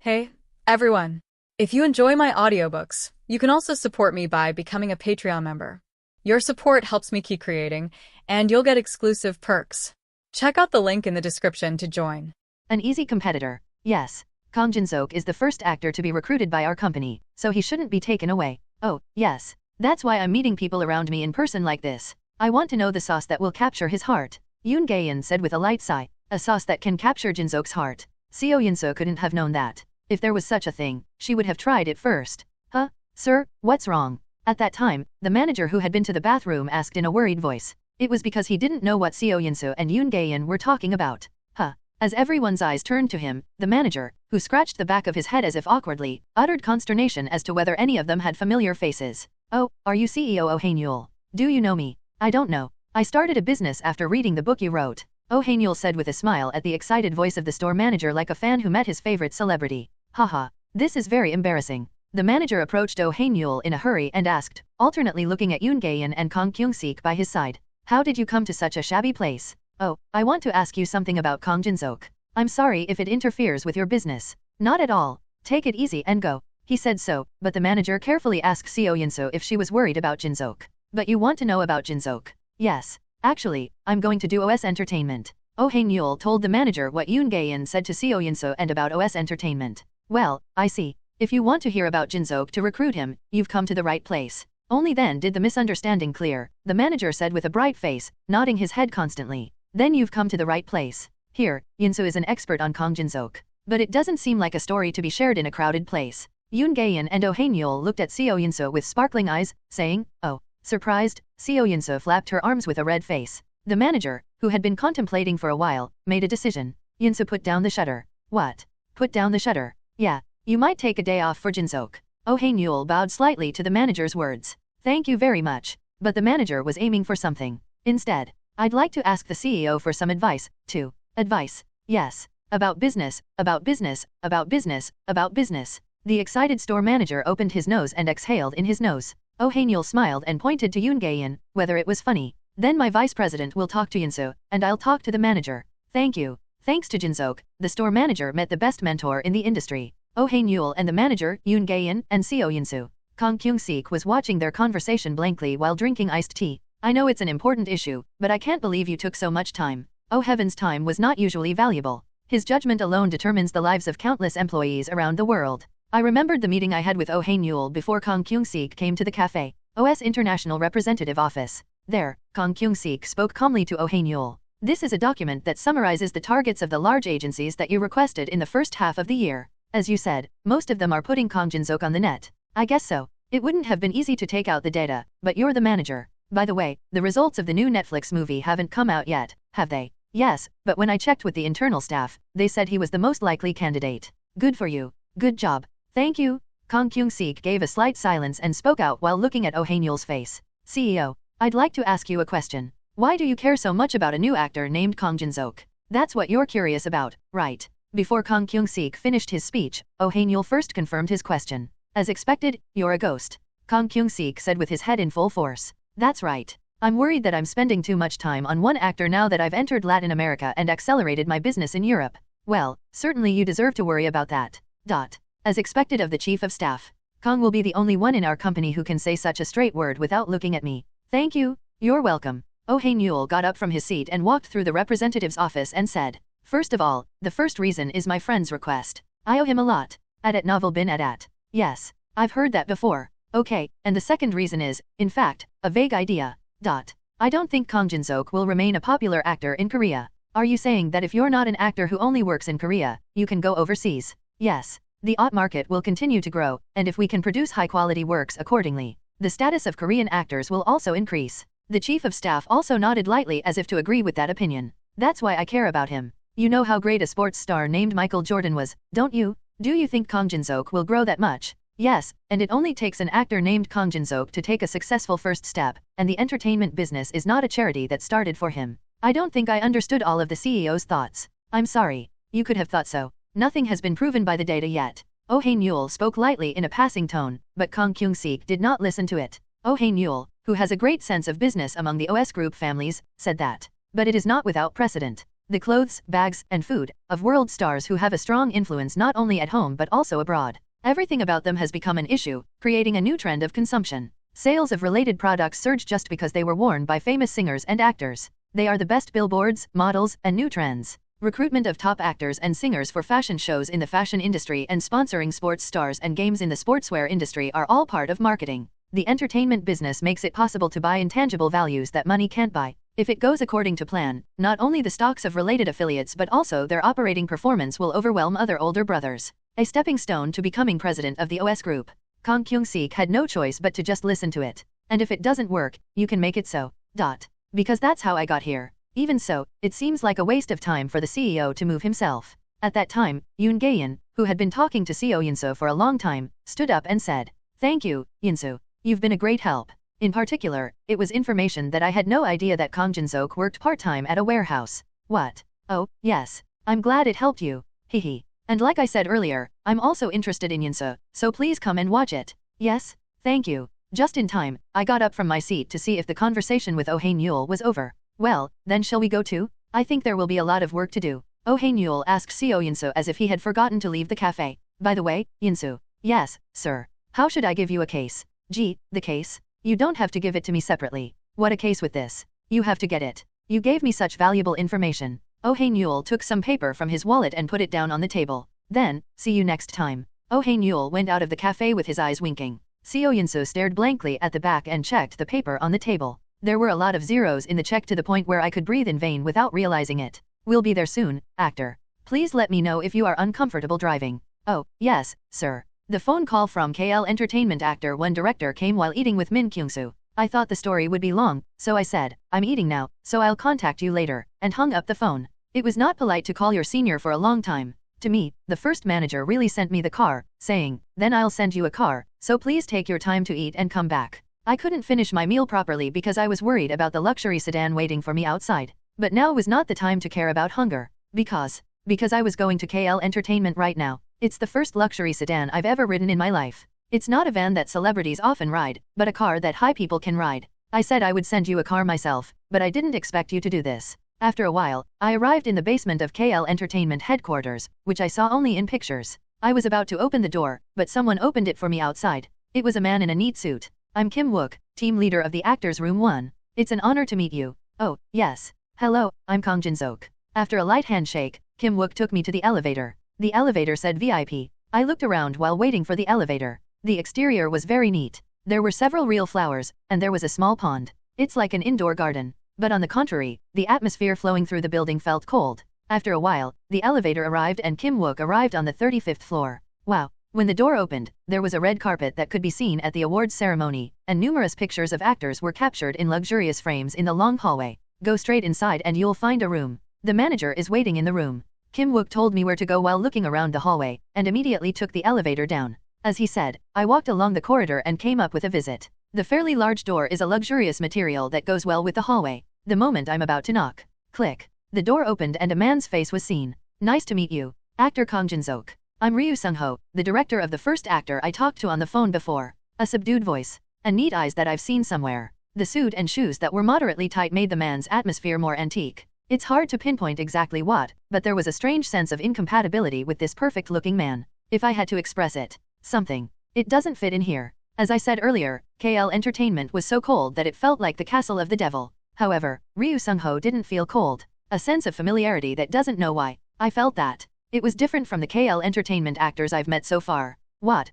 Hey, everyone. If you enjoy my audiobooks, you can also support me by becoming a Patreon member. Your support helps me keep creating, and you'll get exclusive perks. Check out the link in the description to join. An easy competitor. Yes. Kang Jin-seok is the first actor to be recruited by our company, so he shouldn't be taken away. Oh, yes. That's why I'm meeting people around me in person like this. I want to know the sauce that will capture his heart. Yoon Gae-in said with a light sigh. A sauce that can capture Jin-seok's heart. Seo Yun-soo couldn't have known that. If there was such a thing, she would have tried it first. Huh? Sir, what's wrong? At that time, the manager who had been to the bathroom asked in a worried voice. It was because he didn't know what Seo Yun-soo and Yoon Gae-in were talking about. Huh? As everyone's eyes turned to him, the manager, who scratched the back of his head as if awkwardly, uttered consternation as to whether any of them had familiar faces. Oh, are you CEO Oh Hae-nyul? Do you know me? I don't know. I started a business after reading the book you wrote. Oh Hae-nyul said with a smile at the excited voice of the store manager like a fan who met his favorite celebrity. Haha, this is very embarrassing. The manager approached Oh Hae-nyul in a hurry and asked, alternately looking at Yoon Gae-in and Kang Kyung-sik by his side. How did you come to such a shabby place? Oh, I want to ask you something about Kang Jin-seok. I'm sorry if it interferes with your business. Not at all. Take it easy and go. He said so, but the manager carefully asked Seo Yun-soo if she was worried about Jin-seok. But you want to know about Jin-seok? Yes. Actually, I'm going to do OS Entertainment. Oh Hae-nyul told the manager what Yoon Gae-in said to Seo Yun-soo and about OS Entertainment. Well, I see. If you want to hear about Jin-seok to recruit him, you've come to the right place. Only then did the misunderstanding clear, the manager said with a bright face, nodding his head constantly. Then you've come to the right place. Here, Yun-soo is an expert on Kang Jin-seok. But it doesn't seem like a story to be shared in a crowded place. Yoon Gae-in and Oh Hae-nyul looked at Seo Yun-soo with sparkling eyes, saying, oh. Surprised, Seo Yun-soo flapped her arms with a red face. The manager, who had been contemplating for a while, made a decision. Yun-soo put down the shutter. What? Put down the shutter? Yeah, you might take a day off for Jin-seok. Oh Hae-nyul bowed slightly to the manager's words. Thank you very much. But the manager was aiming for something. Instead, I'd like to ask the CEO for some advice, too. Advice? Yes. About business, about business, about business, about business. The excited store manager opened his nose and exhaled in his nose. Oh Hae-nyul smiled and pointed to Yoon Gae-in, whether it was funny. Then my vice president will talk to Yun-soo, and I'll talk to the manager. Thank you. Thanks to Jin-seok, the store manager met the best mentor in the industry. Oh Hae-nyul and the manager, Yoon Gae-in, and Seo Yun-soo. Kang Kyung-sik was watching their conversation blankly while drinking iced tea. I know it's an important issue, but I can't believe you took so much time. Oh heavens, time was not usually valuable. His judgment alone determines the lives of countless employees around the world. I remembered the meeting I had with Oh Hae-nyul before Kang Kyung-sik came to the cafe. OS International Representative Office. There, Kang Kyung-sik spoke calmly to Oh Hae-nyul. This is a document that summarizes the targets of the large agencies that you requested in the first half of the year. As you said, most of them are putting Kang Jin-seok on the net. I guess so. It wouldn't have been easy to take out the data, but you're the manager. By the way, the results of the new Netflix movie haven't come out yet, have they? Yes, but when I checked with the internal staff, they said he was the most likely candidate. Good for you. Good job. Thank you. Kang Kyung-sik gave a slight silence and spoke out while looking at Oh Hae-nyul's face. CEO, I'd like to ask you a question. Why do you care so much about a new actor named Kang Jin-seok? That's what you're curious about, right? Before Kang Kyung-sik finished his speech, Oh Hae-nyul first confirmed his question. As expected, you're a ghost. Kang Kyung-sik said with his head in full force. That's right. I'm worried that I'm spending too much time on one actor now that I've entered Latin America and accelerated my business in Europe. Well, certainly you deserve to worry about that. As expected of the chief of staff. Kang will be the only one in our company who can say such a straight word without looking at me. Thank you. You're welcome. Oh Hae-nyul got up from his seat and walked through the representative's office and said, first of all, the first reason is my friend's request. I owe him a lot. At novel bin at. Yes, I've heard that before. Okay, and the second reason is, in fact, a vague idea. I don't think Kang Jin-seok will remain a popular actor in Korea. Are you saying that if you're not an actor who only works in Korea, you can go overseas? Yes. The OT market will continue to grow, and if we can produce high-quality works accordingly, the status of Korean actors will also increase. The chief of staff also nodded lightly as if to agree with that opinion. That's why I care about him. You know how great a sports star named Michael Jordan was, don't you? Do you think Kang Jin-seok will grow that much? Yes, and it only takes an actor named Kang Jin-seok to take a successful first step, and the entertainment business is not a charity that started for him. I don't think I understood all of the CEO's thoughts. I'm sorry. You could have thought so. Nothing has been proven by the data yet. Oh Hae-nyul spoke lightly in a passing tone, but Kang Kyung-sik did not listen to it. Oh Hae-nyul, who has a great sense of business among the OS Group families, said that. But it is not without precedent. the clothes, bags, and food of world stars who have a strong influence not only at home but also abroad. Everything about them has become an issue, creating a new trend of consumption. Sales of related products surge just because they were worn by famous singers and actors. They are the best billboards, models, and new trends. Recruitment of top actors and singers for fashion shows in the fashion industry and sponsoring sports stars and games in the sportswear industry are all part of marketing. The entertainment business makes it possible to buy intangible values that money can't buy. If it goes according to plan, not only the stocks of related affiliates but also their operating performance will overwhelm other older brothers. A stepping stone to becoming president of the OS Group. Kang Kyung-sik had no choice but to just listen to it. And if it doesn't work, you can make it so. Because that's how I got here. Even so, it seems like a waste of time for the CEO to move himself. At that time, Yoon Gaeun, who had been talking to CEO Yunso for a long time, stood up and said, "Thank you, Yunso. You've been a great help." In particular, it was information that I had no idea that Kang Jin-seok worked part-time at a warehouse. What? Oh, yes. I'm glad it helped you. Hehe. And like I said earlier, I'm also interested in Yunso, so please come and watch it. Yes? Thank you. Just in time, I got up from my seat to see if the conversation with Oh Hae-nyul was over. Well, then shall we go too? I think there will be a lot of work to do. Oh Hae-nyul asked CEO Yunso as if he had forgotten to leave the cafe. By the way, Yunso. Yes, sir. How should I give you a case? Gee, the case? You don't have to give it to me separately. What a case with this. You have to get it. You gave me such valuable information. Oh Hae-nyul took some paper from his wallet and put it down on the table. Then, see you next time. Oh Hae-nyul went out of the cafe with his eyes winking. CEO Yunso stared blankly at the back and checked the paper on the table. There were a lot of zeros in the check to the point where I could breathe in vain without realizing it. We'll be there soon, actor. Please let me know if you are uncomfortable driving. Oh, yes, sir. The phone call from KL Entertainment Actor 1 director came while eating with Min Kyung-soo. I thought the story would be long, so I said, "I'm eating now, so I'll contact you later," and hung up the phone. It was not polite to call your senior for a long time. To me, the first manager really sent me the car, saying, "Then I'll send you a car, so please take your time to eat and come back." I couldn't finish my meal properly because I was worried about the luxury sedan waiting for me outside. But now was not the time to care about hunger. Because I was going to KL Entertainment right now. It's the first luxury sedan I've ever ridden in my life. It's not a van that celebrities often ride, but a car that high people can ride. I said I would send you a car myself, but I didn't expect you to do this. After a while, I arrived in the basement of KL Entertainment headquarters, which I saw only in pictures. I was about to open the door, but someone opened it for me outside. It was a man in a neat suit. "I'm Kim Wook, team leader of the Actors Room 1. It's an honor to meet you." "Oh, yes. Hello, I'm Kang Jin-seok." After a light handshake, Kim Wook took me to the elevator. The elevator said VIP. I looked around while waiting for the elevator. The exterior was very neat. There were several real flowers, and there was a small pond. It's like an indoor garden. But on the contrary, the atmosphere flowing through the building felt cold. After a while, the elevator arrived and Kim Wook arrived on the 35th floor. Wow. When the door opened, there was a red carpet that could be seen at the awards ceremony, and numerous pictures of actors were captured in luxurious frames in the long hallway. Go straight inside and you'll find a room. The manager is waiting in the room. Kim Wook told me where to go while looking around the hallway, and immediately took the elevator down. As he said, I walked along the corridor and came up with a visit. The fairly large door is a luxurious material that goes well with the hallway. The moment I'm about to knock. Click. The door opened and a man's face was seen. "Nice to meet you, actor Kang Jin-seok. I'm Ryu Sung-ho, the director of the first actor I talked to on the phone before." A subdued voice. And neat eyes that I've seen somewhere. The suit and shoes that were moderately tight made the man's atmosphere more antique. It's hard to pinpoint exactly what, but there was a strange sense of incompatibility with this perfect-looking man. If I had to express it. Something. It doesn't fit in here. As I said earlier, KL Entertainment was so cold that it felt like the castle of the devil. However, Ryu Sung-ho didn't feel cold. A sense of familiarity that doesn't know why. I felt that. It was different from the KL Entertainment actors I've met so far. What?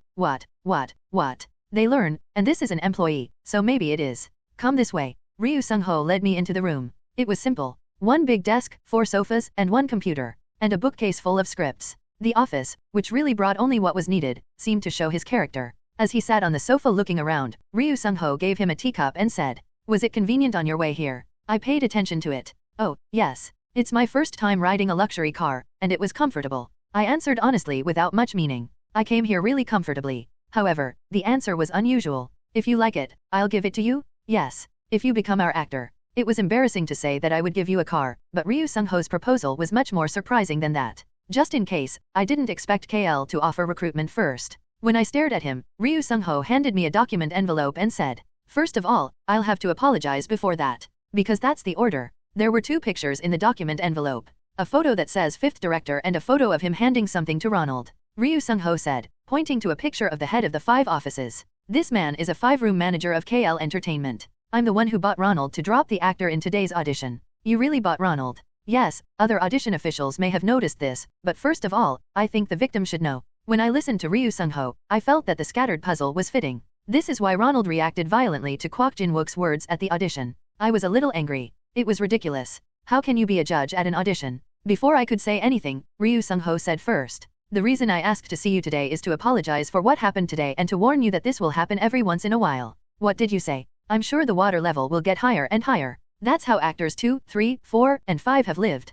They learn, and this is an employee, so maybe it is. Come this way. Ryu Sung-ho led me into the room. It was simple. One big desk, 4 sofas, and 1 computer. And a bookcase full of scripts. The office, which really brought only what was needed, seemed to show his character. As he sat on the sofa looking around, Ryu Sung-ho gave him a teacup and said, "Was it convenient on your way here?" I paid attention to it. "Oh, yes. It's my first time riding a luxury car, and it was comfortable." I answered honestly without much meaning. I came here really comfortably. However, the answer was unusual. "If you like it, I'll give it to you? Yes. If you become our actor." It was embarrassing to say that I would give you a car, but Ryu Sung-ho's proposal was much more surprising than that. Just in case, I didn't expect KL to offer recruitment first. When I stared at him, Ryu Sung-ho handed me a document envelope and said, "First of all, I'll have to apologize before that. Because that's the order." There were 2 pictures in the document envelope. A photo that says 5th director and a photo of him handing something to Ronald. Ryu Sung-ho said, pointing to a picture of the head of the 5 offices. This man is a 5-room manager of KL Entertainment. I'm the one who bought Ronald to drop the actor in today's audition. You really bought Ronald? Yes, other audition officials may have noticed this, but first of all, I think the victim should know. When I listened to Ryu Sung-ho, I felt that the scattered puzzle was fitting. This is why Ronald reacted violently to Kwak Jin-wook's words at the audition. I was a little angry. It was ridiculous. How can you be a judge at an audition? Before I could say anything, Ryu Sung-ho said first. The reason I asked to see you today is to apologize for what happened today and to warn you that this will happen every once in a while. What did you say? I'm sure the water level will get higher and higher. That's how actors 2, 3, 4, and 5 have lived.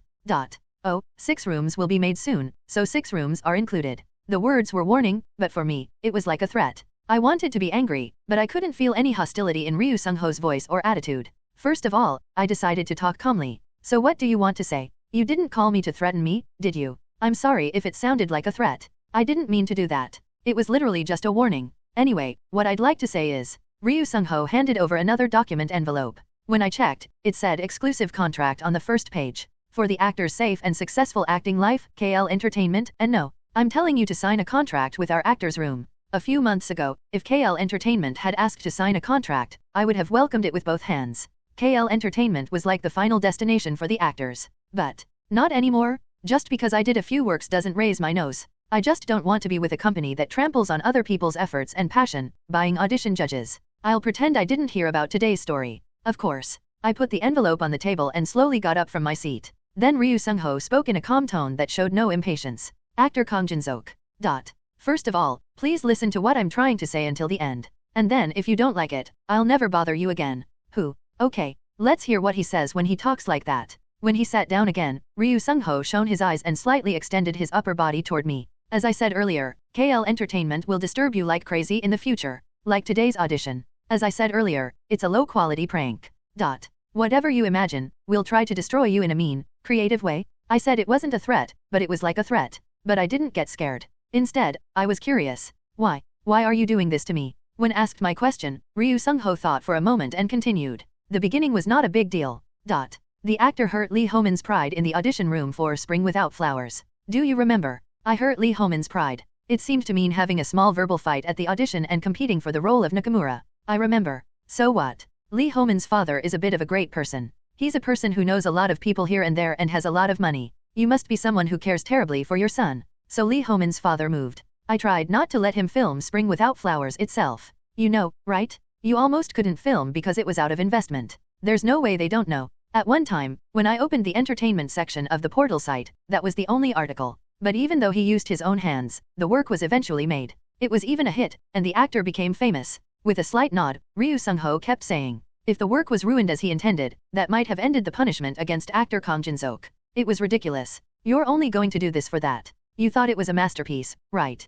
Oh, 6 rooms will be made soon, so 6 rooms are included. The words were warning, but for me, it was like a threat. I wanted to be angry, but I couldn't feel any hostility in Ryu Sung-ho's voice or attitude. First of all, I decided to talk calmly. So what do you want to say? You didn't call me to threaten me, did you? I'm sorry if it sounded like a threat. I didn't mean to do that. It was literally just a warning. Anyway, what I'd like to say is, Ryu Sung-ho handed over another document envelope. When I checked, it said exclusive contract on the first page. For the actor's safe and successful acting life, KL Entertainment, and no, I'm telling you to sign a contract with our actor's room. A few months ago, if KL Entertainment had asked to sign a contract, I would have welcomed it with both hands. KL Entertainment was like the final destination for the actors. But not anymore. Just because I did a few works doesn't raise my nose. I just don't want to be with a company that tramples on other people's efforts and passion, buying audition judges. I'll pretend I didn't hear about today's story. Of course. I put the envelope on the table and slowly got up from my seat. Then Ryu Sung-ho spoke in a calm tone that showed no impatience. Actor Kang Jin-seok. First of all, please listen to what I'm trying to say until the end. And then if you don't like it, I'll never bother you again. Okay, let's hear what he says when he talks like that. When he sat down again, Ryu Sung-ho shone his eyes and slightly extended his upper body toward me. As I said earlier, KL Entertainment will disturb you like crazy in the future. Like today's audition. As I said earlier, it's a low-quality prank. Whatever you imagine, we'll try to destroy you in a mean, creative way. I said it wasn't a threat, but it was like a threat. But I didn't get scared. Instead, I was curious. Why? Why are you doing this to me? When asked my question, Ryu Sung-ho thought for a moment and continued. The beginning was not a big deal. The actor hurt Lee Ho-min's pride in the audition room for Spring Without Flowers. Do you remember? I hurt Lee Ho-min's pride. It seemed to mean having a small verbal fight at the audition and competing for the role of Nakamura. I remember. So what? Lee Ho-min's father is a bit of a great person. He's a person who knows a lot of people here and there and has a lot of money. You must be someone who cares terribly for your son. So Lee Ho-min's father moved. I tried not to let him film Spring Without Flowers itself. You know, right? You almost couldn't film because it was out of investment. There's no way they don't know. At one time, when I opened the entertainment section of the portal site, that was the only article. But even though he used his own hands, the work was eventually made. It was even a hit, and the actor became famous. With a slight nod, Ryu Sung-ho kept saying, if the work was ruined as he intended, that might have ended the punishment against actor Kang Jin-seok. It was ridiculous. You're only going to do this for that. You thought it was a masterpiece, right?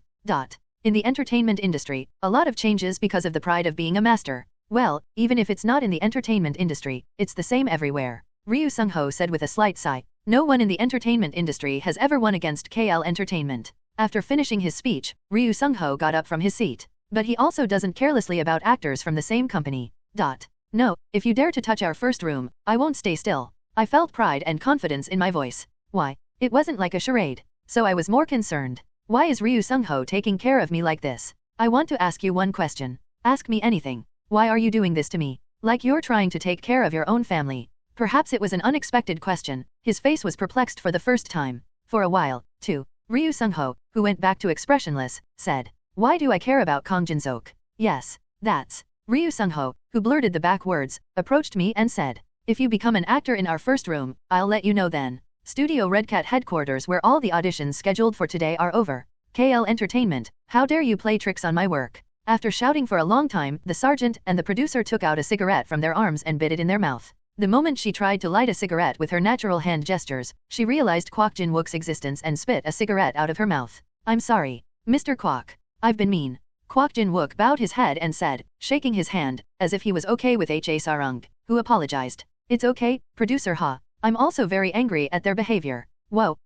In the entertainment industry, a lot of changes because of the pride of being a master. Well, even if it's not in the entertainment industry, it's the same everywhere. Ryu Sung-ho said with a slight sigh. No one in the entertainment industry has ever won against KL Entertainment. After finishing his speech, Ryu Sung-ho got up from his seat. But he also doesn't carelessly about actors from the same company. No, if you dare to touch our first room, I won't stay still. I felt pride and confidence in my voice. Why? It wasn't like a charade. So I was more concerned. Why is Ryu Sung-ho taking care of me like this? I want to ask you one question. Ask me anything. Why are you doing this to me? Like you're trying to take care of your own family. Perhaps it was an unexpected question. His face was perplexed for the first time. For a while, too. Ryu Sung-ho, who went back to expressionless, said, why do I care about Kang Jin-seok? Yes, that's. Ryu Sung-ho, who blurted the back words, approached me and said, if you become an actor in our first room, I'll let you know then. Studio Red Cat headquarters where all the auditions scheduled for today are over. KL Entertainment, how dare you play tricks on my work? After shouting for a long time, the sergeant and the producer took out a cigarette from their arms and bit it in their mouth. The moment she tried to light a cigarette with her natural hand gestures, she realized Kwak Jin-wook's existence and spit a cigarette out of her mouth. I'm sorry, Mr. Kwak. I've been mean. Kwak Jin-wook bowed his head and said, shaking his hand, as if he was okay with Ha Sarung, who apologized. It's okay, producer Ha. I'm also very angry at their behavior. Whoa.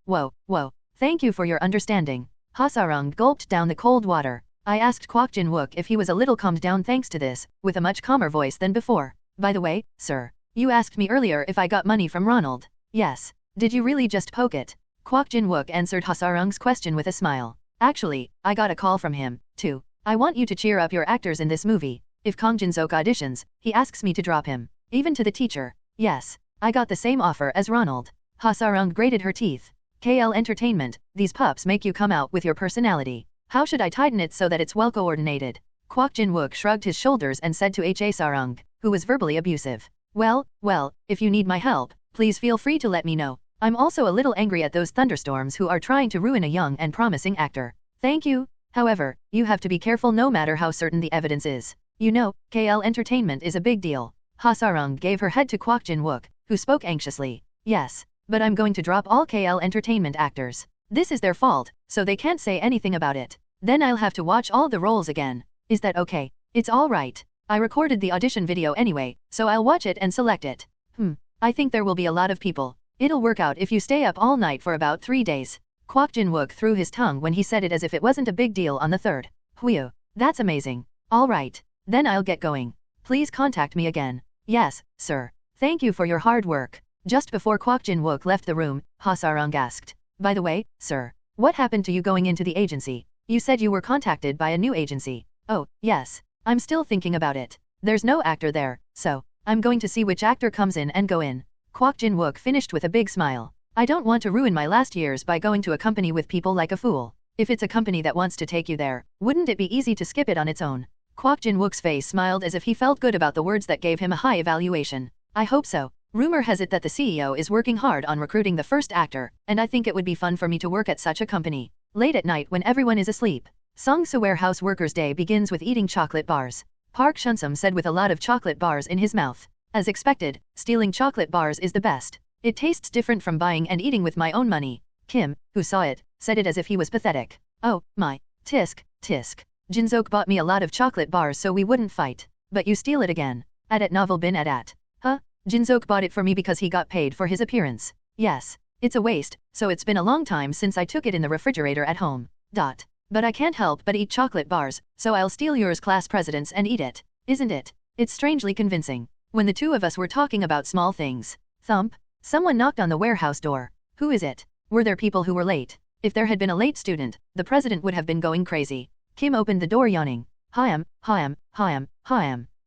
Thank you for your understanding. Ha Sarung gulped down the cold water. I asked Kwak Jin-wook if he was a little calmed down thanks to this, with a much calmer voice than before. By the way, sir. You asked me earlier if I got money from Ronald. Yes. Did you really just poke it? Kwok Jin-wook answered Ha-seong's question with a smile. Actually, I got a call from him, too. I want you to cheer up your actors in this movie. If Kang Jin-seok auditions, he asks me to drop him. Even to the teacher. Yes. I got the same offer as Ronald. Ha-seong grated her teeth. KL Entertainment, these pups make you come out with your personality. How should I tighten it so that it's well coordinated? Kwok Jin-wook shrugged his shoulders and said to Ha-seong, who was verbally abusive. Well, if you need my help, please feel free to let me know. I'm also a little angry at those thunderstorms who are trying to ruin a young and promising actor. Thank you. However, you have to be careful no matter how certain the evidence is. You know, KL Entertainment is a big deal. Ha-seong gave her head to Kwok Jin-wook, who spoke anxiously. Yes, but I'm going to drop all KL Entertainment actors. This is their fault, so they can't say anything about it. Then I'll have to watch all the roles again. Is that okay? It's all right. I recorded the audition video anyway, so I'll watch it and select it. I think there will be a lot of people. It'll work out if you stay up all night for about 3 days. Kwok Jin-wook threw his tongue when he said it as if it wasn't a big deal on the third. Whew, that's amazing. All right, then I'll get going. Please contact me again. Yes, sir. Thank you for your hard work. Just before Kwok Jin-wook left the room, Ha-seong asked. By the way, sir, what happened to you going into the agency? You said you were contacted by a new agency. Oh, yes. I'm still thinking about it. There's no actor there, so I'm going to see which actor comes in and go in. Kwok Jin-wook finished with a big smile. I don't want to ruin my last years by going to a company with people like a fool. If it's a company that wants to take you there, wouldn't it be easy to skip it on its own? Kwok Jin-wook's face smiled as if he felt good about the words that gave him a high evaluation. I hope so. Rumor has it that the CEO is working hard on recruiting the first actor, and I think it would be fun for me to work at such a company. Late at night when everyone is asleep. Songsa Warehouse Workers' Day begins with eating chocolate bars. Park Chun-sum said with a lot of chocolate bars in his mouth. As expected, stealing chocolate bars is the best. It tastes different from buying and eating with my own money. Kim, who saw it, said it as if he was pathetic. Oh, my. Tisk. Jin-seok bought me a lot of chocolate bars so we wouldn't fight. But you steal it again. At novel.A. Huh? Jin-seok bought it for me because he got paid for his appearance. Yes. It's a waste, so it's been a long time since I took it in the refrigerator at home. But I can't help but eat chocolate bars, so I'll steal yours, class presidents, and eat it. Isn't it? It's strangely convincing. When the two of us were talking about small things. Thump. Someone knocked on the warehouse door. Who is it? Were there people who were late? If there had been a late student, the president would have been going crazy. Kim opened the door yawning. Hyam.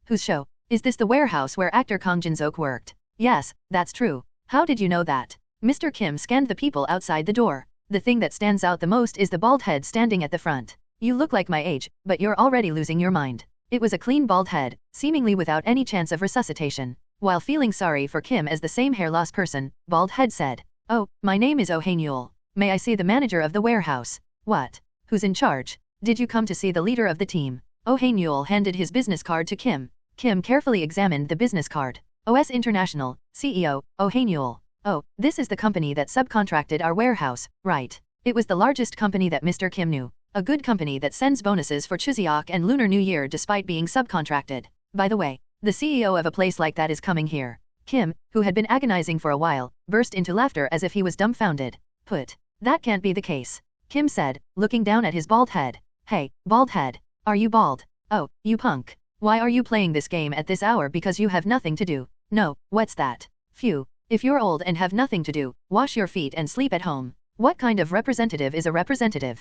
Whose show? Is this the warehouse where actor Kang Jin-seok worked? Yes, that's true. How did you know that? Mr. Kim scanned the people outside the door. The thing that stands out the most is the bald head standing at the front. You look like my age, but you're already losing your mind. It was a clean bald head, seemingly without any chance of resuscitation. While feeling sorry for Kim as the same hair loss person, bald head said, "Oh, my name is Oh Hae-nyul. May I see the manager of the warehouse?" What? Who's in charge? Did you come to see the leader of the team? Oh Hae-nyul handed his business card to Kim. Kim carefully examined the business card. OS International, CEO, Oh Hae-nyul. Oh, this is the company that subcontracted our warehouse, right? It was the largest company that Mr. Kim knew. A good company that sends bonuses for Chuseok and Lunar New Year despite being subcontracted. By the way, the CEO of a place like that is coming here. Kim, who had been agonizing for a while, burst into laughter as if he was dumbfounded. That can't be the case. Kim said, looking down at his bald head. Hey, bald head. Are you bald? Oh, you punk. Why are you playing this game at this hour because you have nothing to do? No, what's that? Phew. If you're old and have nothing to do, wash your feet and sleep at home. What kind of representative is a representative?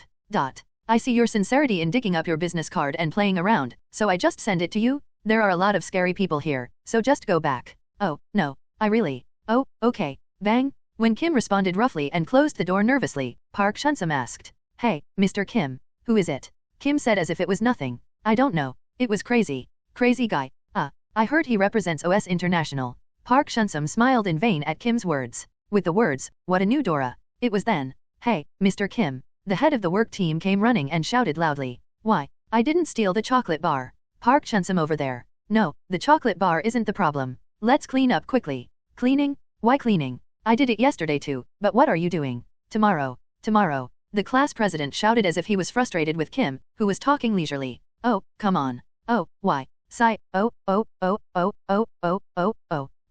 I see your sincerity in digging up your business card and playing around, so I just send it to you? There are a lot of scary people here, so just go back. Oh, no, I really. Oh, okay. Bang. When Kim responded roughly and closed the door nervously, Park Chun-sum asked. Hey, Mr. Kim. Who is it? Kim said as if it was nothing. I don't know. It was crazy. Crazy guy. I heard he represents OS International. Park Chun-sum smiled in vain at Kim's words. With the words, what a new Dora. It was then. Hey, Mr. Kim. The head of the work team came running and shouted loudly. Why? I didn't steal the chocolate bar. Park Chun-sum over there. No, the chocolate bar isn't the problem. Let's clean up quickly. Cleaning? Why cleaning? I did it yesterday too, but what are you doing? Tomorrow. The class president shouted as if he was frustrated with Kim, who was talking leisurely. Oh, come on. Oh, why? Oh.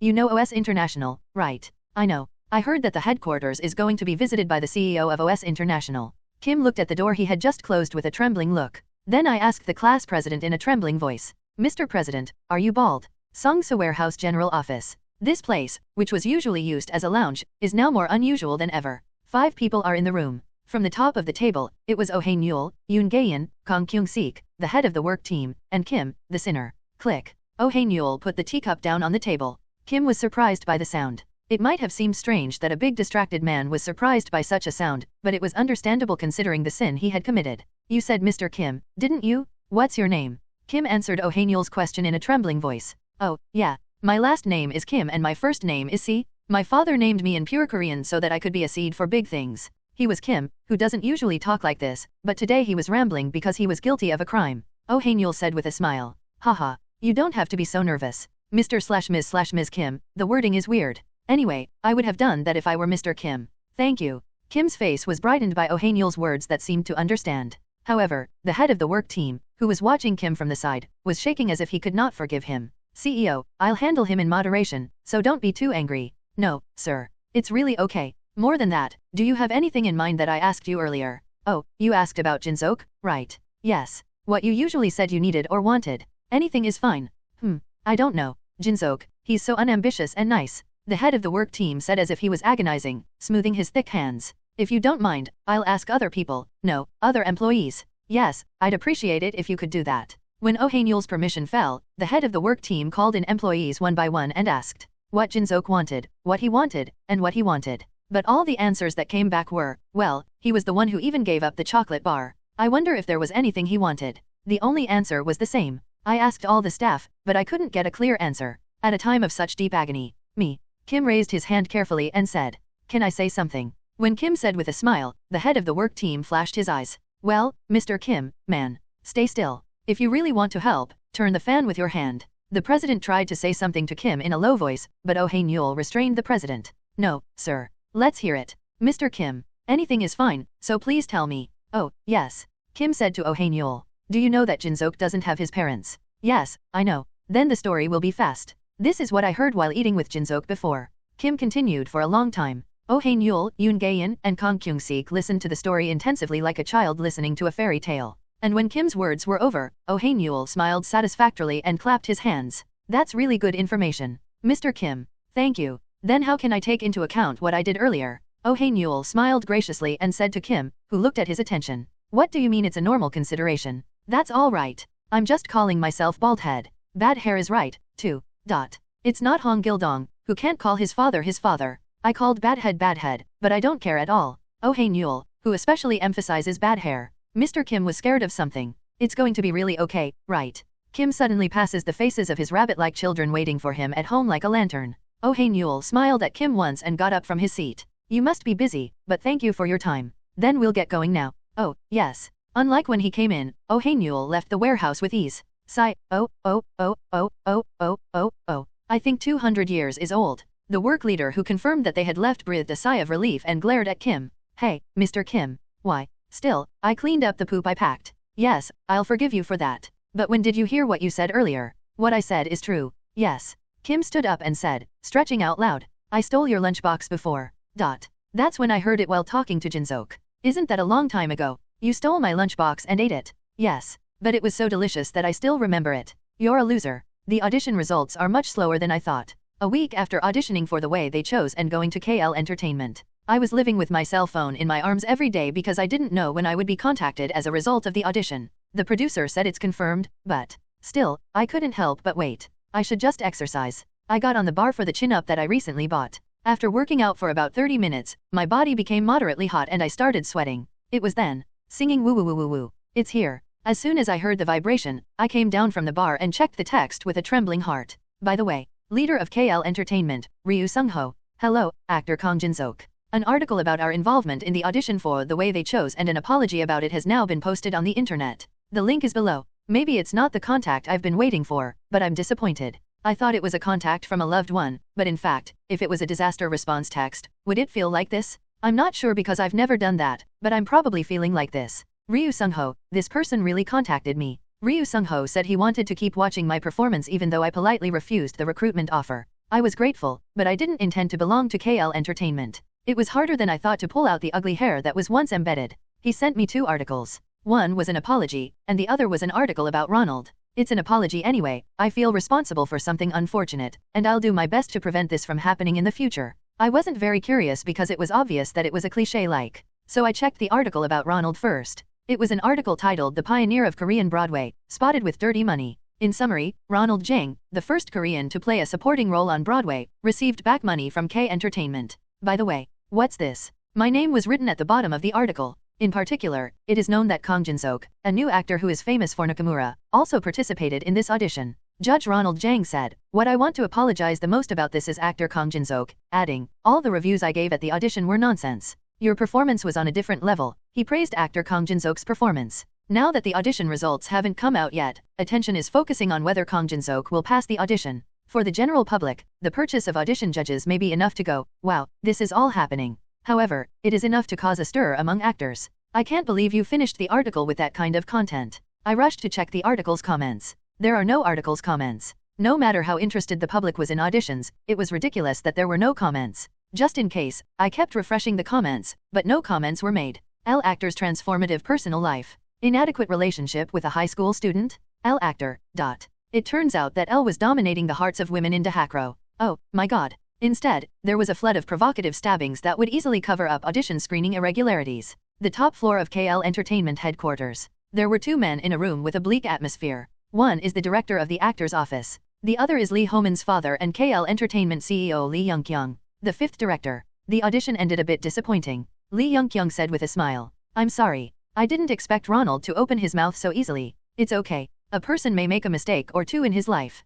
You know OS International, right? I know. I heard that the headquarters is going to be visited by the CEO of OS International. Kim looked at the door he had just closed with a trembling look. Then I asked the class president in a trembling voice. Mr. President, are you bald? Songsa Warehouse General Office. This place, which was usually used as a lounge, is now more unusual than ever. 5 people are in the room. From the top of the table, it was Oh Hae-nyul, Yoon Gaeun, Kang Kyung-sik, the head of the work team, and Kim, the sinner. Click. Oh Hae-nyul put the teacup down on the table. Kim was surprised by the sound. It might have seemed strange that a big distracted man was surprised by such a sound, but it was understandable considering the sin he had committed. You said Mr. Kim, didn't you? What's your name? Kim answered Oh Hae-nyul's question in a trembling voice. Oh, yeah. My last name is Kim and my first name is Si. My father named me in pure Korean so that I could be a seed for big things. He was Kim, who doesn't usually talk like this, but today he was rambling because he was guilty of a crime. Oh Hae-nyul said with a smile. Haha, you don't have to be so nervous. Mr./Ms/Ms. Kim, the wording is weird. Anyway, I would have done that if I were Mr. Kim. Thank you. Kim's face was brightened by Oh Hae-nyul's words that seemed to understand. However, the head of the work team, who was watching Kim from the side, was shaking as if he could not forgive him. CEO, I'll handle him in moderation, so don't be too angry. No, sir. It's really okay. More than that, do you have anything in mind that I asked you earlier? Oh, you asked about Jin-seok, right? Yes. What you usually said you needed or wanted. Anything is fine. I don't know. Jin-seok, he's so unambitious and nice. The head of the work team said as if he was agonizing, smoothing his thick hands. If you don't mind, I'll ask other people, no, other employees. Yes, I'd appreciate it if you could do that. When Oh Hae-nyul's permission fell, the head of the work team called in employees one by one and asked what Jin-seok wanted, what he wanted, and what he wanted. But all the answers that came back were, well, he was the one who even gave up the chocolate bar. I wonder if there was anything he wanted. The only answer was the same. I asked all the staff, but I couldn't get a clear answer. At a time of such deep agony, me. Kim raised his hand carefully and said, can I say something? When Kim said with a smile, the head of the work team flashed his eyes. Well, Mr. Kim, man. Stay still. If you really want to help, turn the fan with your hand. The president tried to say something to Kim in a low voice, but Oh Hae-nyul restrained the president. No, sir. Let's hear it. Mr. Kim. Anything is fine, so please tell me. Oh, yes. Kim said to Oh Hae-nyul. Do you know that Jin-seok doesn't have his parents? Yes, I know. Then the story will be fast. This is what I heard while eating with Jin-seok before. Kim continued for a long time. Oh Hae-nyul, Yoon Gaeun, and Kang Kyung-sik listened to the story intensively like a child listening to a fairy tale. And when Kim's words were over, Oh Hae-nyul smiled satisfactorily and clapped his hands. That's really good information. Mr. Kim. Thank you. Then how can I take into account what I did earlier? Oh Hae-nyul smiled graciously and said to Kim, who looked at his attention. What do you mean it's a normal consideration? That's all right. I'm just calling myself bald head. Bad hair is right, too. It's not Hong Gil-dong, who can't call his father. I called bad head, but I don't care at all. Oh Hae-nyul, who especially emphasizes bad hair. Mr. Kim was scared of something. It's going to be really okay, right? Kim suddenly passes the faces of his rabbit-like children waiting for him at home like a lantern. Oh Hae-nyul smiled at Kim once and got up from his seat. You must be busy, but thank you for your time. Then we'll get going now. Oh, yes. Unlike when he came in, Oh Hae-nyul left the warehouse with ease. Sigh, oh. I think 200 years is old. The work leader who confirmed that they had left breathed a sigh of relief and glared at Kim. Hey, Mr. Kim. Why? Still, I cleaned up the poop I packed. Yes, I'll forgive you for that. But when did you hear what you said earlier? What I said is true. Yes. Kim stood up and said, stretching out loud. I stole your lunchbox before. That's when I heard it while talking to Jin-seok. Isn't that a long time ago? You stole my lunchbox and ate it. Yes. But it was so delicious that I still remember it. You're a loser. The audition results are much slower than I thought. A week after auditioning for The Way They Chose and going to KL Entertainment, I was living with my cell phone in my arms every day because I didn't know when I would be contacted as a result of the audition. The producer said it's confirmed, but still, I couldn't help but wait. I should just exercise. I got on the bar for the chin-up that I recently bought. After working out for about 30 minutes, my body became moderately hot and I started sweating. It was then. Singing woo woo woo woo woo. It's here. As soon as I heard the vibration, I came down from the bar and checked the text with a trembling heart. By the way, leader of KL Entertainment, Ryu Sung-ho. Hello, actor Kang Jin-seok. An article about our involvement in the audition for The Way They Chose and an apology about it has now been posted on the internet. The link is below. Maybe it's not the contact I've been waiting for, but I'm disappointed. I thought it was a contact from a loved one, but in fact, if it was a disaster response text, would it feel like this? I'm not sure because I've never done that, but I'm probably feeling like this. Ryu Sung-ho, this person really contacted me. Ryu Sung-ho said he wanted to keep watching my performance even though I politely refused the recruitment offer. I was grateful, but I didn't intend to belong to KL Entertainment. It was harder than I thought to pull out the ugly hair that was once embedded. He sent me 2 articles. One was an apology, and the other was an article about Ronald. It's an apology anyway. I feel responsible for something unfortunate, and I'll do my best to prevent this from happening in the future. I wasn't very curious because it was obvious that it was a cliché-like. So I checked the article about Ronald first. It was an article titled The Pioneer of Korean Broadway, Spotted with Dirty Money. In summary, Ronald Jang, the first Korean to play a supporting role on Broadway, received back money from K Entertainment. By the way, what's this? My name was written at the bottom of the article. In particular, it is known that Kang Jin-sok, a new actor who is famous for Nakamura, also participated in this audition. Judge Ronald Jang said, "What I want to apologize the most about this is actor Kang Jin-sok," adding, "All the reviews I gave at the audition were nonsense. Your performance was on a different level." He praised actor Kang Jin-sok's performance. Now that the audition results haven't come out yet, attention is focusing on whether Kang Jin-sok will pass the audition. For the general public, the purchase of audition judges may be enough to go, "Wow, this is all happening." However, it is enough to cause a stir among actors. I can't believe you finished the article with that kind of content. I rushed to check the article's comments. There are no article's comments. No matter how interested the public was in auditions, it was ridiculous that there were no comments. Just in case, I kept refreshing the comments, but no comments were made. L actor's transformative personal life. Inadequate relationship with a high school student? L actor. It turns out that L was dominating the hearts of women in Dahakro. Oh, my god. Instead, there was a flood of provocative stabbings that would easily cover up audition screening irregularities. The top floor of KL Entertainment headquarters. There were two men in a room with a bleak atmosphere. One is the director of the actor's office. The other is Lee Ho-man's father and KL Entertainment CEO Lee Young-kyung, the fifth director. The audition ended a bit disappointing. Lee Young-kyung said with a smile, "I'm sorry. I didn't expect Ronald to open his mouth so easily. It's okay. A person may make a mistake or two in his life.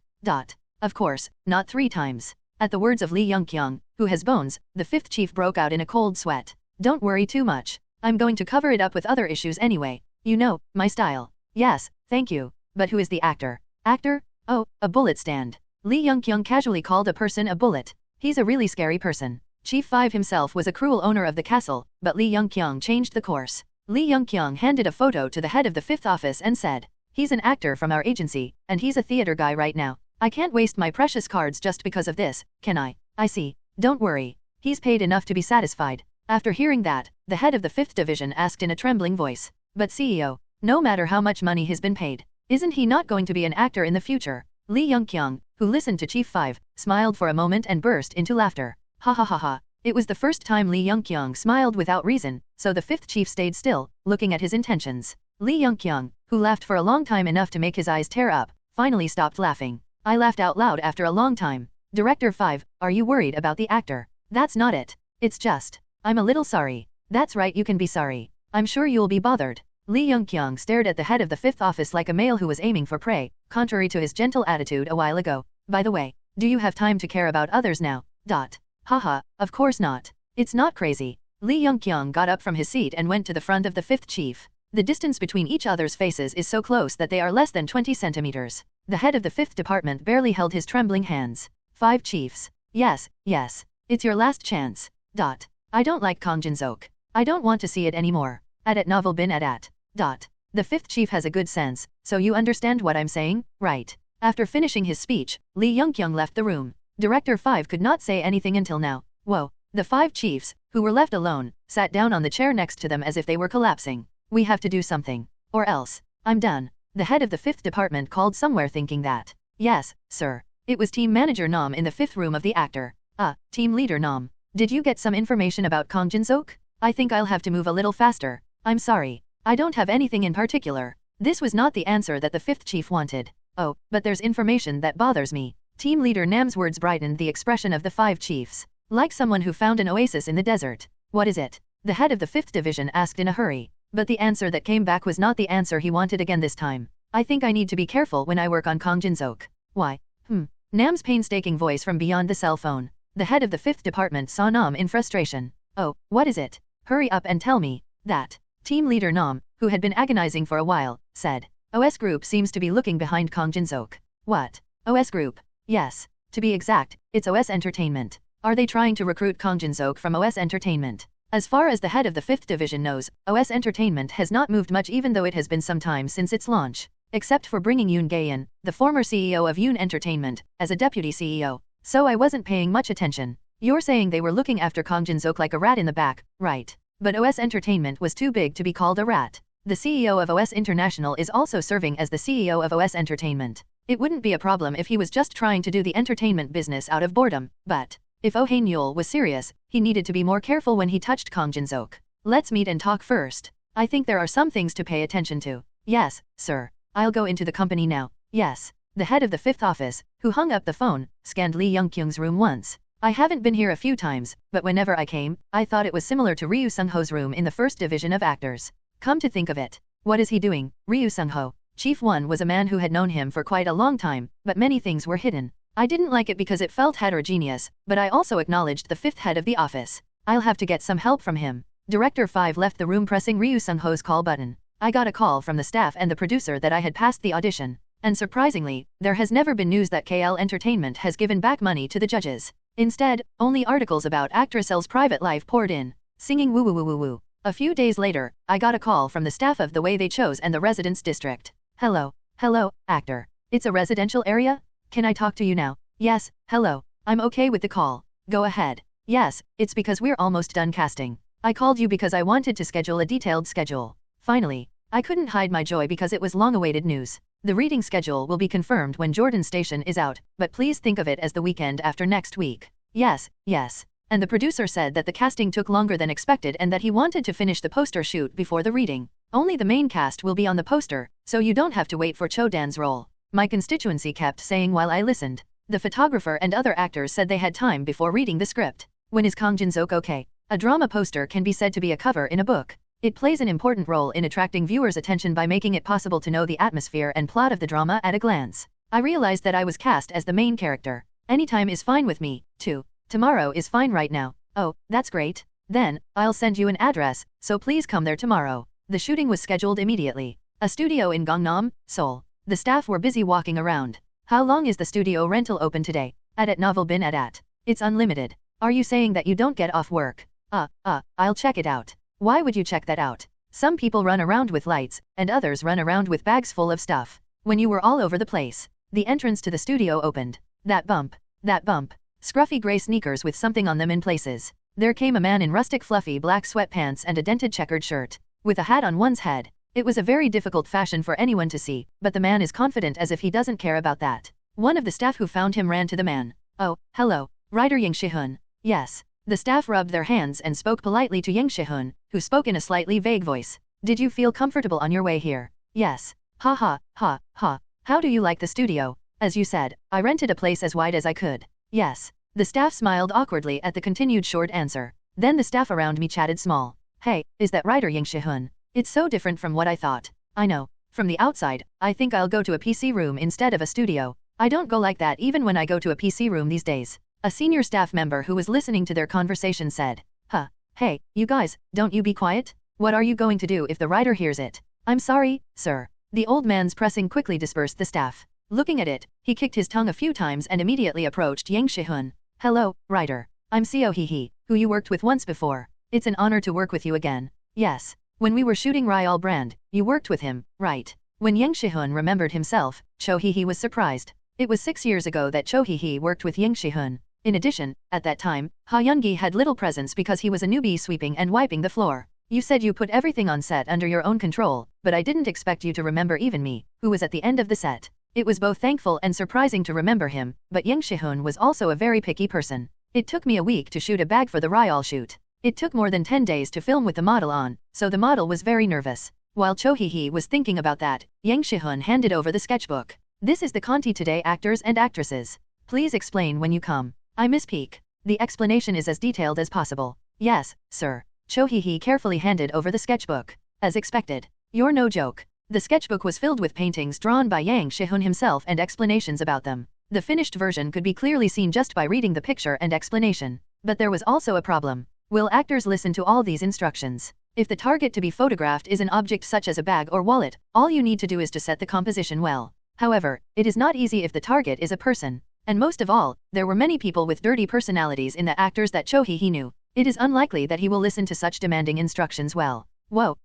Of course, not 3 times. At the words of Lee Young-kyung, who has bones, the fifth chief broke out in a cold sweat. "Don't worry too much. I'm going to cover it up with other issues anyway. You know, my style." "Yes, thank you. But who is the actor?" "Actor? Oh, a bullet stand." Lee Young-kyung casually called a person a bullet. "He's a really scary person." Chief 5 himself was a cruel owner of the castle, but Lee Young-kyung changed the course. Lee Young-kyung handed a photo to the head of the 5th office and said, "He's an actor from our agency, and he's a theater guy right now. I can't waste my precious cards just because of this, can I?" "I see. Don't worry. He's paid enough to be satisfied." After hearing that, the head of the 5th division asked in a trembling voice, "But CEO, no matter how much money he's been paid, isn't he not going to be an actor in the future?" Lee Young-kyung, who listened to Chief 5, smiled for a moment and burst into laughter. Ha ha ha ha. It was the first time Lee Young-kyung smiled without reason, so the 5th chief stayed still, looking at his intentions. Lee Young-kyung, who laughed for a long time enough to make his eyes tear up, finally stopped laughing. "I laughed out loud after a long time." Director 5, "Are you worried about the actor?" "That's not it. It's just, I'm a little sorry." "That's right, you can be sorry. I'm sure you'll be bothered." Lee Young-kyung stared at the head of the 5th office like a male who was aiming for prey, contrary to his gentle attitude a while ago. "By the way, do you have time to care about others now?" Haha, of course not. It's not crazy. Lee Young-kyung got up from his seat and went to the front of the 5th chief. The distance between each other's faces is so close that they are less than 20 centimeters. The head of the 5th department barely held his trembling hands. 5 chiefs. Yes, it's your last chance. I don't like Kang Jin-sok. I don't want to see it anymore. At novel bin at. The 5th chief has a good sense, so you understand what I'm saying, right? After finishing his speech, Lee Young-kyung left the room. Director 5 could not say anything until now. Whoa. The 5 chiefs, who were left alone, sat down on the chair next to them as if they were collapsing. "We have to do something. Or else, I'm done." The head of the 5th department called somewhere thinking that. "Yes, sir." It was team manager Nam in the 5th room of the actor. Team leader Nam. "Did you get some information about Kang Jin-sok?" "I think I'll have to move a little faster. I'm sorry. I don't have anything in particular." This was not the answer that the 5th chief wanted. "Oh, but there's information that bothers me." Team leader Nam's words brightened the expression of the 5 chiefs. Like someone who found an oasis in the desert. "What is it?" the head of the 5th division asked in a hurry. But the answer that came back was not the answer he wanted again this time. "I think I need to be careful when I work on Kang Jin-sok." "Why?" Nam's painstaking voice from beyond the cell phone. The head of the 5th department saw Nam in frustration. "Oh, what is it? Hurry up and tell me." That. Team leader Nam, who had been agonizing for a while, said. "OS Group seems to be looking behind Kang Jin-sok." "What? OS Group?" "Yes. To be exact, it's OS Entertainment." "Are they trying to recruit Kang Jin-sok from OS Entertainment?" As far as the head of the 5th division knows, OS Entertainment has not moved much even though it has been some time since its launch. Except for bringing Yoon Gae-in, the former CEO of Yoon Entertainment, as a deputy CEO. So I wasn't paying much attention. "You're saying they were looking after Kang Jin-sok like a rat in the back, right? But OS Entertainment was too big to be called a rat." The CEO of OS International is also serving as the CEO of OS Entertainment. It wouldn't be a problem if he was just trying to do the entertainment business out of boredom, but if Oh Hae-nyul was serious, he needed to be more careful when he touched Kang Jin-seok. Let's meet and talk first. I think there are some things to pay attention to. Yes, sir. I'll go into the company now. Yes. The head of the 5th office, who hung up the phone, scanned Lee Young-kyung's room once. I haven't been here a few times, but whenever I came, I thought it was similar to Ryu Sung-ho's room in the first division of actors. Come to think of it. What is he doing, Ryu Sung-ho? Chief 1 was a man who had known him for quite a long time, but many things were hidden. I didn't like it because it felt heterogeneous, but I also acknowledged the 5th head of the office. I'll have to get some help from him. Director 5 left the room pressing Ryu Sung-ho's call button. I got a call from the staff and the producer that I had passed the audition. And surprisingly, there has never been news that KL Entertainment has given back money to the judges. Instead, only articles about actress L's private life poured in, singing woo woo woo woo woo. A few days later, I got a call from the staff of The Way They Chose and the Residence District. Hello, actor. It's a residential area? Can I talk to you now? Yes, hello. I'm okay with the call. Go ahead. Yes, it's because we're almost done casting. I called you because I wanted to schedule a detailed schedule. Finally, I couldn't hide my joy because it was long-awaited news. The reading schedule will be confirmed when Jordan Station is out, but please think of it as the weekend after next week. Yes. And the producer said that the casting took longer than expected and that he wanted to finish the poster shoot before the reading. Only the main cast will be on the poster, so you don't have to wait for Cho Dan's role. My constituency kept saying while I listened. The photographer and other actors said they had time before reading the script. When is Kang Jin-seok okay? A drama poster can be said to be a cover in a book. It plays an important role in attracting viewers' attention by making it possible to know the atmosphere and plot of the drama at a glance. I realized that I was cast as the main character. Anytime is fine with me, too. Tomorrow is fine right now. Oh, that's great. Then, I'll send you an address, so please come there tomorrow. The shooting was scheduled immediately. A studio in Gangnam, Seoul. The staff were busy walking around. How long is the studio rental open today? At novel bin at. It's unlimited. Are you saying that you don't get off work? I'll check it out. Why would you check that out? Some people run around with lights, and others run around with bags full of stuff. When you were all over the place, the entrance to the studio opened. That bump. Scruffy gray sneakers with something on them in places. There came a man in rustic fluffy black sweatpants and a dented checkered shirt, with a hat on one's head. It was a very difficult fashion for anyone to see, but the man is confident as if he doesn't care about that. One of the staff who found him ran to the man. Oh, hello, writer Yang Shihun. Yes. The staff rubbed their hands and spoke politely to Yang Shihun, who spoke in a slightly vague voice. Did you feel comfortable on your way here? Yes. Ha. How do you like the studio? As you said, I rented a place as wide as I could. Yes. The staff smiled awkwardly at the continued short answer. Then the staff around me chatted small. Hey, is that writer Yang Shihun? It's so different from what I thought. I know. From the outside, I think I'll go to a PC room instead of a studio. I don't go like that even when I go to a PC room these days. A senior staff member who was listening to their conversation said. Hey, you guys, don't you be quiet? What are you going to do if the writer hears it? I'm sorry, sir. The old man's pressing quickly dispersed the staff. Looking at it, he kicked his tongue a few times and immediately approached Yang Shihun. Hello, writer. I'm Seo Hee, who you worked with once before. It's an honor to work with you again. Yes. When we were shooting Ryal Brand, you worked with him, right? When Yang Shihun remembered himself, Cho Hee was surprised. It was 6 years ago that Cho Hee worked with Yang Shihun. In addition, at that time, Ha Young-gi had little presence because he was a newbie sweeping and wiping the floor. You said you put everything on set under your own control, but I didn't expect you to remember even me, who was at the end of the set. It was both thankful and surprising to remember him, but Yang Shihun was also a very picky person. It took me a week to shoot a bag for the Ryal shoot. It took more than 10 days to film with the model on, so the model was very nervous. While Cho Hee was thinking about that, Yang Shihun handed over the sketchbook. This is the Conti Today actors and actresses. Please explain when you come. I misspeak. The explanation is as detailed as possible. Yes, sir. Cho Hee carefully handed over the sketchbook. As expected. You're no joke. The sketchbook was filled with paintings drawn by Yang Shihun himself and explanations about them. The finished version could be clearly seen just by reading the picture and explanation. But there was also a problem. Will actors listen to all these instructions? If the target to be photographed is an object such as a bag or wallet, all you need to do is to set the composition well. However, it is not easy if the target is a person. And most of all, there were many people with dirty personalities in the actors that Cho Hee knew. It is unlikely that he will listen to such demanding instructions well. Whoa,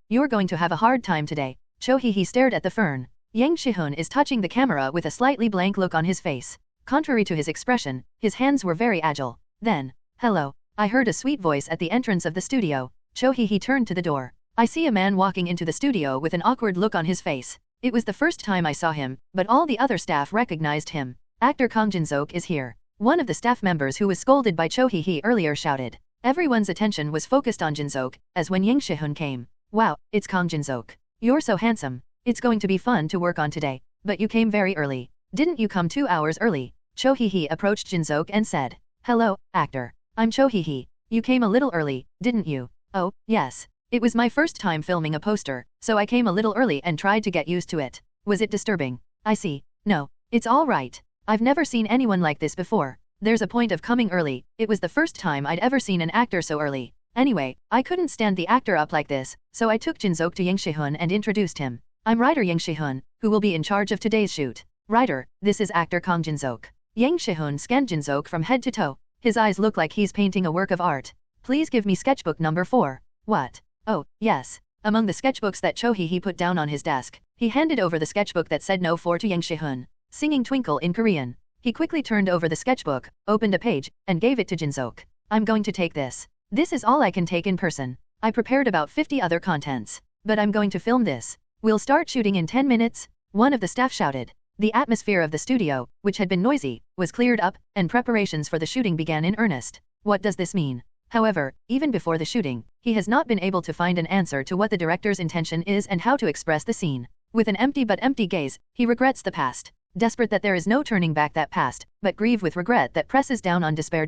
you're going to have a hard time today. Cho Hee stared at the fern. Yang Shihun is touching the camera with a slightly blank look on his face. Contrary to his expression, his hands were very agile. Then, hello. I heard a sweet voice at the entrance of the studio. Cho Hee turned to the door. I see a man walking into the studio with an awkward look on his face. It was the first time I saw him, but all the other staff recognized him. Actor Kang Jin-seok is here. One of the staff members who was scolded by Cho Hee-hee earlier shouted. Everyone's attention was focused on Jin-seok, as when Yang Shi-hun came. Wow, it's Kang Jin-seok. You're so handsome. It's going to be fun to work on today. But you came very early. Didn't you come 2 hours early? Cho Hee-hee approached Jin-seok and said. Hello, actor. I'm Cho Hee-hee. You came a little early, didn't you? Oh, yes. It was my first time filming a poster, so I came a little early and tried to get used to it. Was it disturbing? I see. No. It's all right. I've never seen anyone like this before. There's a point of coming early. It was the first time I'd ever seen an actor so early. Anyway, I couldn't stand the actor up like this, so I took Jin-seok to Yang Shi-hun and introduced him. I'm writer Yang Shi-hun, who will be in charge of today's shoot. Writer, this is actor Kang Jin-seok. Yang Shi-hun scanned Jin-seok from head to toe. His eyes look like he's painting a work of art. Please give me sketchbook number 4. What? Oh, yes. Among the sketchbooks that Cho Hee-hee put down on his desk, he handed over the sketchbook that said No 4 to Yang Shi-hun. Singing Twinkle in Korean. He quickly turned over the sketchbook, opened a page, and gave it to Jin-seok. I'm going to take this. This is all I can take in person. I prepared about 50 other contents. But I'm going to film this. We'll start shooting in 10 minutes, one of the staff shouted. The atmosphere of the studio, which had been noisy, was cleared up, and preparations for the shooting began in earnest. What does this mean? However, even before the shooting, he has not been able to find an answer to what the director's intention is and how to express the scene. With an empty gaze, he regrets the past. Desperate that there is no turning back that past, but grieved with regret that presses down on despair.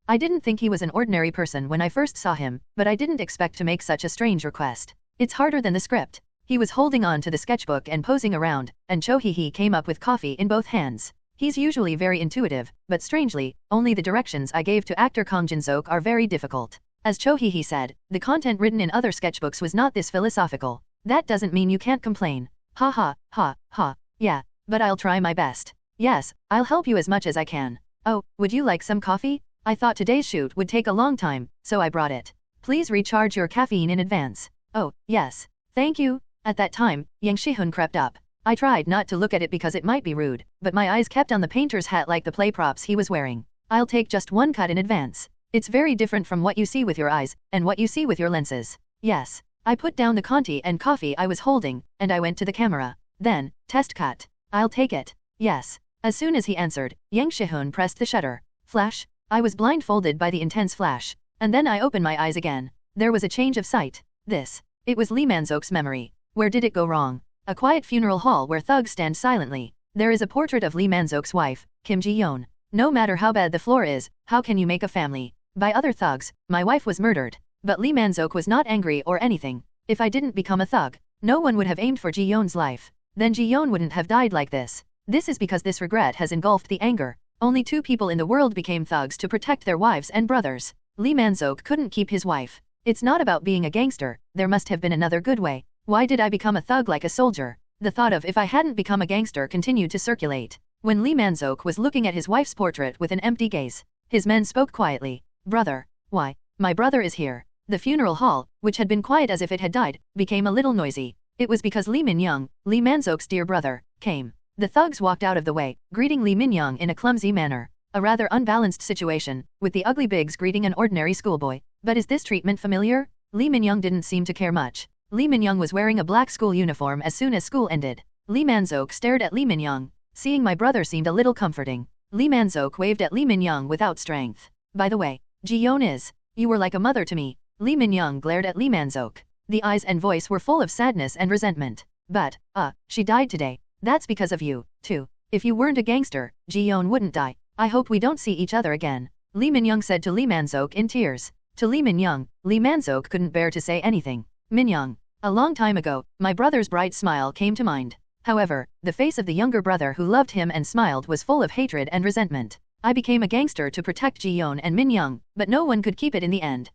I didn't think he was an ordinary person when I first saw him, but I didn't expect to make such a strange request. It's harder than the script. He was holding on to the sketchbook and posing around, and Cho Hee-hee came up with coffee in both hands. He's usually very intuitive, but strangely, only the directions I gave to actor Kang Jin-seok are very difficult. As Cho Hee-hee said, the content written in other sketchbooks was not this philosophical. That doesn't mean you can't complain. Ha ha, ha, ha. Yeah, but I'll try my best. Yes, I'll help you as much as I can. Oh, would you like some coffee? I thought today's shoot would take a long time, so I brought it. Please recharge your caffeine in advance. Oh, yes. Thank you. At that time, Yang Shi-hun crept up. I tried not to look at it because it might be rude, but my eyes kept on the painter's hat like the play props he was wearing. I'll take just one cut in advance. It's very different from what you see with your eyes, and what you see with your lenses. Yes. I put down the Conti and coffee I was holding, and I went to the camera. Then, test cut. I'll take it. Yes. As soon as he answered, Yang Shi-hun pressed the shutter. Flash. I was blindfolded by the intense flash. And then I opened my eyes again. There was a change of sight. It was Lee Man-seok's memory. Where did it go wrong? A quiet funeral hall where thugs stand silently. There is a portrait of Lee Man-seok's wife, Kim Ji-yeon. No matter how bad the floor is, how can you make a family? By other thugs, my wife was murdered. But Lee Man-seok was not angry or anything. If I didn't become a thug, no one would have aimed for Ji-yeon's life. Then Ji-yeon wouldn't have died like this. This is because this regret has engulfed the anger. Only 2 people in the world became thugs to protect their wives and brothers. Lee Man-seok couldn't keep his wife. It's not about being a gangster, there must have been another good way. Why did I become a thug like a soldier? The thought of if I hadn't become a gangster continued to circulate. When Lee Man-seok was looking at his wife's portrait with an empty gaze, his men spoke quietly. Brother. Why? My brother is here. The funeral hall, which had been quiet as if it had died, became a little noisy. It was because Lee Min-young, Lee Man-seok's dear brother, came. The thugs walked out of the way, greeting Lee Min-young in a clumsy manner. A rather unbalanced situation, with the ugly bigs greeting an ordinary schoolboy. But is this treatment familiar? Lee Min-young didn't seem to care much. Lee Min-young was wearing a black school uniform as soon as school ended. Lee Man-seok stared at Lee Min-young. Seeing my brother seemed a little comforting. Lee Man-seok waved at Lee Min-young without strength. By the way, Ji-yeon is. You were like a mother to me. Lee Min-young glared at Lee Man-seok. The eyes and voice were full of sadness and resentment. But, she died today. That's because of you, too. If you weren't a gangster, Ji-yeon wouldn't die. I hope we don't see each other again. Lee Min-young said to Lee Man-seok in tears. To Lee Min-young, Lee Man-seok couldn't bear to say anything. Min-young. A long time ago, my brother's bright smile came to mind. However, the face of the younger brother who loved him and smiled was full of hatred and resentment. I became a gangster to protect Ji-yeon and Min-young, but no one could keep it in the end.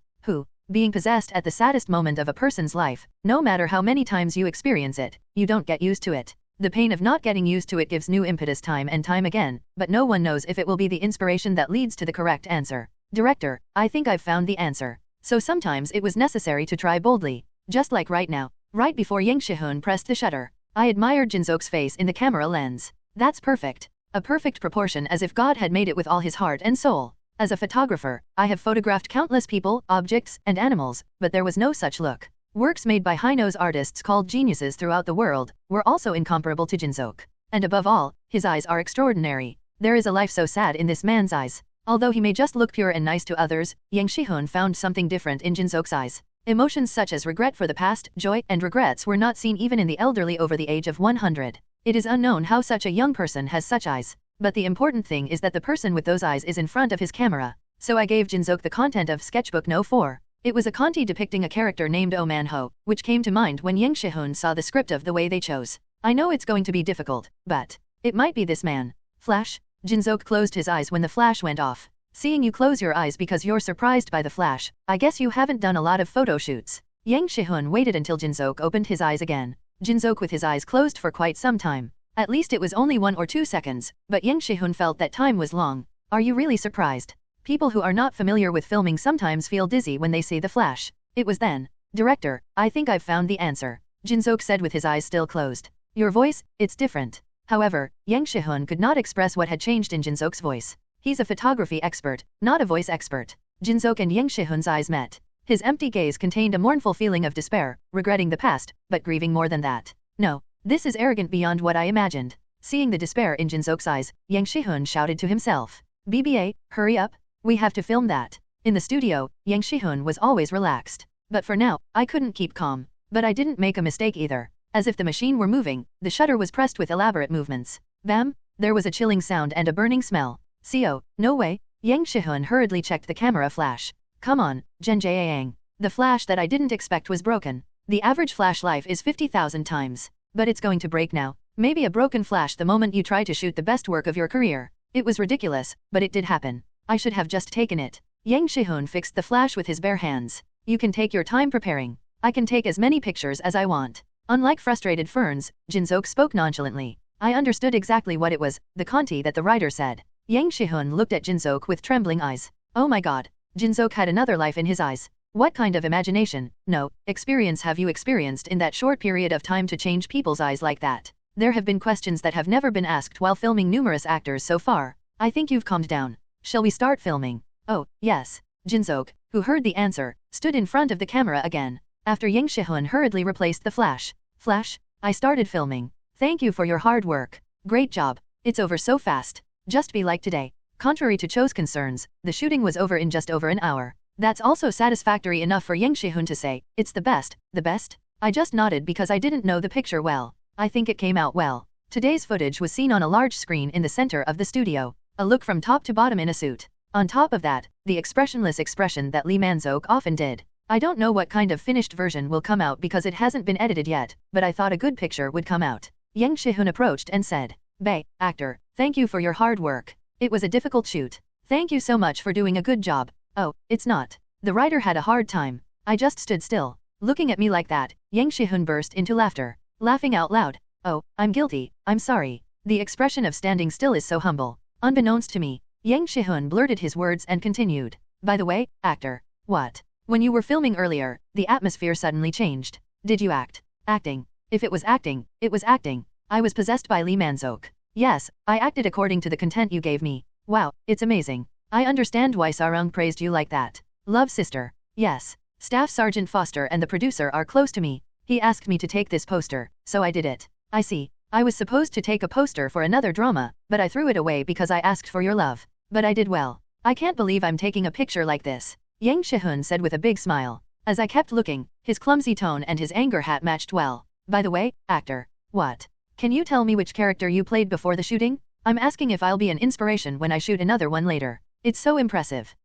Being possessed at the saddest moment of a person's life, no matter how many times you experience it, you don't get used to it. The pain of not getting used to it gives new impetus time and time again, but no one knows if it will be the inspiration that leads to the correct answer. Director, I think I've found the answer. So sometimes it was necessary to try boldly. Just like right now, right before Yang Shi-hun pressed the shutter. I admired Jin-seok's face in the camera lens. That's perfect. A perfect proportion as if God had made it with all his heart and soul. As a photographer, I have photographed countless people, objects, and animals, but there was no such look. Works made by high-nose artists called geniuses throughout the world were also incomparable to Jinsook. And above all, his eyes are extraordinary. There is a life so sad in this man's eyes. Although he may just look pure and nice to others, Yang Shihun found something different in Jinsook's eyes. Emotions such as regret for the past, joy, and regrets were not seen even in the elderly over the age of 100. It is unknown how such a young person has such eyes. But the important thing is that the person with those eyes is in front of his camera. So I gave Jinsook the content of Sketchbook No. 4. It was a kanji depicting a character named Oh Man Ho, which came to mind when Yang Shihun saw the script of the way they chose. I know it's going to be difficult, but it might be this man. Flash? Jinsook closed his eyes when the flash went off. Seeing you close your eyes because you're surprised by the flash, I guess you haven't done a lot of photo shoots. Yang Shihun waited until Jinsook opened his eyes again. Jinsook with his eyes closed for quite some time. At least it was only 1 or 2 seconds, but Yang Shihun felt that time was long. Are you really surprised? People who are not familiar with filming sometimes feel dizzy when they see the flash. It was then. Director, I think I've found the answer. Jinsook said with his eyes still closed. Your voice, it's different. However, Yang Shihun could not express what had changed in Jinsook's voice. He's a photography expert, not a voice expert. Jinsook and Yang Shihun's eyes met. His empty gaze contained a mournful feeling of despair, regretting the past, but grieving more than that. No, this is arrogant beyond what I imagined. Seeing the despair in Jinsook's eyes, Yang Shihun shouted to himself. BBA, hurry up. We have to film that. In the studio, Yang Shihun was always relaxed. But for now, I couldn't keep calm. But I didn't make a mistake either. As if the machine were moving, the shutter was pressed with elaborate movements. Bam! There was a chilling sound and a burning smell. CO, no way. Yang Shihun hurriedly checked the camera flash. Come on, Jenjaang. The flash that I didn't expect was broken. The average flash life is 50,000 times. But it's going to break now. Maybe a broken flash the moment you try to shoot the best work of your career. It was ridiculous, but it did happen. I should have just taken it. Yang Shihun fixed the flash with his bare hands. You can take your time preparing. I can take as many pictures as I want. Unlike frustrated ferns, Jinsook spoke nonchalantly. I understood exactly what it was, the kanji that the writer said. Yang Shihun looked at Jinsook with trembling eyes. Oh my god. Jinsook had another life in his eyes. What kind of imagination, no, experience have you experienced in that short period of time to change people's eyes like that? There have been questions that have never been asked while filming numerous actors so far. I think you've calmed down. Shall we start filming? Oh, yes. Jinsook, who heard the answer, stood in front of the camera again. After Yang Shihun hurriedly replaced the flash. Flash, I started filming. Thank you for your hard work. Great job. It's over so fast. Just be like today. Contrary to Cho's concerns, the shooting was over in just over an hour. That's also satisfactory enough for Yang Shihun to say, it's the best, the best? I just nodded because I didn't know the picture well. I think it came out well. Today's footage was seen on a large screen in the center of the studio. A look from top to bottom in a suit. On top of that, the expressionless expression that Lee Man-seok often did. I don't know what kind of finished version will come out because it hasn't been edited yet, but I thought a good picture would come out. Yang Shihun approached and said, Bae, actor, thank you for your hard work. It was a difficult shoot. Thank you so much for doing a good job. Oh, it's not. The writer had a hard time. I just stood still. Looking at me like that, Yang Shihun burst into laughter. Laughing out loud. Oh, I'm guilty, I'm sorry. The expression of standing still is so humble. Unbeknownst to me, Yang Shihun blurted his words and continued. By the way, actor. What? When you were filming earlier, the atmosphere suddenly changed. Did you act? Acting. If it was acting, it was acting. I was possessed by Lee Man-seok. Yes, I acted according to the content you gave me. Wow, it's amazing. I understand why Sarung praised you like that. Love sister. Yes. Staff Sergeant Foster and the producer are close to me. He asked me to take this poster, so I did it. I see. I was supposed to take a poster for another drama, but I threw it away because I asked for your love. But I did well. I can't believe I'm taking a picture like this. Yang Shihun said with a big smile. As I kept looking, his clumsy tone and his anger hat matched well. By the way, actor. What? Can you tell me which character you played before the shooting? I'm asking if I'll be an inspiration when I shoot another one later. It's so impressive.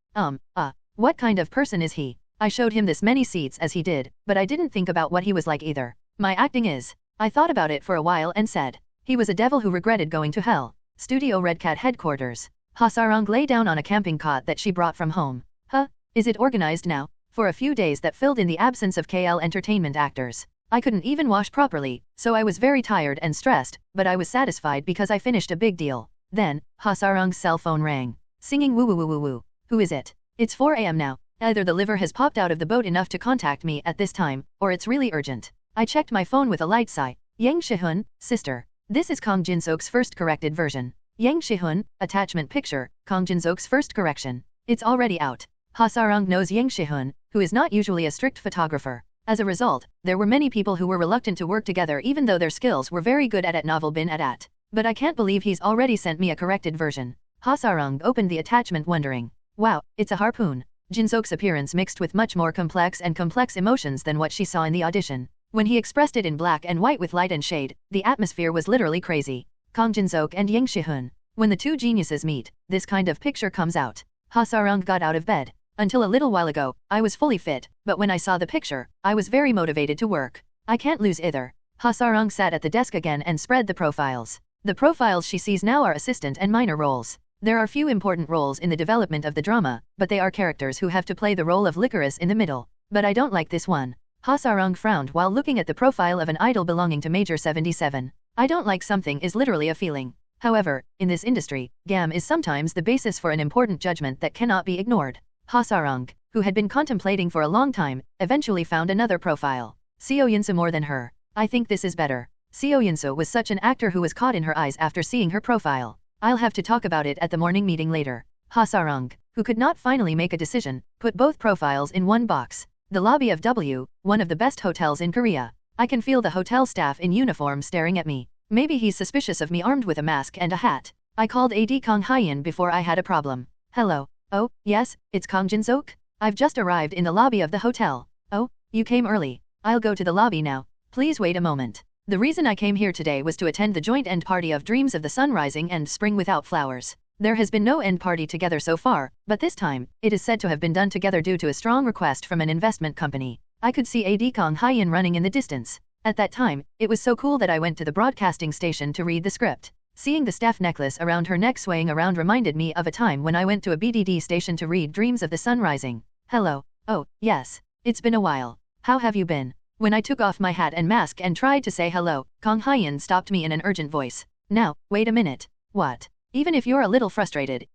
What kind of person is he? I showed him this many seats as he did, but I didn't think about what he was like either. My acting is. I thought about it for a while and said. He was a devil who regretted going to hell. Studio Red Cat headquarters. Ha Sarung lay down on a camping cot that she brought from home. Huh? Is it organized now? For a few days that filled in the absence of KL Entertainment actors. I couldn't even wash properly, so I was very tired and stressed, but I was satisfied because I finished a big deal. Then, Ha Sarung's cell phone rang. Singing woo woo woo woo woo. Who is it? It's 4 a.m. now. Either the liver has popped out of the boat enough to contact me at this time, or it's really urgent. I checked my phone with a light sigh. Yang Shihun, sister. This is Kang Jin-seok's first corrected version. Yang Shihun, attachment picture, Kang Jin-seok's first correction. It's already out. Ha Sarung knows Yang Shihun, who is not usually a strict photographer. As a result, there were many people who were reluctant to work together even though their skills were very good at them.Every. But I can't believe he's already sent me a corrected version. Ha-Sarung opened the attachment wondering. Wow, it's a harpoon. Jin-Sok's appearance mixed with much more complex emotions than what she saw in the audition. When he expressed it in black and white with light and shade, the atmosphere was literally crazy. Kang Jin-Sok and Yang Shihun. When the two geniuses meet, this kind of picture comes out. Ha-Sarung got out of bed. Until a little while ago, I was fully fit, but when I saw the picture, I was very motivated to work. I can't lose either. Ha-Sarung sat at the desk again and spread the profiles. The profiles she sees now are assistant and minor roles. There are few important roles in the development of the drama, but they are characters who have to play the role of licorice in the middle. But I don't like this one. Ha-Sarung frowned while looking at the profile of an idol belonging to Major 77. I don't like something is literally a feeling. However, in this industry, GAM is sometimes the basis for an important judgment that cannot be ignored. Ha-Sarung, who had been contemplating for a long time, eventually found another profile. Seo Yinsu more than her. I think this is better. Seo Yinsu was such an actor who was caught in her eyes after seeing her profile. I'll have to talk about it at the morning meeting later. Ha-Sarung, who could not finally make a decision, put both profiles in one box. The lobby of W, one of the best hotels in Korea. I can feel the hotel staff in uniform staring at me. Maybe he's suspicious of me armed with a mask and a hat. I called AD Kang Hyein before I had a problem. Hello. Oh, yes, it's Kang Jin-Sok? I've just arrived in the lobby of the hotel. Oh, you came early. I'll go to the lobby now. Please wait a moment. The reason I came here today was to attend the joint end party of Dreams of the Sun Rising and Spring Without Flowers. There has been no end party together so far, but this time, it is said to have been done together due to a strong request from an investment company. I could see AD Kang Hyein running in the distance. At that time, it was so cool that I went to the broadcasting station to read the script. Seeing the staff necklace around her neck swaying around reminded me of a time when I went to a BDD station to read Dreams of the Sun Rising. Hello. Oh, yes. It's been a while. How have you been? When I took off my hat and mask and tried to say hello, Kang Hyein stopped me in an urgent voice. Now, wait a minute. What? Even if you're a little frustrated,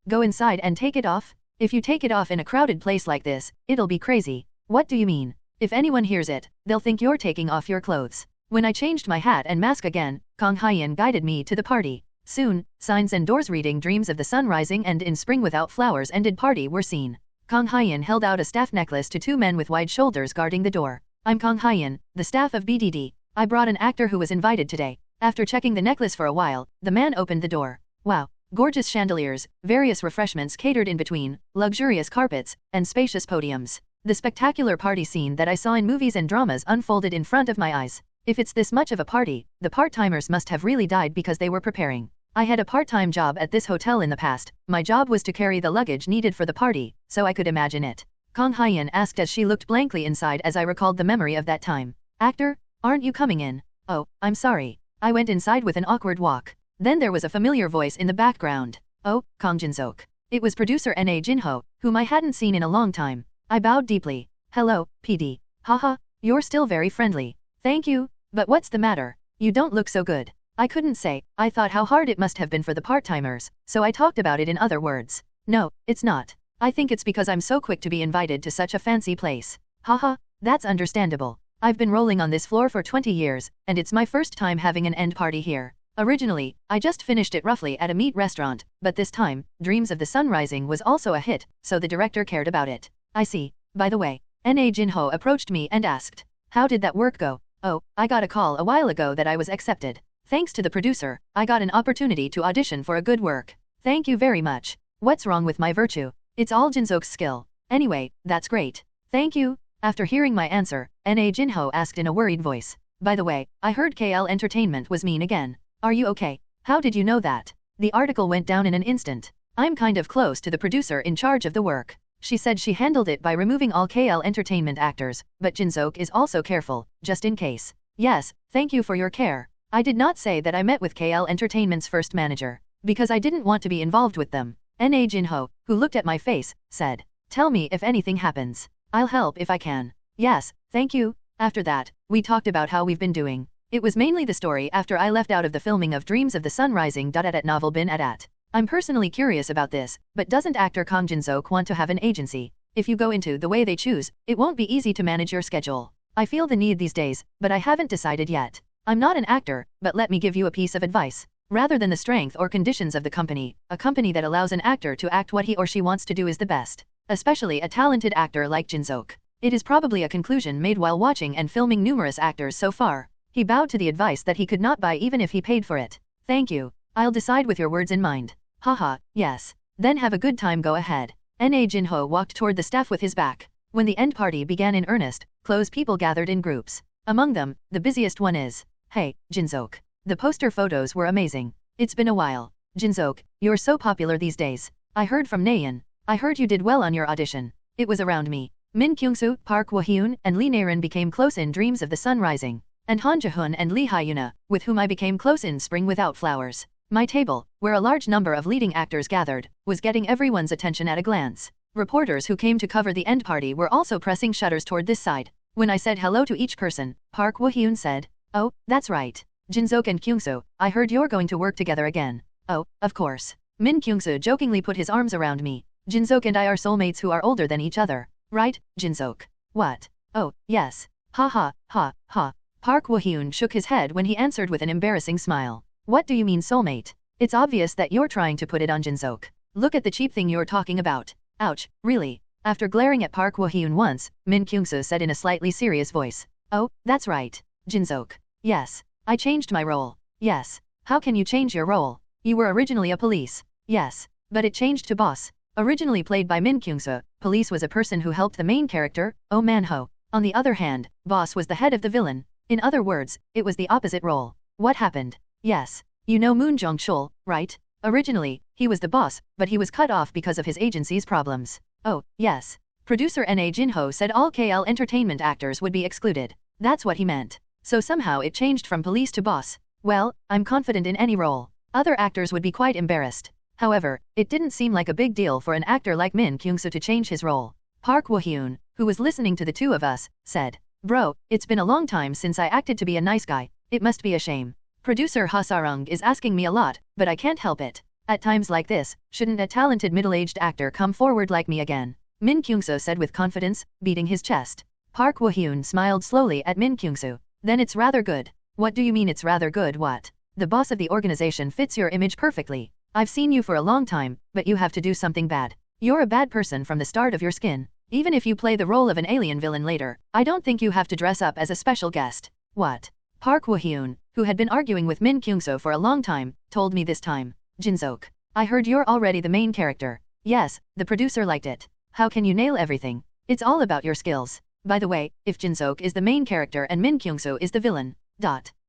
go inside and take it off? If you take it off in a crowded place like this, it'll be crazy. What do you mean? If anyone hears it, they'll think you're taking off your clothes. When I changed my hat and mask again, Kang Hyein guided me to the party. Soon, signs and doors reading Dreams of the Sun Rising and In Spring Without Flowers ended party were seen. Kang Hyein held out a staff necklace to two men with wide shoulders guarding the door. I'm Kang Hyein, the staff of BDD. I brought an actor who was invited today. After checking the necklace for a while, the man opened the door. Wow, gorgeous chandeliers, various refreshments catered in between, luxurious carpets, and spacious podiums. The spectacular party scene that I saw in movies and dramas unfolded in front of my eyes. If it's this much of a party, the part-timers must have really died because they were preparing. I had a part-time job at this hotel in the past. My job was to carry the luggage needed for the party, so I could imagine it. Kang Hyein asked as she looked blankly inside as I recalled the memory of that time. Actor, aren't you coming in? Oh, I'm sorry. I went inside with an awkward walk. Then there was a familiar voice in the background. Oh, Kang Jin-Sok. It was producer N.A. Jinho, whom I hadn't seen in a long time. I bowed deeply. Hello, PD. Haha, you're still very friendly. Thank you. But what's the matter? You don't look so good. I couldn't say. I thought how hard it must have been for the part-timers, so I talked about it in other words. No, it's not. I think it's because I'm so quick to be invited to such a fancy place. Haha, that's understandable. I've been rolling on this floor for 20 years, and it's my first time having an end party here. Originally, I just finished it roughly at a meat restaurant, but this time, Dreams of the Sun Rising was also a hit, so the director cared about it. I see. By the way, N.A. Jinho approached me and asked, how did that work go? Oh, I got a call a while ago that I was accepted. Thanks to the producer, I got an opportunity to audition for a good work. Thank you very much. What's wrong with my virtue? It's all Jin-Sok's skill. Anyway, that's great. Thank you. After hearing my answer, N.A. Jinho asked in a worried voice. By the way, I heard KL Entertainment was mean again. Are you okay? How did you know that? The article went down in an instant. I'm kind of close to the producer in charge of the work. She said she handled it by removing all KL Entertainment actors, but Jin-Sok is also careful, just in case. Yes, thank you for your care. I did not say that I met with KL Entertainment's first manager, because I didn't want to be involved with them. N.A. Jinho, who looked at my face, said, tell me if anything happens. I'll help if I can. Yes, thank you. After that, we talked about how we've been doing. It was mainly the story after I left out of the filming of Dreams of the Sun Rising. At them.Every. I'm personally curious about this, but doesn't actor Kang Jin-Sok want to have an agency? If you go into the way they choose, it won't be easy to manage your schedule. I feel the need these days, but I haven't decided yet. I'm not an actor, but let me give you a piece of advice. Rather than the strength or conditions of the company, a company that allows an actor to act what he or she wants to do is the best. Especially a talented actor like Jin-Sok. It is probably a conclusion made while watching and filming numerous actors so far. He bowed to the advice that he could not buy even if he paid for it. Thank you. I'll decide with your words in mind. Haha, yes. Then have a good time, go ahead. Na Jinho walked toward the staff with his back. When the end party began in earnest, close people gathered in groups. Among them, the busiest one is, hey, Jinsook. The poster photos were amazing. It's been a while. Jinsook, you're so popular these days. I heard from Nayeon. I heard you did well on your audition. It was around me. Min Kyungsu, Park Woo-hyun, and Lee Nayeon became close in Dreams of the Sun Rising. And Han Jae-hoon and Lee Hyuna, with whom I became close in Spring Without Flowers. My table, where a large number of leading actors gathered, was getting everyone's attention at a glance. Reporters who came to cover the end party were also pressing shutters toward this side. When I said hello to each person, Park Woo-hyun said, "Oh, that's right. Jinsook and Kyungsu, I heard you're going to work together again." "Oh, of course." Min Kyungsu jokingly put his arms around me. "Jinsook and I are soulmates who are older than each other. Right, Jinsook?" "What? Oh, yes. Ha ha, ha, ha." Park Woo-hyun shook his head when he answered with an embarrassing smile. "What do you mean soulmate? It's obvious that you're trying to put it on Jinsook. Look at the cheap thing you're talking about." "Ouch, really?" After glaring at Park Woo-hyun once, Min Kyungsu said in a slightly serious voice. "Oh, that's right. Jinsook. Yes. I changed my role." "Yes. How can you change your role? You were originally a police." "Yes. But it changed to boss." Originally played by Min Kyungsu, police was a person who helped the main character, Oh Man-ho. On the other hand, boss was the head of the villain. In other words, it was the opposite role. What happened? Yes. You know Moon Jong-chul, right? Originally, he was the boss, but he was cut off because of his agency's problems. Oh, yes. Producer Na Jinho said all KL Entertainment actors would be excluded. That's what he meant. So somehow it changed from police to boss. Well, I'm confident in any role. Other actors would be quite embarrassed. However, it didn't seem like a big deal for an actor like Min Kyungsu to change his role. Park Woo-hyun, who was listening to the two of us, said, "Bro, it's been a long time since I acted to be a nice guy. It must be a shame. Producer Ha Sarung is asking me a lot, but I can't help it. At times like this, shouldn't a talented middle-aged actor come forward like me again?" Min Kyungsu said with confidence, beating his chest. Park Woo-hyun smiled slowly at Min Kyungsu. "Then it's rather good." "What do you mean it's rather good? What? The boss of the organization fits your image perfectly. I've seen you for a long time, but you have to do something bad. You're a bad person from the start of your skin. Even if you play the role of an alien villain later, I don't think you have to dress up as a special guest." "What?" Park Woo-hyun, who had been arguing with Min Kyungsu for a long time, told me this time. "Jinsook, I heard you're already the main character." "Yes, the producer liked it." "How can you nail everything? It's all about your skills. By the way, if Jinsook is the main character and Min Kyungsu is the villain,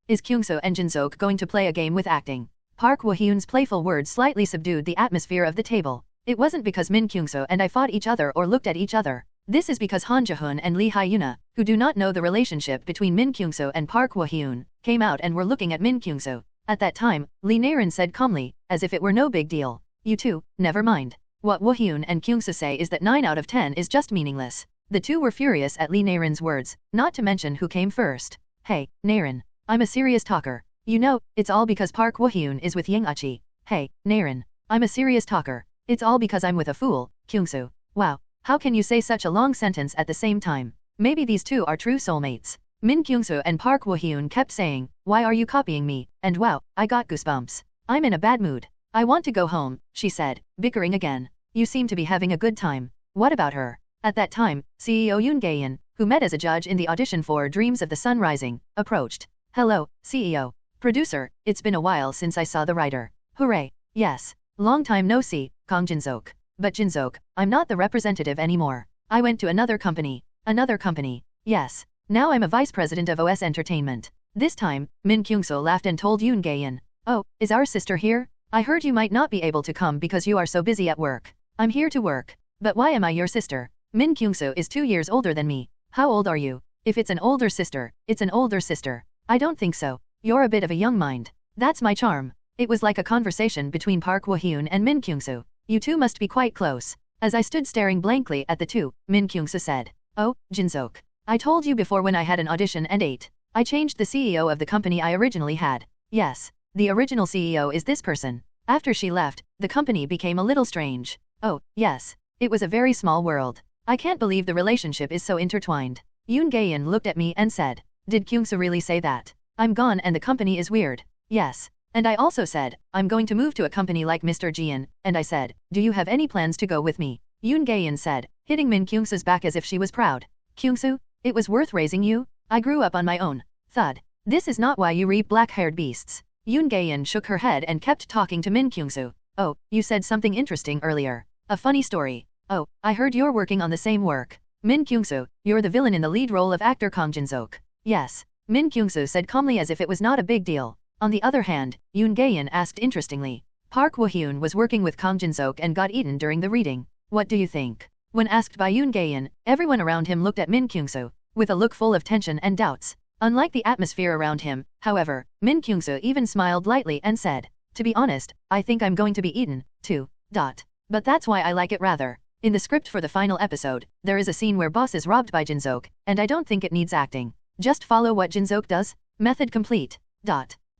is Kyungsu and Jinsook going to play a game with acting?" Park Woo-hyun's playful words slightly subdued the atmosphere of the table. It wasn't because Min Kyungsu and I fought each other or looked at each other. This is because Han Jae-hoon and Lee Hyuna, who do not know the relationship between Min Kyungsu and Park Woo-hyun, came out and were looking at Min Kyungsu. At that time, Lee Nayeon said calmly, as if it were no big deal, "You two, never mind. What Woo-hyun and Kyungsu say is that 9 out of 10 is just meaningless." The two were furious at Lee Nayeon's words, not to mention who came first. "Hey, Nayeon, I'm a serious talker. You know, it's all because Park Woo-hyun is with Yang Uchi." "Hey, Nayeon, I'm a serious talker. It's all because I'm with a fool, Kyungsu." "Wow. How can you say such a long sentence at the same time? Maybe these two are true soulmates." Min Kyungsu and Park Woo-hyun kept saying, "Why are you copying me?" And wow, I got goosebumps. "I'm in a bad mood. I want to go home," she said, bickering again. "You seem to be having a good time. What about her?" At that time, CEO Yoon Gae-in, who met as a judge in the audition for Dreams of the Sun Rising, approached. "Hello, CEO. Producer, it's been a while since I saw the writer." "Hooray. Yes. Long time no see, Kang Jinsook. But Jinsook, I'm not the representative anymore. I went to another company." "Another company?" "Yes. Now I'm a vice president of OS Entertainment." This time, Min Kyungsu laughed and told Yoon Gae-in, "Oh, is our sister here? I heard you might not be able to come because you are so busy at work." "I'm here to work. But why am I your sister? Min Kyungsu is 2 years older than me." "How old are you?" "If it's an older sister, it's an older sister." "I don't think so. You're a bit of a young mind." "That's my charm." It was like a conversation between Park Woo-hyun and Min Kyungsu. "You two must be quite close." As I stood staring blankly at the two, Min Kyungsu said, "Oh, Jinsook. I told you before when I had an audition and ate. I changed the CEO of the company I originally had." "Yes. The original CEO is this person." After she left, the company became a little strange. "Oh, yes. It was a very small world. I can't believe the relationship is so intertwined." Yoon Gae-in looked at me and said, "Did Kyungsu really say that? I'm gone and the company is weird." "Yes. And I also said, I'm going to move to a company like Mr. Jian, and I said, do you have any plans to go with me?" Yoon Gae-in said, hitting Min Kyungsu's back as if she was proud. Kyungsoo, it was worth raising you? I grew up on my own. Thud. This is not why you reap black-haired beasts. Yoon Gaeun shook her head and kept talking to Min Kyungsoo. Oh, you said something interesting earlier. A funny story. Oh, I heard you're working on the same work. Min Kyungsoo, you're the villain in the lead role of actor Kang Jin-seok. Yes. Min Kyungsoo said calmly as if it was not a big deal. On the other hand, Yoon Gaeun asked interestingly. Park Woo-hyun was working with Kang Jin-seok and got eaten during the reading. What do you think? When asked by Yoon Gaeun, everyone around him looked at Min Kyungsoo with a look full of tension and doubts. Unlike the atmosphere around him, however, Min Kyungsoo even smiled lightly and said, to be honest, I think I'm going to be eaten, too. But that's why I like it rather. In the script for the final episode, there is a scene where boss is robbed by Jin-seok, and I don't think it needs acting. Just follow what Jin-seok does. Method complete.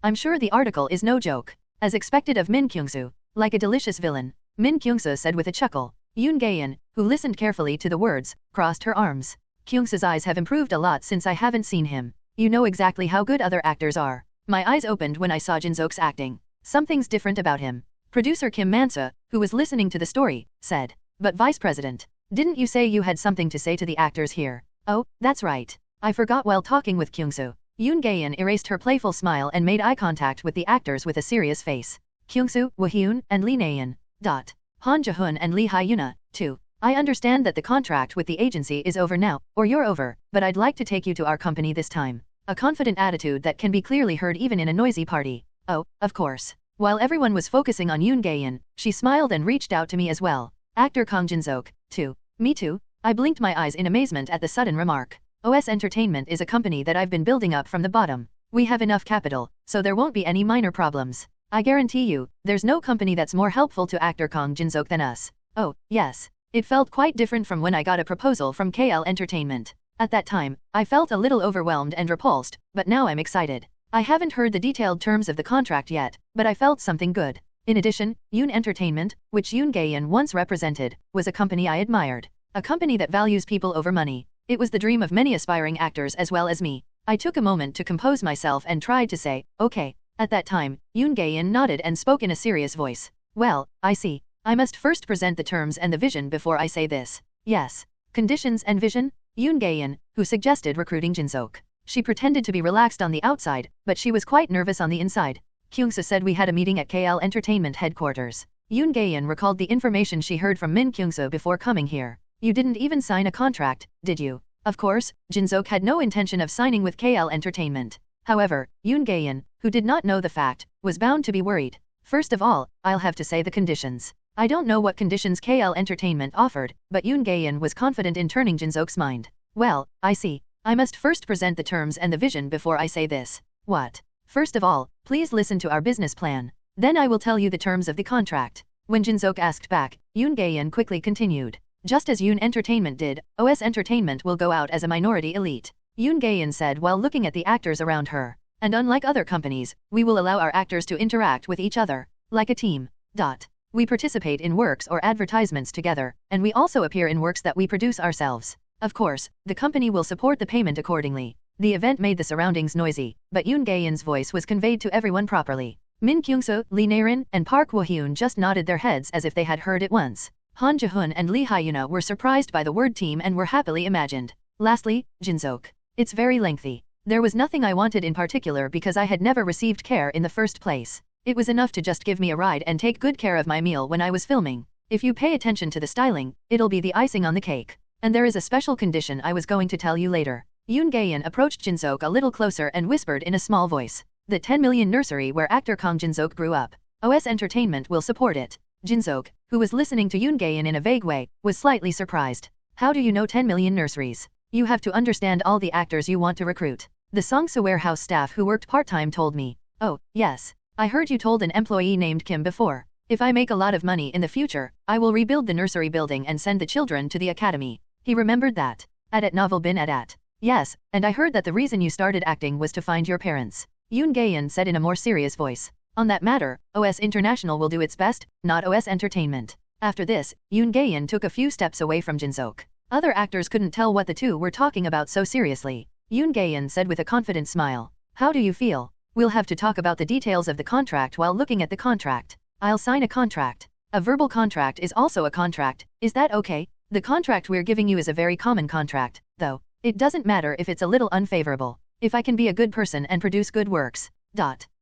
I'm sure the article is no joke. As expected of Min Kyungsoo, like a delicious villain, Min Kyungsoo said with a chuckle. Yoon Gaeun, who listened carefully to the words, crossed her arms. Kyungsoo's eyes have improved a lot since I haven't seen him. You know exactly how good other actors are. My eyes opened when I saw Jin-seok's acting. Something's different about him. Producer Kim Man-soo, who was listening to the story, said. But Vice President, didn't you say you had something to say to the actors here? Oh, that's right. I forgot while talking with Kyungsoo. Yoon Gaeun erased her playful smile and made eye contact with the actors with a serious face. Kyungsoo, Woo-hyun, and Lee Na-yeon. Han Ja-hoon and Lee Hyuna, too. I understand that the contract with the agency is over now, or you're over, but I'd like to take you to our company this time. A confident attitude that can be clearly heard even in a noisy party. Oh, of course. While everyone was focusing on Yoon Gaeun, she smiled and reached out to me as well. Actor Kang Jin-seok, too. Me too. I blinked my eyes in amazement at the sudden remark. OS Entertainment is a company that I've been building up from the bottom. We have enough capital, so there won't be any minor problems. I guarantee you, there's no company that's more helpful to actor Kang Jin-seok than us. Oh, yes. It felt quite different from when I got a proposal from KL Entertainment. At that time, I felt a little overwhelmed and repulsed, but now I'm excited. I haven't heard the detailed terms of the contract yet, but I felt something good. In addition, Yoon Entertainment, which Yoon Gaeun once represented, was a company I admired. A company that values people over money. It was the dream of many aspiring actors as well as me. I took a moment to compose myself and tried to say, okay. At that time, Yoon Gaeun nodded and spoke in a serious voice. Well, I see. I must first present the terms and the vision before I say this. Yes. Conditions and vision? Yoon Gaeun, who suggested recruiting Jin-seok. She pretended to be relaxed on the outside, but she was quite nervous on the inside. Kyungsoo said we had a meeting at KL Entertainment headquarters. Yoon Gaeun recalled the information she heard from Min Kyungsoo before coming here. You didn't even sign a contract, did you? Of course, Jin-seok had no intention of signing with KL Entertainment. However, Yoon Gaeun, who did not know the fact, was bound to be worried. First of all, I'll have to say the conditions. I don't know what conditions KL Entertainment offered, but Yoon Gaeun was confident in turning Jin-seok's mind. Well, I see. I must first present the terms and the vision before I say this. What? First of all, please listen to our business plan. Then I will tell you the terms of the contract. When Jin-seok asked back, Yoon Gaeun quickly continued. Just as Yoon Entertainment did, OS Entertainment will go out as a minority elite. Yoon Gaeun said while looking at the actors around her. And unlike other companies, we will allow our actors to interact with each other. Like a team. We participate in works or advertisements together, and we also appear in works that we produce ourselves. Of course, the company will support the payment accordingly. The event made the surroundings noisy, but Yoon Gaeun's voice was conveyed to everyone properly. Min Kyungsoo, Lee Na-yeon, and Park Woo-hyun just nodded their heads as if they had heard it once. Han Ja-hoon and Lee Hyuna were surprised by the word team and were happily imagined. Lastly, Jin-seok. It's very lengthy. There was nothing I wanted in particular because I had never received care in the first place. It was enough to just give me a ride and take good care of my meal when I was filming. If you pay attention to the styling, it'll be the icing on the cake. And there is a special condition I was going to tell you later. Yoon Gaeun approached Jin-seok a little closer and whispered in a small voice. The 10 million nursery where actor Kang Jin-seok grew up. OS Entertainment will support it. Jin-seok, who was listening to Yoon Gaeun in a vague way, was slightly surprised. How do you know 10 million nurseries? You have to understand all the actors you want to recruit. The Songsa warehouse staff who worked part-time told me. Oh, yes. I heard you told an employee named Kim before. If I make a lot of money in the future, I will rebuild the nursery building and send the children to the academy. He remembered that. At novel bin at. Yes, and I heard that the reason you started acting was to find your parents. Yoon Gaeun said in a more serious voice. On that matter, OS International will do its best, not OS Entertainment. After this, Yoon Gaeun took a few steps away from Jin-seok. Other actors couldn't tell what the two were talking about so seriously. Yoon Gaeun said with a confident smile. How do you feel? We'll have to talk about the details of the contract while looking at the contract. I'll sign a contract. A verbal contract is also a contract, is that okay? The contract we're giving you is a very common contract, though. It doesn't matter if it's a little unfavorable, if I can be a good person and produce good works.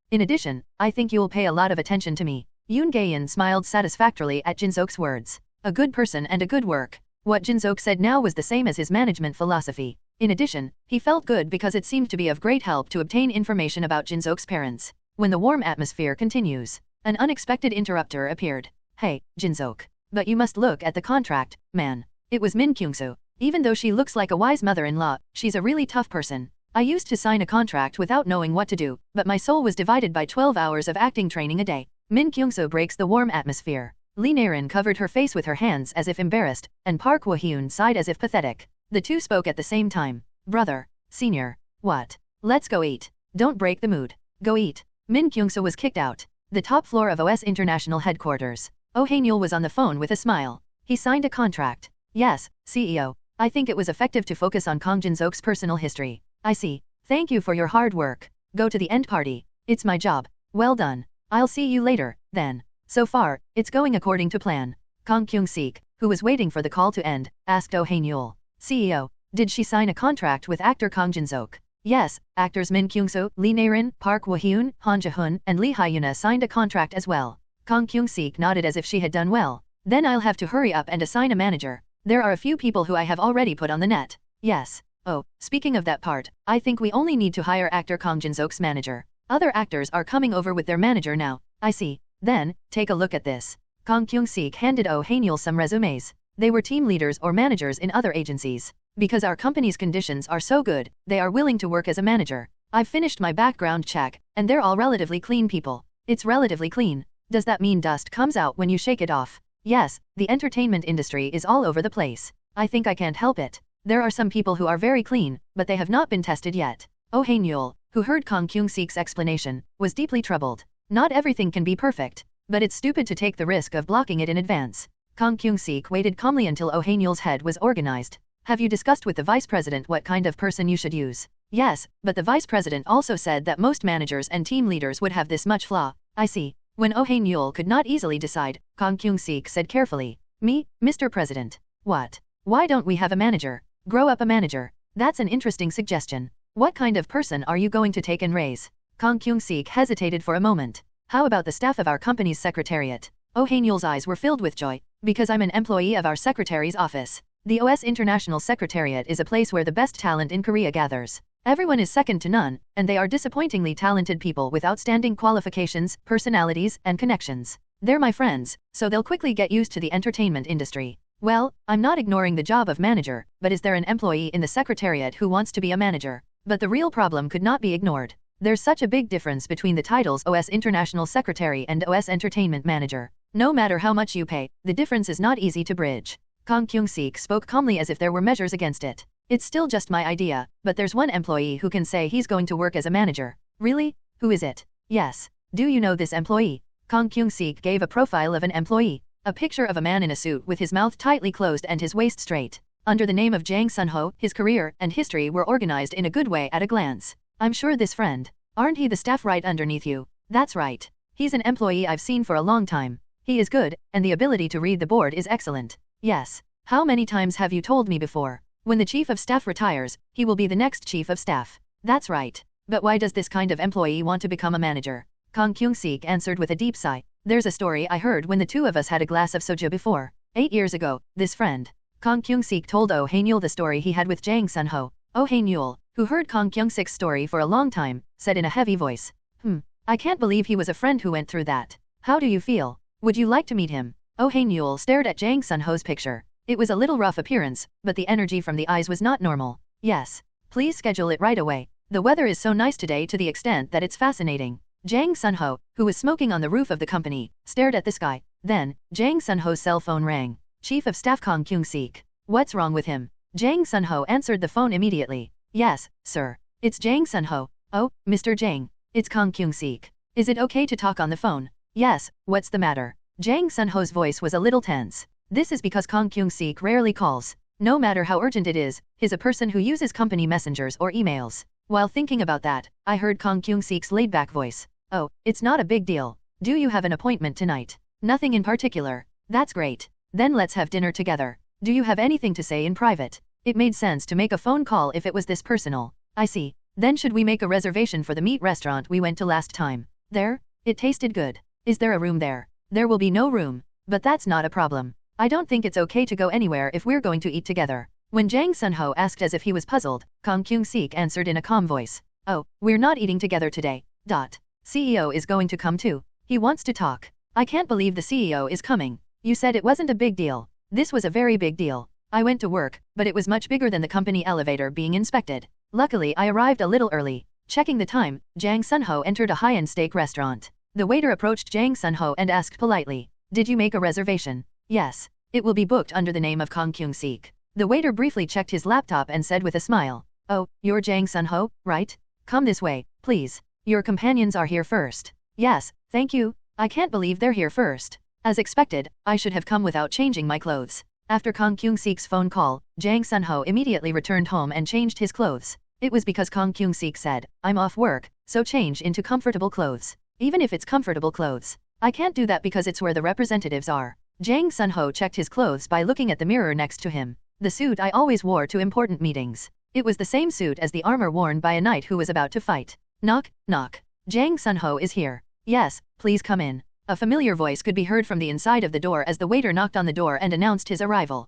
In addition, I think you'll pay a lot of attention to me. Yoon Gaeun smiled satisfactorily at Jin-seok's words. A good person and a good work. What Jin-seok said now was the same as his management philosophy. In addition, he felt good because it seemed to be of great help to obtain information about Jin-seok's parents. When the warm atmosphere continues, an unexpected interrupter appeared. Hey, Jin-seok. But you must look at the contract, man. It was Min Kyung-soo. Even though she looks like a wise mother-in-law, she's a really tough person. I used to sign a contract without knowing what to do, but my soul was divided by 12 hours of acting training a day. Min Kyung-soo breaks the warm atmosphere. Lee Na-rin covered her face with her hands as if embarrassed, and Park Woo-hyun sighed as if pathetic. The two spoke at the same time. Brother, senior, what? Let's go eat. Don't break the mood. Go eat. Min Kyung-soo was kicked out. The top floor of OS International headquarters. Oh Hae-nyul was on the phone with a smile. He signed a contract. Yes, CEO. I think it was effective to focus on Kang Jin-seok's personal history. I see. Thank you for your hard work. Go to the end party. It's my job. Well done. I'll see you later, then. So far, it's going according to plan. Kang Kyung-sik, who was waiting for the call to end, asked Oh Hae-nyul. CEO, did she sign a contract with actor Kang Jin-seok? Yes, actors Min Kyung-soo, Lee Na-rin, Park Woo-hyun, Han Ja-hun, and Lee Hyuna signed a contract as well. Kang Kyung-sik nodded as if she had done well. Then I'll have to hurry up and assign a manager. There are a few people who I have already put on the net. Yes. Oh, speaking of that part, I think we only need to hire actor Kang Jin-seok's manager. Other actors are coming over with their manager now. I see. Then, take a look at this. Kang Kyung-sik handed Oh Hae-nyul some resumes. They were team leaders or managers in other agencies. Because our company's conditions are so good, they are willing to work as a manager. I've finished my background check, and they're all relatively clean people. It's relatively clean. Does that mean dust comes out when you shake it off? Yes, the entertainment industry is all over the place. I think I can't help it. There are some people who are very clean, but they have not been tested yet. Oh Hae-nyul, who heard Kang Kyung-sik's explanation, was deeply troubled. Not everything can be perfect, but it's stupid to take the risk of blocking it in advance. Kang Kyung-sik waited calmly until Oh Hae-nyul's head was organized. Have you discussed with the vice president what kind of person you should use? Yes, but the vice president also said that most managers and team leaders would have this much flaw. I see. When Oh Hae-nyul could not easily decide, Kang Kyung-sik said carefully. Me, Mr. President. What? Why don't we have a manager? Grow up a manager. That's an interesting suggestion. What kind of person are you going to take and raise? Kang Kyung-sik hesitated for a moment. How about the staff of our company's secretariat? Oh Hae-nyul's eyes were filled with joy. Because I'm an employee of our secretary's office. The OS International Secretariat is a place where the best talent in Korea gathers. Everyone is second to none, and they are disappointingly talented people with outstanding qualifications, personalities, and connections. They're my friends, so they'll quickly get used to the entertainment industry. Well, I'm not ignoring the job of manager, but is there an employee in the secretariat who wants to be a manager? But the real problem could not be ignored. There's such a big difference between the titles OS International Secretary and OS Entertainment Manager. No matter how much you pay, the difference is not easy to bridge. Kang Kyung-sik spoke calmly as if there were measures against it. It's still just my idea, but there's one employee who can say he's going to work as a manager. Really? Who is it? Yes. Do you know this employee? Kang Kyung-sik gave a profile of an employee. A picture of a man in a suit with his mouth tightly closed and his waist straight. Under the name of Jang Sun-ho, his career and history were organized in a good way at a glance. I'm sure this friend. Aren't he the staff right underneath you? That's right. He's an employee I've seen for a long time. He is good, and the ability to read the board is excellent. Yes. How many times have you told me before? When the chief of staff retires, he will be the next chief of staff. That's right. But why does this kind of employee want to become a manager? Kang Kyung-sik answered with a deep sigh. There's a story I heard when the two of us had a glass of soju before. 8 years ago, this friend. Kang Kyung-sik told Oh Hae-nyul the story he had with Jang Sun-ho. Oh Hae-nyul, who heard Kang Kyung-sik's story for a long time, said in a heavy voice. I can't believe he was a friend who went through that. How do you feel? Would you like to meet him? Oh Hae-nyul stared at Jang Sun-ho's picture. It was a little rough appearance, but the energy from the eyes was not normal. Yes. Please schedule it right away. The weather is so nice today to the extent that it's fascinating. Jang Sun-ho, who was smoking on the roof of the company, stared at the sky. Then, Jang Sun-ho's cell phone rang. Chief of Staff Kang Kyung-sik. What's wrong with him? Jang Sun-ho answered the phone immediately. Yes, sir. It's Jang Sun-ho. Oh, Mr. Jang. It's Kang Kyung-sik. Is it okay to talk on the phone? Yes, what's the matter? Jang Sun-ho's voice was a little tense. This is because Kang Kyung-sik rarely calls. No matter how urgent it is, he's a person who uses company messengers or emails. While thinking about that, I heard Kang Kyung-sik's laid-back voice. Oh, it's not a big deal. Do you have an appointment tonight? Nothing in particular. That's great. Then let's have dinner together. Do you have anything to say in private? It made sense to make a phone call if it was this personal. I see. Then should we make a reservation for the meat restaurant we went to last time? There? It tasted good. Is there a room there? There will be no room. But that's not a problem. I don't think it's okay to go anywhere if we're going to eat together. When Jang Sun-ho asked as if he was puzzled, Kang Kyung-sik answered in a calm voice. Oh, we're not eating together today. CEO is going to come too. He wants to talk. I can't believe the CEO is coming. You said it wasn't a big deal. This was a very big deal. I went to work, but it was much bigger than the company elevator being inspected. Luckily I arrived a little early. Checking the time, Jang Sun-ho entered a high-end steak restaurant. The waiter approached Jang Sun-ho and asked politely, "Did you make a reservation?" "Yes. It will be booked under the name of Kang Kyung-sik." The waiter briefly checked his laptop and said with a smile, "Oh, you're Jang Sun-ho, right? Come this way, please. Your companions are here first." "Yes, thank you. I can't believe they're here first. As expected, I should have come without changing my clothes." After Kang Kyung-sik's phone call, Jang Sun-ho immediately returned home and changed his clothes. It was because Kang Kyung-sik said, "I'm off work, so change into comfortable clothes." Even if it's comfortable clothes, I can't do that because it's where the representatives are. Jang Sun-ho checked his clothes by looking at the mirror next to him. The suit I always wore to important meetings. It was the same suit as the armor worn by a knight who was about to fight. Knock, knock. Jang Sun-ho is here. "Yes, please come in." A familiar voice could be heard from the inside of the door as the waiter knocked on the door and announced his arrival.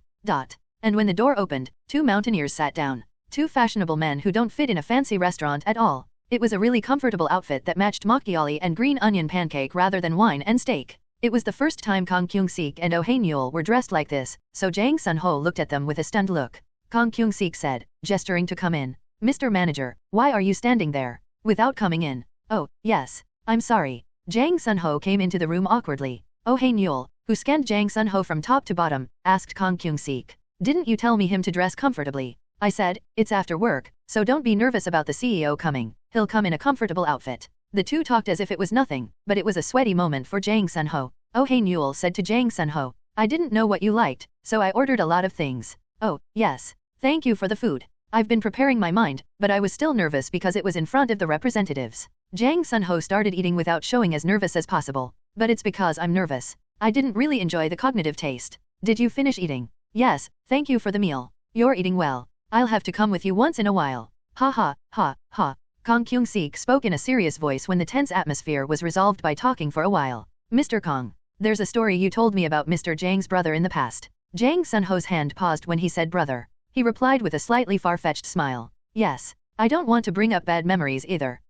And when the door opened, two mountaineers sat down. Two fashionable men who don't fit in a fancy restaurant at all. It was a really comfortable outfit that matched makgeolli and green onion pancake rather than wine and steak. It was the first time Kang Kyung-sik and Oh Hae-nyul were dressed like this, so Jang Sun-ho looked at them with a stunned look. Kang Kyung-sik said, gesturing to come in, "Mr. Manager, why are you standing there?" Without coming in. "Oh, yes. I'm sorry." Jang Sun-ho came into the room awkwardly. Oh Hae-nyul, who scanned Jang Sun-ho from top to bottom, asked Kang Kyung-sik, "Didn't you tell me him to dress comfortably?" "I said, it's after work, so don't be nervous about the CEO coming. He'll come in a comfortable outfit." The two talked as if it was nothing, but it was a sweaty moment for Jang Sun-ho. Oh Hae-nyul said to Jang Sun-ho, "I didn't know what you liked, so I ordered a lot of things." "Oh, yes. Thank you for the food. I've been preparing my mind, but I was still nervous because it was in front of the representatives." Jang Sun-ho started eating without showing as nervous as possible. "But it's because I'm nervous. I didn't really enjoy the cognitive taste." "Did you finish eating?" "Yes, thank you for the meal. You're eating well. I'll have to come with you once in a while." "Ha ha, ha, ha." Kang Kyung-sik spoke in a serious voice when the tense atmosphere was resolved by talking for a while. "Mr. Kang, there's a story you told me about Mr. Jang's brother in the past." Jang Sun-ho's hand paused when he said brother. He replied with a slightly far-fetched smile. "Yes. I don't want to bring up bad memories either.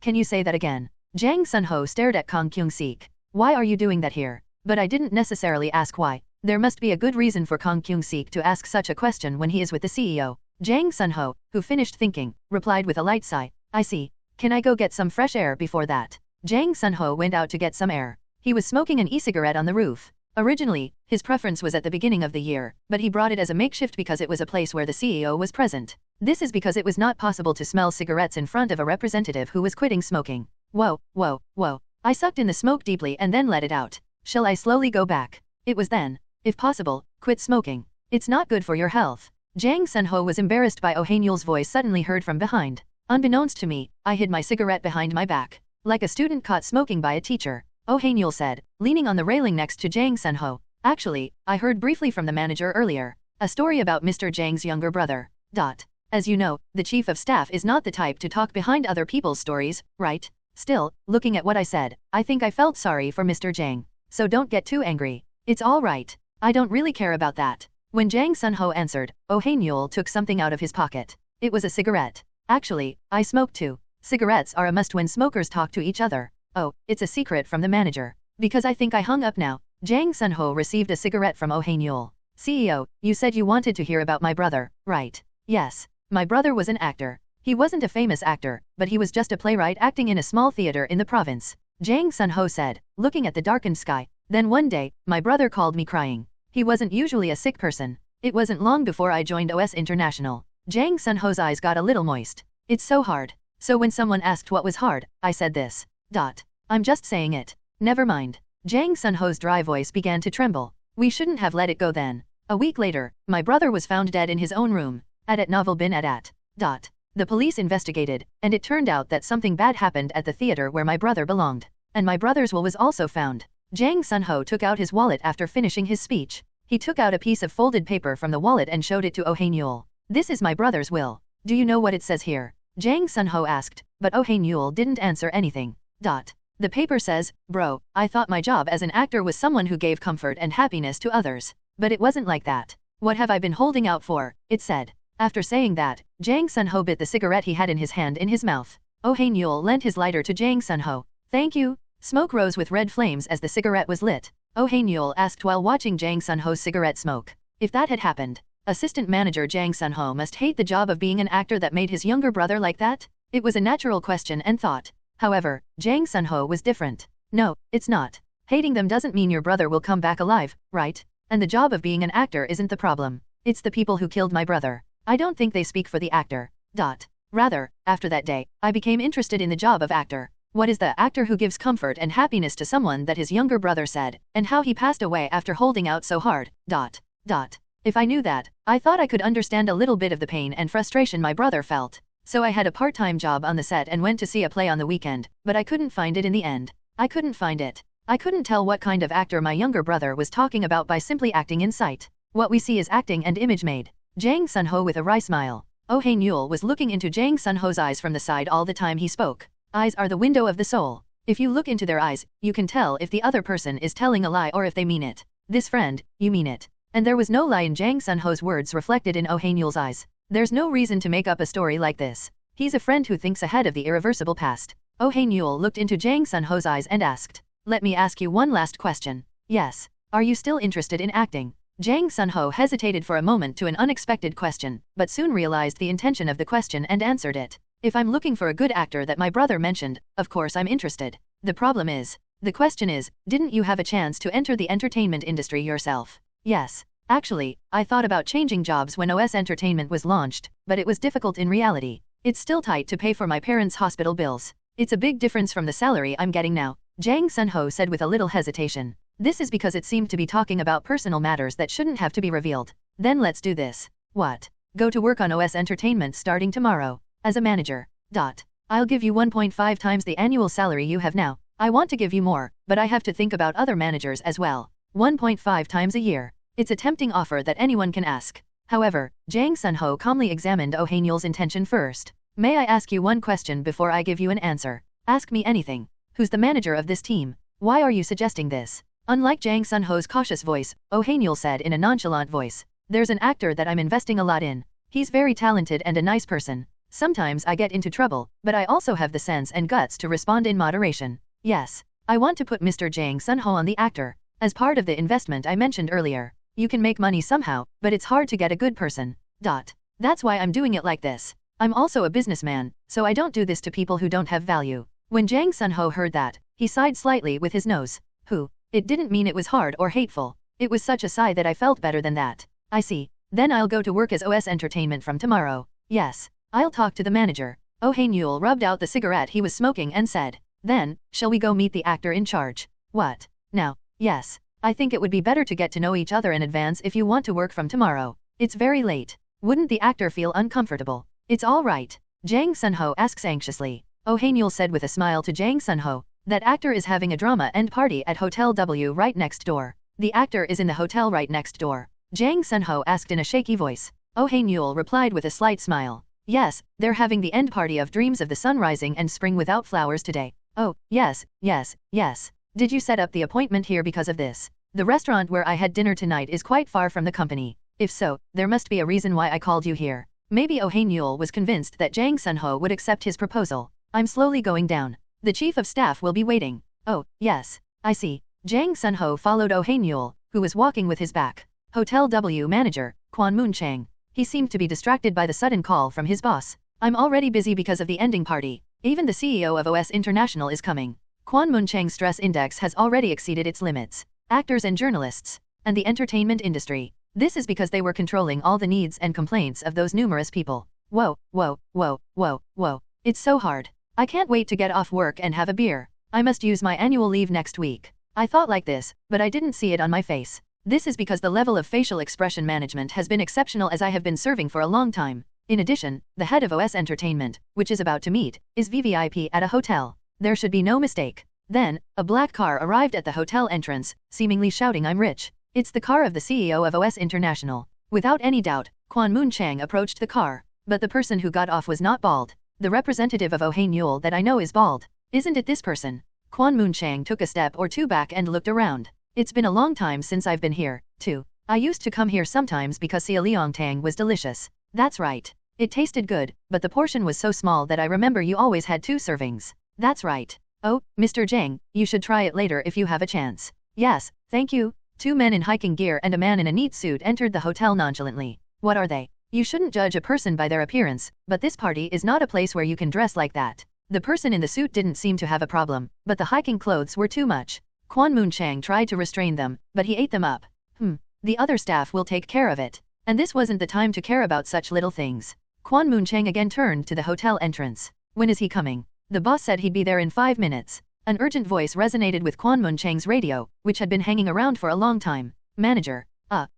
Can you say that again?" Jang Sun-ho stared at Kang Kyung-sik. "Why are you doing that here?" "But I didn't necessarily ask why. There must be a good reason for Kang Kyung-sik to ask such a question when he is with the CEO. Jang Sun-ho, who finished thinking, replied with a light sigh. "I see. Can I go get some fresh air before that?" Jang Sun-ho went out to get some air. He was smoking an e-cigarette on the roof. Originally, his preference was at the beginning of the year, but he brought it as a makeshift because it was a place where the CEO was present. This is because it was not possible to smell cigarettes in front of a representative who was quitting smoking. Whoa, whoa, whoa. I sucked in the smoke deeply and then let it out. Shall I slowly go back? It was then. If possible, quit smoking. It's not good for your health. Jang Sun-ho was embarrassed by Oh Hae-nyul's voice suddenly heard from behind. Unbeknownst to me, I hid my cigarette behind my back. Like a student caught smoking by a teacher. Oh Hae-nyul said, leaning on the railing next to Jang Sun-ho. "Actually, I heard briefly from the manager earlier. A story about Mr. Jang's younger brother. As you know, the chief of staff is not the type to talk behind other people's stories, right? Still, looking at what I said, I think I felt sorry for Mr. Jang. So don't get too angry. It's all right. I don't really care about that." When Jang Sun-ho answered, Oh Hae-nyul took something out of his pocket. It was a cigarette. "Actually, I smoke too. Cigarettes are a must when smokers talk to each other." "Oh, it's a secret from the manager. Because I think I hung up now." Jang Sun-ho received a cigarette from Oh Hae-nyul. "CEO, you said you wanted to hear about my brother, right?" "Yes. My brother was an actor. He wasn't a famous actor, but he was just a playwright acting in a small theater in the province." Jang Sun-ho said, looking at the darkened sky. "Then one day, my brother called me crying. He wasn't usually a sick person. It wasn't long before I joined OS International." Jang Sun-ho's eyes got a little moist. "It's so hard. So when someone asked what was hard, I said this. I'm just saying it." "Never mind." Jang Sun-ho's dry voice began to tremble. "We shouldn't have let it go then. A week later, my brother was found dead in his own room. At them.Every. The police investigated, and it turned out that something bad happened at the theater where my brother belonged. And my brother's will was also found." Jang Sun-ho took out his wallet after finishing his speech. He took out a piece of folded paper from the wallet and showed it to Oh Hae-nyul. This is my brother's will. Do you know what it says here? Jang Sun-ho asked, but Oh Hae-nyul didn't answer anything. The paper says, bro, I thought my job as an actor was someone who gave comfort and happiness to others. But it wasn't like that. What have I been holding out for? It said. After saying that, Jang Sun-ho bit the cigarette he had in his hand in his mouth. Oh Hae-nyul lent his lighter to Jang Sun-ho. Thank you. Smoke rose with red flames as the cigarette was lit. Oh Hae-nyul asked while watching Jang Sun-ho's cigarette smoke. If that had happened, assistant manager Jang Sun-ho must hate the job of being an actor that made his younger brother like that? It was a natural question and thought. However, Jang Sun-ho was different. No, it's not. Hating them doesn't mean your brother will come back alive, right? And the job of being an actor isn't the problem. It's the people who killed my brother. I don't think they speak for the actor. Rather, after that day, I became interested in the job of actor. What is the actor who gives comfort and happiness to someone that his younger brother said, and how he passed away after holding out so hard. If I knew that, I thought I could understand a little bit of the pain and frustration my brother felt. So I had a part-time job on the set and went to see a play on the weekend, but I couldn't find it in the end. I couldn't find it. I couldn't tell what kind of actor my younger brother was talking about by simply acting in sight. What we see is acting and image made. Jang Sun-ho with a wry smile. Oh Hae-nyul was looking into Jang Sun-ho's eyes from the side all the time he spoke. Eyes are the window of the soul. If you look into their eyes, you can tell if the other person is telling a lie or if they mean it. This friend, you mean it. And there was no lie in Jang Sun-ho's words reflected in Oh Hae-nyul's eyes. There's no reason to make up a story like this. He's a friend who thinks ahead of the irreversible past. Oh Hae-nyul looked into Jang Sun-ho's eyes and asked, let me ask you one last question. Yes. Are you still interested in acting? Jang Sun-ho hesitated for a moment to an unexpected question, but soon realized the intention of the question and answered it. If I'm looking for a good actor that my brother mentioned, of course I'm interested. The question is, didn't you have a chance to enter the entertainment industry yourself? Yes. Actually, I thought about changing jobs when OS Entertainment was launched, but it was difficult in reality. It's still tight to pay for my parents' hospital bills. It's a big difference from the salary I'm getting now, Jang Sun-ho said with a little hesitation. This is because it seemed to be talking about personal matters that shouldn't have to be revealed. Then let's do this. What? Go to work on OS Entertainment starting tomorrow. As a manager. I'll give you 1.5 times the annual salary you have now. I want to give you more, but I have to think about other managers as well. 1.5 times a year. It's a tempting offer that anyone can ask. However, Jang Sun-ho calmly examined Oh Hae-nyul's intention first. May I ask you one question before I give you an answer? Ask me anything. Who's the manager of this team? Why are you suggesting this? Unlike Jang Sun-ho's cautious voice, Oh Hae-nyul said in a nonchalant voice. There's an actor that I'm investing a lot in. He's very talented and a nice person. Sometimes I get into trouble, but I also have the sense and guts to respond in moderation. Yes. I want to put Mr. Jang Sun-ho on the actor. As part of the investment I mentioned earlier. You can make money somehow, but it's hard to get a good person. That's why I'm doing it like this. I'm also a businessman, so I don't do this to people who don't have value. When Jang Sun-ho heard that, he sighed slightly with his nose. It didn't mean it was hard or hateful. It was such a sigh that I felt better than that. I see. Then I'll go to work as OS Entertainment from tomorrow. Yes. I'll talk to the manager. Oh Hae-nyul rubbed out the cigarette he was smoking and said. Then, shall we go meet the actor in charge? What? Now? Yes. I think it would be better to get to know each other in advance if you want to work from tomorrow. It's very late. Wouldn't the actor feel uncomfortable? It's all right. Jang Sun-ho asks anxiously. Oh Hae-nyul said with a smile to Jang Sun-ho. That actor is having a drama end party at Hotel W right next door. The actor is in the hotel right next door. Jang Sun-ho asked in a shaky voice. Oh Hae-nyul replied with a slight smile. Yes, they're having the end party of Dreams of the Sun Rising and Spring Without Flowers today. Oh, yes. Did you set up the appointment here because of this? The restaurant where I had dinner tonight is quite far from the company. If so, there must be a reason why I called you here. Maybe Oh Hae-nyul was convinced that Jang Sun-ho would accept his proposal. I'm slowly going down. The chief of staff will be waiting. Oh, yes. I see. Jang Sun-ho followed Oh Hae-nyul, who was walking with his back. Hotel W manager, Kwon Moon-chang. He seemed to be distracted by the sudden call from his boss. I'm already busy because of the ending party. Even the CEO of OS International is coming. Kwon Moon-chang's stress index has already exceeded its limits. Actors and journalists. And the entertainment industry. This is because they were controlling all the needs and complaints of those numerous people. Whoa. It's so hard. I can't wait to get off work and have a beer. I must use my annual leave next week. I thought like this, but I didn't see it on my face. This is because the level of facial expression management has been exceptional as I have been serving for a long time. In addition, the head of OS Entertainment, which is about to meet, is VVIP at a hotel. There should be no mistake. Then, a black car arrived at the hotel entrance, seemingly shouting I'm rich. It's the car of the CEO of OS International. Without any doubt, Kwon Moon Chang approached the car. But the person who got off was not bald. The representative of Oh Hae-Nyul that I know is bald. Isn't it this person? Kwon Moon Chang took a step or two back and looked around. It's been a long time since I've been here, too. I used to come here sometimes because Sia Leongtang was delicious. That's right. It tasted good, but the portion was so small that I remember you always had 2 servings. That's right. Oh, Mr. Zhang, you should try it later if you have a chance. Yes, thank you. 2 men in hiking gear and a man in a neat suit entered the hotel nonchalantly. What are they? You shouldn't judge a person by their appearance, but this party is not a place where you can dress like that. The person in the suit didn't seem to have a problem, but the hiking clothes were too much. Kwon Moon Chang tried to restrain them, but he ate them up. The other staff will take care of it. And this wasn't the time to care about such little things. Kwon Moon Chang again turned to the hotel entrance. When is he coming? The boss said he'd be there in 5 minutes. An urgent voice resonated with Kwon Moon Chang's radio, which had been hanging around for a long time. Manager.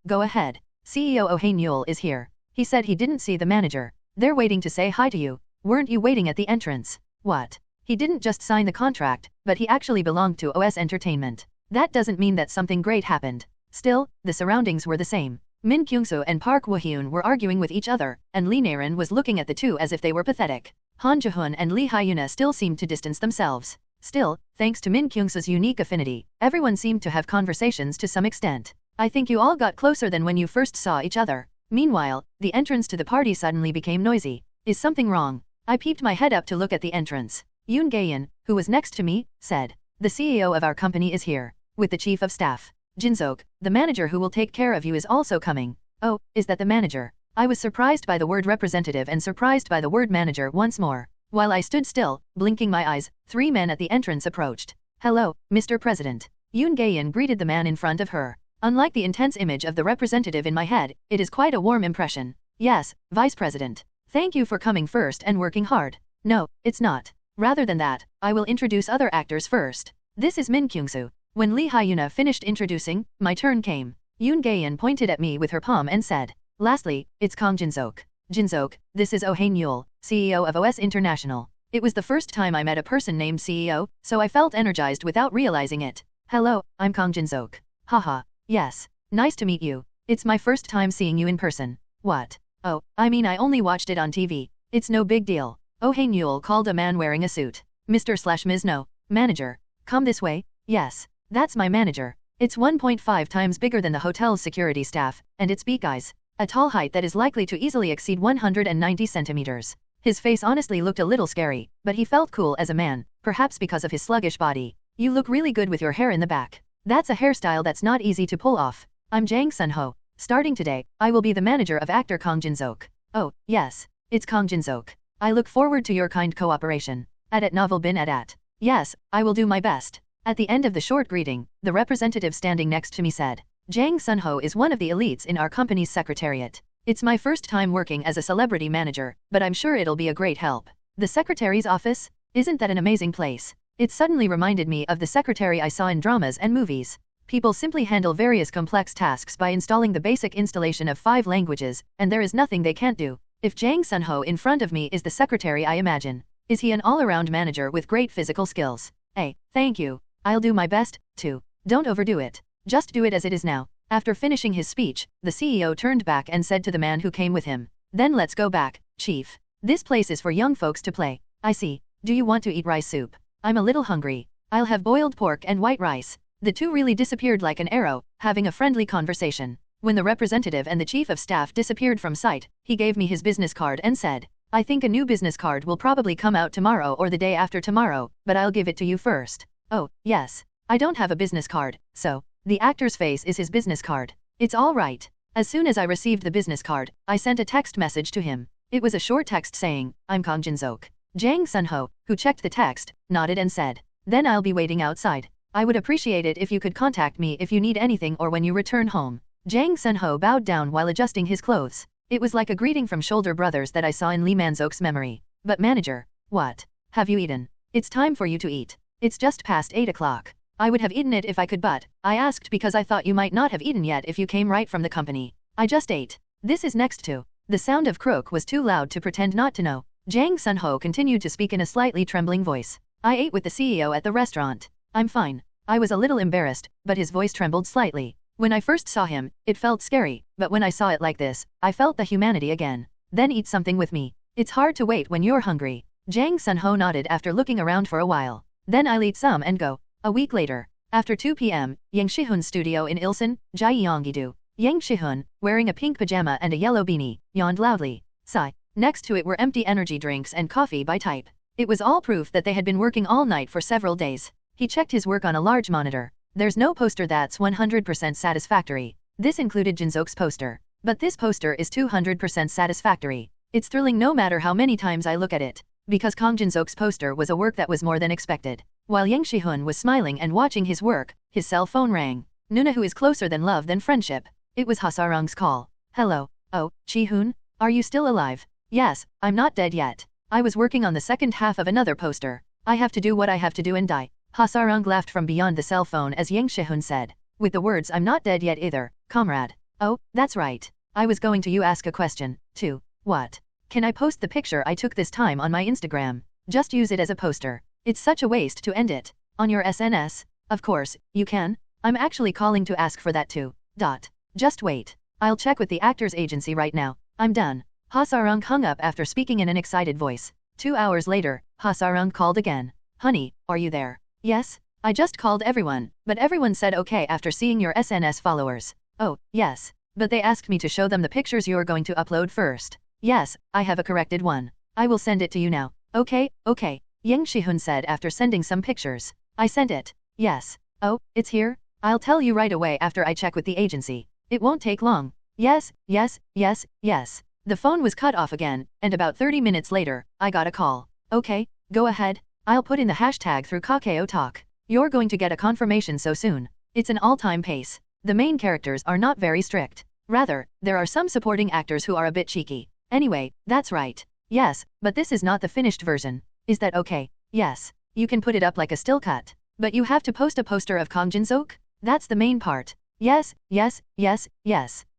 Go ahead. CEO Oh Hae-Nyul is here. He said he didn't see the manager. They're waiting to say hi to you. Weren't you waiting at the entrance? What? He didn't just sign the contract, but he actually belonged to OS Entertainment. That doesn't mean that something great happened. Still, the surroundings were the same. Min Kyung-soo and Park Woo-hyun were arguing with each other, and Lee Na-rin was looking at the two as if they were pathetic. Han Ji-hoon and Lee Hyuna still seemed to distance themselves. Still, thanks to Min Kyung-soo's unique affinity, everyone seemed to have conversations to some extent. I think you all got closer than when you first saw each other. Meanwhile, the entrance to the party suddenly became noisy. Is something wrong? I peeped my head up to look at the entrance. Yoon Gaeun, who was next to me, said, "The CEO of our company is here, with the chief of staff. Jin-seok, the manager who will take care of you is also coming." Oh, is that the manager? I was surprised by the word representative and surprised by the word manager once more. While I stood still, blinking my eyes, 3 men at the entrance approached. "Hello, Mr. President." Yoon Gaeun greeted the man in front of her. Unlike the intense image of the representative in my head, it is quite a warm impression. "Yes, Vice President. Thank you for coming first and working hard." "No, it's not. Rather than that, I will introduce other actors first. This is Min Kyung-soo." When Lee Hyuna finished introducing, my turn came. Yoon Gaeun pointed at me with her palm and said, "Lastly, it's Kang Jin-seok. Jin-seok, this is Oh Hae-Nyul, CEO of OS International." It was the first time I met a person named CEO, so I felt energized without realizing it. "Hello, I'm Kang Jin-seok." "Haha, yes. Nice to meet you. It's my first time seeing you in person." "What? Oh, I mean I only watched it on TV. It's no big deal." Oh Hae-Nyul called a man wearing a suit. "Mr./Ms. No. Manager. Come this way." "Yes. That's my manager. It's 1.5 times bigger than the hotel's security staff, and its beak eyes. A tall height that is likely to easily exceed 190 centimeters. His face honestly looked a little scary, but he felt cool as a man, perhaps because of his sluggish body. "You look really good with your hair in the back. That's a hairstyle that's not easy to pull off." "I'm Jang Sun-ho. Starting today, I will be the manager of actor Kang Jin-seok." "Oh, yes. It's Kang Jin-seok. I look forward to your kind cooperation. At novel bin at. Yes, I will do my best." At the end of the short greeting, the representative standing next to me said, "Jang Sun-ho is one of the elites in our company's secretariat. It's my first time working as a celebrity manager, but I'm sure it'll be a great help." The secretary's office? Isn't that an amazing place? It suddenly reminded me of the secretary I saw in dramas and movies. People simply handle various complex tasks by installing the basic installation of 5 languages, and there is nothing they can't do. If Jang Sun-ho in front of me is the secretary I imagine, is he an all-around manager with great physical skills? Hey, thank you. I'll do my best, too. Don't overdo it. Just do it as it is now. After finishing his speech, the CEO turned back and said to the man who came with him, "Then let's go back, Chief. This place is for young folks to play." "I see. Do you want to eat rice soup?" "I'm a little hungry. I'll have boiled pork and white rice." The two really disappeared like an arrow, having a friendly conversation. When the representative and the chief of staff disappeared from sight, he gave me his business card and said, "I think a new business card will probably come out tomorrow or the day after tomorrow, but I'll give it to you first." "Oh, yes. I don't have a business card, so." The actor's face is his business card. "It's all right." As soon as I received the business card, I sent a text message to him. It was a short text saying, "I'm Kang Jin-seok." Jang Sun-ho, who checked the text, nodded and said, "Then I'll be waiting outside. I would appreciate it if you could contact me if you need anything or when you return home." Jang Sun-ho bowed down while adjusting his clothes. It was like a greeting from shoulder brothers that I saw in Lee Man-seok's memory. "But manager, what? Have you eaten? It's time for you to eat. It's just past 8 o'clock. I would have eaten it if I could, but I asked because I thought you might not have eaten yet if you came right from the company. I just ate." "This is next to." The sound of croak was too loud to pretend not to know. Jang Sun-ho continued to speak in a slightly trembling voice. "I ate with the CEO at the restaurant. I'm fine." I was a little embarrassed, but his voice trembled slightly. When I first saw him, it felt scary, but when I saw it like this, I felt the humanity again. Then eat something with me. It's hard to wait when you're hungry. Jang Sun-ho nodded after looking around for a while. Then I'll eat some and go. A week later. After 2 p.m., Yang Shihun's studio in Ilsan, Gyeonggi-do. Yang Shihun, wearing a pink pajama and a yellow beanie, yawned loudly. Sigh. Next to it were empty energy drinks and coffee by type. It was all proof that they had been working all night for several days. He checked his work on a large monitor. There's no poster that's 100% satisfactory. This included Jinseok's poster. But this poster is 200% satisfactory. It's thrilling no matter how many times I look at it. Because Kang Jinseok's poster was a work that was more than expected. While Yang Shihun was smiling and watching his work, his cell phone rang. Nuna, who is closer than love than friendship. It was Hasarang's call. Hello. Oh, Chi-hoon? Are you still alive? Yes, I'm not dead yet. I was working on the second half of another poster. I have to do what I have to do and die. Hasarang laughed from beyond the cell phone as Yang Shihun said. With the words, I'm not dead yet either, comrade. Oh, that's right. I was going to you ask a question, too. What? Can I post the picture I took this time on my Instagram? Just use it as a poster. It's such a waste to end it. On your SNS? Of course, you can. I'm actually calling to ask for that too. Just wait. I'll check with the actors agency right now. I'm done. Hasarang hung up after speaking in an excited voice. 2 hours later, Hasarang called again. Honey, are you there? Yes? I just called everyone, but everyone said okay after seeing your SNS followers. Oh, yes. But they asked me to show them the pictures you're going to upload first. Yes, I have a corrected one. I will send it to you now. Okay. Yang Shihun said after sending some pictures. I sent it. Yes. Oh, it's here? I'll tell you right away after I check with the agency. It won't take long. Yes. The phone was cut off again, and about 30 minutes later, I got a call. Okay, go ahead. I'll put in the hashtag through Kakao Talk. You're going to get a confirmation so soon. It's an all-time pace. The main characters are not very strict. Rather, there are some supporting actors who are a bit cheeky. Anyway, that's right. Yes, but this is not the finished version. Is that okay? Yes. You can put it up like a still cut. But you have to post a poster of Kang Jinseok? That's the main part. Yes.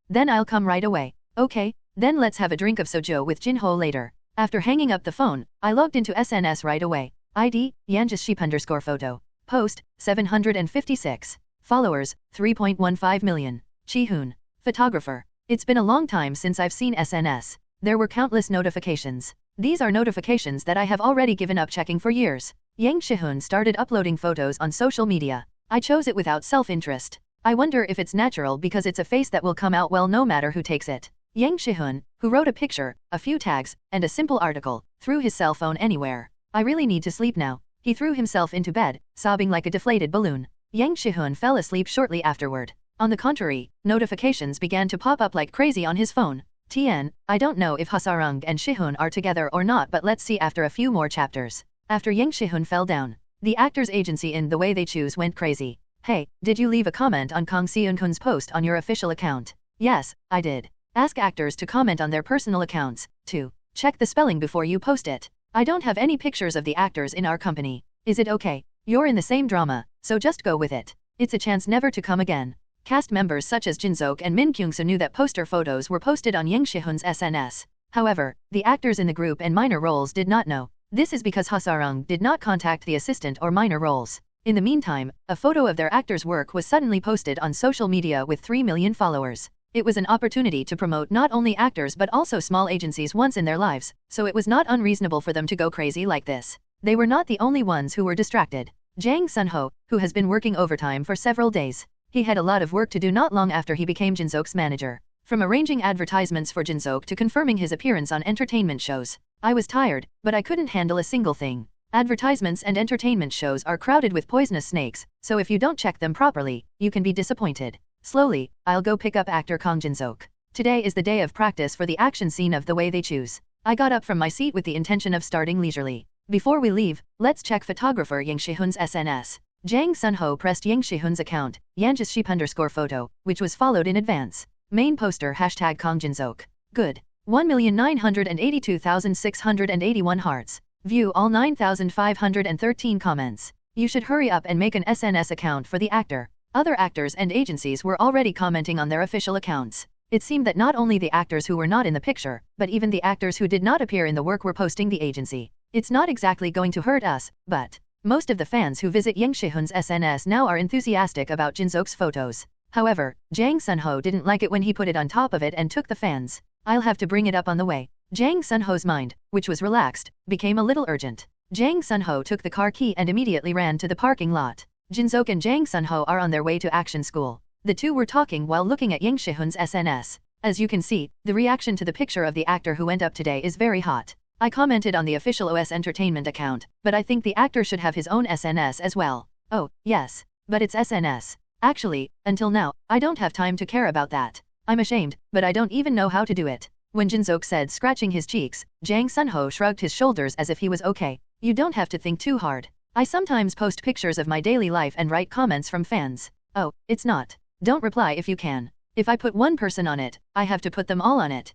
Then I'll come right away. Okay, then let's have a drink of soju with Jinho later. After hanging up the phone, I logged into SNS right away. ID, Yanjiship_photo. Post, 756. Followers, 3.15 million. Chi-hoon. Photographer. It's been a long time since I've seen SNS. There were countless notifications. These are notifications that I have already given up checking for years. Yang Shihun started uploading photos on social media. I chose it without self-interest. I wonder if it's natural because it's a face that will come out well no matter who takes it. Yang Shihun, who wrote a picture, a few tags, and a simple article, threw his cell phone anywhere. I really need to sleep now. He threw himself into bed, sobbing like a deflated balloon. Yang Shihun fell asleep shortly afterward. On the contrary, notifications began to pop up like crazy on his phone. I don't know if Hasarang and Shihun are together or not, but let's see after a few more chapters. After Yang Shihun fell down, the actors agency in The Way They Choose went crazy. Hey, did you leave a comment on Kang Seun-kun's post on your official account? Yes, I did. Ask actors to comment on their personal accounts, too. Check the spelling before you post it. I don't have any pictures of the actors in our company. Is it okay? You're in the same drama, so just go with it. It's a chance never to come again. Cast members such as Jinseok and Min Kyung-soo knew that poster photos were posted on Yang Shihun's SNS. However, the actors in the group and minor roles did not know. This is because Hasarang did not contact the assistant or minor roles. In the meantime, a photo of their actor's work was suddenly posted on social media with 3 million followers. It was an opportunity to promote not only actors but also small agencies once in their lives, so it was not unreasonable for them to go crazy like this. They were not the only ones who were distracted. Jang Sun-ho, who has been working overtime for several days. He had a lot of work to do not long after he became Jinseok's manager. From arranging advertisements for Jinseok to confirming his appearance on entertainment shows. I was tired, but I couldn't handle a single thing. Advertisements and entertainment shows are crowded with poisonous snakes, so if you don't check them properly, you can be disappointed. Slowly, I'll go pick up actor Kang Jinseok. Today is the day of practice for the action scene of The Way They Choose. I got up from my seat with the intention of starting leisurely. Before we leave, let's check photographer Yang Shihun's SNS. Jang Sun-ho pressed Yang Shihun's account, Yanjiship_photo, which was followed in advance. Main poster hashtag Kang Jinseok. Good. 1,982,681 hearts. View all 9,513 comments. You should hurry up and make an SNS account for the actor. Other actors and agencies were already commenting on their official accounts. It seemed that not only the actors who were not in the picture, but even the actors who did not appear in the work were posting the agency. It's not exactly going to hurt us, but most of the fans who visit Yang Shihun's SNS now are enthusiastic about Jinseok's photos. However, Jang Sunho didn't like it when he put it on top of it and took the fans. I'll have to bring it up on the way. Jang Sunho's mind, which was relaxed, became a little urgent. Jang Sunho took the car key and immediately ran to the parking lot. Jinseok and Jang Sunho are on their way to action school. The two were talking while looking at Yang Shihun's SNS. As you can see, the reaction to the picture of the actor who went up today is very hot. I commented on the official OS Entertainment account, but I think the actor should have his own SNS as well. Oh, yes. But it's SNS. Actually, until now, I don't have time to care about that. I'm ashamed, but I don't even know how to do it. When Jinseok said, scratching his cheeks, Jang Sunho shrugged his shoulders as if he was okay. You don't have to think too hard. I sometimes post pictures of my daily life and write comments from fans. Oh, it's not. Don't reply if you can. If I put one person on it, I have to put them all on it.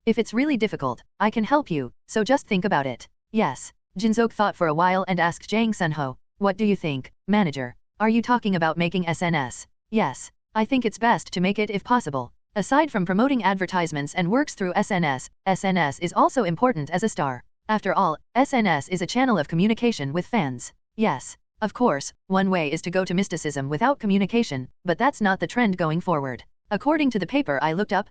If it's really difficult, I can help you, so just think about it. Yes. Jinseok thought for a while and asked Jang Sunho, what do you think, manager? Are you talking about making SNS? Yes. I think it's best to make it if possible. Aside from promoting advertisements and works through SNS, SNS is also important as a star. After all, SNS is a channel of communication with fans. Yes. Of course, one way is to go to mysticism without communication, but that's not the trend going forward. According to the paper I looked up.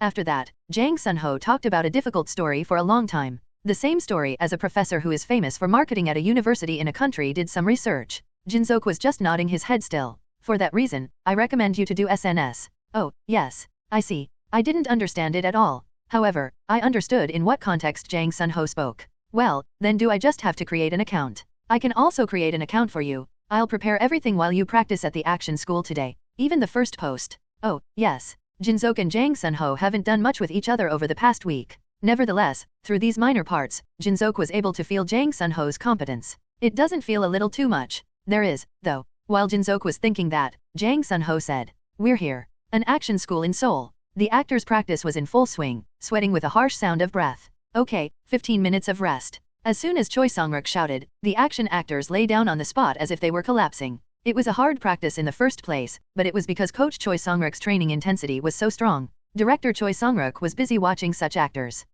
After that, Jang Sunho talked about a difficult story for a long time. The same story as a professor who is famous for marketing at a university in a country did some research. Jinseok was just nodding his head still. For that reason, I recommend you to do SNS. Oh, yes. I see. I didn't understand it at all. However, I understood in what context Jang Sunho spoke. Well, then do I just have to create an account? I can also create an account for you. I'll prepare everything while you practice at the action school today. Even the first post. Oh, yes. Jinseok and Jang Sunho haven't done much with each other over the past week. Nevertheless, through these minor parts, Jinseok was able to feel Jang Sunho's competence. It doesn't feel a little too much. There is, though. While Jinseok was thinking that, Jang Sunho said, we're here. An action school in Seoul. The actor's practice was in full swing, sweating with a harsh sound of breath. Okay, 15 minutes of rest. As soon as Choi Songruk shouted, the action actors lay down on the spot as if they were collapsing. It was a hard practice in the first place, but it was because Coach Choi Songruk's training intensity was so strong. Director Choi Songruk was busy watching such actors.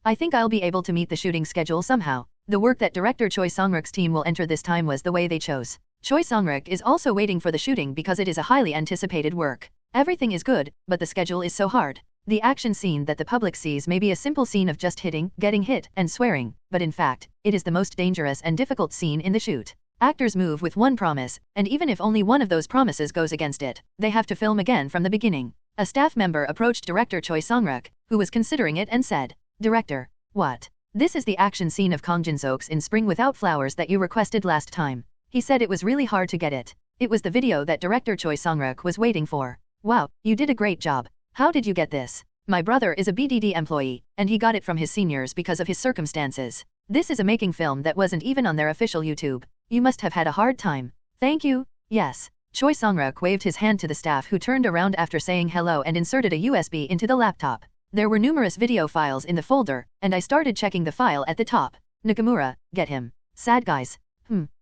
I think I'll be able to meet the shooting schedule somehow. The work that director Choi Songruk's team will enter this time was the way they chose. Choi Songruk is also waiting for the shooting because it is a highly anticipated work. Everything is good, but the schedule is so hard. The action scene that the public sees may be a simple scene of just hitting, getting hit, and swearing, but in fact, it is the most dangerous and difficult scene in the shoot. Actors move with one promise, and even if only one of those promises goes against it, they have to film again from the beginning. A staff member approached director Choi Songruk, who was considering it and said, Director, what? This is the action scene of Kang Jinseok's In Spring Without Flowers that you requested last time. He said it was really hard to get it. It was the video that director Choi Songruk was waiting for. Wow, you did a great job. How did you get this? My brother is a BDD employee, and he got it from his seniors because of his circumstances. This is a making film that wasn't even on their official YouTube. You must have had a hard time. Thank you. Yes. Choi Songruk waved his hand to the staff who turned around after saying hello and inserted a USB into the laptop. There were numerous video files in the folder, and I started checking the file at the top. Nakamura, get him. Sad guys.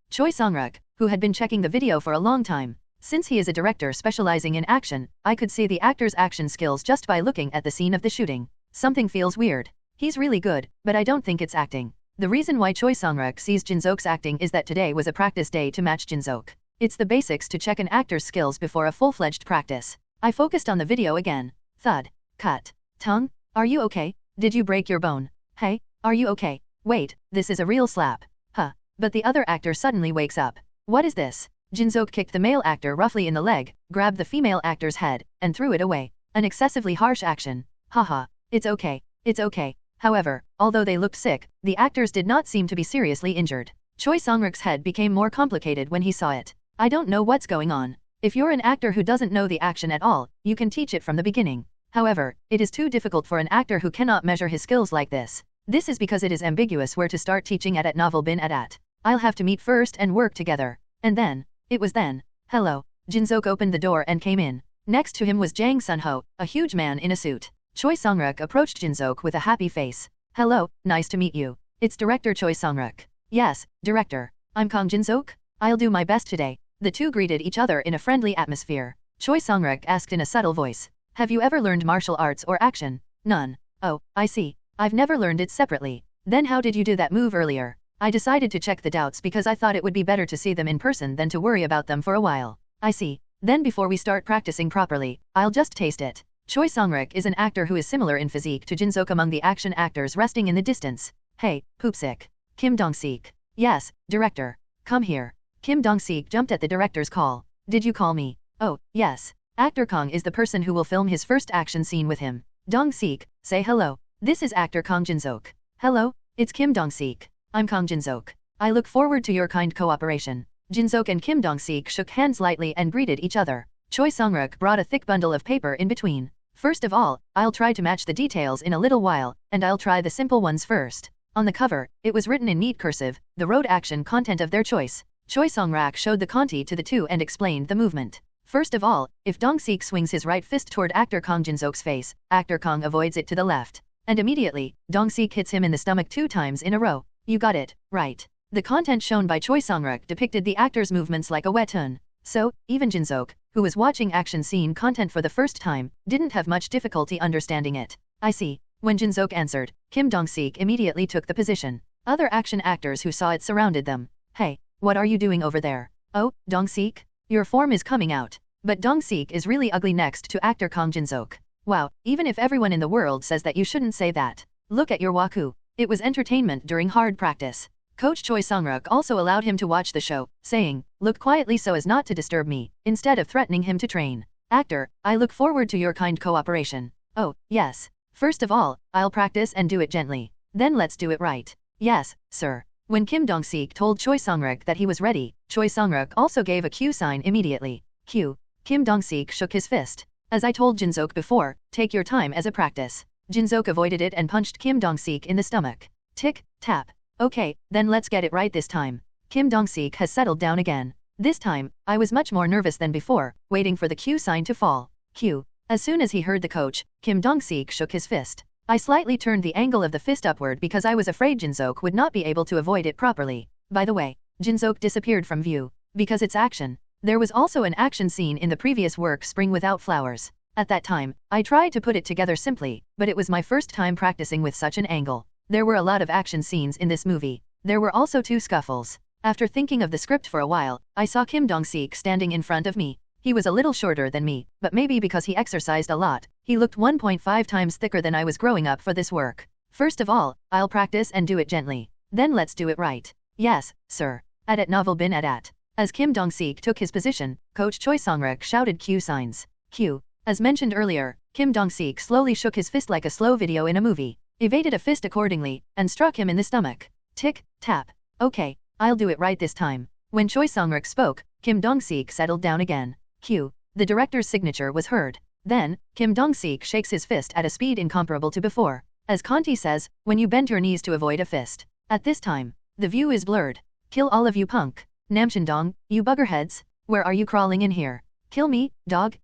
Choi Songruk, who had been checking the video for a long time. Since he is a director specializing in action, I could see the actor's action skills just by looking at the scene of the shooting. Something feels weird. He's really good, but I don't think it's acting. The reason why Choi Songruk sees Jinseok's acting is that today was a practice day to match Jinseok. It's the basics to check an actor's skills before a full-fledged practice. I focused on the video again. Thud. Cut. Tongue? Are you okay? Did you break your bone? Hey, are you okay? Wait, this is a real slap. Huh. But the other actor suddenly wakes up. What is this? Jinseok kicked the male actor roughly in the leg, grabbed the female actor's head, and threw it away. An excessively harsh action. Haha. It's okay. It's okay. However, although they looked sick, the actors did not seem to be seriously injured. Choi Songruk's head became more complicated when he saw it. I don't know what's going on. If you're an actor who doesn't know the action at all, you can teach it from the beginning. However, it is too difficult for an actor who cannot measure his skills like this. This is because it is ambiguous where to start teaching at them.Every. I'll have to meet first and work together. And then. It was then. Hello. Jinseok opened the door and came in. Next to him was Jang Sunho, a huge man in a suit. Choi Songruk approached Jinseok with a happy face. Hello, nice to meet you. It's Director Choi Songruk. Yes, Director. I'm Kang Jinseok. I'll do my best today. The two greeted each other in a friendly atmosphere. Choi Songruk asked in a subtle voice. Have you ever learned martial arts or action? None. Oh, I see. I've never learned it separately. Then how did you do that move earlier? I decided to check the doubts because I thought it would be better to see them in person than to worry about them for a while. I see. Then before we start practicing properly, I'll just taste it. Choi Song-ruk is an actor who is similar in physique to Jin-seok among the action actors resting in the distance. Hey, Poopsick. Kim Dong-sik. Yes, director. Come here. Kim Dong-sik jumped at the director's call. Did you call me? Oh, yes. Actor Kong is the person who will film his first action scene with him. Dong-sik, say hello. This is actor Kong Jin-seok. Hello, it's Kim Dong-sik. I'm Kong Jin-seok. I look forward to your kind cooperation. Jin-seok and Kim Dong-sik shook hands lightly and greeted each other. Choi Song-ruk brought a thick bundle of paper in between. First of all, I'll try to match the details in a little while, and I'll try the simple ones first. On the cover, it was written in neat cursive, the road action content of their choice. Choi Song-rak showed the kanji to the two and explained the movement. First of all, if Dong-sik swings his right fist toward actor Kong Jin-seok's face, actor Kong avoids it to the left. And immediately, Dong-sik hits him in the stomach 2 times in a row. You got it, right. The content shown by Choi Song-ruk depicted the actor's movements like a webtoon. So, even Jin-seok, who was watching action scene content for the first time, didn't have much difficulty understanding it. I see. When Jin-seok answered, Kim Dong-sik immediately took the position. Other action actors who saw it surrounded them. Hey, what are you doing over there? Oh, Dong-sik? Your form is coming out. But Dong-sik is really ugly next to actor Kong Jin-seok. Wow, even if everyone in the world says that you shouldn't say that. Look at your waku. It was entertainment during hard practice. Coach Choi Song-ruk also allowed him to watch the show, saying, look quietly so as not to disturb me, instead of threatening him to train. Actor, I look forward to your kind cooperation. Oh, yes. First of all, I'll practice and do it gently. Then let's do it right. Yes, sir. When Kim Dong-sik told Choi Song-ruk that he was ready, Choi Song-ruk also gave a Q sign immediately. Q. Kim Dong-sik shook his fist. As I told Jin-seok before, take your time as a practice. Jin-seok avoided it and punched Kim Dong-sik in the stomach. Tick, tap. Okay, then let's get it right this time. Kim Dong-sik has settled down again. This time, I was much more nervous than before, waiting for the Q sign to fall. Q. As soon as he heard the coach, Kim Dong-sik shook his fist. I slightly turned the angle of the fist upward because I was afraid Jin-seok would not be able to avoid it properly. By the way, Jin-seok disappeared from view. Because it's action. There was also an action scene in the previous work Spring Without Flowers. At that time, I tried to put it together simply, but it was my first time practicing with such an angle. There were a lot of action scenes in this movie. There were also 2 scuffles. After thinking of the script for a while, I saw Kim Dong-sik standing in front of me. He was a little shorter than me, but maybe because he exercised a lot, he looked 1.5 times thicker than I was growing up for this work. First of all, I'll practice and do it gently. Then let's do it right. Yes, sir. At novel bin at. As Kim Dong-sik took his position, Coach Choi Song-ruk shouted Q signs. Q. As mentioned earlier, Kim Dong-sik slowly shook his fist like a slow video in a movie, evaded a fist accordingly, and struck him in the stomach. Tick, tap. Okay, I'll do it right this time. When Choi Song-ruk spoke, Kim Dong-sik settled down again. Q. The director's signature was heard. Then, Kim Dong-sik shakes his fist at a speed incomparable to before. As Kanti says, when you bend your knees to avoid a fist. At this time, the view is blurred. Kill all of you punk. Namchandong, you buggerheads. Where are you crawling in here? Kill me, dog.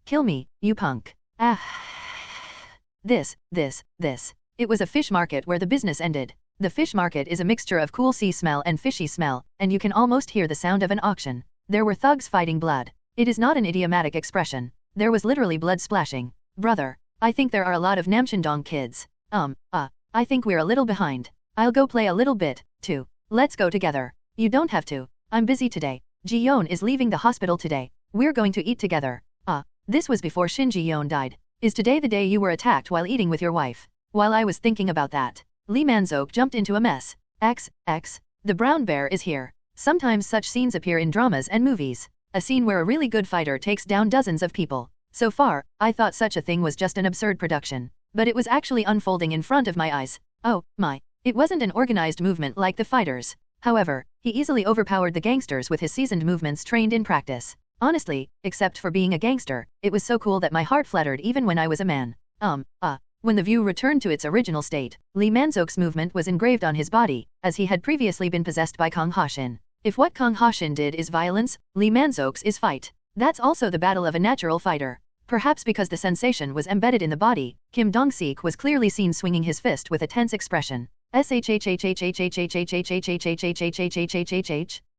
Kill me, you punk. Ah. This. It was a fish market where the business ended. The fish market is a mixture of cool sea smell and fishy smell, and you can almost hear the sound of an auction. There were thugs fighting blood. It is not an idiomatic expression. There was literally blood splashing. Brother, I think there are a lot of Namchandong kids. I think we're a little behind. I'll go play a little bit, too. Let's go together. You don't have to. I'm busy today. Ji-yeon is leaving the hospital today. We're going to eat together. This was before Shin Ji-yeon died. Is today the day you were attacked while eating with your wife? While I was thinking about that, Lee Man-seok jumped into a mess. The brown bear is here. Sometimes such scenes appear in dramas and movies. A scene where a really good fighter takes down dozens of people. So far, I thought such a thing was just an absurd production. But it was actually unfolding in front of my eyes. Oh, my. It wasn't an organized movement like the fighters. However, he easily overpowered the gangsters with his seasoned movements trained in practice. Honestly, except for being a gangster, it was so cool that my heart fluttered even when I was a man. When the view returned to its original state, Lee Man-seok's movement was engraved on his body, as he had previously been possessed by Kang Ha-shin. If what Kang Ha-shin did is violence, Lee Man-seok's is fight. That's also the battle of a natural fighter. Perhaps because the sensation was embedded in the body, Kim Dong-sik was clearly seen swinging his fist with a tense expression.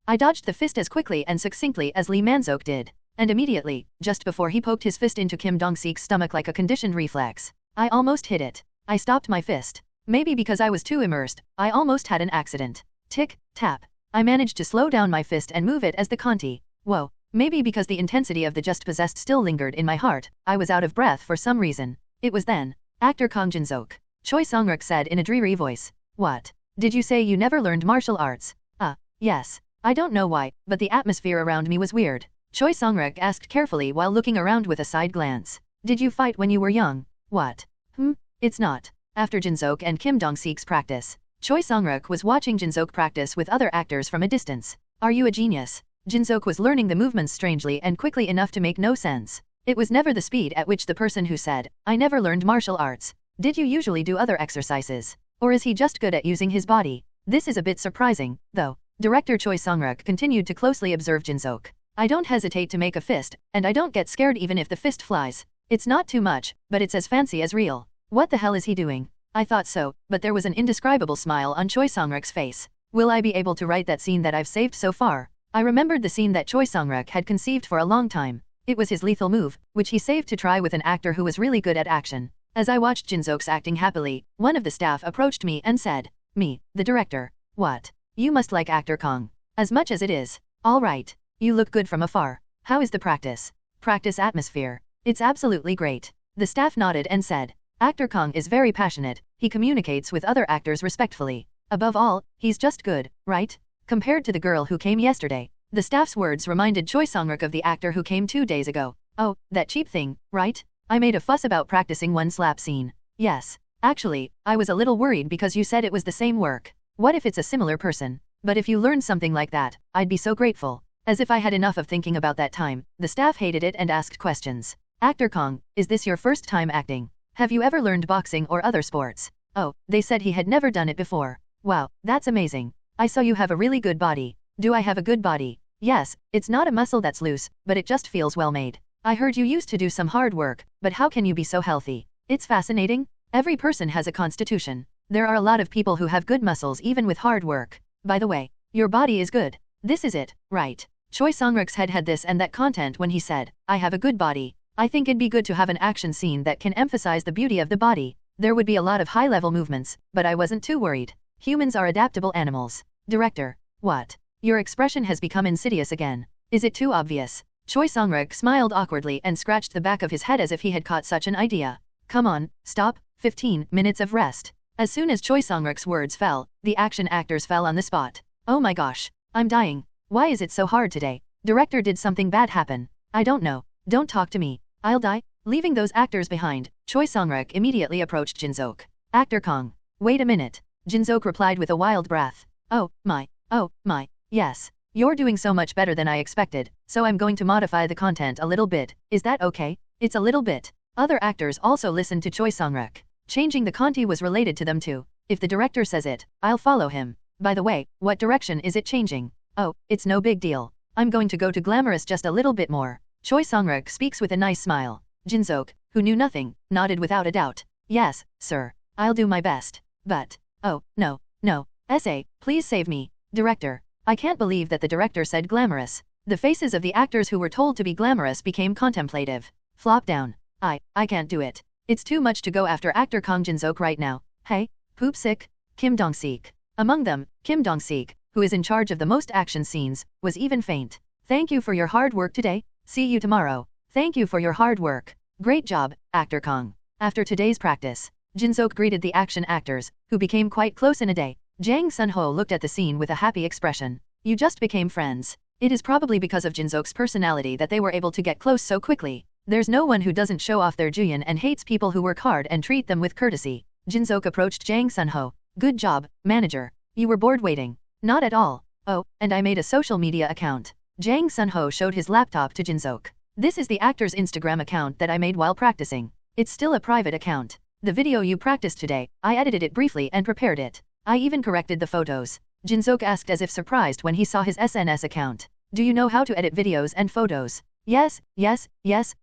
I dodged the fist as quickly and succinctly as Lee Man-seok did. And immediately, just before he poked his fist into Kim Dong-sik's stomach like a conditioned reflex, I almost hit it. I stopped my fist. Maybe because I was too immersed, I almost had an accident. Tick, tap. I managed to slow down my fist and move it as the kanti. Whoa, Maybe because the intensity of the just possessed still lingered in my heart, I was out of breath for some reason. It was then. Actor Kang Jin-seok. Choi Song-ruk said in a dreary voice. What? Did you say you never learned martial arts? Yes. I don't know why, but the atmosphere around me was weird. Choi Song-ruk asked carefully while looking around with a side glance. Did you fight when you were young? What? It's not. After Jin-seok and Kim Dong-seek's practice, Choi Song-ruk was watching Jin-seok practice with other actors from a distance. Are you a genius? Jin-seok was learning the movements strangely and quickly enough to make no sense. It was never the speed at which the person who said, I never learned martial arts. Did you usually do other exercises? Or is he just good at using his body? This is a bit surprising, though. Director Choi Song-ruk continued to closely observe Jin-seok. I don't hesitate to make a fist, and I don't get scared even if the fist flies. It's not too much, but it's as fancy as real. What the hell is he doing? I thought so, but there was an indescribable smile on Choi Song-ruk's face. Will I be able to write that scene that I've saved so far? I remembered the scene that Choi Song-ruk had conceived for a long time. It was his lethal move, which he saved to try with an actor who was really good at action. As I watched Jin-seok's acting happily, one of the staff approached me and said, Me, the director. What? You must like actor Kang. As much as it is. All right. You look good from afar. How is the practice? Practice atmosphere. It's absolutely great. The staff nodded and said, Actor Kang is very passionate, he communicates with other actors respectfully. Above all, he's just good, right? Compared to the girl who came yesterday. The staff's words reminded Choi Song-ruk of the actor who came 2 days ago. Oh, that cheap thing, right? I made a fuss about practicing one slap scene. Yes. Actually, I was a little worried because you said it was the same work. What if it's a similar person? But if you learned something like that, I'd be so grateful. As if I had enough of thinking about that time, the staff hated it and asked questions. Actor Kang, is this your first time acting? Have you ever learned boxing or other sports? Oh, they said he had never done it before. Wow, that's amazing. I saw you have a really good body. Do I have a good body? Yes, it's not a muscle that's loose, but it just feels well made. I heard you used to do some hard work, but how can you be so healthy? It's fascinating. Every person has a constitution. There are a lot of people who have good muscles even with hard work. By the way, your body is good. This is it, right? Choi Song-ruk's head had this and that content when he said, I have a good body. I think it'd be good to have an action scene that can emphasize the beauty of the body. There would be a lot of high-level movements, but I wasn't too worried. Humans are adaptable animals. Director. What? Your expression has become insidious again. Is it too obvious? Choi Song-ruk smiled awkwardly and scratched the back of his head as if he had caught such an idea. Come on, stop. 15 minutes of rest. As soon as Choi Song-ruk's words fell, the action actors fell on the spot. Oh my gosh. I'm dying. Why is it so hard today? Director, did something bad happen? I don't know. Don't talk to me. I'll die. Leaving those actors behind, Choi Song-ruk immediately approached Jin-seok. Actor Kang. Wait a minute. Jin-seok replied with a wild breath. Oh my. Yes. You're doing so much better than I expected, so I'm going to modify the content a little bit. Is that okay? It's a little bit. Other actors also listened to Choi Song-ruk. Changing the content was related to them too. If the director says it, I'll follow him. By the way, what direction is it changing? Oh, it's no big deal. I'm going to go to glamorous just a little bit more. Choi Song-ruk speaks with a nice smile. Jin-seok, who knew nothing, nodded without a doubt. Yes, sir. I'll do my best. But, oh, no. S.A., please save me. Director. I can't believe that the director said glamorous. The faces of the actors who were told to be glamorous became contemplative. Flop down. I can't do it. It's too much to go after actor Kang Jin-seok right now. Hey, poop sick. Kim Dong-seek. Among them, Kim Dong-seek, who is in charge of the most action scenes, was even faint. Thank you for your hard work today. See you tomorrow. Thank you for your hard work. Great job, actor Kang. After today's practice, Jin-seok greeted the action actors, who became quite close in a day. Jang Sun-ho looked at the scene with a happy expression. You just became friends. It is probably because of Jin-seok's personality that they were able to get close so quickly. There's no one who doesn't show off their juyeon and hates people who work hard and treat them with courtesy. Jin-seok approached Jang Sun-ho. Good job, manager. You were bored waiting. Not at all. Oh, and I made a social media account. Jang Sun-ho showed his laptop to Jin-seok. This is the actor's Instagram account that I made while practicing. It's still a private account. The video you practiced today, I edited it briefly and prepared it. I even corrected the photos. Jin-seok asked as if surprised when he saw his SNS account. Do you know how to edit videos and photos? Yes,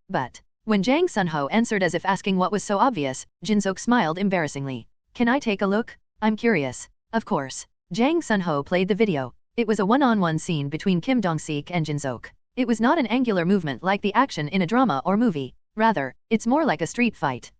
but... When Jang Sun-ho answered as if asking what was so obvious, Jin-seok smiled embarrassingly. Can I take a look? I'm curious. Of course. Jang Sun-ho played the video. It was a one-on-one scene between Kim Dong-seek and Jin-seok. It was not an angular movement like the action in a drama or movie. Rather, it's more like a street fight.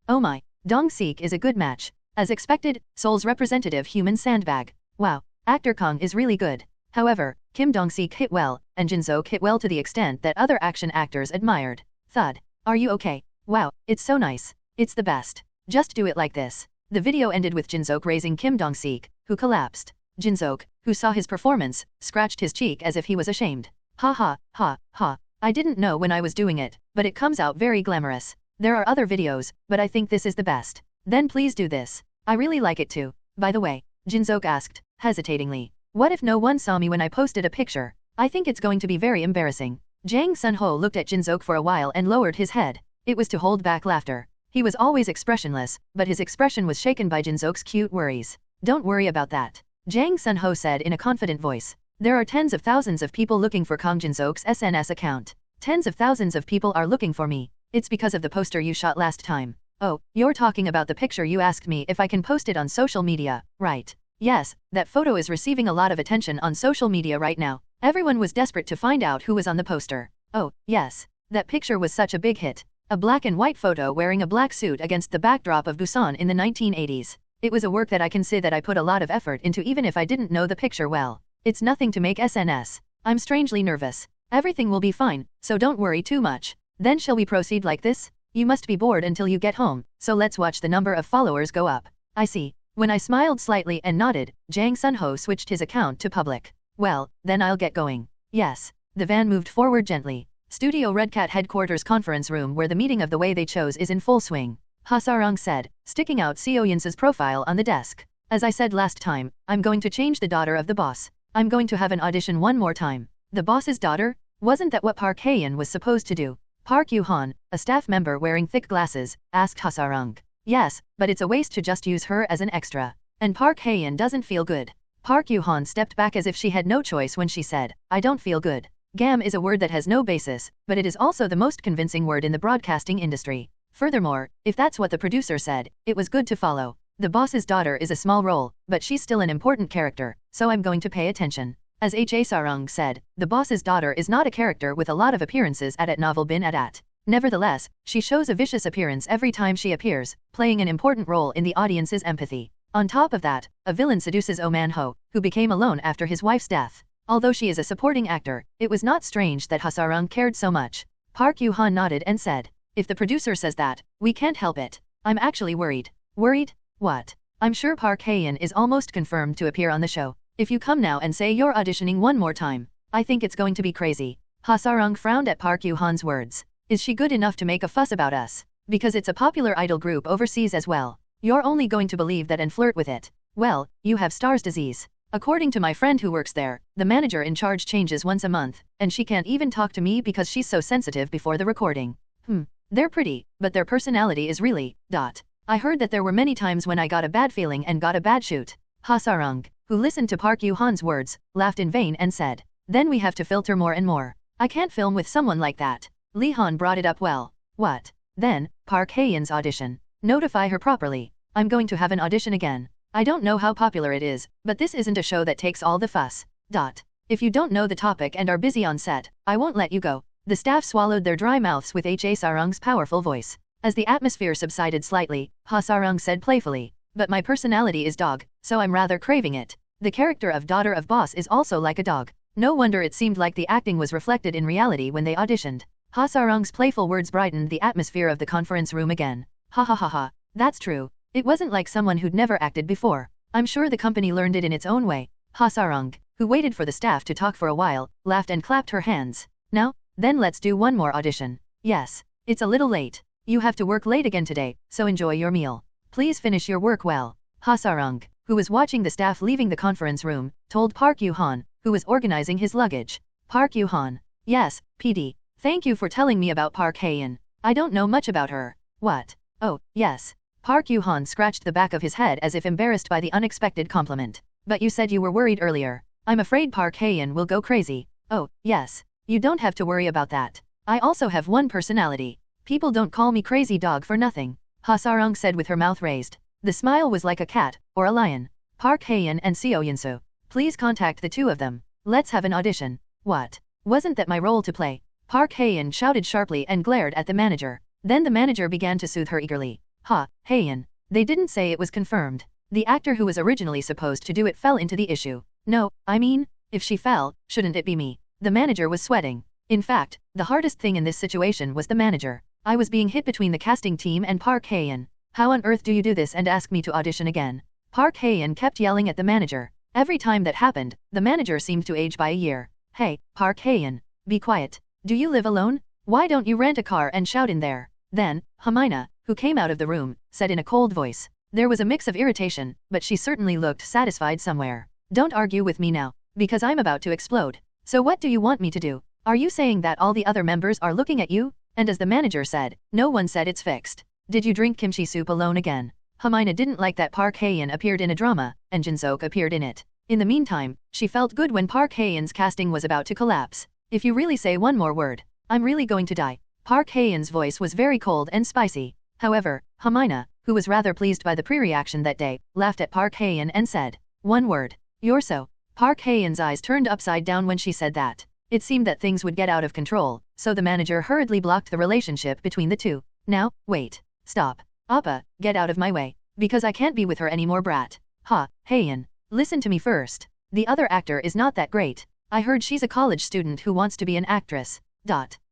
Oh my. Dong-seek is a good match. As expected, Seoul's representative human sandbag. Wow. Actor Kang is really good. However, Kim Dong-seok hit well, and Jin-seok hit well to the extent that other action actors admired. Thud. Are you okay? Wow, it's so nice. It's the best. Just do it like this. The video ended with Jin-seok raising Kim Dong-seok, who collapsed. Jin-seok, who saw his performance, scratched his cheek as if he was ashamed. Ha ha, ha, ha. I didn't know when I was doing it, but it comes out very glamorous. There are other videos, but I think this is the best. Then please do this. I really like it too. By the way, Jin-seok asked, hesitatingly. What if no one saw me when I posted a picture? I think it's going to be very embarrassing. Jang Sun-ho looked at Jin-seok for a while and lowered his head. It was to hold back laughter. He was always expressionless, but his expression was shaken by Jin-seok's cute worries. Don't worry about that. Jang Sun-ho said in a confident voice. There are tens of thousands of people looking for Kang Jin-seok's SNS account. Tens of thousands of people are looking for me. It's because of the poster you shot last time. Oh, you're talking about the picture you asked me if I can post it on social media, right? Yes, that photo is receiving a lot of attention on social media right now. Everyone was desperate to find out who was on the poster. Oh, yes. That picture was such a big hit. A black and white photo wearing a black suit against the backdrop of Busan in the 1980s. It was a work that I can say that I put a lot of effort into even if I didn't know the picture well. It's nothing to make SNS. I'm strangely nervous. Everything will be fine, so don't worry too much. Then shall we proceed like this? You must be bored until you get home, so let's watch the number of followers go up. I see. When I smiled slightly and nodded, Jang Sun-ho switched his account to public. Well, then I'll get going. Yes. The van moved forward gently. Studio Red Cat headquarters conference room where the meeting of the way they chose is in full swing. Ha Sarong said, sticking out Seo Yin's profile on the desk. As I said last time, I'm going to change the daughter of the boss. I'm going to have an audition one more time. The boss's daughter? Wasn't that what Park Hae-in was supposed to do? Park Yu-han, a staff member wearing thick glasses, asked Ha Sarong. Yes, but it's a waste to just use her as an extra. And Park Hae-in doesn't feel good. Park Yu-han stepped back as if she had no choice when she said, I don't feel good. Gam is a word that has no basis, but it is also the most convincing word in the broadcasting industry. Furthermore, if that's what the producer said, it was good to follow. The boss's daughter is a small role, but she's still an important character, so I'm going to pay attention. As H.A. Sarong said, the boss's daughter is not a character with a lot of appearances at novel bin at. Nevertheless, she shows a vicious appearance every time she appears, playing an important role in the audience's empathy. On top of that, a villain seduces Oh Man-ho, who became alone after his wife's death. Although she is a supporting actor, it was not strange that Ha Sarong cared so much. Park Yu-han nodded and said, if the producer says that, we can't help it. I'm actually worried. Worried? What? I'm sure Park Hae-in is almost confirmed to appear on the show. If you come now and say you're auditioning one more time, I think it's going to be crazy. Ha Sarong frowned at Park Yu-han's words. Is she good enough to make a fuss about us? Because it's a popular idol group overseas as well. You're only going to believe that and flirt with it. Well, you have star's disease. According to my friend who works there, the manager in charge changes once a month, and she can't even talk to me because she's so sensitive before the recording. They're pretty, but their personality is really, ... I heard that there were many times when I got a bad feeling and got a bad shoot. Ha Sarong, who listened to Park Yu-han's words, laughed in vain and said, then we have to filter more and more. I can't film with someone like that. Lee Han brought it up well. What? Then, Park Hae-in's audition. Notify her properly. I'm going to have an audition again. I don't know how popular it is, but this isn't a show that takes all the fuss. If you don't know the topic and are busy on set, I won't let you go. The staff swallowed their dry mouths with H.A. Sarong's powerful voice. As the atmosphere subsided slightly, Ha Sarong said playfully, but my personality is dog, so I'm rather craving it. The character of daughter of boss is also like a dog. No wonder it seemed like the acting was reflected in reality when they auditioned. Ha Sarong's playful words brightened the atmosphere of the conference room again. Ha ha ha ha, that's true. It wasn't like someone who'd never acted before. I'm sure the company learned it in its own way. Ha Sarong, who waited for the staff to talk for a while, laughed and clapped her hands. Now, then let's do one more audition. Yes. It's a little late. You have to work late again today, so enjoy your meal. Please finish your work well. Ha Sarong, who was watching the staff leaving the conference room, told Park Yu-han, who was organizing his luggage. Park Yu-han. Yes, PD. Thank you for telling me about Park Hae-in. I don't know much about her. What? Oh, yes. Park Yu-han scratched the back of his head as if embarrassed by the unexpected compliment. But you said you were worried earlier. I'm afraid Park Hae-in will go crazy. Oh, yes. You don't have to worry about that. I also have one personality. People don't call me crazy dog for nothing. Ha Sarong said with her mouth raised. The smile was like a cat, or a lion. Park Hae-in and Seo Yinsu. Please contact the two of them. Let's have an audition. What? Wasn't that my role to play? Park Hae-in shouted sharply and glared at the manager. Then the manager began to soothe her eagerly. Ha, Hae-in. They didn't say it was confirmed. The actor who was originally supposed to do it fell into the issue. No, I mean, If she fell, shouldn't it be me? The manager was sweating. In fact, the hardest thing in this situation was the manager. I was being hit between the casting team and Park Hae-in. How on earth do you do this and ask me to audition again? Park Hae-in kept yelling at the manager. Every time that happened, the manager seemed to age by a year. Hey, Park Hae-in, be quiet. Do you live alone? Why don't you rent a car and shout in there? Then, Hermione, who came out of the room, said in a cold voice. There was a mix of irritation, but she certainly looked satisfied somewhere. Don't argue with me now, because I'm about to explode. So what do you want me to do? Are you saying that all the other members are looking at you? And as the manager said, no one said it's fixed. Did you drink kimchi soup alone again? Hermione didn't like that Park Hae-in appeared in a drama, and Jin-seok appeared in it. In the meantime, she felt good when Park Hae-in's casting was about to collapse. If you really say one more word, I'm really going to die. Park Hae-in's voice was very cold and spicy. However, Hermione, who was rather pleased by the pre-reaction that day, laughed at Park Hae-in and said, one word. You're so. Park Hae-in's eyes turned upside down when she said that. It seemed that things would get out of control, so the manager hurriedly blocked the relationship between the two. Now, wait. Stop. Appa, get out of my way. Because I can't be with her anymore, brat. Ha, Hae-in. Listen to me first. The other actor is not that great. I heard she's a college student who wants to be an actress.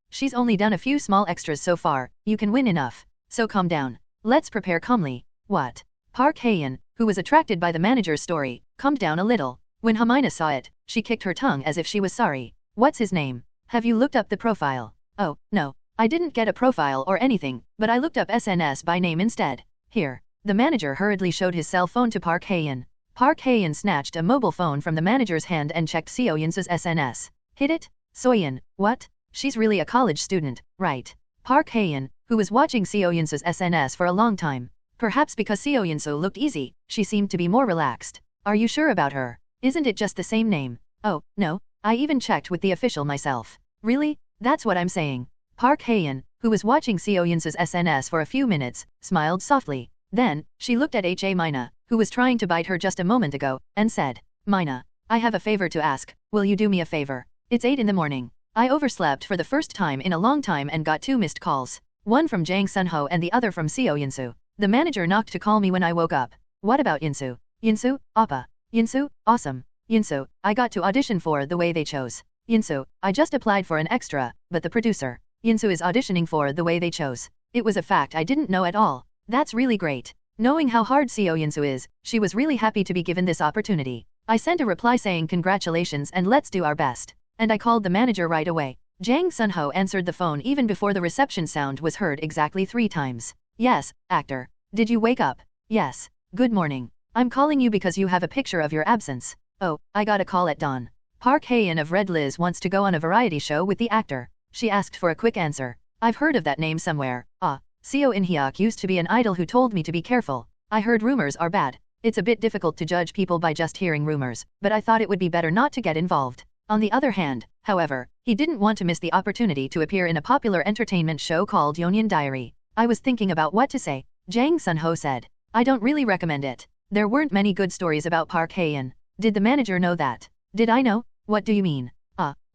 She's only done a few small extras so far, you can win enough. So calm down. Let's prepare calmly. What? Park Hae-in, who was attracted by the manager's story, calmed down a little. When Hermione saw it, she kicked her tongue as if she was sorry. What's his name? Have you looked up the profile? Oh, no. I didn't get a profile or anything, but I looked up SNS by name instead. Here. The manager hurriedly showed his cell phone to Park Hae-in. Park Hae-in snatched a mobile phone from the manager's hand and checked Seo-yun's SNS. Hit it? Soyun, what? She's really a college student, right? Park Hae-in, who was watching Seo-yun's SNS for a long time. Perhaps because Seo-yun looked easy, she seemed to be more relaxed. Are you sure about her? Isn't it just the same name? Oh, no. I even checked with the official myself. Really? That's what I'm saying. Park Hae-in, who was watching Seo-yun's SNS for a few minutes, smiled softly. Then, she looked at Mina, who was trying to bite her just a moment ago, and said, Mina, I have a favor to ask. Will you do me a favor? It's 8 in the morning. I overslept for the first time in a long time and got 2 missed calls. One from Jang Sun-ho and the other from Seo-yun. The manager knocked to call me when I woke up. What about Yunsu? Yunsu, Appa. Yunsu, awesome. Yunsu, I got to audition for The Way They Chose. Yunsu, I just applied for an extra, but the producer, Yunsu, is auditioning for The Way They Chose. It was a fact I didn't know at all. That's really great. Knowing how hard Seo-yun is, she was really happy to be given this opportunity. I sent a reply saying congratulations and let's do our best. And I called the manager right away. Jang Sun-ho answered the phone even before the reception sound was heard exactly 3 times. Yes, actor. Did you wake up? Yes. Good morning. I'm calling you because you have a picture of your absence. Oh, I got a call at dawn. Park Hae-in of Red Liz wants to go on a variety show with the actor. She asked for a quick answer. I've heard of that name somewhere. Seo In-hyuk used to be an idol who told me to be careful. I heard rumors are bad. It's a bit difficult to judge people by just hearing rumors, but I thought it would be better not to get involved. On the other hand, however, he didn't want to miss the opportunity to appear in a popular entertainment show called Yonyan Diary. I was thinking about what to say. Jang Sun-ho said. I don't really recommend it. There weren't many good stories about Park Hae-in. Did the manager know that? Did I know? What do you mean?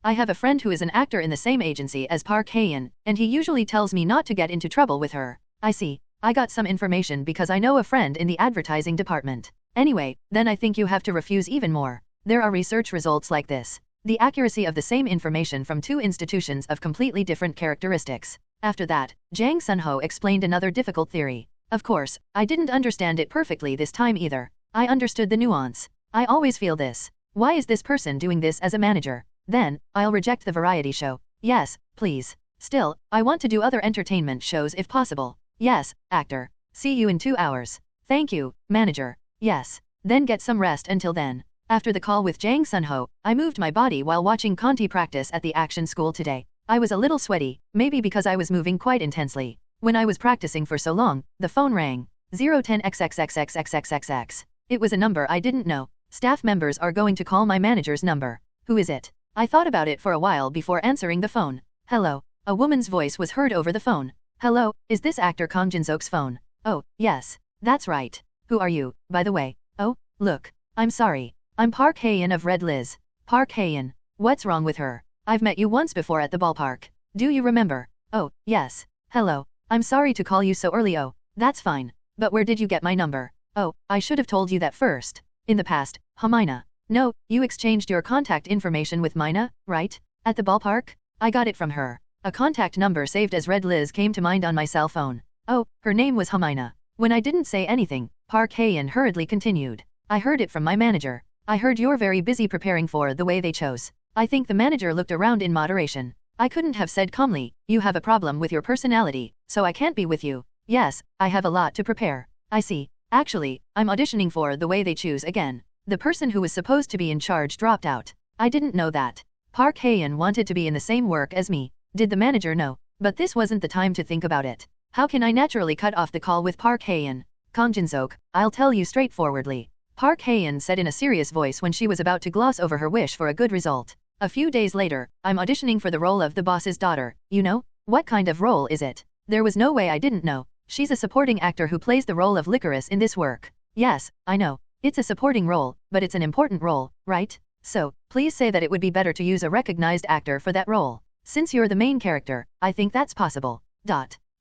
I have a friend who is an actor in the same agency as Park Hae-in, and he usually tells me not to get into trouble with her. I see. I got some information because I know a friend in the advertising department. Anyway, then I think you have to refuse even more. There are research results like this. The accuracy of the same information from 2 institutions of completely different characteristics. After that, Jang Sun-ho explained another difficult theory. Of course, I didn't understand it perfectly this time either. I understood the nuance. I always feel this. Why is this person doing this as a manager? Then, I'll reject the variety show. Yes, please. Still, I want to do other entertainment shows if possible. Yes, actor. See you in 2 hours. Thank you, manager. Yes. Then get some rest until then. After the call with Jang Sun-ho, I moved my body while watching Conti practice at the action school today. I was a little sweaty, maybe because I was moving quite intensely. When I was practicing for so long, the phone rang. 010XXXXXXXX. It was a number I didn't know. Staff members are going to call my manager's number. Who is it? I thought about it for a while before answering the phone. Hello. A woman's voice was heard over the phone. Hello, is this actor Kang Jin-seok's phone? Oh, yes. That's right. Who are you, by the way? Oh, look. I'm sorry. I'm Park Hae-in of Red Liz. Park Hae-in. What's wrong with her? I've met you once before at the ballpark. Do you remember? Oh, yes. Hello. I'm sorry to call you so early. Oh, that's fine. But where did you get my number? Oh, I should have told you that first. In the past, Hermione. No, you exchanged your contact information with Mina, right? At the ballpark? I got it from her. A contact number saved as Red Liz came to mind on my cell phone. Oh, her name was Hamina. When I didn't say anything, Park Hae-in hurriedly continued. I heard it from my manager. I heard you're very busy preparing for the way they chose. I think the manager looked around in moderation. I couldn't have said calmly, you have a problem with your personality, so I can't be with you. Yes, I have a lot to prepare. I see. Actually, I'm auditioning for the way they choose again. The person who was supposed to be in charge dropped out. I didn't know that. Park Hae-in wanted to be in the same work as me. Did the manager know? But this wasn't the time to think about it. How can I naturally cut off the call with Park Hae-in? Kang Jin-seok, I'll tell you straightforwardly. Park Hae-in said in a serious voice when she was about to gloss over her wish for a good result. A few days later, I'm auditioning for the role of the boss's daughter. You know? What kind of role is it? There was no way I didn't know. She's a supporting actor who plays the role of Licorice in this work. Yes, I know. It's a supporting role, but it's an important role, right? So, please say that it would be better to use a recognized actor for that role. Since you're the main character, I think that's possible.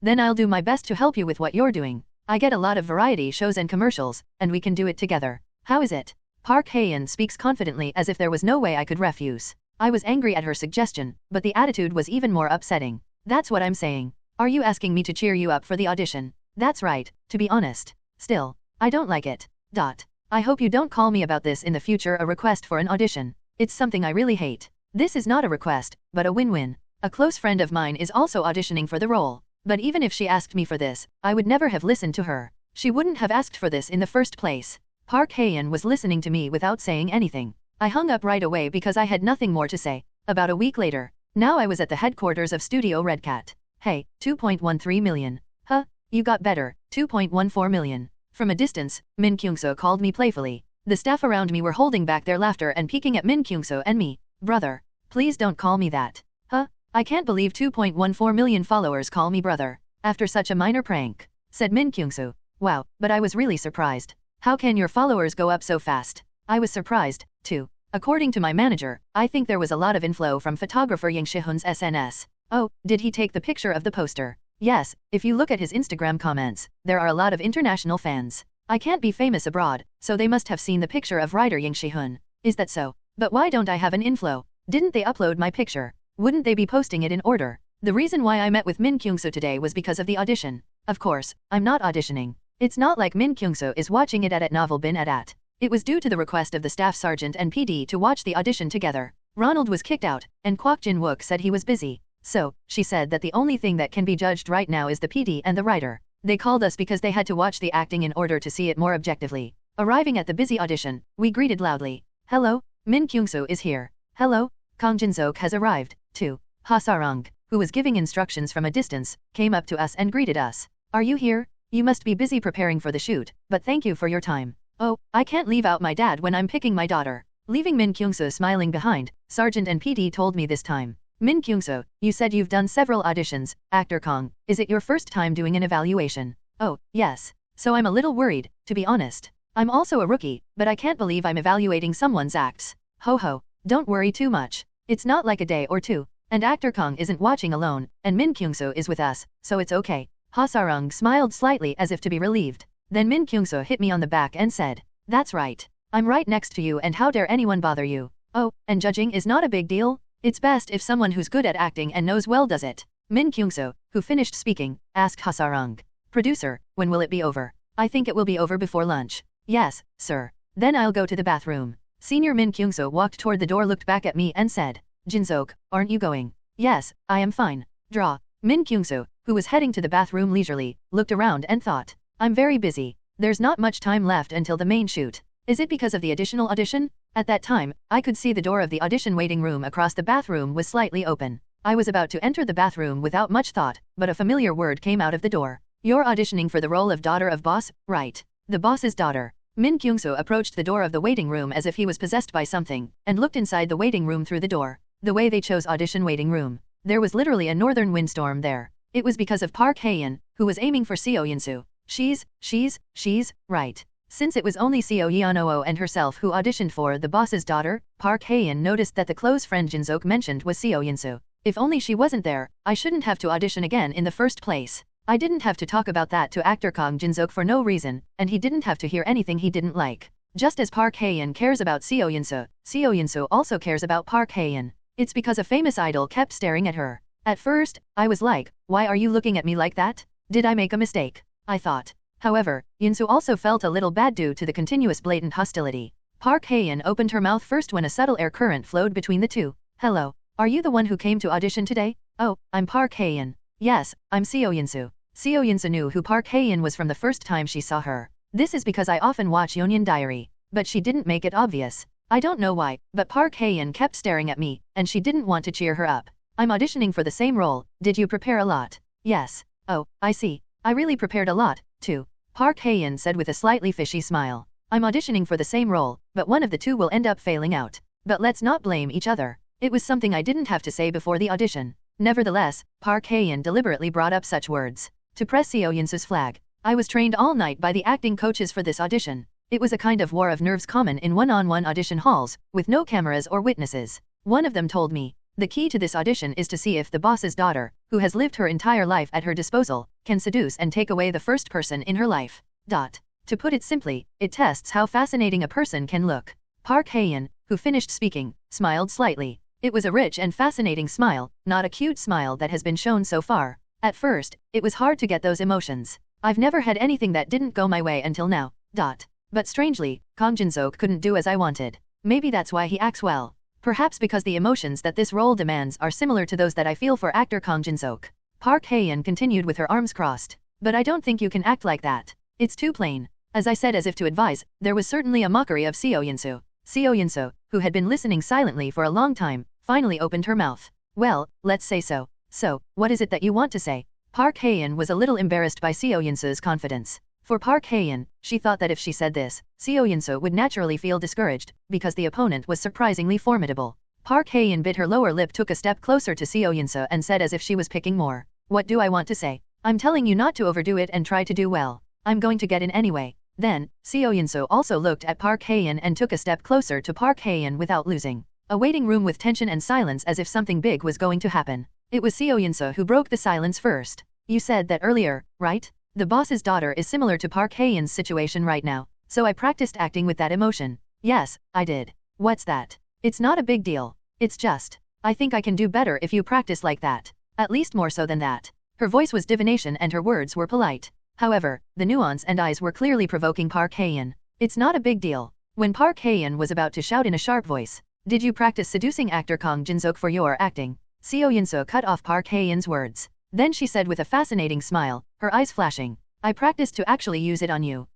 Then I'll do my best to help you with what you're doing. I get a lot of variety shows and commercials, and we can do it together. How is it? Park Hae-in speaks confidently as if there was no way I could refuse. I was angry at her suggestion, but the attitude was even more upsetting. That's what I'm saying. Are you asking me to cheer you up for the audition? That's right, to be honest. Still, I don't like it. I hope you don't call me about this in the future a request for an audition. It's something I really hate. This is not a request, but a win-win. A close friend of mine is also auditioning for the role. But even if she asked me for this, I would never have listened to her. She wouldn't have asked for this in the first place. Park Hae-in was listening to me without saying anything. I hung up right away because I had nothing more to say. About a week later, now I was at the headquarters of Studio Red Cat. Hey, 2.13 million. Huh? You got better, 2.14 million. From a distance, Min Kyung-soo called me playfully. The staff around me were holding back their laughter and peeking at Min Kyung-soo and me. Brother. Please don't call me that. Huh? I can't believe 2.14 million followers call me brother. After such a minor prank. Said Min Kyung-soo. Wow, but I was really surprised. How can your followers go up so fast? I was surprised, too. According to my manager, I think there was a lot of inflow from photographer Yang Shihun's SNS. Oh, did he take the picture of the poster? Yes, if you look at his Instagram comments, there are a lot of international fans. I can't be famous abroad, so they must have seen the picture of writer Yang Shihun. Is that so? But why don't I have an inflow? Didn't they upload my picture? Wouldn't they be posting it in order? The reason why I met with Min Kyung-soo today was because of the audition. Of course, I'm not auditioning. It's not like Min Kyung-soo is watching it at novel.A. It was due to the request of the staff sergeant and PD to watch the audition together. Ronald was kicked out, and Kwok Jin-wook said he was busy. So, she said that the only thing that can be judged right now is the PD and the writer. They called us because they had to watch the acting in order to see it more objectively. Arriving at the busy audition, we greeted loudly. Hello, Min Kyung-soo is here. Hello, Kang Jin-seok has arrived, too. Ha Sarang, who was giving instructions from a distance, came up to us and greeted us. Are you here? You must be busy preparing for the shoot, but thank you for your time. Oh, I can't leave out my dad when I'm picking my daughter. Leaving Min Kyung-soo smiling behind, Sergeant and PD told me this time. Min Kyung-soo, you said you've done several auditions. Actor Kang, is it your first time doing an evaluation? Oh, yes. So I'm a little worried, to be honest. I'm also a rookie, but I can't believe I'm evaluating someone's acts. Ho ho, don't worry too much. It's not like a day or two. And actor Kang isn't watching alone, and Min Kyung-soo is with us, so it's okay. Ha Sarung smiled slightly as if to be relieved. Then Min Kyung-soo hit me on the back and said, that's right. I'm right next to you and how dare anyone bother you. Oh, and judging is not a big deal? It's best if someone who's good at acting and knows well does it. Min Kyung-soo, who finished speaking, asked Ha Sarung. Producer, when will it be over? I think it will be over before lunch. Yes, sir. Then I'll go to the bathroom. Senior Min Kyung-soo walked toward the door, looked back at me and said, Jin-seok, aren't you going? Yes, I am fine. Draw. Min Kyung-soo, who was heading to the bathroom leisurely, looked around and thought, I'm very busy. There's not much time left until the main shoot. Is it because of the additional audition? At that time, I could see the door of the audition waiting room across the bathroom was slightly open. I was about to enter the bathroom without much thought, but a familiar word came out of the door. You're auditioning for the role of daughter of boss, right? The boss's daughter. Min Kyung-soo approached the door of the waiting room as if he was possessed by something, and looked inside the waiting room through the door. The way they chose audition waiting room. There was literally a northern windstorm there. It was because of Park Hae-in, who was aiming for Seo Yeon-soo. She's, right. Since it was only Seo Yeon-oo and herself who auditioned for the boss's daughter, Park Hae-in noticed that the close friend Jin-seok mentioned was Seo Yeon-soo. If only she wasn't there, I shouldn't have to audition again in the first place. I didn't have to talk about that to actor Kang Jin-seok for no reason, and he didn't have to hear anything he didn't like. Just as Park Hae-in cares about Seo Yun-soo also cares about Park Hae-in. It's because a famous idol kept staring at her. At first, I was like, why are you looking at me like that? Did I make a mistake? I thought. However, Yun-soo also felt a little bad due to the continuous blatant hostility. Park Hae-in opened her mouth first when a subtle air current flowed between the two. Hello. Are you the one who came to audition today? Oh, I'm Park Hae-in. Yes, I'm Seo Yun-soo. Seo Yun-soo knew who Park Hae-in was from the first time she saw her. This is because I often watch Yeonyeon Diary. But she didn't make it obvious. I don't know why, but Park Hae-in kept staring at me, and she didn't want to cheer her up. I'm auditioning for the same role. Did you prepare a lot? Yes. Oh, I see. I really prepared a lot, too. Park Hae-in said with a slightly fishy smile. I'm auditioning for the same role, but one of the two will end up failing out. But let's not blame each other. It was something I didn't have to say before the audition. Nevertheless, Park Hae-in deliberately brought up such words. To press Seo Yun-soo's flag. I was trained all night by the acting coaches for this audition. It was a kind of war of nerves common in one-on-one audition halls, with no cameras or witnesses. One of them told me, the key to this audition is to see if the boss's daughter, who has lived her entire life at her disposal, can seduce and take away the first person in her life. To put it simply, it tests how fascinating a person can look. Park Hae-in, who finished speaking, smiled slightly. It was a rich and fascinating smile, not a cute smile that has been shown so far. At first, it was hard to get those emotions. I've never had anything that didn't go my way until now. But strangely, Kang Jin-seok couldn't do as I wanted. Maybe that's why he acts well. Perhaps because the emotions that this role demands are similar to those that I feel for actor Kang Jin-seok. Park Hae-in continued with her arms crossed. But I don't think you can act like that. It's too plain. As I said as if to advise, there was certainly a mockery of Seo Yun-soo. Seo Yun-soo, who had been listening silently for a long time, finally opened her mouth. Well, let's say so. So, what is it that you want to say? Park Hae-in was a little embarrassed by Seo Yun-soo's confidence. For Park Hae-in, she thought that if she said this, Seo Yun-soo would naturally feel discouraged, because the opponent was surprisingly formidable. Park Hae-in bit her lower lip, took a step closer to Seo Yun-soo and said as if she was picking more. What do I want to say? I'm telling you not to overdo it and try to do well. I'm going to get in anyway. Then, Seo Yun-soo also looked at Park Hae-in and took a step closer to Park Hae-in without losing. A waiting room with tension and silence as if something big was going to happen. It was Seo Yun-soo who broke the silence first. You said that earlier, right? The boss's daughter is similar to Park Hae-in's situation right now, so I practiced acting with that emotion. Yes, I did. What's that? It's not a big deal. It's just, I think I can do better if you practice like that. At least more so than that. Her voice was divination and her words were polite. However, the nuance and eyes were clearly provoking Park Hae-in. It's not a big deal. When Park Hae-in was about to shout in a sharp voice, did you practice seducing actor Kang Jin-seok for your acting? Seo Yun-soo cut off Park Hae-in's words. Then she said with a fascinating smile, her eyes flashing, I practiced to actually use it on you.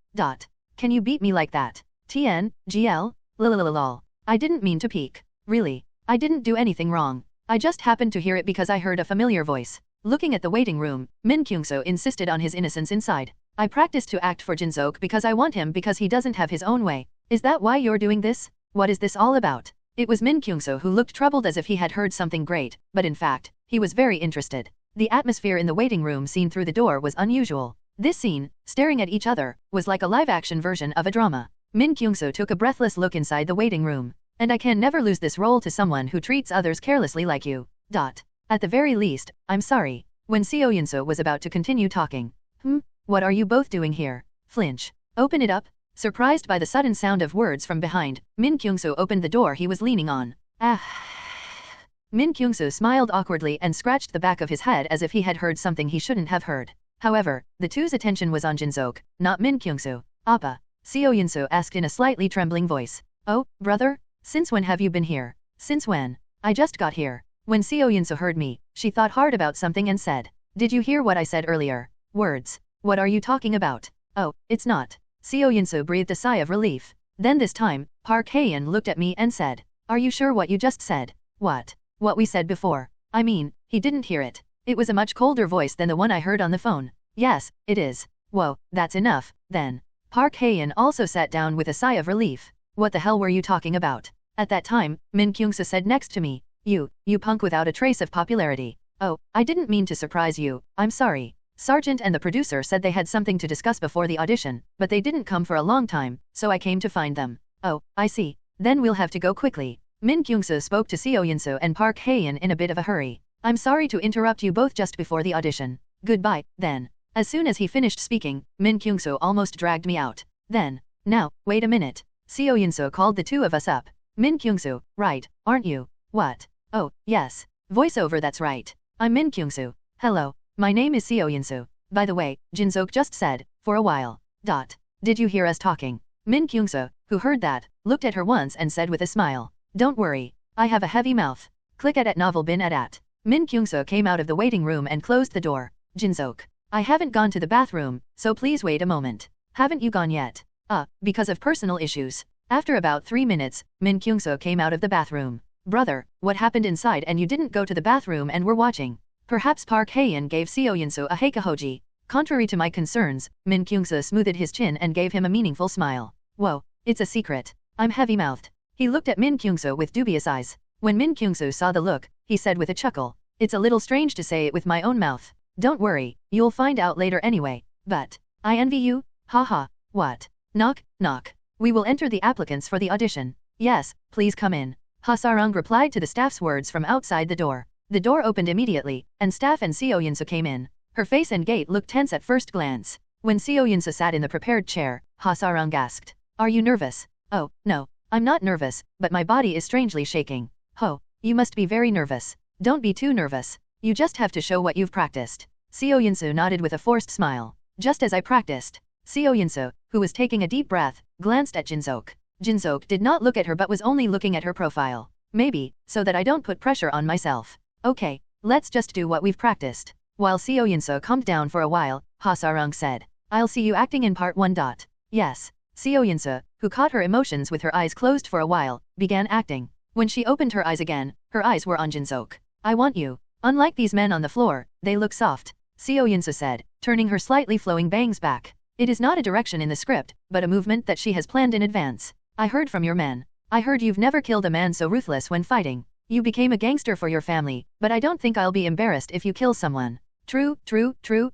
Can you beat me like that? GL? Lol. I didn't mean to peek. Really. I didn't do anything wrong. I just happened to hear it because I heard a familiar voice. Looking at the waiting room, Min Kyung-soo insisted on his innocence inside. I practiced to act for Jin-seok because I want him because he doesn't have his own way. Is that why you're doing this? What is this all about? It was Min Kyung-soo who looked troubled as if he had heard something great, but in fact, he was very interested. The atmosphere in the waiting room seen through the door was unusual. This scene, staring at each other, was like a live-action version of a drama. Min Kyung-soo took a breathless look inside the waiting room. And I can never lose this role to someone who treats others carelessly like you. At the very least, I'm sorry. When Seo Yun-soo was about to continue talking. What are you both doing here? Flinch. Open it up. Surprised by the sudden sound of words from behind, Min Kyung-soo opened the door he was leaning on. Min Kyung-soo smiled awkwardly and scratched the back of his head as if he had heard something he shouldn't have heard. However, the two's attention was on Jin-seok, not Min Kyung-soo. Appa? Seo Yun-soo asked in a slightly trembling voice. Oh, brother? Since when have you been here? Since when? I just got here. When Seo Yun-soo heard me, she thought hard about something and said, did you hear what I said earlier? Words. What are you talking about? Oh, it's not. Seo Yun-soo breathed a sigh of relief. Then this time, Park Hae-in looked at me and said, are you sure what you just said? What? What we said before. I mean, he didn't hear it. It was a much colder voice than the one I heard on the phone. Yes, it is. Whoa, that's enough, then. Park Hae-in also sat down with a sigh of relief. What the hell were you talking about? At that time, Min Kyung-soo said next to me, you punk without a trace of popularity. Oh, I didn't mean to surprise you, I'm sorry. Sergeant and the producer said they had something to discuss before the audition, but they didn't come for a long time, so I came to find them. Oh, I see. Then we'll have to go quickly. Min Kyung-soo spoke to Seo Yun-soo and Park Hae-in in a bit of a hurry. I'm sorry to interrupt you both just before the audition. Goodbye, then. As soon as he finished speaking, Min Kyung-soo almost dragged me out. Then. Now, wait a minute. Seo Yunso called the two of us up. Min Kyungsoo, right, aren't you? What? Oh, yes. Voiceover, that's right. I'm Min Kyungsoo. Hello, my name is Seo Yunso. By the way, Jinsook just said, for a while. Did you hear us talking? Min Kyungsoo, who heard that, looked at her once and said with a smile. Don't worry, I have a heavy mouth. Click at novel bin at. Min Kyungsoo came out of the waiting room and closed the door. Jinsook, I haven't gone to the bathroom, so please wait a moment. Haven't you gone yet? Because of personal issues. After about 3 minutes, Min Kyungsoo came out of the bathroom. Brother, what happened inside and you didn't go to the bathroom and were watching? Perhaps Park Hae-in gave Seo Yunso a heikahoji. Contrary to my concerns, Min Kyungsoo smoothed his chin and gave him a meaningful smile. Whoa, it's a secret. I'm heavy-mouthed. He looked at Min Kyungsoo with dubious eyes. When Min Kyungsoo saw the look, he said with a chuckle, it's a little strange to say it with my own mouth. Don't worry, you'll find out later anyway. But I envy you? Haha, what? Knock, knock. We will enter the applicants for the audition. Yes, please come in. Ha Sarung replied to the staff's words from outside the door. The door opened immediately, and staff and Seo Yunso came in. Her face and gait looked tense at first glance. When Seo Yunso sat in the prepared chair, Ha Sarung asked, are you nervous? Oh, no, I'm not nervous, but my body is strangely shaking. Ho, you must be very nervous. Don't be too nervous. You just have to show what you've practiced. Seo Yunso nodded with a forced smile. Just as I practiced. Seo Yunso, who was taking a deep breath, glanced at Jinsook. Jinsook did not look at her but was only looking at her profile. Maybe, so that I don't put pressure on myself. Okay, let's just do what we've practiced. While Seo Yunso calmed down for a while, Ha Sarung said, I'll see you acting in part 1. Yes. Seo Yunso, who caught her emotions with her eyes closed for a while, began acting. When she opened her eyes again, her eyes were on Jinsook. I want you. Unlike these men on the floor, they look soft. Seo Yunso said, turning her slightly flowing bangs back. It is not a direction in the script, but a movement that she has planned in advance. I heard from your men. I heard you've never killed a man so ruthless when fighting. You became a gangster for your family, but I don't think I'll be embarrassed if you kill someone. True,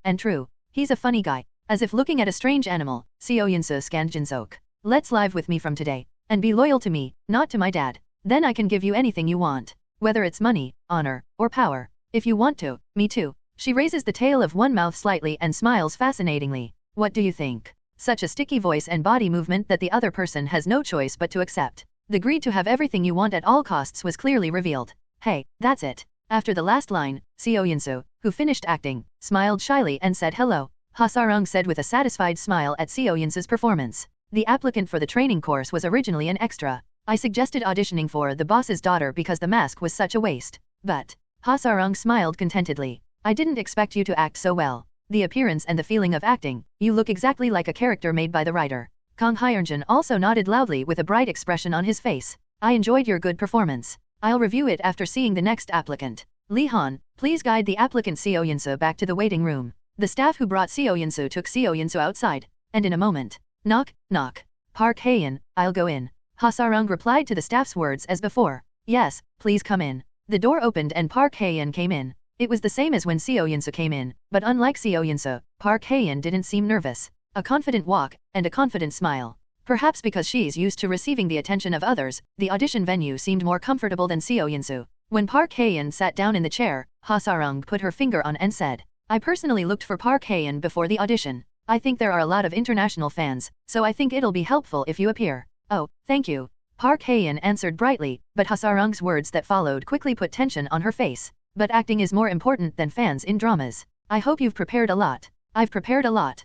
and true. He's a funny guy. As if looking at a strange animal, Seo Yunso scanned Jinsook. Let's live with me from today. And be loyal to me, not to my dad. Then I can give you anything you want. Whether it's money, honor, or power. If you want to, me too. She raises the tail of one mouth slightly and smiles fascinatingly. What do you think? Such a sticky voice and body movement that the other person has no choice but to accept. The greed to have everything you want at all costs was clearly revealed. Hey, that's it. After the last line, Seo Yunso, who finished acting, smiled shyly and said hello. Ha Sarung said with a satisfied smile at Seo Yunso's performance. The applicant for the training course was originally an extra. I suggested auditioning for the boss's daughter because the mask was such a waste. But Ha Sarung smiled contentedly. I didn't expect you to act so well. The appearance and the feeling of acting, you look exactly like a character made by the writer. Kang Hyunjin also nodded loudly with a bright expression on his face. I enjoyed your good performance. I'll review it after seeing the next applicant. Lee Han, please guide the applicant Seo Yunso back to the waiting room. The staff who brought Seo Yunso took Seo Yunso outside, and in a moment, knock, knock. Park Hae-in, I'll go in. Ha Sarung replied to the staff's words as before. Yes, please come in. The door opened and Park Hae-in came in. It was the same as when Seo Yunso came in, but unlike Seo Yunso, Park Hae-in didn't seem nervous. A confident walk, and a confident smile. Perhaps because she's used to receiving the attention of others, the audition venue seemed more comfortable than Seo Yunso. When Park Hae-in sat down in the chair, Ha Sarung put her finger on and said, I personally looked for Park Hae-in before the audition. I think there are a lot of international fans, so I think it'll be helpful if you appear. Oh, thank you. Park Hae-in answered brightly, but Ha Sarung's words that followed quickly put tension on her face. But acting is more important than fans in dramas. I hope you've prepared a lot. I've prepared a lot.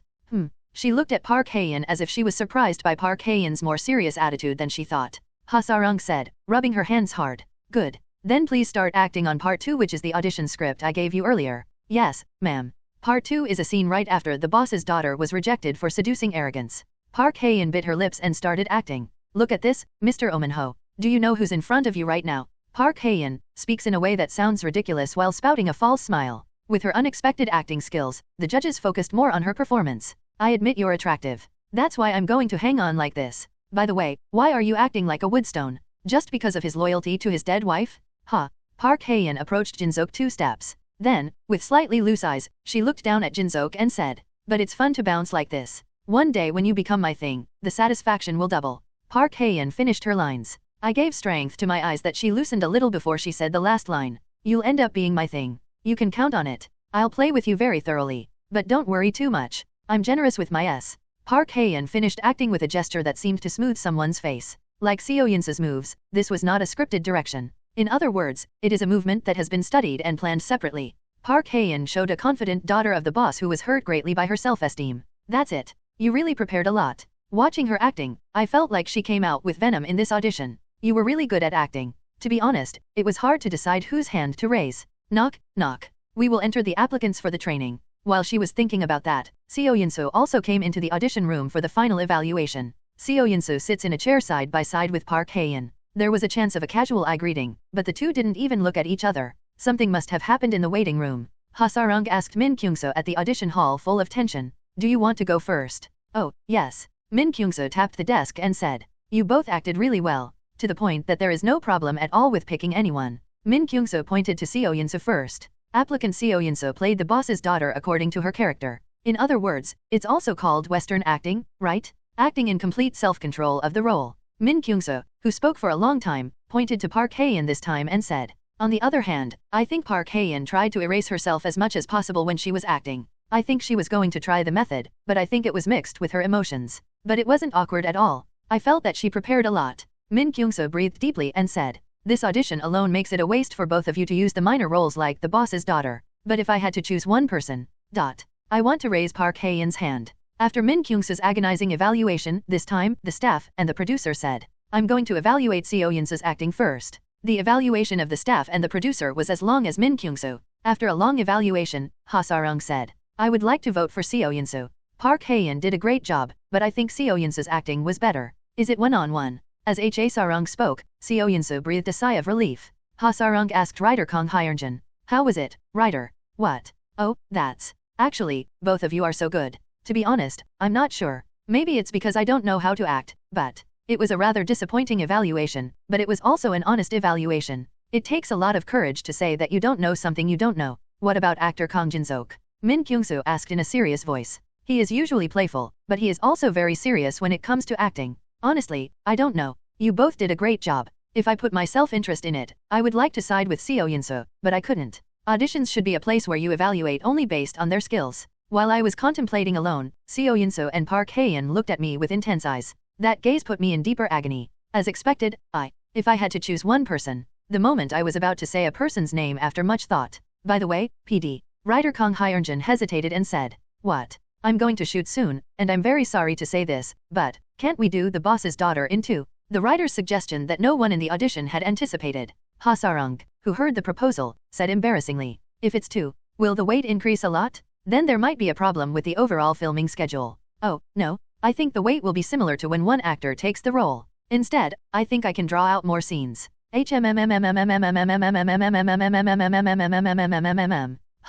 She looked at Park Hae-in as if she was surprised by Park Hae-in's more serious attitude than she thought. Ha Sarung said, rubbing her hands hard. Good. Then please start acting on part 2, which is the audition script I gave you earlier. Yes, ma'am. Part 2 is a scene right after the boss's daughter was rejected for seducing arrogance. Park Hae-in bit her lips and started acting. Look at this, Mr. Ominho. Do you know who's in front of you right now? Park Hae-in speaks in a way that sounds ridiculous while spouting a false smile. With her unexpected acting skills, the judges focused more on her performance. I admit you're attractive. That's why I'm going to hang on like this. By the way, why are you acting like a woodstone? Just because of his loyalty to his dead wife? Park Hae-in approached Jinsook 2 steps. Then, with slightly loose eyes, she looked down at Jinsook and said, but it's fun to bounce like this. One day when you become my thing, the satisfaction will double. Park Hae-in finished her lines. I gave strength to my eyes that she loosened a little before she said the last line. You'll end up being my thing. You can count on it. I'll play with you very thoroughly. But don't worry too much. I'm generous with my S. Park Hae-in finished acting with a gesture that seemed to smooth someone's face. Like Seo Yinse's moves, this was not a scripted direction. In other words, it is a movement that has been studied and planned separately. Park Hae-in showed a confident daughter of the boss who was hurt greatly by her self-esteem. That's it. You really prepared a lot. Watching her acting, I felt like she came out with venom in this audition. You were really good at acting. To be honest, it was hard to decide whose hand to raise. Knock, knock. We will enter the applicants for the training. While she was thinking about that, Seo Yinse also came into the audition room for the final evaluation. Seo Yinse sits in a chair side by side with Park Hae-in. There was a chance of a casual eye greeting, but the two didn't even look at each other. Something must have happened in the waiting room. Ha Sarung asked Min Kyungso at the audition hall full of tension. Do you want to go first? Oh, yes. Min Kyungso tapped the desk and said. You both acted really well, to the point that there is no problem at all with picking anyone. Min Kyungso pointed to Seo Yinse first. Applicant Seo Yinse played the boss's daughter according to her character. In other words, it's also called Western acting, right? Acting in complete self-control of the role. Min Kyungso, who spoke for a long time, pointed to Park Hae-in this time and said. On the other hand, I think Park Hae-in tried to erase herself as much as possible when she was acting. I think she was going to try the method, but I think it was mixed with her emotions. But it wasn't awkward at all. I felt that she prepared a lot. Min Kyungso breathed deeply and said. This audition alone makes it a waste for both of you to use the minor roles like the boss's daughter. But if I had to choose one person, I want to raise Park Hae-in's hand. After Min Kyungso's agonizing evaluation, this time, the staff and the producer said, I'm going to evaluate Seo Yinse's acting first. The evaluation of the staff and the producer was as long as Min Kyungso. After a long evaluation, Ha Sarung said, I would like to vote for Seo Yinse. Park Hae-in did a great job, but I think Seo Yinse's acting was better. Is it one-on-one? As Ha Sarung spoke, Seo Yinse breathed a sigh of relief. Ha Sarung asked writer Kang Hyunjin. How was it, writer? What? Oh, that's. Actually, both of you are so good. To be honest, I'm not sure. Maybe it's because I don't know how to act, but it was a rather disappointing evaluation, but it was also an honest evaluation. It takes a lot of courage to say that you don't know something you don't know. What about actor Kang Jin-seok? Min Kyungso asked in a serious voice. He is usually playful, but he is also very serious when it comes to acting. Honestly, I don't know. You both did a great job. If I put my self-interest in it, I would like to side with Seo Yinse, but I couldn't. Auditions should be a place where you evaluate only based on their skills. While I was contemplating alone, Seo Yinse and Park Hae-in looked at me with intense eyes. That gaze put me in deeper agony. As expected, if I had to choose one person, the moment I was about to say a person's name after much thought. By the way, PD. Writer Kang Hyunjin hesitated and said, What? I'm going to shoot soon, and I'm very sorry to say this, but can't we do the boss's daughter in two? The writer's suggestion that no one in the audition had anticipated. Ha Sarung, who heard the proposal, said embarrassingly, If it's two, will the wait increase a lot? Then there might be a problem with the overall filming schedule. Oh, no, I think the wait will be similar to when one actor takes the role. Instead, I think I can draw out more scenes. Ha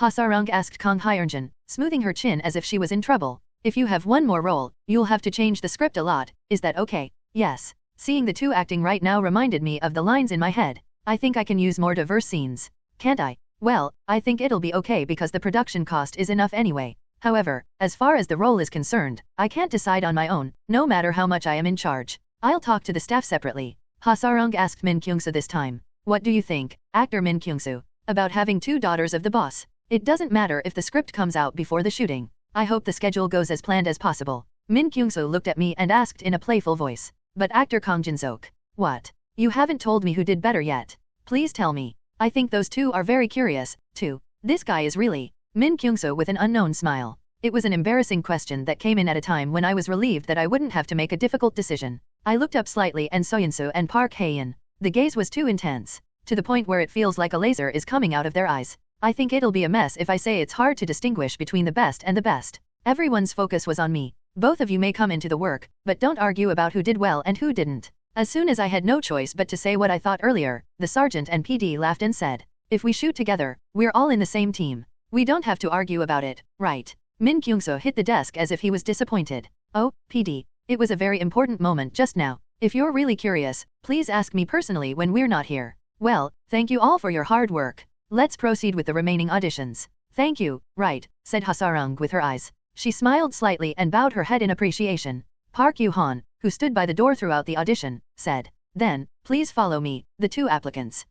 Sarung asked Kang Hyunjin, smoothing her chin as if she was in trouble. If you have one more role, you'll have to change the script a lot, is that okay? Yes. Seeing the two acting right now reminded me of the lines in my head. I think I can use more diverse scenes. Can't I? Well, I think it'll be okay because the production cost is enough anyway. However, as far as the role is concerned, I can't decide on my own, no matter how much I am in charge. I'll talk to the staff separately. Ha Sarung asked Min Kyungso this time. What do you think, actor Min Kyungso, about having two daughters of the boss? It doesn't matter if the script comes out before the shooting. I hope the schedule goes as planned as possible. Min Kyungso looked at me and asked in a playful voice. But actor Kang Jin-seok. What? You haven't told me who did better yet. Please tell me. I think those two are very curious, too. This guy is really. Min Kyungso with an unknown smile. It was an embarrassing question that came in at a time when I was relieved that I wouldn't have to make a difficult decision. I looked up slightly and saw Yinse and Park Hae-in. The gaze was too intense, to the point where it feels like a laser is coming out of their eyes. I think it'll be a mess if I say it's hard to distinguish between the best and the best. Everyone's focus was on me. Both of you may come into the work, but don't argue about who did well and who didn't. As soon as I had no choice but to say what I thought earlier, the sergeant and PD laughed and said, If we shoot together, we're all in the same team. We don't have to argue about it, right? Min Kyungso hit the desk as if he was disappointed. Oh, PD, it was a very important moment just now. If you're really curious, please ask me personally when we're not here. Well, thank you all for your hard work. Let's proceed with the remaining auditions. Thank you, right, said Ha Sarung with her eyes. She smiled slightly and bowed her head in appreciation. Park Yoo-han, who stood by the door throughout the audition, said, Then, please follow me, the two applicants.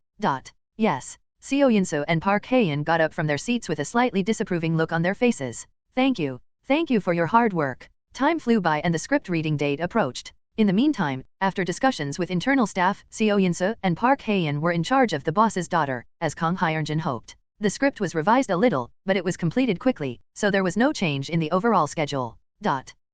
Yes. Seo Yinse and Park Hae-in got up from their seats with a slightly disapproving look on their faces. Thank you for your hard work. Time flew by and the script reading date approached. In the meantime, after discussions with internal staff, Seo Yun-soo and Park Hae-in were in charge of The Boss's Daughter, as Kang Hyun-jin hoped. The script was revised a little, but it was completed quickly, so there was no change in the overall schedule.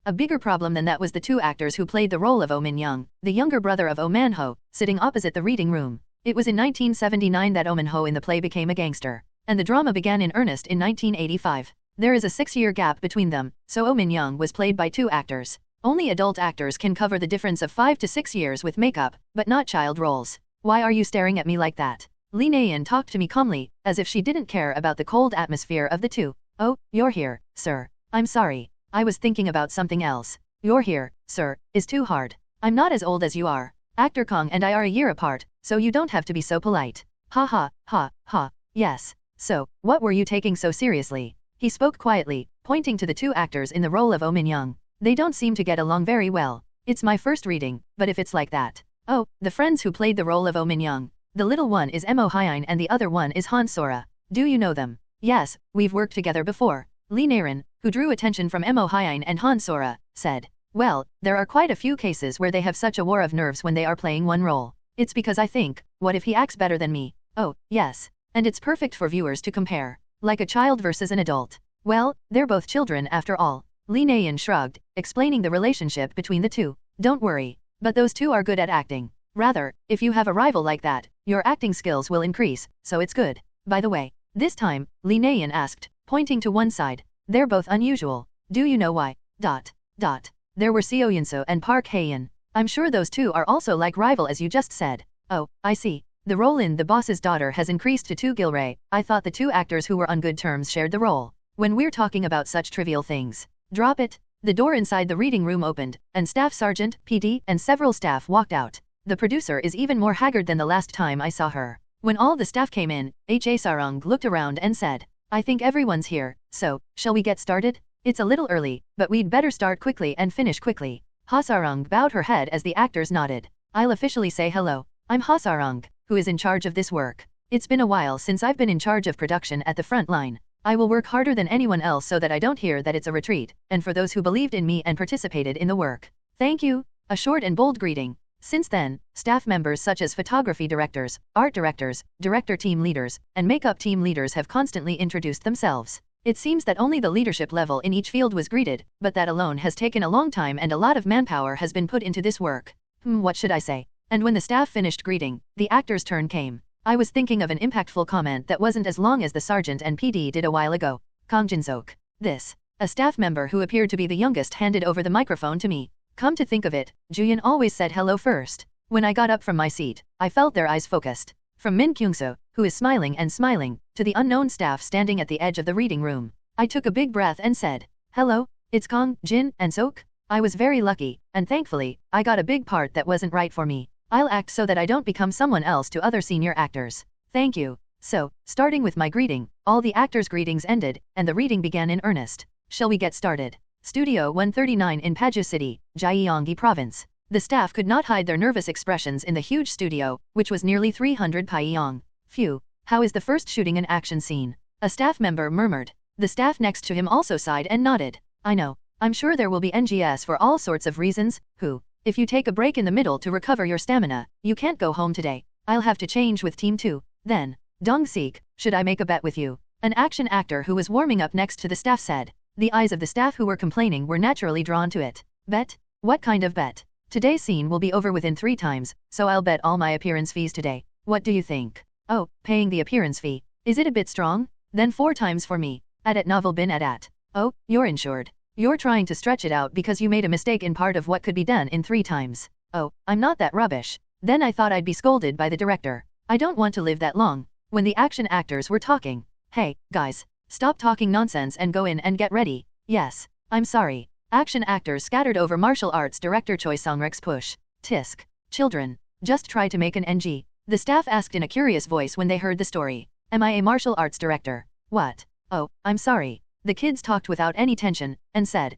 A bigger problem than that was the two actors who played the role of Oh Min-young, the younger brother of Oh Man-ho, sitting opposite the reading room. It was in 1979 that Oh Min-ho in the play became a gangster, and the drama began in earnest in 1985. There is a 6-year gap between them, so Oh Min-young was played by two actors. Only adult actors can cover the difference of 5 to 6 years with makeup, but not child roles. Why are you staring at me like that? Lee Na-in talked to me calmly, as if she didn't care about the cold atmosphere of the two. Oh, you're here, sir. I'm sorry. I was thinking about something else. You're here, sir, is too hard. I'm not as old as you are. Actor Kang and I are a year apart, so you don't have to be so polite. Ha ha, ha, ha. Yes. So, what were you taking so seriously? He spoke quietly, pointing to the two actors in the role of Oh Min-young. They don't seem to get along very well. It's my first reading, but if it's like that. Oh, the friends who played the role of Oh Min-young. The little one is Mo Hyun and the other one is Han Sora. Do you know them? Yes, we've worked together before. Lee Na-in, who drew attention from Mo Hyun and Han Sora, said. Well, there are quite a few cases where they have such a war of nerves when they are playing one role. It's because I think, what if he acts better than me? Oh, yes. And it's perfect for viewers to compare. Like a child versus an adult. Well, they're both children after all. Lee Na-in shrugged, explaining the relationship between the two. Don't worry. But those two are good at acting. Rather, if you have a rival like that, your acting skills will increase, so it's good. By the way, this time, Lee Na-in asked, pointing to one side. They're both unusual. Do you know why? There were Seo Yun-soo and Park Hae-in. I'm sure those two are also like rival as you just said. Oh, I see. The role in The Boss's Daughter has increased to 2 Gilray. I thought the two actors who were on good terms shared the role. When we're talking about such trivial things. Drop it. The door inside the reading room opened, and Staff Sergeant, PD, and several staff walked out. The producer is even more haggard than the last time I saw her. When all the staff came in, Ha Sarung looked around and said, I think everyone's here, so, shall we get started? It's a little early, but we'd better start quickly and finish quickly. Ha Sarung bowed her head as the actors nodded. I'll officially say hello. I'm Ha Sarung, who is in charge of this work. It's been a while since I've been in charge of production at the front line. I will work harder than anyone else so that I don't hear that it's a retreat, and for those who believed in me and participated in the work. Thank you. A short and bold greeting. Since then, staff members such as photography directors, art directors, director team leaders, and makeup team leaders have constantly introduced themselves. It seems that only the leadership level in each field was greeted, but that alone has taken a long time and a lot of manpower has been put into this work. What should I say? And when the staff finished greeting, the actor's turn came. I was thinking of an impactful comment that wasn't as long as the sergeant and PD did a while ago. Kang Jin-seok. This. A staff member who appeared to be the youngest handed over the microphone to me. Come to think of it, Juyeon always said hello first. When I got up from my seat, I felt their eyes focused. From Min Kyung-soo, who is smiling and smiling, to the unknown staff standing at the edge of the reading room. I took a big breath and said, hello, it's Kang, Jin, and Sok. I was very lucky, and thankfully, I got a big part that wasn't right for me. I'll act so that I don't become someone else to other senior actors. Thank you. So, starting with my greeting, all the actors' greetings ended, and the reading began in earnest. Shall we get started? Studio 139 in Paju City, Gyeonggi Province. The staff could not hide their nervous expressions in the huge studio, which was nearly 300 Pyongyang. Phew. How is the first shooting an action scene? A staff member murmured. The staff next to him also sighed and nodded. I know. I'm sure there will be NGS for all sorts of reasons. If you take a break in the middle to recover your stamina, you can't go home today. I'll have to change with Team 2. Then, Dong-sik, should I make a bet with you? An action actor who was warming up next to the staff said. The eyes of the staff who were complaining were naturally drawn to it. Bet? What kind of bet? Today's scene will be over within 3 times, so I'll bet all my appearance fees today. What do you think? Oh, paying the appearance fee. Is it a bit strong? Then 4 times for me. At novel bin at. Oh, you're insured. You're trying to stretch it out because you made a mistake in part of what could be done in 3 times. Oh, I'm not that rubbish. Then I thought I'd be scolded by the director. I don't want to live that long. When the action actors were talking. Hey, guys. Stop talking nonsense and go in and get ready. Yes. I'm sorry. Action actors scattered over martial arts director Choi Song-rek's push. Tisk. Children. Just try to make an NG. The staff asked in a curious voice when they heard the story. Am I a martial arts director? What? Oh, I'm sorry. The kids talked without any tension, and said,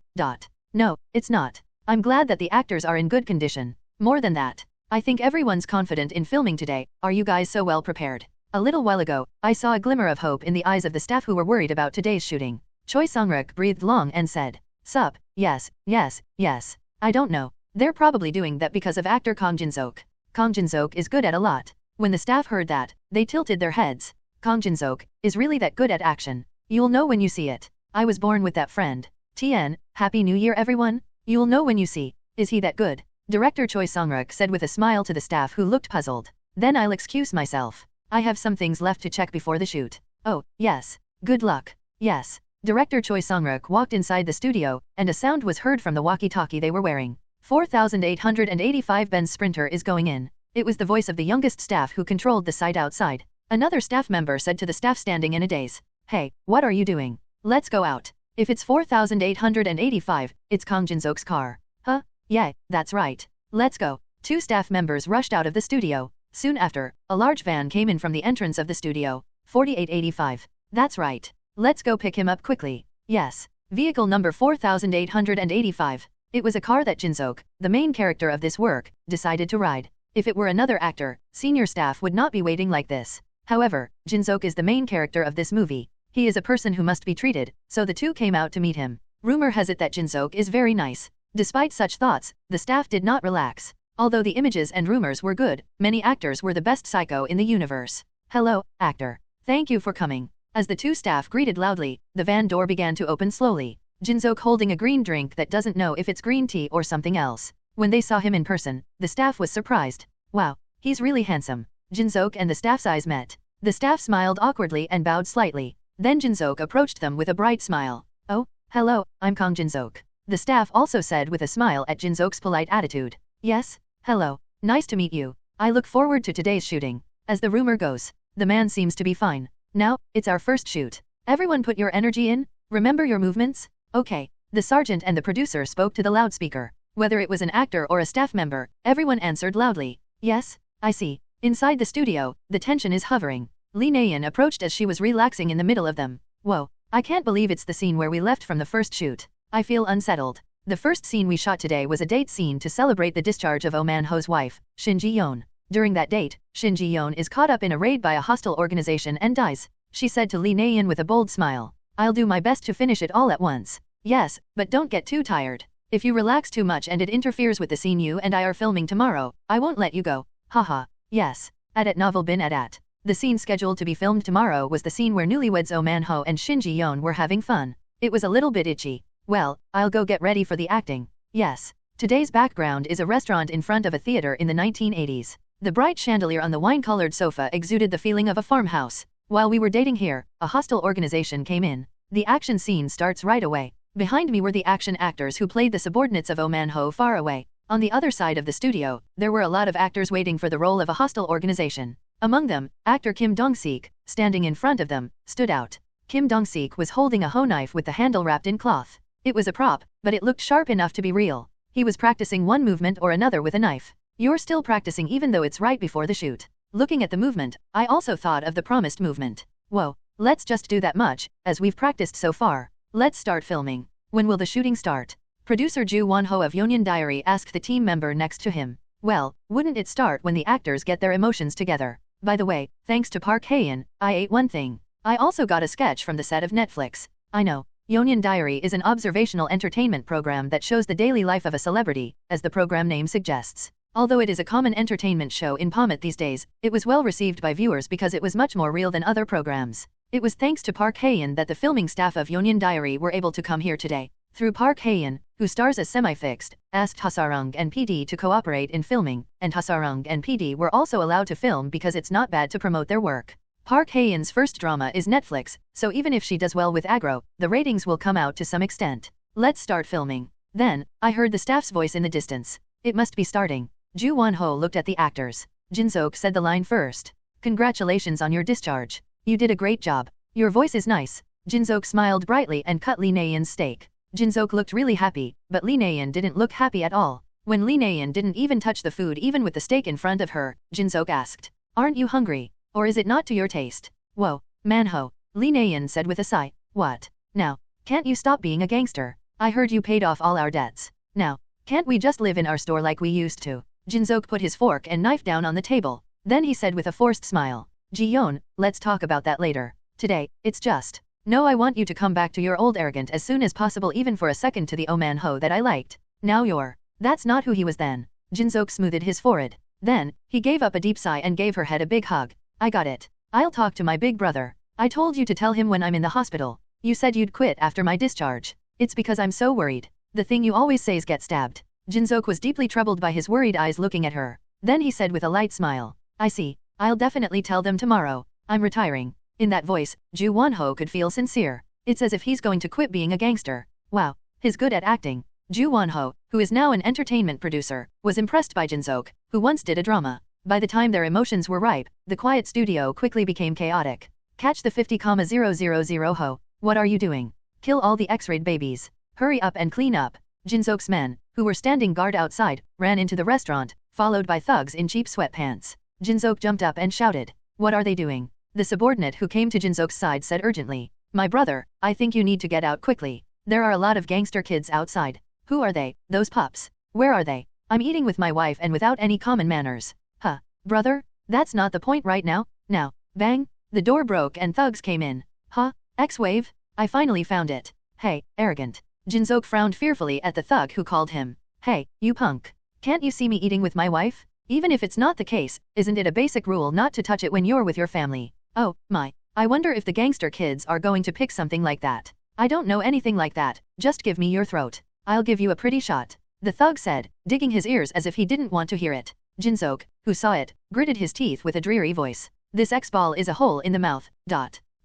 No, it's not. I'm glad that the actors are in good condition. More than that. I think everyone's confident in filming today. Are you guys so well prepared? A little while ago, I saw a glimmer of hope in the eyes of the staff who were worried about today's shooting. Choi Song-rek breathed long and said, Sup, yes, yes, yes. I don't know. They're probably doing that because of actor Kang Jin-seok. Kang Jin-seok is good at a lot. When the staff heard that, they tilted their heads. Kang Jin-seok is really that good at action. You'll know when you see it. I was born with that friend. TN, Happy New Year everyone? You'll know when you see. Is he that good? Director Choi Sang-ruk said with a smile to the staff who looked puzzled. Then I'll excuse myself. I have some things left to check before the shoot. Oh, yes. Good luck. Yes. Director Choi Sang-ruk walked inside the studio, and a sound was heard from the walkie-talkie they were wearing. 4885 Ben's sprinter is going in. It was the voice of the youngest staff who controlled the site outside. Another staff member said to the staff standing in a daze. Hey, what are you doing? Let's go out. If it's 4885, it's Kang Jin-seok's car. Huh? Yeah, that's right. Let's go. Two staff members rushed out of the studio. Soon after, a large van came in from the entrance of the studio. 4885. That's right. Let's go pick him up quickly. Yes. Vehicle number 4885. It was a car that Jin-seok, the main character of this work, decided to ride. If it were another actor, senior staff would not be waiting like this. However, Jin-seok is the main character of this movie. He is a person who must be treated, so the two came out to meet him. Rumor has it that Jin-seok is very nice. Despite such thoughts, the staff did not relax. Although the images and rumors were good, many actors were the best psycho in the universe. Hello, actor. Thank you for coming. As the two staff greeted loudly, the van door began to open slowly. Jin-seok holding a green drink that doesn't know if it's green tea or something else. When they saw him in person, the staff was surprised. Wow, he's really handsome. Jin-seok and the staff's eyes met. The staff smiled awkwardly and bowed slightly. Then Jin-seok approached them with a bright smile. Oh, hello, I'm Kang Jin-seok. The staff also said with a smile at Jin-seok's polite attitude. Yes, hello, nice to meet you. I look forward to today's shooting. As the rumor goes, the man seems to be fine. Now, it's our first shoot. Everyone put your energy in, remember your movements? Okay. The sergeant and the producer spoke to the loudspeaker. Whether it was an actor or a staff member, everyone answered loudly. Yes, I see. Inside the studio, the tension is hovering. Lee Na-yeon approached as she was relaxing in the middle of them. Whoa, I can't believe it's the scene where we left from the first shoot. I feel unsettled. The first scene we shot today was a date scene to celebrate the discharge of Oh Man-ho's wife, Shin Ji-yeon. During that date, Shin Ji-yeon is caught up in a raid by a hostile organization and dies. She said to Lee Na-yeon with a bold smile. I'll do my best to finish it all at once. Yes, but don't get too tired. If you relax too much and it interferes with the scene you and I are filming tomorrow, I won't let you go. Haha. Yes. At them.Every. The scene scheduled to be filmed tomorrow was the scene where newlyweds Oh Man-ho and Shin Ji-yeon were having fun. It was a little bit itchy. Well, I'll go get ready for the acting. Yes. Today's background is a restaurant in front of a theater in the 1980s. The bright chandelier on the wine-colored sofa exuded the feeling of a farmhouse. While we were dating here, a hostile organization came in. The action scene starts right away. Behind me were the action actors who played the subordinates of Oh Man-ho far away. On the other side of the studio, there were a lot of actors waiting for the role of a hostile organization. Among them, actor Kim Dong-seok, standing in front of them, stood out. Kim Dong-seok was holding a hoe knife with the handle wrapped in cloth. It was a prop, but it looked sharp enough to be real. He was practicing one movement or another with a knife. You're still practicing even though it's right before the shoot. Looking at the movement, I also thought of the promised movement. Whoa, let's just do that much, as we've practiced so far. Let's start filming. When will the shooting start? Producer Ju Won-ho of Yonyan Diary asked the team member next to him. Well, wouldn't it start when the actors get their emotions together? By the way, thanks to Park Hae-in, I ate one thing. I also got a sketch from the set of Netflix. I know. Yonyan Diary is an observational entertainment program that shows the daily life of a celebrity, as the program name suggests. Although it is a common entertainment show in Pomet these days, it was well received by viewers because it was much more real than other programs. It was thanks to Park Hae-in that the filming staff of Yonyan Diary were able to come here today. Through Park Hae-in, who stars as Semi-Fixed, asked Hasarung and PD to cooperate in filming, and Hasarung and PD were also allowed to film because it's not bad to promote their work. Park Hae-in's first drama is Netflix, so even if she does well with aggro, the ratings will come out to some extent. Let's start filming. Then, I heard the staff's voice in the distance. It must be starting. Ju Won-ho looked at the actors. Jin-seok said the line first. Congratulations on your discharge. You did a great job. Your voice is nice. Jin-seok smiled brightly and cut Lee Na-yeon's steak. Jin-seok looked really happy, but Lee Na-yeon didn't look happy at all. When Lee Na-yeon didn't even touch the food even with the steak in front of her, Jin-seok asked, "Aren't you hungry? Or is it not to your taste?" "Whoa, man-ho," Lee Na-yeon said with a sigh. "What? Now, can't you stop being a gangster? I heard you paid off all our debts. Now, can't we just live in our store like we used to?" Jin-seok put his fork and knife down on the table. Then he said with a forced smile, "Ji-yeon, let's talk about that later. Today, it's just No, I want you to come back to your old arrogant as soon as possible, even for a second, to the oh man ho that I liked. Now you're. That's not who he was then. Jinsook smoothed his forehead. Then, he gave up a deep sigh and gave her head a big hug. I got it. I'll talk to my big brother. I told you to tell him when I'm in the hospital. You said you'd quit after my discharge. It's because I'm so worried. The thing you always say's get stabbed. Jinsook was deeply troubled by his worried eyes looking at her. Then he said with a light smile. I see. I'll definitely tell them tomorrow. I'm retiring. In that voice, Ju Wonho could feel sincere. It's as if he's going to quit being a gangster. Wow, he's good at acting. Ju Wonho, who is now an entertainment producer, was impressed by Jinsook, who once did a drama. By the time their emotions were ripe, the quiet studio quickly became chaotic. Catch the 50,000 ho. What are you doing? Kill all the X-rayed babies. Hurry up and clean up. Jinsook's men, who were standing guard outside, ran into the restaurant, followed by thugs in cheap sweatpants. Jinsook jumped up and shouted. What are they doing? The subordinate who came to Jinsook's side said urgently. My brother, I think you need to get out quickly. There are a lot of gangster kids outside. Who are they, those pups? Where are they? I'm eating with my wife and without any common manners. Huh, brother? That's not the point right now. Now, bang, the door broke and thugs came in. Huh, X-Wave? I finally found it. Hey, arrogant. Jinsook frowned fearfully at the thug who called him. Hey, you punk. Can't you see me eating with my wife? Even if it's not the case, isn't it a basic rule not to touch it when you're with your family? Oh, my. I wonder if the gangster kids are going to pick something like that. I don't know anything like that, just give me your throat. I'll give you a pretty shot. The thug said, digging his ears as if he didn't want to hear it. Jinsook, who saw it, gritted his teeth with a dreary voice. This X-ball is a hole in the mouth.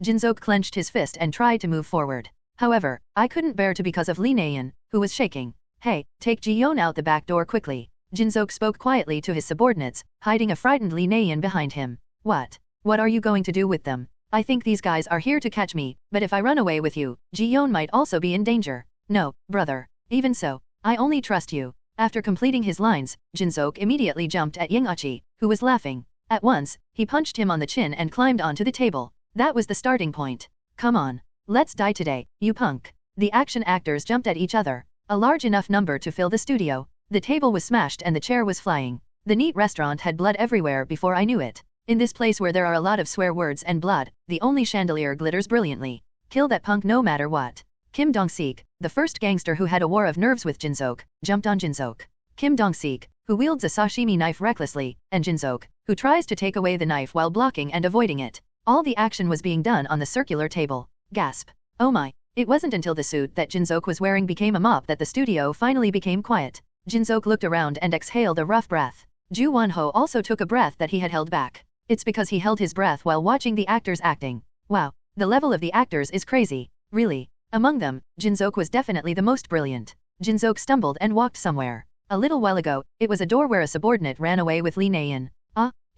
Jinsook clenched his fist and tried to move forward. However, I couldn't bear to because of Lee Nayan, who was shaking. Hey, take Ji-yeon out the back door quickly. Jinsook spoke quietly to his subordinates, hiding a frightened Lee Nayan behind him. What? What are you going to do with them? I think these guys are here to catch me, but if I run away with you, Ji-yeon might also be in danger. No, brother. Even so, I only trust you. After completing his lines, Jinsook immediately jumped at Ying-Uchi, who was laughing. At once, he punched him on the chin and climbed onto the table. That was the starting point. Come on. Let's die today, you punk. The action actors jumped at each other. A large enough number to fill the studio. The table was smashed and the chair was flying. The neat restaurant had blood everywhere before I knew it. In this place where there are a lot of swear words and blood, the only chandelier glitters brilliantly. Kill that punk no matter what. Kim Dong-sik, the first gangster who had a war of nerves with Jinsook, jumped on Jinsook. Kim Dong-sik, who wields a sashimi knife recklessly, and Jinsook, who tries to take away the knife while blocking and avoiding it. All the action was being done on the circular table. Gasp. Oh my. It wasn't until the suit that Jinsook was wearing became a mop that the studio finally became quiet. Jinsook looked around and exhaled a rough breath. Ju Wonho also took a breath that he had held back. It's because he held his breath while watching the actors acting. Wow. The level of the actors is crazy. Really. Among them, Jinsook was definitely the most brilliant. Jinsook stumbled and walked somewhere. A little while ago, it was a door where a subordinate ran away with Lee Nayan.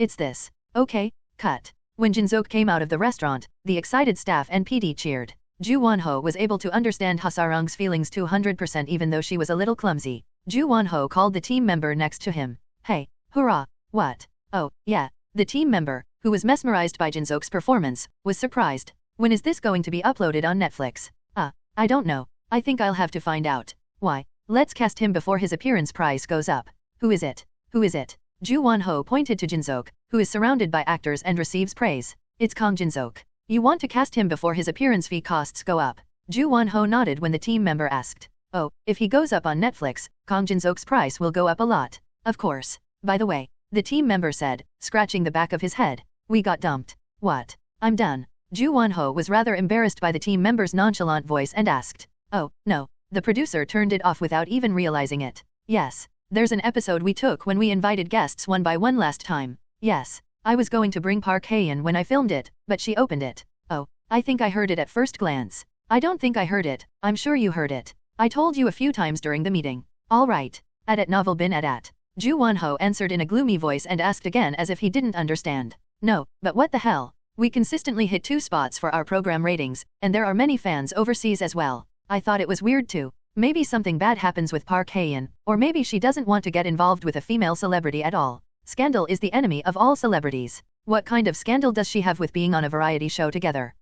It's this. Okay, cut. When Jinsook came out of the restaurant, the excited staff and PD cheered. Ju Wonho was able to understand Hasarang's feelings 200% even though she was a little clumsy. Ju Wonho called the team member next to him. Hey, hurrah, what? Oh, yeah. The team member, who was mesmerized by Jinsook's performance, was surprised. When is this going to be uploaded on Netflix? I don't know. I think I'll have to find out. Why? Let's cast him before his appearance price goes up. Who is it? Who is it? Ju Wonho pointed to Jinsook, who is surrounded by actors and receives praise. It's Kang Jinsook. You want to cast him before his appearance fee costs go up. Ju Wonho nodded when the team member asked. Oh, if he goes up on Netflix, Kang Jinsook's price will go up a lot. Of course. By the way, the team member said, scratching the back of his head. We got dumped. What? I'm done. Ju Wonho was rather embarrassed by the team member's nonchalant voice and asked. Oh, no. The producer turned it off without even realizing it. Yes. There's an episode we took when we invited guests one by one last time. Yes. I was going to bring Park Hae-in when I filmed it, but she opened it. Oh, I think I heard it at first glance. I don't think I heard it. I'm sure you heard it. I told you a few times during the meeting. All right. At novel bin at. Ju Wonho answered in a gloomy voice and asked again as if he didn't understand. No, but what the hell? We consistently hit 2 spots for our program ratings, and there are many fans overseas as well. I thought it was weird too. Maybe something bad happens with Park Hae-in, or maybe she doesn't want to get involved with a female celebrity at all. Scandal is the enemy of all celebrities. What kind of scandal does she have with being on a variety show together?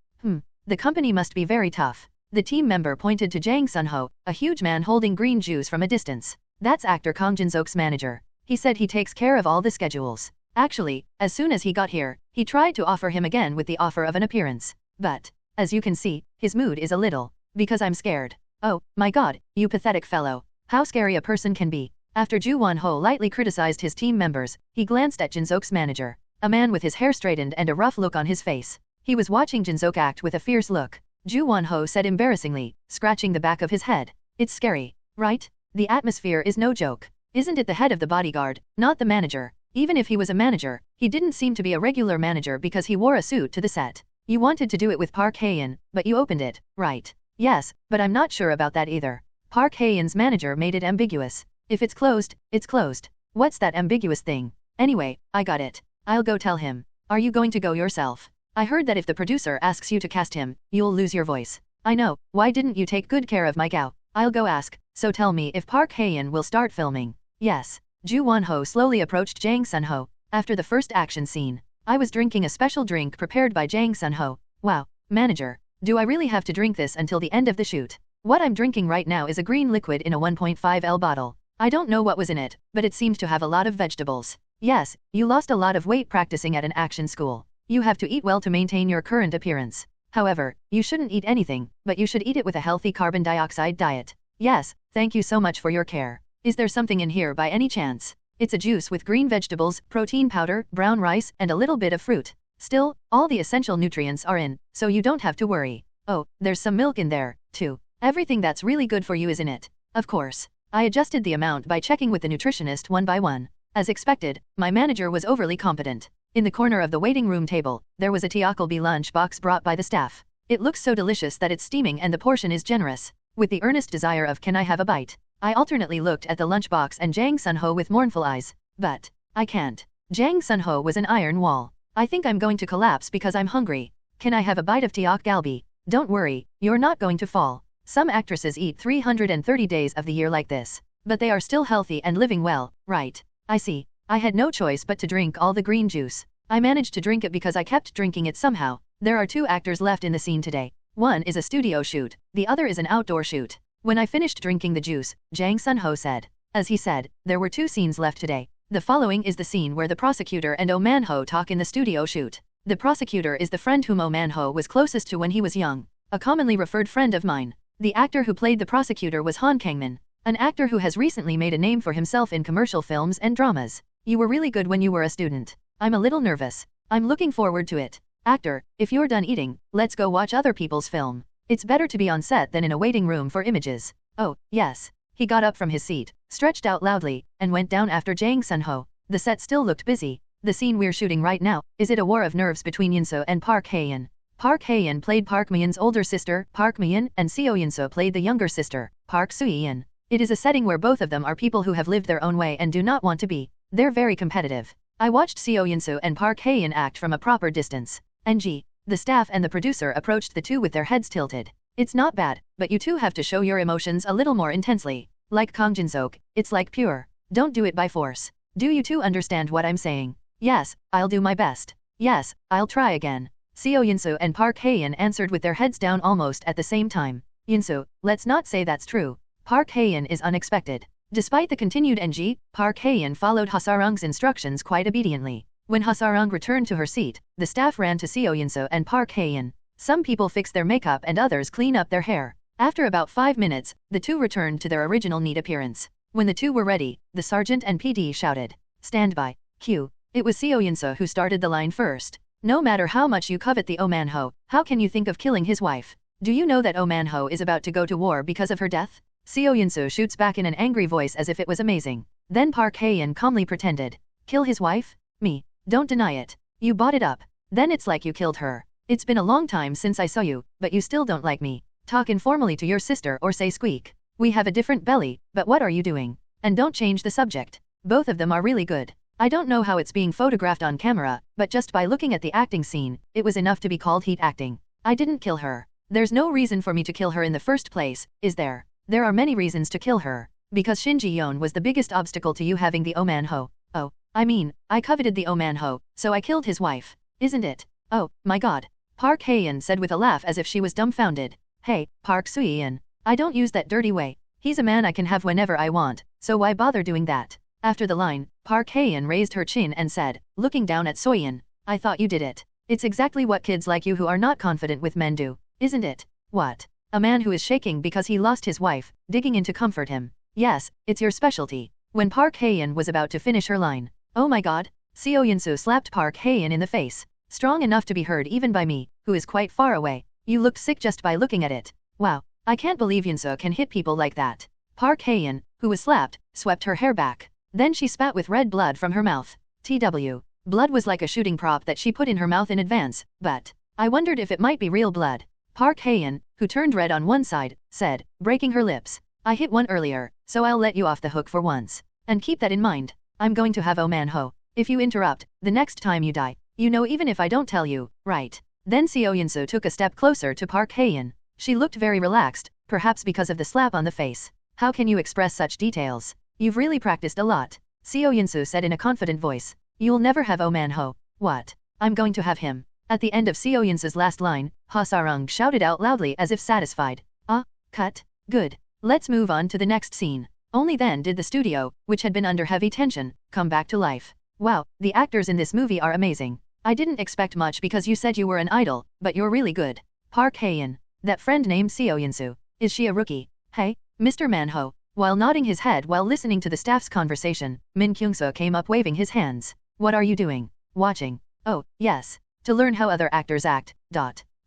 The company must be very tough. The team member pointed to Jang Sun-ho, a huge man holding green juice from a distance. That's actor Kang Jin-sook's manager. He said he takes care of all the schedules. Actually, as soon as he got here, he tried to offer him again with the offer of an appearance. But As you can see, his mood is a little. Because I'm scared. Oh, my god, you pathetic fellow. How scary a person can be. After Ju Won-ho lightly criticized his team members, he glanced at Jin-sok's manager, a man with his hair straightened and a rough look on his face. He was watching Jin-sok act with a fierce look. Ju Won-ho said embarrassingly, scratching the back of his head. It's scary, right? The atmosphere is no joke. Isn't it the head of the bodyguard, not the manager? Even if he was a manager, he didn't seem to be a regular manager because he wore a suit to the set. You wanted to do it with Park Hae-in, but you opened it, right? Yes, but I'm not sure about that either. Park Hae-in's manager made it ambiguous. If it's closed, it's closed. What's that ambiguous thing? Anyway, I got it. I'll go tell him. Are you going to go yourself? I heard that if the producer asks you to cast him, you'll lose your voice. I know, why didn't you take good care of my Gao? I'll go ask, so tell me if Park Hae-in will start filming. Yes. Ju Won-ho slowly approached Jang Sun-ho. After the first action scene, I was drinking a special drink prepared by Jang Sun-ho. Wow, manager, do I really have to drink this until the end of the shoot? What I'm drinking right now is a green liquid in a 1.5L bottle. I don't know what was in it, but it seemed to have a lot of vegetables. Yes, you lost a lot of weight practicing at an action school. You have to eat well to maintain your current appearance. However, you shouldn't eat anything, but you should eat it with a healthy carbon dioxide diet. Yes, thank you so much for your care. Is there something in here by any chance? It's a juice with green vegetables, protein powder, brown rice, and a little bit of fruit. Still, all the essential nutrients are in, so you don't have to worry. Oh, there's some milk in there, too. Everything that's really good for you is in it. Of course. I adjusted the amount by checking with the nutritionist one by one. As expected, my manager was overly competent. In the corner of the waiting room table, there was a Teokalbi lunch box brought by the staff. It looks so delicious that it's steaming and the portion is generous. With the earnest desire of can I have a bite? I alternately looked at the lunchbox and Jang Sun-ho with mournful eyes. But I can't. Jang Sun-ho was an iron wall. I think I'm going to collapse because I'm hungry. Can I have a bite of Teok Galbi? Don't worry, you're not going to fall. Some actresses eat 330 days of the year like this. But they are still healthy and living well, right? I see. I had no choice but to drink all the green juice. I managed to drink it because I kept drinking it somehow. There are 2 actors left in the scene today. One is a studio shoot, the other is an outdoor shoot. When I finished drinking the juice, Jang Sun-ho said. As he said, there were 2 scenes left today. The following is the scene where the prosecutor and Oh Man-ho talk in the studio shoot. The prosecutor is the friend whom Oh Man-ho was closest to when he was young, a commonly referred friend of mine. The actor who played the prosecutor was Han Kangmin, an actor who has recently made a name for himself in commercial films and dramas. You were really good when you were a student. I'm a little nervous. I'm looking forward to it. Actor, if you're done eating, let's go watch other people's film. It's better to be on set than in a waiting room for images. Oh, yes. He got up from his seat, stretched out loudly, and went down after Jang Sun-ho. The set still looked busy. The scene we're shooting right now, is it a war of nerves between Yinso and Park Hae-in? Park Hae-in played Park Mi-in's older sister, Park Mi-in, and Seo Yinso played the younger sister, Park Soo-in. It is a setting where both of them are people who have lived their own way and do not want to be. They're very competitive. I watched Seo Yinso and Park Hae-in act from a proper distance. NG. The staff and the producer approached the 2 with their heads tilted. It's not bad, but you 2 have to show your emotions a little more intensely. Like Kang Jin-sok, it's like pure. Don't do it by force. Do you 2 understand what I'm saying? Yes, I'll do my best. Yes, I'll try again. Seo Yinso and Park Hae-in answered with their heads down almost at the same time. Yinso, let's not say that's true. Park Hae-in is unexpected. Despite the continued NG, Park Hae-in followed Hasarung's instructions quite obediently. When Hasarung returned to her seat, the staff ran to Seo Yinso and Park Hae-in. Some people fix their makeup and others clean up their hair. After about 5 minutes, the 2 returned to their original neat appearance. When the 2 were ready, the sergeant and PD shouted, "Stand by." Cue. It was Seo Yinso who started the line first. No matter how much you covet the Oh Man-ho, how can you think of killing his wife? Do you know that Oh Man-ho is about to go to war because of her death? Seo Yinso shoots back in an angry voice as if it was amazing. Then Park Hae-in calmly pretended. Kill his wife? Me. Don't deny it. You bought it up. Then it's like you killed her. It's been a long time since I saw you, but you still don't like me. Talk informally to your sister or say squeak. We have a different belly, but what are you doing? And don't change the subject. Both of them are really good. I don't know how it's being photographed on camera, but just by looking at the acting scene, it was enough to be called heat acting. I didn't kill her. There's no reason for me to kill her in the first place, is there? There are many reasons to kill her. Because Shin Ji-yeon was the biggest obstacle to you having the Oh Man-ho. Oh, I mean, I coveted the Oh Man-ho, so I killed his wife. Isn't it? Oh, my god. Park Hae-in said with a laugh as if she was dumbfounded. Hey, Park Soo-in. I don't use that dirty way. He's a man I can have whenever I want, so why bother doing that? After the line, Park Hae-in raised her chin and said, looking down at Soyeon, I thought you did it. It's exactly what kids like you who are not confident with men do. isn't it? What? A man who is shaking because he lost his wife, digging in to comfort him. Yes, it's your specialty. When Park Hae-in was about to finish her line, "Oh my god," Seo Yun-soo slapped Park Hae-in in the face. "Strong enough to be heard even by me, who is quite far away. You looked sick just by looking at it. Wow, I can't believe Yun-soo can hit people like that." Park Hae-in, who was slapped, swept her hair back. Then she spat with red blood from her mouth. TW. Blood was like a shooting prop that she put in her mouth in advance, but I wondered if it might be real blood. Park Hae-in, who turned red on one side, said, breaking her lips, "I hit one earlier, so I'll let you off the hook for once. And keep that in mind. I'm going to have oh man ho. If you interrupt, the next time you die, you know even if I don't tell you, right?" Then Seo Yun-soo took a step closer to Park Hae-in. She looked very relaxed, perhaps because of the slap on the face. "How can you express such details? You've really practiced a lot," Seo Yun-soo said in a confident voice. "You'll never have oh man ho." "What? I'm going to have him." At the end of Seo Yun-soo's last line, Ha Sarung shouted out loudly as if satisfied. "Ah, cut. Good. Let's move on to the next scene." Only then did the studio, which had been under heavy tension, come back to life. "Wow, the actors in this movie are amazing. I didn't expect much because you said you were an idol, but you're really good." Park Hae-in. That friend named Seo Yun-soo. Is she a rookie? "Hey, Mr. Manho." While nodding his head while listening to the staff's conversation, Min Kyung-soo came up waving his hands. "What are you doing?" "Watching." "Oh, yes. To learn how other actors act.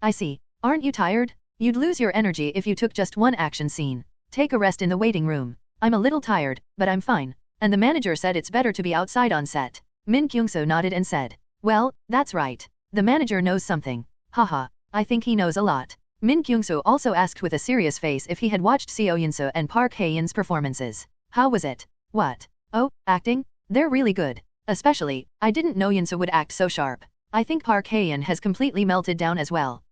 I see. Aren't you tired? You'd lose your energy if you took just one action scene. Take a rest in the waiting room." "I'm a little tired, but I'm fine. And the manager said it's better to be outside on set." Min Kyung-soo nodded and said, "Well, that's right. The manager knows something. Haha, I think he knows a lot." Min Kyung-soo also asked with a serious face if he had watched Seo Yun-soo and Park Hae-in's performances. "How was it?" "What? Oh, acting? They're really good. Especially, I didn't know Yun-soo would act so sharp. I think Park Hae-in has completely melted down as well."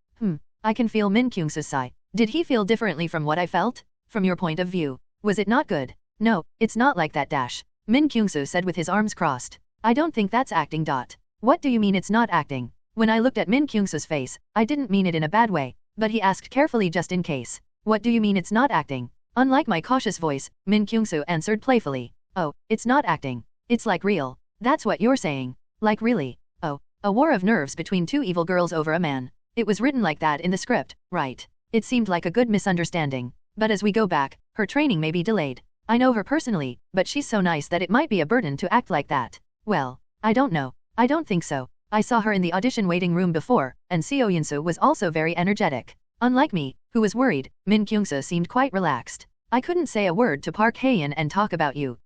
I can feel Min Kyung-soo's sigh. "Did he feel differently from what I felt? From your point of view, was it not good?" "No, it's not like that dash," Min Kyung-soo said with his arms crossed. "I don't think that's acting. What do you mean it's not acting?" When I looked at Min Kyung-soo's face, I didn't mean it in a bad way, but he asked carefully just in case. "What do you mean it's not acting?" Unlike my cautious voice, Min Kyung-soo answered playfully. "Oh, it's not acting. It's like real." "That's what you're saying. Like really?" "Oh, a war of nerves between two evil girls over a man. It was written like that in the script, right?" It seemed like a good misunderstanding. But as we go back, her training may be delayed. I know her personally, but she's so nice that it might be a burden to act like that. Well, I don't know. I don't think so. I saw her in the audition waiting room before, and Seo Yun-soo was also very energetic. Unlike me, who was worried, Min Kyung-soo seemed quite relaxed. "I couldn't say a word to Park Hae-in and talk about you.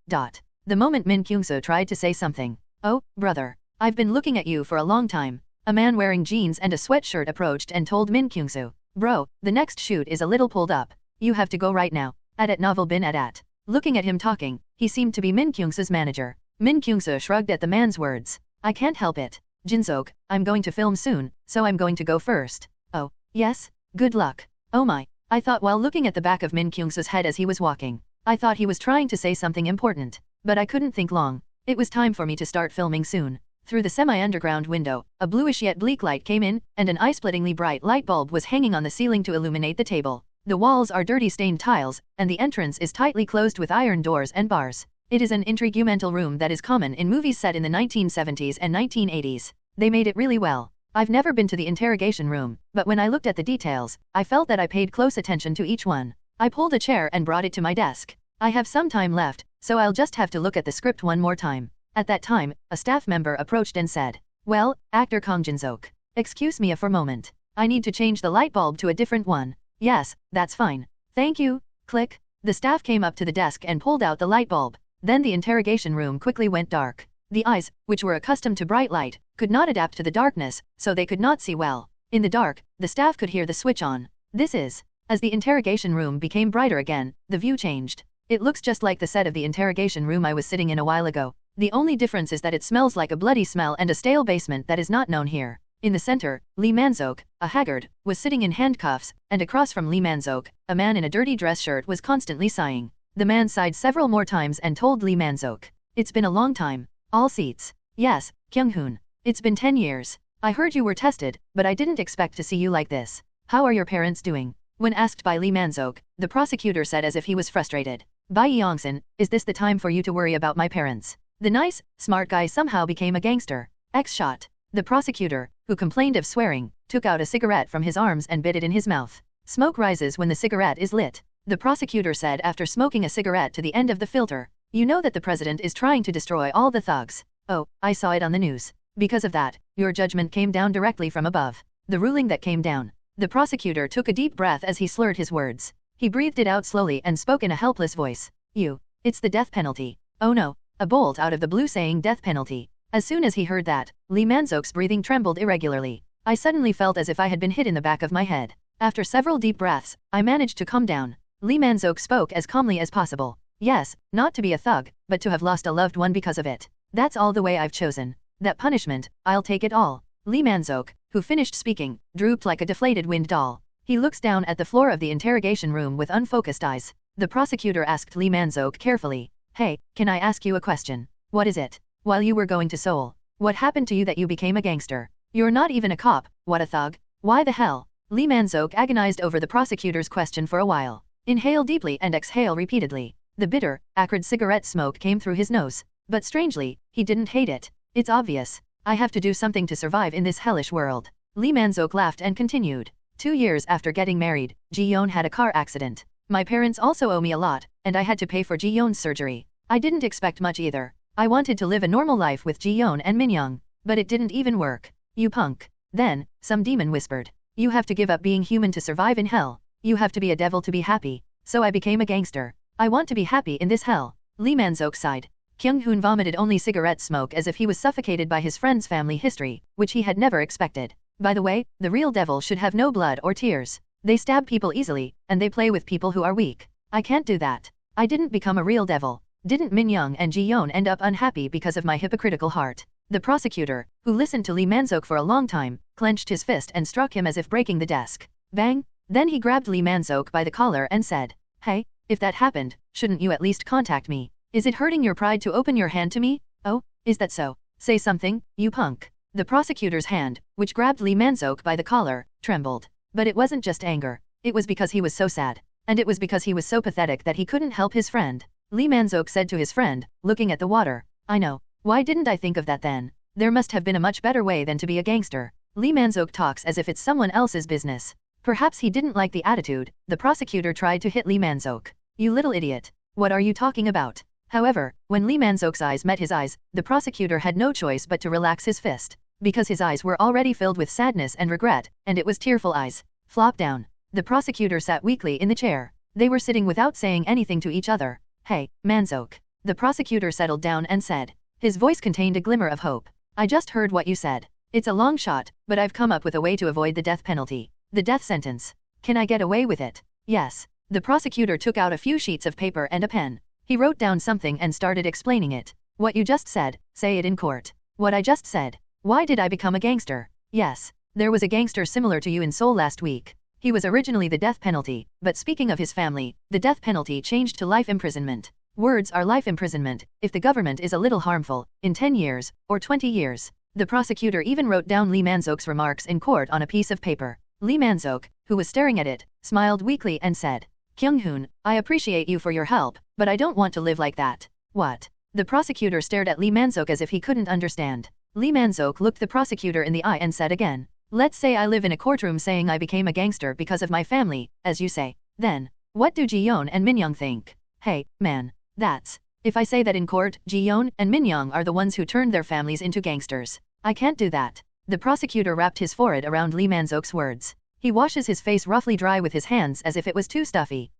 The moment Min Kyung-soo tried to say something. "Oh, brother. I've been looking at you for a long time." A man wearing jeans and a sweatshirt approached and told Min Kyung-soo, "Bro, the next shoot is a little pulled up. You have to go right now." At them.Every. Looking at him talking, he seemed to be Min Kyung-soo's manager. Min Kyung-soo shrugged at the man's words. "I can't help it. Jin-seok, I'm going to film soon, so I'm going to go first." "Oh, yes? Good luck." "Oh my." I thought while looking at the back of Min Kyung-soo's head as he was walking. I thought he was trying to say something important. But I couldn't think long. It was time for me to start filming soon. Through the semi-underground window, a bluish yet bleak light came in, and an eye-splittingly bright light bulb was hanging on the ceiling to illuminate the table. The walls are dirty stained tiles, and the entrance is tightly closed with iron doors and bars. It is an intrigumental room that is common in movies set in the 1970s and 1980s. They made it really well. I've never been to the interrogation room, but when I looked at the details, I felt that I paid close attention to each one. I pulled a chair and brought it to my desk. I have some time left, so I'll just have to look at the script one more time. At that time, a staff member approached and said, "Well, actor Kang Jin-seok. Excuse me for a moment. I need to change the light bulb to a different one." "Yes, that's fine. Thank you." Click. The staff came up to the desk and pulled out the light bulb. Then the interrogation room quickly went dark. The eyes, which were accustomed to bright light, could not adapt to the darkness, so they could not see well. In the dark, the staff could hear the switch on. As the interrogation room became brighter again, the view changed. It looks just like the set of the interrogation room I was sitting in a while ago. The only difference is that it smells like a bloody smell and a stale basement that is not known here. In the center, Lee Man-seok, a haggard, was sitting in handcuffs, and across from Lee Man-seok, a man in a dirty dress shirt was constantly sighing. The man sighed several more times and told Lee Man-seok, "It's been a long time. All seats." "Yes, Kyung-hoon. It's been 10 years. I heard you were tested, but I didn't expect to see you like this. How are your parents doing?" When asked by Lee Man-seok, the prosecutor said as if he was frustrated, "Bai Yeong-sun, is this the time for you to worry about my parents?" The nice, smart guy somehow became a gangster. X shot. The prosecutor, who complained of swearing, took out a cigarette from his arms and bit it in his mouth. Smoke rises when the cigarette is lit. The prosecutor said after smoking a cigarette to the end of the filter. You know that the president is trying to destroy all the thugs. Oh, I saw it on the news. Because of that, your judgment came down directly from above. The ruling that came down. The prosecutor took a deep breath as he slurred his words. He breathed it out slowly and spoke in a helpless voice. It's the death penalty. Oh no, a bolt out of the blue saying death penalty. As soon as he heard that, Lee Man-sok's breathing trembled irregularly. I suddenly felt as if I had been hit in the back of my head. After several deep breaths, I managed to calm down. Lee Man-sok spoke as calmly as possible. Yes, not to be a thug, but to have lost a loved one because of it. That's all the way I've chosen. That punishment, I'll take it all. Lee Man-sok, who finished speaking, drooped like a deflated wind doll. He looks down at the floor of the interrogation room with unfocused eyes. The prosecutor asked Lee Man-sok carefully. Hey, can I ask you a question? What is it? While you were going to Seoul, what happened to you that you became a gangster? You're not even a cop, what a thug. Why the hell? Lee Man-sok agonized over the prosecutor's question for a while. Inhale deeply and exhale repeatedly. The bitter, acrid cigarette smoke came through his nose. But strangely, he didn't hate it. It's obvious. I have to do something to survive in this hellish world. Lee Man-sok laughed and continued. 2 years after getting married, Ji-yeon had a car accident. My parents also owe me a lot, and I had to pay for Ji-yeon's surgery. I didn't expect much either. I wanted to live a normal life with Ji-yeon and Min-young, but it didn't even work. You punk. Then, some demon whispered. You have to give up being human to survive in hell. You have to be a devil to be happy. So I became a gangster. I want to be happy in this hell. Lee Man-sok sighed. Kyung-hoon vomited only cigarette smoke as if he was suffocated by his friend's family history, which he had never expected. By the way, the real devil should have no blood or tears. They stab people easily, and they play with people who are weak. I can't do that. I didn't become a real devil. Didn't Min-young and Ji-yeon end up unhappy because of my hypocritical heart? The prosecutor, who listened to Lee Man-sok for a long time, clenched his fist and struck him as if breaking the desk. Bang! Then he grabbed Lee Man-sok by the collar and said, Hey, if that happened, shouldn't you at least contact me? Is it hurting your pride to open your hand to me? Oh, is that so? Say something, you punk. The prosecutor's hand, which grabbed Lee Man-sok by the collar, trembled. But it wasn't just anger. It was because he was so sad. And it was because he was so pathetic that he couldn't help his friend. Lee Man-sok said to his friend, looking at the water. I know. Why didn't I think of that then? There must have been a much better way than to be a gangster. Lee Man-sok talks as if it's someone else's business. Perhaps he didn't like the attitude. The prosecutor tried to hit Lee Man-sok. You little idiot. What are you talking about? However, when Lee Man-sok's eyes met his eyes, the prosecutor had no choice but to relax his fist. Because his eyes were already filled with sadness and regret, and it was tearful eyes. Flop down. The prosecutor sat weakly in the chair. They were sitting without saying anything to each other. Hey, Man-sok. The prosecutor settled down and said. His voice contained a glimmer of hope. I just heard what you said. It's a long shot, but I've come up with a way to avoid the death penalty. The death sentence. Can I get away with it? Yes. The prosecutor took out a few sheets of paper and a pen. He wrote down something and started explaining it. What you just said, say it in court. What I just said. Why did I become a gangster? Yes. There was a gangster similar to you in Seoul last week. He was originally the death penalty, but speaking of his family, the death penalty changed to life imprisonment. Words are life imprisonment, if the government is a little harmful, in 10 years, or 20 years. The prosecutor even wrote down Lee Man-sok's remarks in court on a piece of paper. Lee Man-sok, who was staring at it, smiled weakly and said, Kyung-hoon, I appreciate you for your help, but I don't want to live like that. What? The prosecutor stared at Lee Man-sok as if he couldn't understand. Lee Man-sok looked the prosecutor in the eye and said again, let's say I live in a courtroom saying I became a gangster because of my family, as you say. Then, what do Ji-yeon and Min-young think? Hey, man. That's. If I say that in court, Ji-yeon and Min-young are the ones who turned their families into gangsters. I can't do that. The prosecutor wrapped his forehead around Lee Man-sok's words. He washes his face roughly dry with his hands as if it was too stuffy.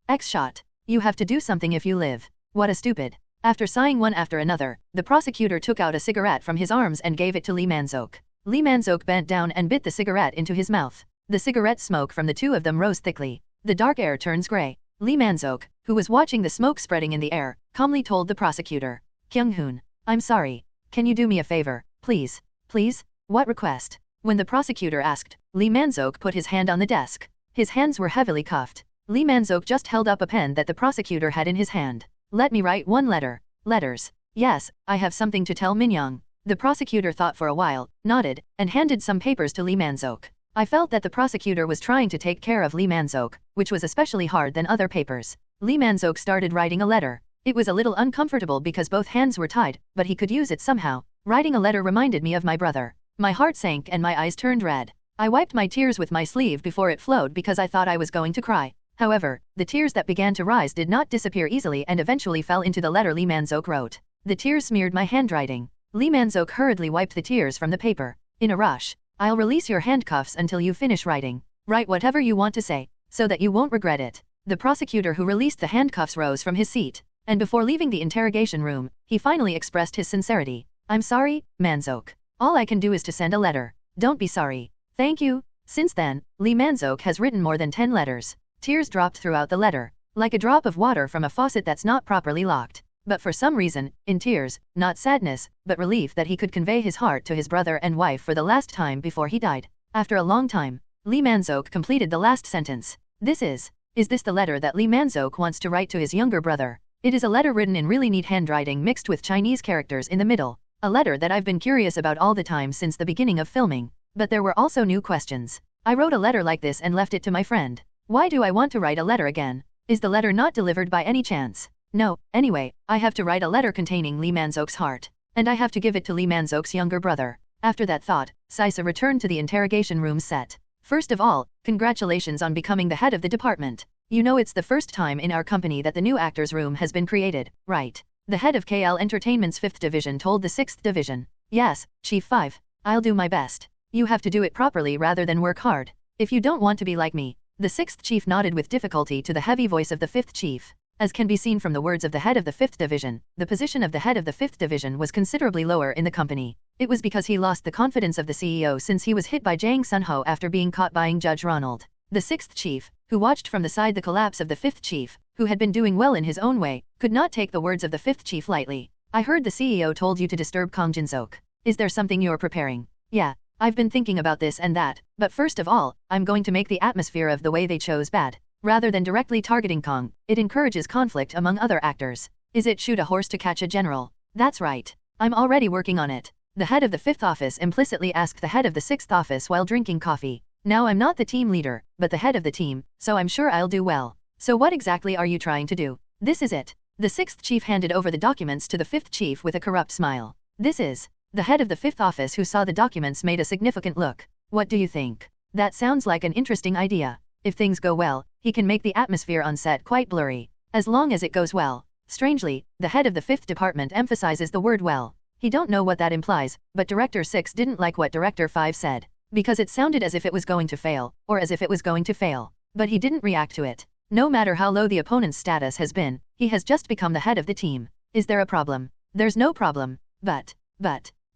X-shot. You have to do something if you live. What a stupid. After sighing one after another, the prosecutor took out a cigarette from his arms and gave it to Lee Man-sok. Lee Man-sok bent down and bit the cigarette into his mouth. The cigarette smoke from the two of them rose thickly. The dark air turns gray. Lee Man-sok, who was watching the smoke spreading in the air, calmly told the prosecutor. Kyung-hoon, I'm sorry. Can you do me a favor, please? Please? What request? When the prosecutor asked, Lee Man-sok put his hand on the desk. His hands were heavily cuffed. Lee Man-sok just held up a pen that the prosecutor had in his hand. Let me write one letter. Letters. Yes, I have something to tell Min-young. The prosecutor thought for a while, nodded, and handed some papers to Lee Man-sok. I felt that the prosecutor was trying to take care of Lee Man-sok, which was especially hard than other papers. Lee Man-sok started writing a letter. It was a little uncomfortable because both hands were tied, but he could use it somehow. Writing a letter reminded me of my brother. My heart sank and my eyes turned red. I wiped my tears with my sleeve before it flowed because I thought I was going to cry. However, the tears that began to rise did not disappear easily and eventually fell into the letter Lee Man-seok wrote. The tears smeared my handwriting. Lee Man-seok hurriedly wiped the tears from the paper. In a rush, I'll release your handcuffs until you finish writing. Write whatever you want to say, so that you won't regret it. The prosecutor who released the handcuffs rose from his seat, and before leaving the interrogation room, he finally expressed his sincerity. I'm sorry, Man-seok. All I can do is to send a letter. Don't be sorry. Thank you. Since then, Lee Man-seok has written more than 10 letters. Tears dropped throughout the letter, like a drop of water from a faucet that's not properly locked. But for some reason, in tears, not sadness, but relief that he could convey his heart to his brother and wife for the last time before he died. After a long time, Lee Man-seok completed the last sentence. Is this the letter that Lee Man-seok wants to write to his younger brother? It is a letter written in really neat handwriting mixed with Chinese characters in the middle. A letter that I've been curious about all the time since the beginning of filming. But there were also new questions. I wrote a letter like this and left it to my friend. Why do I want to write a letter again? Is the letter not delivered by any chance? No, anyway, I have to write a letter containing Lee Man-seok's heart. And I have to give it to Lee Man-seok's younger brother. After that thought, Saisa returned to the interrogation room set. First of all, congratulations on becoming the head of the department. You know it's the first time in our company that the new actors room has been created, right? The head of KL Entertainment's 5th division told the 6th division. Yes, Chief 5. I'll do my best. You have to do it properly rather than work hard. If you don't want to be like me. The 6th chief nodded with difficulty to the heavy voice of the 5th chief. As can be seen from the words of the head of the 5th division, the position of the head of the 5th division was considerably lower in the company. It was because he lost the confidence of the CEO since he was hit by Jang Sun-ho after being caught buying Judge Ronald. The 6th chief, who watched from the side the collapse of the 5th chief, who had been doing well in his own way, could not take the words of the 5th chief lightly. I heard the CEO told you to disturb Kang Jin-seok. Is there something you're preparing? Yeah, I've been thinking about this and that, but first of all, I'm going to make the atmosphere of the way they chose bad. Rather than directly targeting Kang, it encourages conflict among other actors. Is it shoot a horse to catch a general? That's right. I'm already working on it. The head of the 5th office implicitly asked the head of the 6th office while drinking coffee. Now I'm not the team leader, but the head of the team, so I'm sure I'll do well. So what exactly are you trying to do? This is it. The 6th chief handed over the documents to the 5th chief with a corrupt smile. This is. The head of the 5th office who saw the documents made a significant look. What do you think? That sounds like an interesting idea. If things go well, he can make the atmosphere on set quite blurry. As long as it goes well. Strangely, the head of the 5th department emphasizes the word well. He don't know what that implies, but Director 6 didn't like what Director 5 said. Because it sounded as if it was going to fail, or as if it was going to fail. But he didn't react to it. No matter how low the opponent's status has been, he has just become the head of the team. Is there a problem? There's no problem. But,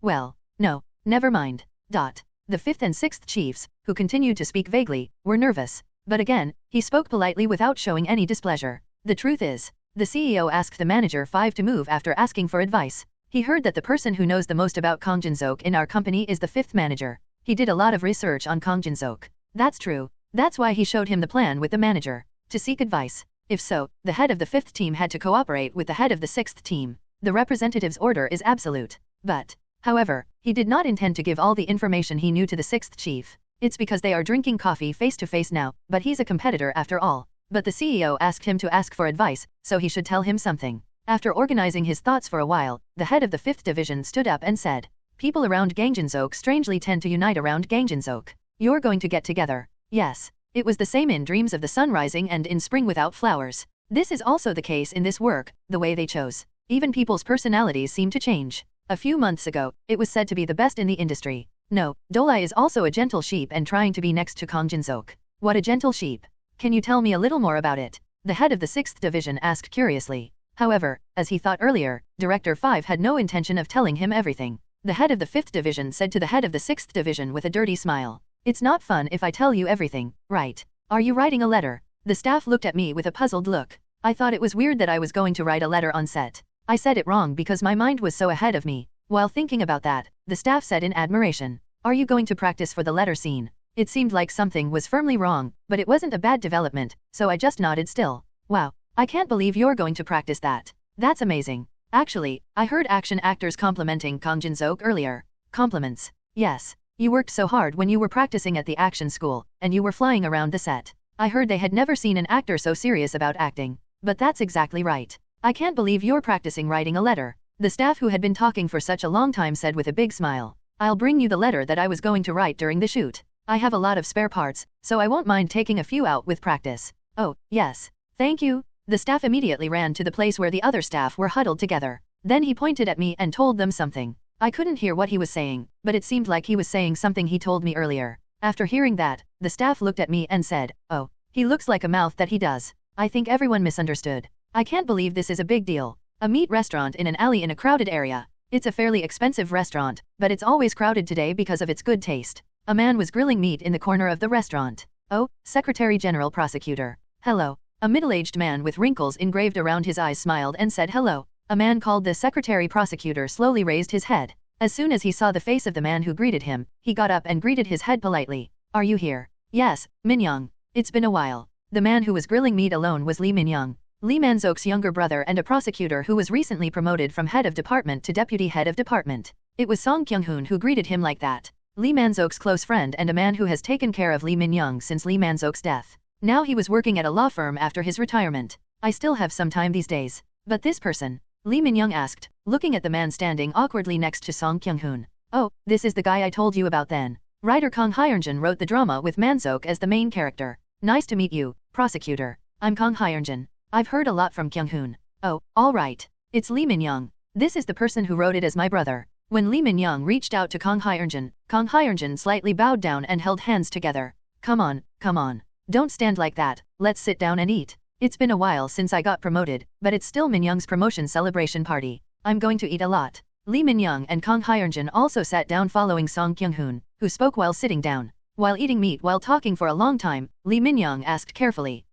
well, no, never mind. The 5th and 6th chiefs, who continued to speak vaguely, were nervous. But again, he spoke politely without showing any displeasure. The truth is, the CEO asked the manager 5 to move after asking for advice. He heard that the person who knows the most about Kang Jin-seok in our company is the 5th manager. He did a lot of research on Kang Jin-seok. That's true. That's why he showed him the plan with the manager. To seek advice. If so, the head of the 5th team had to cooperate with the head of the 6th team. The representative's order is absolute. But, however, he did not intend to give all the information he knew to the 6th chief. It's because they are drinking coffee face to face now, but he's a competitor after all. But the CEO asked him to ask for advice, so he should tell him something. After organizing his thoughts for a while, the head of the 5th division stood up and said, people around Kang Jin-seok strangely tend to unite around Kang Jin-seok. You're going to get together. Yes. It was the same in Dreams of the Sun Rising and in Spring Without Flowers. This is also the case in this work, the way they chose. Even people's personalities seem to change. A few months ago, it was said to be the best in the industry. No, Dolai is also a gentle sheep and trying to be next to Kang Jin-seok. What a gentle sheep. Can you tell me a little more about it? The head of the 6th division asked curiously. However, as he thought earlier, Director 5 had no intention of telling him everything. The head of the 5th division said to the head of the 6th division with a dirty smile. It's not fun if I tell you everything, right? Are you writing a letter? The staff looked at me with a puzzled look. I thought it was weird that I was going to write a letter on set. I said it wrong because my mind was so ahead of me. While thinking about that, the staff said in admiration, are you going to practice for the letter scene? It seemed like something was firmly wrong, but it wasn't a bad development, so I just nodded still. Wow, I can't believe you're going to practice that. That's amazing. Actually, I heard action actors complimenting Kang Jin-seok earlier. Compliments. Yes. You worked so hard when you were practicing at the action school, and you were flying around the set. I heard they had never seen an actor so serious about acting. But that's exactly right. I can't believe you're practicing writing a letter. The staff who had been talking for such a long time said with a big smile. I'll bring you the letter that I was going to write during the shoot. I have a lot of spare parts, so I won't mind taking a few out with practice. Oh, yes. Thank you. The staff immediately ran to the place where the other staff were huddled together. Then he pointed at me and told them something. I couldn't hear what he was saying, but it seemed like he was saying something he told me earlier. After hearing that, the staff looked at me and said, "Oh, he looks like a mouth that he does." I think everyone misunderstood. I can't believe this is a big deal. A meat restaurant in an alley in a crowded area. It's a fairly expensive restaurant, but it's always crowded today because of its good taste. A man was grilling meat in the corner of the restaurant. Oh, Secretary General Prosecutor. Hello. A middle-aged man with wrinkles engraved around his eyes smiled and said hello. A man called the Secretary Prosecutor slowly raised his head. As soon as he saw the face of the man who greeted him, he got up and greeted his head politely. Are you here? Yes, Min Young. It's been a while. The man who was grilling meat alone was Lee Min Young, Lee Man-sok's younger brother and a prosecutor who was recently promoted from head of department to deputy head of department. It was Song Kyung-hoon who greeted him like that. Lee Man-sok's close friend and a man who has taken care of Lee Min Young since Lee Man-sok's death. Now he was working at a law firm after his retirement. I still have some time these days. But this person? Lee Min Young asked, looking at the man standing awkwardly next to Song Kyung-hoon. Oh, this is the guy I told you about then. Writer Kang Hyun-jin wrote the drama with Man-sok as the main character. Nice to meet you, prosecutor. I'm Kang Hyun-jin. I've heard a lot from Kyung-hoon. Oh, all right. It's Lee Min Young. This is the person who wrote it as my brother. When Lee Min Young reached out to Kang Hyun-jin slightly bowed down and held hands together. Come on, come on. Don't stand like that. Let's sit down and eat. It's been a while since I got promoted, but it's still Min Young's promotion celebration party. I'm going to eat a lot. Lee Min Young and Kang Hyun-jin also sat down following Song Kyung-hoon, who spoke while sitting down. While eating meat while talking for a long time, Lee Min Young asked carefully,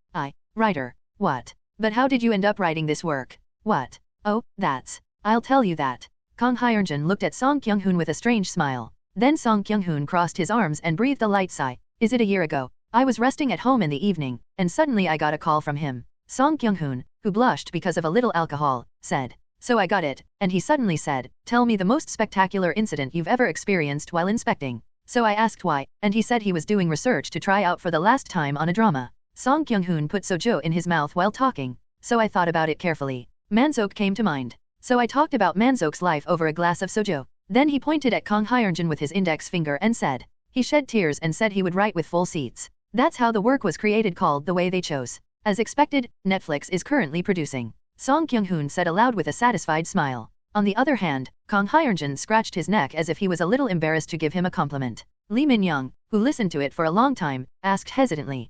Writer. What? But how did you end up writing this work? What? Oh, I'll tell you that. Kang Hyun-jin looked at Song Kyung-hoon with a strange smile. Then Song Kyung-hoon crossed his arms and breathed a light sigh. Is it a year ago? I was resting at home in the evening, and suddenly I got a call from him. Song Kyung-hoon, who blushed because of a little alcohol, said. So I got it, and he suddenly said, tell me the most spectacular incident you've ever experienced while inspecting. So I asked why, and he said he was doing research to try out for the last time on a drama. Song Kyung-hoon put soju in his mouth while talking. So I thought about it carefully. Man-sok came to mind. So I talked about Man-sok's life over a glass of soju. Then he pointed at Kang Hyun-jin with his index finger and said. He shed tears and said he would write with full seats. That's how the work was created, called The Way They Chose. As expected, Netflix is currently producing. Song Kyung-hoon said aloud with a satisfied smile. On the other hand, Kang Hyun-jin scratched his neck as if he was a little embarrassed to give him a compliment. Lee Min Young, who listened to it for a long time, asked hesitantly.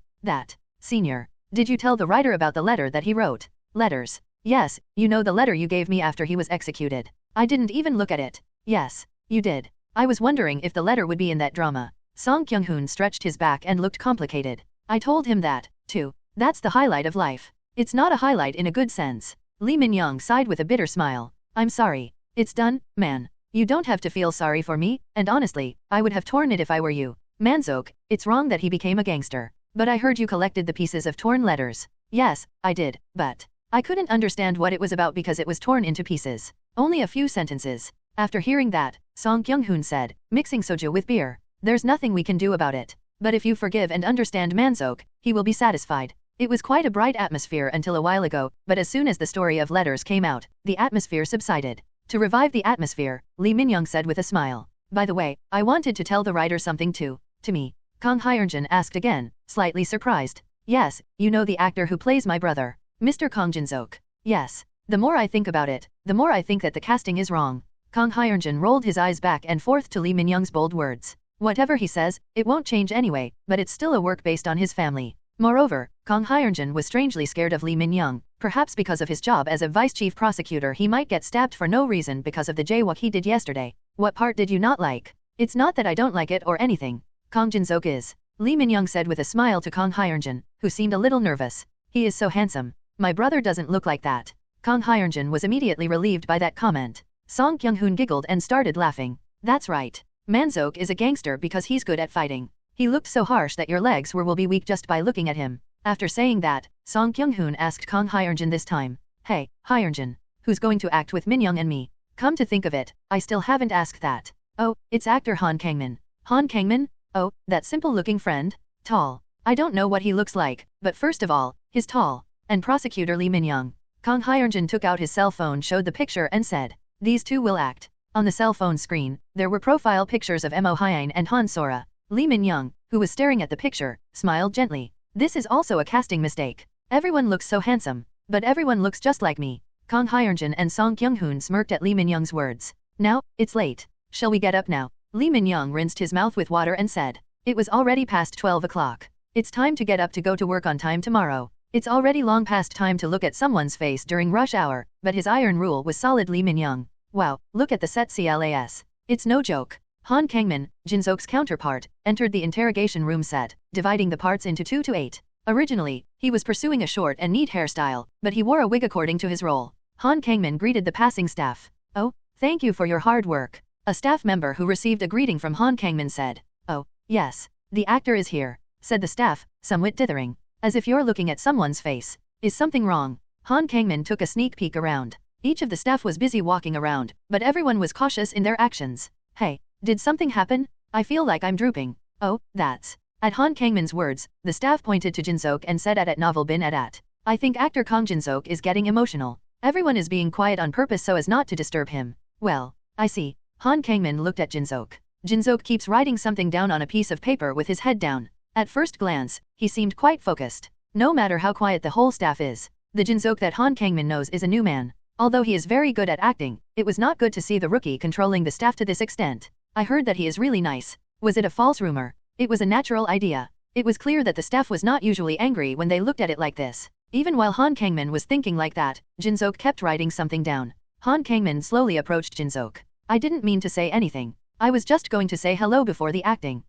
Senior, did you tell the writer about the letter that he wrote? Letters. Yes, you know the letter you gave me after he was executed. I didn't even look at it. Yes, you did. I was wondering if the letter would be in that drama. Song Kyung-hoon stretched his back and looked complicated. I told him that, too. That's the highlight of life. It's not a highlight in a good sense. Lee Min Young sighed with a bitter smile. I'm sorry. It's done, man. You don't have to feel sorry for me, and honestly, I would have torn it if I were you. Man-sok, it's wrong that he became a gangster. But I heard you collected the pieces of torn letters. Yes, I did, but I couldn't understand what it was about because it was torn into pieces. Only a few sentences. After hearing that, Song Kyung-hoon said, mixing soju with beer. There's nothing we can do about it. But if you forgive and understand Man-sok, he will be satisfied. It was quite a bright atmosphere until a while ago, but as soon as the story of letters came out, the atmosphere subsided. To revive the atmosphere, Lee Min Young said with a smile. By the way, I wanted to tell the writer something too. To me. Kang Hyun-jin asked again, slightly surprised. Yes, you know the actor who plays my brother, Mr. Kang Jin-sok. Yes. The more I think about it, the more I think that the casting is wrong. Kang Hyun-jin rolled his eyes back and forth to Lee Min Young's bold words. Whatever he says, it won't change anyway, but it's still a work based on his family. Moreover, Kang Hyun-jin was strangely scared of Lee Min Young. Perhaps because of his job as a vice chief prosecutor he might get stabbed for no reason because of the jaywalk he did yesterday. What part did you not like? It's not that I don't like it or anything. Kang Jin-sok is. Lee Min Young said with a smile to Kang Hyun-jin, who seemed a little nervous. He is so handsome. My brother doesn't look like that. Kang Hyun-jin was immediately relieved by that comment. Song Kyung-hoon giggled and started laughing. That's right. Man-sok is a gangster because he's good at fighting. He looked so harsh that your legs will be weak just by looking at him. After saying that, Song Kyung-hoon asked Kang Hyun-jin this time. Hey, Hyun-jin. Who's going to act with Min Young and me? Come to think of it, I still haven't asked that. Oh, it's actor Han Kangmin. Han Kangmin? Oh, that simple-looking friend? Tall. I don't know what he looks like, but first of all, he's tall. And prosecutor Lee Min Young. Kang Hyun-jin took out his cell phone, showed the picture and said, these two will act. On the cell phone screen, there were profile pictures of Mo Hyun and Han Sora. Lee Min-young, who was staring at the picture, smiled gently. This is also a casting mistake. Everyone looks so handsome, but everyone looks just like me. Kang Hyunjin and Song Kyung-hoon smirked at Lee Min-young's words. Now, it's late. Shall we get up now? Lee Min-young rinsed his mouth with water and said. It was already past 12 o'clock. It's time to get up to go to work on time tomorrow. It's already long past time to look at someone's face during rush hour, but his iron rule was solid. Lee Min-young. Wow, look at the set class. It's no joke. Han Kangmin, Jin-sok's counterpart, entered the interrogation room set, dividing the parts into 2 to 8. Originally, he was pursuing a short and neat hairstyle, but he wore a wig according to his role. Han Kangmin greeted the passing staff. Oh, thank you for your hard work. A staff member who received a greeting from Han Kangmin said. Oh, yes, the actor is here, said the staff, somewhat dithering. As if you're looking at someone's face. Is something wrong? Han Kangmin took a sneak peek around. Each of the staff was busy walking around, but everyone was cautious in their actions. Hey, did something happen? I feel like I'm drooping. Oh, that's. At Han Kangmin's words, the staff pointed to Jin-sok and said at them.Every. I think actor Kang Jin-sok is getting emotional. Everyone is being quiet on purpose so as not to disturb him. Well, I see. Han Kangmin looked at Jin-sok. Jin-sok keeps writing something down on a piece of paper with his head down. At first glance, he seemed quite focused. No matter how quiet the whole staff is, the Jin-sok that Han Kangmin knows is a new man. Although he is very good at acting, it was not good to see the rookie controlling the staff to this extent. I heard that he is really nice. Was it a false rumor? It was a natural idea. It was clear that the staff was not usually angry when they looked at it like this. Even while Han Kangmin was thinking like that, Jin-sok kept writing something down. Han Kangmin slowly approached Jin-sok. I didn't mean to say anything. I was just going to say hello before the acting.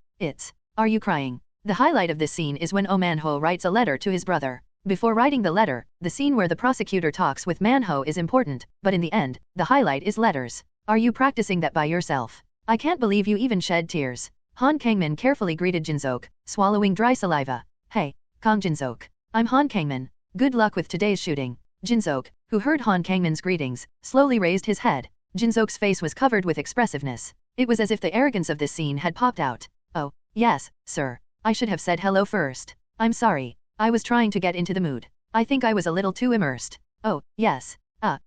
Are you crying? The highlight of this scene is when Oh Man-ho writes a letter to his brother. Before writing the letter, the scene where the prosecutor talks with Man-ho is important, but in the end, the highlight is letters. Are you practicing that by yourself? I can't believe you even shed tears. Han Kangmin carefully greeted Jin-sok, swallowing dry saliva. Hey, Kang Jin-sok. I'm Han Kangmin. Good luck with today's shooting. Jin-sok, who heard Han Kangmin's greetings, slowly raised his head. Jin-sok's face was covered with expressiveness. It was as if the arrogance of this scene had popped out. Oh, yes, sir. I should have said hello first. I'm sorry. I was trying to get into the mood. I think I was a little too immersed. Oh, yes.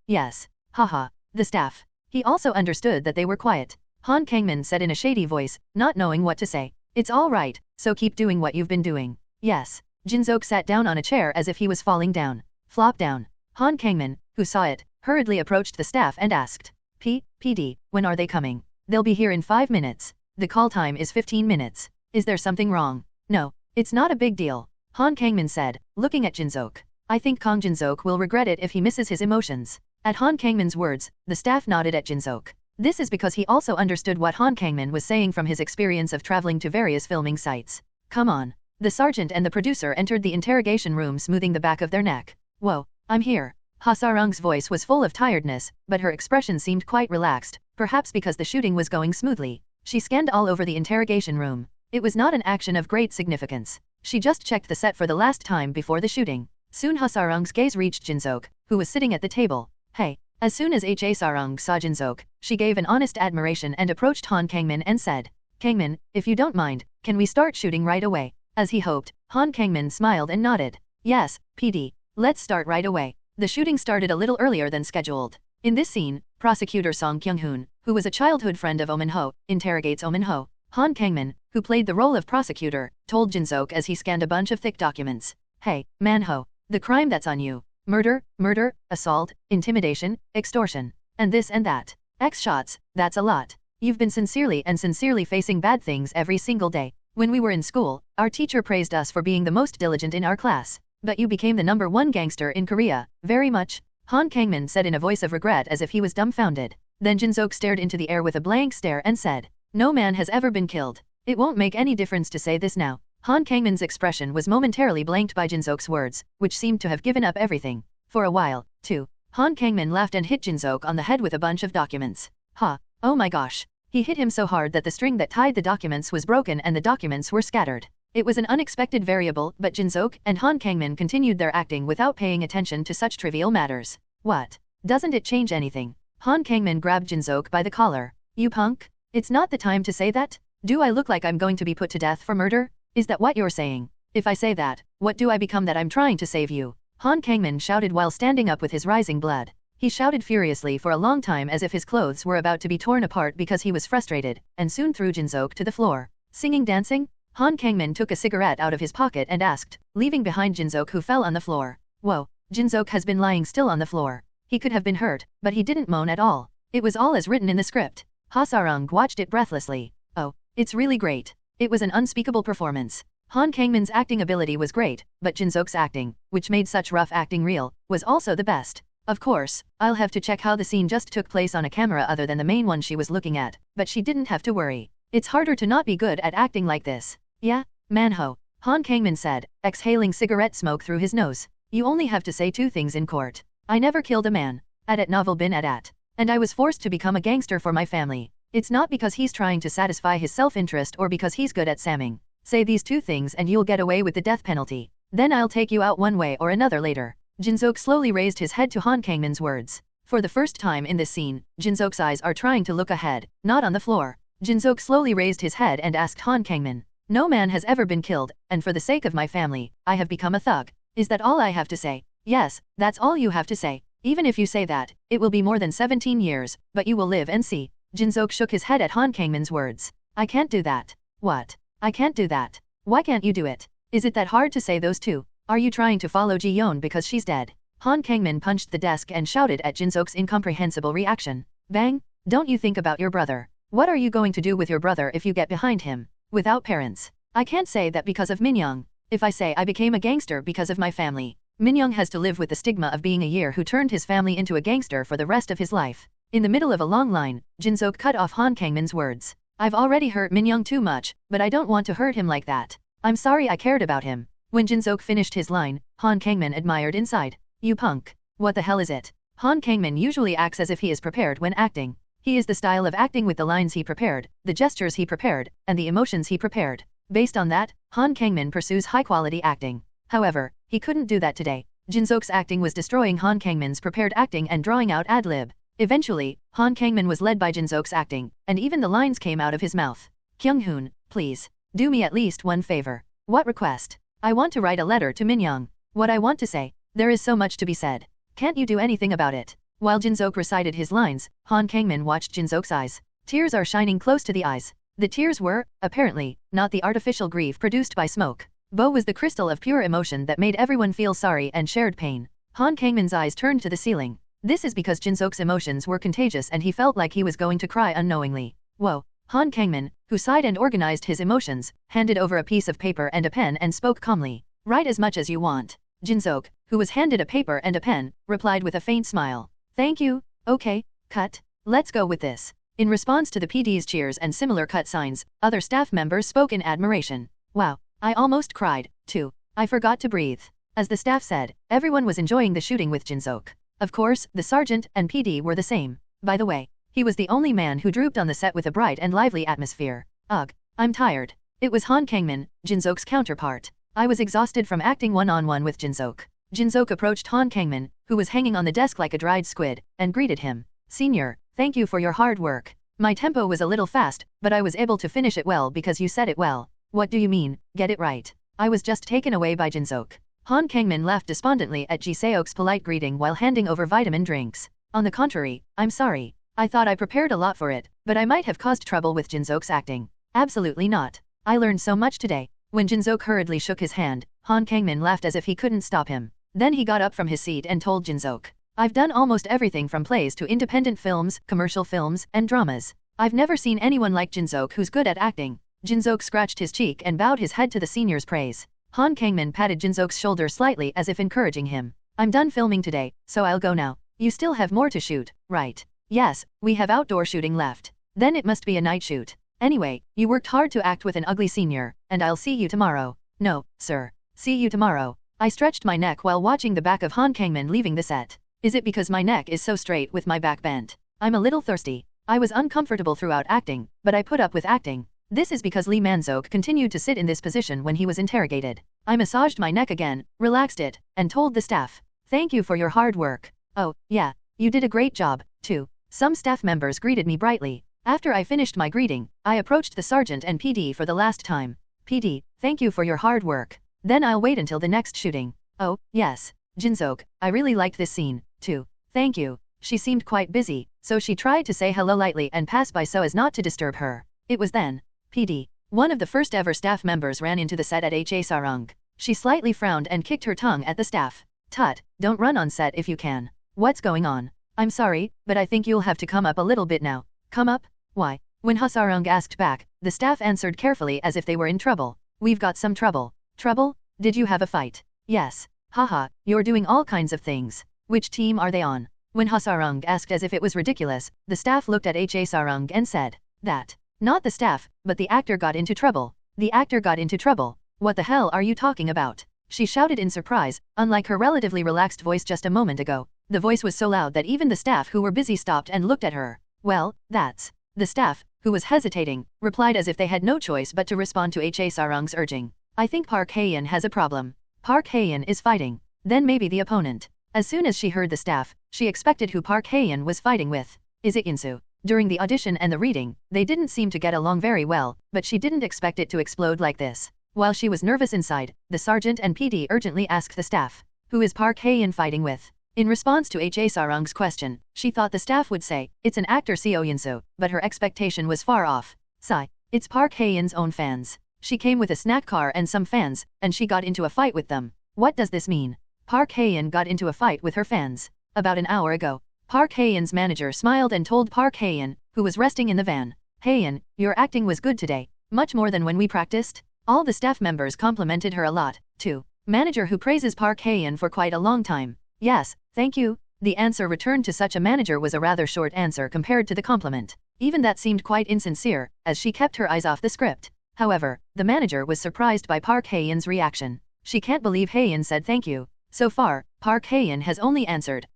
Yes. Haha. The staff. He also understood that they were quiet. Han Kangmin said in a shady voice, not knowing what to say. It's all right, so keep doing what you've been doing. Yes. Jin-sok sat down on a chair as if he was falling down. Flop down. Han Kangmin, who saw it, hurriedly approached the staff and asked. PD, when are they coming? They'll be here in 5 minutes. The call time is 15 minutes. Is there something wrong? No, it's not a big deal. Han Kangmin said, looking at Jin-sok. I think Kang Jin-sok will regret it if he misses his emotions. At Han Kangmin's words, the staff nodded at Jin-sok. This is because he also understood what Han Kangmin was saying from his experience of traveling to various filming sites. Come on. The sergeant and the producer entered the interrogation room smoothing the back of their neck. Whoa, I'm here. Ha Sarung's voice was full of tiredness, but her expression seemed quite relaxed, perhaps because the shooting was going smoothly. She scanned all over the interrogation room. It was not an action of great significance. She just checked the set for the last time before the shooting. Soon Ha Sarung's gaze reached Jin-sok, who was sitting at the table. Hey. As soon as Ha Sarung saw Jin-sok, she gave an honest admiration and approached Han Kangmin and said, Kangmin, if you don't mind, can we start shooting right away? As he hoped, Han Kangmin smiled and nodded. Yes, PD. Let's start right away. The shooting started a little earlier than scheduled. In this scene, prosecutor Song Kyung-hoon, who was a childhood friend of Oh Man-ho, interrogates Oh Man-ho. Han Kangmin, who played the role of prosecutor, told Jin-sok as he scanned a bunch of thick documents. Hey, Man-ho, the crime that's on you. Murder, assault, intimidation, extortion, and this and that. X shots, that's a lot. You've been sincerely facing bad things every single day. When we were in school, our teacher praised us for being the most diligent in our class. But you became the #1 gangster in Korea, very much. Han Kangmin said in a voice of regret as if he was dumbfounded. Then Jin-sok stared into the air with a blank stare and said, no man has ever been killed. It won't make any difference to say this now. Han Kangmin's expression was momentarily blanked by Jin-sok's words, which seemed to have given up everything. For a while, too. Han Kangmin laughed and hit Jin-sok on the head with a bunch of documents. Oh my gosh. He hit him so hard that the string that tied the documents was broken and the documents were scattered. It was an unexpected variable, but Jin-sok and Han Kangmin continued their acting without paying attention to such trivial matters. What? Doesn't it change anything? Han Kangmin grabbed Jin-sok by the collar. You punk? It's not the time to say that? Do I look like I'm going to be put to death for murder? Is that what you're saying? If I say that, what do I become that I'm trying to save you? Han Kangmin shouted while standing up with his rising blood. He shouted furiously for a long time as if his clothes were about to be torn apart because he was frustrated, and soon threw Jinsook to the floor. Singing dancing? Han Kangmin took a cigarette out of his pocket and asked, leaving behind Jinsook, who fell on the floor. Whoa, Jinsook has been lying still on the floor. He could have been hurt, but he didn't moan at all. It was all as written in the script. Ha Sarung watched it breathlessly. Oh, it's really great. It was an unspeakable performance. Han Kangmin's acting ability was great, but Jinsook's acting, which made such rough acting real, was also the best. Of course, I'll have to check how the scene just took place on a camera other than the main one she was looking at, but she didn't have to worry. It's harder to not be good at acting like this. Yeah, manho, Han Kangmin said, exhaling cigarette smoke through his nose. You only have to say two things in court. I never killed a man. At novel bin at. And I was forced to become a gangster for my family. It's not because he's trying to satisfy his self-interest or because he's good at samming. Say these two things and you'll get away with the death penalty. Then I'll take you out one way or another later. Jinsook slowly raised his head to Han Kangmin's words. For the first time in this scene, Jinsook's eyes are trying to look ahead, not on the floor. Jinsook slowly raised his head and asked Han Kangmin. No man has ever been killed, and for the sake of my family, I have become a thug. Is that all I have to say? Yes, that's all you have to say. Even if you say that, it will be more than 17 years, but you will live and see. Jinsook shook his head at Han Kangmin's words. I can't do that. What? I can't do that. Why can't you do it? Is it that hard to say those two? Are you trying to follow Ji-yeon because she's dead? Han Kangmin punched the desk and shouted at Jinsook's incomprehensible reaction. Bang! Don't you think about your brother? What are you going to do with your brother if you get behind him? Without parents. I can't say that because of Minyoung. If I say I became a gangster because of my family, Minyoung has to live with the stigma of being a year who turned his family into a gangster for the rest of his life. In the middle of a long line, Jinsook cut off Han Kangmin's words. I've already hurt Minyoung too much, but I don't want to hurt him like that. I'm sorry I cared about him. When Jinsook finished his line, Han Kangmin admired inside. You punk. What the hell is it? Han Kangmin usually acts as if he is prepared when acting. He is the style of acting with the lines he prepared, the gestures he prepared, and the emotions he prepared. Based on that, Han Kangmin pursues high-quality acting. However, he couldn't do that today. Jinsook's acting was destroying Han Kangmin's prepared acting and drawing out ad-lib. Eventually, Han Kangmin was led by Jinsook's acting, and even the lines came out of his mouth. Kyung-hoon, please, do me at least one favor. What request? I want to write a letter to Minyoung. What I want to say. There is so much to be said. Can't you do anything about it? While Jinsook recited his lines, Han Kangmin watched Jinsook's eyes. Tears are shining close to the eyes. The tears were, apparently, not the artificial grief produced by smoke. Bo was the crystal of pure emotion that made everyone feel sorry and shared pain. Han Kangmin's eyes turned to the ceiling. This is because Jinsook's emotions were contagious and he felt like he was going to cry unknowingly. Whoa. Han Kangmin, who sighed and organized his emotions, handed over a piece of paper and a pen and spoke calmly. Write as much as you want. Jinsook, who was handed a paper and a pen, replied with a faint smile. Thank you. Okay, cut. Let's go with this. In response to the PD's cheers and similar cut signs, other staff members spoke in admiration. Wow. I almost cried, too. I forgot to breathe. As the staff said, everyone was enjoying the shooting with Jinsook. Of course, the sergeant and PD were the same. By the way, he was the only man who drooped on the set with a bright and lively atmosphere. Ugh, I'm tired. It was Han Kangmin, Jinsook's counterpart. I was exhausted from acting one-on-one with Jinsook. Jinsook approached Han Kangmin, who was hanging on the desk like a dried squid, and greeted him. Senior, thank you for your hard work. My tempo was a little fast, but I was able to finish it well because you said it well. What do you mean, get it right? I was just taken away by Jinsook. Han Kangmin laughed despondently at Ji Seok's polite greeting while handing over vitamin drinks. On the contrary, I'm sorry. I thought I prepared a lot for it, but I might have caused trouble with Jinsook's acting. Absolutely not. I learned so much today. When Jinsook hurriedly shook his hand, Han Kangmin laughed as if he couldn't stop him. Then he got up from his seat and told Jinsook. I've done almost everything from plays to independent films, commercial films, and dramas. I've never seen anyone like Jinsook who's good at acting. Jinsook scratched his cheek and bowed his head to the senior's praise. Han Kangmin patted Jinsook's shoulder slightly as if encouraging him. I'm done filming today, so I'll go now. You still have more to shoot, right? Yes, we have outdoor shooting left. Then it must be a night shoot. Anyway, you worked hard to act with an ugly senior, and I'll see you tomorrow. No, sir. See you tomorrow. I stretched my neck while watching the back of Han Kangmin leaving the set. Is it because my neck is so straight with my back bent? I'm a little thirsty. I was uncomfortable throughout acting, but I put up with acting. This is because Lee Man-seok continued to sit in this position when he was interrogated. I massaged my neck again, relaxed it, and told the staff. Thank you for your hard work. Oh, yeah, you did a great job, too. Some staff members greeted me brightly. After I finished my greeting, I approached the sergeant and PD for the last time. PD, thank you for your hard work. Then I'll wait until the next shooting. Oh, yes. Jinsook, I really liked this scene, too. Thank you. She seemed quite busy, so she tried to say hello lightly and pass by so as not to disturb her. It was then. PD. One of the first ever staff members ran into the set at H.A. Sarang. She slightly frowned and kicked her tongue at the staff. Tut, don't run on set if you can. What's going on? I'm sorry, but I think you'll have to come up a little bit now. Come up? Why? When Hasarang asked back, the staff answered carefully as if they were in trouble. We've got some trouble. Trouble? Did you have a fight? Yes. Haha, you're doing all kinds of things. Which team are they on? When Hasarang asked as if it was ridiculous, the staff looked at H.A. Sarang and said, that. Not the staff, but the actor got into trouble. The actor got into trouble. What the hell are you talking about? She shouted in surprise, unlike her relatively relaxed voice just a moment ago. The voice was so loud that even the staff who were busy stopped and looked at her. Well, that's. The staff, who was hesitating, replied as if they had no choice but to respond to H.A. Sarang's urging. I think Park Hae-in has a problem. Park Hae-in is fighting. Then maybe the opponent. As soon as she heard the staff, she expected who Park Hae-in was fighting with. Is it Insu? During the audition and the reading, they didn't seem to get along very well, but she didn't expect it to explode like this. While she was nervous inside, the sergeant and PD urgently asked the staff, who is Park Hae-in fighting with? In response to H.A. Sarang's question, she thought the staff would say, it's an actor Seo Yinsu, but her expectation was far off. Sigh. It's Park Hae-in's own fans. She came with a snack car and some fans, and she got into a fight with them. What does this mean? Park Hae-in got into a fight with her fans. About an hour ago. Park Hae-in's manager smiled and told Park Hae-in, who was resting in the van. Hae-in, your acting was good today. Much more than when we practiced. All the staff members complimented her a lot, too. Manager who praises Park Hae-in for quite a long time. Yes, thank you. The answer returned to such a manager was a rather short answer compared to the compliment. Even that seemed quite insincere, as she kept her eyes off the script. However, the manager was surprised by Park Hae-in's reaction. She can't believe Hae-in said thank you. So far, Park Hae-in has only answered,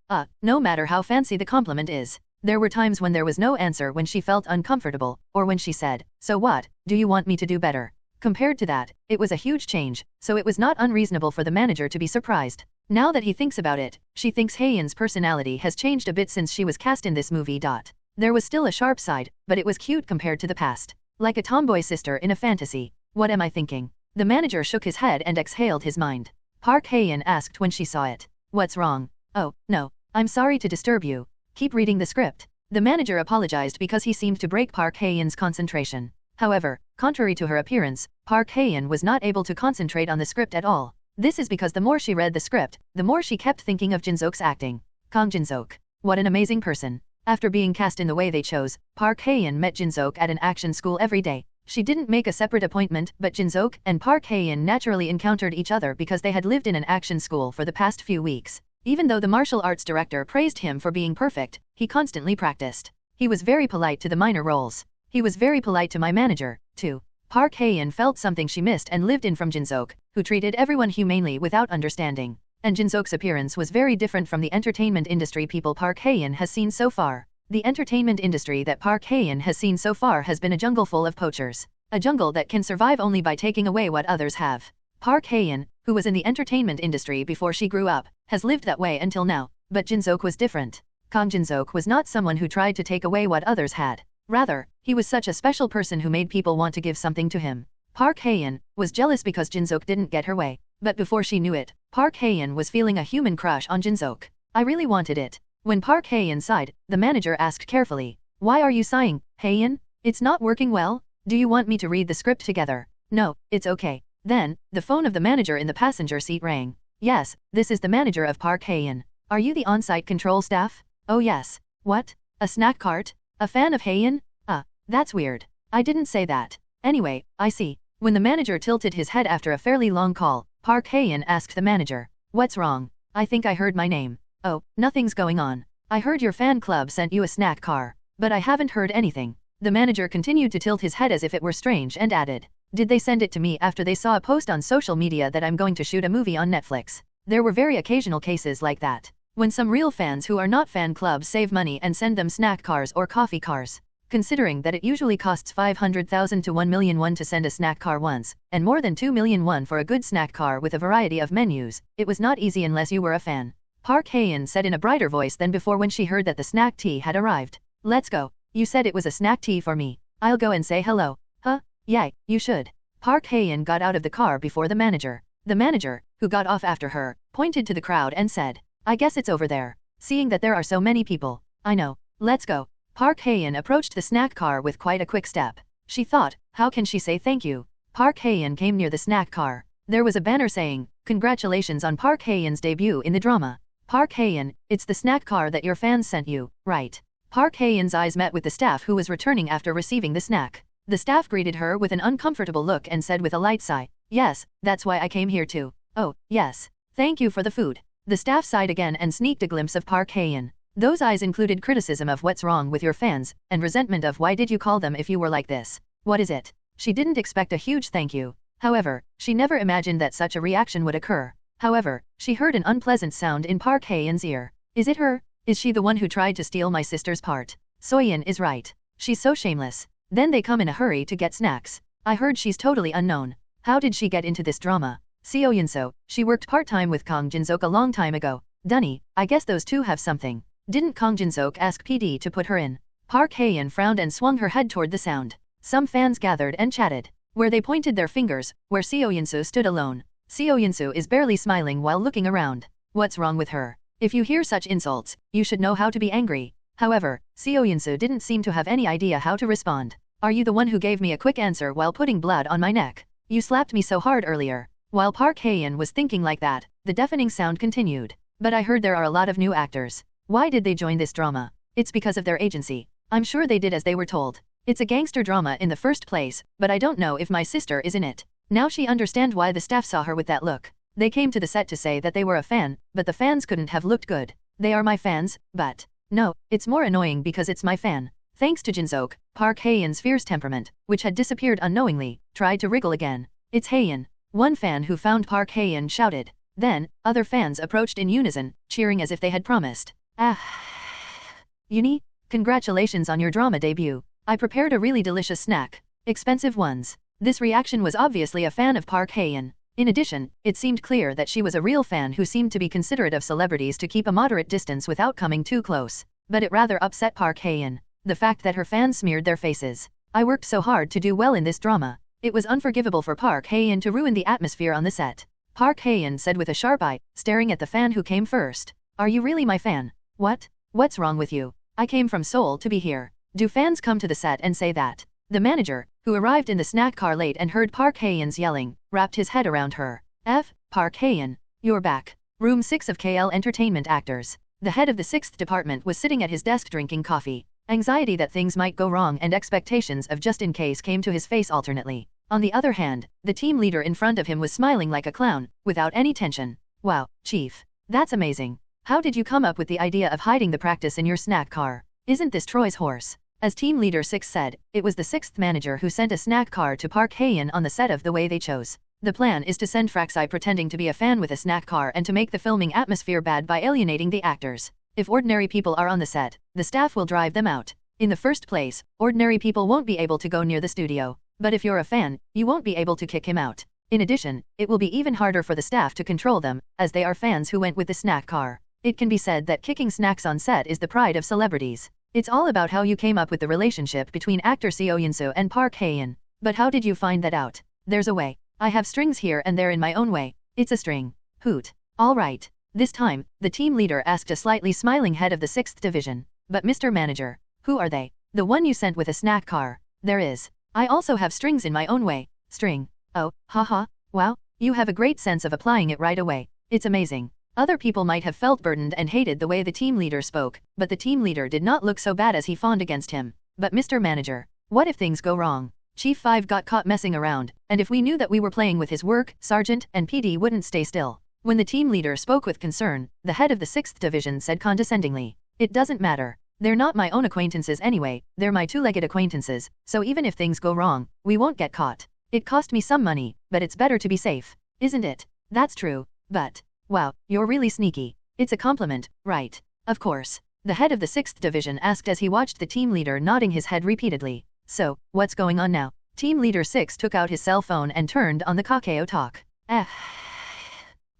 no matter how fancy the compliment is. There were times when there was no answer when she felt uncomfortable, or when she said, so what, do you want me to do better? Compared to that, it was a huge change, so it was not unreasonable for the manager to be surprised. Now that he thinks about it, she thinks Hae-in's personality has changed a bit since she was cast in this movie. There was still a sharp side, but it was cute compared to the past. Like a tomboy sister in a fantasy. What am I thinking? The manager shook his head and exhaled his mind. Park Hae-in asked when she saw it. What's wrong? Oh, no. I'm sorry to disturb you. Keep reading the script. The manager apologized because he seemed to break Park Hae-in's concentration. However, contrary to her appearance, Park Hae-in was not able to concentrate on the script at all. This is because the more she read the script, the more she kept thinking of Jin-sok's acting. Kang Jin-sok. What an amazing person. After being cast in the way they chose, Park Hae-in met Jin-sok at an action school every day. She didn't make a separate appointment, but Jin-sok and Park Hae-in naturally encountered each other because they had lived in an action school for the past few weeks. Even though the martial arts director praised him for being perfect, he constantly practiced. He was very polite to the minor roles. He was very polite to my manager, too. Park Hae-in felt something she missed and lived in from Jin-sok, who treated everyone humanely without understanding. And Jin-sok's appearance was very different from the entertainment industry people Park Hae-in has seen so far. The entertainment industry that Park Hae-in has seen so far has been a jungle full of poachers. A jungle that can survive only by taking away what others have. Park Hae-in, who was in the entertainment industry before she grew up, has lived that way until now. But Jin-sok was different. Kang Jin-sok was not someone who tried to take away what others had. Rather, he was such a special person who made people want to give something to him. Park Hae-in was jealous because Jin-sok didn't get her way. But before she knew it, Park Hae-in was feeling a human crush on Jin-sok. I really wanted it. When Park Hae-in sighed, the manager asked carefully, why are you sighing, Hae-in? It's not working well? Do you want me to read the script together? No, it's okay. Then, the phone of the manager in the passenger seat rang. Yes, this is the manager of Park Hae-in. Are you the on-site control staff? Oh yes. What? A snack cart? A fan of Hae-in? That's weird. I didn't say that. Anyway, I see. When the manager tilted his head after a fairly long call, Park Hae-in asked the manager, what's wrong? I think I heard my name. Oh, nothing's going on. I heard your fan club sent you a snack car. But I haven't heard anything. The manager continued to tilt his head as if it were strange and added, did they send it to me after they saw a post on social media that I'm going to shoot a movie on Netflix? There were very occasional cases like that. When some real fans who are not fan clubs save money and send them snack cars or coffee cars. Considering that it usually costs 500,000 to 1 million won to send a snack car once, and more than 2 million won for a good snack car with a variety of menus, it was not easy unless you were a fan. Park Hae-in said in a brighter voice than before when she heard that the snack tea had arrived. Let's go. You said it was a snack tea for me. I'll go and say hello. Huh? Yeah, you should. Park Hae-in got out of the car before the manager. The manager, who got off after her, pointed to the crowd and said, I guess it's over there. seeing that there are so many people. I know. Let's go. Park Hae-in approached the snack car with quite a quick step. She thought, how can she say thank you? Park Hae-in came near the snack car. There was a banner saying, "Congratulations on Park Hae-in's debut in the drama. Park Hae-in, it's the snack car that your fans sent you, right?" Park Hae-in's eyes met with the staff who was returning after receiving the snack. The staff greeted her with an uncomfortable look and said with a light sigh, "Yes, that's why I came here too." "Oh, yes. Thank you for the food." The staff sighed again and sneaked a glimpse of Park Hae-in. Those eyes included criticism of what's wrong with your fans, and resentment of why did you call them if you were like this. What is it? She didn't expect a huge thank you. However, she never imagined that such a reaction would occur. However, she heard an unpleasant sound in Park Hae-in's ear. Is it her? Is she the one who tried to steal my sister's part? Soyeon is right. She's so shameless. Then they come in a hurry to get snacks. I heard she's totally unknown. How did she get into this drama? Seoyeon-so, she worked part-time with Kang Jin-seok a long time ago. Dunny, I guess those two have something. Didn't Kang Jin-seok ask PD to put her in? Park Hae-in frowned and swung her head toward the sound. Some fans gathered and chatted. Where they pointed their fingers, where Seoyeon-so stood alone. Seoyeon-so is barely smiling while looking around. What's wrong with her? If you hear such insults, you should know how to be angry. However, Seoyeon-so didn't seem to have any idea how to respond. Are you the one who gave me a quick answer while putting blood on my neck? You slapped me so hard earlier. While Park Hae-in was thinking like that, the deafening sound continued. But I heard there are a lot of new actors. Why did they join this drama? It's because of their agency. I'm sure they did as they were told. It's a gangster drama in the first place, but I don't know if my sister is in it. Now she understands why the staff saw her with that look. They came to the set to say that they were a fan, but the fans couldn't have looked good. They are my fans, but... No, it's more annoying because it's my fan. Thanks to Jin-seok, Park Hae-in's fierce temperament, which had disappeared unknowingly, tried to wriggle again. It's Hae-in. One fan who found Park Hae-in shouted. Then, other fans approached in unison, cheering as if they had promised. Ah. Uni, congratulations on your drama debut. I prepared a really delicious snack. Expensive ones. This reaction was obviously a fan of Park Hae-in. In addition, it seemed clear that she was a real fan who seemed to be considerate of celebrities to keep a moderate distance without coming too close. But it rather upset Park Hae-in. The fact that her fans smeared their faces. I worked so hard to do well in this drama. It was unforgivable for Park Hae-in to ruin the atmosphere on the set. Park Hae-in said with a sharp eye, staring at the fan who came first. Are you really my fan? What? What's wrong with you? I came from Seoul to be here. Do fans come to the set and say that? The manager, who arrived in the snack car late and heard Park Hae-in's yelling, wrapped his head around her. Park Hae-in, you're back. Room 6 of KL Entertainment Actors. The head of the 6th department was sitting at his desk drinking coffee. Anxiety that things might go wrong and expectations of just in case came to his face alternately. On the other hand, the team leader in front of him was smiling like a clown, without any tension. Wow, Chief. That's amazing. How did you come up with the idea of hiding the practice in your snack car? Isn't this Troy's horse? As Team Leader 6 said, it was the 6th manager who sent a snack car to Park Hae-in on the set of The Way They Chose. The plan is to send Fraxi pretending to be a fan with a snack car and to make the filming atmosphere bad by alienating the actors. If ordinary people are on the set, the staff will drive them out. In the first place, ordinary people won't be able to go near the studio. But if you're a fan, you won't be able to kick him out. In addition, it will be even harder for the staff to control them, as they are fans who went with the snack car. It can be said that kicking snacks on set is the pride of celebrities. It's all about how you came up with the relationship between actor Seoyeon-so and Park Hae-in. But how did you find that out? There's a way. I have strings here and there in my own way. It's a string. Hoot. All right. This time, the team leader asked a slightly smiling head of the 6th division. But Mr. Manager, who are they? The one you sent with a snack car. There is. I also have strings in my own way. String. Oh, haha. Wow. You have a great sense of applying it right away. It's amazing. Other people might have felt burdened and hated the way the team leader spoke, but the team leader did not look so bad as he fawned against him. But Mr. Manager, what if things go wrong? Chief 5 got caught messing around, and if we knew that we were playing with his work, Sergeant and PD wouldn't stay still. When the team leader spoke with concern, the head of the 6th division said condescendingly, "It doesn't matter. They're not my own acquaintances anyway, they're my two-legged acquaintances, so even if things go wrong, we won't get caught. It cost me some money, but it's better to be safe. Isn't it?" "That's true, but... Wow, you're really sneaky. It's a compliment, right?" "Of course." The head of the 6th division asked as he watched the team leader nodding his head repeatedly. "So, what's going on now?" Team leader 6 took out his cell phone and turned on the Kakao talk.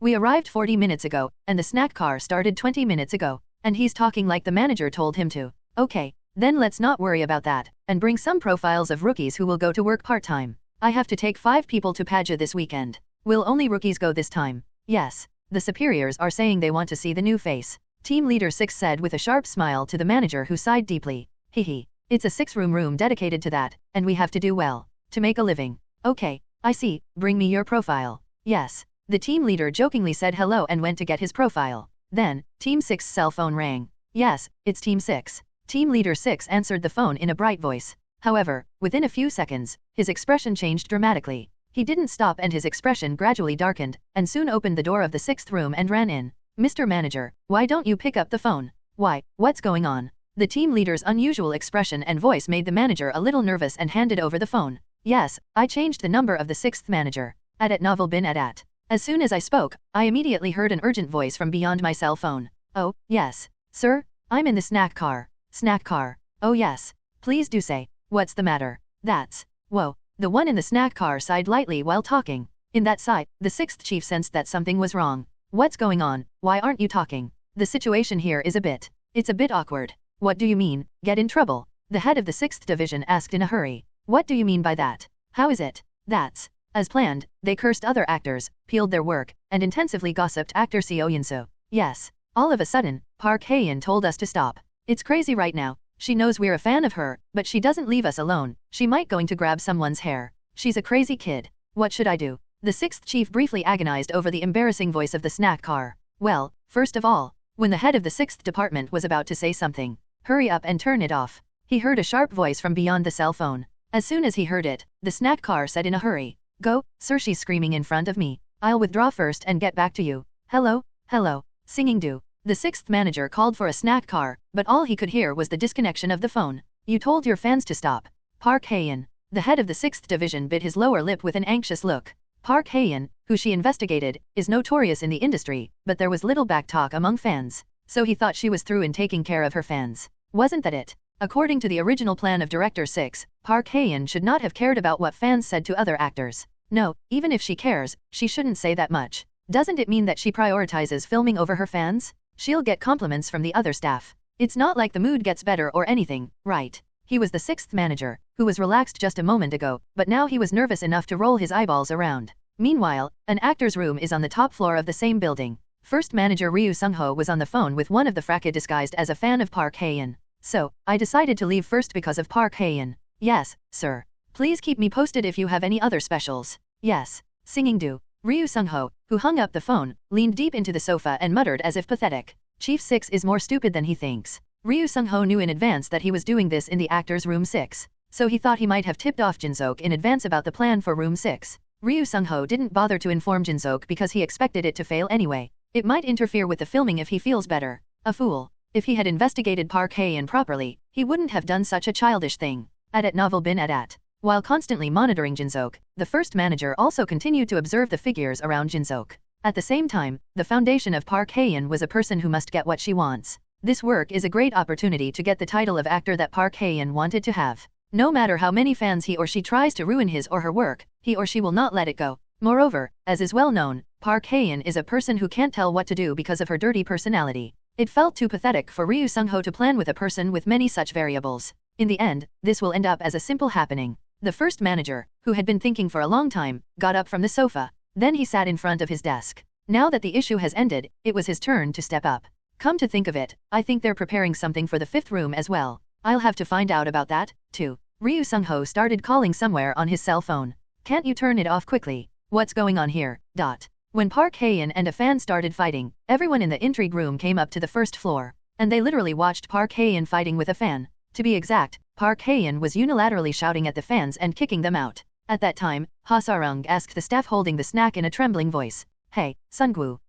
We arrived 40 minutes ago, and the snack car started 20 minutes ago, and he's talking like the manager told him to. Okay, then let's not worry about that, and bring some profiles of rookies who will go to work part-time. I have to take 5 people to Paja this weekend. Will only rookies go this time? Yes. The superiors are saying they want to see the new face. Team Leader 6 said with a sharp smile to the manager who sighed deeply. Hehe. It's a 6-room dedicated to that, and we have to do well to make a living. Okay, I see, bring me your profile. Yes. The team leader jokingly said hello and went to get his profile. Then, Team 6's cell phone rang. Yes, it's Team 6. Team Leader 6 answered the phone in a bright voice. However, within a few seconds, his expression changed dramatically. He didn't stop and his expression gradually darkened, and soon opened the door of the 6th room and ran in. Mr. Manager, why don't you pick up the phone? Why, what's going on? The team leader's unusual expression and voice made the manager a little nervous and handed over the phone. Yes, I changed the number of the 6th manager. them.Every. As soon as I spoke, I immediately heard an urgent voice from beyond my cell phone. Oh, yes. Sir, I'm in the snack car. Snack car. Oh yes. Please do say, what's the matter? That's... Whoa. The one in the snack car sighed lightly while talking. In that sigh, the 6th chief sensed that something was wrong. What's going on? Why aren't you talking? The situation here is it's a bit awkward. What do you mean, get in trouble? The head of the 6th division asked in a hurry. What do you mean by that? How is it? That's... As planned, they cursed other actors, peeled their work, and intensively gossiped actor Seo Yun-soo. Yes. All of a sudden, Park Hae-in told us to stop. It's crazy right now. She knows we're a fan of her, but she doesn't leave us alone. She might going to grab someone's hair. She's a crazy kid. What should I do? The 6th chief briefly agonized over the embarrassing voice of the snack car. Well, first of all, when the head of the 6th department was about to say something, hurry up and turn it off. He heard a sharp voice from beyond the cell phone. As soon as he heard it, the snack car said in a hurry, Go, sir, she's screaming in front of me. I'll withdraw first and get back to you. Hello, hello, singing do. The 6th manager called for a snack car, but all he could hear was the disconnection of the phone. You told your fans to stop. Park Hae-in. The head of the 6th division bit his lower lip with an anxious look. Park Hae-in, who she investigated, is notorious in the industry, but there was little backtalk among fans. So he thought she was through in taking care of her fans. Wasn't that it? According to the original plan of Director 6, Park Hae-in should not have cared about what fans said to other actors. No, even if she cares, she shouldn't say that much. Doesn't it mean that she prioritizes filming over her fans? She'll get compliments from the other staff. It's not like the mood gets better or anything, right? He was the 6th manager, who was relaxed just a moment ago, but now he was nervous enough to roll his eyeballs around. Meanwhile, an actor's room is on the top floor of the same building. First manager Ryu Sung-ho was on the phone with one of the fracas disguised as a fan of Park Hae-in. So, I decided to leave first because of Park Hae-in. Yes, sir. Please keep me posted if you have any other specials. Yes. Singing do. Ryu Sung-ho, who hung up the phone, leaned deep into the sofa and muttered as if pathetic. Chief 6 is more stupid than he thinks. Ryu Sung-ho knew in advance that he was doing this in the actor's room 6. So he thought he might have tipped off Jin-seok in advance about the plan for room 6. Ryu Sung-ho didn't bother to inform Jin-seok because he expected it to fail anyway. It might interfere with the filming if he feels better. A fool. If he had investigated Park Hae-in properly, he wouldn't have done such a childish thing. At. While constantly monitoring Jin-seok, the first manager also continued to observe the figures around Jin-seok. At the same time, the foundation of Park Hae-in was a person who must get what she wants. This work is a great opportunity to get the title of actor that Park Hae-in wanted to have. No matter how many fans he or she tries to ruin his or her work, he or she will not let it go. Moreover, as is well known, Park Hae-in is a person who can't tell what to do because of her dirty personality. It felt too pathetic for Ryu Sung-ho to plan with a person with many such variables. In the end, this will end up as a simple happening. The first manager, who had been thinking for a long time, got up from the sofa. Then he sat in front of his desk. Now that the issue has ended, it was his turn to step up. Come to think of it, I think they're preparing something for the 5th room as well. I'll have to find out about that, too. Ryu Sung-ho started calling somewhere on his cell phone. Can't you turn it off quickly? What's going on here? When Park Hae-in and a fan started fighting, everyone in the intrigue room came up to the first floor. And they literally watched Park Hae-in fighting with a fan. To be exact, Park Hae-in was unilaterally shouting at the fans and kicking them out. At that time, Ha Sarung asked the staff holding the snack in a trembling voice. Hey, Sungwoo,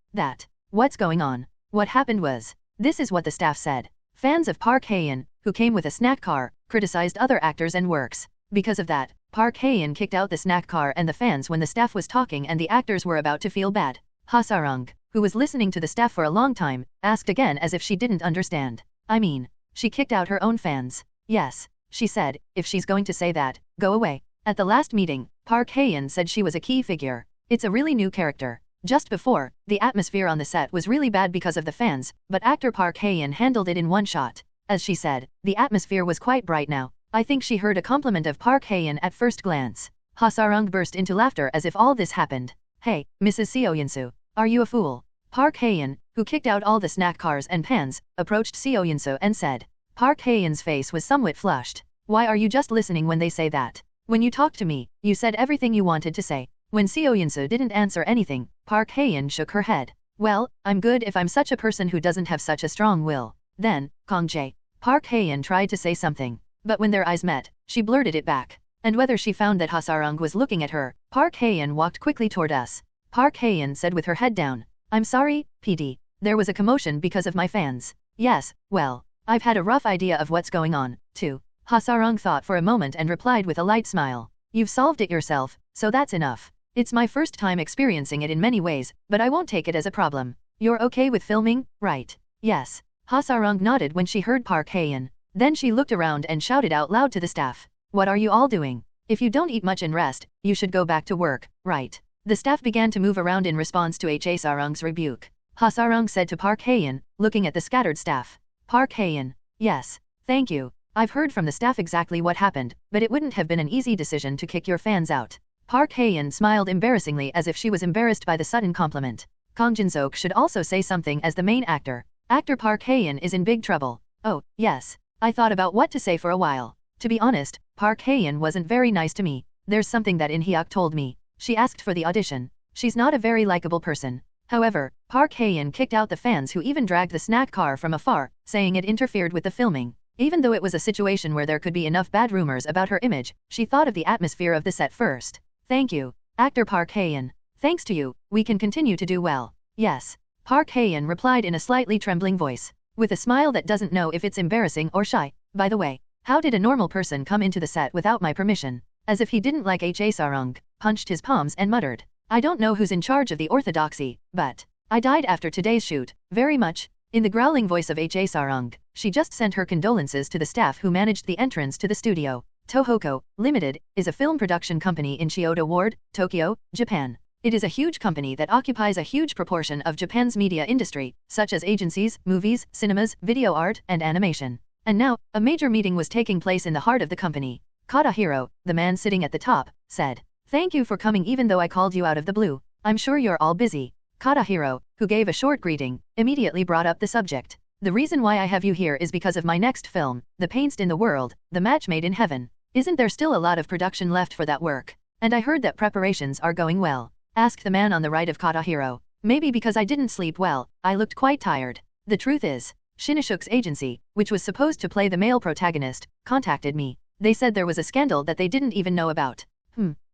what's going on? What happened was, this is what the staff said. Fans of Park Hae-in, who came with a snack car, criticized other actors and works. Because of that, Park Hae-in kicked out the snack car and the fans when the staff was talking and the actors were about to feel bad. Ha Sarung, who was listening to the staff for a long time, asked again as if she didn't understand. I mean, she kicked out her own fans. Yes, she said, if she's going to say that, go away. At the last meeting, Park Hae-in said she was a key figure. It's a really new character. Just before, the atmosphere on the set was really bad because of the fans, but actor Park Hae-in handled it in one shot. As she said, the atmosphere was quite bright now. I think she heard a compliment of Park Hae-in at first glance. Ha Sarung burst into laughter as if all this happened. Hey, Mrs. Seo Yun-soo, are you a fool? Park Hae-in, who kicked out all the snack cars and pans, approached Seo Yun-soo and said. Park Hae-in's face was somewhat flushed. Why are you just listening when they say that? When you talked to me, you said everything you wanted to say. When Seo Yun-soo didn't answer anything, Park Hae-in shook her head. Well, I'm good if I'm such a person who doesn't have such a strong will. Then, Kong Jae. Park Hae-in tried to say something, but when their eyes met, she blurted it back. And whether she found that Ha Sarung was looking at her, Park Hae-in walked quickly toward us. Park Hae-in said with her head down. I'm sorry, PD. There was a commotion because of my fans. Yes, well, I've had a rough idea of what's going on, too. Ha Sarung thought for a moment and replied with a light smile. You've solved it yourself, so that's enough. It's my first time experiencing it in many ways, but I won't take it as a problem. You're okay with filming, right? Yes. Ha Sarung nodded when she heard Park Hae-in. Then she looked around and shouted out loud to the staff. What are you all doing? If you don't eat much and rest, you should go back to work, right? The staff began to move around in response to Ha Sarung's rebuke. Ha Sarung said to Park Hae-in, looking at the scattered staff. Park Hae-in. Yes. Thank you. I've heard from the staff exactly what happened, but it wouldn't have been an easy decision to kick your fans out. Park Hae-in smiled embarrassingly as if she was embarrassed by the sudden compliment. Kang Jin-seok should also say something as the main actor. Actor Park Hae-in is in big trouble. Oh, yes. I thought about what to say for a while. To be honest, Park Hae-in wasn't very nice to me. There's something that In Hyuk told me. She asked for the audition. She's not a very likable person. However, Park Hae-in kicked out the fans who even dragged the snack car from afar, saying it interfered with the filming. Even though it was a situation where there could be enough bad rumors about her image, she thought of the atmosphere of the set first. Thank you, actor Park Hae-in. Thanks to you, we can continue to do well. Yes. Park Hae-in replied in a slightly trembling voice, with a smile that doesn't know if it's embarrassing or shy. By the way, how did a normal person come into the set without my permission? As if he didn't like Ha Sarung, punched his palms and muttered. I don't know who's in charge of the orthodoxy, but I died after today's shoot, very much. In the growling voice of Ha Sarung, she just sent her condolences to the staff who managed the entrance to the studio. Tohoku Limited is a film production company in Chiyoda Ward, Tokyo, Japan. It is a huge company that occupies a huge proportion of Japan's media industry, such as agencies, movies, cinemas, video art, and animation. And now, a major meeting was taking place in the heart of the company. Katahiro, the man sitting at the top, said, Thank you for coming even though I called you out of the blue. I'm sure you're all busy. Katahiro, who gave a short greeting, immediately brought up the subject. The reason why I have you here is because of my next film, The Painst in the World, The Match Made in Heaven. Isn't there still a lot of production left for that work? And I heard that preparations are going well. Asked the man on the right of Katahiro. Maybe because I didn't sleep well, I looked quite tired. The truth is, Shinishuk's agency, which was supposed to play the male protagonist, contacted me. They said there was a scandal that they didn't even know about.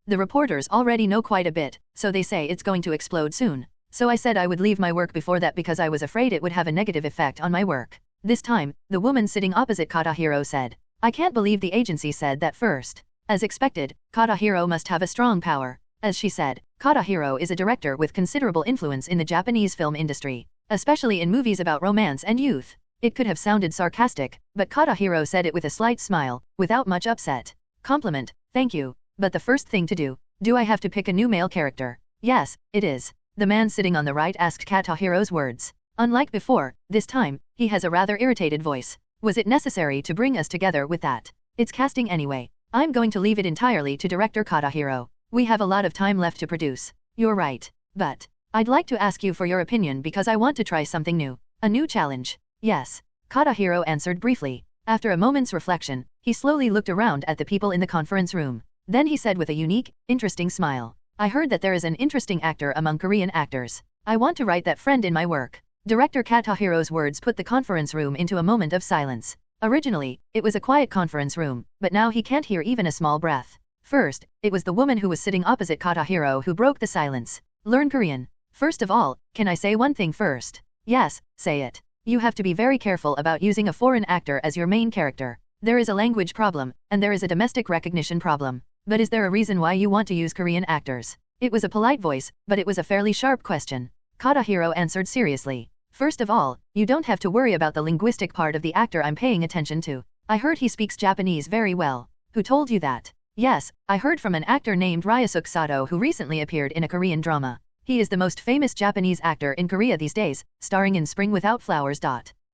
The reporters already know quite a bit, so they say it's going to explode soon. So I said I would leave my work before that because I was afraid it would have a negative effect on my work. This time, the woman sitting opposite Katahiro said, I can't believe the agency said that first. As expected, Katahiro must have a strong power. As she said, Katahiro is a director with considerable influence in the Japanese film industry, especially in movies about romance and youth. It could have sounded sarcastic, but Katahiro said it with a slight smile, without much upset. Compliment, thank you, but the first thing to do I have to pick a new male character? Yes, it is. The man sitting on the right asked Katahiro's words. Unlike before, this time, he has a rather irritated voice. Was it necessary to bring us together with that? It's casting anyway. I'm going to leave it entirely to director Katahiro. We have a lot of time left to produce. You're right. But I'd like to ask you for your opinion because I want to try something new. A new challenge. Yes. Katahiro answered briefly. After a moment's reflection, he slowly looked around at the people in the conference room. Then he said with a unique, interesting smile. I heard that there is an interesting actor among Korean actors. I want to write that friend in my work. Director Katahiro's words put the conference room into a moment of silence. Originally, it was a quiet conference room, but now he can't hear even a small breath. First, it was the woman who was sitting opposite Katahiro who broke the silence. Learn Korean. First of all, can I say one thing first? Yes, say it. You have to be very careful about using a foreign actor as your main character. There is a language problem, and there is a domestic recognition problem. But is there a reason why you want to use Korean actors? It was a polite voice, but it was a fairly sharp question. Katahiro answered seriously. First of all, you don't have to worry about the linguistic part of the actor I'm paying attention to. I heard he speaks Japanese very well. Who told you that? Yes, I heard from an actor named Ryosuke Sato who recently appeared in a Korean drama. He is the most famous Japanese actor in Korea these days, starring in Spring Without Flowers.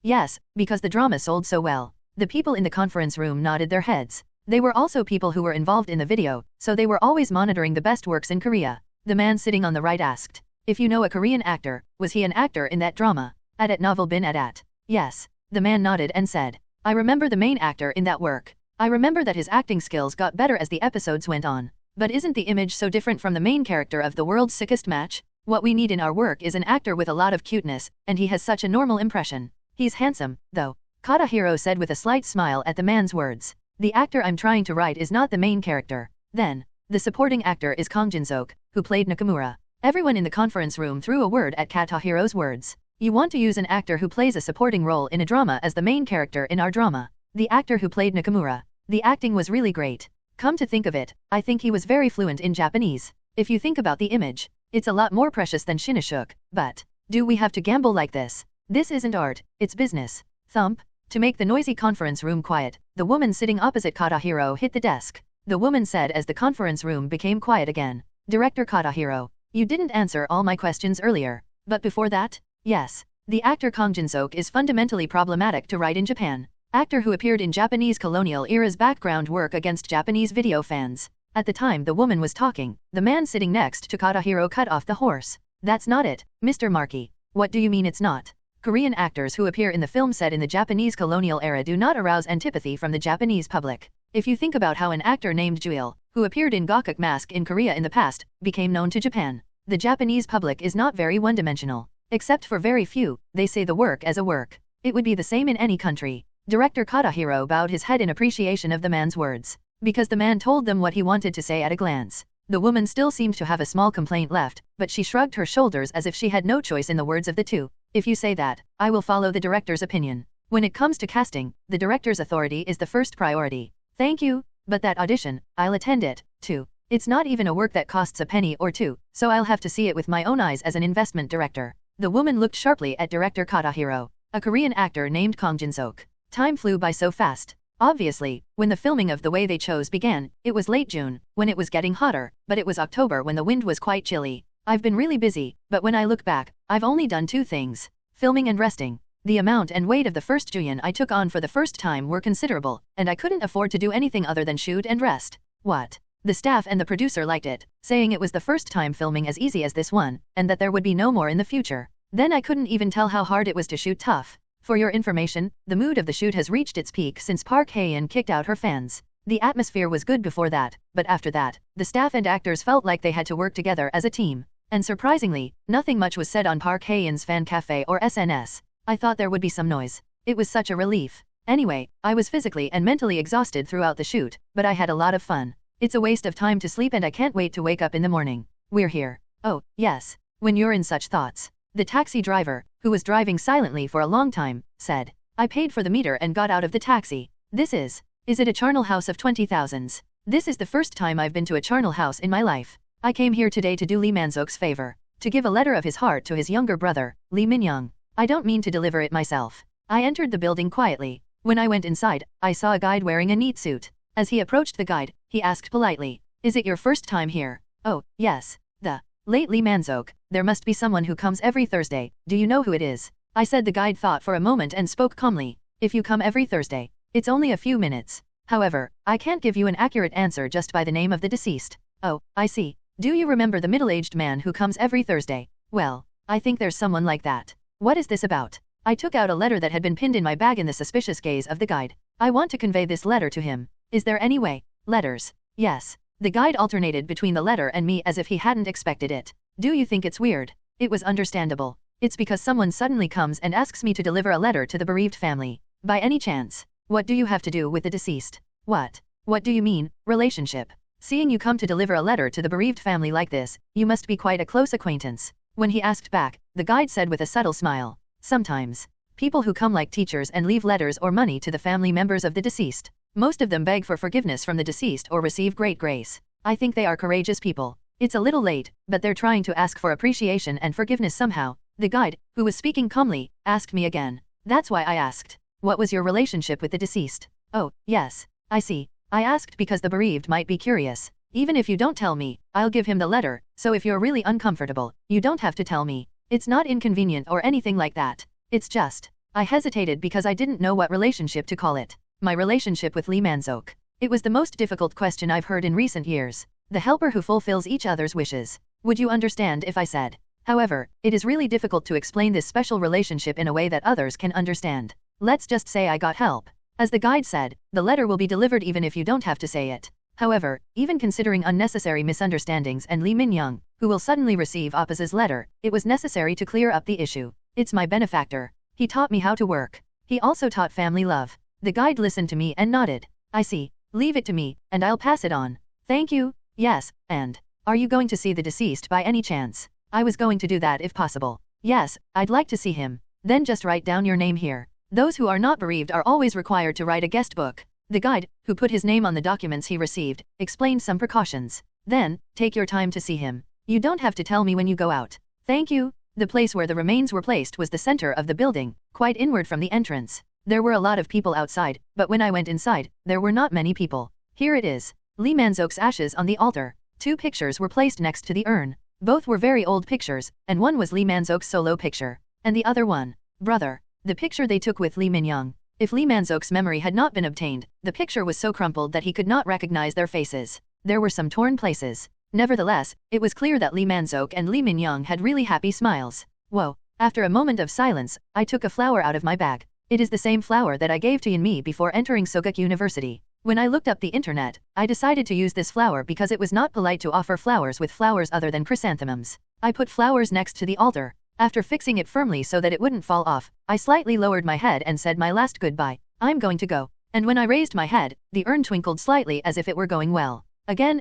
Yes, because the drama sold so well. The people in the conference room nodded their heads. They were also people who were involved in the video, so they were always monitoring the best works in Korea. The man sitting on the right asked, If you know a Korean actor, was he an actor in that drama? At novel.A. Yes. The man nodded and said, I remember the main actor in that work. I remember that his acting skills got better as the episodes went on. But isn't the image so different from the main character of The World's Sickest Match? What we need in our work is an actor with a lot of cuteness, and he has such a normal impression. He's handsome, though. Katahiro said with a slight smile at the man's words. The actor I'm trying to write is not the main character. Then, the supporting actor is Kang Jin-seok, who played Nakamura. Everyone in the conference room threw a word at Katahiro's words. You want to use an actor who plays a supporting role in a drama as the main character in our drama. The actor who played Nakamura. The acting was really great. Come to think of it, I think he was very fluent in Japanese. If you think about the image, it's a lot more precious than Shinashuk, but do we have to gamble like this? This isn't art, it's business. Thump. To make the noisy conference room quiet, the woman sitting opposite Katahiro hit the desk. The woman said as the conference room became quiet again. Director Katahiro, you didn't answer all my questions earlier. But before that? Yes. The actor Kang Jin-seok is fundamentally problematic to write in Japan. Actor who appeared in Japanese colonial era's background work against Japanese video fans. At the time the woman was talking, the man sitting next to Katahiro cut off the horse. That's not it, Mr. Markey. What do you mean it's not? Korean actors who appear in the film set in the Japanese colonial era do not arouse antipathy from the Japanese public. If you think about how an actor named Juil, who appeared in Gakuk Mask in Korea in the past, became known to Japan. The Japanese public is not very one-dimensional. Except for very few, they say the work as a work. It would be the same in any country. Director Katahiro bowed his head in appreciation of the man's words. Because the man told them what he wanted to say at a glance. The woman still seemed to have a small complaint left, but she shrugged her shoulders as if she had no choice in the words of the two. If you say that, I will follow the director's opinion. When it comes to casting, the director's authority is the first priority. Thank you, but that audition, I'll attend it, too. It's not even a work that costs a penny or two, so I'll have to see it with my own eyes as an investment director. The woman looked sharply at director Katahiro, a Korean actor named Kang Jin-seok. Time flew by so fast. Obviously, when the filming of The Way They Chose began, it was late June, when it was getting hotter, but it was October when the wind was quite chilly. I've been really busy, but when I look back, I've only done two things. Filming and resting. The amount and weight of the first Juyeon I took on for the first time were considerable, and I couldn't afford to do anything other than shoot and rest. What? The staff and the producer liked it, saying it was the first time filming as easy as this one, and that there would be no more in the future. Then I couldn't even tell how hard it was to shoot tough. For your information, the mood of the shoot has reached its peak since Park Hae-in kicked out her fans. The atmosphere was good before that, but after that, the staff and actors felt like they had to work together as a team. And surprisingly, nothing much was said on Park Hae-in's fan cafe or SNS. I thought there would be some noise. It was such a relief. Anyway, I was physically and mentally exhausted throughout the shoot, but I had a lot of fun. It's a waste of time to sleep and I can't wait to wake up in the morning. We're here. Oh, yes. When you're in such thoughts. The taxi driver, who was driving silently for a long time, said. I paid for the meter and got out of the taxi. Is it a charnel house of 20,000s? This is the first time I've been to a charnel house in my life. I came here today to do Lee Man-seok's favor. To give a letter of his heart to his younger brother, Lee Min-young. I don't mean to deliver it myself. I entered the building quietly. When I went inside, I saw a guide wearing a neat suit. As he approached the guide, he asked politely. Is it your first time here? Oh, yes. The late Lee Man-seok. There must be someone who comes every Thursday. Do you know who it is? I said. The guide thought for a moment and spoke calmly. If you come every Thursday, it's only a few minutes. However, I can't give you an accurate answer just by the name of the deceased. Oh, I see. Do you remember the middle-aged man who comes every Thursday? Well, I think there's someone like that. What is this about? I took out a letter that had been pinned in my bag in the suspicious gaze of the guide. I want to convey this letter to him. Is there any way? Letters. Yes. The guide alternated between the letter and me as if he hadn't expected it. Do you think it's weird? It was understandable. It's because someone suddenly comes and asks me to deliver a letter to the bereaved family. By any chance, what do you have to do with the deceased? What? What do you mean, relationship? Seeing you come to deliver a letter to the bereaved family like this, you must be quite a close acquaintance. When he asked back, the guide said with a subtle smile. Sometimes. People who come like teachers and leave letters or money to the family members of the deceased. Most of them beg for forgiveness from the deceased or receive great grace. I think they are courageous people. It's a little late, but they're trying to ask for appreciation and forgiveness somehow. The guide, who was speaking calmly, asked me again. That's why I asked. What was your relationship with the deceased? Oh, yes. I see. I asked because the bereaved might be curious. Even if you don't tell me, I'll give him the letter, so if you're really uncomfortable, you don't have to tell me. It's not inconvenient or anything like that. It's just. I hesitated because I didn't know what relationship to call it. My relationship with Lee Man-seok. It was the most difficult question I've heard in recent years. The helper who fulfills each other's wishes. Would you understand if I said, However, it is really difficult to explain this special relationship in a way that others can understand. Let's just say I got help. As the guide said, the letter will be delivered even if you don't have to say it. However, even considering unnecessary misunderstandings and Lee Min-young, who will suddenly receive Oppa's letter, it was necessary to clear up the issue. It's my benefactor. He taught me how to work. He also taught family love. The guide listened to me and nodded. I see. Leave it to me, and I'll pass it on. Thank you. Yes, and are you going to see the deceased by any chance? I was going to do that if possible. Yes, I'd like to see him. Then just write down your name here. Those who are not bereaved are always required to write a guest book. The guide, who put his name on the documents he received, explained some precautions. Then, take your time to see him. You don't have to tell me when you go out. Thank you. The place where the remains were placed was the center of the building, quite inward from the entrance. There were a lot of people outside, but when I went inside, there were not many people. Here it is. Lee Man-sok's ashes on the altar. 2 pictures were placed next to the urn. Both were very old pictures, and one was Lee Man-sok's solo picture. And the other one, brother. The picture they took with Lee Min-young. If Lee Man-sok's memory had not been obtained, the picture was so crumpled that he could not recognize their faces. There were some torn places. Nevertheless, it was clear that Lee Man-sok and Lee Min-young had really happy smiles. Whoa. After a moment of silence, I took a flower out of my bag. It is the same flower that I gave to Yeonmi before entering Soguk University. When I looked up the internet, I decided to use this flower because it was not polite to offer flowers with flowers other than chrysanthemums. I put flowers next to the altar. After fixing it firmly so that it wouldn't fall off, I slightly lowered my head and said my last goodbye. I'm going to go. And when I raised my head, the urn twinkled slightly as if it were going well. Again.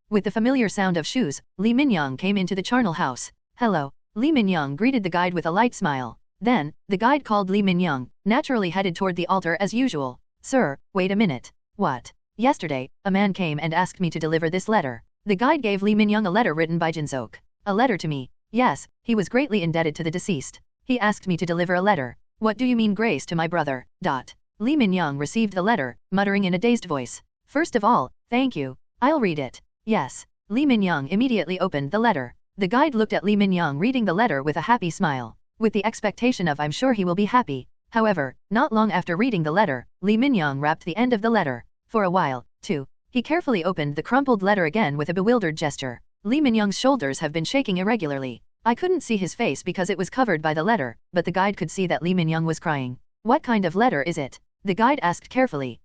With the familiar sound of shoes, Lee Min-young came into the charnel house. Hello. Lee Min-young greeted the guide with a light smile. Then, the guide called Lee Min-young, naturally headed toward the altar as usual. Sir, wait a minute. What? Yesterday, a man came and asked me to deliver this letter. The guide gave Lee Min-young a letter written by Jin-sok. A letter to me. Yes, he was greatly indebted to the deceased. He asked me to deliver a letter. What do you mean grace to my brother? Lee Min-young received the letter, muttering in a dazed voice. First of all, thank you. I'll read it. Yes. Lee Min-young immediately opened the letter. The guide looked at Lee Min-young reading the letter with a happy smile, with the expectation of I'm sure he will be happy. However, not long after reading the letter, Lee Min-young wrapped the end of the letter. For a while, too. He carefully opened the crumpled letter again with a bewildered gesture. Lee Min-young's shoulders have been shaking irregularly. I couldn't see his face because it was covered by the letter, but the guide could see that Lee Min-young was crying. What kind of letter is it? The guide asked carefully.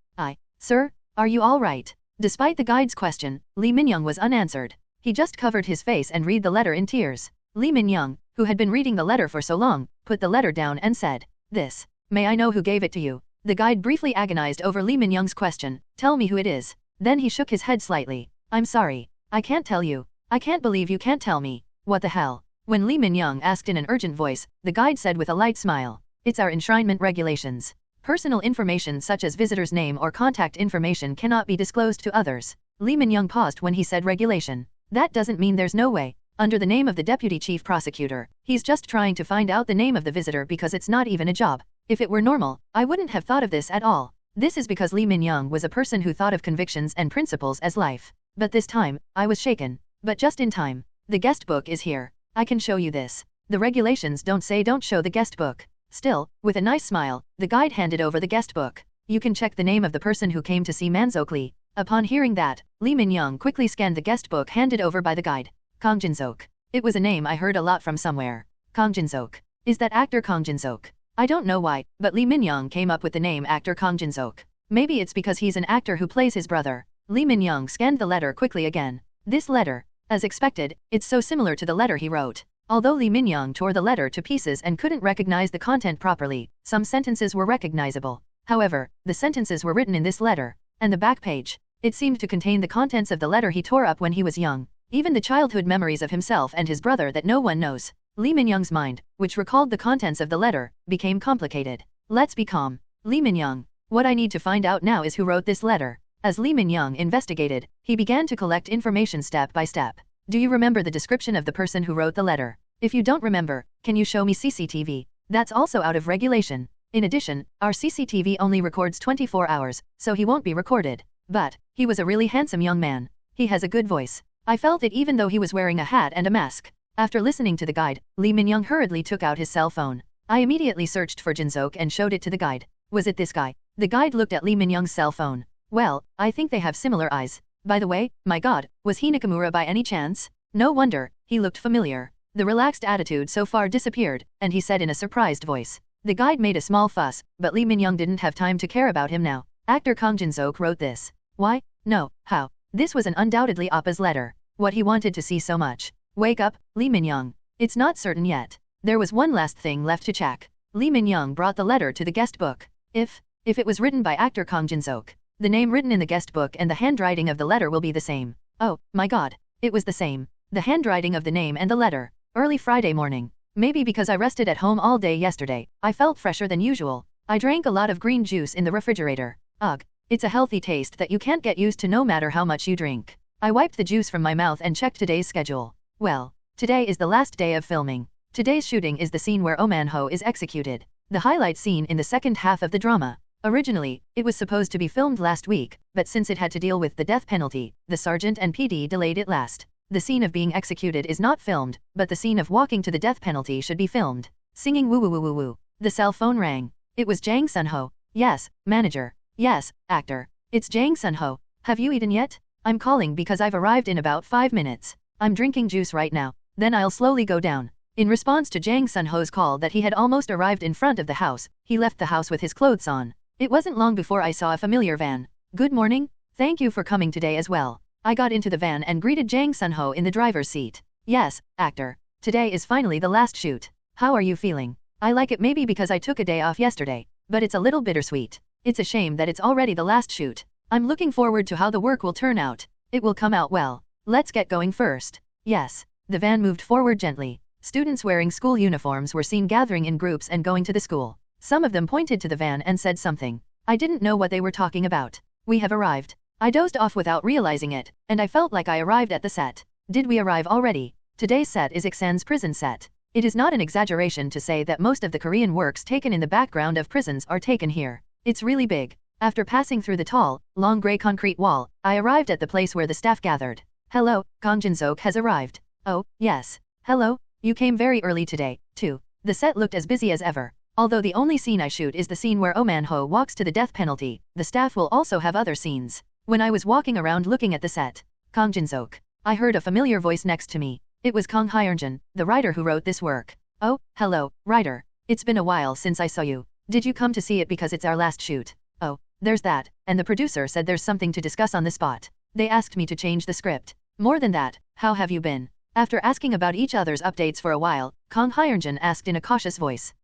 Sir, are you all right? Despite the guide's question, Lee Min-young was unanswered. He just covered his face and read the letter in tears. Lee Min-young, who had been reading the letter for so long, put the letter down and said, This. May I know who gave it to you? The guide briefly agonized over Lee Min-young's question. Tell me who it is. Then he shook his head slightly. I'm sorry. I can't tell you. I can't believe you can't tell me. What the hell? When Lee Min-young asked in an urgent voice, the guide said with a light smile. It's our enshrinement regulations. Personal information such as visitor's name or contact information cannot be disclosed to others. Lee Min-young paused when he said regulation. That doesn't mean there's no way. Under the name of the deputy chief prosecutor, he's just trying to find out the name of the visitor because it's not even a job. If it were normal, I wouldn't have thought of this at all. This is because Lee Min-young was a person who thought of convictions and principles as life. But this time, I was shaken. But just in time. The guest book is here. I can show you this. The regulations don't say don't show the guest book. Still, with a nice smile, the guide handed over the guest book. You can check the name of the person who came to see Man-sok Lee. Upon hearing that, Lee Min-young quickly scanned the guest book handed over by the guide. Kang Jin-sok. It was a name I heard a lot from somewhere. Kang Jin-sok. Is that actor Kang Jin-sok? I don't know why, but Lee Min-young came up with the name actor Kang Jin-sok. Maybe it's because he's an actor who plays his brother. Lee Min-young scanned the letter quickly again. This letter. As expected, it's so similar to the letter he wrote. Although Lee Min-young tore the letter to pieces and couldn't recognize the content properly, some sentences were recognizable. However, the sentences were written in this letter. And the back page. It seemed to contain the contents of the letter he tore up when he was young. Even the childhood memories of himself and his brother that no one knows. Lee Min-young's mind, which recalled the contents of the letter, became complicated. Let's be calm. Lee Min-young. What I need to find out now is who wrote this letter. As Lee Min-young investigated, he began to collect information step by step. Do you remember the description of the person who wrote the letter? If you don't remember, can you show me CCTV? That's also out of regulation. In addition, our CCTV only records 24 hours, so he won't be recorded. But, he was a really handsome young man. He has a good voice. I felt it even though he was wearing a hat and a mask. After listening to the guide, Lee Min-young hurriedly took out his cell phone. I immediately searched for Jin-sok and showed it to the guide. Was it this guy? The guide looked at Lee Min-young's cell phone. Well, I think they have similar eyes. By the way, my god, was he Nakamura by any chance? No wonder, he looked familiar. The relaxed attitude so far disappeared, and he said in a surprised voice. The guide made a small fuss, but Lee Min-young didn't have time to care about him now. Actor Kang Jin-seok wrote this. Why? No, how? This was an undoubtedly Appa's letter. What he wanted to see so much. Wake up, Lee Min-young. It's not certain yet. There was one last thing left to check. Lee Min-young brought the letter to the guest book. If it was written by actor Kang Jin-seok, the name written in the guest book and the handwriting of the letter will be the same. Oh, my god. It was the same. The handwriting of the name and the letter. Early Friday morning. Maybe because I rested at home all day yesterday, I felt fresher than usual. I drank a lot of green juice in the refrigerator. Ugh. It's a healthy taste that you can't get used to no matter how much you drink. I wiped the juice from my mouth and checked today's schedule. Well, today is the last day of filming. Today's shooting is the scene where Oh Man-ho is executed. The highlight scene in the second half of the drama. Originally, it was supposed to be filmed last week, but since it had to deal with the death penalty, the sergeant and PD delayed it last. The scene of being executed is not filmed, but the scene of walking to the death penalty should be filmed. Singing woo woo woo woo woo. The cell phone rang. It was Jang Sun-ho. Yes, manager. Yes, actor. It's Jang Sun-ho. Have you eaten yet? I'm calling because I've arrived in about 5 minutes. I'm drinking juice right now, then I'll slowly go down. In response to Jang Sun-ho's call that he had almost arrived in front of the house, he left the house with his clothes on. It wasn't long before I saw a familiar van. Good morning. Thank you for coming today as well. I got into the van and greeted Jang Sun-ho in the driver's seat. Yes, actor. Today is finally the last shoot. How are you feeling? I like it maybe because I took a day off yesterday, but it's a little bittersweet. It's a shame that it's already the last shoot. I'm looking forward to how the work will turn out. It will come out well. Let's get going first. Yes. The van moved forward gently. Students wearing school uniforms were seen gathering in groups and going to the school. Some of them pointed to the van and said something. I didn't know what they were talking about. We have arrived. I dozed off without realizing it, and I felt like I arrived at the set. Did we arrive already? Today's set is Iksan's prison set. It is not an exaggeration to say that most of the Korean works taken in the background of prisons are taken here. It's really big. After passing through the tall, long gray concrete wall, I arrived at the place where the staff gathered. Hello, Kang Jin-seok has arrived. Oh, yes. Hello? You came very early today, too. The set looked as busy as ever. Although the only scene I shoot is the scene where Oh Man-ho walks to the death penalty, the staff will also have other scenes. When I was walking around looking at the set, Kang Jin-seok, I heard a familiar voice next to me. It was Kang Hyun-jin, the writer who wrote this work. Oh, hello, writer. It's been a while since I saw you. Did you come to see it because it's our last shoot? Oh, there's that, and the producer said there's something to discuss on the spot. They asked me to change the script. More than that, how have you been? After asking about each other's updates for a while, Kang Hyun-jin asked in a cautious voice.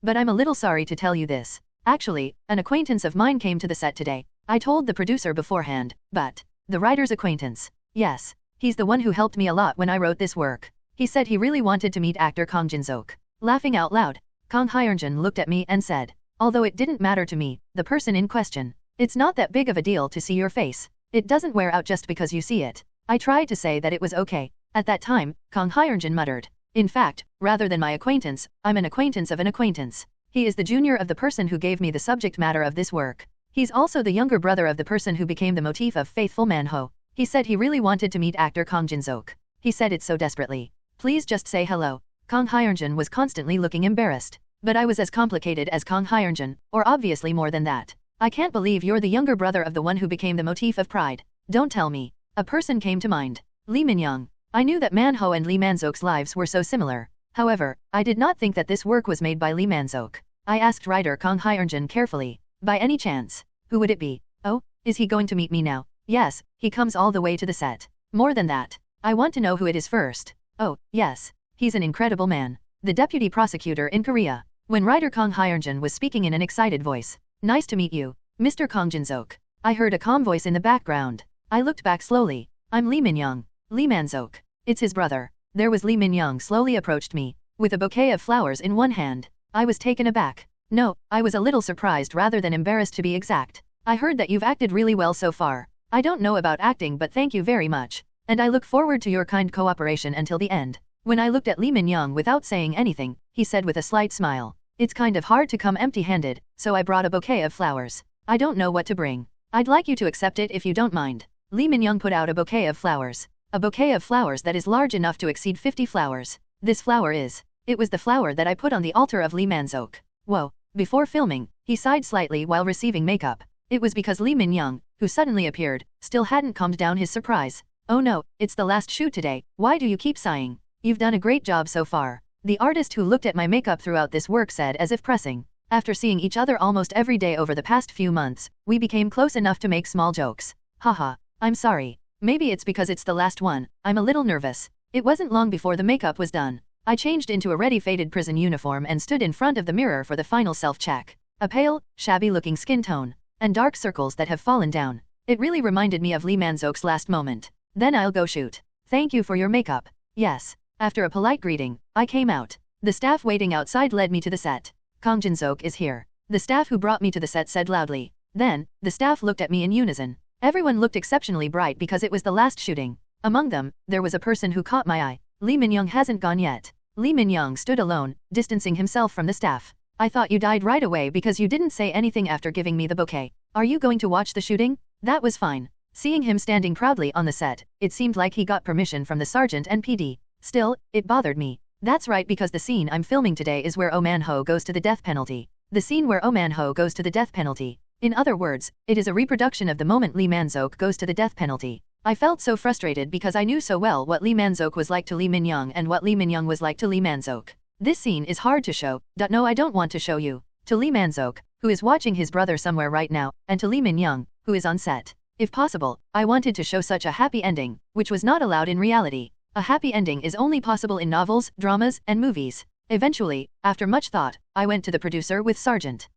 But I'm a little sorry to tell you this. Actually, an acquaintance of mine came to the set today. I told the producer beforehand, but the writer's acquaintance. Yes, he's the one who helped me a lot when I wrote this work. He said he really wanted to meet actor Kang Jin-seok. Laughing out loud, Kang Hyun-jin looked at me and said, although it didn't matter to me, the person in question. It's not that big of a deal to see your face. It doesn't wear out just because you see it. I tried to say that it was okay. At that time, Kang Hyun-jin muttered. In fact, rather than my acquaintance, I'm an acquaintance of an acquaintance. He is the junior of the person who gave me the subject matter of this work. He's also the younger brother of the person who became the motif of Faithful Man-ho. He said he really wanted to meet actor Kang Jin-seok. He said it so desperately. Please just say hello. Kang Hyun-jin was constantly looking embarrassed. But I was as complicated as Kang Hyun-jin, or obviously more than that. I can't believe you're the younger brother of the one who became the motif of Pride. Don't tell me. A person came to mind. Lee Min-young. I knew that Man-ho and Lee Man-seok's lives were so similar. However, I did not think that this work was made by Lee Man-seok. I asked writer Kang Hyun-jin carefully. By any chance, who would it be? Oh, is he going to meet me now? Yes, he comes all the way to the set. More than that, I want to know who it is first. Oh, yes, he's an incredible man. The deputy prosecutor in Korea. When writer Kang Hyun-jin was speaking in an excited voice. Nice to meet you, Mr. Kang Jin-seok. I heard a calm voice in the background. I looked back slowly. I'm Lee Min-young. Lee Man-seok. It's his brother. There was Lee Min-young slowly approached me, with a bouquet of flowers in one hand. I was taken aback. No, I was a little surprised rather than embarrassed to be exact. I heard that you've acted really well so far. I don't know about acting but thank you very much. And I look forward to your kind cooperation until the end. When I looked at Lee Min-young without saying anything, he said with a slight smile. It's kind of hard to come empty-handed, so I brought a bouquet of flowers. I don't know what to bring. I'd like you to accept it if you don't mind. Lee Min-young put out a bouquet of flowers. A bouquet of flowers that is large enough to exceed 50 flowers. This flower is. It was the flower that I put on the altar of Lee Man-seok. Whoa. Before filming, he sighed slightly while receiving makeup. It was because Lee Min-young, who suddenly appeared, still hadn't calmed down his surprise. Oh no, it's the last shoot today, why do you keep sighing? You've done a great job so far. The artist who looked at my makeup throughout this work said as if pressing. After seeing each other almost every day over the past few months, we became close enough to make small jokes. Haha, I'm sorry. Maybe it's because it's the last one, I'm a little nervous. It wasn't long before the makeup was done. I changed into a ready faded prison uniform and stood in front of the mirror for the final self-check. A pale, shabby-looking skin tone, and dark circles that have fallen down. It really reminded me of Lee Man-sok's last moment. Then I'll go shoot. Thank you for your makeup. Yes. After a polite greeting, I came out. The staff waiting outside led me to the set. Kang Jin-sok is here. The staff who brought me to the set said loudly. Then, the staff looked at me in unison. Everyone looked exceptionally bright because it was the last shooting. Among them, there was a person who caught my eye. Lee Min-young hasn't gone yet. Lee Min-young stood alone, distancing himself from the staff. I thought you died right away because you didn't say anything after giving me the bouquet. Are you going to watch the shooting? That was fine. Seeing him standing proudly on the set, it seemed like he got permission from the sergeant and PD. Still, it bothered me. That's right, because the scene I'm filming today is where Oh Man-ho goes to the death penalty. The scene where Oh Man-ho goes to the death penalty. In other words, it is a reproduction of the moment Lee Man-sok goes to the death penalty. I felt so frustrated because I knew so well what Lee Man-sok was like to Lee Min-young and what Lee Min-young was like to Lee Man-sok. This scene is hard to show. No, I don't want to show you. To Lee Man-sok, who is watching his brother somewhere right now, and to Lee Min-young, who is on set. If possible, I wanted to show such a happy ending, which was not allowed in reality. A happy ending is only possible in novels, dramas, and movies. Eventually, after much thought, I went to the producer with Sergeant.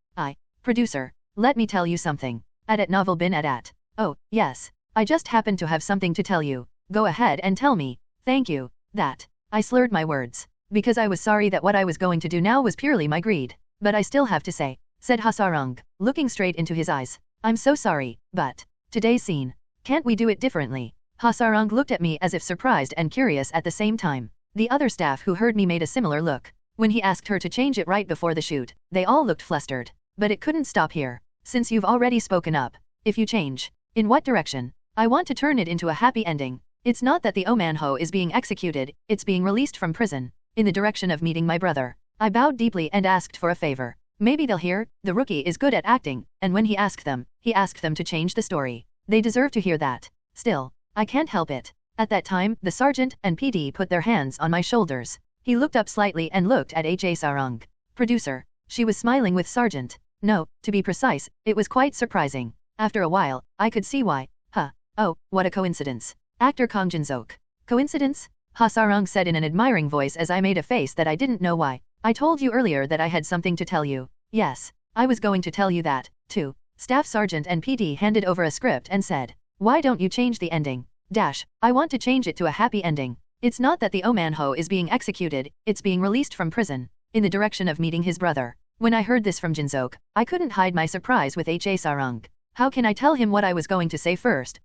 Producer, let me tell you something. At novel bin at. Oh, yes. I just happened to have something to tell you. Go ahead and tell me. Thank you. That. I slurred my words. Because I was sorry that what I was going to do now was purely my greed. But I still have to say, said Ha-sarung, looking straight into his eyes. I'm so sorry, but today's scene. Can't we do it differently? Ha-sarung looked at me as if surprised and curious at the same time. The other staff who heard me made a similar look. When he asked her to change it right before the shoot, they all looked flustered. But it couldn't stop here. Since you've already spoken up. If you change. In what direction? I want to turn it into a happy ending. It's not that the Oh Man-ho is being executed, it's being released from prison. In the direction of meeting my brother. I bowed deeply and asked for a favor. Maybe they'll hear, the rookie is good at acting, and when he asked them to change the story. They deserve to hear that. Still, I can't help it. At that time, the sergeant and PD put their hands on my shoulders. He looked up slightly and looked at Ha-sarung. Producer. She was smiling with Sergeant. No, to be precise, it was quite surprising. After a while, I could see why. Oh, what a coincidence. Actor Kang Jin-sok. Coincidence? Ha-sarung said in an admiring voice as I made a face that I didn't know why. I told you earlier that I had something to tell you. Yes, I was going to tell you that, too. Staff Sergeant and PD handed over a script and said, why don't you change the ending? I want to change it to a happy ending. It's not that the Oh Man-ho is being executed, it's being released from prison. In the direction of meeting his brother. When I heard this from Jin-sok, I couldn't hide my surprise with Ha-sarung. How can I tell him what I was going to say first?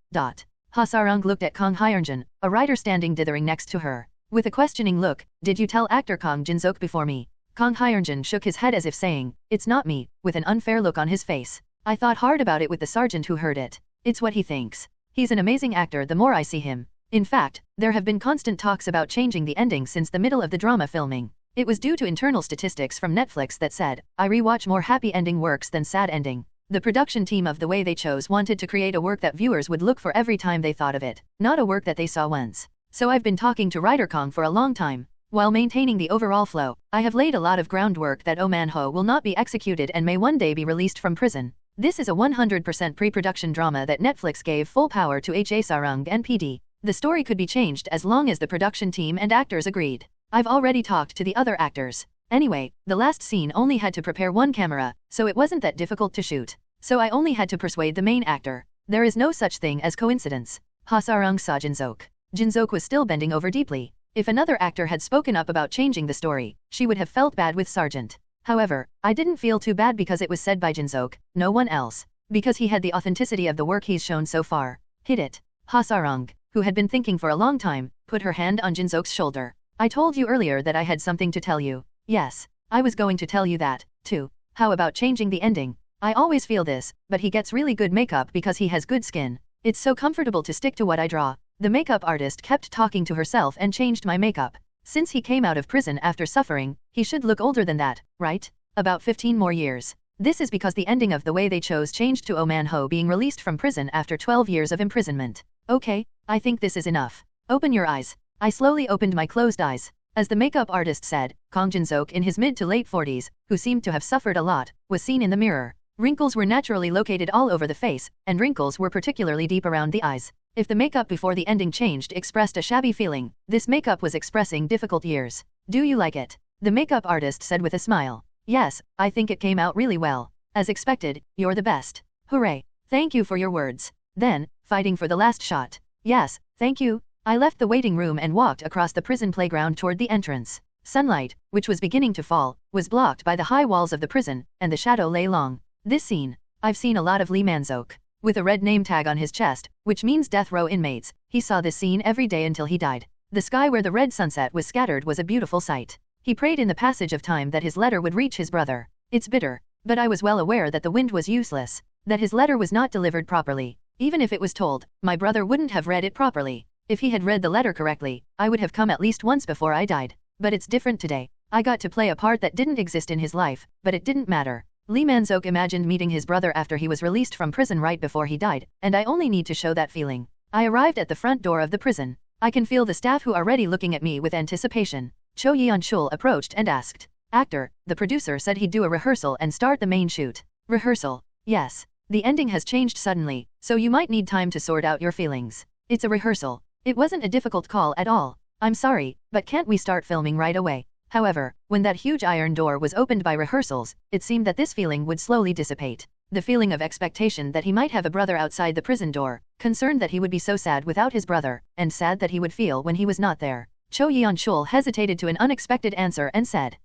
Ha-sarung looked at Kang Hyunjin, a writer standing dithering next to her. With a questioning look, did you tell actor Kang Jin-sok before me? Kang Hyunjin shook his head as if saying, it's not me, with an unfair look on his face. I thought hard about it with the sergeant who heard it. It's what he thinks. He's an amazing actor the more I see him. In fact, there have been constant talks about changing the ending since the middle of the drama filming. It was due to internal statistics from Netflix that said, I rewatch more happy ending works than sad ending. The production team of The Way They Chose wanted to create a work that viewers would look for every time they thought of it, not a work that they saw once. So I've been talking to writer Kang for a long time. While maintaining the overall flow, I have laid a lot of groundwork that Oh Man-ho will not be executed and may one day be released from prison. This is a 100% pre-production drama that Netflix gave full power to Ha-sarung and PD. The story could be changed as long as the production team and actors agreed. I've already talked to the other actors. Anyway, the last scene only had to prepare one camera, so it wasn't that difficult to shoot. So I only had to persuade the main actor. There is no such thing as coincidence. Ha-sarung saw Jin-sok. Jin-sok was still bending over deeply. If another actor had spoken up about changing the story, she would have felt bad with Sergeant. However, I didn't feel too bad because it was said by Jin-sok, no one else. Because he had the authenticity of the work he's shown so far. Hit it. Ha-sarung, who had been thinking for a long time, put her hand on Jin-sok's shoulder. I told you earlier that I had something to tell you. Yes, I was going to tell you that, too. How about changing the ending? I always feel this, but he gets really good makeup because he has good skin. It's so comfortable to stick to what I draw. The makeup artist kept talking to herself and changed my makeup. Since he came out of prison after suffering, he should look older than that, right? About 15 more years. This is because the ending of The Way They Chose changed to Oh Man-ho being released from prison after 12 years of imprisonment. Okay, I think this is enough. Open your eyes. I slowly opened my closed eyes. As the makeup artist said, Kang Jin-seok in his mid to late 40s, who seemed to have suffered a lot, was seen in the mirror. Wrinkles were naturally located all over the face, and wrinkles were particularly deep around the eyes. If the makeup before the ending changed expressed a shabby feeling, this makeup was expressing difficult years. Do you like it? The makeup artist said with a smile. Yes, I think it came out really well. As expected, you're the best. Hooray. Thank you for your words. Then, fighting for the last shot. Yes, thank you. I left the waiting room and walked across the prison playground toward the entrance. Sunlight, which was beginning to fall, was blocked by the high walls of the prison, and the shadow lay long. This scene. I've seen a lot of Lee Man-seok. With a red name tag on his chest, which means death row inmates, he saw this scene every day until he died. The sky where the red sunset was scattered was a beautiful sight. He prayed in the passage of time that his letter would reach his brother. It's bitter, but I was well aware that the wind was useless, that his letter was not delivered properly. Even if it was told, my brother wouldn't have read it properly. If he had read the letter correctly, I would have come at least once before I died. But it's different today. I got to play a part that didn't exist in his life, but it didn't matter. Lee Man-seok imagined meeting his brother after he was released from prison right before he died, and I only need to show that feeling. I arrived at the front door of the prison. I can feel the staff who are already looking at me with anticipation. Cho Yeon-chul approached and asked. Actor, the producer said he'd do a rehearsal and start the main shoot. Rehearsal? Yes. The ending has changed suddenly, so you might need time to sort out your feelings. It's a rehearsal. It wasn't a difficult call at all. I'm sorry, but can't we start filming right away? However, when that huge iron door was opened by rehearsals, it seemed that this feeling would slowly dissipate. The feeling of expectation that he might have a brother outside the prison door, concerned that he would be so sad without his brother, and sad that he would feel when he was not there. Cho Yeon-chul hesitated to an unexpected answer and said,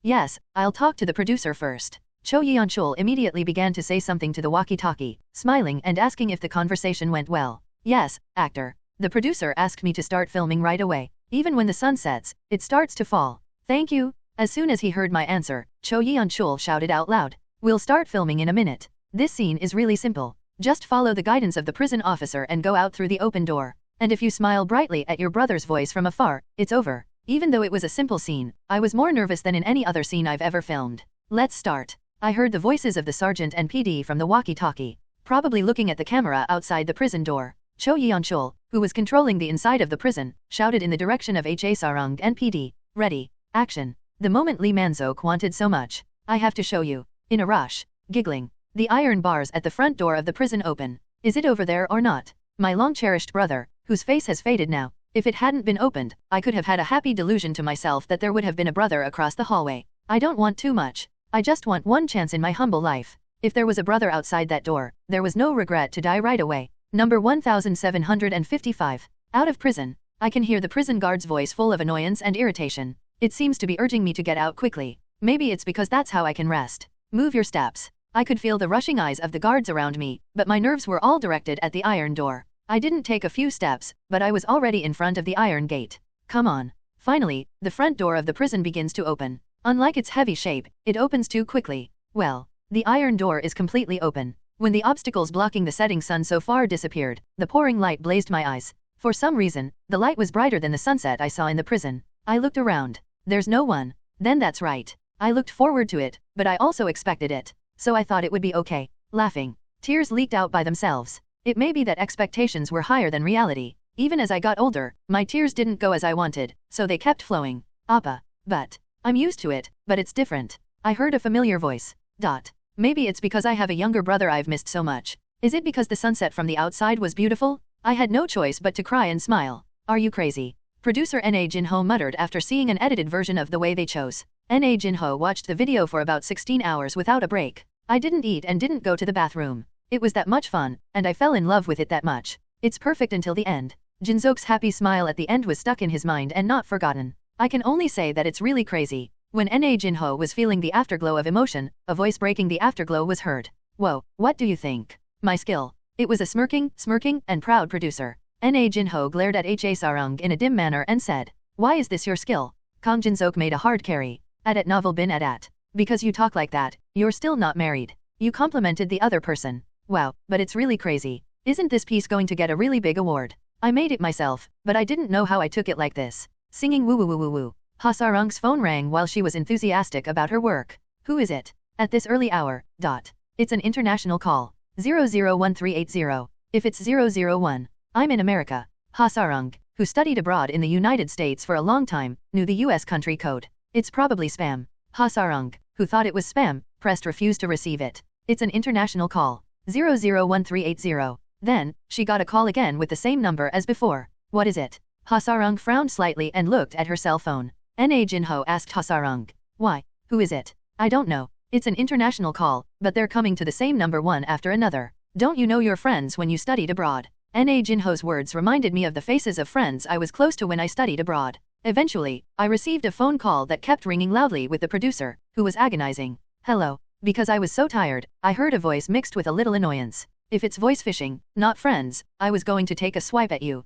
yes, I'll talk to the producer first. Cho Yeon-chul immediately began to say something to the walkie-talkie, smiling and asking if the conversation went well. Yes, actor. The producer asked me to start filming right away. Even when the sun sets, it starts to fall. Thank you. As soon as he heard my answer, Cho Yeon-chul shouted out loud. We'll start filming in a minute. This scene is really simple. Just follow the guidance of the prison officer and go out through the open door. And if you smile brightly at your brother's voice from afar, it's over. Even though it was a simple scene, I was more nervous than in any other scene I've ever filmed. Let's start. I heard the voices of the sergeant and PD from the walkie-talkie, probably looking at the camera outside the prison door. Cho Yeon-chul, who was controlling the inside of the prison, shouted in the direction of HA Sarung and PD. Ready. Action. The moment Lee Man-seok wanted so much. I have to show you. In a rush. Giggling. The iron bars at the front door of the prison open. Is it over there or not? My long-cherished brother, whose face has faded now. If it hadn't been opened, I could have had a happy delusion to myself that there would have been a brother across the hallway. I don't want too much. I just want one chance in my humble life. If there was a brother outside that door, there was no regret to die right away. Number 1755. Out of prison. I can hear the prison guard's voice full of annoyance and irritation. It seems to be urging me to get out quickly. Maybe it's because that's how I can rest. Move your steps. I could feel the rushing eyes of the guards around me, but my nerves were all directed at the iron door. I didn't take a few steps, but I was already in front of the iron gate. Come on. Finally, the front door of the prison begins to open. Unlike its heavy shape, it opens too quickly. Well, the iron door is completely open. When the obstacles blocking the setting sun so far disappeared, the pouring light blazed my eyes. For some reason, the light was brighter than the sunset I saw in the prison. I looked around. There's no one. Then that's right. I looked forward to it, but I also expected it. So I thought it would be okay. Laughing. Tears leaked out by themselves. It may be that expectations were higher than reality. Even as I got older, my tears didn't go as I wanted, so they kept flowing. Appa. But I'm used to it, but it's different. I heard a familiar voice. Maybe it's because I have a younger brother I've missed so much. Is it because the sunset from the outside was beautiful? I had no choice but to cry and smile. Are you crazy? Producer N.A. Jin-ho muttered after seeing an edited version of The Way They Chose. N.A. Jin-ho watched the video for about 16 hours without a break. I didn't eat and didn't go to the bathroom. It was that much fun, and I fell in love with it that much. It's perfect until the end. Jin-seok's happy smile at the end was stuck in his mind and not forgotten. I can only say that it's really crazy. When N.A. Jin-ho was feeling the afterglow of emotion, a voice breaking the afterglow was heard. Whoa, what do you think? My skill. It was a smirking, and proud producer. N.A. Jin-ho glared at H.A. Sarung in a dim manner and said, why is this your skill? Kang Jin-seok made a hard carry. At novel bin at. Because you talk like that, you're still not married. You complimented the other person. Wow, but it's really crazy. Isn't this piece going to get a really big award? I made it myself, but I didn't know how I took it like this. Singing woo woo woo woo woo. Ha Sarung's phone rang while she was enthusiastic about her work. Who is it? At this early hour. It's an international call. 001380. If it's 001. I'm in America. Ha Sarung. who studied abroad in the United States for a long time, knew the US country code. It's probably spam. Ha Sarang, who thought it was spam, pressed refuse to receive it. It's an international call. 001380. Then, she got a call again with the same number as before. What is it? Ha Sarang frowned slightly and looked at her cell phone. Na Jinho asked Ha Sarang. Why? Who is it? I don't know. It's an international call, but they're coming to the same number one after another. Don't you know your friends when you studied abroad? Na Jinho's words reminded me of the faces of friends I was close to when I studied abroad. Eventually, I received a phone call that kept ringing loudly with the producer, who was agonizing. Hello. Because I was so tired, I heard a voice mixed with a little annoyance. If it's voice phishing, not friends, I was going to take a swipe at you.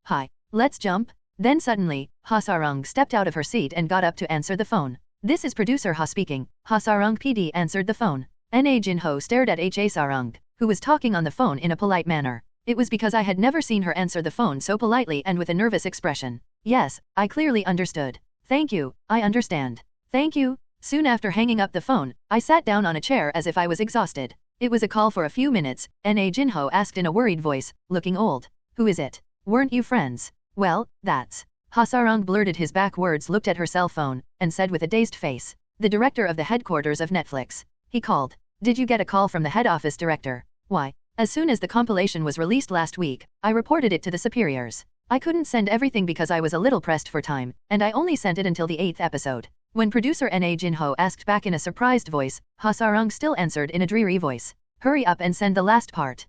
Hi. Let's jump. Then suddenly, Ha Sarang stepped out of her seat and got up to answer the phone. This is producer Ha speaking. Ha Sarang PD answered the phone. Na Jinho stared at Ha Sarang, who was talking on the phone in a polite manner. It was because I had never seen her answer the phone so politely and with a nervous expression. Yes, I clearly understood. Thank you, I understand. Thank you. Soon after hanging up the phone, I sat down on a chair as if I was exhausted. It was a call for a few minutes, Na Jinho asked in a worried voice, looking old. Who is it? Weren't you friends? Well, that's... Ha Sarang blurted his back words, looked at her cell phone, and said with a dazed face. The director of the headquarters of Netflix. He called. Did you get a call from the head office director? Why? As soon as the compilation was released last week, I reported it to the superiors. I couldn't send everything because I was a little pressed for time, and I only sent it until the 8th episode. When producer Na Jinho asked back in a surprised voice, Ha Sarang still answered in a dreary voice. Hurry up and send the last part.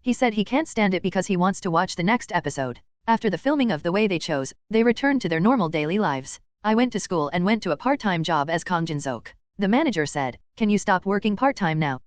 He said he can't stand it because he wants to watch the next episode. After the filming of The Way They Chose, they returned to their normal daily lives. I went to school and went to a part-time job as Kang Jin-sok. The manager said, can you stop working part-time now?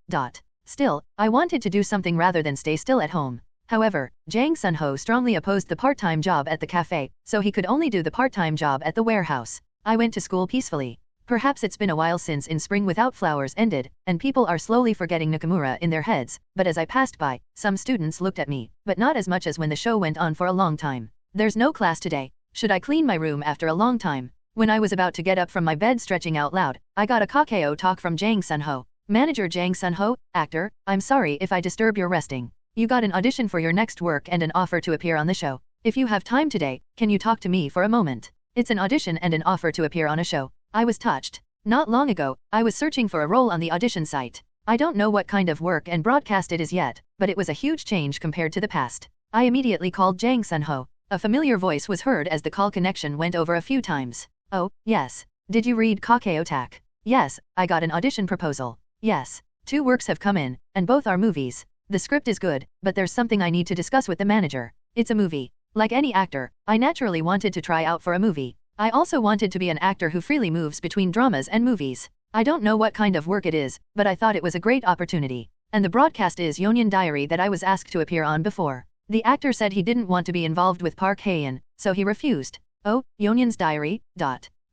Still, I wanted to do something rather than stay still at home. However, Jang Sun-ho strongly opposed the part-time job at the cafe, so he could only do the part-time job at the warehouse. I went to school peacefully. Perhaps it's been a while since In Spring Without Flowers ended, and people are slowly forgetting Nakamura in their heads, but as I passed by, some students looked at me, but not as much as when the show went on for a long time. There's no class today. Should I clean my room after a long time? When I was about to get up from my bed stretching out loud, I got a kakao talk from Jang Sun-ho. Manager Jang Sun-ho, actor, I'm sorry if I disturb your resting. You got an audition for your next work and an offer to appear on the show. If you have time today, can you talk to me for a moment? It's an audition and an offer to appear on a show. I was touched. Not long ago, I was searching for a role on the audition site. I don't know what kind of work and broadcast it is yet, but it was a huge change compared to the past. I immediately called Jang Sun-ho. A familiar voice was heard as the call connection went over a few times. Oh, yes. Did you read Kakao Tak? Yes, I got an audition proposal. Yes. 2 works have come in, and both are movies. The script is good, but there's something I need to discuss with the manager. It's a movie. Like any actor, I naturally wanted to try out for a movie. I also wanted to be an actor who freely moves between dramas and movies. I don't know what kind of work it is, but I thought it was a great opportunity. And the broadcast is Yeonyeon Diary that I was asked to appear on before. The actor said he didn't want to be involved with Park Hae-in, so he refused. Oh, Yeonyeon's Diary?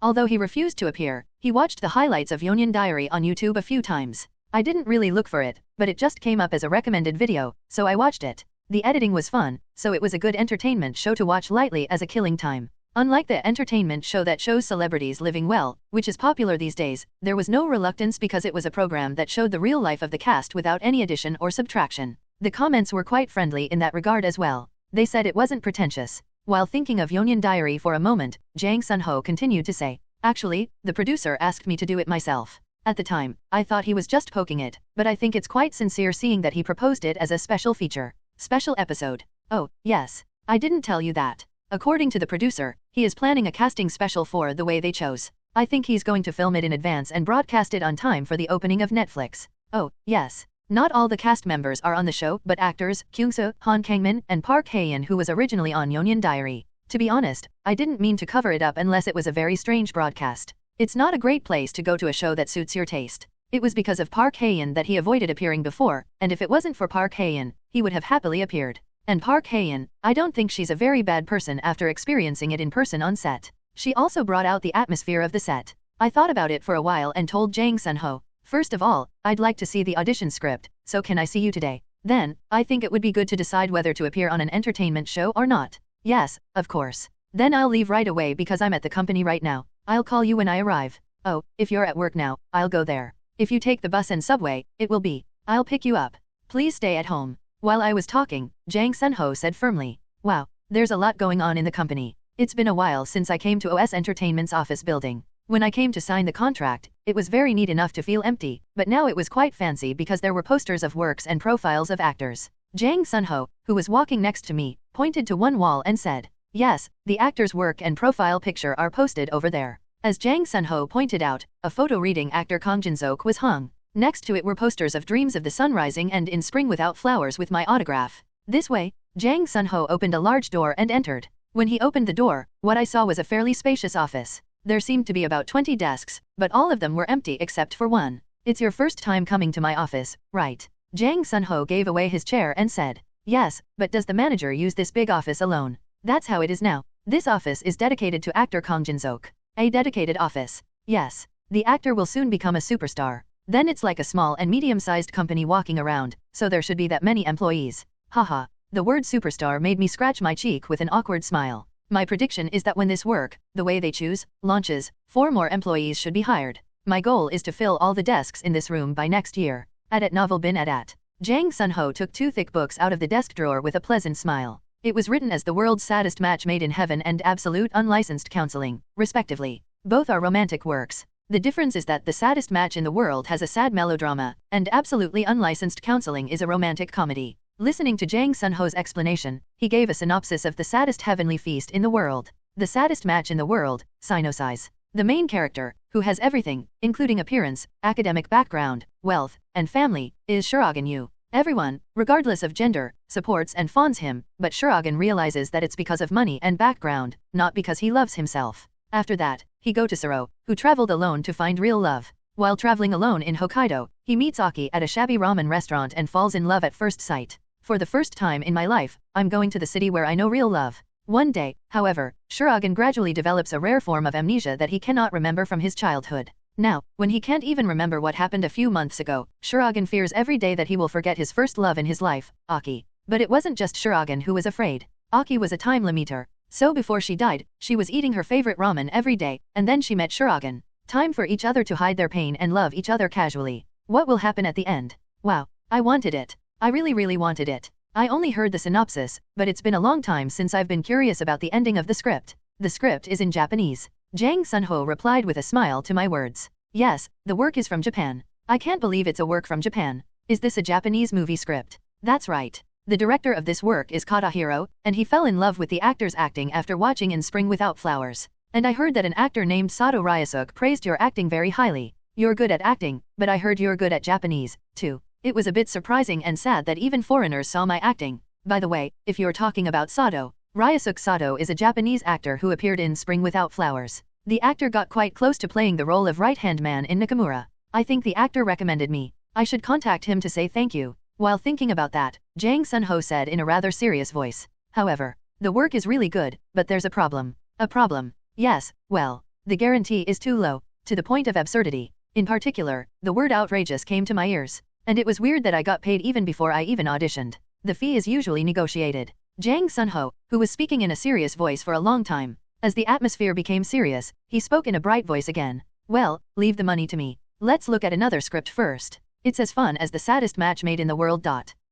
Although he refused to appear, he watched the highlights of Yeonyeon Diary on YouTube a few times. I didn't really look for it, but it just came up as a recommended video, so I watched it. The editing was fun, so it was a good entertainment show to watch lightly as a killing time. Unlike the entertainment show that shows celebrities living well, which is popular these days, there was no reluctance because it was a program that showed the real life of the cast without any addition or subtraction. The comments were quite friendly in that regard as well. They said it wasn't pretentious. While thinking of Yeonyeon Diary for a moment, Jang Sun-ho continued to say, actually, the producer asked me to do it myself. At the time, I thought he was just poking it, but I think it's quite sincere seeing that he proposed it as a special feature. Special episode. Oh, yes. I didn't tell you that. According to the producer, he is planning a casting special for The Way They Chose. I think he's going to film it in advance and broadcast it on time for the opening of Netflix. Oh, yes. Not all the cast members are on the show, but actors Kyung-soo, Han Kang-min, and Park Hae-in, who was originally on Yeonyeon Diary. To be honest, I didn't mean to cover it up unless it was a very strange broadcast. It's not a great place to go to a show that suits your taste. It was because of Park Hae-in that he avoided appearing before, and if it wasn't for Park Hae-in, he would have happily appeared. And Park Hae-in, I don't think she's a very bad person after experiencing it in person on set. She also brought out the atmosphere of the set. I thought about it for a while and told Jang Sun-ho, first of all, I'd like to see the audition script, so can I see you today? Then, I think it would be good to decide whether to appear on an entertainment show or not. Yes, of course. Then I'll leave right away because I'm at the company right now. I'll call you when I arrive. Oh, if you're at work now, I'll go there. If you take the bus and subway, it will be. I'll pick you up. Please stay at home. While I was talking, Jang Sun-ho said firmly, wow, There's a lot going on in the company. It's been a while since I came to OS Entertainment's office building. When I came to sign the contract, it was very neat enough to feel empty, but now it was quite fancy because there were posters of works and profiles of actors. Jang Sun-ho, who was walking next to me, pointed to one wall and said, "Yes, the actor's work and profile picture are posted over there." As Jang Sun-ho pointed out, a photo reading actor Kang Jin-seok was hung. Next to it were posters of Dreams of the Sun Rising and In Spring Without Flowers with my autograph. This way, Jang Sun-ho opened a large door and entered. When he opened the door, what I saw was a fairly spacious office. There seemed to be about 20 desks, but all of them were empty except for one. "It's your first time coming to my office, right?" Jang Sun-ho gave away his chair and said, "Yes, but does the manager use this big office alone?" "That's how it is now. This office is dedicated to actor Kang Jin-seok." "A dedicated office?" "Yes. The actor will soon become a superstar. Then it's like a small and medium-sized company walking around, so there should be that many employees." Haha. The word superstar made me scratch my cheek with an awkward smile. My prediction is that when this work, the way they choose, launches, 4 more employees should be hired. My goal is to fill all the desks in this room by next year. At novel.A. Jang Sun-ho took 2 thick books out of the desk drawer with a pleasant smile. It was written as The World's Saddest Match Made in Heaven and Absolute Unlicensed Counseling, respectively. Both are romantic works. The difference is that The Saddest Match in the World has a sad melodrama, and Absolutely Unlicensed Counseling is a romantic comedy. Listening to Jang Sun-ho's explanation, he gave a synopsis of the saddest heavenly feast in the world. The saddest match in the world, Sinosize. The main character, who has everything, including appearance, academic background, wealth, and family, is Shuragan Yu. Everyone, regardless of gender, supports and fawns him, but Shuragan realizes that it's because of money and background, not because he loves himself. After that, he go to Saro, who traveled alone to find real love. While traveling alone in Hokkaido, he meets Aki at a shabby ramen restaurant and falls in love at first sight. "For the first time in my life, I'm going to the city where I know real love." One day, however, Shuragan gradually develops a rare form of amnesia that he cannot remember from his childhood. Now, when he can't even remember what happened a few months ago, Shuragan fears every day that he will forget his first love in his life, Aki. But it wasn't just Shuragan who was afraid. Aki was a time limiter. So before she died, she was eating her favorite ramen every day, and then she met Shuragan. Time for each other to hide their pain and love each other casually. What will happen at the end? Wow, I wanted it. I really wanted it. I only heard the synopsis, but it's been a long time since I've been curious about the ending of the script. The script is in Japanese. Jang Sun-ho replied with a smile to my words. Yes, the work is from Japan. I can't believe it's a work from Japan. Is this a Japanese movie script? That's right. The director of this work is Katahiro, and he fell in love with the actor's acting after watching In Spring Without Flowers. And I heard that an actor named Sato Ryusuk praised your acting very highly. You're good at acting, but I heard you're good at Japanese, too. It was a bit surprising and sad that even foreigners saw my acting. By the way, if you're talking about Sato, Ryusuk Sato is a Japanese actor who appeared in Spring Without Flowers. The actor got quite close to playing the role of right-hand man in Nakamura. I think the actor recommended me. I should contact him to say thank you. While thinking about that, Jang Sun-ho said in a rather serious voice. However, the work is really good, but there's a problem. A problem? Yes, well, the guarantee is too low, to the point of absurdity. In particular, the word outrageous came to my ears. And it was weird that I got paid even before I even auditioned. The fee is usually negotiated. Jang Sun-ho, who was speaking in a serious voice for a long time. As the atmosphere became serious, he spoke in a bright voice again. Well, leave the money to me. Let's look at another script first. It's as fun as The Saddest Match Made in the World.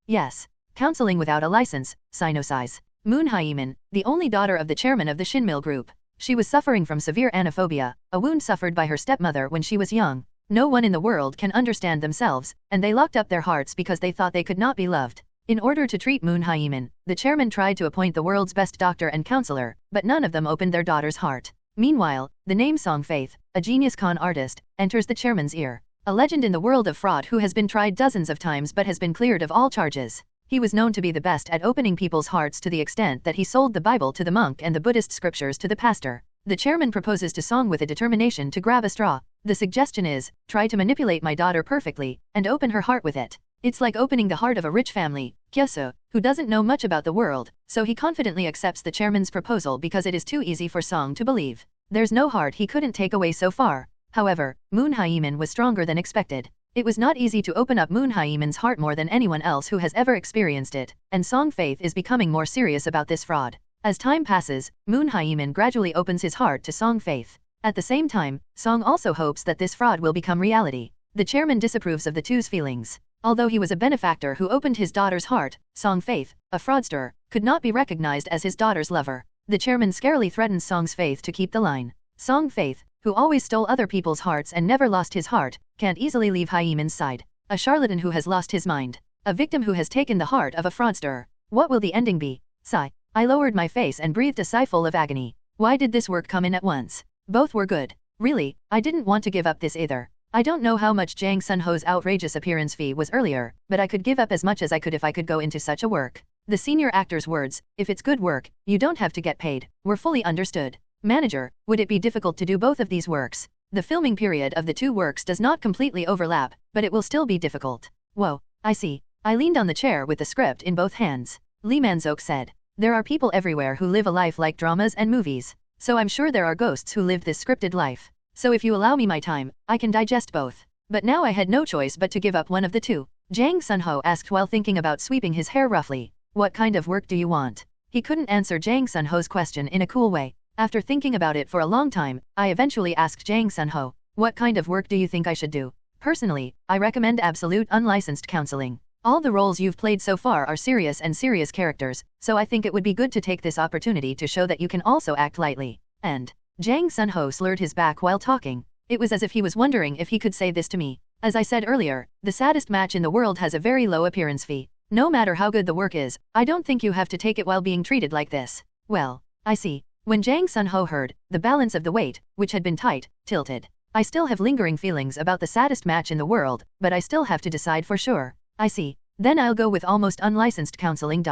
Yes. Counseling without a license, Sinosize. Moon Hye-min, the only daughter of the chairman of the Shinmil Group. She was suffering from severe anaphobia, a wound suffered by her stepmother when she was young. No one in the world can understand themselves, and they locked up their hearts because they thought they could not be loved. In order to treat Moon Hye-min, the chairman tried to appoint the world's best doctor and counselor, but none of them opened their daughter's heart. Meanwhile, the name Song Faith, a genius con artist, enters the chairman's ear. A legend in the world of fraud who has been tried dozens of times but has been cleared of all charges. He was known to be the best at opening people's hearts to the extent that he sold the Bible to the monk and the Buddhist scriptures to the pastor. The chairman proposes to Song with a determination to grab a straw. The suggestion is, try to manipulate my daughter perfectly, and open her heart with it. It's like opening the heart of a rich family, Kyoso, who doesn't know much about the world, so he confidently accepts the chairman's proposal because it is too easy for Song to believe. There's no heart he couldn't take away so far. However, Moon Hye-min was stronger than expected. It was not easy to open up Moon Hye-min's heart more than anyone else who has ever experienced it, and Song Faith is becoming more serious about this fraud. As time passes, Moon Hye-min gradually opens his heart to Song Faith. At the same time, Song also hopes that this fraud will become reality. The chairman disapproves of the two's feelings. Although he was a benefactor who opened his daughter's heart, Song Faith, a fraudster, could not be recognized as his daughter's lover. The chairman scarily threatens Song's faith to keep the line. Song Faith, who always stole other people's hearts and never lost his heart, can't easily leave Hyemin's side. A charlatan who has lost his mind. A victim who has taken the heart of a fraudster. What will the ending be? Sigh. I lowered my face and breathed a sigh full of agony. Why did this work come in at once? Both were good. Really, I didn't want to give up this either. I don't know how much Jang Sun-ho's outrageous appearance fee was earlier, but I could give up as much as I could if I could go into such a work. The senior actor's words, if it's good work, you don't have to get paid, were fully understood. Manager, would it be difficult to do both of these works? The filming period of the two works does not completely overlap, but it will still be difficult. Whoa, I see. I leaned on the chair with the script in both hands. Lee Man-seok said, there are people everywhere who live a life like dramas and movies. So I'm sure there are ghosts who live this scripted life. So if you allow me my time, I can digest both. But now I had no choice but to give up one of the two. Jang Sun-ho asked while thinking about sweeping his hair roughly. What kind of work do you want? He couldn't answer Jang Sun-ho's question in a cool way. After thinking about it for a long time, I eventually asked Jang Sun-ho, what kind of work do you think I should do? Personally, I recommend absolute unlicensed counseling. All the roles you've played so far are serious characters, so I think it would be good to take this opportunity to show that you can also act lightly. And Jang Sun-ho slurred his back while talking. It was as if he was wondering if he could say this to me. As I said earlier, the saddest match in the world has a very low appearance fee. No matter how good the work is, I don't think you have to take it while being treated like this. Well, I see. When Jang Sun-ho heard, the balance of the weight, which had been tight, tilted. I still have lingering feelings about the saddest match in the world, but I still have to decide for sure. I see. Then I'll go with almost unlicensed counseling.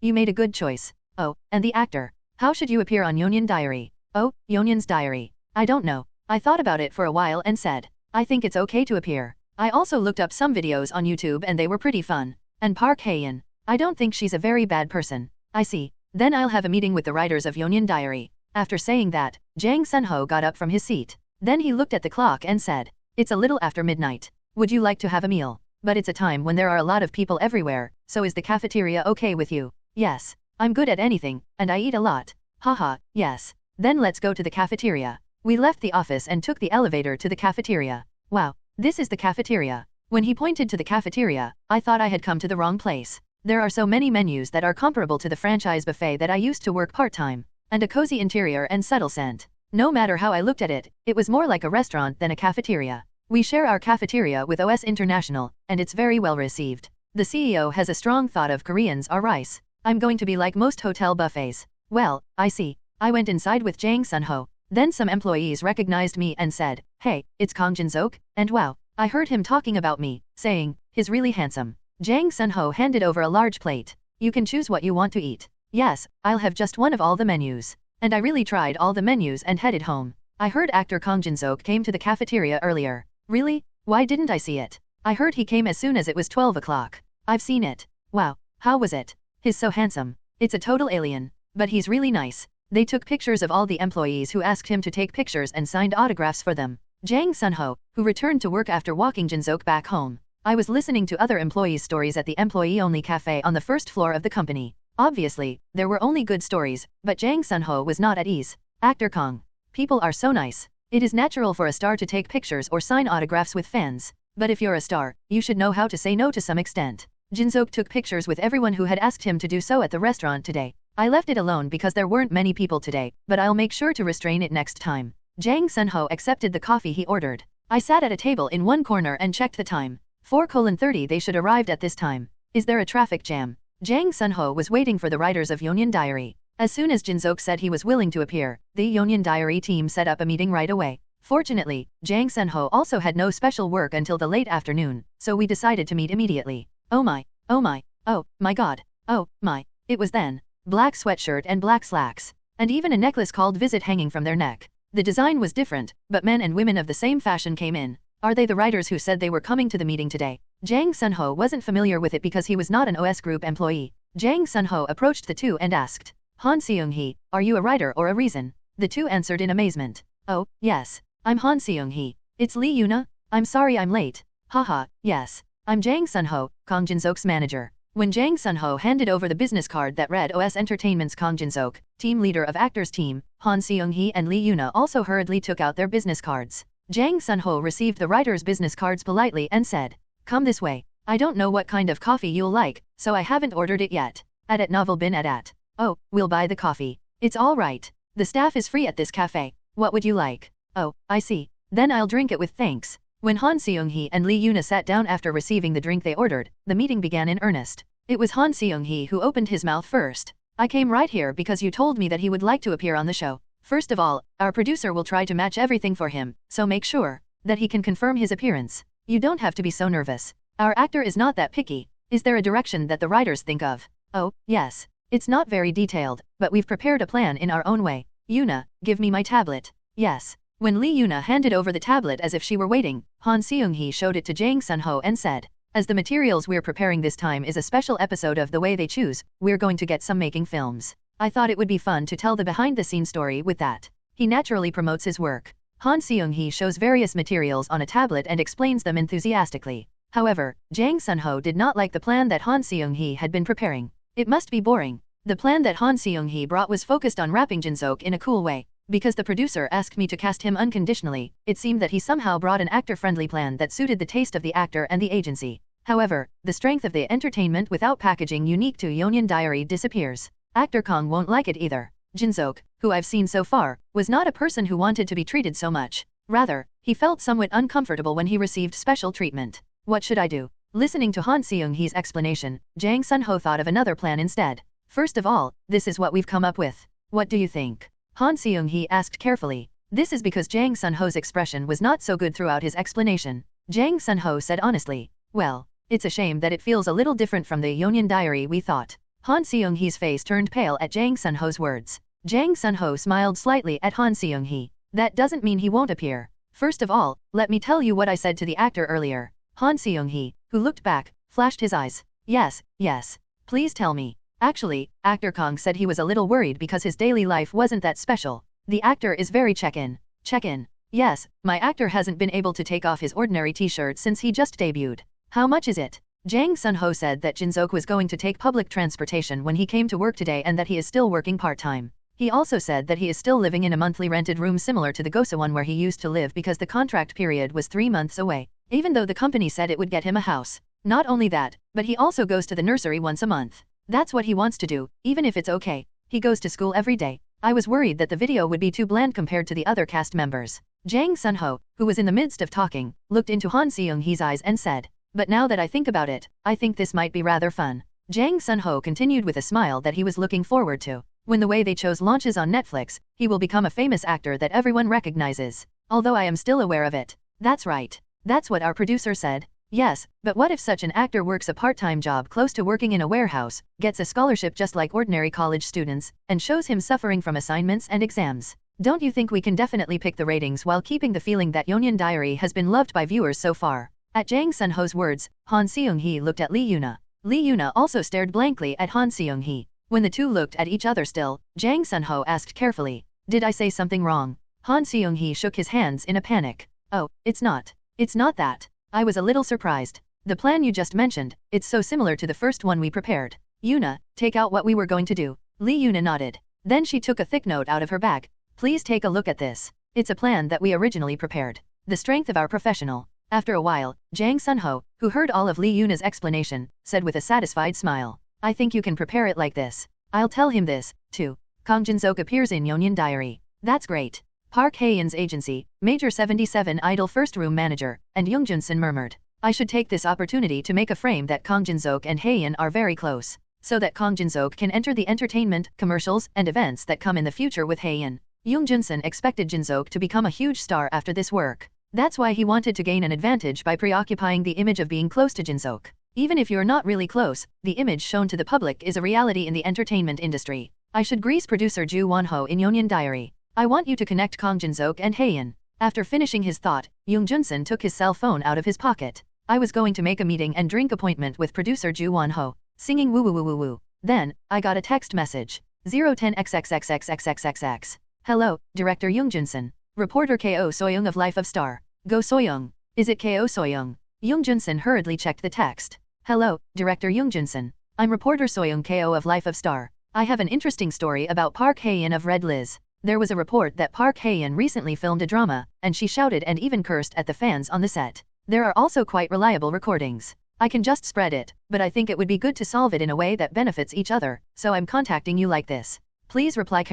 You made a good choice. Oh, and the actor. How should you appear on Yeonyeon Diary? Oh, Yeonyeon's Diary. I don't know. I thought about it for a while and said, I think it's okay to appear. I also looked up some videos on YouTube and they were pretty fun. And Park Hae-in. I don't think she's a very bad person. I see. Then I'll have a meeting with the writers of Yeonyeon Diary. After saying that, Jang Sun-ho got up from his seat. Then he looked at the clock and said, it's a little after midnight. Would you like to have a meal? But it's a time when there are a lot of people everywhere, so is the cafeteria okay with you? Yes. I'm good at anything, and I eat a lot. Haha, yes. Then let's go to the cafeteria. We left the office and took the elevator to the cafeteria. Wow, this is the cafeteria. When he pointed to the cafeteria, I thought I had come to the wrong place. There are so many menus that are comparable to the franchise buffet that I used to work part-time. And a cozy interior and subtle scent. No matter how I looked at it, it was more like a restaurant than a cafeteria. We share our cafeteria with OS International, and it's very well received. The CEO has a strong thought of Koreans are rice. I'm going to be like most hotel buffets. Well, I see. I went inside with Jang Sun-ho. Then some employees recognized me and said, hey, it's Kang Jin-seok, and wow, I heard him talking about me, saying, he's really handsome. Jang Sun-ho handed over a large plate. You can choose what you want to eat. Yes, I'll have just one of all the menus. And I really tried all the menus and headed home. I heard actor Kang Jin-seok came to the cafeteria earlier. Really? Why didn't I see it? I heard he came as soon as it was 12 o'clock. I've seen it. Wow, how was it? He's so handsome. It's a total alien. But he's really nice. They took pictures of all the employees who asked him to take pictures and signed autographs for them. Jang Sun-ho, who returned to work after walking Jin-seok back home. I was listening to other employees' stories at the employee-only cafe on the first floor of the company. Obviously, there were only good stories, but Jang Sun-ho was not at ease. Actor Kang. People are so nice. It is natural for a star to take pictures or sign autographs with fans. But if you're a star, you should know how to say no to some extent. Jin-seok took pictures with everyone who had asked him to do so at the restaurant today. I left it alone because there weren't many people today, but I'll make sure to restrain it next time. Jang Sun-ho accepted the coffee he ordered. I sat at a table in one corner and checked the time. 4:30 they should arrived at this time. Is there a traffic jam? Jang Sun-ho was waiting for the writers of Yeonyeon Diary. As soon as Jin-seok said he was willing to appear, the Yeonyeon Diary team set up a meeting right away. Fortunately, Jang Sun-ho also had no special work until the late afternoon, so we decided to meet immediately. Oh my god, oh my, it was then. Black sweatshirt and black slacks. And even a necklace called Visit hanging from their neck. The design was different, but men and women of the same fashion came in. Are they the writers who said they were coming to the meeting today? Jang Sun-ho wasn't familiar with it because he was not an OS Group employee. Jang Sun-ho approached the two and asked, Han Seung-hee, are you a writer or a reason? The two answered in amazement. Oh, yes. I'm Han Seung-hee. It's Lee Yuna? I'm sorry I'm late. Haha, yes. I'm Jang Sun-ho, Kang Jin-seok's manager. When Jang Sun-ho handed over the business card that read OS Entertainment's Kang Jin-seok, team leader of actors team, Han Seung-hee and Lee Yuna also hurriedly took out their business cards. Jang Sun-ho received the writers' business cards politely and said, come this way. I don't know what kind of coffee you'll like, so I haven't ordered it yet. At novel.A. Oh, we'll buy the coffee. It's all right. The staff is free at this cafe. What would you like? Oh, I see. Then I'll drink it with thanks. When Han Seung-hee and Lee Yuna sat down after receiving the drink they ordered, the meeting began in earnest. It was Han Seung-hee who opened his mouth first. I came right here because you told me that he would like to appear on the show. First of all, our producer will try to match everything for him, so make sure that he can confirm his appearance. You don't have to be so nervous. Our actor is not that picky. Is there a direction that the writers think of? Oh, yes. It's not very detailed, but we've prepared a plan in our own way. Yuna, give me my tablet. Yes. When Lee Yuna handed over the tablet as if she were waiting, Han Seung-hee showed it to Jang Sun-ho and said, as the materials we're preparing this time is a special episode of The Way They Choose, we're going to get some making films. I thought it would be fun to tell the behind-the-scenes story with that. He naturally promotes his work. Han Seung-hee shows various materials on a tablet and explains them enthusiastically. However, Jang Sun-ho did not like the plan that Han Seung-hee had been preparing. It must be boring. The plan that Han Seung-hee brought was focused on rapping Jin-seok in a cool way. Because the producer asked me to cast him unconditionally, it seemed that he somehow brought an actor-friendly plan that suited the taste of the actor and the agency. However, the strength of the entertainment without packaging unique to Yeonyeon Diary disappears. Actor Kang won't like it either. Jin-seok, who I've seen so far, was not a person who wanted to be treated so much. Rather, he felt somewhat uncomfortable when he received special treatment. What should I do? Listening to Han Seung-hee's explanation, Jang Sun-ho thought of another plan instead. First of all, this is what we've come up with. What do you think? Han Seung-hee asked carefully. This is because Jang Sun-ho's expression was not so good throughout his explanation. Jang Sun-ho said honestly, well, it's a shame that it feels a little different from the Yeonyeon Diary we thought. Han Seung-hee's face turned pale at Jang Sun-ho's words. Jang Sun-ho smiled slightly at Han Seung-hee. That doesn't mean he won't appear. First of all, let me tell you what I said to the actor earlier. Han Seung-hee, who looked back, flashed his eyes. Yes, please tell me. Actually, actor Kang said he was a little worried because his daily life wasn't that special. The actor is very check-in. Check-in. Yes, my actor hasn't been able to take off his ordinary t-shirt since he just debuted. How much is it? Jang Sun-ho said that Jin-seok was going to take public transportation when he came to work today and that he is still working part-time. He also said that he is still living in a monthly rented room similar to the Gosa one where he used to live because the contract period was 3 months away, even though the company said it would get him a house. Not only that, but he also goes to the nursery once a month. That's what he wants to do, even if it's okay. He goes to school every day. I was worried that the video would be too bland compared to the other cast members. Jang Sun-ho, who was in the midst of talking, looked into Han Seung-hee's eyes and said, but now that I think about it, I think this might be rather fun. Jang Sun-ho continued with a smile that he was looking forward to. When The Way They Chose launches on Netflix, he will become a famous actor that everyone recognizes. Although I am still aware of it. That's right. That's what our producer said. Yes, but what if such an actor works a part-time job close to working in a warehouse, gets a scholarship just like ordinary college students, and shows him suffering from assignments and exams? Don't you think we can definitely pick the ratings while keeping the feeling that Yeonyeon Diary has been loved by viewers so far? At Jang Sun-ho's words, Han Seung-hee looked at Lee Yuna. Lee Yuna also stared blankly at Han Seung-hee. When the two looked at each other still, Jang Sun-ho asked carefully, did I say something wrong? Han Seung-hee shook his hands in a panic. Oh, it's not. It's not that. I was a little surprised. The plan you just mentioned, it's so similar to the first one we prepared. Yuna, take out what we were going to do. Lee Yuna nodded. Then she took a thick note out of her bag. Please take a look at this. It's a plan that we originally prepared. The strength of our professional. After a while, Jang Sun-ho, who heard all of Lee Yuna's explanation, said with a satisfied smile. I think you can prepare it like this. I'll tell him this, too. Kang Jin-seok appears in Yeonyeon Diary. That's great. Park Hae-in's agency, Major 77 Idol first room manager, and Young Jun-sun murmured. I should take this opportunity to make a frame that Kang Jin-seok and Hae-in are very close, so that Kang Jin-seok can enter the entertainment, commercials, and events that come in the future with Hae-in. Young Jun-sun expected Jin-seok to become a huge star after this work. That's why he wanted to gain an advantage by preoccupying the image of being close to Jin-seok. Even if you're not really close, the image shown to the public is a reality in the entertainment industry. I should grease producer Ju Won-ho in Yeonyeon Diary. I want you to connect Kang Jin-seok and Hae-in. After finishing his thought, Young Jun-sun took his cell phone out of his pocket. I was going to make a meeting and drink appointment with producer Ju Won-ho, singing woo woo woo woo woo. Then, I got a text message. 010xxxxxxxx. Hello, Director Young Jun-sun. Reporter Ko Soyoung of Life of Star. Go Soyoung. Is it Ko Soyoung? Young Jun-sun hurriedly checked the text. Hello, Director Young Jun-sun. I'm reporter Soyoung Ko of Life of Star. I have an interesting story about Park Hae-in of Red Liz. There was a report that Park Hae-in recently filmed a drama, and she shouted and even cursed at the fans on the set. There are also quite reliable recordings. I can just spread it, but I think it would be good to solve it in a way that benefits each other, so I'm contacting you like this. Please reply ..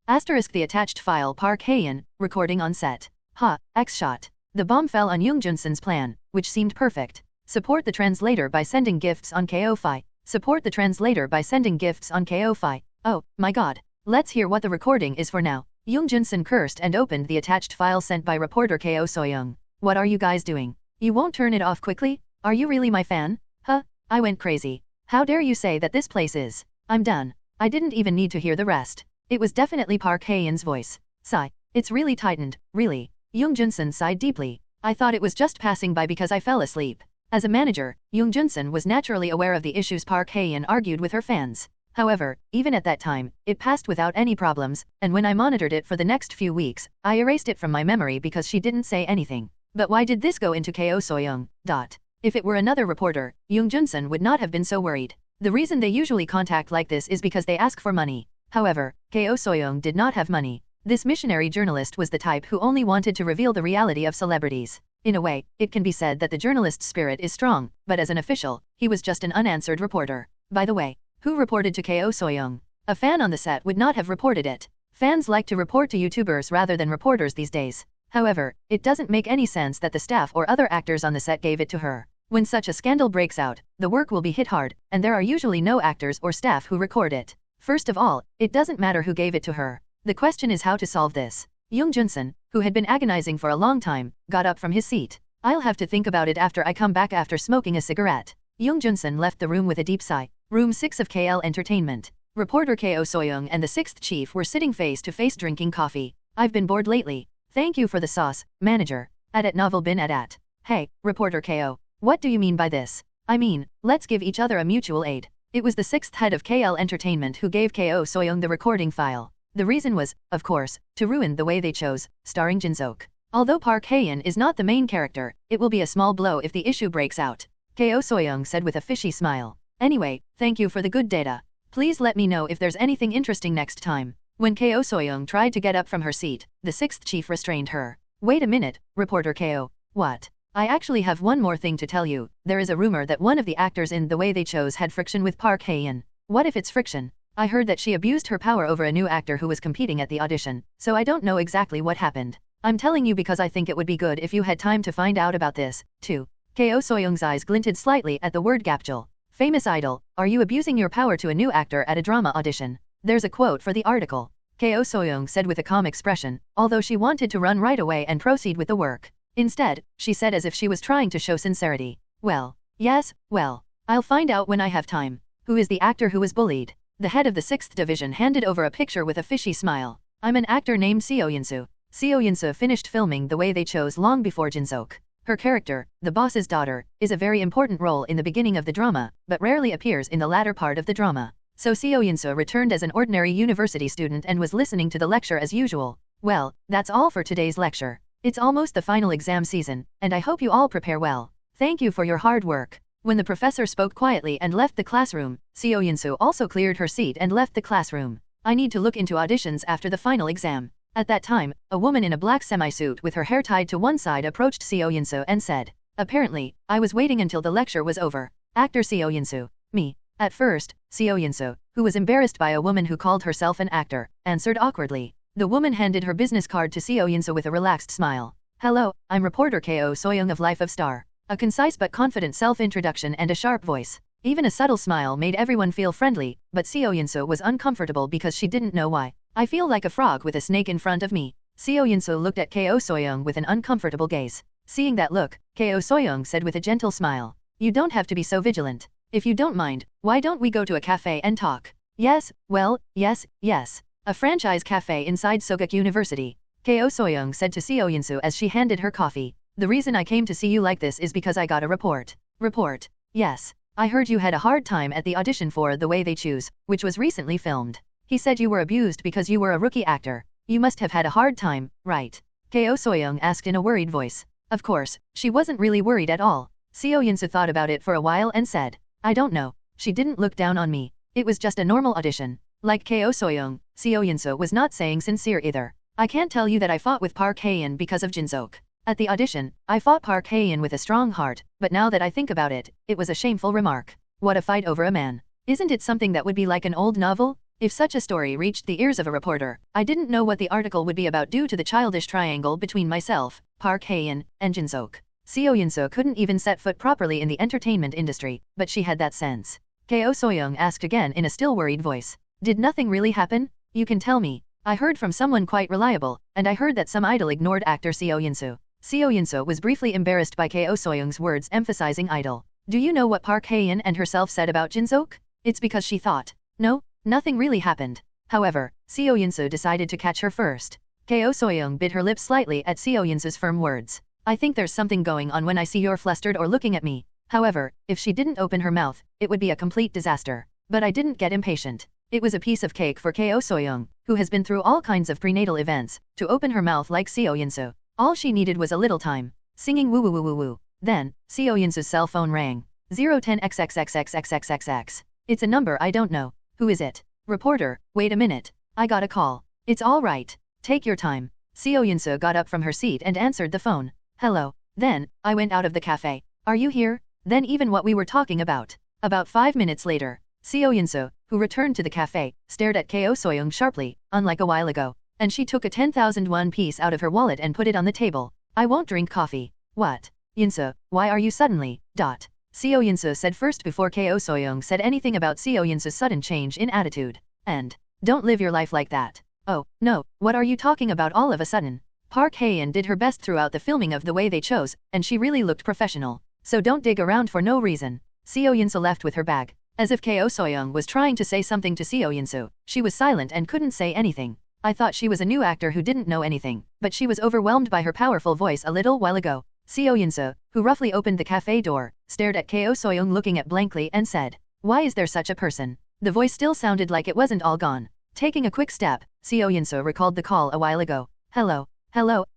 Asterisk the attached file Park Hae-in, recording on set. Ha, X-shot. The bomb fell on Young Junsun's plan, which seemed perfect. Support the translator by sending gifts on Ko-fi. Support the translator by sending gifts on Ko-fi. Oh, my god. Let's hear what the recording is for now. Young Junsun cursed and opened the attached file sent by reporter Ko Soyoung. What are you guys doing? You won't turn it off quickly? Are you really my fan? Huh? I went crazy. How dare you say that this place is? I'm done. I didn't even need to hear the rest. It was definitely Park Hae-in's voice. Sigh. It's really tightened, really. Young Junsun sighed deeply. I thought it was just passing by because I fell asleep. As a manager, Young Junsun was naturally aware of the issues Park Hae-in argued with her fans. However, even at that time, it passed without any problems, and when I monitored it for the next few weeks, I erased it from my memory because she didn't say anything. But why did this go into Ko Soyoung? If it were another reporter, Young Junsun would not have been so worried. The reason they usually contact like this is because they ask for money. However, Ko Soyoung did not have money. This missionary journalist was the type who only wanted to reveal the reality of celebrities. In a way, it can be said that the journalist's spirit is strong, but as an official, he was just an unanswered reporter. By the way, who reported to Ko Soyoung? A fan on the set would not have reported it. Fans like to report to YouTubers rather than reporters these days. However, it doesn't make any sense that the staff or other actors on the set gave it to her. When such a scandal breaks out, the work will be hit hard, and there are usually no actors or staff who record it. First of all, it doesn't matter who gave it to her. The question is how to solve this. Young Junsun, who had been agonizing for a long time, got up from his seat. I'll have to think about it after I come back after smoking a cigarette. Young Junsun left the room with a deep sigh. Room 6 of KL Entertainment. Reporter Ko Soyoung and the 6th chief were sitting face to face drinking coffee. I've been bored lately. Thank you for the sauce, manager. At novel bin at. Hey, reporter Ko. What do you mean by this? I mean, let's give each other a mutual aid. It was the 6th head of KL Entertainment who gave Ko Soyoung the recording file. The reason was, of course, to ruin the way they chose, starring Jin-seok. Although Park Hae-in is not the main character, it will be a small blow if the issue breaks out. Ko Soyoung said with a fishy smile. Anyway, thank you for the good data. Please let me know if there's anything interesting next time. When Ko Soyoung tried to get up from her seat, the 6th chief restrained her. Wait a minute, reporter Ko. What? I actually have one more thing to tell you. There is a rumor that one of the actors in The Way They Chose had friction with Park Hae-in. What if it's friction? I heard that she abused her power over a new actor who was competing at the audition, so I don't know exactly what happened. I'm telling you because I think it would be good if you had time to find out about this, too. Ko Soyoung's eyes glinted slightly at the word gapjul. Famous idol, are you abusing your power to a new actor at a drama audition? There's a quote for the article. Ko Soyoung said with a calm expression, although she wanted to run right away and proceed with the work. Instead, she said as if she was trying to show sincerity. Well, yes, well, I'll find out when I have time. Who is the actor who was bullied? The head of the 6th division handed over a picture with a fishy smile. I'm an actor named Seo Yinsu. Seo Yinsu finished filming The Way They Chose long before Jin-seok. Her character, the boss's daughter, is a very important role in the beginning of the drama, but rarely appears in the latter part of the drama. So Seo Yinsu returned as an ordinary university student and was listening to the lecture as usual. Well, that's all for today's lecture. It's almost the final exam season, and I hope you all prepare well. Thank you for your hard work. When the professor spoke quietly and left the classroom, Seo Yinsu also cleared her seat and left the classroom. I need to look into auditions after the final exam. At that time, a woman in a black semi-suit with her hair tied to one side approached Seo Yinsu and said, apparently, I was waiting until the lecture was over. Actor Seo Yinsu. Me. At first, Seo Yinsu, who was embarrassed by a woman who called herself an actor, answered awkwardly. The woman handed her business card to Seo Yinsu with a relaxed smile. Hello, I'm reporter Ko Soyoung of Life of Star. A concise but confident self-introduction and a sharp voice. Even a subtle smile made everyone feel friendly, but Seo Yinsu was uncomfortable because she didn't know why. I feel like a frog with a snake in front of me. Seo Yinsu looked at Ko Soyoung with an uncomfortable gaze. Seeing that look, Ko Soyoung said with a gentle smile. You don't have to be so vigilant. If you don't mind, why don't we go to a cafe and talk? Yes, well, yes. A franchise cafe inside Soguk University. Ko Soyoung said to Seo Yinsu as she handed her coffee. The reason I came to see you like this is because I got a report. Report? Yes. I heard you had a hard time at the audition for The Way They Choose, which was recently filmed. He said you were abused because you were a rookie actor. You must have had a hard time, right? Ko Soyoung asked in a worried voice. Of course, she wasn't really worried at all. Seo Yinsu thought about it for a while and said, I don't know. She didn't look down on me. It was just a normal audition. Like Ko Soyoung, Seo Yinsu was not saying sincere either. I can't tell you that I fought with Park Hae-in because of Jin-seok. At the audition, I fought Park Hae-in with a strong heart, but now that I think about it, it was a shameful remark. What a fight over a man. Isn't it something that would be like an old novel? If such a story reached the ears of a reporter, I didn't know what the article would be about due to the childish triangle between myself, Park Hae-in, and Jin-seok. Seo Yun-soo couldn't even set foot properly in the entertainment industry, but she had that sense. Ko So-young asked again in a still worried voice. Did nothing really happen? You can tell me. I heard from someone quite reliable, and I heard that some idol ignored actor Seo Yun-soo. Seo Yun-soo was briefly embarrassed by Ko So-young's words emphasizing idol. Do you know what Park Hae-in and herself said about Jin-seok? It's because she thought. No, nothing really happened. However, Seo Yun-soo decided to catch her first. Ko So-young bit her lips slightly at Seo Yun-soo's firm words. I think there's something going on when I see you're flustered or looking at me. However, if she didn't open her mouth, it would be a complete disaster. But I didn't get impatient. It was a piece of cake for Ko So-young, who has been through all kinds of prenatal events, to open her mouth like Seo Yun-soo. All she needed was a little time. Singing woo woo woo woo woo. Then, Seo Yun-soo's cell phone rang. 010XXXXXXXX. It's a number I don't know. Who is it? Reporter, wait a minute. I got a call. It's all right. Take your time. Seo Yun-soo got up from her seat and answered the phone. Hello. Then, I went out of the cafe. Are you here? Then even what we were talking about. About 5 minutes later, Seo Yun-soo, who returned to the cafe, stared at Ko So-young sharply, unlike a while ago. And she took a 10,000 won piece out of her wallet and put it on the table. I won't drink coffee. What? Yun-soo, why are you suddenly? Seo Yun-soo said first before Ko So-young said anything about Seo Yun-soo's sudden change in attitude. And, don't live your life like that. Oh, no, what are you talking about all of a sudden? Park Hae-in did her best throughout the filming of The Way They Chose, and she really looked professional. So don't dig around for no reason. Seo Yun-soo left with her bag. As if Ko So-young was trying to say something to Seo Yun-soo, she was silent and couldn't say anything. I thought she was a new actor who didn't know anything, but she was overwhelmed by her powerful voice a little while ago. Seo Yun-soo, who roughly opened the cafe door, stared at Ko So-young looking at blankly and said, why is there such a person? The voice still sounded like it wasn't all gone. Taking a quick step, Seo Yun-soo recalled the call a while ago. Hello,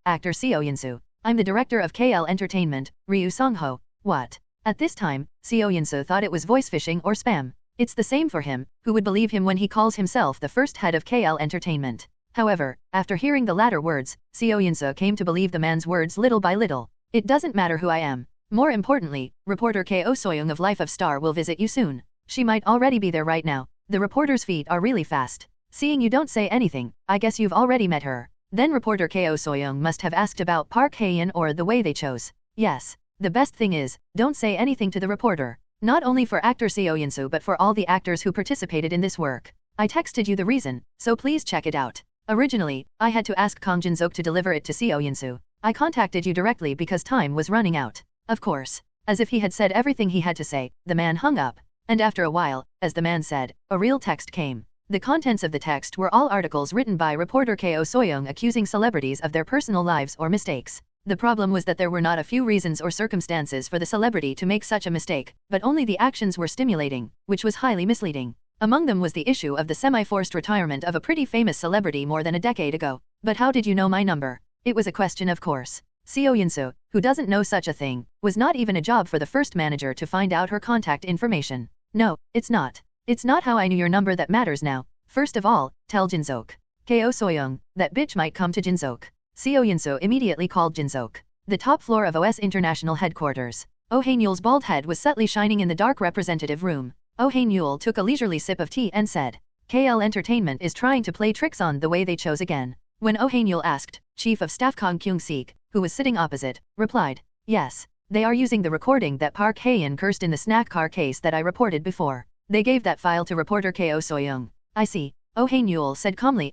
actor Seo Yun-soo. I'm the director of KL Entertainment, Ryu Song-ho. What? At this time, Seo Yun-soo thought it was voice phishing or spam. It's the same for him, who would believe him when he calls himself the first head of KL Entertainment. However, after hearing the latter words, Seo Yun-soo came to believe the man's words little by little. It doesn't matter who I am. More importantly, reporter Ko So-young of Life of Star will visit you soon. She might already be there right now. The reporter's feet are really fast. Seeing you don't say anything, I guess you've already met her. Then reporter Ko So-young must have asked about Park Hae-in or The Way They Chose. Yes. The best thing is, don't say anything to the reporter. Not only for actor Seo Yun-soo but for all the actors who participated in this work. I texted you the reason, so please check it out. Originally, I had to ask Kang Jin-seok to deliver it to Seo Yun-soo. I contacted you directly because time was running out. Of course. As if he had said everything he had to say, the man hung up. And after a while, as the man said, a real text came. The contents of the text were all articles written by reporter Ko So-young accusing celebrities of their personal lives or mistakes. The problem was that there were not a few reasons or circumstances for the celebrity to make such a mistake, but only the actions were stimulating, which was highly misleading. Among them was the issue of the semi-forced retirement of a pretty famous celebrity more than a decade ago. But how did you know my number? It was a question, of course. Seo Yun-soo, who doesn't know such a thing, was not even a job for the first manager to find out her contact information. No, it's not. It's not how I knew your number that matters now. First of all, tell Jin-seok. Ko So-young, that bitch might come to Jin-seok. Seo Yun-soo immediately called Jin-seok. The top floor of OS International headquarters. Oh Hae-nyul's bald head was subtly shining in the dark representative room. Oh Hae-nyul took a leisurely sip of tea and said, KL Entertainment is trying to play tricks on The Way They Chose again. When Oh Hae-nyul asked, Chief of Staff Kang Kyung-sik, who was sitting opposite, replied, yes, they are using the recording that Park Hae-in cursed in the snack car case that I reported before. They gave that file to reporter Ko So-young. I see, Oh Hae-nyul said calmly.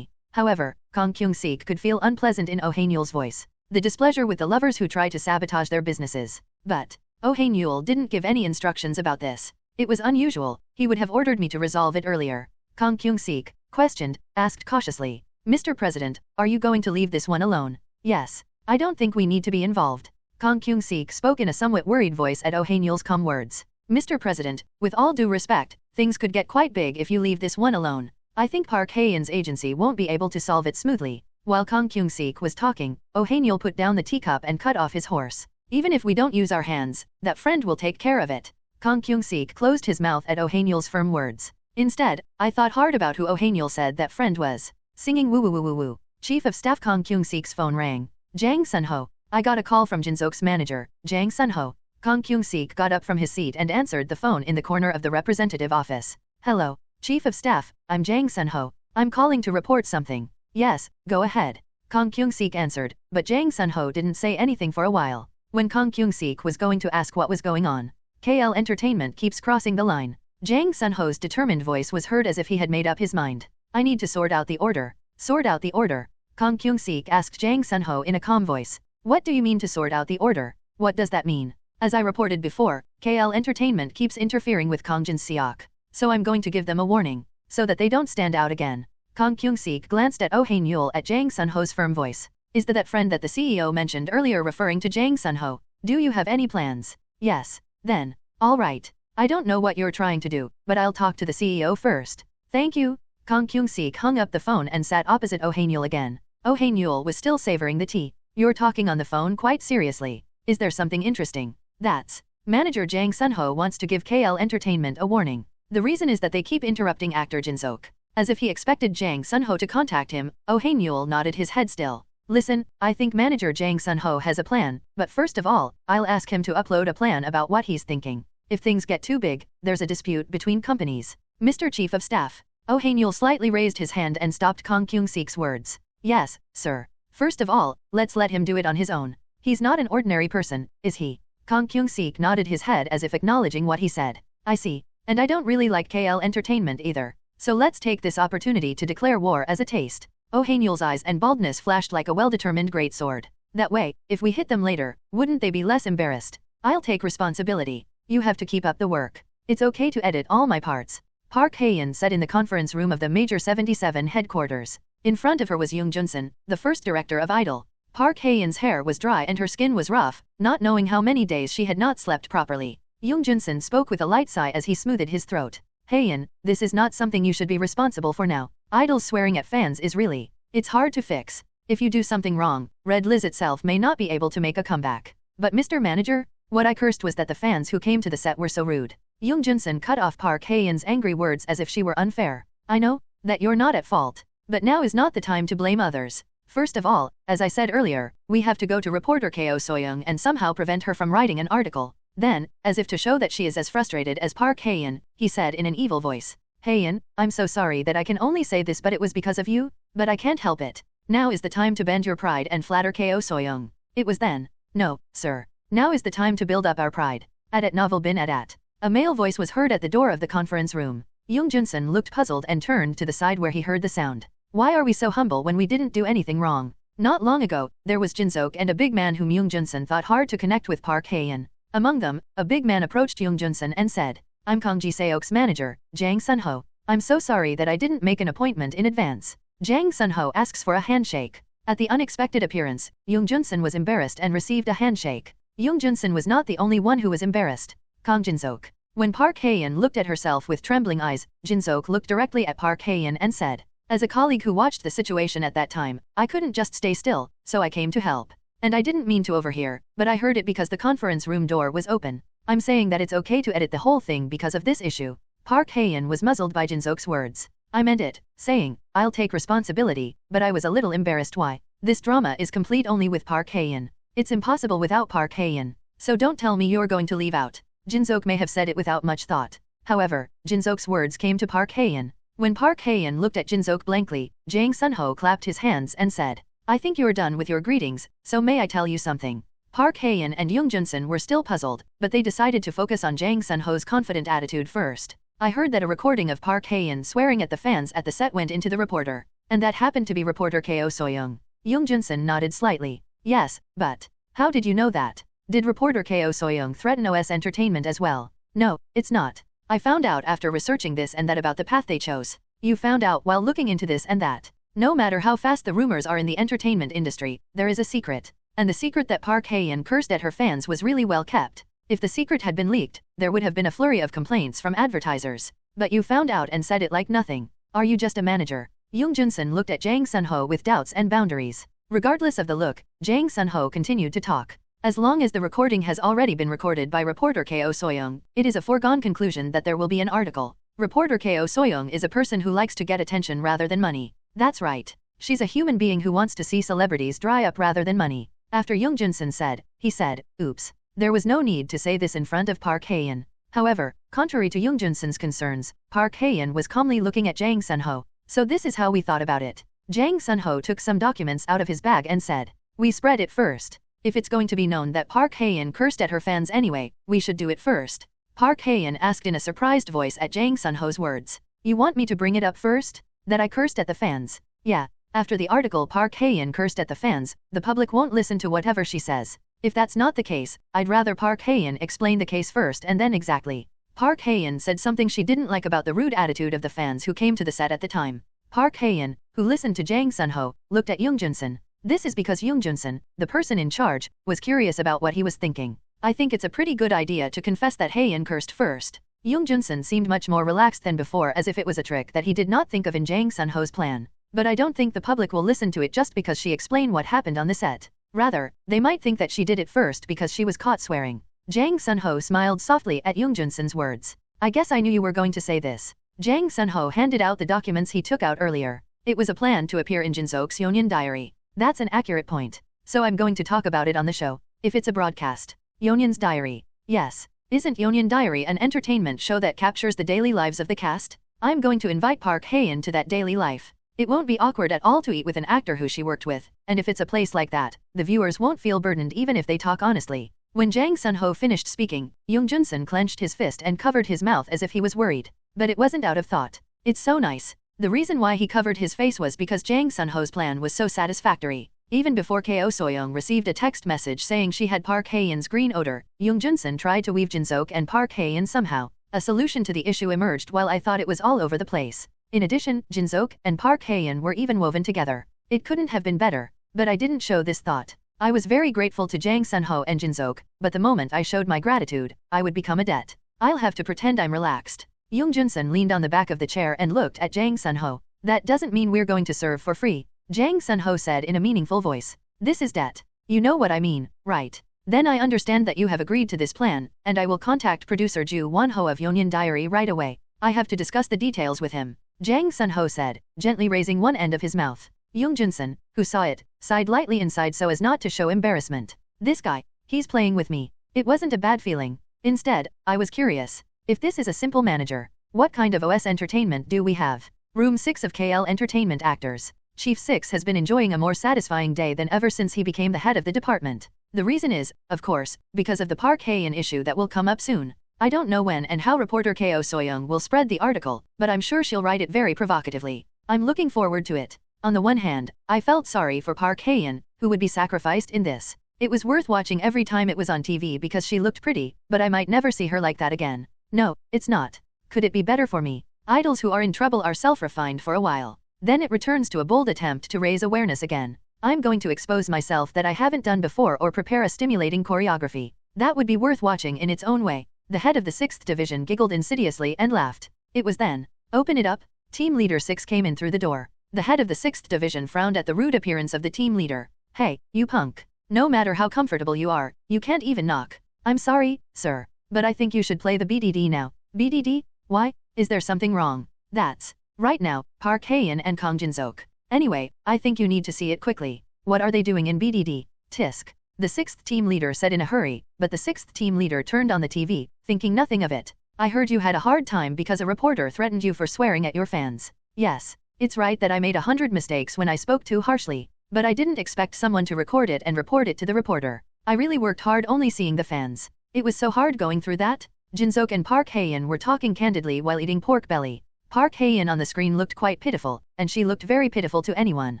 However, Kang Kyung-sik could feel unpleasant in Oh Hae-nyul's voice. The displeasure with the lovers who tried to sabotage their businesses. But, Oh Hae-nyul didn't give any instructions about this. It was unusual, he would have ordered me to resolve it earlier. Kang Kyung-sik, questioned, asked cautiously, Mr. President, are you going to leave this one alone? Yes. I don't think we need to be involved. Kang Kyung-sik spoke in a somewhat worried voice at Oh Hae-nyul's calm words. Mr. President, with all due respect, things could get quite big if you leave this one alone. I think Park Hae-in's agency won't be able to solve it smoothly. While Kang Kyung-sik was talking, Oh Hae-nyul put down the teacup and cut off his horse. Even if we don't use our hands, that friend will take care of it. Kang Kyung-sik closed his mouth at Oh Hae-nyul's firm words. Instead, I thought hard about who Oh Hae-nyul said that friend was. Singing woo woo woo woo woo. Chief of Staff Kang Kyung-sik's phone rang. Jang Sun-ho. I got a call from Jinseok's manager, Jang Sunho. Kang Kyung-sik got up from his seat and answered the phone in the corner of the representative office. Hello, Chief of Staff, I'm Jang Sunho. I'm calling to report something. Yes, go ahead. Kang Kyung-sik answered, but Jang Sunho didn't say anything for a while. When Kang Kyung-sik was going to ask what was going on, KL Entertainment keeps crossing the line. Jang Sunho's determined voice was heard as if he had made up his mind. I need to sort out the order. Sort out the order? Kang Kyung-sik asked Jang Sunho in a calm voice. What do you mean to sort out the order? What does that mean? As I reported before, KL Entertainment keeps interfering with Kang Jin-seok. So I'm going to give them a warning, so that they don't stand out again. Kang Kyung-sik glanced at Oh Hae-nyul at Jang Sunho's firm voice. Is that friend that the CEO mentioned earlier, referring to Jang Sunho? Do you have any plans? Yes. Then. All right. I don't know what you're trying to do, but I'll talk to the CEO first. Thank you. Kang Kyung-sik hung up the phone and sat opposite Oh Hae-nyul again. Oh Hae-nyul was still savoring the tea. You're talking on the phone quite seriously. Is there something interesting? That's. Manager Jang Sunho wants to give KL Entertainment a warning. The reason is that they keep interrupting actor Jinseok. As if he expected Jang Sunho to contact him, Oh Hae-nyul nodded his head still. Listen, I think manager Jang Sunho has a plan, but first of all, I'll ask him to upload a plan about what he's thinking. If things get too big, there's a dispute between companies. Mr. Chief of Staff. Oh Hae-nyul slightly raised his hand and stopped Kang Kyung-sik's words. Yes, sir. First of all, let's let him do it on his own. He's not an ordinary person, is he? Kang Kyung-sik nodded his head as if acknowledging what he said. I see. And I don't really like KL Entertainment either. So let's take this opportunity to declare war as a taste. Oh Hae-nyul's eyes and baldness flashed like a well-determined great sword. That way, if we hit them later, wouldn't they be less embarrassed? I'll take responsibility. You have to keep up the work. It's okay to edit all my parts. Park Hae-in sat in the conference room of the Major 77 headquarters. In front of her was Yoon Junsun, the first director of Idol. Park Hae-in's hair was dry and her skin was rough, not knowing how many days she had not slept properly. Yoon Junsun spoke with a light sigh as he smoothed his throat. Hae-in, this is not something you should be responsible for now. Idol swearing at fans is really. It's hard to fix. If you do something wrong, Red Liz itself may not be able to make a comeback. But Mr. Manager, what I cursed was that the fans who came to the set were so rude. Yoon Junsun cut off Park Hae-in's angry words as if she were unfair. I know that you're not at fault. But now is not the time to blame others. First of all, as I said earlier, we have to go to reporter Ko Soyoung and somehow prevent her from writing an article. Then, as if to show that she is as frustrated as Park Hae-in, he said in an evil voice. Hae-in, I'm so sorry that I can only say this, but it was because of you, but I can't help it. Now is the time to bend your pride and flatter Ko Soyoung. It was then. No, sir. Now is the time to build up our pride. At novel bin at. A male voice was heard at the door of the conference room. Yoon Junsun looked puzzled and turned to the side where he heard the sound. Why are we so humble when we didn't do anything wrong? Not long ago, there was Jinseok and a big man whom Yoon Junsun thought hard to connect with Park Hae-in. Among them, a big man approached Yoon Junsun and said, I'm Kang Ji-seok's manager, Jang Sunho. I'm so sorry that I didn't make an appointment in advance. Jang Sunho asks for a handshake. At the unexpected appearance, Yoon Junsun was embarrassed and received a handshake. Yoon Junsun was not the only one who was embarrassed. Kang Jinseok. When Park Hae-in looked at herself with trembling eyes, Jinseok looked directly at Park Hae-in and said, as a colleague who watched the situation at that time, I couldn't just stay still, so I came to help. And I didn't mean to overhear, but I heard it because the conference room door was open. I'm saying that it's okay to edit the whole thing because of this issue. Park Hae-in was muzzled by Jinseok's words. I meant it, saying, I'll take responsibility, but I was a little embarrassed. Why? This drama is complete only with Park Hae-in. It's impossible without Park Hae-in. So don't tell me you're going to leave out. Jinseok may have said it without much thought. However, Jinseok's words came to Park Hae-in. When Park Hae-in looked at Jinseok blankly, Jang Sunho clapped his hands and said, I think you're done with your greetings, so may I tell you something? Park Hae-in and Yoon Junsun were still puzzled, but they decided to focus on Jang Sunho's confident attitude first. I heard that a recording of Park Hae-in swearing at the fans at the set went into the reporter, and that happened to be reporter Ko Soyoung. Yoon Junsun nodded slightly. Yes, but how did you know that? Did reporter Ko Soyoung threaten OS Entertainment as well? No, it's not. I found out after researching this and that about the path they chose. You found out while looking into this and that. No matter how fast the rumors are in the entertainment industry, there is a secret. And the secret that Park Hae-in cursed at her fans was really well kept. If the secret had been leaked, there would have been a flurry of complaints from advertisers. But you found out and said it like nothing. Are you just a manager? Yoon Junsun looked at Jang Sunho with doubts and boundaries. Regardless of the look, Jang Sunho continued to talk. As long as the recording has already been recorded by reporter Ko Soyoung, it is a foregone conclusion that there will be an article. Reporter Ko Soyoung is a person who likes to get attention rather than money. That's right. She's a human being who wants to see celebrities dry up rather than money. After Young Junsun said, he said, oops. There was no need to say this in front of Park Hae-in. However, contrary to Young Junsun's concerns, Park Hae-in was calmly looking at Jang Sun-ho. So this is how we thought about it. Jang Sun-ho took some documents out of his bag and said, we spread it first. If it's going to be known that Park Hae-in cursed at her fans anyway, we should do it first. Park Hae-in asked in a surprised voice at Jang Sun-ho's words. You want me to bring it up first? That I cursed at the fans? Yeah. After the article Park Hae-in cursed at the fans, the public won't listen to whatever she says. If that's not the case, I'd rather Park Hae-in explain the case first and then exactly. Park Hae-in said something she didn't like about the rude attitude of the fans who came to the set at the time. Park Hae-in, who listened to Jang Sun-ho, looked at Young Junsun. This is because Young Junsun, the person in charge, was curious about what he was thinking. I think it's a pretty good idea to confess that Hae-in cursed first. Young Junsun seemed much more relaxed than before, as if it was a trick that he did not think of in Jang Sun-ho's plan. But I don't think the public will listen to it just because she explained what happened on the set. Rather, they might think that she did it first because she was caught swearing. Jang Sun-ho smiled softly at Young Junsun's words. I guess I knew you were going to say this. Jang Sun-ho handed out the documents he took out earlier. It was a plan to appear in Jinseok's Yeonyeon diary. That's an accurate point. So I'm going to talk about it on the show. If it's a broadcast. Yeonyeon's diary. Yes. Isn't Yeonyeon diary an entertainment show that captures the daily lives of the cast? I'm going to invite Park Hae-in to that daily life. It won't be awkward at all to eat with an actor who she worked with, and if it's a place like that, the viewers won't feel burdened even if they talk honestly. When Jang Sun-ho finished speaking, Young Junsun clenched his fist and covered his mouth as if he was worried. But it wasn't out of thought. It's so nice. The reason why he covered his face was because Jang Sun-ho's plan was so satisfactory. Even before Ko Soyoung received a text message saying she had Park Hae-in's green odor, Young Junsun tried to weave Jinseok and Park Hae-in somehow. A solution to the issue emerged while I thought it was all over the place. In addition, Jinseok and Park Hae-in were even woven together. It couldn't have been better. But I didn't show this thought. I was very grateful to Jang Sun-ho and Jinseok, but the moment I showed my gratitude, I would become a debt. I'll have to pretend I'm relaxed. Young Junsun leaned on the back of the chair and looked at Jang Sun-ho. That doesn't mean we're going to serve for free. Jang Sun-ho said in a meaningful voice. This is debt. You know what I mean, right? Then I understand that you have agreed to this plan, and I will contact producer Ju Won-ho of Yeonyeon Diary right away. I have to discuss the details with him. Jang Sun-ho said, gently raising one end of his mouth. Young Junsun, who saw it, sighed lightly inside so as not to show embarrassment. This guy, he's playing with me. It wasn't a bad feeling. Instead, I was curious. If this is a simple manager, what kind of OS entertainment do we have? Room 6 of KL Entertainment Actors. Chief 6 has been enjoying a more satisfying day than ever since he became the head of the department. The reason is, of course, because of the Park Hae-in issue that will come up soon. I don't know when and how reporter Ko Soyoung will spread the article, but I'm sure she'll write it very provocatively. I'm looking forward to it. On the one hand, I felt sorry for Park Hae-in, who would be sacrificed in this. It was worth watching every time it was on TV because she looked pretty, but I might never see her like that again. No, it's not. Could it be better for me? Idols who are in trouble are self-refined for a while. Then it returns to a bold attempt to raise awareness again. I'm going to expose myself that I haven't done before or prepare a stimulating choreography. That would be worth watching in its own way. The head of the 6th Division giggled insidiously and laughed. It was then. Open it up. Team Leader 6 came in through the door. The head of the 6th Division frowned at the rude appearance of the team leader. Hey, you punk. No matter how comfortable you are, you can't even knock. I'm sorry, sir, but I think you should play the BDD now. BDD? Why? Is there something wrong? That's right now, Park Hae-in and Kang Jinseok. Anyway, I think you need to see it quickly. What are they doing in BDD? Tisk. The 6th team leader said in a hurry, but the 6th team leader turned on the TV, thinking nothing of it. I heard you had a hard time because a reporter threatened you for swearing at your fans. Yes, it's right that I made 100 mistakes when I spoke too harshly, but I didn't expect someone to record it and report it to the reporter. I really worked hard only seeing the fans. It was so hard going through that. Jinseok and Park Hae-in were talking candidly while eating pork belly. Park Hae-in on the screen looked quite pitiful, and she looked very pitiful to anyone.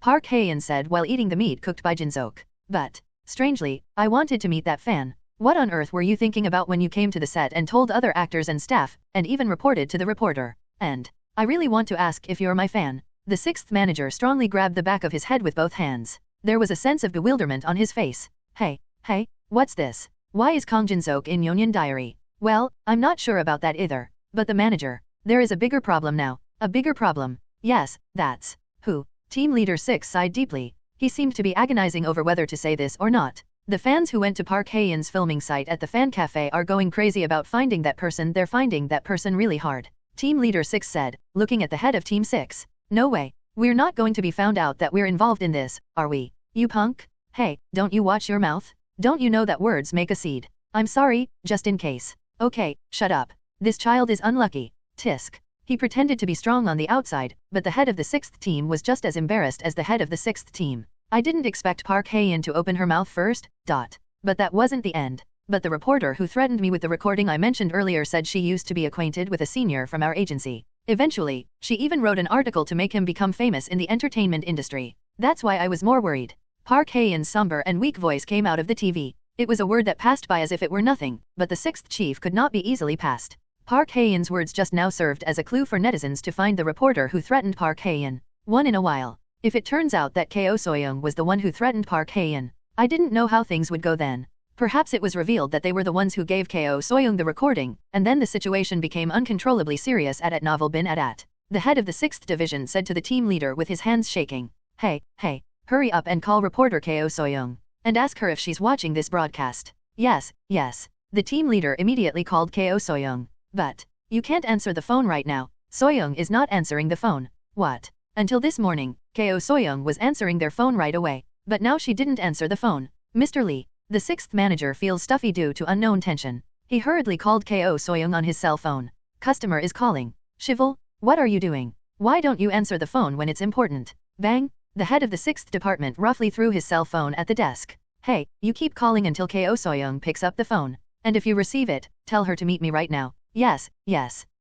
Park Hae-in said while eating the meat cooked by Jinseok. But strangely, I wanted to meet that fan. What on earth were you thinking about when you came to the set and told other actors and staff, and even reported to the reporter? And I really want to ask if you're my fan. The 6th manager strongly grabbed the back of his head with both hands. There was a sense of bewilderment on his face. Hey, what's this? Why is Kang Jinseok in Yeonyeon Diary? Well, I'm not sure about that either. But the manager. There is a bigger problem now. A bigger problem. Yes, that's who. Team Leader 6 sighed deeply. He seemed to be agonizing over whether to say this or not. The fans who went to Park Hae-in's filming site at the fan cafe are going crazy about finding that person. They're finding that person really hard. Team Leader 6 said, looking at the head of Team 6. No way. We're not going to be found out that we're involved in this, are we? You punk? Hey, don't you watch your mouth? Don't you know that words make a seed? I'm sorry, just in case. Okay, shut up. This child is unlucky. Tisk. He pretended to be strong on the outside, but the head of the 6th team was just as embarrassed as the head of the 6th team. I didn't expect Park Hae-in to open her mouth first, ... But that wasn't the end. But the reporter who threatened me with the recording I mentioned earlier said she used to be acquainted with a senior from our agency. Eventually, she even wrote an article to make him become famous in the entertainment industry. That's why I was more worried. Park Hae-in's somber and weak voice came out of the TV. It was a word that passed by as if it were nothing, but the 6th chief could not be easily passed. Park Hae-in's words just now served as a clue for netizens to find the reporter who threatened Park Hae-in. One in a while. If it turns out that Ko Soyoung was the one who threatened Park Hae-in, I didn't know how things would go then. Perhaps it was revealed that they were the ones who gave Ko Soyoung the recording, and then the situation became uncontrollably serious at them.Every. The head of the 6th division said to the team leader with his hands shaking, Hey, hurry up and call reporter Ko Soyoung. And ask her if she's watching this broadcast. Yes. The team leader immediately called Ko Soyoung. But, you can't answer the phone right now. Soyoung is not answering the phone. What? Until this morning, Ko Soyoung was answering their phone right away. But now she didn't answer the phone. Mr. Lee. The 6th manager feels stuffy due to unknown tension. He hurriedly called Ko Soyoung on his cell phone. Customer is calling. Shivel, what are you doing? Why don't you answer the phone when it's important? Bang! The head of the 6th department roughly threw his cell phone at the desk. Hey, you keep calling until Ko Soyoung picks up the phone. And if you receive it, tell her to meet me right now. Yes.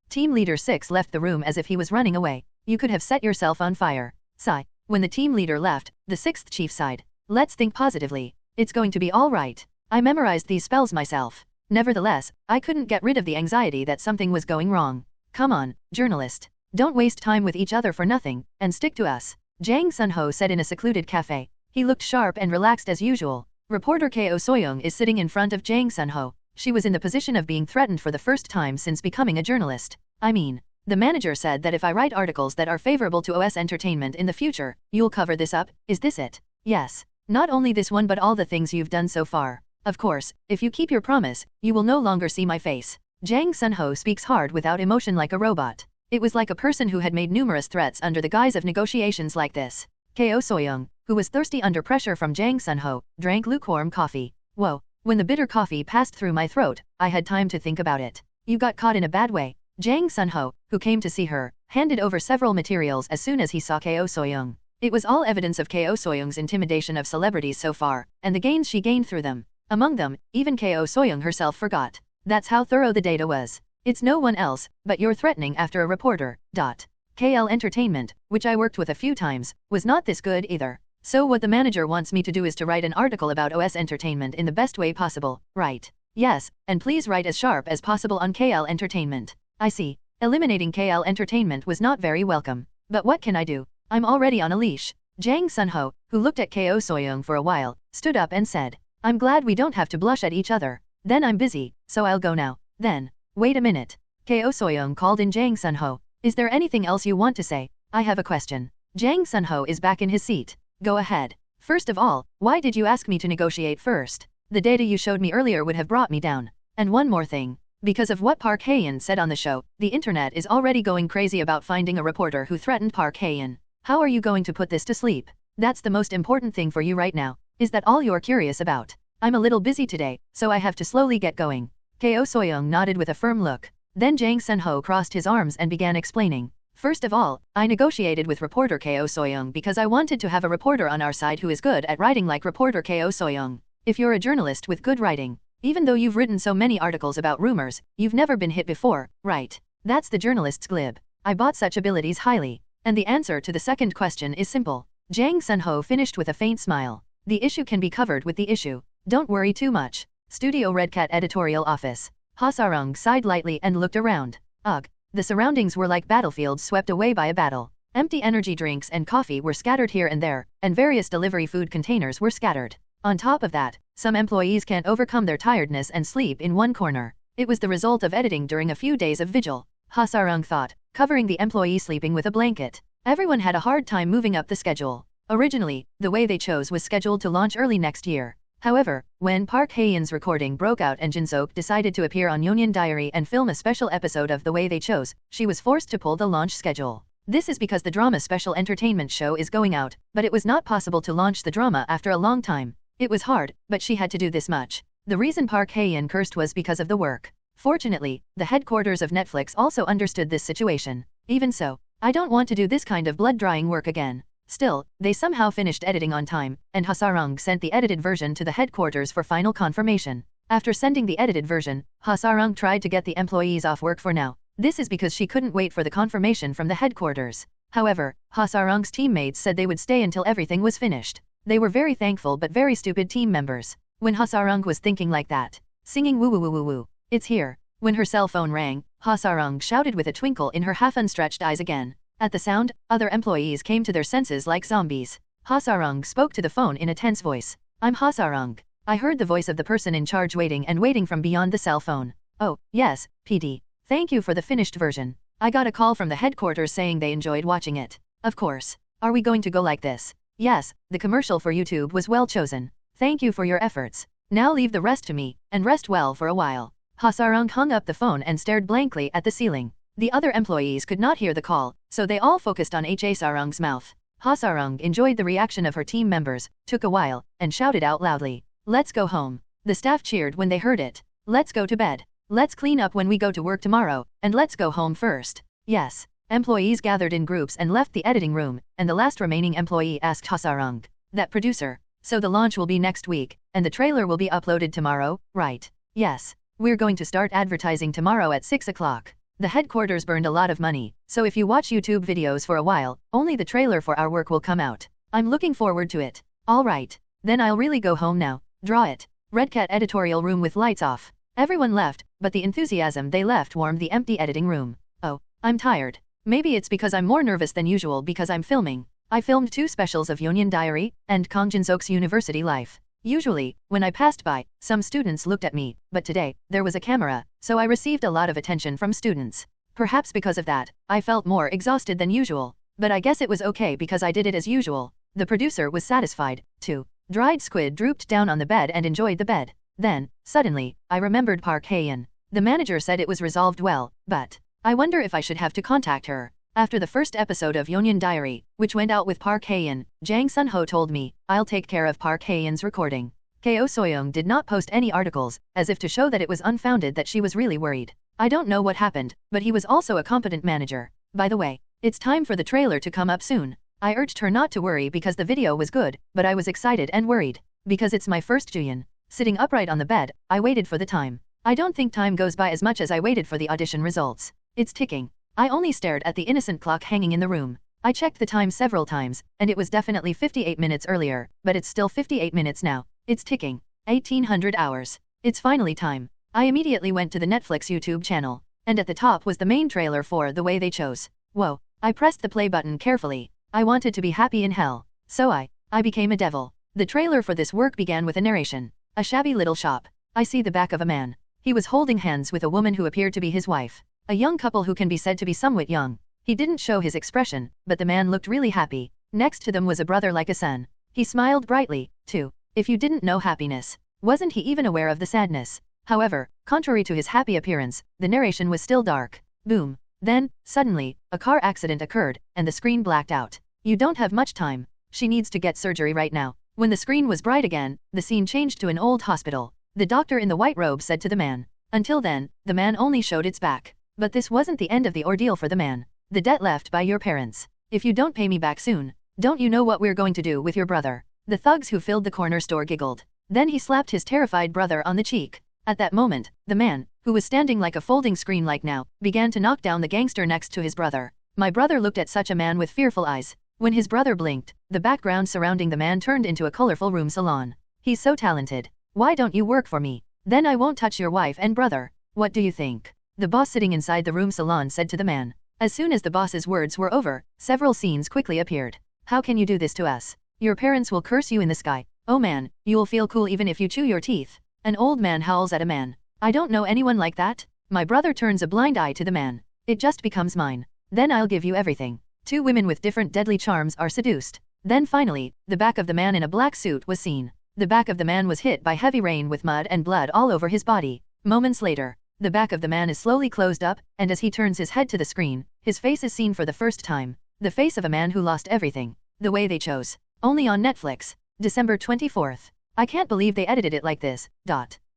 Team leader 6 left the room as if he was running away. You could have set yourself on fire. Sigh. When the team leader left, the 6th chief sighed. Let's think positively. It's going to be all right. I memorized these spells myself. Nevertheless, I couldn't get rid of the anxiety that something was going wrong. Come on, journalist. Don't waste time with each other for nothing, and stick to us. Jang Sun-ho said in a secluded cafe. He looked sharp and relaxed as usual. Reporter Ko Soyoung is sitting in front of Jang Sun-ho. She was in the position of being threatened for the first time since becoming a journalist. I mean, the manager said that if I write articles that are favorable to OS Entertainment in the future, you'll cover this up. Is this it? Yes. Not only this one but all the things you've done so far. Of course, if you keep your promise, you will no longer see my face. Jang Sun-ho speaks hard without emotion like a robot. It was like a person who had made numerous threats under the guise of negotiations like this. Ko Soyoung, who was thirsty under pressure from Jang Sun-ho, drank lukewarm coffee. Whoa, when the bitter coffee passed through my throat, I had time to think about it. You got caught in a bad way. Jang Sun-ho, who came to see her, handed over several materials as soon as he saw Ko Soyoung. It was all evidence of Ko Soyoung's intimidation of celebrities so far, and the gains she gained through them. Among them, even Ko Soyoung herself forgot. That's how thorough the data was. It's no one else, but you're threatening after a reporter. KL Entertainment, which I worked with a few times, was not this good either. So what the manager wants me to do is to write an article about OS Entertainment in the best way possible, right? Yes, and please write as sharp as possible on KL Entertainment. I see. Eliminating KL Entertainment was not very welcome. But what can I do? I'm already on a leash. Jang Sun-ho, who looked at Ko Soyoung for a while, stood up and said, I'm glad we don't have to blush at each other. Then I'm busy, so I'll go now. Then, wait a minute. Ko Soyoung called in Jang Sun-ho. Is there anything else you want to say? I have a question. Jang Sun-ho is back in his seat. Go ahead. First of all, why did you ask me to negotiate first? The data you showed me earlier would have brought me down. And one more thing. Because of what Park Hae-in said on the show, the internet is already going crazy about finding a reporter who threatened Park Hae-in. How are you going to put this to sleep? That's the most important thing for you right now. Is that all you're curious about? I'm a little busy today, so I have to slowly get going. Ko Soyoung nodded with a firm look. Then Jang Sun-ho crossed his arms and began explaining. First of all, I negotiated with reporter Ko Soyoung because I wanted to have a reporter on our side who is good at writing like reporter Ko Soyoung. If you're a journalist with good writing, even though you've written so many articles about rumors, you've never been hit before, right? That's the journalist's glib. I bought such abilities highly. And the answer to the second question is simple. Jang Sun-ho finished with a faint smile. The issue can be covered with the issue. Don't worry too much. Studio Red Cat editorial office. Ha Sarung sighed lightly and looked around. Ugh. The surroundings were like battlefields swept away by a battle. Empty energy drinks and coffee were scattered here and there, and various delivery food containers were scattered. On top of that, some employees can't overcome their tiredness and sleep in one corner. It was the result of editing during a few days of vigil. Ha Sarung thought, covering the employee sleeping with a blanket. Everyone had a hard time moving up the schedule. Originally, the way they chose was scheduled to launch early next year. However, when Park Hae-in's recording broke out and Jin-seok decided to appear on Yonyan Diary and film a special episode of The Way They Chose, she was forced to pull the launch schedule. This is because the drama special entertainment show is going out, but it was not possible to launch the drama after a long time. It was hard, but she had to do this much. The reason Park Hae-in cursed was because of the work. Fortunately, the headquarters of Netflix also understood this situation. Even so, I don't want to do this kind of blood-drying work again. Still, they somehow finished editing on time, and Ha Sarung sent the edited version to the headquarters for final confirmation. After sending the edited version, Ha Sarung tried to get the employees off work for now. This is because she couldn't wait for the confirmation from the headquarters. However, Ha Sarung's teammates said they would stay until everything was finished. They were very thankful but very stupid team members. When Ha Sarung was thinking like that, singing woo woo woo woo woo, it's here. When her cell phone rang, Ha Sarung shouted with a twinkle in her half-unstretched eyes again. At the sound, other employees came to their senses like zombies. Ha Sarung spoke to the phone in a tense voice. I'm Ha Sarung. I heard the voice of the person in charge waiting from beyond the cell phone. Oh, yes, PD. Thank you for the finished version. I got a call from the headquarters saying they enjoyed watching it. Of course. Are we going to go like this? Yes, the commercial for YouTube was well chosen. Thank you for your efforts. Now leave the rest to me, and rest well for a while. Ha Sarung hung up the phone and stared blankly at the ceiling. The other employees could not hear the call, so they all focused on Ha Sarung's mouth. Ha Sarung enjoyed the reaction of her team members, took a while, and shouted out loudly. Let's go home. The staff cheered when they heard it. Let's go to bed. Let's clean up when we go to work tomorrow, and let's go home first. Yes. Employees gathered in groups and left the editing room, and the last remaining employee asked Ha Sarung, that producer, so the launch will be next week, and the trailer will be uploaded tomorrow, right? Yes. We're going to start advertising tomorrow at 6 o'clock. The headquarters burned a lot of money, so if you watch YouTube videos for a while, only the trailer for our work will come out. I'm looking forward to it. Alright. Then I'll really go home now. Draw it. Red Cat editorial room with lights off. Everyone left, but the enthusiasm they left warmed the empty editing room. Oh, I'm tired. Maybe it's because I'm more nervous than usual because I'm filming. I filmed 2 specials of Union Diary and Kang Jin-sok's university life. Usually, when I passed by, some students looked at me, but today, there was a camera, so I received a lot of attention from students. Perhaps because of that, I felt more exhausted than usual. But I guess it was okay because I did it as usual. The producer was satisfied, too. Dried squid drooped down on the bed and enjoyed the bed. Then, suddenly, I remembered Park Hae-in. The manager said it was resolved well, but I wonder if I should have to contact her. After the first episode of Union Diary, which went out with Park Hae-in, Jang Sun-ho told me, I'll take care of Park Hae-in's recording. Ko Soyoung did not post any articles, as if to show that it was unfounded that she was really worried. I don't know what happened, but he was also a competent manager. By the way, it's time for the trailer to come up soon. I urged her not to worry because the video was good, but I was excited and worried. Because it's my first Juyeon. Sitting upright on the bed, I waited for the time. I don't think time goes by as much as I waited for the audition results. It's ticking. I only stared at the innocent clock hanging in the room. I checked the time several times, and it was definitely 58 minutes earlier, but it's still 58 minutes now. It's ticking. 1800 hours. It's finally time. I immediately went to the Netflix YouTube channel, and at the top was the main trailer for The Way They Chose. Whoa. I pressed the play button carefully. I wanted to be happy in hell. So I became a devil. The trailer for this work began with a narration. A shabby little shop. I see the back of a man. He was holding hands with a woman who appeared to be his wife. A young couple who can be said to be somewhat young. He didn't show his expression, but the man looked really happy. Next to them was a brother like a son. He smiled brightly, too. If you didn't know happiness, wasn't he even aware of the sadness? However, contrary to his happy appearance, the narration was still dark. Boom. Then, suddenly, a car accident occurred, and the screen blacked out. You don't have much time. She needs to get surgery right now. When the screen was bright again, the scene changed to an old hospital. The doctor in the white robe said to the man. Until then, the man only showed its back. But this wasn't the end of the ordeal for the man. The debt left by your parents. If you don't pay me back soon, don't you know what we're going to do with your brother? The thugs who filled the corner store giggled. Then he slapped his terrified brother on the cheek. At that moment, the man, who was standing like a folding screen like now, began to knock down the gangster next to his brother. My brother looked at such a man with fearful eyes. When his brother blinked, the background surrounding the man turned into a colorful room salon. He's so talented. Why don't you work for me? Then I won't touch your wife and brother. What do you think? The boss sitting inside the room salon said to the man. As soon as the boss's words were over, several scenes quickly appeared. How can you do this to us? Your parents will curse you in the sky. Oh man, you'll feel cool even if you chew your teeth. An old man howls at a man. I don't know anyone like that. My brother turns a blind eye to the man. It just becomes mine. Then I'll give you everything. 2 women with different deadly charms are seduced. Then finally, the back of the man in a black suit was seen. The back of the man was hit by heavy rain with mud and blood all over his body. Moments later, the back of the man is slowly closed up, and as he turns his head to the screen, his face is seen for the first time. The face of a man who lost everything. The Way They Chose. Only on Netflix. December 24th. I can't believe they edited it like this.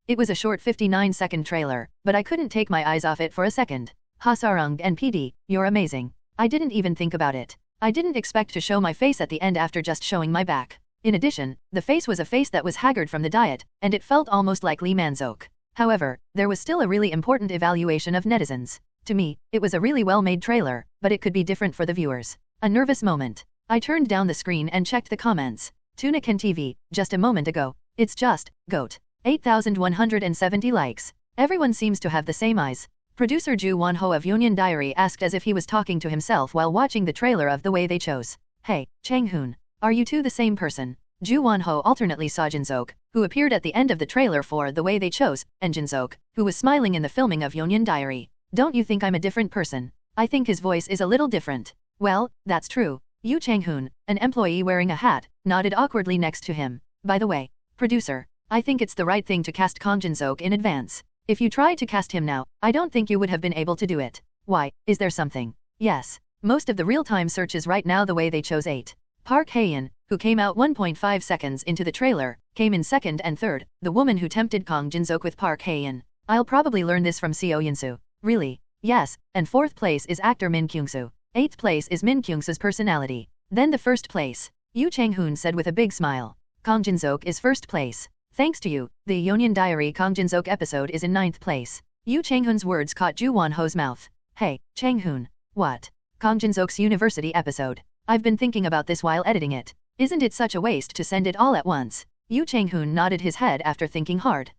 It was a short 59-second trailer, but I couldn't take my eyes off it for a second. Hasarung and PD, you're amazing. I didn't even think about it. I didn't expect to show my face at the end after just showing my back. In addition, the face was a face that was haggard from the diet, and it felt almost like Lee Man-suk. However, there was still a really important evaluation of netizens. To me, it was a really well-made trailer, but it could be different for the viewers. A nervous moment. I turned down the screen and checked the comments. Tunican TV, just a moment ago. It's just, GOAT. 8,170 likes. Everyone seems to have the same eyes. Producer Ju Won-ho of Union Diary asked as if he was talking to himself while watching the trailer of The Way They Chose. Hey, Chang-hoon. Are you two the same person? Ju Won-ho alternately saw Jin-seok, who appeared at the end of the trailer for The Way They Chose, and Jin-seok, who was smiling in the filming of Union Diary. Don't you think I'm a different person? I think his voice is a little different. Well, that's true. Yu Chang-hoon, an employee wearing a hat, nodded awkwardly next to him. By the way, producer, I think it's the right thing to cast Kang Jin-seok in advance. If you tried to cast him now, I don't think you would have been able to do it. Why, is there something? Yes. Most of the real-time searches right now The Way They Chose 8. Park Hae-in, who came out 1.5 seconds into the trailer, came in second and third, the woman who tempted Kang Jin-seok with Park Hae-in. I'll probably learn this from Seo Yun-soo. Really? Yes, and fourth place is actor Min Kyung-soo. Eighth place is Min Kyung-soo's personality. Then the first place. Yu Chang-hoon said with a big smile. Kang Jin-seok is first place. Thanks to you, the Union Diary Kang Jin-seok episode is in 9th place. Yu Chang-hoon's words caught Ju Won-ho's mouth. Hey, Chang-hoon. What? Kang Jin-seok's university episode. I've been thinking about this while editing it. Isn't it such a waste to send it all at once? Yu Chang-hoon nodded his head after thinking hard.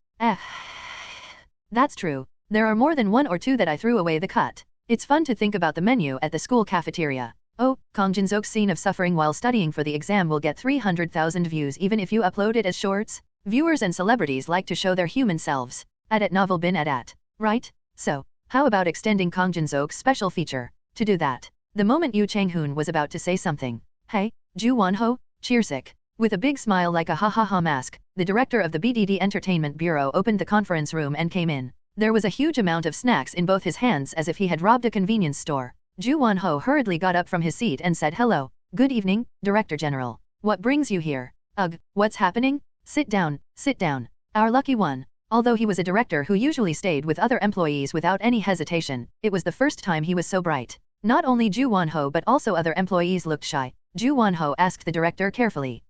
That's true. There are more than one or two that I threw away the cut. It's fun to think about the menu at the school cafeteria. Oh, Kang Jin-seok's scene of suffering while studying for the exam will get 300,000 views even if you upload it as shorts. Viewers and celebrities like to show their human selves. At novel bin at. Right? So, how about extending Kang Jin-seok's special feature? To do that, the moment Yu Chang-hoon was about to say something. Hey, Ju Won-ho, cheersik. With a big smile like a ha-ha-ha mask, the director of the BDD Entertainment Bureau opened the conference room and came in. There was a huge amount of snacks in both his hands as if he had robbed a convenience store. Ju Won-ho hurriedly got up from his seat and said hello. Good evening, Director General. What brings you here? Ugh, what's happening? Sit down, sit down. Our lucky one. Although he was a director who usually stayed with other employees without any hesitation, it was the first time he was so bright. Not only Ju Won-ho but also other employees looked shy. Ju Won-ho asked the director carefully.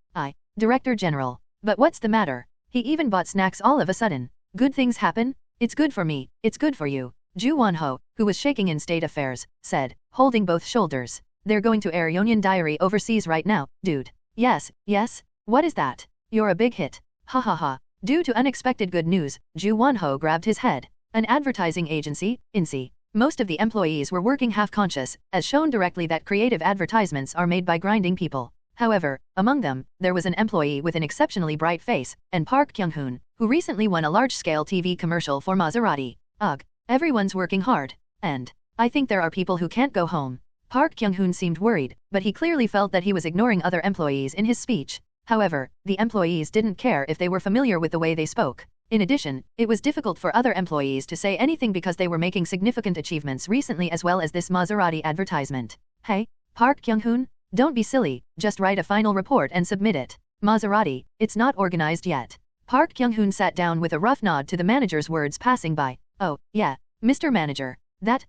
Director General. But what's the matter? He even bought snacks all of a sudden. Good things happen? It's good for me, it's good for you. Ju Won-ho, who was shaking in state affairs, said, holding both shoulders. They're going to air Union Diary overseas right now, dude. Yes, yes? What is that? You're a big hit. Ha ha ha. Due to unexpected good news, Ju Won-ho grabbed his head. An advertising agency, INSEE. Most of the employees were working half-conscious, as shown directly that creative advertisements are made by grinding people. However, among them, there was an employee with an exceptionally bright face, and Park Kyung-hoon, who recently won a large-scale TV commercial for Maserati. Ugh, everyone's working hard. And I think there are people who can't go home. Park Kyung-hoon seemed worried, but he clearly felt that he was ignoring other employees in his speech. However, the employees didn't care if they were familiar with the way they spoke. In addition, it was difficult for other employees to say anything because they were making significant achievements recently as well as this Maserati advertisement. Hey, Park Kyung-hoon? Don't be silly, just write a final report and submit it. Maserati, it's not organized yet. Park Kyung-hoon sat down with a rough nod to the manager's words passing by. Oh, yeah, Mr. Manager. That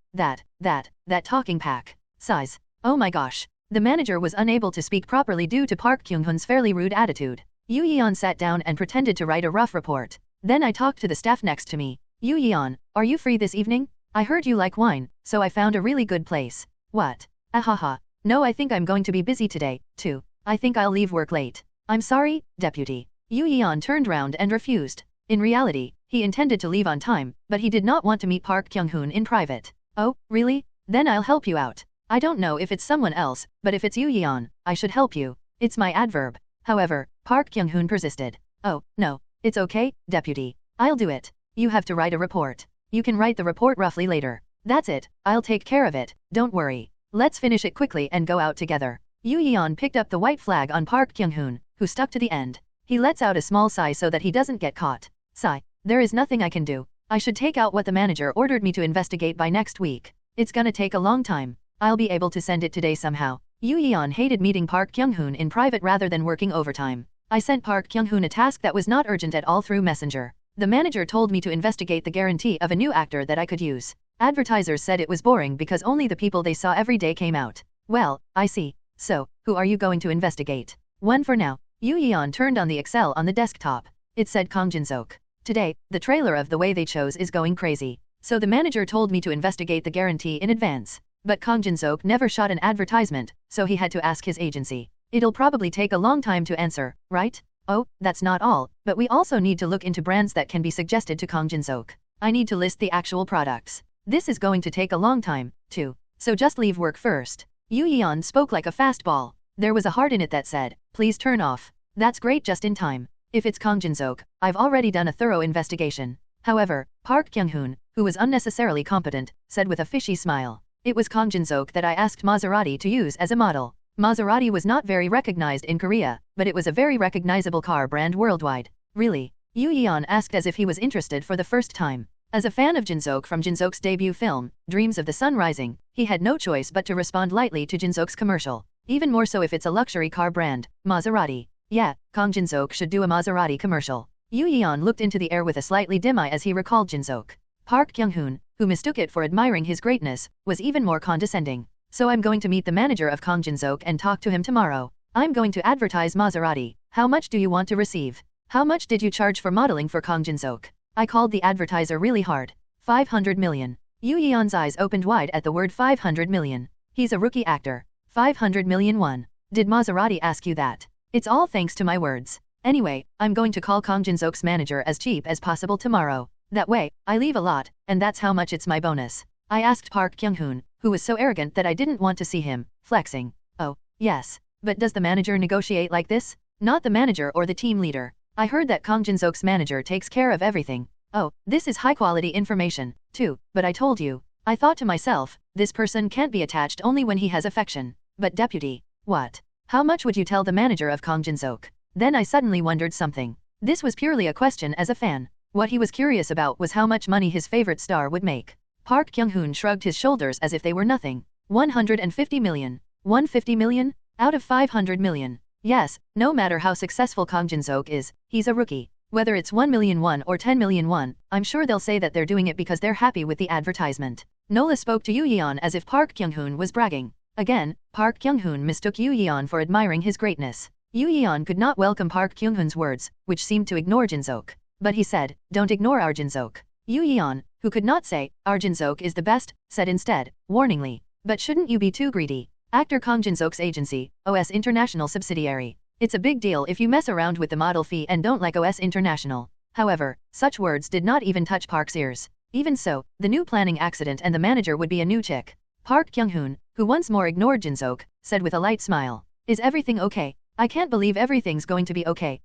talking pack. Size. Oh my gosh. The manager was unable to speak properly due to Park Kyung-hoon's fairly rude attitude. Yu Yeon sat down and pretended to write a rough report. Then I talked to the staff next to me. Yu Yeon, are you free this evening? I heard you like wine, so I found a really good place. What? Ahaha. No, I think I'm going to be busy today, too. I think I'll leave work late. I'm sorry, deputy. Yu Yeon turned round and refused. In reality, he intended to leave on time, but he did not want to meet Park Kyung-hoon in private. Oh, really? Then I'll help you out. I don't know if it's someone else, but if it's Yu Yeon, I should help you. It's my adverb. However, Park Kyung-hoon persisted. Oh, no. It's okay, deputy. I'll do it. You have to write a report. You can write the report roughly later. That's it. I'll take care of it. Don't worry. Let's finish it quickly and go out together. Yu Yeon picked up the white flag on Park Kyung-hoon, who stuck to the end. He lets out a small sigh so that he doesn't get caught. Sigh. There is nothing I can do. I should take out what the manager ordered me to investigate by next week. It's gonna take a long time. I'll be able to send it today somehow. Yu Yeon hated meeting Park Kyung-hoon in private rather than working overtime. I sent Park Kyung-hoon a task that was not urgent at all through Messenger. The manager told me to investigate the guarantee of a new actor that I could use. Advertisers said it was boring because only the people they saw every day came out. Well, I see. So, who are you going to investigate? One for now. Yoo Yeon turned on the Excel on the desktop. It said Kang Jin-seok. Today, the trailer of the way they chose is going crazy. So the manager told me to investigate the guarantee in advance. But Kang Jin-seok never shot an advertisement, so he had to ask his agency. It'll probably take a long time to answer, right? Oh, that's not all, but we also need to look into brands that can be suggested to Kang Jin-seok. I need to list the actual products. This is going to take a long time, too. So just leave work first. Yoo Yeon spoke like a fastball. There was a heart in it that said, please turn off. That's great just in time. If it's Kang Jin-seok, I've already done a thorough investigation. However, Park Kyung-hoon, who was unnecessarily competent, said with a fishy smile. It was Kang Jin-seok that I asked Maserati to use as a model. Maserati was not very recognized in Korea, but it was a very recognizable car brand worldwide. Really? Yoo Yeon asked as if he was interested for the first time. As a fan of Jin-seok from Jin-seok's debut film, Dreams of the Sun Rising, he had no choice but to respond lightly to Jin-seok's commercial. Even more so if it's a luxury car brand, Maserati. Yeah, Kang Jin-seok should do a Maserati commercial. Yoo Yeon looked into the air with a slightly dim eye as he recalled Jin-seok. Park Kyung-hoon, who mistook it for admiring his greatness, was even more condescending. So I'm going to meet the manager of Kang Jin-seok and talk to him tomorrow. I'm going to advertise Maserati. How much do you want to receive? How much did you charge for modeling for Kang Jin-seok? I called the advertiser really hard. 500 million. Yoo Yeon's eyes opened wide at the word 500 million. He's a rookie actor. 500 million won. Did Maserati ask you that? It's all thanks to my words. Anyway, I'm going to call Kang Jin-seok's manager as cheap as possible tomorrow. That way, I leave a lot, and that's how much it's my bonus. I asked Park Kyung-hoon, who was so arrogant that I didn't want to see him, flexing. Oh, yes. But does the manager negotiate like this? Not the manager or the team leader. I heard that Kang Jin-seok's manager takes care of everything. Oh, this is high-quality information, too, but I told you. I thought to myself, this person can't be attached only when he has affection. But deputy, what? How much would you tell the manager of Kang Jin-seok? Then I suddenly wondered something. This was purely a question as a fan. What he was curious about was how much money his favorite star would make. Park Kyung-hoon shrugged his shoulders as if they were nothing. 150 million. 150 million? Out of 500 million. Yes, no matter how successful Kang Jin-seok is, he's a rookie. Whether it's 1 million won or 10 million won, I'm sure they'll say that they're doing it because they're happy with the advertisement. Nola spoke to Yoo Yeon as if Park Kyung-hoon was bragging. Again, Park Kyung-hoon mistook Yoo Yeon for admiring his greatness. Yoo Yeon could not welcome Park Kyung-hoon's words, which seemed to ignore Jin-seok. But he said, don't ignore our Jin-seok. Yoo Yeon, who could not say, our Jin-seok is the best, said instead, warningly. But shouldn't you be too greedy? Actor Kang Jin-seok's agency, OS International subsidiary. It's a big deal if you mess around with the model fee and don't like OS International. However, such words did not even touch Park's ears. Even so, the new planning accident and the manager would be a new chick. Park Kyung-hoon, who once more ignored Jin-seok, said with a light smile. Is everything okay? I can't believe everything's going to be okay.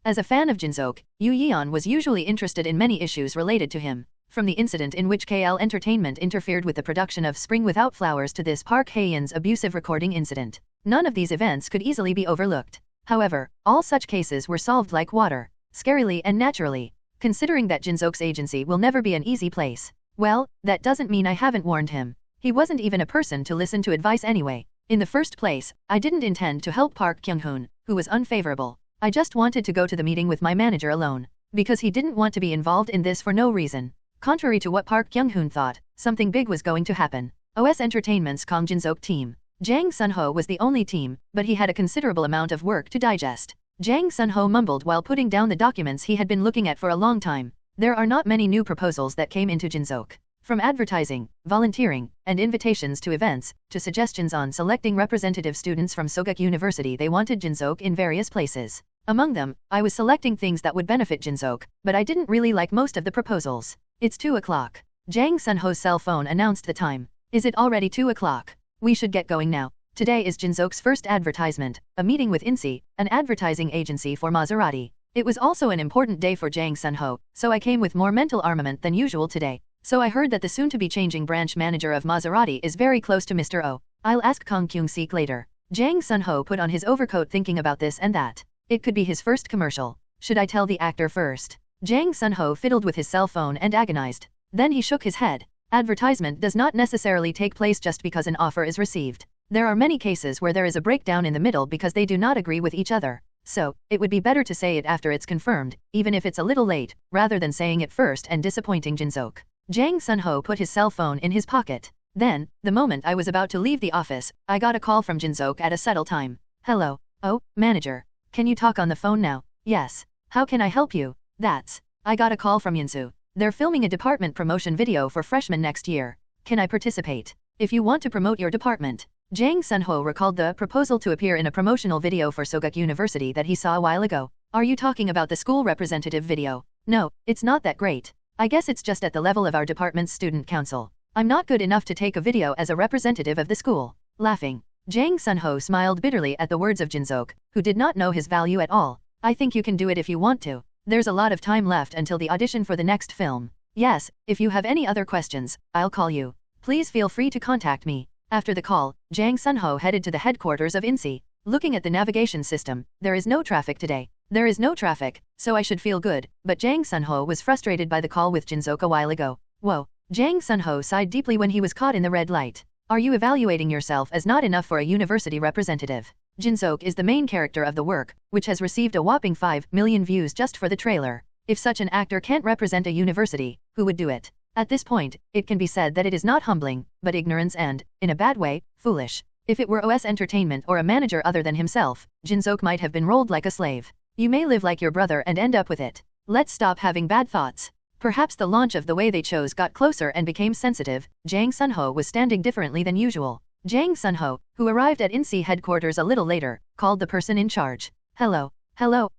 As a fan of Jin-seok, Yoo Yeon was usually interested in many issues related to him. From the incident in which KL Entertainment interfered with the production of Spring Without Flowers to this Park Hae-in's abusive recording incident. None of these events could easily be overlooked. However, all such cases were solved like water, scarily and naturally. Considering that Jin-seok's agency will never be an easy place. Well, that doesn't mean I haven't warned him. He wasn't even a person to listen to advice anyway. In the first place, I didn't intend to help Park Kyung-hoon, who was unfavorable. I just wanted to go to the meeting with my manager alone. Because he didn't want to be involved in this for no reason. Contrary to what Park Kyung-hoon thought, something big was going to happen. OS Entertainment's Kang Jin-seok team. Jang Sun-ho was the only team, but he had a considerable amount of work to digest. Jang Sun-ho mumbled while putting down the documents he had been looking at for a long time. There are not many new proposals that came into Jin-seok. From advertising, volunteering, and invitations to events, to suggestions on selecting representative students from Sogeuk University, they wanted Jin-seok in various places. Among them, I was selecting things that would benefit Jin-seok, but I didn't really like most of the proposals. It's 2 o'clock. Jang Sun-ho's cell phone announced the time. Is it already 2 o'clock? We should get going now. Today is Jin-seok's first advertisement, a meeting with INSEE, an advertising agency for Maserati. It was also an important day for Jang Sun-ho, so I came with more mental armament than usual today. So I heard that the soon-to-be-changing branch manager of Maserati is very close to Mr. O. I'll ask Kang Kyung-sik later. Jang Sun-ho put on his overcoat thinking about this and that. It could be his first commercial. Should I tell the actor first? Jang Sun-ho fiddled with his cell phone and agonized. Then he shook his head. Advertisement does not necessarily take place just because an offer is received. There are many cases where there is a breakdown in the middle because they do not agree with each other. So, it would be better to say it after it's confirmed, even if it's a little late, rather than saying it first and disappointing Jinsook. Jang Sun-ho put his cell phone in his pocket. Then, the moment I was about to leave the office, I got a call from Jinsook at a settled time. Hello. Oh, manager. Can you talk on the phone now? Yes. How can I help you? I got a call from Yinsu. They're filming a department promotion video for freshmen next year. Can I participate? If you want to promote your department. Jang Sun-ho recalled the proposal to appear in a promotional video for Soguk University that he saw a while ago. Are you talking about the school representative video? No, it's not that great. I guess it's just at the level of our department's student council. I'm not good enough to take a video as a representative of the school. Laughing, Jang Sun-ho smiled bitterly at the words of Jinsook, who did not know his value at all. I think you can do it if you want to. There's a lot of time left until the audition for the next film. Yes, if you have any other questions, I'll call you. Please feel free to contact me. After the call, Jang Sun-ho headed to the headquarters of INSEE. Looking at the navigation system, there is no traffic today. There is no traffic, so I should feel good, but Jang Sun-ho was frustrated by the call with Jinsook a while ago. Whoa. Jang Sun-ho sighed deeply when he was caught in the red light. Are you evaluating yourself as not enough for a university representative? Jinsook is the main character of the work, which has received a whopping 5 million views just for the trailer. If such an actor can't represent a university, who would do it? At this point, it can be said that it is not humbling, but ignorance and, in a bad way, foolish. If it were OS Entertainment or a manager other than himself, Jinsook might have been rolled like a slave. You may live like your brother and end up with it. Let's stop having bad thoughts. Perhaps the launch of the way they chose got closer and became sensitive. Jang Sun-ho was standing differently than usual. Jang Sun-ho, who arrived at INSEE headquarters a little later, called the person in charge. Hello,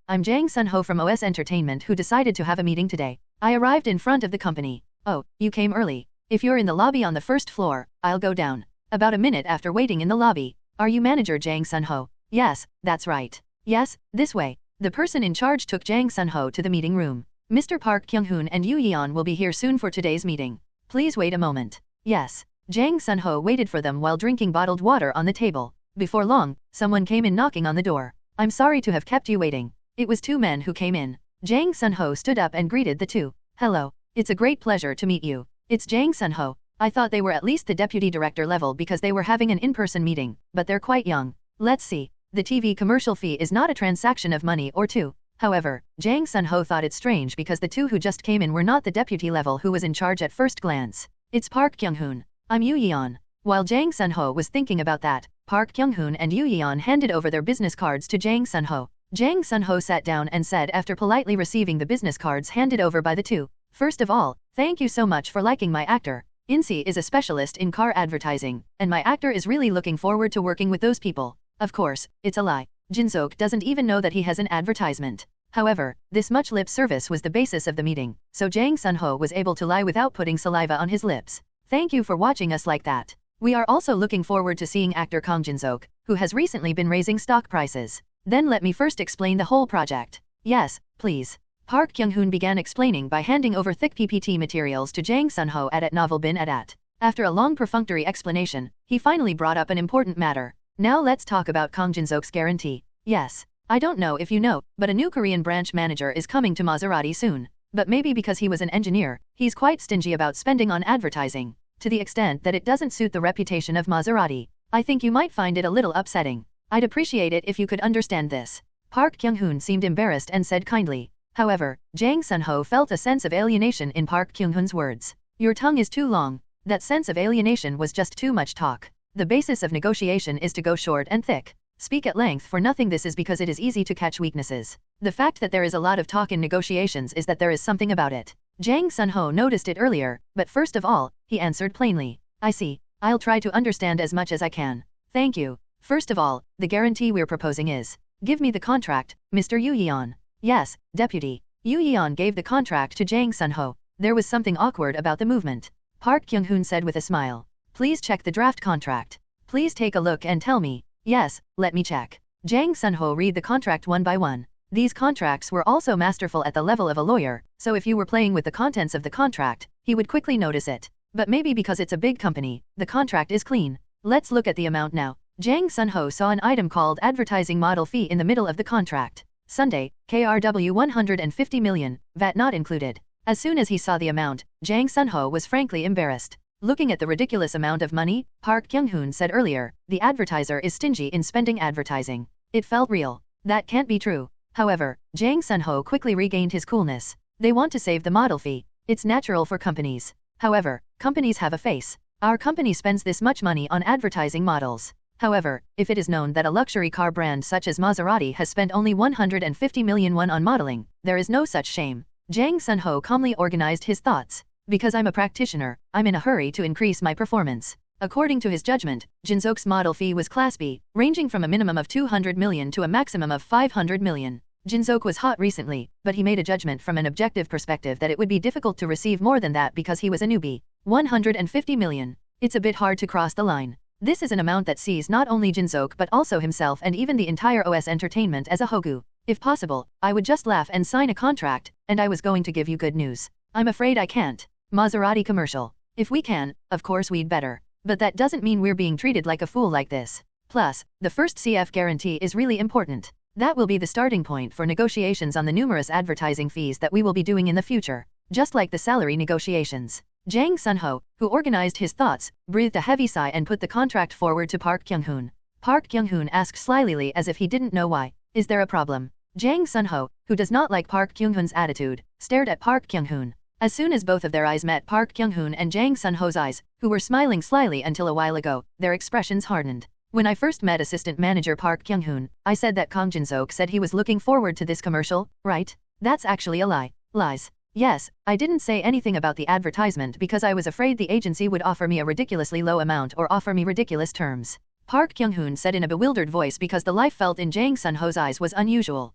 I'm Jang Sun-ho from OS Entertainment who decided to have a meeting today. I arrived in front of the company. Oh, you came early. If you're in the lobby on the first floor, I'll go down. About a minute after waiting in the lobby. Are you manager Jang Sun-ho? Yes, that's right. Yes, this way. The person in charge took Jang Sun-ho to the meeting room. Mr. Park Kyung-hoon and Yoo Yeon will be here soon for today's meeting. Please wait a moment. Yes. Jang Sun-ho waited for them while drinking bottled water on the table. Before long, someone came in knocking on the door. I'm sorry to have kept you waiting. It was two men who came in. Jang Sun-ho stood up and greeted the two. Hello. It's a great pleasure to meet you. It's Jang Sun-ho. I thought they were at least the deputy director level because they were having an in-person meeting, but they're quite young. Let's see. The TV commercial fee is not a transaction of money or two. However, Jang Sun-ho thought it strange because the two who just came in were not the deputy level who was in charge at first glance. It's Park Kyung-hoon. I'm Yoo Yeon. While Jang Sun-ho was thinking about that, Park Kyung-hoon and Yoo Yeon handed over their business cards to Jang Sun-ho. Jang Sun-ho sat down and said after politely receiving the business cards handed over by the two. First of all, thank you so much for liking my actor. INSEE is a specialist in car advertising, and my actor is really looking forward to working with those people. Of course, it's a lie. Jinsook doesn't even know that he has an advertisement. However, this much lip service was the basis of the meeting, so Jang Sun-ho was able to lie without putting saliva on his lips. Thank you for watching us like that. We are also looking forward to seeing actor Kang Jinsook, who has recently been raising stock prices. Then let me first explain the whole project. Yes, please. Park Kyung-hoon began explaining by handing over thick PPT materials to Jang Sun-ho at novel.A. After a long perfunctory explanation, he finally brought up an important matter. Now let's talk about Kang Jinsook's guarantee. Yes. I don't know if you know, but a new Korean branch manager is coming to Maserati soon. But maybe because he was an engineer, he's quite stingy about spending on advertising, to the extent that it doesn't suit the reputation of Maserati. I think you might find it a little upsetting. I'd appreciate it if you could understand this. Park Kyung-hoon seemed embarrassed and said kindly. However, Jang Sun-ho felt a sense of alienation in Park Kyung-hoon's words. Your tongue is too long. That sense of alienation was just too much talk. The basis of negotiation is to go short and thick. Speak at length for nothing. This is because it is easy to catch weaknesses. The fact that there is a lot of talk in negotiations is that there is something about it. Jang Sun-ho noticed it earlier, but first of all, he answered plainly. I see. I'll try to understand as much as I can. Thank you. First of all, the guarantee we're proposing is, give me the contract, Mr. Yoo Yeon. Yes, deputy. Yoo Yeon gave the contract to Jang Sun-ho. There was something awkward about the movement. Park Kyung-hoon said with a smile. Please check the draft contract. Please take a look and tell me. Yes, let me check. Jang Sun-ho read the contract one by one. These contracts were also masterful at the level of a lawyer, so if you were playing with the contents of the contract, he would quickly notice it. But maybe because it's a big company, the contract is clean. Let's look at the amount now. Jang Sun-ho saw an item called advertising model fee in the middle of the contract. Sunday, KRW 150 million, VAT not included. As soon as he saw the amount, Jang Sun-ho was frankly embarrassed. Looking at the ridiculous amount of money, Park Kyung-hoon said earlier, the advertiser is stingy in spending advertising. It felt real. That can't be true. However, Jang Sun-ho quickly regained his coolness. They want to save the model fee. It's natural for companies. However, companies have a face. Our company spends this much money on advertising models. However, if it is known that a luxury car brand such as Maserati has spent only 150 million won on modeling, there is no such shame. Jang Sun-ho calmly organized his thoughts. Because I'm a practitioner, I'm in a hurry to increase my performance. According to his judgment, Jinseok's model fee was Class B, ranging from a minimum of 200 million to a maximum of 500 million. Jinseok was hot recently, but he made a judgment from an objective perspective that it would be difficult to receive more than that because he was a newbie. 150 million. It's a bit hard to cross the line. This is an amount that sees not only Jinseok but also himself and even the entire OS Entertainment as a hogu. If possible, I would just laugh and sign a contract, and I was going to give you good news. I'm afraid I can't. Maserati commercial. If we can, of course we'd better. But that doesn't mean we're being treated like a fool like this. Plus, the first CF guarantee is really important. That will be the starting point for negotiations on the numerous advertising fees that we will be doing in the future. Just like the salary negotiations. Jang Sun-ho, who organized his thoughts, breathed a heavy sigh and put the contract forward to Park Kyung-hoon. Park Kyung-hoon asked slyly as if he didn't know why. Is there a problem? Jang Sun-ho, who does not like Park Kyung-hoon's attitude, stared at Park Kyung-hoon. As soon as both of their eyes met Park Kyung-hoon and Jang Sun-ho's eyes, who were smiling slyly until a while ago, their expressions hardened. When I first met assistant manager Park Kyung-hoon, I said that Kang Jin-seok said he was looking forward to this commercial, right? That's actually a lie. Lies. Yes, I didn't say anything about the advertisement because I was afraid the agency would offer me a ridiculously low amount or offer me ridiculous terms. Park Kyung-hoon said in a bewildered voice because the life felt in Jang Sun-ho's eyes was unusual.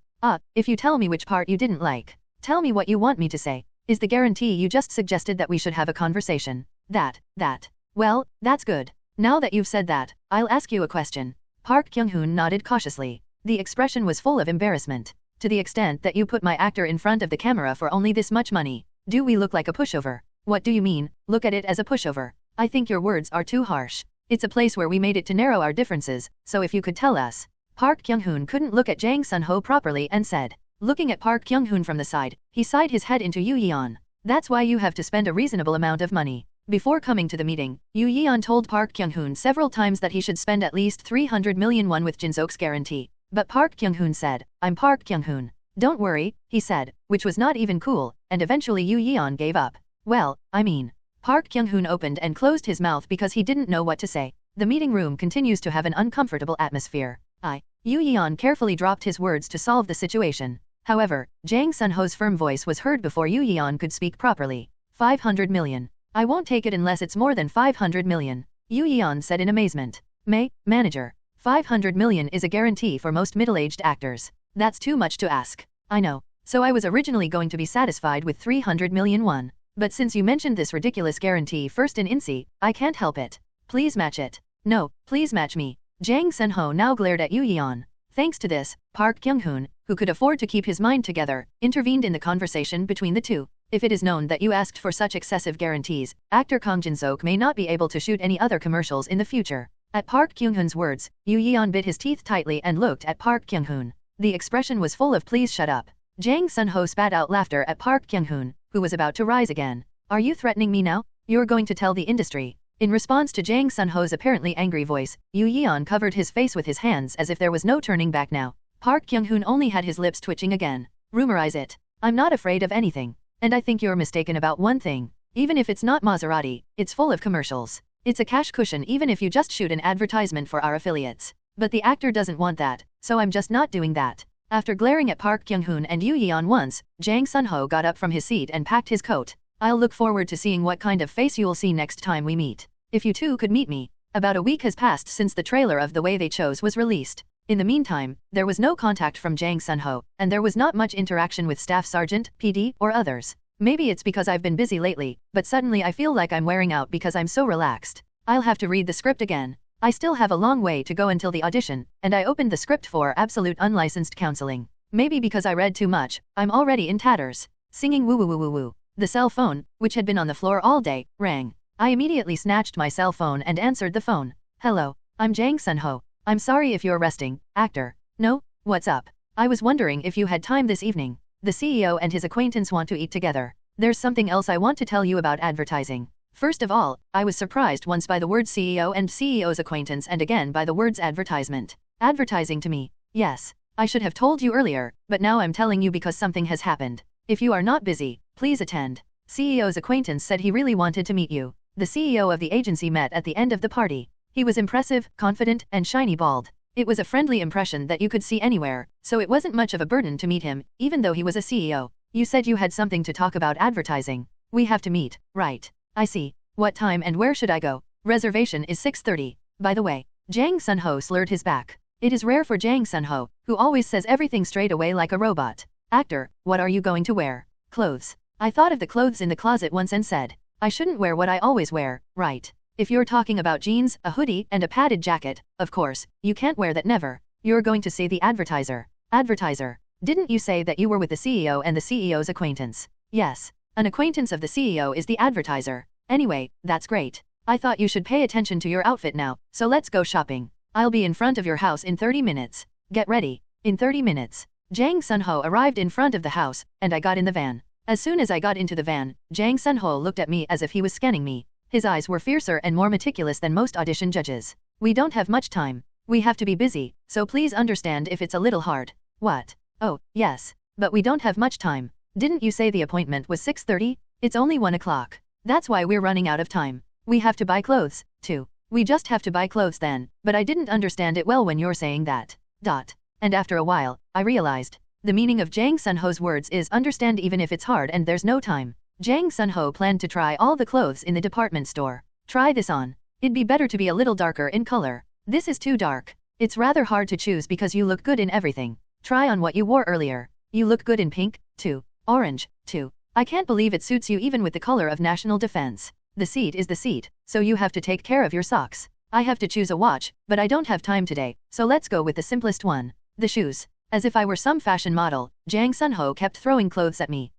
If you tell me which part you didn't like. Tell me what you want me to say. Is the guarantee you just suggested that we should have a conversation? That. Well, that's good. Now that you've said that, I'll ask you a question. Park Kyung-hoon nodded cautiously. The expression was full of embarrassment. To the extent that you put my actor in front of the camera for only this much money. Do we look like a pushover? What do you mean, look at it as a pushover? I think your words are too harsh. It's a place where we made it to narrow our differences, so if you could tell us. Park Kyung-hoon couldn't look at Jang Sun-ho properly and said. Looking at Park Kyung-hoon from the side, he sighed his head into Yoo Yeon. That's why you have to spend a reasonable amount of money. Before coming to the meeting, Yoo Yeon told Park Kyung-hoon several times that he should spend at least 300 million won with Jinseok's guarantee. But Park Kyung-hoon said, I'm Park Kyung-hoon. Don't worry, he said, which was not even cool, and eventually Yoo Yeon gave up. Well, I mean. Park Kyung-hoon opened and closed his mouth because he didn't know what to say. The meeting room continues to have an uncomfortable atmosphere. Yoo Yeon carefully dropped his words to solve the situation. However, Jang Sun-ho's firm voice was heard before Yoo Yeon could speak properly. 500 million. I won't take it unless it's more than 500 million. Yoo Yeon said in amazement. Manager. 500 million is a guarantee for most middle-aged actors. That's too much to ask. I know. So I was originally going to be satisfied with 300 million won. But since you mentioned this ridiculous guarantee first in INSEE, I can't help it. Please match it. No, please match me. Jang Sun-ho now glared at Yoo Yeon. Thanks to this, Park Kyung-hoon, who could afford to keep his mind together, intervened in the conversation between the two. If it is known that you asked for such excessive guarantees, actor Kang Jin-seok may not be able to shoot any other commercials in the future. At Park Kyung-hoon's words, Yoo Yeon bit his teeth tightly and looked at Park Kyung-hoon. The expression was full of please shut up. Jang Sun-ho spat out laughter at Park Kyung-hoon, who was about to rise again. Are you threatening me now? You're going to tell the industry. In response to Jang Sun-ho's apparently angry voice, Yoo Yeon covered his face with his hands as if there was no turning back now. Park Kyung-hoon only had his lips twitching again. Rumorize it. I'm not afraid of anything. And I think you're mistaken about one thing. Even if it's not Maserati, it's full of commercials. It's a cash cushion even if you just shoot an advertisement for our affiliates. But the actor doesn't want that, so I'm just not doing that. After glaring at Park Kyung-hoon and Yoo Yeon once, Jang Sun-ho got up from his seat and packed his coat. I'll look forward to seeing what kind of face you'll see next time we meet. If you two could meet me. About a week has passed since the trailer of The Way They Chose was released. In the meantime, there was no contact from Jang Sun-ho, and there was not much interaction with Staff Sergeant, PD, or others. Maybe it's because I've been busy lately, but suddenly I feel like I'm wearing out because I'm so relaxed. I'll have to read the script again. I still have a long way to go until the audition, and I opened the script for absolute unlicensed counseling. Maybe because I read too much, I'm already in tatters. Singing woo woo woo woo woo. The cell phone, which had been on the floor all day, rang. I immediately snatched my cell phone and answered the phone. Hello, I'm Jang Sun-ho. I'm sorry if you're resting, actor. No, what's up? I was wondering if you had time this evening. The CEO and his acquaintance want to eat together. There's something else I want to tell you about advertising. First of all, I was surprised once by the word CEO and CEO's acquaintance and again by the words advertisement. Advertising to me. Yes. I should have told you earlier, but now I'm telling you because something has happened. If you are not busy, please attend. CEO's acquaintance said he really wanted to meet you. The CEO of the agency met at the end of the party. He was impressive, confident, and shiny bald. It was a friendly impression that you could see anywhere, so it wasn't much of a burden to meet him, even though he was a CEO. You said you had something to talk about advertising. We have to meet, right? I see. What time and where should I go? Reservation is 6:30. By the way, Jang Sun-ho slurred his back. It is rare for Jang Sun-ho, who always says everything straight away like a robot. Actor, what are you going to wear? Clothes. I thought of the clothes in the closet once and said, I shouldn't wear what I always wear, right? If you're talking about jeans, a hoodie, and a padded jacket, of course, you can't wear that never. You're going to say the advertiser. Advertiser. Didn't you say that you were with the CEO and the CEO's acquaintance? Yes. An acquaintance of the CEO is the advertiser. Anyway, that's great. I thought you should pay attention to your outfit now, so let's go shopping. I'll be in front of your house in 30 minutes. Get ready. In 30 minutes. Jang Sun-ho arrived in front of the house, and I got in the van. As soon as I got into the van, Jang Sun-ho looked at me as if he was scanning me. His eyes were fiercer and more meticulous than most audition judges. We don't have much time. We have to be busy, so please understand if it's a little hard. What? Oh, yes. But we don't have much time. Didn't you say the appointment was 6:30? It's only 1 o'clock. That's why we're running out of time. We have to buy clothes, too. We just have to buy clothes then, but I didn't understand it well when you're saying that. And after a while, I realized. The meaning of Jang Sun-ho's words is understand even if it's hard and there's no time. Jang Sun-ho planned to try all the clothes in the department store. Try this on. It'd be better to be a little darker in color. This is too dark. It's rather hard to choose because you look good in everything. Try on what you wore earlier. You look good in pink, too. Orange, too. I can't believe it suits you even with the color of national defense. The seat is the seat, so you have to take care of your socks. I have to choose a watch, but I don't have time today, so let's go with the simplest one. The shoes. As if I were some fashion model, Jang Sun-ho kept throwing clothes at me.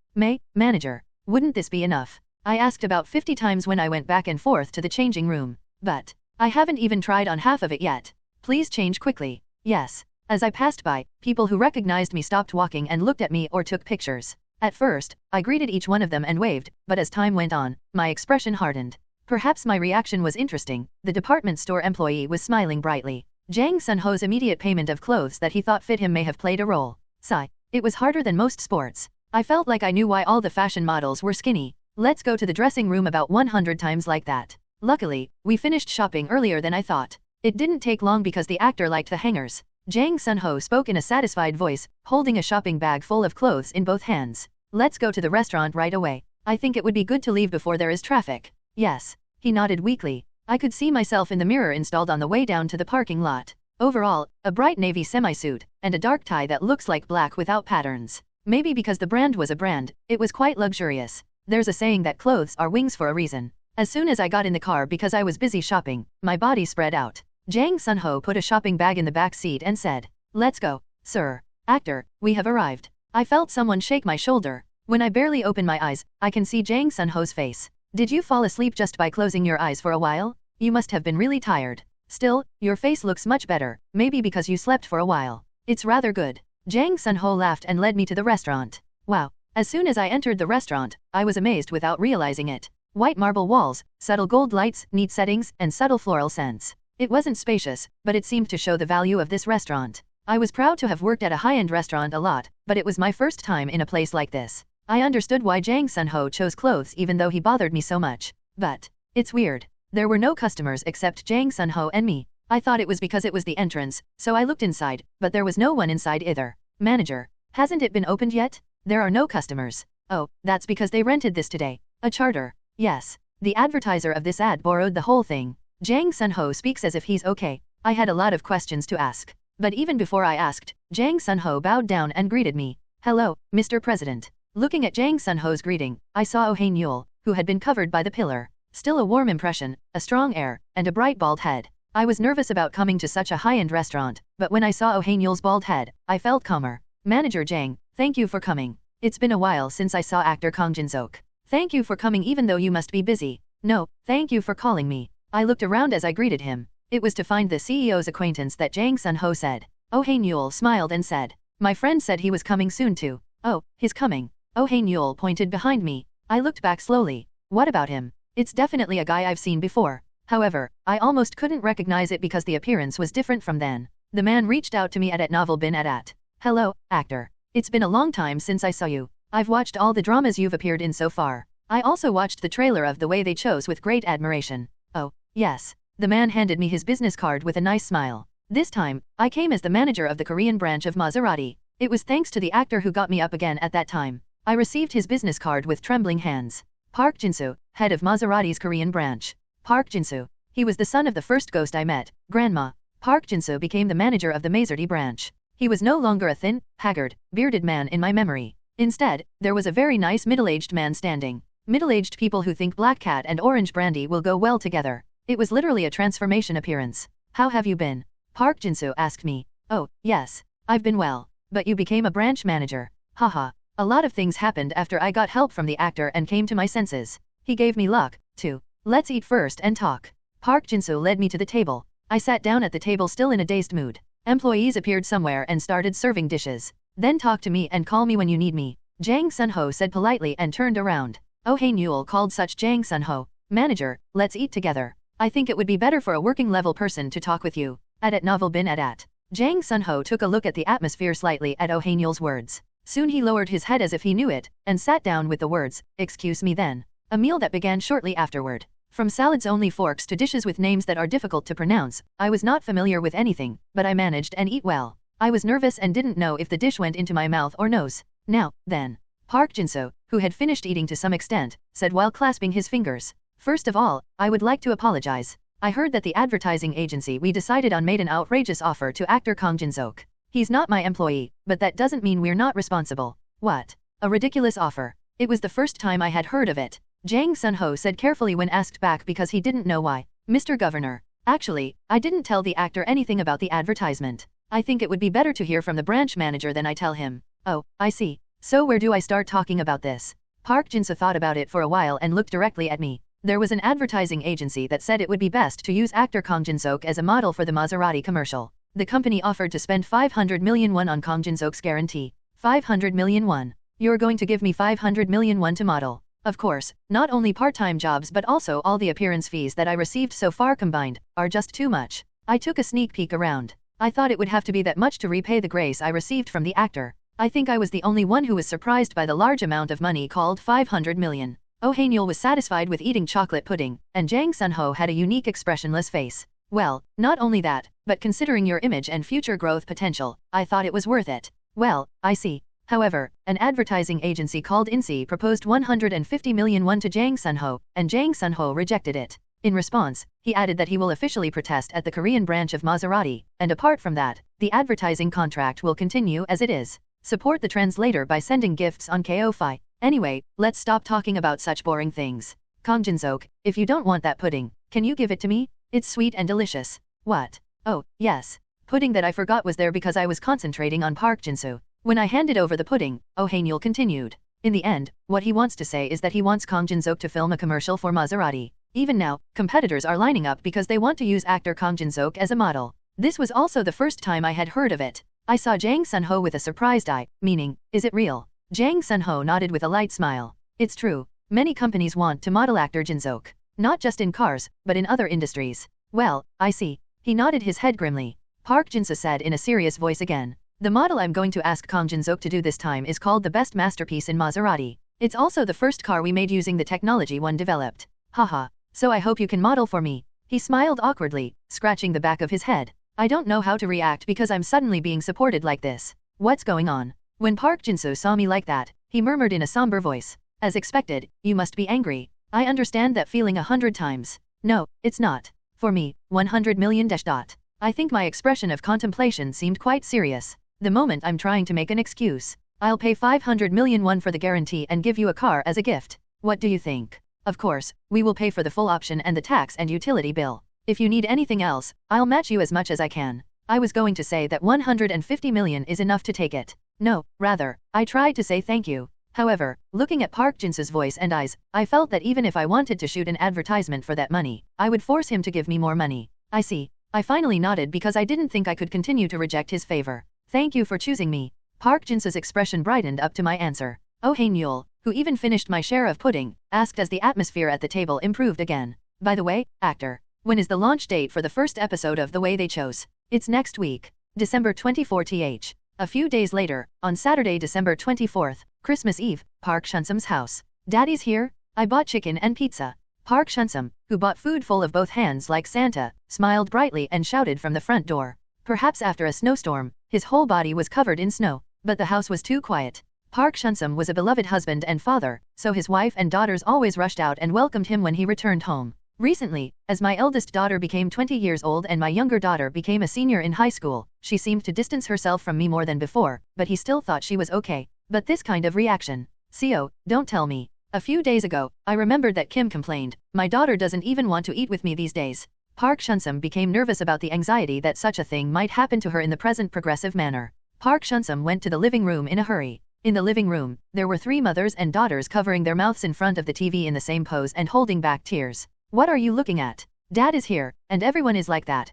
Manager, wouldn't this be enough? I asked about 50 times when I went back and forth to the changing room. But I haven't even tried on half of it yet. Please change quickly. Yes. As I passed by, people who recognized me stopped walking and looked at me or took pictures. At first, I greeted each one of them and waved, but as time went on, my expression hardened. Perhaps my reaction was interesting. The department store employee was smiling brightly. Jang Sun-ho's immediate payment of clothes that he thought fit him may have played a role. Sigh. It was harder than most sports. I felt like I knew why all the fashion models were skinny. Let's go to the dressing room about 100 times like that. Luckily, we finished shopping earlier than I thought. It didn't take long because the actor liked the hangers. Jang Sun-ho spoke in a satisfied voice, holding a shopping bag full of clothes in both hands. Let's go to the restaurant right away. I think it would be good to leave before there is traffic. Yes. He nodded weakly. I could see myself in the mirror installed on the way down to the parking lot. Overall, a bright navy semi-suit, and a dark tie that looks like black without patterns. Maybe because the brand was a brand, it was quite luxurious. There's a saying that clothes are wings for a reason. As soon as I got in the car because I was busy shopping, my body spread out. Jang Sun-ho put a shopping bag in the back seat and said, Let's go, sir. Actor, we have arrived. I felt someone shake my shoulder. When I barely open my eyes, I can see Jang Sun-ho's face. Did you fall asleep just by closing your eyes for a while? You must have been really tired. Still, your face looks much better, maybe because you slept for a while. It's rather good. Jang Sun-ho laughed and led me to the restaurant. Wow. As soon as I entered the restaurant, I was amazed without realizing it. White marble walls, subtle gold lights, neat settings, and subtle floral scents. It wasn't spacious, but it seemed to show the value of this restaurant. I was proud to have worked at a high-end restaurant a lot, but it was my first time in a place like this. I understood why Jang Sun-ho chose clothes even though he bothered me so much. But it's weird. There were no customers except Jang Sun-ho and me. I thought it was because it was the entrance, so I looked inside, but there was no one inside either. Manager, hasn't it been opened yet? There are no customers. Oh, that's because they rented this today. A charter. Yes. The advertiser of this ad borrowed the whole thing. Jang Sun-ho speaks as if he's okay. I had a lot of questions to ask. But even before I asked, Jang Sun-ho bowed down and greeted me. Hello, Mr. President. Looking at Jang Sun-ho's greeting, I saw Oh Hae-nyul, who had been covered by the pillar. Still a warm impression, a strong air, and a bright bald head. I was nervous about coming to such a high-end restaurant, but when I saw Oh Hae-nyul's bald head, I felt calmer. Manager Jang, thank you for coming. It's been a while since I saw actor Kang Jin-seok. Thank you for coming even though you must be busy. No, thank you for calling me. I looked around as I greeted him. It was to find the CEO's acquaintance that Jang Sun-ho said. Oh Hae-nyul smiled and said, my friend said he was coming soon too. Oh, he's coming. Oh Hae-nyul pointed behind me. I looked back slowly. What about him? It's definitely a guy I've seen before. However, I almost couldn't recognize it because the appearance was different from then. The man reached out to me at novel bin at. Hello, actor. It's been a long time since I saw you. I've watched all the dramas you've appeared in so far. I also watched the trailer of The Way They Chose with great admiration. Oh, yes. The man handed me his business card with a nice smile. This time, I came as the manager of the Korean branch of Maserati. It was thanks to the actor who got me up again at that time. I received his business card with trembling hands. Park Jin-soo, head of Maserati's Korean branch. Park Jin-soo. He was the son of the first ghost I met, Grandma. Park Jin-soo became the manager of the Maserati branch. He was no longer a thin, haggard, bearded man in my memory. Instead, there was a very nice middle-aged man standing. Middle-aged people who think black cat and orange brandy will go well together. It was literally a transformation appearance. How have you been? Park Jin-soo asked me. Oh, yes. I've been well. But you became a branch manager. Haha. A lot of things happened after I got help from the actor and came to my senses. He gave me luck, too. Let's eat first and talk. Park Jin-soo led me to the table. I sat down at the table still in a dazed mood. Employees appeared somewhere and started serving dishes. Then talk to me and call me when you need me. Jang Sun-ho said politely and turned around. Oh hey Newell called such Jang Sun-ho. Manager, let's eat together. I think it would be better for a working level person to talk with you. At novel bin at. Jang Sun-ho took a look at the atmosphere slightly at Oh hey Newell's words. Soon he lowered his head as if he knew it, and sat down with the words, excuse me then. A meal that began shortly afterward. From salads only forks to dishes with names that are difficult to pronounce, I was not familiar with anything, but I managed and eat well. I was nervous and didn't know if the dish went into my mouth or nose. Now, then. Park Jin-soo, who had finished eating to some extent, said while clasping his fingers. First of all, I would like to apologize. I heard that the advertising agency we decided on made an outrageous offer to actor Kang Jin-seok. He's not my employee, but that doesn't mean we're not responsible. What? A ridiculous offer. It was the first time I had heard of it. Jang Sun-ho said carefully when asked back because he didn't know why. Mr. Governor. Actually, I didn't tell the actor anything about the advertisement. I think it would be better to hear from the branch manager than I tell him. Oh, I see. So where do I start talking about this? Park Jin-soo thought about it for a while and looked directly at me. There was an advertising agency that said it would be best to use actor Kang Jin-seok as a model for the Maserati commercial. The company offered to spend 500 million won on Kang Jin-seok's guarantee. 500 million won. You're going to give me 500 million won to model. Of course, not only part-time jobs but also all the appearance fees that I received so far combined, are just too much. I took a sneak peek around. I thought it would have to be that much to repay the grace I received from the actor. I think I was the only one who was surprised by the large amount of money called 500 million. Oh hey Newell was satisfied with eating chocolate pudding, and Jang Sun-ho had a unique expressionless face. Well, not only that, but considering your image and future growth potential, I thought it was worth it. Well, I see. However, an advertising agency called INSEE proposed 150 million won to Jang Sun-ho, and Jang Sun-ho rejected it. In response, he added that he will officially protest at the Korean branch of Maserati, and apart from that, the advertising contract will continue as it is. Support the translator by sending gifts on Ko-fi. Anyway, let's stop talking about such boring things. Kang Jin-seok, if you don't want that pudding, can you give it to me? It's sweet and delicious. What? Oh, yes. Pudding that I forgot was there because I was concentrating on Park Jin-soo. When I handed over the pudding, Oh hey Newell continued. In the end, what he wants to say is that he wants Kang Jin-seok to film a commercial for Maserati. Even now, competitors are lining up because they want to use actor Kang Jin-seok as a model. This was also the first time I had heard of it. I saw Jang Sun-ho with a surprised eye, meaning, is it real? Jang Sun-ho nodded with a light smile. It's true. Many companies want to model actor Jin-seok. Not just in cars, but in other industries. Well, I see. He nodded his head grimly. Park Jin-soo said in a serious voice again. The model I'm going to ask Kang Jin-seok to do this time is called the best masterpiece in Maserati. It's also the first car we made using the technology one developed. Haha. So I hope you can model for me. He smiled awkwardly, scratching the back of his head. I don't know how to react because I'm suddenly being supported like this. What's going on? When Park Jin-soo saw me like that, he murmured in a somber voice. As expected, you must be angry. I understand that feeling 100 times. No, it's not. For me, 100 million dot. I think my expression of contemplation seemed quite serious. The moment I'm trying to make an excuse. I'll pay 500 million won for the guarantee and give you a car as a gift. What do you think? Of course, we will pay for the full option and the tax and utility bill. If you need anything else, I'll match you as much as I can. I was going to say that 150 million is enough to take it. No, rather, I tried to say thank you. However, looking at Park Jin-soo's voice and eyes, I felt that even if I wanted to shoot an advertisement for that money, I would force him to give me more money. I see. I finally nodded because I didn't think I could continue to reject his favor. Thank you for choosing me. Park Jin-soo's expression brightened up to my answer. Oh hey Newell, who even finished my share of pudding, asked as the atmosphere at the table improved again. By the way, actor, when is the launch date for the first episode of The Way They Chose? It's next week. December 24th. A few days later, on Saturday, December 24th, Christmas Eve, Park Chunsum's house. Daddy's here? I bought chicken and pizza. Park Chunsum, who bought food full of both hands like Santa, smiled brightly and shouted from the front door. Perhaps after a snowstorm, his whole body was covered in snow, but the house was too quiet. Park Chunsum was a beloved husband and father, so his wife and daughters always rushed out and welcomed him when he returned home. Recently, as my eldest daughter became 20 years old and my younger daughter became a senior in high school, she seemed to distance herself from me more than before, but he still thought she was okay. But this kind of reaction. Co, don't tell me. A few days ago, I remembered that Kim complained, my daughter doesn't even want to eat with me these days. Park Chunsum became nervous about the anxiety that such a thing might happen to her in the present progressive manner. Park Chunsum went to the living room in a hurry. In the living room, there were 3 mothers and daughters covering their mouths in front of the TV in the same pose and holding back tears. What are you looking at? Dad is here, and everyone is like that.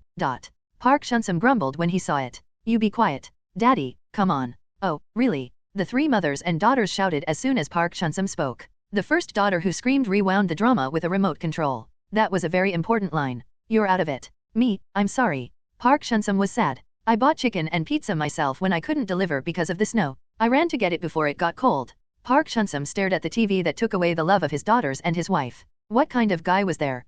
Park Chunsum grumbled when he saw it. You be quiet. Daddy, come on. Oh, really? The 3 mothers and daughters shouted as soon as Park Chunsum spoke. The first daughter who screamed rewound the drama with a remote control. That was a very important line. You're out of it. Me, I'm sorry. Park Chunsum was sad. I bought chicken and pizza myself when I couldn't deliver because of the snow. I ran to get it before it got cold. Park Chunsum stared at the TV that took away the love of his daughters and his wife. What kind of guy was there?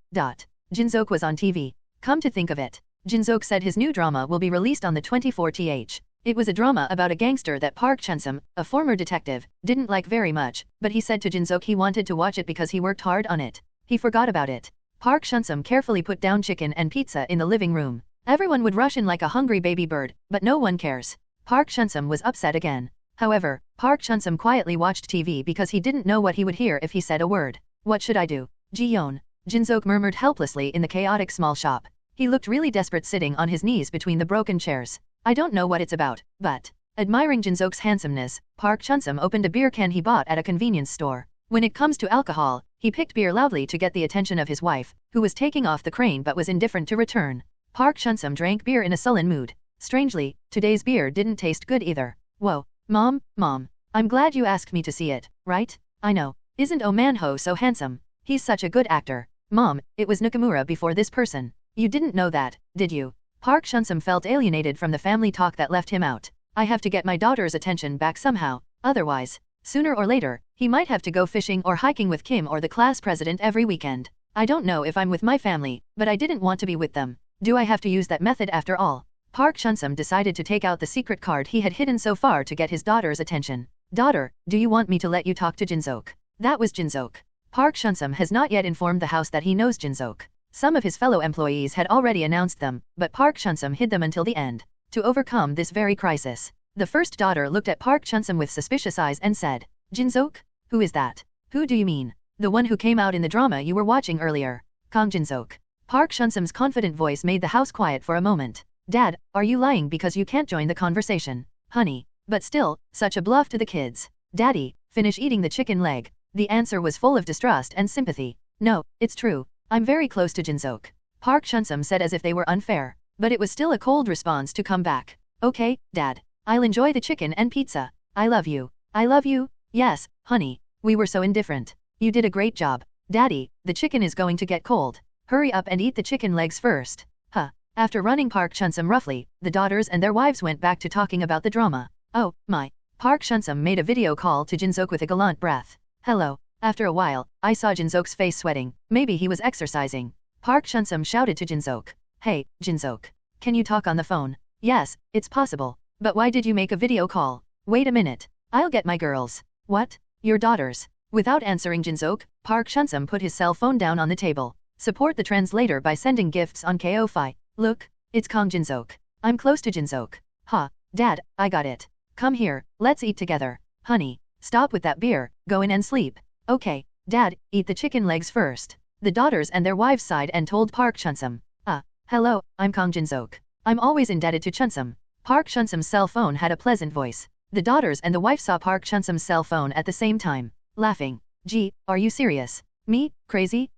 Jinsook was on TV. Come to think of it. Jinsook said his new drama will be released on the 24th. It was a drama about a gangster that Park Chunsum, a former detective, didn't like very much, but he said to Jinsook he wanted to watch it because he worked hard on it. He forgot about it. Park Chunsum carefully put down chicken and pizza in the living room. Everyone would rush in like a hungry baby bird, but no one cares. Park Chunsum was upset again. However, Park Chunsum quietly watched TV because he didn't know what he would hear if he said a word. What should I do? Ji-yeon. Jinsook murmured helplessly in the chaotic small shop. He looked really desperate sitting on his knees between the broken chairs. I don't know what it's about, but... Admiring Jinsook's handsomeness, Park Chunsum opened a beer can he bought at a convenience store. When it comes to alcohol, he picked beer loudly to get the attention of his wife, who was taking off the crane but was indifferent to return. Park Chunsum drank beer in a sullen mood. Strangely, today's beer didn't taste good either. Whoa, Mom, I'm glad you asked me to see it, right? I know. Isn't Oh Man-ho so handsome? He's such a good actor. Mom, it was Nakamura before this person. You didn't know that, did you? Park Chunsum felt alienated from the family talk that left him out. I have to get my daughter's attention back somehow, otherwise, sooner or later, he might have to go fishing or hiking with Kim or the class president every weekend. I don't know if I'm with my family, but I didn't want to be with them. Do I have to use that method after all? Park Chunsum decided to take out the secret card he had hidden so far to get his daughter's attention. Daughter, do you want me to let you talk to Jinsook? That was Jinsook. Park Chunsum has not yet informed the house that he knows Jinsook. Some of his fellow employees had already announced them, but Park Chunsum hid them until the end. To overcome this very crisis, the first daughter looked at Park Chunsum with suspicious eyes and said, Jinsook? Who is that? Who do you mean? The one who came out in the drama you were watching earlier. Kang Jinsook. Park Chunsum's confident voice made the house quiet for a moment. Dad, are you lying because you can't join the conversation? Honey. But still, such a bluff to the kids. Daddy, finish eating the chicken leg. The answer was full of distrust and sympathy. No, it's true. I'm very close to Jinsook. Park Chunsum said as if they were unfair. But it was still a cold response to come back. Okay, Dad. I'll enjoy the chicken and pizza. I love you. I love you. Yes, honey. We were so indifferent. You did a great job. Daddy, the chicken is going to get cold. Hurry up and eat the chicken legs first. After running Park Chunsum roughly, the daughters and their wives went back to talking about the drama. Oh, my. Park Chunsum made a video call to Jinsook with a gallant breath. Hello. After a while, I saw Jinsook's face sweating. Maybe he was exercising. Park Chunsum shouted to Jinsook. Hey, Jinsook. Can you talk on the phone? Yes, it's possible. But why did you make a video call? Wait a minute. I'll get my girls. What? Your daughters. Without answering Jinsook, Park Chunsum put his cell phone down on the table. Support the translator by sending gifts on Ko-Fi. Look, it's Kang Jinsook. I'm close to Jinsook. Dad, I got it. Come here, let's eat together. Honey, stop with that beer, go in and sleep. Okay, Dad, eat the chicken legs first. The daughters and their wives sighed and told Park Chunsum. Hello, I'm Kang Jinsook. I'm always indebted to Chunsum. Park Chunsum's cell phone had a pleasant voice. The daughters and the wife saw Park Chunsum's cell phone at the same time, laughing. Gee, are you serious? Me, crazy?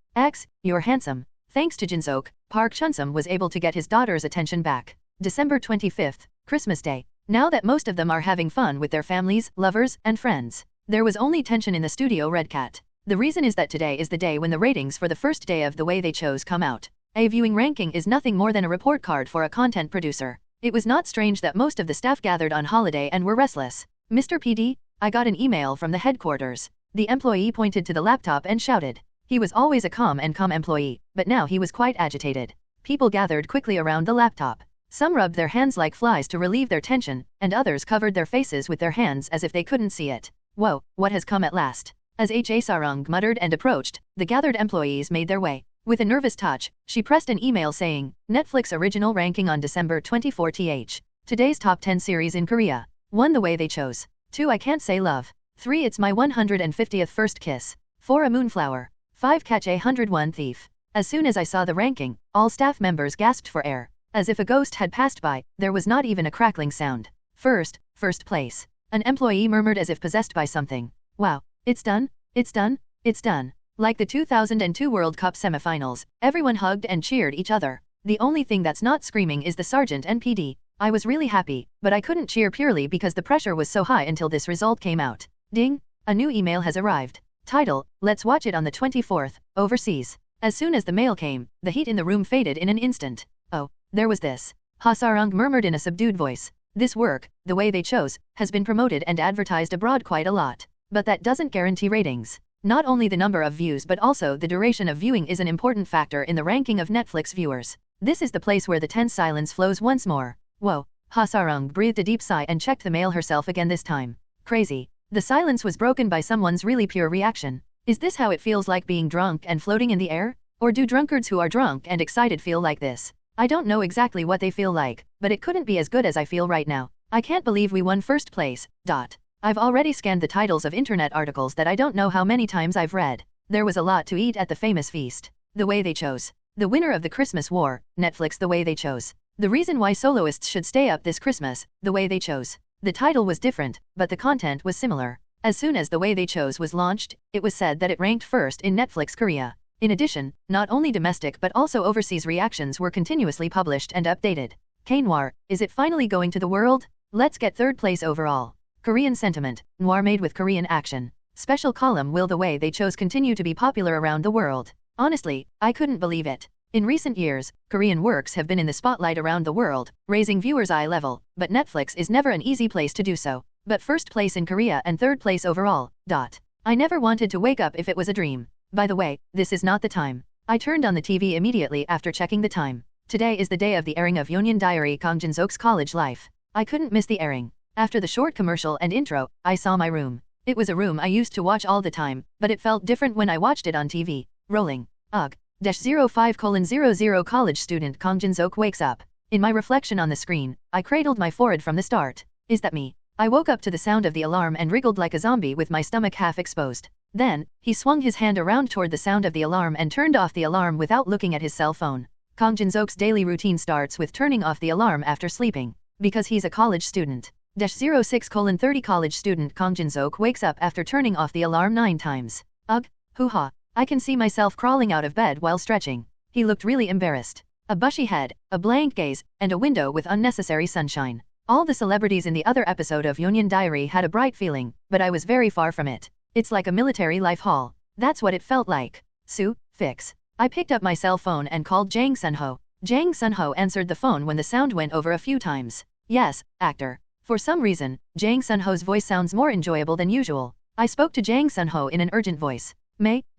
You're handsome. Thanks to Jinsook, Park Chunsum was able to get his daughter's attention back. December 25th, Christmas Day. Now that most of them are having fun with their families, lovers, and friends, there was only tension in the studio Red Cat. The reason is that today is the day when the ratings for the first day of The Way They Chose come out. A viewing ranking is nothing more than a report card for a content producer. It was not strange that most of the staff gathered on holiday and were restless. Mr. PD, I got an email from the headquarters. The employee pointed to the laptop and shouted. He was always a calm employee, but now he was quite agitated. People gathered quickly around the laptop. Some rubbed their hands like flies to relieve their tension, and others covered their faces with their hands as if they couldn't see it. Whoa, what has come at last? As H.A. Sarung muttered and approached, the gathered employees made their way. With a nervous touch, she pressed an email saying, Netflix original ranking on December 24 th. Today's top 10 series in Korea. 1. The Way They Chose. 2. I Can't Say Love. 3. It's My 150th First Kiss. 4. A Moonflower. 5. Catch a 101 Thief. As soon as I saw the ranking, all staff members gasped for air. As if a ghost had passed by, there was not even a crackling sound. First place. An employee murmured as if possessed by something. Wow, it's done, it's done, it's done. Like the 2002 World Cup semifinals, everyone hugged and cheered each other. The only thing that's not screaming is the sergeant and PD. I was really happy, but I couldn't cheer purely because the pressure was so high until this result came out. Ding! A new email has arrived. Title, Let's watch it on the 24th, overseas. As soon as the mail came, the heat in the room faded in an instant. Oh, there was this. Ha Sarung murmured in a subdued voice. This work, The Way They Chose, has been promoted and advertised abroad quite a lot. But that doesn't guarantee ratings. Not only the number of views but also the duration of viewing is an important factor in the ranking of Netflix viewers. This is the place where the tense silence flows once more. Whoa, Ha Sarung breathed a deep sigh and checked the mail herself again this time. Crazy. The silence was broken by someone's really pure reaction. Is this how it feels like being drunk and floating in the air? Or do drunkards who are drunk and excited feel like this? I don't know exactly what they feel like, but it couldn't be as good as I feel right now. I can't believe we won first place. I've already scanned the titles of internet articles that I don't know how many times I've read. There was a lot to eat at the famous feast. The Way They Chose. The winner of the Christmas war, Netflix. The Way They Chose. The reason why soloists should stay up this Christmas, The Way They Chose. The title was different, but the content was similar. As soon as The Way They Chose was launched, it was said that it ranked first in Netflix Korea. In addition, not only domestic but also overseas reactions were continuously published and updated. K-noir, is it finally going to the world? Let's get third place overall. Korean sentiment, noir made with Korean action. Special column, will The Way They Chose continue to be popular around the world? Honestly, I couldn't believe it. In recent years, Korean works have been in the spotlight around the world, raising viewers' eye level, but Netflix is never an easy place to do so. But first place in Korea and third place overall. I never wanted to wake up if it was a dream. By the way, this is not the time. I turned on the TV immediately after checking the time. Today is the day of the airing of Union Diary, Kang Jin-sok's college life. I couldn't miss the airing. After the short commercial and intro, I saw my room. It was a room I used to watch all the time, but it felt different when I watched it on TV. Rolling. Ugh. 05:00 college student Kang Jin-sok wakes up. In my reflection on the screen, I cradled my forehead from the start. Is that me? I woke up to the sound of the alarm and wriggled like a zombie with my stomach half exposed. Then, he swung his hand around toward the sound of the alarm and turned off the alarm without looking at his cell phone. Kang Jin-sok's daily routine starts with turning off the alarm after sleeping. Because he's a college student. 06:30 college student Kang Jin-sok wakes up after turning off the alarm 9 times. Ugh, hoo-ha. I can see myself crawling out of bed while stretching. He looked really embarrassed. A bushy head, a blank gaze, and a window with unnecessary sunshine. All the celebrities in the other episode of Union Diary had a bright feeling, but I was very far from it. It's like a military life hall. That's what it felt like. Fix. I picked up my cell phone and called Jang Sun-ho. Jang Sun-ho answered the phone when the sound went over a few times. Yes, actor. For some reason, Jang Sun-ho's voice sounds more enjoyable than usual. I spoke to Jang Sun-ho in an urgent voice.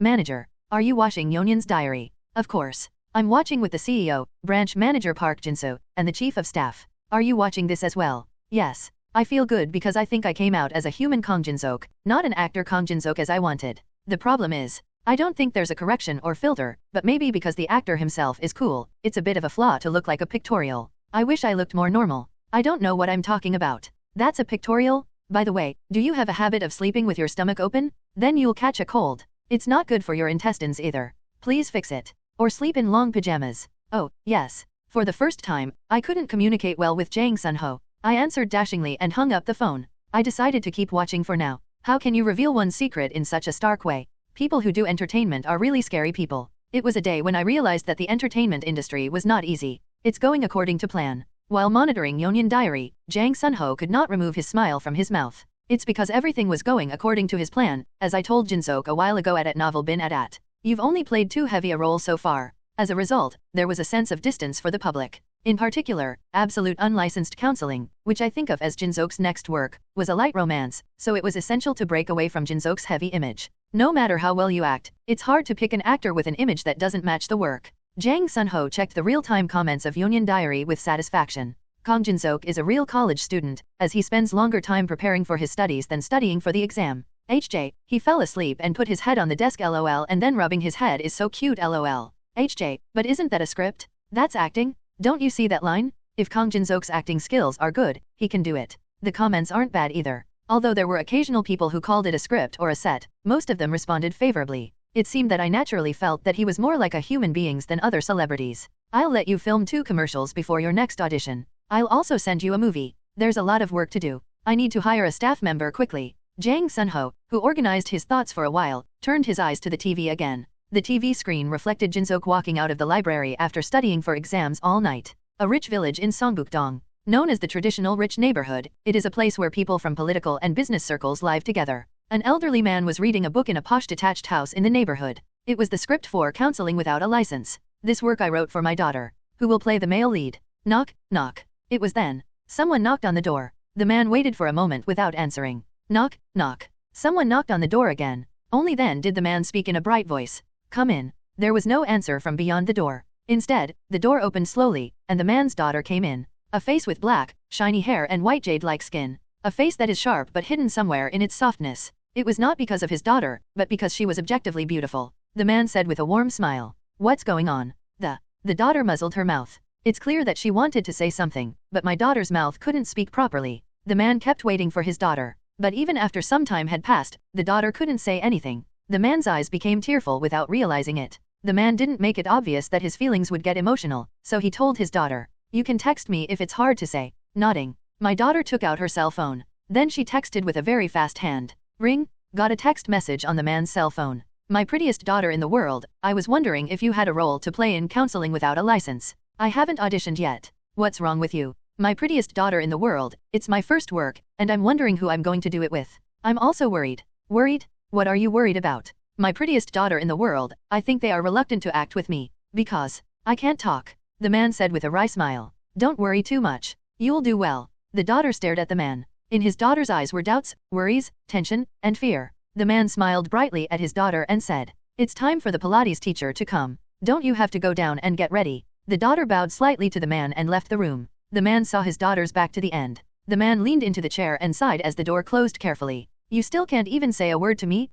Manager, are you watching Yonyeon's diary? Of course. I'm watching with the CEO, branch manager Park Jin-soo, and the chief of staff. Are you watching this as well? Yes. I feel good because I think I came out as a human Kang Jin-sok, not an actor Kang Jin-sok as I wanted. The problem is, I don't think there's a correction or filter, but maybe because the actor himself is cool, it's a bit of a flaw to look like a pictorial. I wish I looked more normal. I don't know what I'm talking about. That's a pictorial? By the way, do you have a habit of sleeping with your stomach open? Then you'll catch a cold. It's not good for your intestines either. Please fix it. Or sleep in long pajamas. Oh, yes. For the first time, I couldn't communicate well with Jang Sun-ho. I answered dashingly and hung up the phone. I decided to keep watching for now. How can you reveal one's secret in such a stark way? People who do entertainment are really scary people. It was a day when I realized that the entertainment industry was not easy. It's going according to plan. While monitoring Yonyeon Diary, Jang Sun-ho could not remove his smile from his mouth. It's because everything was going according to his plan, as I told Jin-sok a while ago at novel bin.A. You've only played too heavy a role so far. As a result, there was a sense of distance for the public. In particular, absolute unlicensed counseling, which I think of as Jinsook's next work, was a light romance, so it was essential to break away from Jinsook's heavy image. No matter how well you act, it's hard to pick an actor with an image that doesn't match the work. Jang Sun-ho checked the real-time comments of Union.Diary with satisfaction. Kang Jinsook is a real college student, as he spends longer time preparing for his studies than studying for the exam. He fell asleep and put his head on the desk lol and then rubbing his head is so cute lol. But isn't that a script? That's acting? Don't you see that line? If Kang Jinsook's acting skills are good, he can do it. The comments aren't bad either. Although there were occasional people who called it a script or a set, most of them responded favorably. It seemed that I naturally felt that he was more like a human being than other celebrities. I'll let you film 2 commercials before your next audition. I'll also send you a movie. There's a lot of work to do. I need to hire a staff member quickly. Jang Sun-ho, who organized his thoughts for a while, turned his eyes to the TV again. The TV screen reflected Jinsook walking out of the library after studying for exams all night. A rich village in Songbukdong. Known as the traditional rich neighborhood, it is a place where people from political and business circles live together. An elderly man was reading a book in a posh detached house in the neighborhood. It was the script for Counseling Without a License. This work I wrote for my daughter, who will play the male lead. Knock, knock. It was then. Someone knocked on the door. The man waited for a moment without answering. Knock, knock. Someone knocked on the door again. Only then did the man speak in a bright voice. Come in. There was no answer from beyond the door. Instead, the door opened slowly, and the man's daughter came in. A face with black, shiny hair and white jade-like skin. A face that is sharp but hidden somewhere in its softness. It was not because of his daughter, but because she was objectively beautiful. The man said with a warm smile. What's going on? The daughter muzzled her mouth. It's clear that she wanted to say something, but my daughter's mouth couldn't speak properly. The man kept waiting for his daughter. But even after some time had passed, the daughter couldn't say anything. The man's eyes became tearful without realizing it. The man didn't make it obvious that his feelings would get emotional, so he told his daughter, "You can text me if it's hard to say." Nodding. My daughter took out her cell phone. Then she texted with a very fast hand. Ring. Got a text message on the man's cell phone. My prettiest daughter in the world, I was wondering if you had a role to play in Counseling Without a License. I haven't auditioned yet. What's wrong with you? My prettiest daughter in the world, it's my first work, and I'm wondering who I'm going to do it with. I'm also worried. Worried? What are you worried about? My prettiest daughter in the world, I think they are reluctant to act with me. Because I can't talk. The man said with a wry smile. Don't worry too much. You'll do well. The daughter stared at the man. In his daughter's eyes were doubts, worries, tension, and fear. The man smiled brightly at his daughter and said, "It's time for the Pilates teacher to come. Don't you have to go down and get ready?" The daughter bowed slightly to the man and left the room. The man saw his daughter's back to the end. The man leaned into the chair and sighed as the door closed carefully. You still can't even say a word to me?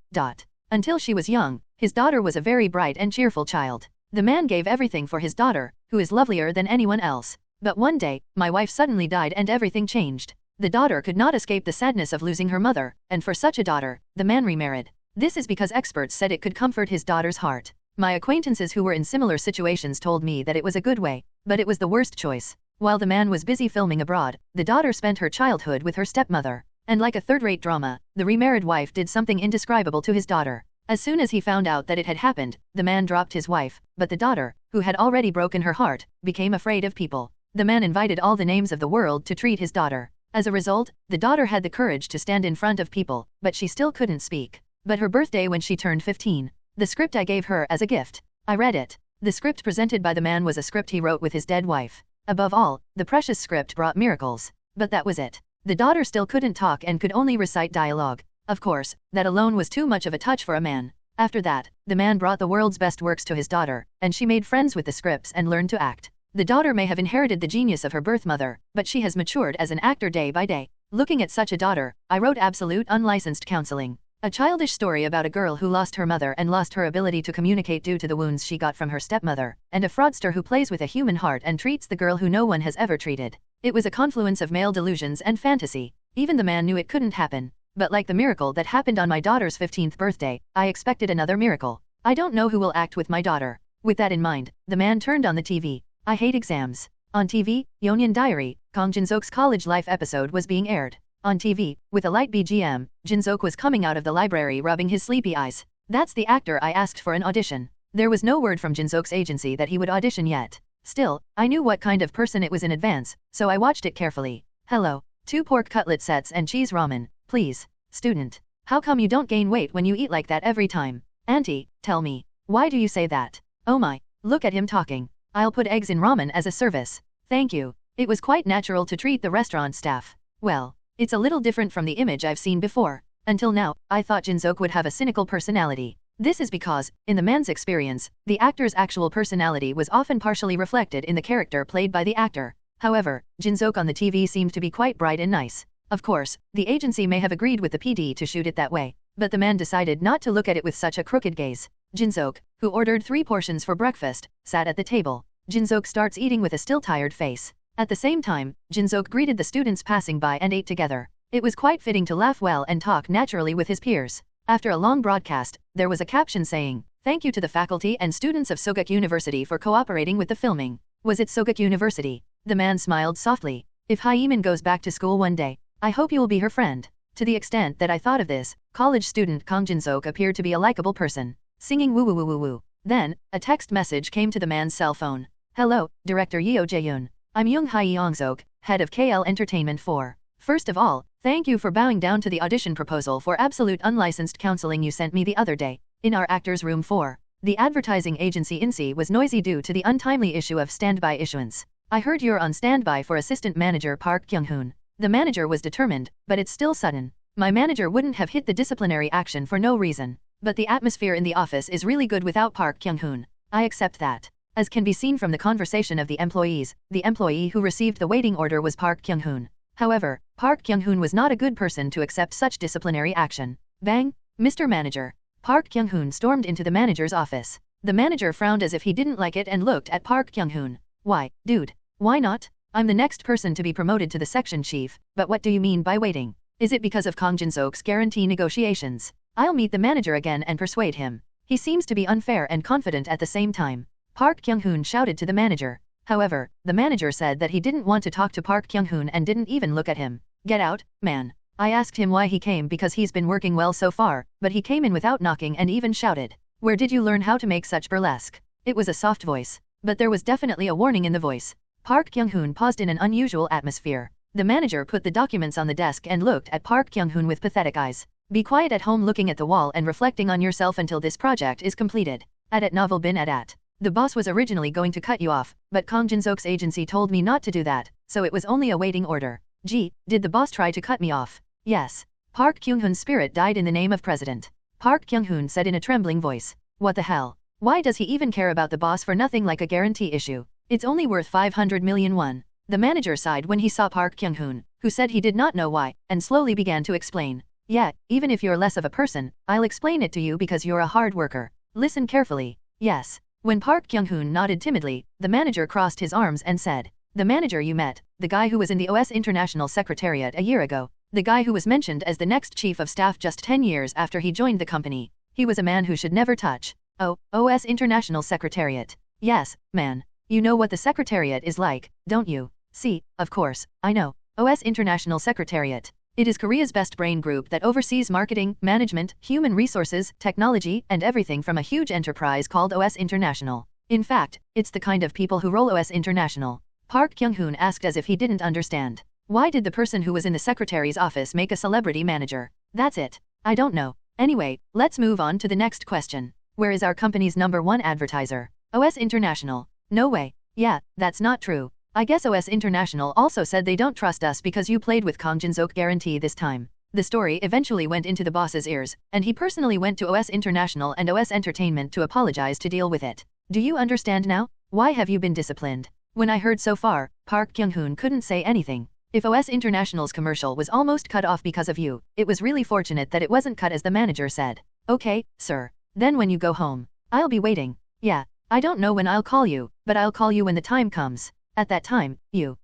Until she was young, his daughter was a very bright and cheerful child. The man gave everything for his daughter, who is lovelier than anyone else. But one day, my wife suddenly died and everything changed. The daughter could not escape the sadness of losing her mother, and for such a daughter, the man remarried. This is because experts said it could comfort his daughter's heart. My acquaintances who were in similar situations told me that it was a good way, but it was the worst choice. While the man was busy filming abroad, the daughter spent her childhood with her stepmother. And like a third-rate drama, the remarried wife did something indescribable to his daughter. As soon as he found out that it had happened, the man dropped his wife, but the daughter, who had already broken her heart, became afraid of people. The man invited all the names of the world to treat his daughter. As a result, the daughter had the courage to stand in front of people, but she still couldn't speak. But her birthday when she turned 15. The script I gave her as a gift. I read it. The script presented by the man was a script he wrote with his dead wife. Above all, the precious script brought miracles. But that was it. The daughter still couldn't talk and could only recite dialogue. Of course, that alone was too much of a touch for a man. After that, the man brought the world's best works to his daughter, and she made friends with the scripts and learned to act. The daughter may have inherited the genius of her birth mother, but she has matured as an actor day by day. Looking at such a daughter, I wrote Absolute Unlicensed Counseling. A childish story about a girl who lost her mother and lost her ability to communicate due to the wounds she got from her stepmother, and a fraudster who plays with a human heart and treats the girl who no one has ever treated. It was a confluence of male delusions and fantasy. Even the man knew it couldn't happen. But like the miracle that happened on my daughter's 15th birthday, I expected another miracle. I don't know who will act with my daughter. With that in mind, the man turned on the TV. I hate exams. On TV, Union.Diary, Kang Jinsook's college life episode was being aired. On TV, with a light BGM, Jinsook was coming out of the library rubbing his sleepy eyes. That's the actor I asked for an audition. There was no word from Jinsook's agency that he would audition yet. Still, I knew what kind of person it was in advance, so I watched it carefully. Hello. 2 pork cutlet sets and cheese ramen, please. Student. How come you don't gain weight when you eat like that every time? Auntie, tell me. Why do you say that? Oh my. Look at him talking. I'll put eggs in ramen as a service. Thank you. It was quite natural to treat the restaurant staff well. It's a little different from the image I've seen before. Until now, I thought Jin-seok would have a cynical personality. This is because, in the man's experience, the actor's actual personality was often partially reflected in the character played by the actor. However, Jin-seok on the TV seemed to be quite bright and nice. Of course, the agency may have agreed with the PD to shoot it that way, but the man decided not to look at it with such a crooked gaze. Jin-seok, who ordered 3 portions for breakfast, sat at the table. Jin-seok starts eating with a still tired face. At the same time, Jin-seok greeted the students passing by and ate together. It was quite fitting to laugh well and talk naturally with his peers. After a long broadcast, there was a caption saying, "Thank you to the faculty and students of Soguk University for cooperating with the filming." Was it Soguk University? The man smiled softly. If Hyemin goes back to school one day, I hope you will be her friend. To the extent that I thought of this, college student Kang Jin-seok appeared to be a likable person. Singing woo woo woo woo woo. Then, a text message came to the man's cell phone. "Hello, Director Yeo Jae-yoon. I'm Young Hye Young-seok, head of KL Entertainment 4. First of all, thank you for bowing down to the audition proposal for absolute unlicensed counseling you sent me the other day, in our actor's room 4. The advertising agency INSEE was noisy due to the untimely issue of standby issuance. I heard you're on standby for assistant manager Park Kyung-hoon. The manager was determined, but it's still sudden. My manager wouldn't have hit the disciplinary action for no reason. But the atmosphere in the office is really good without Park Kyung-hoon. I accept that." As can be seen from the conversation of the employees, the employee who received the waiting order was Park Kyung-hoon. However, Park Kyung-hoon was not a good person to accept such disciplinary action. Bang! "Mr. Manager." Park Kyung-hoon stormed into the manager's office. The manager frowned as if he didn't like it and looked at Park Kyung-hoon. "Why, dude? Why not? I'm the next person to be promoted to the section chief, but what do you mean by waiting? Is it because of Kang Jin-seok's guarantee negotiations? I'll meet the manager again and persuade him. He seems to be unfair and confident at the same time." Park Kyung-hoon shouted to the manager. However, the manager said that he didn't want to talk to Park Kyung-hoon and didn't even look at him. "Get out, man." I asked him why he came because he's been working well so far, but he came in without knocking and even shouted, "Where did you learn how to make such burlesque?" It was a soft voice, but there was definitely a warning in the voice. Park Kyung-hoon paused in an unusual atmosphere. The manager put the documents on the desk and looked at Park Kyung-hoon with pathetic eyes. "Be quiet at home looking at the wall and reflecting on yourself until this project is completed. At novel bin at. The boss was originally going to cut you off, but Kang Jin-seok's agency told me not to do that, so it was only a waiting order." Gee, did the boss try to cut me off? Yes. Park Kyung-hoon's spirit died in the name of President. Park Kyung-hoon said in a trembling voice. What the hell? Why does he even care about the boss for nothing like a guarantee issue? It's only worth 500 million won. The manager sighed when he saw Park Kyung-hoon, who said he did not know why, and slowly began to explain. Yeah, even if you're less of a person, I'll explain it to you because you're a hard worker. Listen carefully. Yes. When Park Kyung-hoon nodded timidly, the manager crossed his arms and said, "The manager you met, the guy who was in the OS International Secretariat a year ago, the guy who was mentioned as the next chief of staff just 10 years after he joined the company. He was a man who should never touch. Oh, OS International Secretariat. Yes, man. You know what the Secretariat is like, don't you? See, of course, I know. OS International Secretariat. It is Korea's best brain group that oversees marketing, management, human resources, technology, and everything from a huge enterprise called OS International. In fact, it's the kind of people who roll OS International." Park Kyung-hoon asked as if he didn't understand. Why did the person who was in the secretary's office make a celebrity manager? That's it. I don't know. Anyway, let's move on to the next question. Where is our company's #1 advertiser? OS International. No way. Yeah, that's not true. I guess OS International also said they don't trust us because you played with Kang Jin-seok guarantee this time. The story eventually went into the boss's ears, and he personally went to OS International and OS Entertainment to apologize to deal with it. Do you understand now? Why have you been disciplined? When I heard so far, Park Kyung-hoon couldn't say anything. If OS International's commercial was almost cut off because of you, it was really fortunate that it wasn't cut as the manager said. Okay, sir. Then when you go home, I'll be waiting. Yeah, I don't know when I'll call you, but I'll call you when the time comes. At that time, you,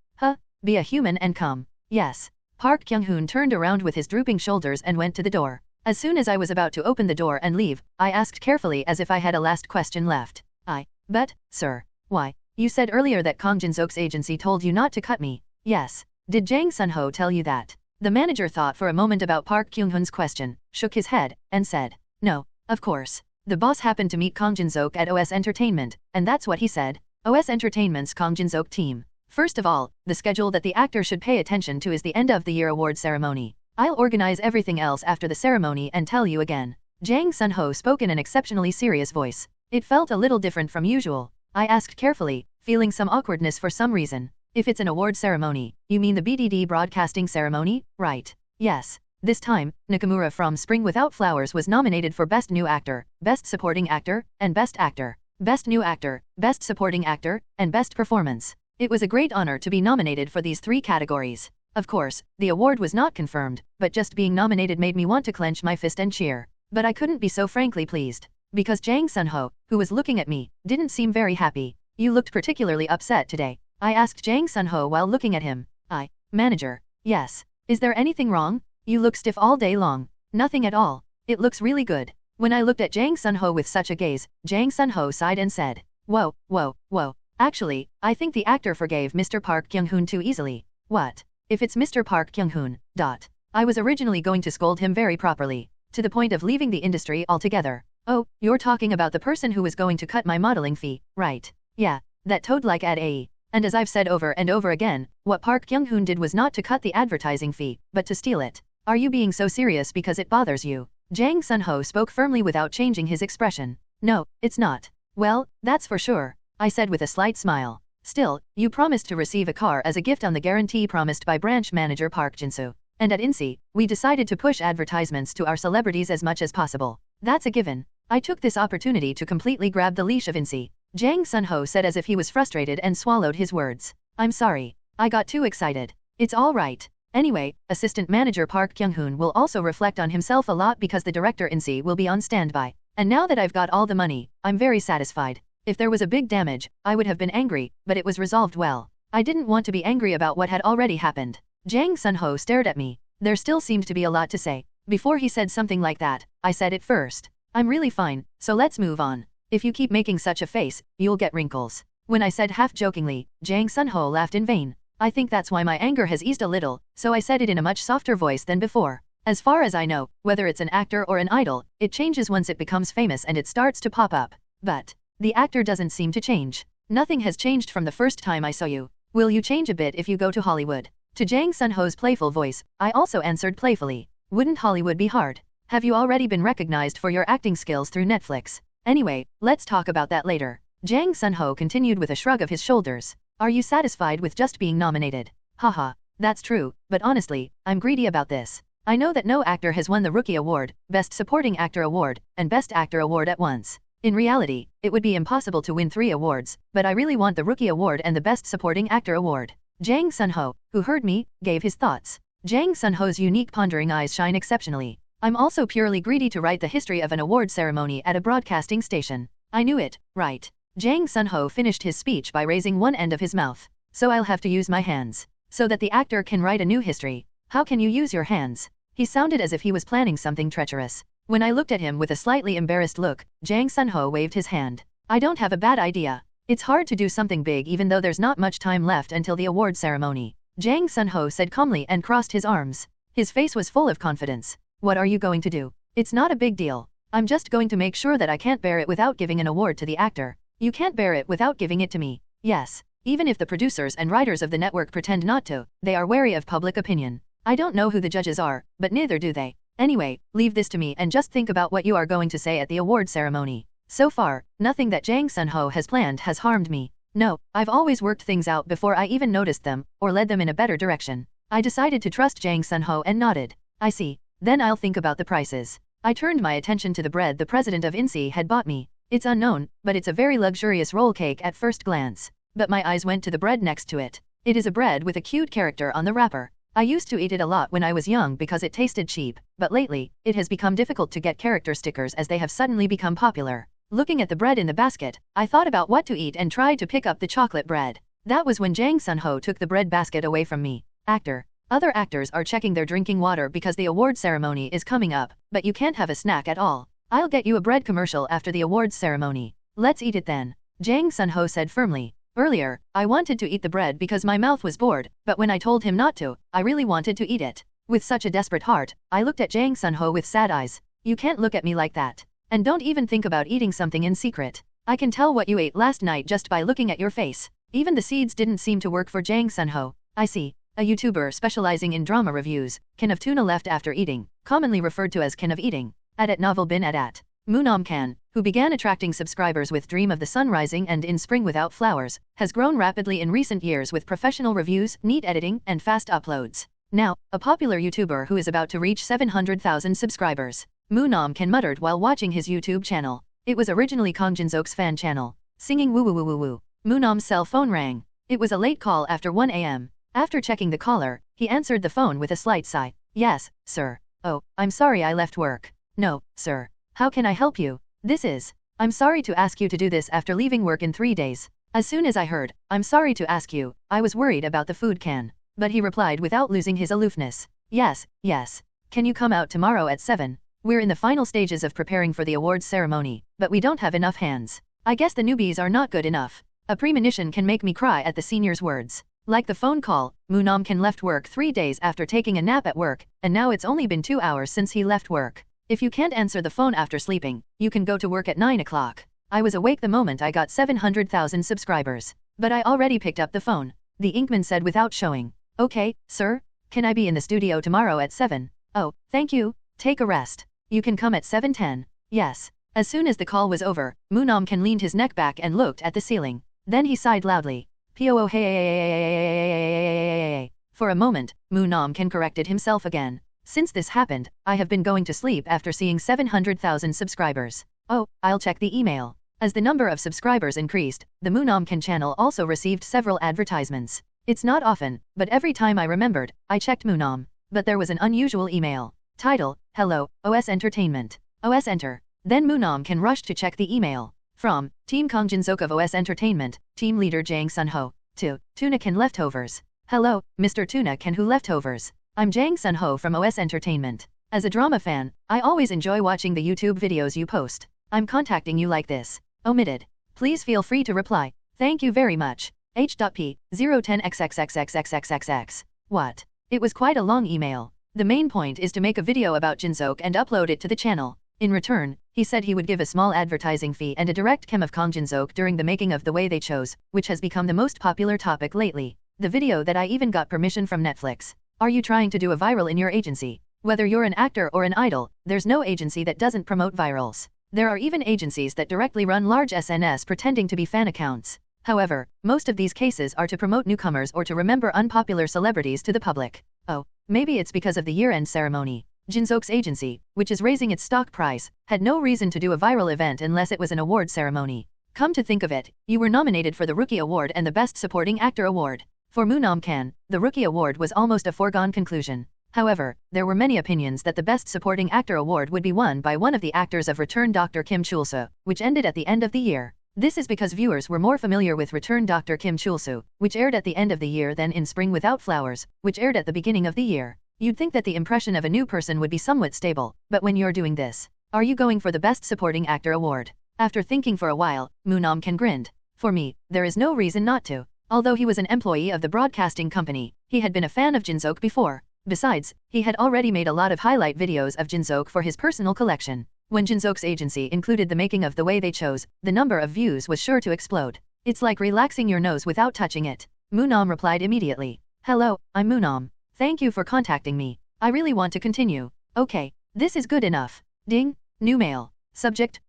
be a human and come. Yes. Park Kyung-hoon turned around with his drooping shoulders and went to the door. As soon as I was about to open the door and leave, I asked carefully as if I had a last question left. But, sir, why? You said earlier that Kang Jin-seok's agency told you not to cut me. Yes. Did Jang Sun-ho tell you that? The manager thought for a moment about Park Kyung-hoon's question, shook his head, and said, no, of course. The boss happened to meet Kang Jin-seok at OS Entertainment, and that's what he said. OS Entertainment's Kang Jin-seok team. First of all, the schedule that the actor should pay attention to is the end of the year award ceremony. I'll organize everything else after the ceremony and tell you again. Jang Sun-ho spoke in an exceptionally serious voice. It felt a little different from usual. I asked carefully, feeling some awkwardness for some reason. If it's an award ceremony, you mean the BDD broadcasting ceremony, right? Yes. This time, Nakamura from Spring Without Flowers was nominated for Best New Actor, Best Supporting Actor, and Best Actor. Best New Actor, Best Supporting Actor, and Best Performance. It was a great honor to be nominated for these 3 categories. Of course, the award was not confirmed, but just being nominated made me want to clench my fist and cheer. But I couldn't be so frankly pleased. Because Jang Sun-ho, who was looking at me, didn't seem very happy. You looked particularly upset today. I asked Jang Sun-ho while looking at him. Manager. Yes. Is there anything wrong? You look stiff all day long. Nothing at all. It looks really good. When I looked at Jang Sun-ho with such a gaze, Jang Sun-ho sighed and said, Whoa, whoa, whoa. Actually, I think the actor forgave Mr. Park Kyung-hoon too easily. What? If it's Mr. Park Kyung-hoon, I was originally going to scold him very properly, to the point of leaving the industry altogether. Oh, you're talking about the person who was going to cut my modeling fee, right? Yeah, that toad like ad-A. And as I've said over and over again, what Park Kyung-hoon did was not to cut the advertising fee, but to steal it. Are you being so serious because it bothers you? Jang Sun-ho spoke firmly without changing his expression. No, it's not. Well, that's for sure, I said with a slight smile. Still, you promised to receive a car as a gift on the guarantee promised by branch manager Park Jin-soo. And at INSEE, we decided to push advertisements to our celebrities as much as possible. That's a given. I took this opportunity to completely grab the leash of INSEE. Jang Sun-ho said as if he was frustrated and swallowed his words. I'm sorry. I got too excited. It's all right. Anyway, assistant manager Park Kyung-hoon will also reflect on himself a lot because the director INSEE will be on standby. And now that I've got all the money, I'm very satisfied. If there was a big damage, I would have been angry, but it was resolved well. I didn't want to be angry about what had already happened. Jang Sun-ho stared at me. There still seemed to be a lot to say. Before he said something like that, I said it first. I'm really fine, so let's move on. If you keep making such a face, you'll get wrinkles. When I said half-jokingly, Jang Sun-ho laughed in vain. I think that's why my anger has eased a little, so I said it in a much softer voice than before. As far as I know, whether it's an actor or an idol, it changes once it becomes famous and it starts to pop up. But the actor doesn't seem to change. Nothing has changed from the first time I saw you. Will you change a bit if you go to Hollywood? To Jang Sun-ho's playful voice, I also answered playfully. Wouldn't Hollywood be hard? Have you already been recognized for your acting skills through Netflix? Anyway, let's talk about that later. Jang Sun-ho continued with a shrug of his shoulders. Are you satisfied with just being nominated? Haha, that's true, but honestly, I'm greedy about this. I know that no actor has won the Rookie Award, Best Supporting Actor Award, and Best Actor Award at once. In reality, it would be impossible to win 3 awards, but I really want the Rookie Award and the Best Supporting Actor Award. Jang Sun-ho, who heard me, gave his thoughts. Jang Sun-ho's unique pondering eyes shine exceptionally. I'm also purely greedy to write the history of an award ceremony at a broadcasting station. I knew it, right? Jang Sun-ho finished his speech by raising one end of his mouth. So I'll have to use my hands. So that the actor can write a new history. How can you use your hands? He sounded as if he was planning something treacherous. When I looked at him with a slightly embarrassed look, Jang Sun-ho waved his hand. I don't have a bad idea. It's hard to do something big even though there's not much time left until the award ceremony. Jang Sun-ho said calmly and crossed his arms. His face was full of confidence. What are you going to do? It's not a big deal. I'm just going to make sure that I can't bear it without giving an award to the actor. You can't bear it without giving it to me. Yes. Even if the producers and writers of the network pretend not to, they are wary of public opinion. I don't know who the judges are, but neither do they. Anyway, leave this to me and just think about what you are going to say at the award ceremony. So far, nothing that Jang Sun-ho has planned has harmed me. No, I've always worked things out before I even noticed them, or led them in a better direction. I decided to trust Jang Sun-ho and nodded. I see. Then I'll think about the prices. I turned my attention to the bread the president of INSEE had bought me. It's unknown, but it's a very luxurious roll cake at first glance. But my eyes went to the bread next to it. It is a bread with a cute character on the wrapper. I used to eat it a lot when I was young because it tasted cheap, but lately, it has become difficult to get character stickers as they have suddenly become popular. Looking at the bread in the basket, I thought about what to eat and tried to pick up the chocolate bread. That was when Jang Sun-ho took the bread basket away from me. Actor. Other actors are checking their drinking water because the award ceremony is coming up, but you can't have a snack at all. I'll get you a bread commercial after the awards ceremony. Let's eat it then. Jang Sun-ho said firmly. Earlier, I wanted to eat the bread because my mouth was bored, but when I told him not to, I really wanted to eat it. With such a desperate heart, I looked at Jang Sun-ho with sad eyes. You can't look at me like that. And don't even think about eating something in secret. I can tell what you ate last night just by looking at your face. Even the seeds didn't seem to work for Jang Sun-ho. I see. A YouTuber specializing in drama reviews, can of tuna left after eating, commonly referred to as can of eating, at novel bin at. Munam can, who began attracting subscribers with Dream of the Sun Rising and In Spring Without Flowers, has grown rapidly in recent years with professional reviews, neat editing, and fast uploads. Now, a popular YouTuber who is about to reach 700,000 subscribers. Moonam Can muttered while watching his YouTube channel. It was originally Kang Jin-seok's fan channel. Singing woo woo woo woo woo. Moonam's cell phone rang. It was a late call after 1 a.m. After checking the caller, he answered the phone with a slight sigh. Yes, sir. Oh, I'm sorry I left work. No, sir. How can I help you? This is. I'm sorry to ask you to do this after leaving work in 3 days. As soon as I heard, I'm sorry to ask you, I was worried about the food can. But he replied without losing his aloofness. Yes, yes. Can you come out tomorrow at 7? We're in the final stages of preparing for the awards ceremony, but we don't have enough hands. I guess the newbies are not good enough. A premonition can make me cry at the seniors' words. Like the phone call, Moonam Can left work 3 days after taking a nap at work, and now it's only been 2 hours since he left work. If you can't answer the phone after sleeping, you can go to work at 9 o'clock. I was awake the moment I got 700,000 subscribers. But I already picked up the phone. The Inkman said without showing. Okay, sir? Can I be in the studio tomorrow at 7? Oh, thank you. Take a rest. You can come at 7:10. Yes. As soon as the call was over, Moonam Can leaned his neck back and looked at the ceiling. Then he sighed loudly. Poo hey. For a moment, Moonam Can corrected himself again. Since this happened, I have been going to sleep after seeing 700,000 subscribers. Oh, I'll check the email. As the number of subscribers increased, the Moonam Can channel also received several advertisements. It's not often, but every time I remembered, I checked Moonam. But there was an unusual email. Title, Hello, OS Entertainment. OS Enter. Then Moonam Can rushed to check the email. From, Team Kang Jin-seok of OS Entertainment, Team Leader Jang Sun-ho, to, Tuna Can Leftovers. Hello, Mr. Tuna Can Who Leftovers. I'm Jang Sun-ho from OS Entertainment. As a drama fan, I always enjoy watching the YouTube videos you post. I'm contacting you like this. Omitted. Please feel free to reply. Thank you very much. H.P. 010xxxxxxxxx. What? It was quite a long email. The main point is to make a video about Jin-seok and upload it to the channel. In return, he said he would give a small advertising fee and a direct chem of Kang Jin-seok during the making of The Way They Chose, which has become the most popular topic lately. The video that I even got permission from Netflix. Are you trying to do a viral in your agency? Whether you're an actor or an idol, there's no agency that doesn't promote virals. There are even agencies that directly run large SNS pretending to be fan accounts. However, most of these cases are to promote newcomers or to remember unpopular celebrities to the public. Oh, maybe it's because of the year-end ceremony. Jin-seok's agency, which is raising its stock price, had no reason to do a viral event unless it was an award ceremony. Come to think of it, you were nominated for the Rookie Award and the Best Supporting Actor Award. For Moonam Can, the Rookie Award was almost a foregone conclusion. However, there were many opinions that the Best Supporting Actor Award would be won by one of the actors of Return Dr. Kim Chul-soo, which ended at the end of the year. This is because viewers were more familiar with Return Dr. Kim Chul-soo, which aired at the end of the year than In Spring Without Flowers, which aired at the beginning of the year. You'd think that the impression of a new person would be somewhat stable, but when you're doing this, are you going for the Best Supporting Actor Award? After thinking for a while, Moonam Can grinned. For me, there is no reason not to. Although he was an employee of the broadcasting company, he had been a fan of Jin-seok before. Besides, he had already made a lot of highlight videos of Jin-seok for his personal collection. When Jin-seok's agency included the making of The Way They Chose, the number of views was sure to explode. It's like relaxing your nose without touching it. Moonam replied immediately. Hello, I'm Moonam. Thank you for contacting me. I really want to continue. Okay, this is good enough. Ding, new mail. Subject,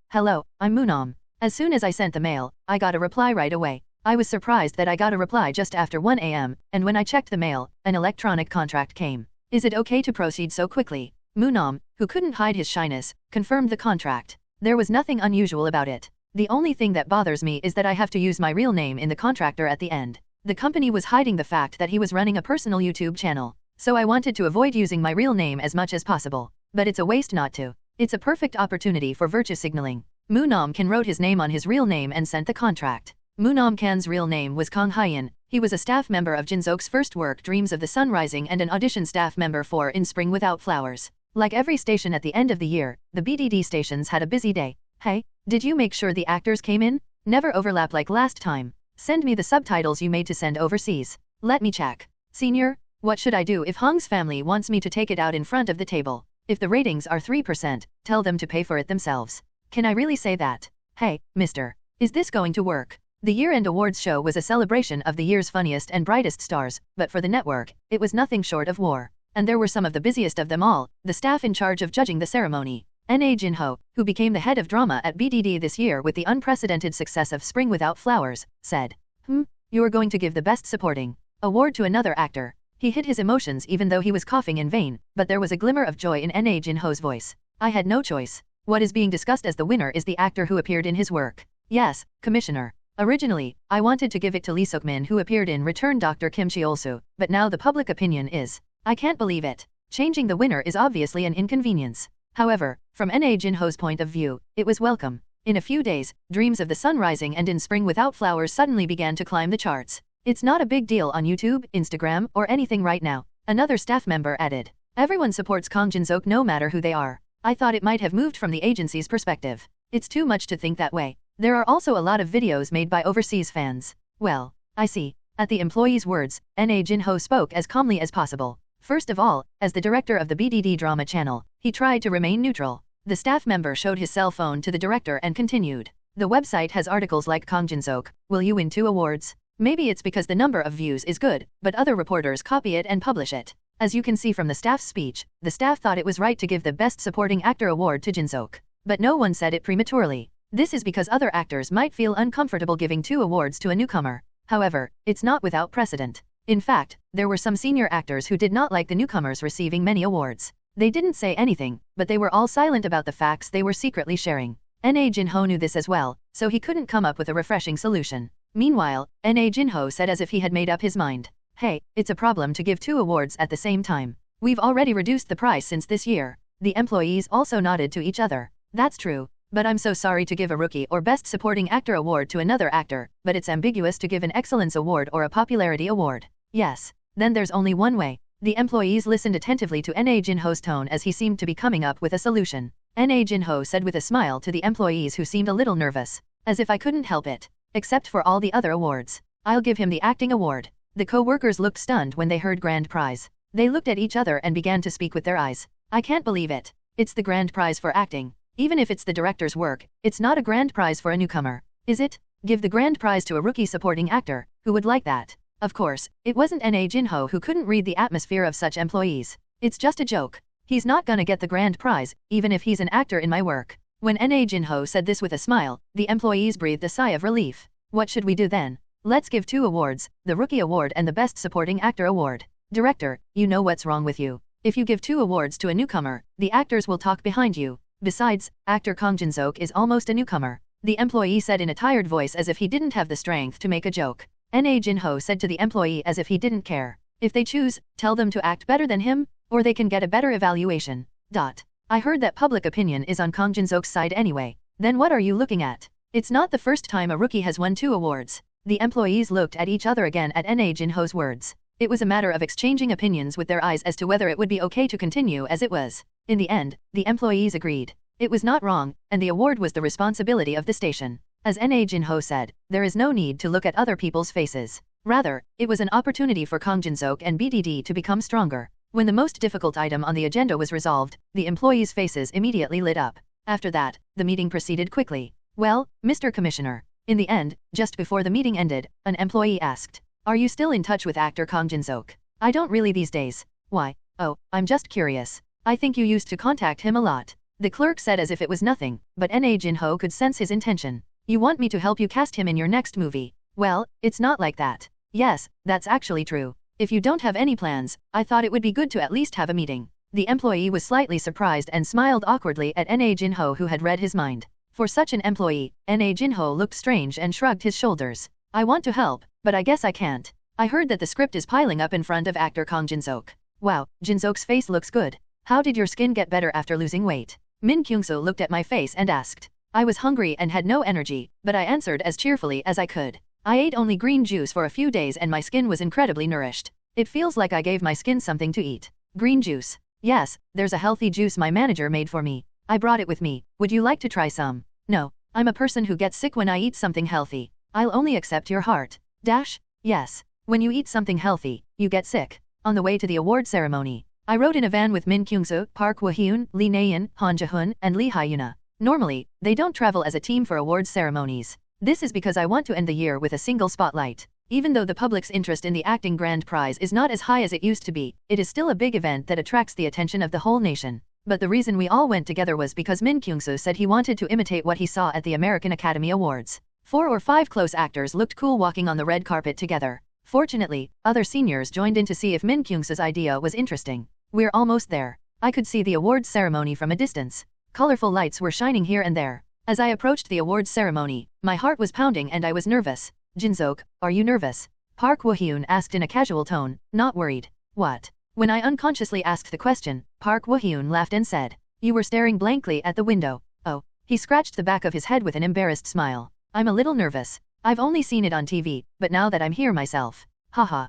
hello, I'm Moonam. As soon as I sent the mail, I got a reply right away. I was surprised that I got a reply just after 1 a.m., and when I checked the mail, an electronic contract came. Is it okay to proceed so quickly? Moonam, who couldn't hide his shyness, confirmed the contract. There was nothing unusual about it. The only thing that bothers me is that I have to use my real name in the contractor at the end. The company was hiding the fact that he was running a personal YouTube channel, so I wanted to avoid using my real name as much as possible. But it's a waste not to. It's a perfect opportunity for virtue signaling. Moonam Can wrote his name on his real name and sent the contract. Moonam Can's real name was Kang Hyein. He was a staff member of Jin-seok's first work Dreams of the Sun Rising and an audition staff member for In Spring Without Flowers. Like every station at the end of the year, the BDD stations had a busy day. Hey, did you make sure the actors came in? Never overlap like last time. Send me the subtitles you made to send overseas. Let me check. Senior, what should I do if Hong's family wants me to take it out in front of the table? If the ratings are 3%, tell them to pay for it themselves. Can I really say that? Hey, mister. Is this going to work? The year-end awards show was a celebration of the year's funniest and brightest stars, but for the network, it was nothing short of war. And there were some of the busiest of them all, the staff in charge of judging the ceremony. N.A. Jin-ho, who became the head of drama at BDD this year with the unprecedented success of Spring Without Flowers, said, You are going to give the Best Supporting award to another actor. He hid his emotions even though he was coughing in vain, but there was a glimmer of joy in N.A. Jin-ho's voice. I had no choice. What is being discussed as the winner is the actor who appeared in his work. Yes, Commissioner. Originally, I wanted to give it to Lee Suk-min who appeared in Return Dr. Kim Cheol-soo, but now the public opinion is, I can't believe it. Changing the winner is obviously an inconvenience. However, from N.A. Jin-ho's point of view, it was welcome. In a few days, Dreams of the Sun Rising and In Spring Without Flowers suddenly began to climb the charts. It's not a big deal on YouTube, Instagram, or anything right now, another staff member added. Everyone supports Kang Jin-seok no matter who they are. I thought it might have moved from the agency's perspective. It's too much to think that way. There are also a lot of videos made by overseas fans. Well, I see. At the employee's words, N.A. Jin-ho spoke as calmly as possible. First of all, as the director of the BDD drama channel, he tried to remain neutral. The staff member showed his cell phone to the director and continued. The website has articles like Kang Jin-seok, will you win 2 awards? Maybe it's because the number of views is good, but other reporters copy it and publish it. As you can see from the staff's speech, the staff thought it was right to give the Best Supporting Actor award to Jin-seok. But no one said it prematurely. This is because other actors might feel uncomfortable giving 2 awards to a newcomer. However, it's not without precedent. In fact, there were some senior actors who did not like the newcomers receiving many awards. They didn't say anything, but they were all silent about the facts they were secretly sharing. N.A. Jin-ho knew this as well, so he couldn't come up with a refreshing solution. Meanwhile, N.A. Jin-ho said as if he had made up his mind. Hey, it's a problem to give 2 awards at the same time. We've already reduced the price since this year. The employees also nodded to each other. That's true. But I'm so sorry to give a rookie or Best Supporting Actor award to another actor, but it's ambiguous to give an Excellence Award or a Popularity Award. Yes. Then there's only one way. The employees listened attentively to N.A. Jin-ho's tone as he seemed to be coming up with a solution. N.A. Jin-ho said with a smile to the employees who seemed a little nervous. As if I couldn't help it. Except for all the other awards. I'll give him the acting award. The co-workers looked stunned when they heard grand prize. They looked at each other and began to speak with their eyes. I can't believe it. It's the grand prize for acting. Even if it's the director's work, it's not a grand prize for a newcomer. Is it? Give the grand prize to a rookie supporting actor. Who would like that? Of course, it wasn't N.A. Jin-ho who couldn't read the atmosphere of such employees. It's just a joke. He's not gonna get the grand prize, even if he's an actor in my work. When N.A. Jin-ho said this with a smile, the employees breathed a sigh of relief. What should we do then? Let's give 2 awards, the Rookie Award and the Best Supporting Actor Award. Director, you know what's wrong with you. If you give 2 awards to a newcomer, the actors will talk behind you. Besides, actor Kang Jin-seok is almost a newcomer. The employee said in a tired voice as if he didn't have the strength to make a joke. N.A. Jin-ho said to the employee as if he didn't care. If they choose, tell them to act better than him, or they can get a better evaluation. I heard that public opinion is on Kang Jin-seok's side anyway. Then what are you looking at? It's not the first time a rookie has won 2 awards. The employees looked at each other again at N.A. Jin-ho's words. It was a matter of exchanging opinions with their eyes as to whether it would be okay to continue as it was. In the end, the employees agreed. It was not wrong, and the award was the responsibility of the station. As N.A. Jin-ho said, there is no need to look at other people's faces. Rather, it was an opportunity for Kang Jin-seok and BDD to become stronger. When the most difficult item on the agenda was resolved, the employees' faces immediately lit up. After that, the meeting proceeded quickly. Well, Mr. Commissioner. In the end, just before the meeting ended, an employee asked, Are you still in touch with actor Kang Jin-seok? I don't really these days. Why? Oh, I'm just curious. I think you used to contact him a lot. The clerk said as if it was nothing, but N.A. Jin-ho could sense his intention. You want me to help you cast him in your next movie? Well, it's not like that. Yes, that's actually true. If you don't have any plans, I thought it would be good to at least have a meeting. The employee was slightly surprised and smiled awkwardly at N.A. Jin-ho who had read his mind. For such an employee, N.A. Jin-ho looked strange and shrugged his shoulders. I want to help, but I guess I can't. I heard that the script is piling up in front of actor Kang Jin-seok. Wow, Jin-seok's face looks good. How did your skin get better after losing weight? Min Kyung-soo looked at my face and asked. I was hungry and had no energy, but I answered as cheerfully as I could. I ate only green juice for a few days and my skin was incredibly nourished. It feels like I gave my skin something to eat. Green juice. Yes, there's a healthy juice my manager made for me. I brought it with me. Would you like to try some? No. I'm a person who gets sick when I eat something healthy. I'll only accept your heart. Yes. When you eat something healthy, you get sick. On the way to the award ceremony, I rode in a van with Min Kyung-soo, Park Woo-hyun, Lee Na-yeon, Han Ja-hoon, and Lee Ha-yuna. Normally, they don't travel as a team for awards ceremonies. This is because I want to end the year with a single spotlight. Even though the public's interest in the acting grand prize is not as high as it used to be, it is still a big event that attracts the attention of the whole nation. but the reason we all went together was because Min Kyung-soo said he wanted to imitate what he saw at the American Academy Awards. 4 or 5 close actors looked cool walking on the red carpet together. Fortunately, other seniors joined in to see if Min Kyung-soo's idea was interesting. We're almost there. I could see the awards ceremony from a distance. Colorful lights were shining here and there. As I approached the awards ceremony, my heart was pounding and I was nervous. Jin-seok, are you nervous? Park Woo-hyun asked in a casual tone, not worried. What? When I unconsciously asked the question, Park Woo-hyun laughed and said, you were staring blankly at the window. Oh. He scratched the back of his head with an embarrassed smile. I'm a little nervous. I've only seen it on TV, but now that I'm here myself. Haha.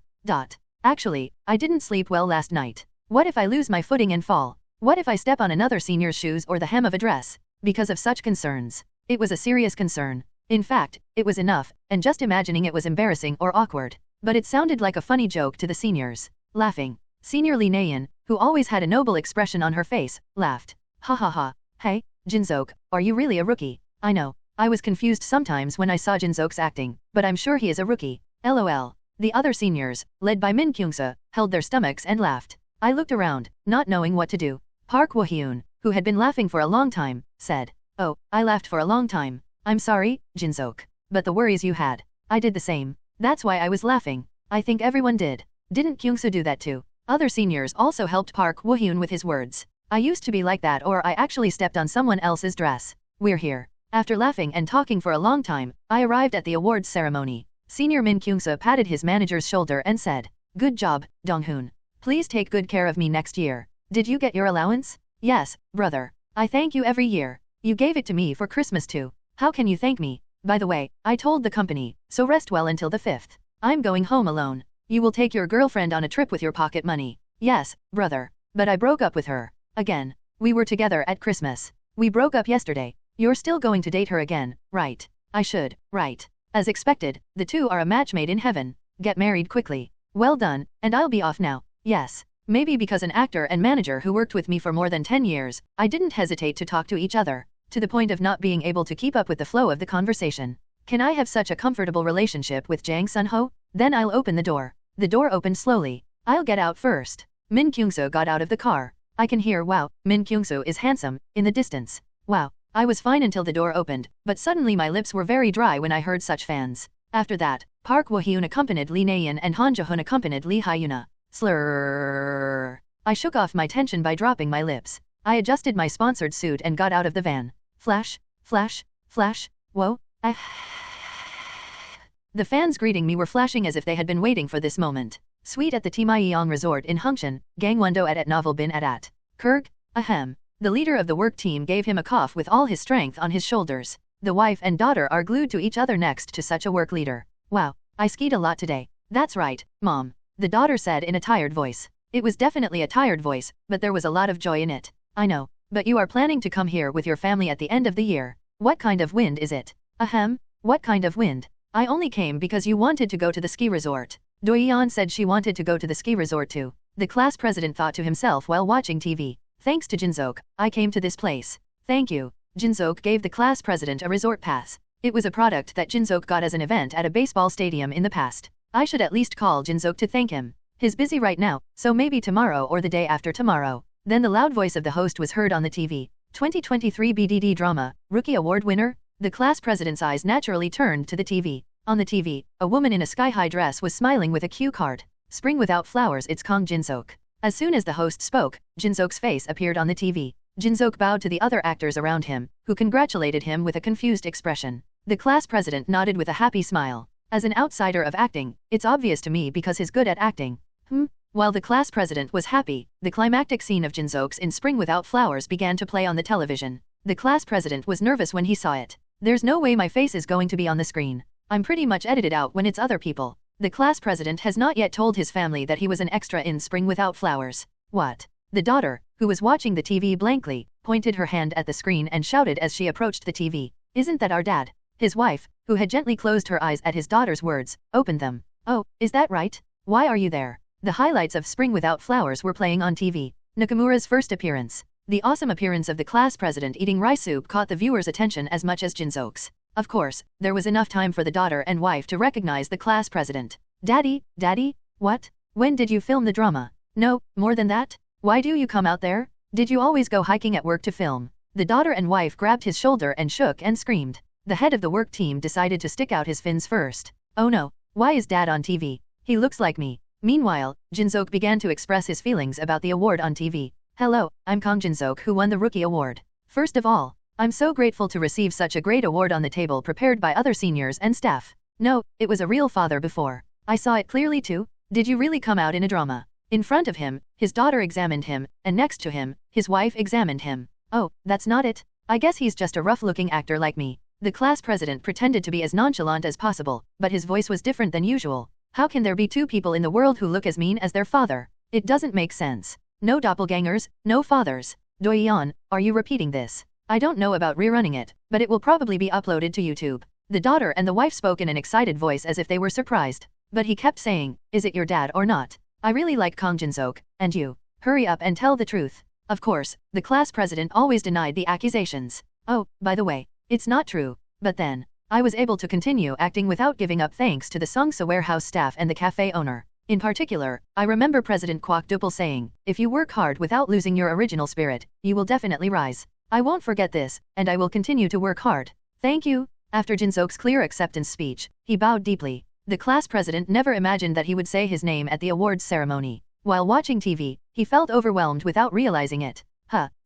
Actually, I didn't sleep well last night. What if I lose my footing and fall? What if I step on another senior's shoes or the hem of a dress? Because of such concerns. It was a serious concern. In fact, it was enough, and just imagining it was embarrassing or awkward. But it sounded like a funny joke to the seniors. Laughing. Senior Lee Na-yeon, who always had a noble expression on her face, laughed. Ha ha ha. Hey, Jin-seok, are you really a rookie? I know. I was confused sometimes when I saw Jin-seok's acting, but I'm sure he is a rookie. LOL. The other seniors, led by Min Kyung-soo, held their stomachs and laughed. I looked around, not knowing what to do. Park Woo-hyun, who had been laughing for a long time, said, oh, I laughed for a long time. I'm sorry, Jin-seok. But the worries you had. I did the same. That's why I was laughing. I think everyone did. Didn't Kyung-soo do that too? Other seniors also helped Park Woo-hyun with his words. I used to be like that, or I actually stepped on someone else's dress. We're here. After laughing and talking for a long time, I arrived at the awards ceremony. Senior Min Kyung-soo patted his manager's shoulder and said, good job, Dong-hoon. Please take good care of me next year. Did you get your allowance? Yes, brother. I thank you every year. You gave it to me for Christmas too. How can you thank me? By the way, I told the company, so rest well until the 5th. I'm going home alone. You will take your girlfriend on a trip with your pocket money. Yes, brother. But I broke up with her. Again. We were together at Christmas. We broke up yesterday. You're still going to date her again, right? I should, right. As expected, the two are a match made in heaven. Get married quickly. Well done, and I'll be off now. Yes. Maybe because an actor and manager who worked with me for more than 10 years, I didn't hesitate to talk to each other, to the point of not being able to keep up with the flow of the conversation. Can I have such a comfortable relationship with Jang Sun-ho? Then I'll open the door. The door opened slowly. I'll get out first. Min Kyung-soo got out of the car. I can hear wow, Min Kyung-soo is handsome, in the distance. Wow. I was fine until the door opened, but suddenly my lips were very dry when I heard such fans. After that, Park Woo-hyun accompanied Lee Na-yeon and Han Jo-hoon accompanied Lee Ha-yuna. Slurr. I shook off my tension by dropping my lips. I adjusted my sponsored suit and got out of the van. Flash, flash, flash, whoa, The fans greeting me were flashing as if they had been waiting for this moment. Suite at the Timyeong Resort in Hongcheon, Gangwon-do at Novel Bin at. Kurg, ahem. The leader of the work team gave him a cough with all his strength on his shoulders. The wife and daughter are glued to each other next to such a work leader. Wow, I skied a lot today. That's right, Mom. The daughter said in a tired voice. It was definitely a tired voice, but there was a lot of joy in it. I know. But you are planning to come here with your family at the end of the year. What kind of wind is it? Ahem. What kind of wind? I only came because you wanted to go to the ski resort. Do-yeon said she wanted to go to the ski resort too. The class president thought to himself while watching TV. Thanks to Jin-seok, I came to this place. Thank you. Jin-seok gave the class president a resort pass. It was a product that Jin-seok got as an event at a baseball stadium in the past. I should at least call Jin-seok to thank him. He's busy right now, so maybe tomorrow or the day after tomorrow. Then the loud voice of the host was heard on the TV. 2023 BDD drama, Rookie Award winner? The class president's eyes naturally turned to the TV. On the TV, a woman in a sky-high dress was smiling with a cue card. Spring without flowers, it's Kang Jin-seok. As soon as the host spoke, Jin-seok's face appeared on the TV. Jin-seok bowed to the other actors around him, who congratulated him with a confused expression. The class president nodded with a happy smile. As an outsider of acting, it's obvious to me because he's good at acting. While the class president was happy, the climactic scene of Jin-seok's in Spring Without Flowers began to play on the television. The class president was nervous when he saw it. There's no way my face is going to be on the screen. I'm pretty much edited out when it's other people. The class president has not yet told his family that he was an extra in Spring Without Flowers. What? The daughter, who was watching the TV blankly, pointed her hand at the screen and shouted as she approached the TV. Isn't that our dad? His wife, who had gently closed her eyes at his daughter's words, opened them. Oh, is that right? Why are you there? The highlights of Spring Without Flowers were playing on TV. Nakamura's first appearance. The awesome appearance of the class president eating rice soup caught the viewer's attention as much as Jin-seok's. Of course, there was enough time for the daughter and wife to recognize the class president. Daddy? What? When did you film the drama? No, more than that? Why do you come out there? Did you always go hiking at work to film? The daughter and wife grabbed his shoulder and shook and screamed. The head of the work team decided to stick out his fins first. Oh no, why is dad on TV? He looks like me. Meanwhile, Jin-seok began to express his feelings about the award on TV. Hello, I'm Kang Jin-seok who won the Rookie Award. First of all, I'm so grateful to receive such a great award on the table prepared by other seniors and staff. No, it was a real father before. I saw it clearly too. Did you really come out in a drama? In front of him, his daughter examined him, and next to him, his wife examined him. Oh, that's not it? I guess he's just a rough-looking actor like me. The class president pretended to be as nonchalant as possible, but his voice was different than usual. How can there be two people in the world who look as mean as their father? It doesn't make sense. No doppelgangers, no fathers. Do-yeon, are you repeating this? I don't know about rerunning it, but it will probably be uploaded to YouTube. The daughter and the wife spoke in an excited voice as if they were surprised. But he kept saying, is it your dad or not? I really like Kang Jin-seok, and you. Hurry up and tell the truth. Of course, the class president always denied the accusations. Oh, by the way, it's not true. But then, I was able to continue acting without giving up thanks to the Songsa warehouse staff and the cafe owner. In particular, I remember President Kwok Dupal saying, if you work hard without losing your original spirit, you will definitely rise. I won't forget this, and I will continue to work hard. Thank you. After Jin-seok's clear acceptance speech, he bowed deeply. The class president never imagined that he would say his name at the awards ceremony. While watching TV, he felt overwhelmed without realizing it.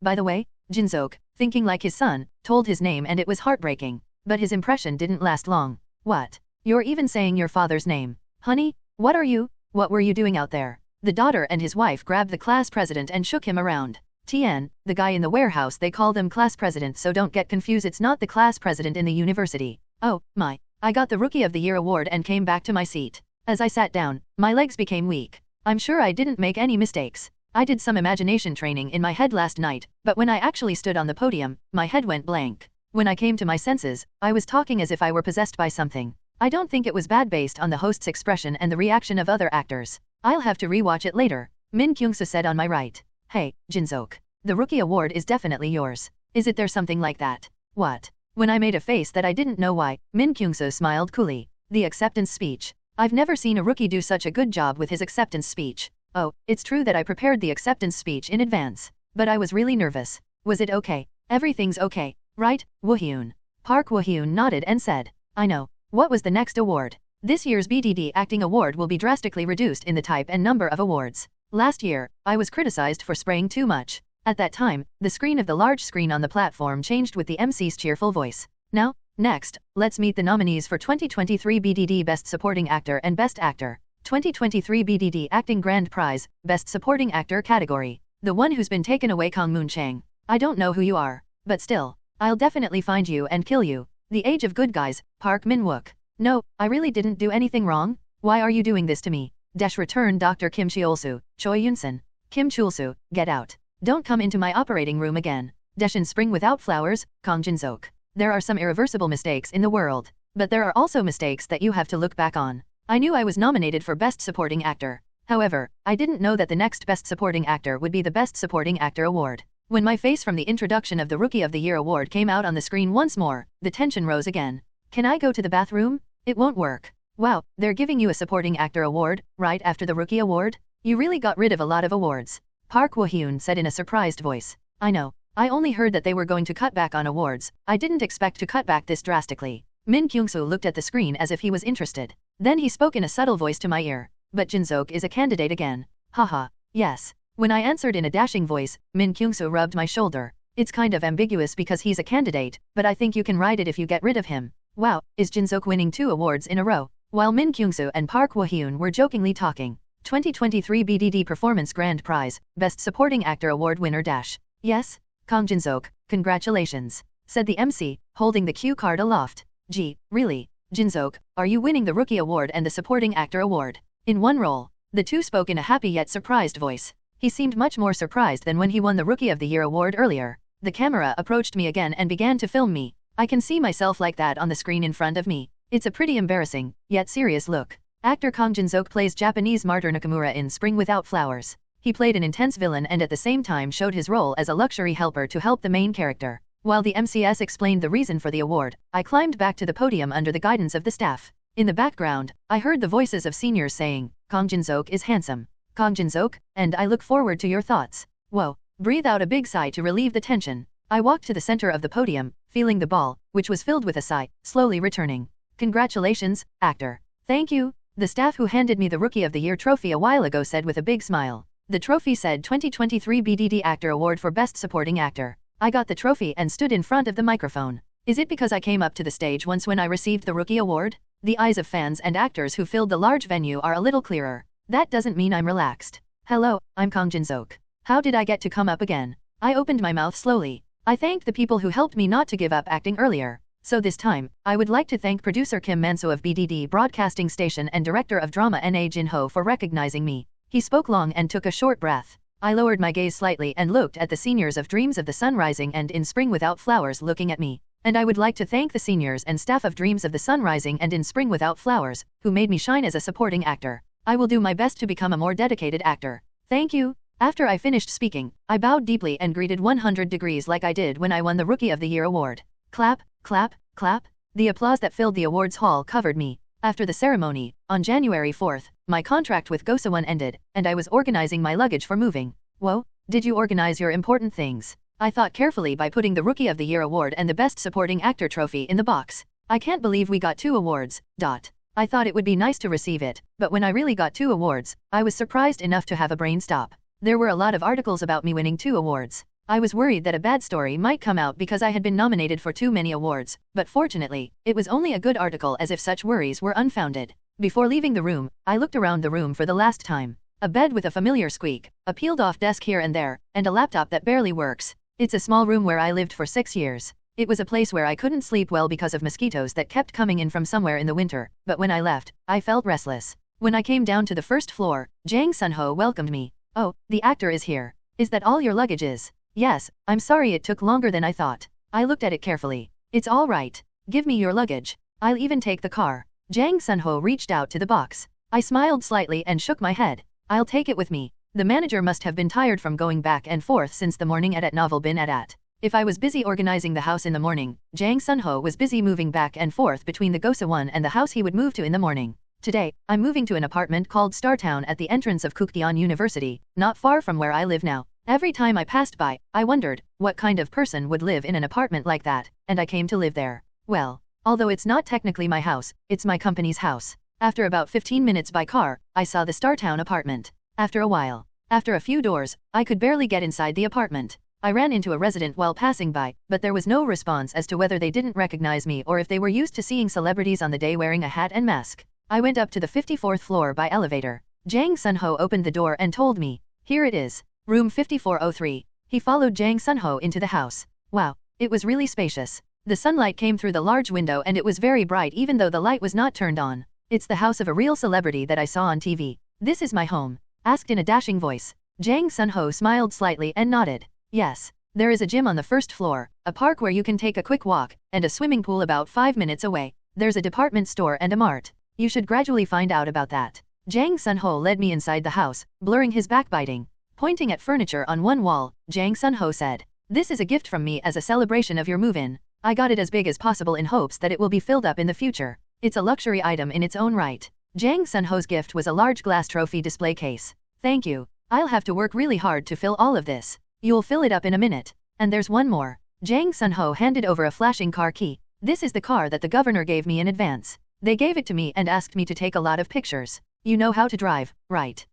By the way, Jin-seok, thinking like his son, told his name and it was heartbreaking. But his impression didn't last long. What? You're even saying your father's name? Honey, what are you? What were you doing out there? The daughter and his wife grabbed the class president and shook him around. Tien, the guy in the warehouse, they call them class president, so don't get confused, it's not the class president in the university. Oh, my. I got the Rookie of the Year award and came back to my seat. As I sat down, my legs became weak. I'm sure I didn't make any mistakes. I did some imagination training in my head last night, but when I actually stood on the podium, my head went blank. When I came to my senses, I was talking as if I were possessed by something. I don't think it was bad based on the host's expression and the reaction of other actors. I'll have to rewatch it later, Min Kyung-soo said on my right. Hey, Jin-seok. The Rookie Award is definitely yours. Is it there something like that? What? When I made a face that I didn't know why, Min Kyung-soo smiled coolly. The acceptance speech. I've never seen a rookie do such a good job with his acceptance speech. Oh, it's true that I prepared the acceptance speech in advance. But I was really nervous. Was it okay? Everything's okay, right, Woo-hyun? Park Woo-hyun nodded and said, I know. What was the next award? This year's BDD Acting Award will be drastically reduced in the type and number of awards. Last year, I was criticized for spraying too much. At that time, the screen of the large screen on the platform changed with the MC's cheerful voice. Now, next, let's meet the nominees for 2023 BDD Best Supporting Actor and Best Actor. 2023 BDD Acting Grand Prize, Best Supporting Actor category. The one who's been taken away, Kang Moon-chang. I don't know who you are, but still, I'll definitely find you and kill you. The Age of Good Guys, Park Min-wook. No, I really didn't do anything wrong. Why are you doing this to me? Return Dr. Kim Cheol-soo, Choi Yoon-sun. Kim Chul-soo, get out. Don't come into my operating room again. In Spring Without Flowers, Kang Jin-seok. There are some irreversible mistakes in the world, but there are also mistakes that you have to look back on. I knew I was nominated for Best Supporting Actor. However, I didn't know that the next Best Supporting Actor would be the Best Supporting Actor award. When my face from the introduction of the Rookie of the Year award came out on the screen once more, the tension rose again. Can I go to the bathroom? It won't work. Wow, they're giving you a Supporting Actor award, right after the Rookie Award? You really got rid of a lot of awards. Park Woo-hyun said in a surprised voice. I know. I only heard that they were going to cut back on awards. I didn't expect to cut back this drastically. Min Kyung-soo looked at the screen as if he was interested. Then he spoke in a subtle voice to my ear. But Jin-seok is a candidate again. Haha, yes. When I answered in a dashing voice, Min Kyung-soo rubbed my shoulder. It's kind of ambiguous because he's a candidate, but I think you can ride it if you get rid of him. Wow, is Jin-seok winning 2 awards in a row? While Min Kyung-soo and Park Woo-hyun were jokingly talking. 2023 BDD Performance Grand Prize, Best Supporting Actor Award winner dash. Yes? Kang Jin-seok, congratulations, said the MC, holding the cue card aloft. Gee, really? Jin-seok, are you winning the Rookie Award and the Supporting Actor Award? In one role. The two spoke in a happy yet surprised voice. He seemed much more surprised than when he won the Rookie of the Year award earlier. The camera approached me again and began to film me. I can see myself like that on the screen in front of me. It's a pretty embarrassing, yet serious look. Actor Kang Jin-seok plays Japanese martyr Nakamura in Spring Without Flowers. He played an intense villain and at the same time showed his role as a luxury helper to help the main character. While the MCS explained the reason for the award, I climbed back to the podium under the guidance of the staff. In the background, I heard the voices of seniors saying, Kang Jin-seok is handsome. Kang Jin-seok, and I look forward to your thoughts. Whoa, breathe out a big sigh to relieve the tension. I walked to the center of the podium, feeling the ball, which was filled with a sigh, slowly returning. Congratulations, actor. Thank you, the staff who handed me the Rookie of the Year trophy a while ago said with a big smile. The trophy said 2023 BDD Actor Award for Best Supporting Actor. I got the trophy and stood in front of the microphone. Is it because I came up to the stage once when I received the Rookie Award? The eyes of fans and actors who filled the large venue are a little clearer. That doesn't mean I'm relaxed. Hello, I'm Kang Jin-seok. How did I get to come up again? I opened my mouth slowly. I thanked the people who helped me not to give up acting earlier. So this time, I would like to thank producer Kim Manso of BDD Broadcasting Station and director of drama Na Jin-ho for recognizing me. He spoke long and took a short breath. I lowered my gaze slightly and looked at the seniors of Dreams of the Sun Rising and In Spring Without Flowers looking at me. And I would like to thank the seniors and staff of Dreams of the Sun Rising and In Spring Without Flowers, who made me shine as a supporting actor. I will do my best to become a more dedicated actor. Thank you. After I finished speaking, I bowed deeply and greeted 100 degrees like I did when I won the Rookie of the Year award. Clap, clap, clap. The applause that filled the awards hall covered me. After the ceremony, on January 4th, my contract with Gosawon ended, and I was organizing my luggage for moving. Whoa, did you organize your important things? I thought carefully by putting the Rookie of the Year award and the Best Supporting Actor trophy in the box. I can't believe we got 2 awards. I thought it would be nice to receive it, but when I really got 2 awards, I was surprised enough to have a brain stop. There were a lot of articles about me winning 2 awards. I was worried that a bad story might come out because I had been nominated for too many awards, but fortunately, it was only a good article as if such worries were unfounded. Before leaving the room, I looked around the room for the last time. A bed with a familiar squeak, a peeled-off desk here and there, and a laptop that barely works. It's a small room where I lived for 6 years. It was a place where I couldn't sleep well because of mosquitoes that kept coming in from somewhere in the winter, but when I left, I felt restless. When I came down to the first floor, Jang Sun-ho welcomed me. Oh, the actor is here. Is that all your luggage is? Yes, I'm sorry it took longer than I thought. I looked at it carefully. It's all right. Give me your luggage. I'll even take the car. Jang Sun-ho reached out to the box. I smiled slightly and shook my head. I'll take it with me. The manager must have been tired from going back and forth since the morning at novel bin at. If I was busy organizing the house in the morning, Jang Sun-ho was busy moving back and forth between the Gosawon and the house he would move to in the morning. Today, I'm moving to an apartment called Startown at the entrance of Kukdeon University, not far from where I live now. Every time I passed by, I wondered, what kind of person would live in an apartment like that, and I came to live there. Well, although it's not technically my house, it's my company's house. After about 15 minutes by car, I saw the Startown apartment. After a while, after a few doors, I could barely get inside the apartment. I ran into a resident while passing by, but there was no response as to whether they didn't recognize me or if they were used to seeing celebrities on the day wearing a hat and mask. I went up to the 54th floor by elevator. Jang Sun-ho opened the door and told me, "Here it is. Room 5403. He followed Jang Sun-ho into the house. Wow, it was really spacious. The sunlight came through the large window and it was very bright even though the light was not turned on. It's the house of a real celebrity that I saw on TV. This is my home?" asked in a dashing voice. Jang Sun-ho smiled slightly and nodded. Yes, there is a gym on the first floor, a park where you can take a quick walk, and a swimming pool about 5 minutes away. There's a department store and a mart. You should gradually find out about that. Jang Sun-ho led me inside the house, blurring his backbiting. Pointing at furniture on one wall, Jang Sun-ho said, "This is a gift from me as a celebration of your move-in. I got it as big as possible in hopes that it will be filled up in the future. It's a luxury item in its own right." Jang Sun-ho's gift was a large glass trophy display case. "Thank you. I'll have to work really hard to fill all of this. You'll fill it up in a minute. And there's one more." Jang Sun-ho handed over a flashing car key. "This is the car that the governor gave me in advance. They gave it to me and asked me to take a lot of pictures. You know how to drive, right?"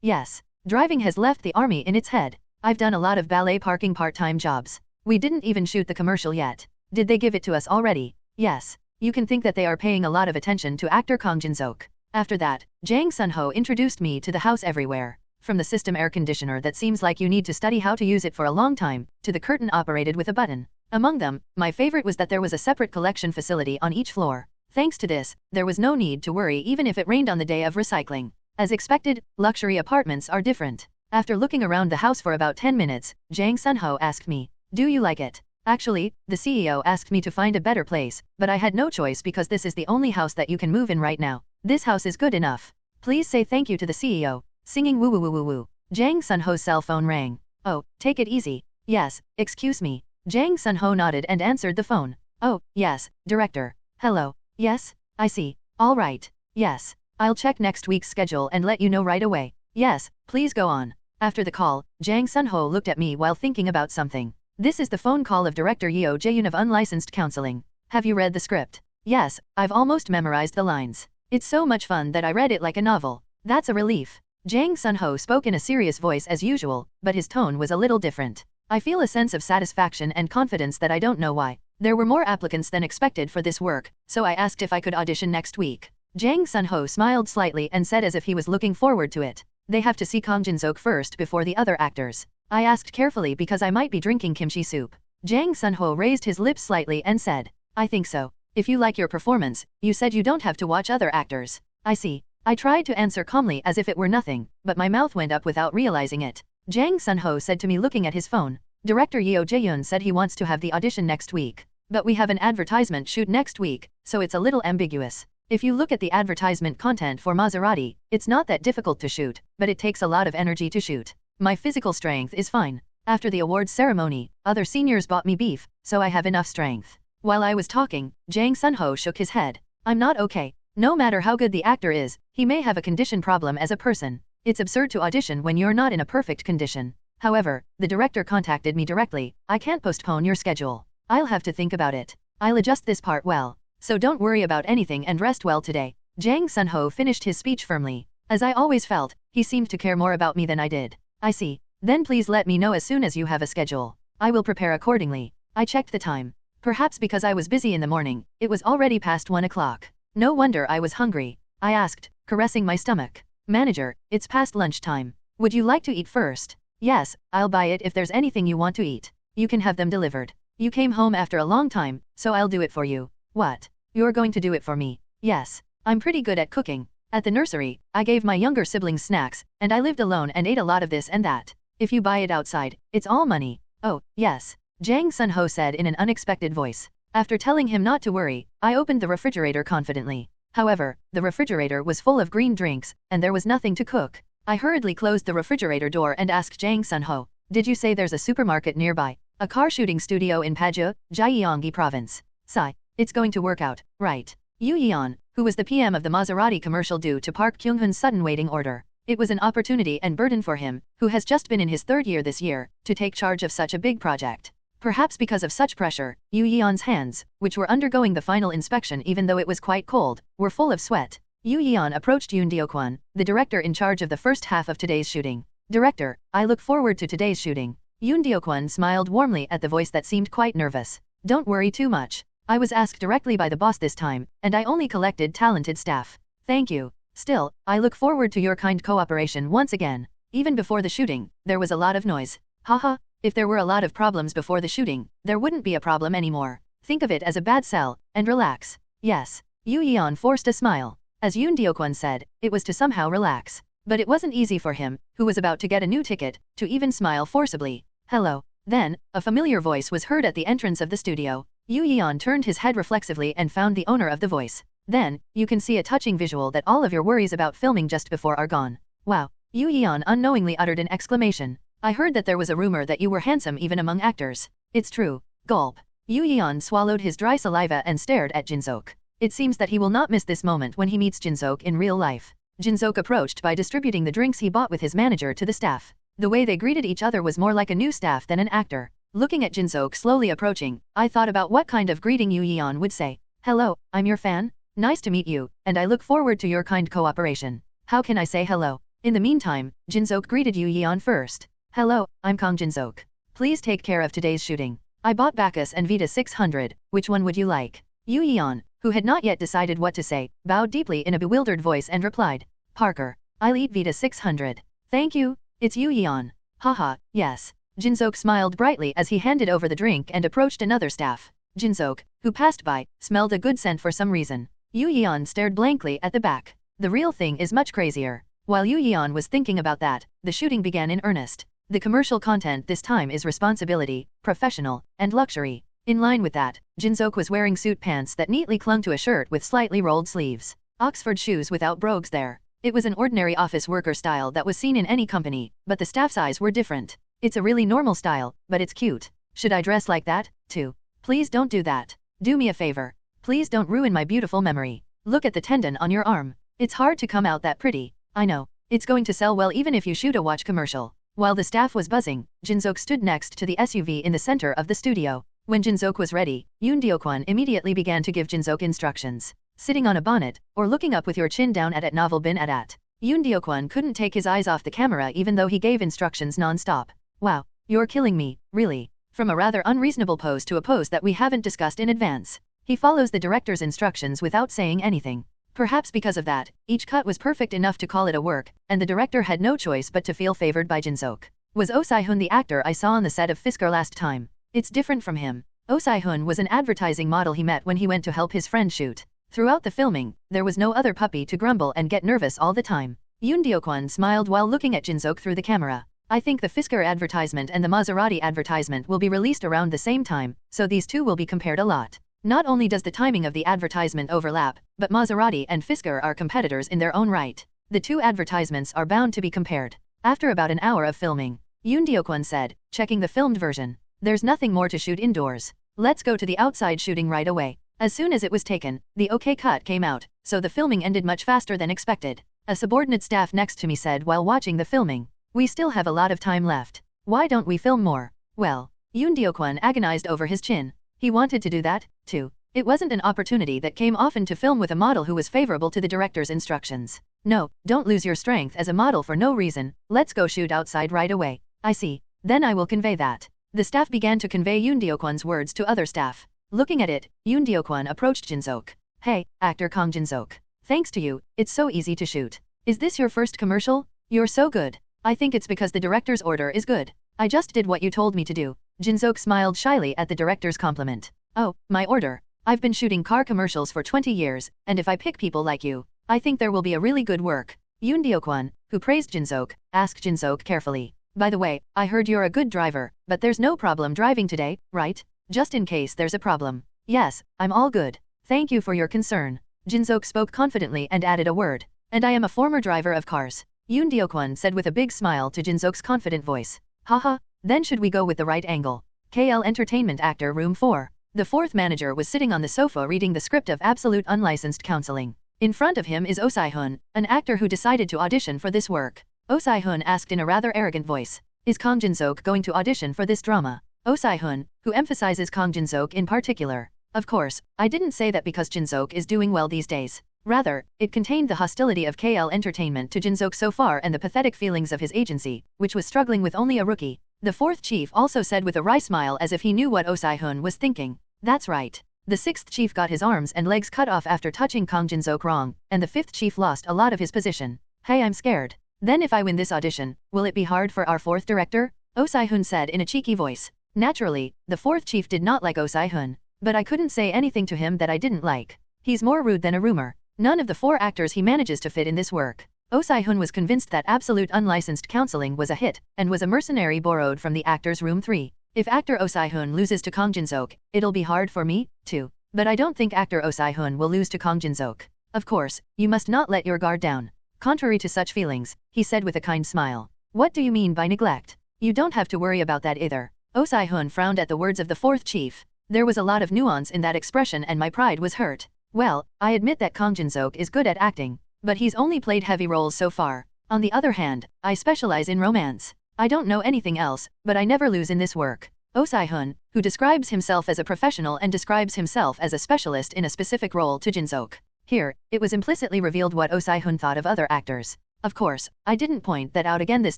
Yes. Driving has left the army in its head. I've done a lot of ballet parking part-time jobs. We didn't even shoot the commercial yet. Did they give it to us already? Yes. You can think that they are paying a lot of attention to actor Kang Jin-seok. After that, Jang Sun-ho introduced me to the house everywhere. From the system air conditioner that seems like you need to study how to use it for a long time, to the curtain operated with a button. Among them, my favorite was that there was a separate collection facility on each floor. Thanks to this, there was no need to worry even if it rained on the day of recycling. As expected, luxury apartments are different. After looking around the house for about 10 minutes, Jang Sun-ho asked me, "Do you like it?" Actually, the CEO asked me to find a better place, but I had no choice because this is the only house that you can move in right now. This house is good enough. Please say thank you to the CEO. Singing woo woo woo woo woo. Jang Sun-ho's cell phone rang. "Oh, take it easy." "Yes, excuse me." Jang Sun-ho nodded and answered the phone. "Oh, yes, director. Hello. Yes, I see. All right. Yes. I'll check next week's schedule and let you know right away." "Yes, please go on." After the call, Jang Sun-ho looked at me while thinking about something. This is the phone call of director Yeo Jae-yoon of Unlicensed Counseling. Have you read the script? Yes, I've almost memorized the lines. It's so much fun that I read it like a novel. That's a relief. Jang Sun-ho spoke in a serious voice as usual, but his tone was a little different. I feel a sense of satisfaction and confidence that I don't know why. There were more applicants than expected for this work, so I asked if I could audition next week. Jang Sun-ho smiled slightly and said as if he was looking forward to it. They have to see Kang Jin-seok first before the other actors. I asked carefully because I might be drinking kimchi soup. Jang Sun-ho raised his lips slightly and said, I think so. If you like your performance, you said you don't have to watch other actors. I see. I tried to answer calmly as if it were nothing, but my mouth went up without realizing it. Jang Sun-ho said to me looking at his phone. Director Yeo Jae-yoon said he wants to have the audition next week. But we have an advertisement shoot next week, so it's a little ambiguous. If you look at the advertisement content for Maserati, it's not that difficult to shoot, but it takes a lot of energy to shoot. My physical strength is fine. After the awards ceremony, other seniors bought me beef, so I have enough strength. While I was talking, Jang Sun-ho shook his head. I'm not okay. No matter how good the actor is, he may have a condition problem as a person. It's absurd to audition when you're not in a perfect condition. However, the director contacted me directly. I can't postpone your schedule. I'll have to think about it. I'll adjust this part well. So don't worry about anything and rest well today. Jang Sun-ho finished his speech firmly. As I always felt, he seemed to care more about me than I did. I see. Then please let me know as soon as you have a schedule. I will prepare accordingly. I checked the time. Perhaps because I was busy in the morning, it was already past 1 o'clock. No wonder I was hungry. I asked, caressing my stomach. Manager, it's past lunchtime. Would you like to eat first? Yes, I'll buy it if there's anything you want to eat. You can have them delivered. You came home after a long time, so I'll do it for you. What? You're going to do it for me? Yes. I'm pretty good at cooking. At the nursery, I gave my younger siblings snacks, and I lived alone and ate a lot of this and that. If you buy it outside, it's all money. Oh, yes. Jang Sun-ho said in an unexpected voice. After telling him not to worry, I opened the refrigerator confidently. However, the refrigerator was full of green drinks, and there was nothing to cook. I hurriedly closed the refrigerator door and asked Jang Sun-ho, did you say there's a supermarket nearby? A car shooting studio in Paju, Gyeonggi Province. Sigh. It's going to work out, right? Yoo Yeon, who was the PM of the Maserati commercial due to Park Kyung-hoon's sudden waiting order. It was an opportunity and burden for him, who has just been in his 3rd year this year, to take charge of such a big project. Perhaps because of such pressure, Yoo Yeon's hands, which were undergoing the final inspection even though it was quite cold, were full of sweat. Yoo Yeon approached Yoon Deo-kwon, the director in charge of the first half of today's shooting. Director, I look forward to today's shooting. Yoon Deo-kwon smiled warmly at the voice that seemed quite nervous. Don't worry too much. I was asked directly by the boss this time, and I only collected talented staff. Thank you. Still, I look forward to your kind cooperation once again. Even before the shooting, there was a lot of noise. Haha. If there were a lot of problems before the shooting, there wouldn't be a problem anymore. Think of it as a bad sell, and relax. Yes. Yoo Yeon forced a smile. As Yoon Deo-kwon said, it was to somehow relax. But it wasn't easy for him, who was about to get a new ticket, to even smile forcibly. Hello. Then, a familiar voice was heard at the entrance of the studio. Yoo Yeon turned his head reflexively and found the owner of the voice. Then, you can see a touching visual that all of your worries about filming just before are gone. Wow. Yoo Yeon unknowingly uttered an exclamation. I heard that there was a rumor that you were handsome even among actors. It's true. Gulp. Yoo Yeon swallowed his dry saliva and stared at Jin-seok. It seems that he will not miss this moment when he meets Jin-seok in real life. Jin-seok approached by distributing the drinks he bought with his manager to the staff. The way they greeted each other was more like a new staff than an actor. Looking at Jin-seok slowly approaching, I thought about what kind of greeting Yoo Yeon would say. Hello, I'm your fan. Nice to meet you, and I look forward to your kind cooperation. How can I say hello? In the meantime, Jin-seok greeted Yoo Yeon first. Hello, I'm Kang Jin-seok. Please take care of today's shooting. I bought Bacchus and Vita 600, which one would you like? Yoo Yeon, who had not yet decided what to say, bowed deeply in a bewildered voice and replied, Parker, I'll eat Vita 600. Thank you, it's Yoo Yeon. Haha, yes. Jin-seok smiled brightly as he handed over the drink and approached another staff. Jin-seok, who passed by, smelled a good scent for some reason. Yoo Yeon stared blankly at the back. The real thing is much crazier. While Yoo Yeon was thinking about that, the shooting began in earnest. The commercial content this time is responsibility, professional, and luxury. In line with that, Jin-seok was wearing suit pants that neatly clung to a shirt with slightly rolled sleeves. Oxford shoes without brogues there. It was an ordinary office worker style that was seen in any company, but the staff's eyes were different. It's a really normal style, but it's cute. Should I dress like that, too? Please don't do that. Do me a favor. Please don't ruin my beautiful memory. Look at the tendon on your arm. It's hard to come out that pretty. I know. It's going to sell well even if you shoot a watch commercial. While the staff was buzzing, Jinseok stood next to the SUV in the center of the studio. When Jinseok was ready, Yoon Deokwon immediately began to give Jinseok instructions. Sitting on a bonnet, or looking up with your chin down at novel.bin.A. Yoon Deokwon couldn't take his eyes off the camera even though he gave instructions non-stop. Wow, you're killing me, really. From a rather unreasonable pose to a pose that we haven't discussed in advance. He follows the director's instructions without saying anything. Perhaps because of that, each cut was perfect enough to call it a work, and the director had no choice but to feel favored by Jinseok. Was Oh Si-hoon the actor I saw on the set of Fisker last time? It's different from him. Oh Si-hoon was an advertising model he met when he went to help his friend shoot. Throughout the filming, there was no other puppy to grumble and get nervous all the time. Yoon Deokwon smiled while looking at Jinseok through the camera. I think the Fisker advertisement and the Maserati advertisement will be released around the same time, so these two will be compared a lot. Not only does the timing of the advertisement overlap, but Maserati and Fisker are competitors in their own right. The two advertisements are bound to be compared. After about an hour of filming, Yoon Deokwon said, checking the filmed version, "There's nothing more to shoot indoors. Let's go to the outside shooting right away." As soon as it was taken, the OK cut came out, so the filming ended much faster than expected. A subordinate staff next to me said while watching the filming, "We still have a lot of time left. Why don't we film more?" Well, Yoon Deokwon agonized over his chin. He wanted to do that, too. It wasn't an opportunity that came often to film with a model who was favorable to the director's instructions. "No, don't lose your strength as a model for no reason, let's go shoot outside right away." "I see. Then I will convey that." The staff began to convey Yoon Deokwon's words to other staff. Looking at it, Yoon Deokwon approached Jinseok. "Hey, actor Kang Jinseok. Thanks to you, it's so easy to shoot. Is this your first commercial? You're so good. I think it's because the director's order is good. I just did what you told me to do." Jinseok smiled shyly at the director's compliment. "Oh, my order. I've been shooting car commercials for 20 years, and if I pick people like you, I think there will be a really good work." Yoon Deokwon, who praised Jinseok, asked Jinseok carefully, "By the way, I heard you're a good driver, but there's no problem driving today, right? Just in case there's a problem." "Yes, I'm all good. Thank you for your concern." Jinseok spoke confidently and added a word, "And I am a former driver of cars." Yoon Deokwon said with a big smile to Jinseok's confident voice. "Haha, then should we go with the right angle?" KL Entertainment Actor Room 4. The fourth manager was sitting on the sofa reading the script of Absolute Unlicensed Counseling. In front of him is Oh Si-hoon, an actor who decided to audition for this work. Oh Si-hoon asked in a rather arrogant voice, "Is Kang Jinseok going to audition for this drama?" Oh Si-hoon, who emphasizes Kang Jinseok in particular. "Of course, I didn't say that because Jinseok is doing well these days. Rather, it contained the hostility of KL Entertainment to Jinseok so far and the pathetic feelings of his agency, which was struggling with only a rookie." The fourth chief also said with a wry smile as if he knew what Oh Si-hoon was thinking. "That's right. The sixth chief got his arms and legs cut off after touching Kang Jinseok wrong, and the fifth chief lost a lot of his position. Hey, I'm scared. Then if I win this audition, will it be hard for our fourth director?" Oh Si-hoon said in a cheeky voice. Naturally, the fourth chief did not like Oh Si-hoon, but I couldn't say anything to him that I didn't like. He's more rude than a rumor. None of the four actors he manages to fit in this work. Oh Si-hoon was convinced that Absolute Unlicensed Counseling was a hit, and was a mercenary borrowed from the actors' room 3. If actor Oh Si-hoon loses to Kang Jinseok, it'll be hard for me, too. But I don't think actor Oh Si-hoon will lose to Kang Jinseok. Of course, you must not let your guard down. Contrary to such feelings, he said with a kind smile. What do you mean by neglect? You don't have to worry about that either. Oh Si-hoon frowned at the words of the fourth chief. There was a lot of nuance in that expression and my pride was hurt. Well, I admit that Kang Jinseok is good at acting, but he's only played heavy roles so far. On the other hand, I specialize in romance. I don't know anything else, but I never lose in this work. Oh Si-hoon, who describes himself as a professional and describes himself as a specialist in a specific role to Jinseok. Here, it was implicitly revealed what Oh Si-hoon thought of other actors. Of course, I didn't point that out again this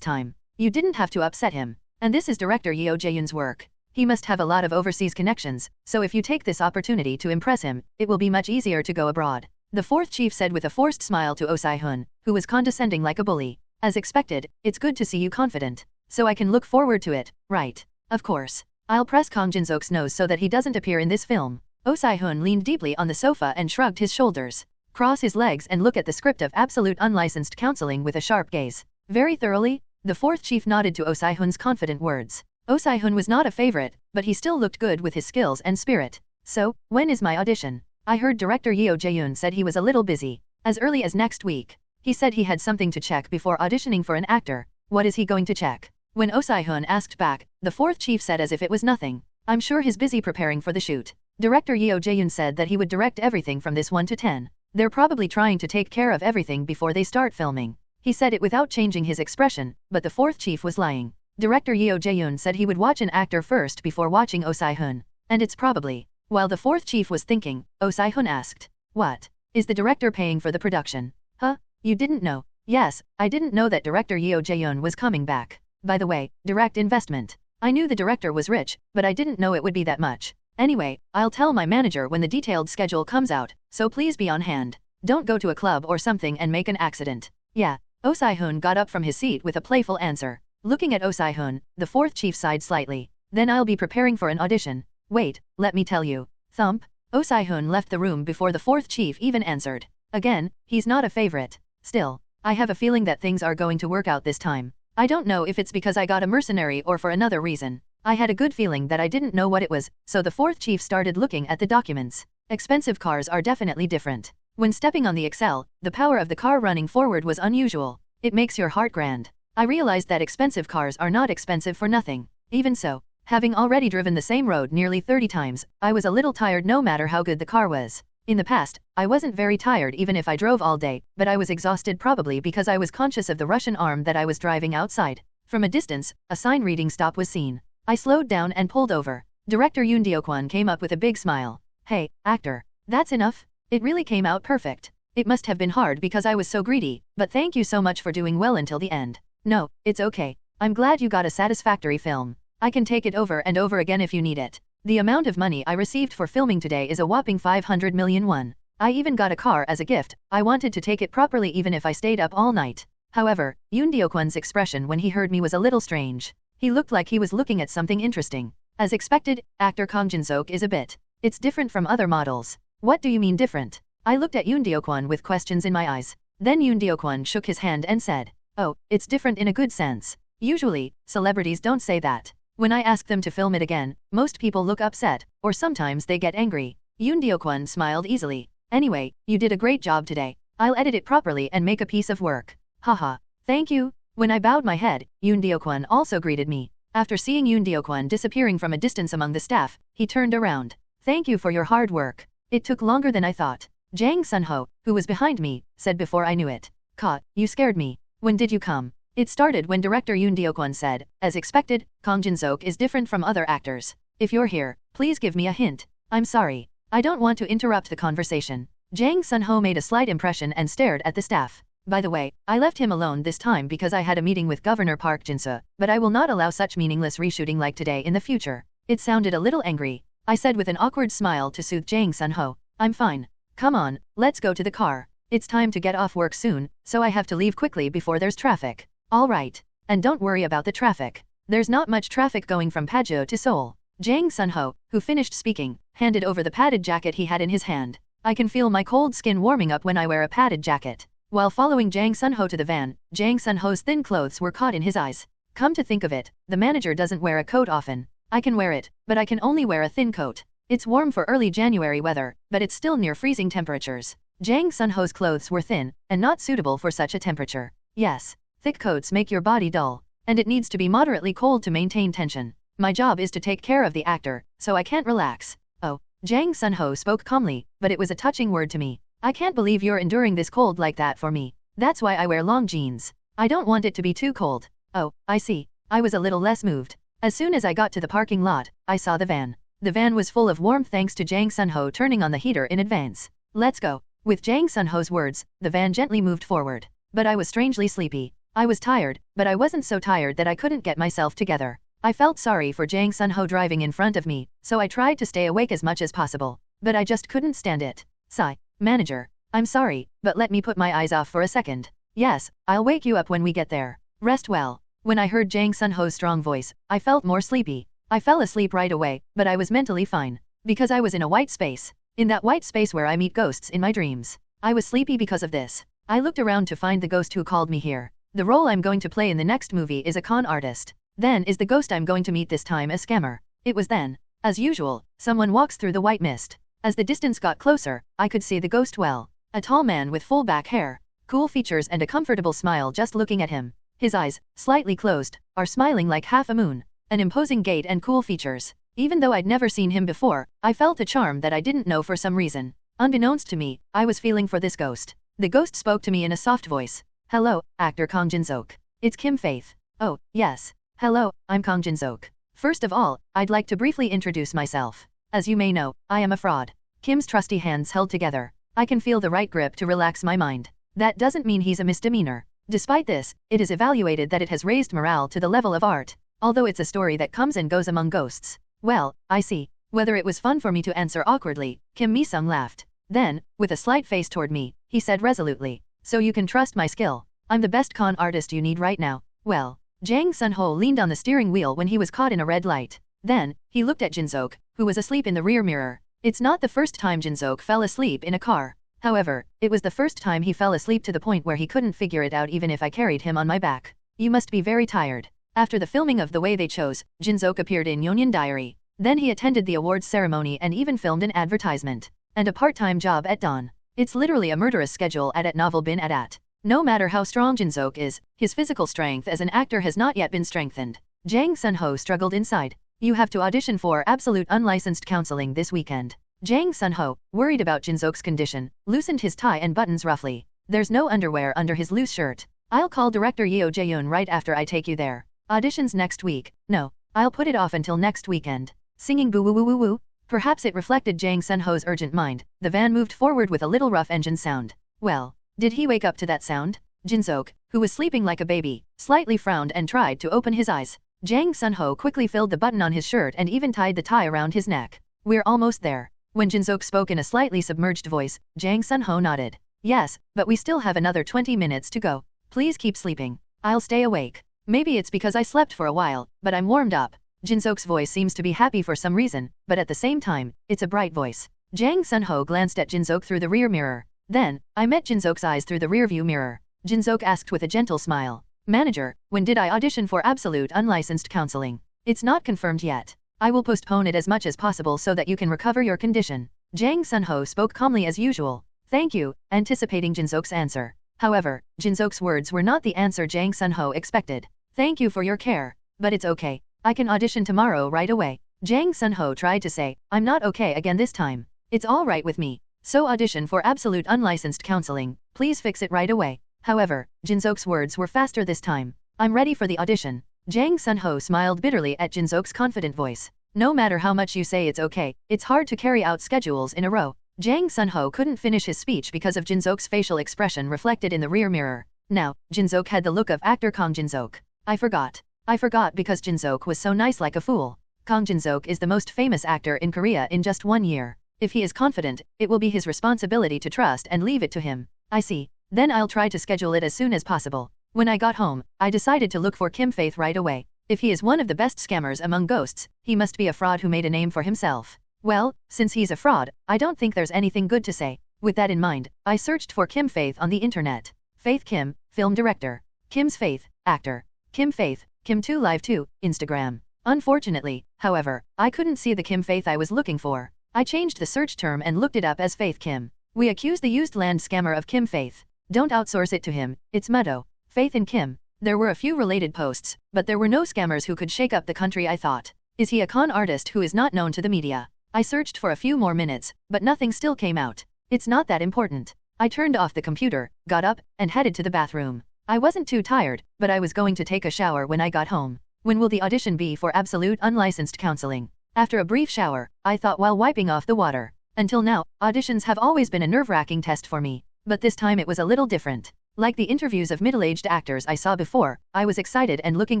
time. You didn't have to upset him. And this is director Yeo Jae-yoon's work. He must have a lot of overseas connections, so if you take this opportunity to impress him, it will be much easier to go abroad. The fourth chief said with a forced smile to Oh Si-hoon, who was condescending like a bully. As expected, it's good to see you confident. So I can look forward to it, right? Of course. I'll press Kang Jinseok's nose so that he doesn't appear in this film. Oh Si-hoon leaned deeply on the sofa and shrugged his shoulders. Cross his legs and look at the script of Absolute Unlicensed Counseling with a sharp gaze. Very thoroughly? The fourth chief nodded to Oh Si-hoon's confident words. Oh Si-hoon was not a favorite, but he still looked good with his skills and spirit. So, when is my audition? I heard director Yeo Jae-yoon said he was a little busy. As early as next week. He said he had something to check before auditioning for an actor. What is he going to check? When Oh Si-hoon asked back, the fourth chief said as if it was nothing. I'm sure he's busy preparing for the shoot. Director Yeo Jae-yoon said that he would direct everything from this 1 to 10. They're probably trying to take care of everything before they start filming. He said it without changing his expression, but the fourth chief was lying. Director Yeo Jae-yoon said he would watch an actor first before watching Oh Si-hun. And it's probably. While the fourth chief was thinking, Oh Si-hun asked, "What? Is the director paying for the production?" "Huh? You didn't know?" "Yes, I didn't know that director Yeo Jae-yoon was coming back. By the way, direct investment. I knew the director was rich, but I didn't know it would be that much. Anyway, I'll tell my manager when the detailed schedule comes out, so please be on hand. Don't go to a club or something and make an accident." "Yeah." Oh Si-hun got up from his seat with a playful answer. Looking at Oh Si-hun, the fourth chief sighed slightly. "Then I'll be preparing for an audition. Wait, let me tell you." Thump. Oh Si-hun left the room before the fourth chief even answered. Again, he's not a favorite. Still, I have a feeling that things are going to work out this time. I don't know if it's because I got a mercenary or for another reason. I had a good feeling that I didn't know what it was, so the fourth chief started looking at the documents. Expensive cars are definitely different. When stepping on the Excel, the power of the car running forward was unusual. It makes your heart grand. I realized that expensive cars are not expensive for nothing. Even so, having already driven the same road nearly 30 times, I was a little tired no matter how good the car was. In the past, I wasn't very tired even if I drove all day, but I was exhausted probably because I was conscious of the Russian arm that I was driving outside. From a distance, a sign reading "Stop" was seen. I slowed down and pulled over. Director Yoon Deo-kwon came up with a big smile. "Hey, actor. That's enough. It really came out perfect. It must have been hard because I was so greedy, but thank you so much for doing well until the end." "No, it's okay. I'm glad you got a satisfactory film. I can take it over and over again if you need it. The amount of money I received for filming today is a whopping 500 million won. I even got a car as a gift. I wanted to take it properly even if I stayed up all night." However, Yoon Deo-kwon's expression when he heard me was a little strange. He looked like he was looking at something interesting. As expected, actor Kang Jin-seok is a bit. It's different from other models. "What do you mean different?" I looked at Yoon Deo-kwon with questions in my eyes. Then Yoon Deo-kwon shook his hand and said, "Oh, it's different in a good sense. Usually, celebrities don't say that. When I ask them to film it again, most people look upset, or sometimes they get angry." Yoon Deo-kwon smiled easily. "Anyway, you did a great job today. I'll edit it properly and make a piece of work." "Haha. Thank you." When I bowed my head, Yoon Deo-kwon also greeted me. After seeing Yoon Deo-kwon disappearing from a distance among the staff, he turned around. "Thank you for your hard work. It took longer than I thought." Jang Sun-ho, who was behind me, said before I knew it. "Ka, you scared me. When did you come?" It started when director Yoon Deo-kwon said, "As expected, Kang Jin-seok is different from other actors. If you're here, please give me a hint." "I'm sorry. I don't want to interrupt the conversation." Jang Sun-ho made a slight impression and stared at the staff. "By the way, I left him alone this time because I had a meeting with Governor Park Jin-soo, but I will not allow such meaningless reshooting like today in the future." It sounded a little angry. I said with an awkward smile to soothe Jang Sun-ho, "I'm fine. Come on, let's go to the car. It's time to get off work soon, so I have to leave quickly before there's traffic." "All right. And don't worry about the traffic. There's not much traffic going from Paju to Seoul." Jang Sun-ho, who finished speaking, handed over the padded jacket he had in his hand. I can feel my cold skin warming up when I wear a padded jacket. While following Jang Sun-ho to the van, Jang Sun-ho's thin clothes were caught in his eyes. Come to think of it, the manager doesn't wear a coat often. I can wear it, but I can only wear a thin coat. It's warm for early January weather, but it's still near freezing temperatures. Jang Sun-ho's clothes were thin, and not suitable for such a temperature. Yes, thick coats make your body dull, and it needs to be moderately cold to maintain tension. My job is to take care of the actor, so I can't relax. "Oh," Jang Sun-ho spoke calmly, but it was a touching word to me. "I can't believe you're enduring this cold like that for me. That's why I wear long jeans. I don't want it to be too cold." "Oh, I see." I was a little less moved. As soon as I got to the parking lot, I saw the van. The van was full of warmth thanks to Jang Sun-ho turning on the heater in advance. "Let's go." With Jang Sun-ho's words, the van gently moved forward. But I was strangely sleepy. I was tired, but I wasn't so tired that I couldn't get myself together. I felt sorry for Jang Sun-ho driving in front of me, so I tried to stay awake as much as possible. But I just couldn't stand it. Sigh. "Manager, I'm sorry, but let me put my eyes off for a second." "Yes, I'll wake you up when we get there. Rest well." When I heard Jang Sun-ho's strong voice, I felt more sleepy. I fell asleep right away, but I was mentally fine. Because I was in a white space. In that white space where I meet ghosts in my dreams. I was sleepy because of this. I looked around to find the ghost who called me here. The role I'm going to play in the next movie is a con artist. Then is the ghost I'm going to meet this time a scammer. It was then. As usual, someone walks through the white mist. As the distance got closer, I could see the ghost well. A tall man with full back hair, cool features and a comfortable smile just looking at him. His eyes, slightly closed, are smiling like half a moon. An imposing gait and cool features. Even though I'd never seen him before, I felt a charm that I didn't know for some reason. Unbeknownst to me, I was feeling for this ghost. The ghost spoke to me in a soft voice. Hello, actor Kang Jin-seok. It's Kim Faith. Oh, yes. Hello, I'm Kang Jin-seok. First of all, I'd like to briefly introduce myself. As you may know, I am a fraud. Kim's trusty hands held together. I can feel the right grip to relax my mind. That doesn't mean he's a misdemeanor. Despite this, it is evaluated that it has raised morale to the level of art. Although it's a story that comes and goes among ghosts. Well, I see. Whether it was fun for me to answer awkwardly, Kim Mi-sung laughed. Then, with a slight face toward me, he said resolutely. So you can trust my skill. I'm the best con artist you need right now. Well, Jang Sun-ho leaned on the steering wheel when he was caught in a red light. Then, he looked at Jin-seok, who was asleep in the rear mirror. It's not the first time Jin-seok fell asleep in a car. However, it was the first time he fell asleep to the point where he couldn't figure it out even if I carried him on my back. You must be very tired. After the filming of The Way They Chose, Jin-seok appeared in Yonyan Diary. Then he attended the awards ceremony and even filmed an advertisement. And a part-time job at Dawn. It's literally a murderous schedule at novel.A. No matter how strong Jin-seok is, his physical strength as an actor has not yet been strengthened. Jang Sun-ho struggled inside. You have to audition for absolute unlicensed counseling this weekend. Jang Sun-ho, worried about Jin-seok's condition, loosened his tie and buttons roughly. There's no underwear under his loose shirt. I'll call director Yeo Jae-yoon right after I take you there. Auditions next week. No, I'll put it off until next weekend. Singing boo woo woo woo woo. Perhaps it reflected Jang Sun-ho's urgent mind. The van moved forward with a little rough engine sound. Well, did he wake up to that sound? Jin-seok, who was sleeping like a baby, slightly frowned and tried to open his eyes. Jang Sun-ho quickly filled the button on his shirt and even tied the tie around his neck. We're almost there. When Jin-seok spoke in a slightly submerged voice, Jang Sun-ho nodded. Yes, but we still have another 20 minutes to go. Please keep sleeping. I'll stay awake. Maybe it's because I slept for a while, but I'm warmed up. Jin-seok's voice seems to be happy for some reason, but at the same time, it's a bright voice. Jang Sun-ho glanced at Jin-seok through the rear mirror. Then, I met Jin-seok's eyes through the rear-view mirror. Jin-seok asked with a gentle smile. Manager, when did I audition for absolute unlicensed counseling? It's not confirmed yet. I will postpone it as much as possible so that you can recover your condition. Jang Sun-ho spoke calmly as usual. Thank you, anticipating Jin-seok's answer. However, Jin-seok's words were not the answer Jang Sun-ho expected. Thank you for your care. But it's okay. I can audition tomorrow right away. Jang Sun-ho tried to say, I'm not okay again this time. It's all right with me. So audition for absolute unlicensed counseling. Please fix it right away. However, Jin-seok's words were faster this time. I'm ready for the audition. Jang Sun-ho smiled bitterly at Jin-seok's confident voice. No matter how much you say it's okay, it's hard to carry out schedules in a row. Jang Sun-ho couldn't finish his speech because of Jin-seok's facial expression reflected in the rear mirror. Now, Jin-seok had the look of actor Kang Jin-seok. I forgot because Jin-seok was so nice like a fool. Kang Jin-seok is the most famous actor in Korea in just 1 year. If he is confident, it will be his responsibility to trust and leave it to him. I see. Then I'll try to schedule it as soon as possible. When I got home, I decided to look for Kim Faith right away. If he is one of the best scammers among ghosts, he must be a fraud who made a name for himself. Well, since he's a fraud, I don't think there's anything good to say. With that in mind, I searched for Kim Faith on the internet. Faith Kim, film director. Kim's Faith, actor. Kim Faith, Kim 2 Live 2, Instagram. Unfortunately, however, I couldn't see the Kim Faith I was looking for. I changed the search term and looked it up as Faith Kim. We accuse the used land scammer of Kim Faith. Don't outsource it to him, it's muddo. Faith in Kim. There were a few related posts, but there were no scammers who could shake up the country I thought. Is he a con artist who is not known to the media? I searched for a few more minutes, but nothing still came out. It's not that important. I turned off the computer, got up, and headed to the bathroom. I wasn't too tired, but I was going to take a shower when I got home. When will the audition be for absolute unlicensed counseling? After a brief shower, I thought while wiping off the water. Until now, auditions have always been a nerve-wracking test for me. But this time it was a little different. Like the interviews of middle-aged actors I saw before, I was excited and looking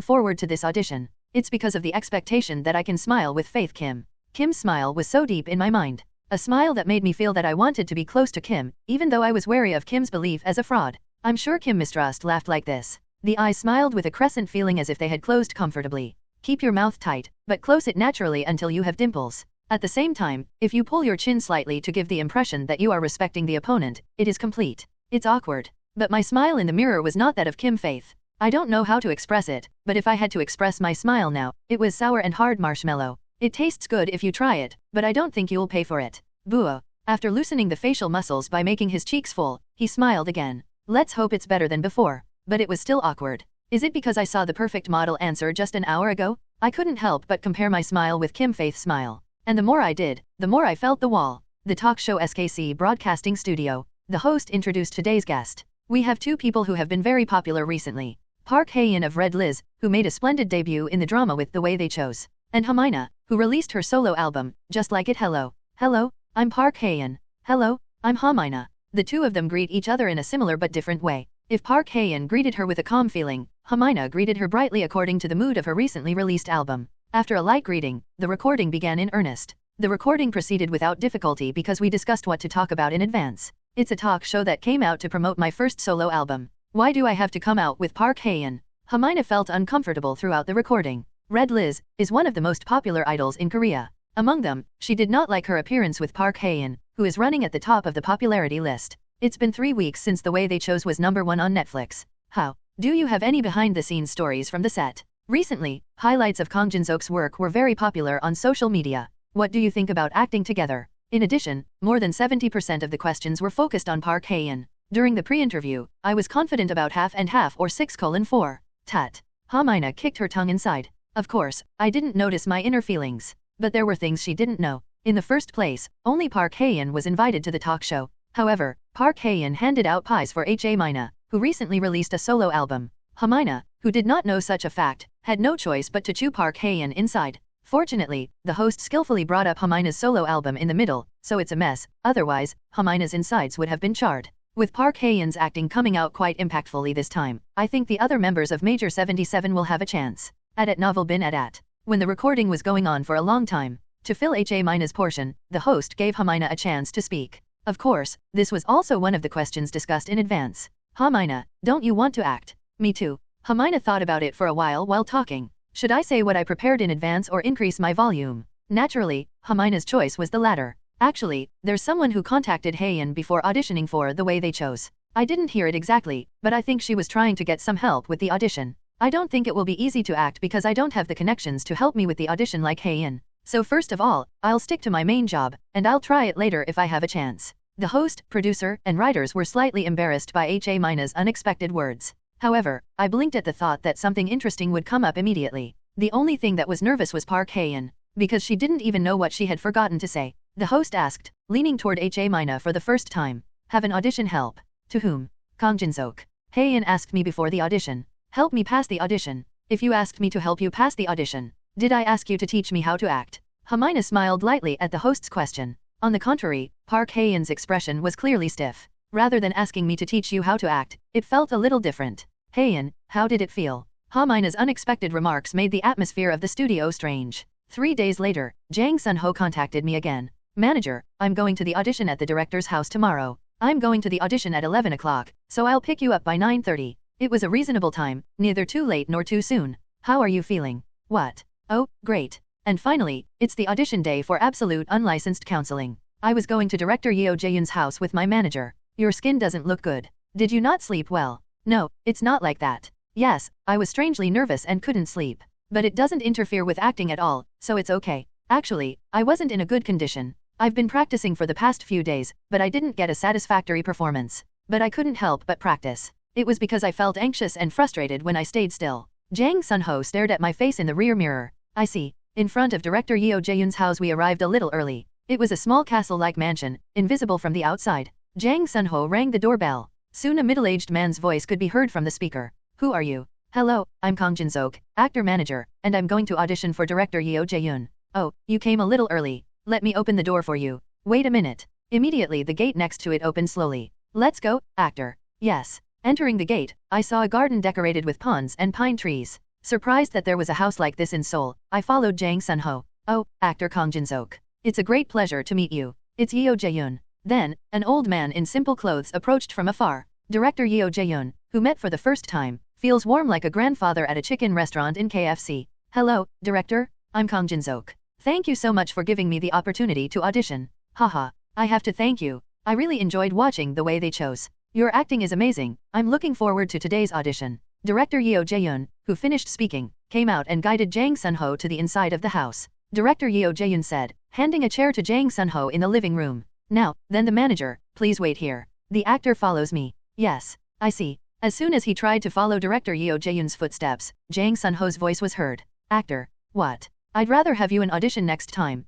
forward to this audition. It's because of the expectation that I can smile with Faith Kim. Kim's smile was so deep in my mind. A smile that made me feel that I wanted to be close to Kim, even though I was wary of Kim's belief as a fraud. I'm sure Kim Mistrust laughed like this. The eyes smiled with a crescent feeling as if they had closed comfortably. Keep your mouth tight, but close it naturally until you have dimples. At the same time, if you pull your chin slightly to give the impression that you are respecting the opponent, it is complete. It's awkward. But my smile in the mirror was not that of Kim Faith. I don't know how to express it, but if I had to express my smile now, it was sour and hard marshmallow. It tastes good if you try it, but I don't think you'll pay for it. Boo. After loosening the facial muscles by making his cheeks full, he smiled again. Let's hope it's better than before. But it was still awkward. Is it because I saw the perfect model answer just an hour ago? I couldn't help but compare my smile with Kim Faith's smile. And the more I did, the more I felt the wall. The talk show SKC Broadcasting Studio. The host introduced today's guest. We have two people who have been very popular recently. Park Hae-in of Red Liz, who made a splendid debut in the drama with The Way They Chose, and Hamina, who released her solo album, Just Like It. Hello. Hello, I'm Park Hae-in. Hello, I'm Hamina. The two of them greet each other in a similar but different way. If Park Hae-in greeted her with a calm feeling, Hamina greeted her brightly according to the mood of her recently released album. After a light greeting, the recording began in earnest. The recording proceeded without difficulty because we discussed what to talk about in advance. It's a talk show that came out to promote my first solo album. Why do I have to come out with Park Hae-in? Hamina felt uncomfortable throughout the recording. Red Liz is one of the most popular idols in Korea. Among them, she did not like her appearance with Park Hae-in, who is running at the top of the popularity list. It's been 3 weeks since The Way They Chose was #1 on Netflix. How? Do you have any behind-the-scenes stories from the set? Recently, highlights of Kang Jin-seok's work were very popular on social media. What do you think about acting together? In addition, more than 70% of the questions were focused on Park Hae-in. During the pre-interview, I was confident about half and half or 6:4. Tat. Hamina kicked her tongue inside. Of course, I didn't notice my inner feelings. But there were things she didn't know. In the first place, only Park Hae-in was invited to the talk show. However, Park Hae-in handed out pies for Hamina, who recently released a solo album. Hamina, who did not know such a fact, had no choice but to chew Park Hae-in inside. Fortunately, the host skillfully brought up Hamina's solo album in the middle, so it's a mess, otherwise, Hamina's insides would have been charred. With Park Hae-in's acting coming out quite impactfully this time, I think the other members of Major 77 will have a chance. At novel bin at. When the recording was going on for a long time, to fill Hamina's portion, the host gave Hamina a chance to speak. Of course, this was also one of the questions discussed in advance. Hamina, don't you want to act? Me too. Hamina thought about it for a while talking. Should I say what I prepared in advance or increase my volume? Naturally, Hamina's choice was the latter. Actually, there's someone who contacted Hae-in before auditioning for The Way They Chose. I didn't hear it exactly, but I think she was trying to get some help with the audition. I don't think it will be easy to act because I don't have the connections to help me with the audition like Hae-in. So first of all, I'll stick to my main job, and I'll try it later if I have a chance. The host, producer, and writers were slightly embarrassed by Hamina's unexpected words. However, I blinked at the thought that something interesting would come up immediately. The only thing that was nervous was Park Hae-in, because she didn't even know what she had forgotten to say. The host asked, leaning toward Hamina for the first time, have an audition help? To whom? Kang Jin-seok. Hae-in asked me before the audition. Help me pass the audition. If you asked me to help you pass the audition, did I ask you to teach me how to act? Hamina smiled lightly at the host's question. On the contrary, Park Hae-in's expression was clearly stiff. Rather than asking me to teach you how to act, it felt a little different. Hae-in, how did it feel? Hamina's unexpected remarks made the atmosphere of the studio strange. 3 days later, Jang Sun-ho contacted me again. Manager, I'm going to the audition at the director's house tomorrow. I'm going to the audition at 11 o'clock, so I'll pick you up by 9:30. It was a reasonable time, neither too late nor too soon. How are you feeling? What? Oh, great. And finally, it's the audition day for Absolute Unlicensed Counseling. I was going to director Yeo Jae-yoon's house with my manager. Your skin doesn't look good. Did you not sleep well? No, it's not like that. Yes, I was strangely nervous and couldn't sleep. But it doesn't interfere with acting at all, so it's okay. Actually, I wasn't in a good condition. I've been practicing for the past few days, but I didn't get a satisfactory performance. But I couldn't help but practice. It was because I felt anxious and frustrated when I stayed still. Jang Sun-ho stared at my face in the rear mirror. I see. In front of director Yeo Jae-yoon's house we arrived a little early. It was a small castle-like mansion, invisible from the outside. Jang Sun-ho rang the doorbell. Soon a middle-aged man's voice could be heard from the speaker. Who are you? Hello, I'm Kang Jin-seok, actor-manager, and I'm going to audition for director Yeo Jae-yoon. Oh, you came a little early. Let me open the door for you. Wait a minute. Immediately the gate next to it opened slowly. Let's go, actor. Yes. Entering the gate, I saw a garden decorated with ponds and pine trees. Surprised that there was a house like this in Seoul, I followed Jang Sun-ho. Oh, actor Kang Jin-seok. It's a great pleasure to meet you. It's Yeo Jae-yoon. Then, an old man in simple clothes approached from afar. Director Yeo Jae-yoon, who met for the first time, feels warm like a grandfather at a chicken restaurant in KFC. Hello, director. I'm Kang Jin-seok. Thank you so much for giving me the opportunity to audition. Haha, I have to thank you. I really enjoyed watching The Way They Chose. Your acting is amazing. I'm looking forward to today's audition. Director Yeo Jae-yoon, who finished speaking, came out and guided Jang Sun-ho to the inside of the house. Director Yeo Jae-yoon said, handing a chair to Jang Sun-ho in the living room. Now, then the manager, please wait here. The actor follows me. Yes, I see. As soon as he tried to follow director Yeo Jae-yoon's footsteps, Jang Sun-ho's voice was heard. Actor, what? I'd rather have you in audition next time.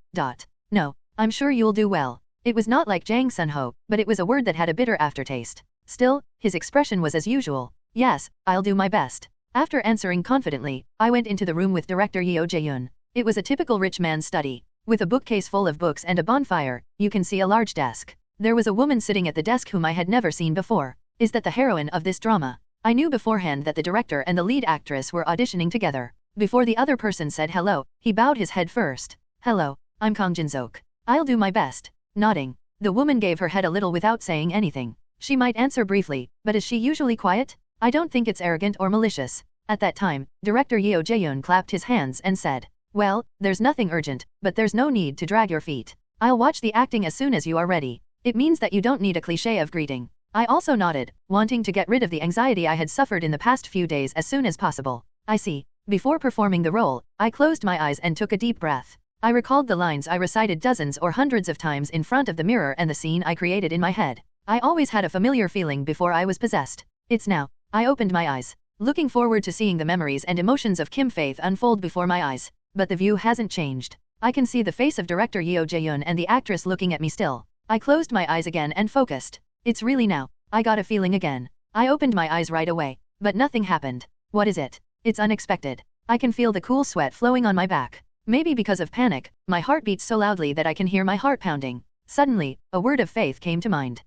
No, I'm sure you'll do well. It was not like Jang Sun-ho, but it was a word that had a bitter aftertaste. Still, his expression was as usual. Yes, I'll do my best. After answering confidently, I went into the room with director Yeo Jae-yoon. It was a typical rich man's study. With a bookcase full of books and a bonfire, you can see a large desk. There was a woman sitting at the desk whom I had never seen before. Is that the heroine of this drama? I knew beforehand that the director and the lead actress were auditioning together. Before the other person said hello, he bowed his head first. Hello, I'm Kang Jin-seok. I'll do my best. Nodding. The woman gave her head a little without saying anything. She might answer briefly, but is she usually quiet? I don't think it's arrogant or malicious. At that time, director Yeo Jae-yoon clapped his hands and said, well, there's nothing urgent, but there's no need to drag your feet. I'll watch the acting as soon as you are ready. It means that you don't need a cliché of greeting. I also nodded, wanting to get rid of the anxiety I had suffered in the past few days as soon as possible. I see. Before performing the role, I closed my eyes and took a deep breath. I recalled the lines I recited dozens or hundreds of times in front of the mirror and the scene I created in my head. I always had a familiar feeling before I was possessed. It's now. I opened my eyes, looking forward to seeing the memories and emotions of Kim Faith unfold before my eyes. But the view hasn't changed. I can see the face of director Yeo Jae-yoon and the actress looking at me still. I closed my eyes again and focused. It's really now. I got a feeling again. I opened my eyes right away, but nothing happened. What is it? It's unexpected. I can feel the cool sweat flowing on my back. Maybe because of panic, my heart beats so loudly that I can hear my heart pounding. Suddenly, a word of faith came to mind.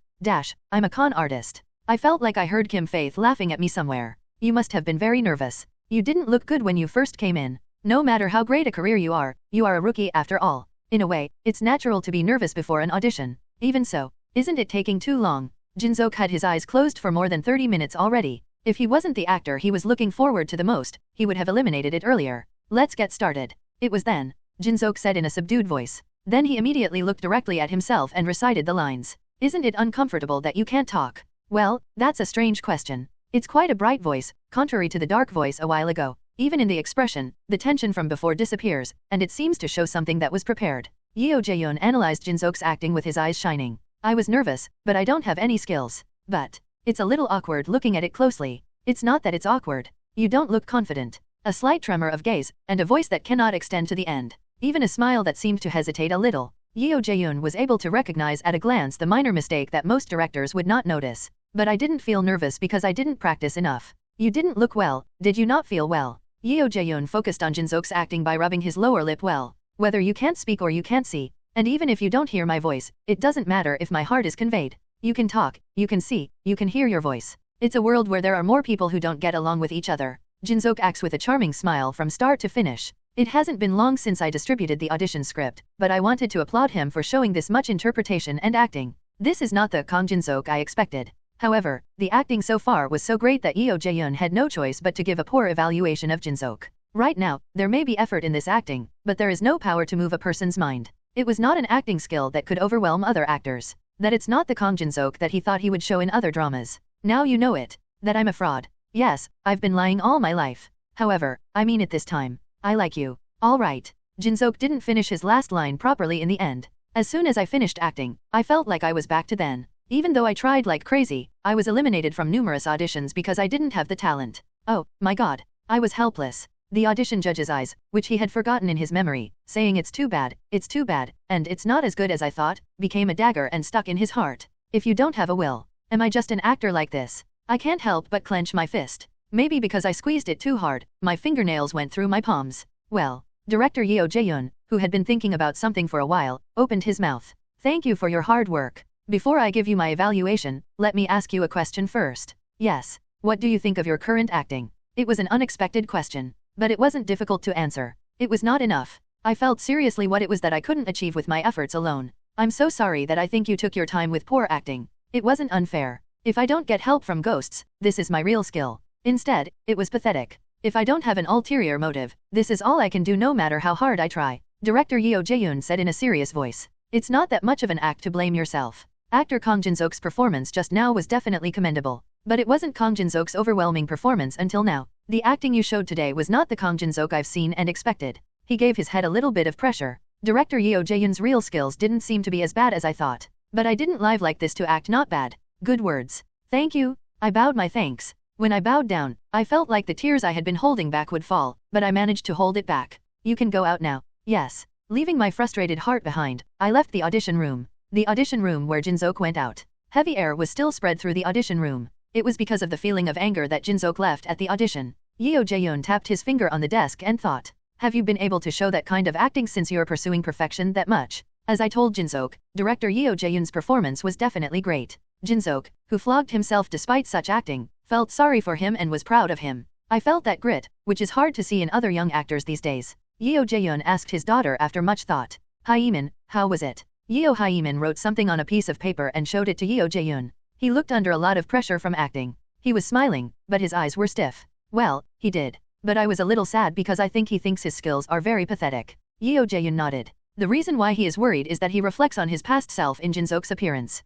I'm a con artist. I felt like I heard Kim Faith laughing at me somewhere. You must have been very nervous. You didn't look good when you first came in. No matter how great a career you are a rookie after all. In a way, it's natural to be nervous before an audition. Even so, isn't it taking too long? Jin-seok had his eyes closed for more than 30 minutes already. If he wasn't the actor he was looking forward to the most, he would have eliminated it earlier. Let's get started. It was then, Jin-seok said in a subdued voice. Then he immediately looked directly at himself and recited the lines. Isn't it uncomfortable that you can't talk? Well, that's a strange question. It's quite a bright voice, contrary to the dark voice a while ago. Even in the expression, the tension from before disappears, and it seems to show something that was prepared. Yeo Jae-yoon analyzed Jin-seok's acting with his eyes shining. I was nervous, but I don't have any skills. But it's a little awkward looking at it closely. It's not that it's awkward. You don't look confident. A slight tremor of gaze, and a voice that cannot extend to the end. Even a smile that seemed to hesitate a little. Yeo Jae-yoon was able to recognize at a glance the minor mistake that most directors would not notice. But I didn't feel nervous because I didn't practice enough. You didn't look well, did you not feel well? Yeo Jae-yoon focused on Jin-seok's acting by rubbing his lower lip well. Whether you can't speak or you can't see, and even if you don't hear my voice, it doesn't matter if my heart is conveyed. You can talk, you can see, you can hear your voice. It's a world where there are more people who don't get along with each other. Jin-seok acts with a charming smile from start to finish. It hasn't been long since I distributed the audition script, but I wanted to applaud him for showing this much interpretation and acting. This is not the Kang Jin-seok I expected. However, the acting so far was so great that Yeo Jae-yoon had no choice but to give a poor evaluation of Jin-seok. Right now, there may be effort in this acting, but there is no power to move a person's mind. It was not an acting skill that could overwhelm other actors. That it's not the Kang Jin-seok that he thought he would show in other dramas. Now you know it. That I'm a fraud. Yes, I've been lying all my life. However, I mean it this time. I like you. All right. Jin-seok didn't finish his last line properly in the end. As soon as I finished acting, I felt like I was back to then. Even though I tried like crazy, I was eliminated from numerous auditions because I didn't have the talent. Oh, my god. I was helpless. The audition judge's eyes, which he had forgotten in his memory, saying it's too bad, and it's not as good as I thought, became a dagger and stuck in his heart. If you don't have a will, am I just an actor like this? I can't help but clench my fist. Maybe because I squeezed it too hard, my fingernails went through my palms. Well, director Yeo Jae-yoon, who had been thinking about something for a while, opened his mouth. Thank you for your hard work. Before I give you my evaluation, let me ask you a question first. Yes. What do you think of your current acting? It was an unexpected question. But it wasn't difficult to answer. It was not enough. I felt seriously what it was that I couldn't achieve with my efforts alone. I'm so sorry that I think you took your time with poor acting. It wasn't unfair. If I don't get help from ghosts, this is my real skill. Instead, it was pathetic. If I don't have an ulterior motive, this is all I can do no matter how hard I try. Director Yeo Jae-yoon said in a serious voice. It's not that much of an act to blame yourself. Actor Kang Jin-seok's performance just now was definitely commendable. But it wasn't Kang Jin-seok's overwhelming performance until now. The acting you showed today was not the Kang Jin-seok I've seen and expected. He gave his head a little bit of pressure. Director Yeo Jae-yoon's real skills didn't seem to be as bad as I thought. But I didn't live like this to act not bad. Good words. Thank you. I bowed my thanks. When I bowed down, I felt like the tears I had been holding back would fall, but I managed to hold it back. You can go out now. Yes. Leaving my frustrated heart behind, I left the audition room. The audition room where Jin-seok went out. Heavy air was still spread through the audition room. It was because of the feeling of anger that Jin-seok left at the audition. Yeo Jae-yoon tapped his finger on the desk and thought, have you been able to show that kind of acting since you're pursuing perfection that much? As I told Jin-seok, director Yeo Jae-yoon's performance was definitely great. Jin-seok, who flogged himself despite such acting, felt sorry for him and was proud of him. I felt that grit, which is hard to see in other young actors these days. Yeo Jae-yoon asked his daughter after much thought. Hyemin, how was it? Yeo Hyemin wrote something on a piece of paper and showed it to Yeo Jae-yoon. He looked under a lot of pressure from acting. He was smiling, but his eyes were stiff. Well, he did. But I was a little sad because I think he thinks his skills are very pathetic. Yeo Jae-yoon nodded. The reason why he is worried is that he reflects on his past self in Jin-seok's appearance.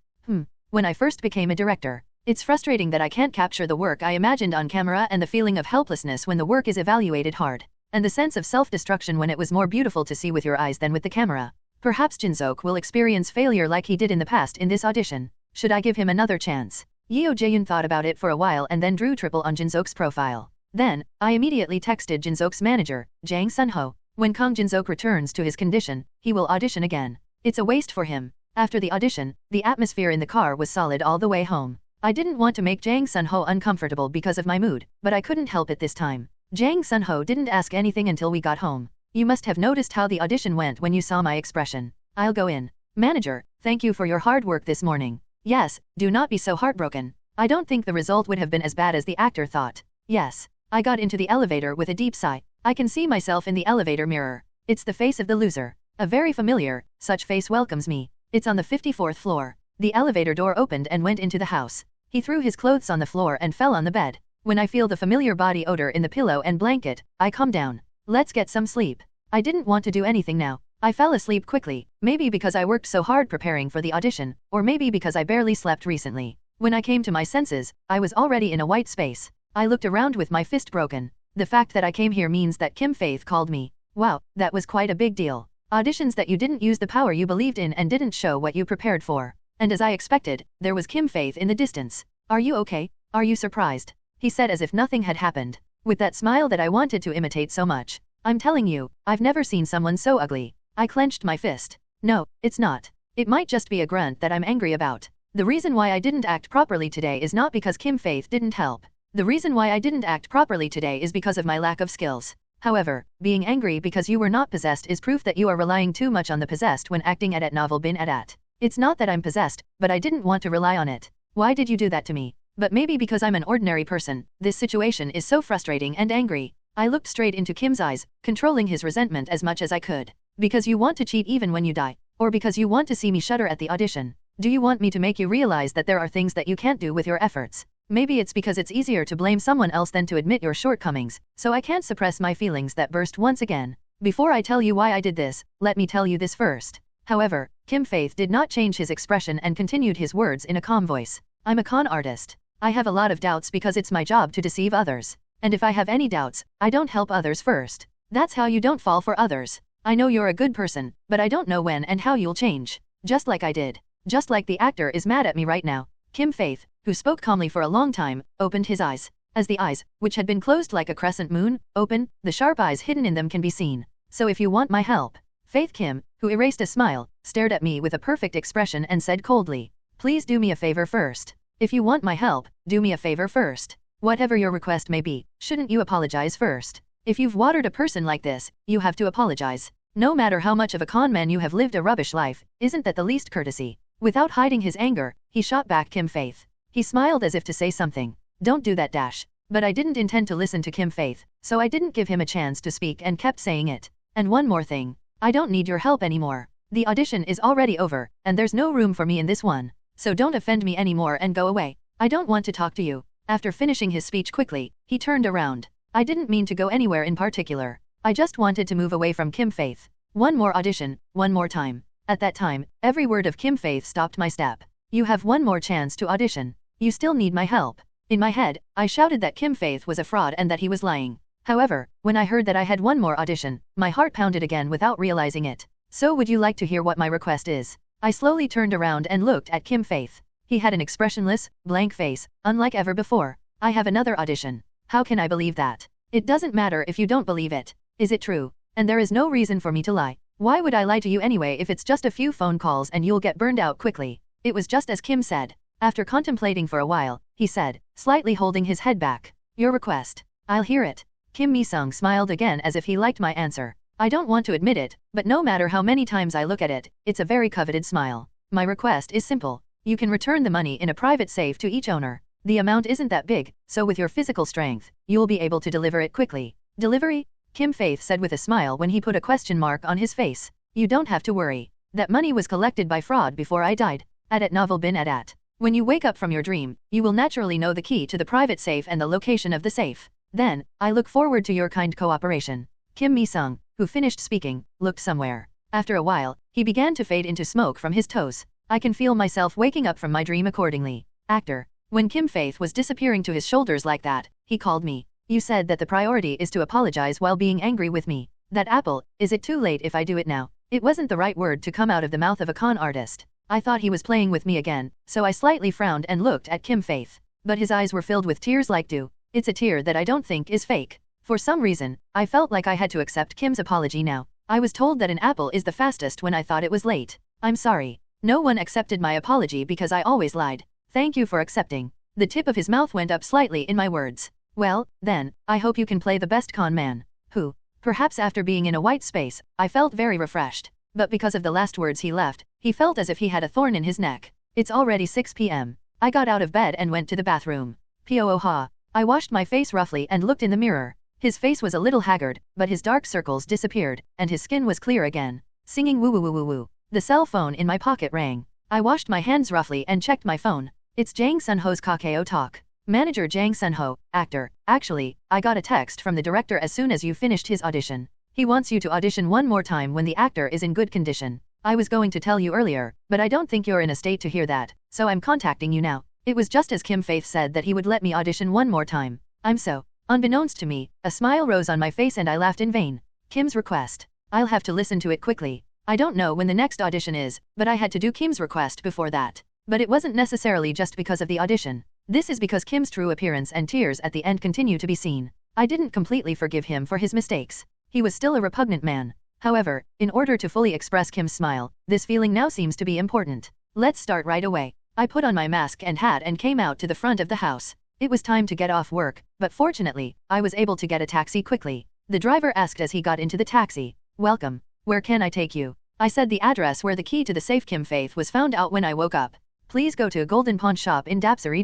When I first became a director, it's frustrating that I can't capture the work I imagined on camera and the feeling of helplessness when the work is evaluated hard, and the sense of self-destruction when it was more beautiful to see with your eyes than with the camera. Perhaps Jin-seok will experience failure like he did in the past in this audition. Should I give him another chance? Yeo Jae-yoon thought about it for a while and then drew triple on Jin-seok's profile. Then, I immediately texted Jin-seok's manager, Jang Sun-ho. When Kang Jin-seok returns to his condition, he will audition again. It's a waste for him. After the audition, the atmosphere in the car was solid all the way home. I didn't want to make Jang Sun-ho uncomfortable because of my mood, but I couldn't help it this time. Jang Sun-ho didn't ask anything until we got home. You must have noticed how the audition went when you saw my expression. I'll go in. Manager, thank you for your hard work this morning. Yes, do not be so heartbroken. I don't think the result would have been as bad as the actor thought. Yes. I got into the elevator with a deep sigh. I can see myself in the elevator mirror. It's the face of the loser. A very familiar, such face welcomes me. It's on the 54th floor. The elevator door opened and went into the house. He threw his clothes on the floor and fell on the bed. When I feel the familiar body odor in the pillow and blanket, I calm down. Let's get some sleep. I didn't want to do anything now. I fell asleep quickly, maybe because I worked so hard preparing for the audition, or maybe because I barely slept recently. When I came to my senses, I was already in a white space. I looked around with my fist broken. The fact that I came here means that Kim Faith called me. Wow, that was quite a big deal. Auditions that you didn't use the power you believed in and didn't show what you prepared for. And as I expected, there was Kim Faith in the distance. Are you okay? Are you surprised? He said as if nothing had happened, with that smile that I wanted to imitate so much. I'm telling you, I've never seen someone so ugly. I clenched my fist. No, it's not. It might just be a grunt that I'm angry about. The reason why I didn't act properly today is not because Kim Faith didn't help. The reason why I didn't act properly today is because of my lack of skills. However, being angry because you were not possessed is proof that you are relying too much on the possessed when acting at novel bin at. It's not that I'm possessed, but I didn't want to rely on it. Why did you do that to me? But maybe because I'm an ordinary person, this situation is so frustrating and angry. I looked straight into Kim's eyes, controlling his resentment as much as I could. Because you want to cheat even when you die, or because you want to see me shudder at the audition. Do you want me to make you realize that there are things that you can't do with your efforts? Maybe it's because it's easier to blame someone else than to admit your shortcomings, so I can't suppress my feelings that burst once again. Before I tell you why I did this, let me tell you this first. However, Kim Faith did not change his expression and continued his words in a calm voice. I'm a con artist. I have a lot of doubts because it's my job to deceive others. And if I have any doubts, I don't help others first. That's how you don't fall for others. I know you're a good person, but I don't know when and how you'll change. Just like I did. Just like the actor is mad at me right now. Kim Faith, who spoke calmly for a long time, opened his eyes. As the eyes, which had been closed like a crescent moon, open, the sharp eyes hidden in them can be seen. So if you want my help. Faith Kim, who erased a smile, stared at me with a perfect expression and said coldly, please do me a favor first. If you want my help, do me a favor first. Whatever your request may be, shouldn't you apologize first? If you've watered a person like this, you have to apologize. No matter how much of a con man you have lived a rubbish life, isn't that the least courtesy? Without hiding his anger, he shot back Kim Faith. He smiled as if to say something. Don't do that dash. But I didn't intend to listen to Kim Faith, so I didn't give him a chance to speak and kept saying it. And one more thing. I don't need your help anymore. The audition is already over, and there's no room for me in this one. So don't offend me anymore and go away. I don't want to talk to you. After finishing his speech quickly, he turned around. I didn't mean to go anywhere in particular. I just wanted to move away from Kim Faith. One more audition, one more time. At that time, every word of Kim Faith stopped my step. You have one more chance to audition. You still need my help. In my head, I shouted that Kim Faith was a fraud and that he was lying. However, when I heard that I had one more audition, my heart pounded again without realizing it. So would you like to hear what my request is? I slowly turned around and looked at Kim Faith. He had an expressionless, blank face, unlike ever before. I have another audition. How can I believe that? It doesn't matter if you don't believe it. Is it true? And there is no reason for me to lie. Why would I lie to you anyway if it's just a few phone calls and you'll get burned out quickly? It was just as Kim said. After contemplating for a while, he said, slightly holding his head back. Your request. I'll hear it. Kim Mi-sung smiled again as if he liked my answer. I don't want to admit it, but no matter how many times I look at it, it's a very coveted smile. My request is simple. You can return the money in a private safe to each owner. The amount isn't that big, so with your physical strength, you'll be able to deliver it quickly. Delivery? Kim Faith said with a smile when he put a question mark on his face. You don't have to worry. That money was collected by fraud before I died. At them.Every. When you wake up from your dream, you will naturally know the key to the private safe and the location of the safe. Then, I look forward to your kind cooperation. Kim Mi-sung, who finished speaking, looked somewhere. After a while, he began to fade into smoke from his toes. I can feel myself waking up from my dream accordingly. Actor. When Kim Faith was disappearing to his shoulders like that, he called me. You said that the priority is to apologize while being angry with me. That apple, is it too late if I do it now? It wasn't the right word to come out of the mouth of a con artist. I thought he was playing with me again, so I slightly frowned and looked at Kim Faith. But his eyes were filled with tears like dew. It's a tear that I don't think is fake. For some reason, I felt like I had to accept Kim's apology now. I was told that an apple is the fastest when I thought it was late. I'm sorry. No one accepted my apology because I always lied. Thank you for accepting. The tip of his mouth went up slightly in my words. Well, then, I hope you can play the best con man. Who? Perhaps after being in a white space, I felt very refreshed. But because of the last words he left, he felt as if he had a thorn in his neck. It's already 6 p.m. I got out of bed and went to the bathroom. Pooha. I washed my face roughly and looked in the mirror. His face was a little haggard, but his dark circles disappeared, and his skin was clear again. Singing woo woo woo woo woo. The cell phone in my pocket rang. I washed my hands roughly and checked my phone. It's Jang Sun-ho's Kakao Talk. Manager Jang Sun-ho, actor. Actually, I got a text from the director as soon as you finished his audition. He wants you to audition one more time when the actor is in good condition. I was going to tell you earlier, but I don't think you're in a state to hear that, so I'm contacting you now. It was just as Kim Faith said that he would let me audition one more time. I'm so. Unbeknownst to me, a smile rose on my face and I laughed in vain. Kim's request. I'll have to listen to it quickly. I don't know when the next audition is, but I had to do Kim's request before that. But it wasn't necessarily just because of the audition. This is because Kim's true appearance and tears at the end continue to be seen. I didn't completely forgive him for his mistakes. He was still a repugnant man. However, in order to fully express Kim's smile, this feeling now seems to be important. Let's start right away. I put on my mask and hat and came out to the front of the house. It was time to get off work, but fortunately, I was able to get a taxi quickly. The driver asked as he got into the taxi. Welcome. Where can I take you? I said the address where the key to the safe Kim Faith was found out when I woke up. Please go to a golden pawn shop in them.Every.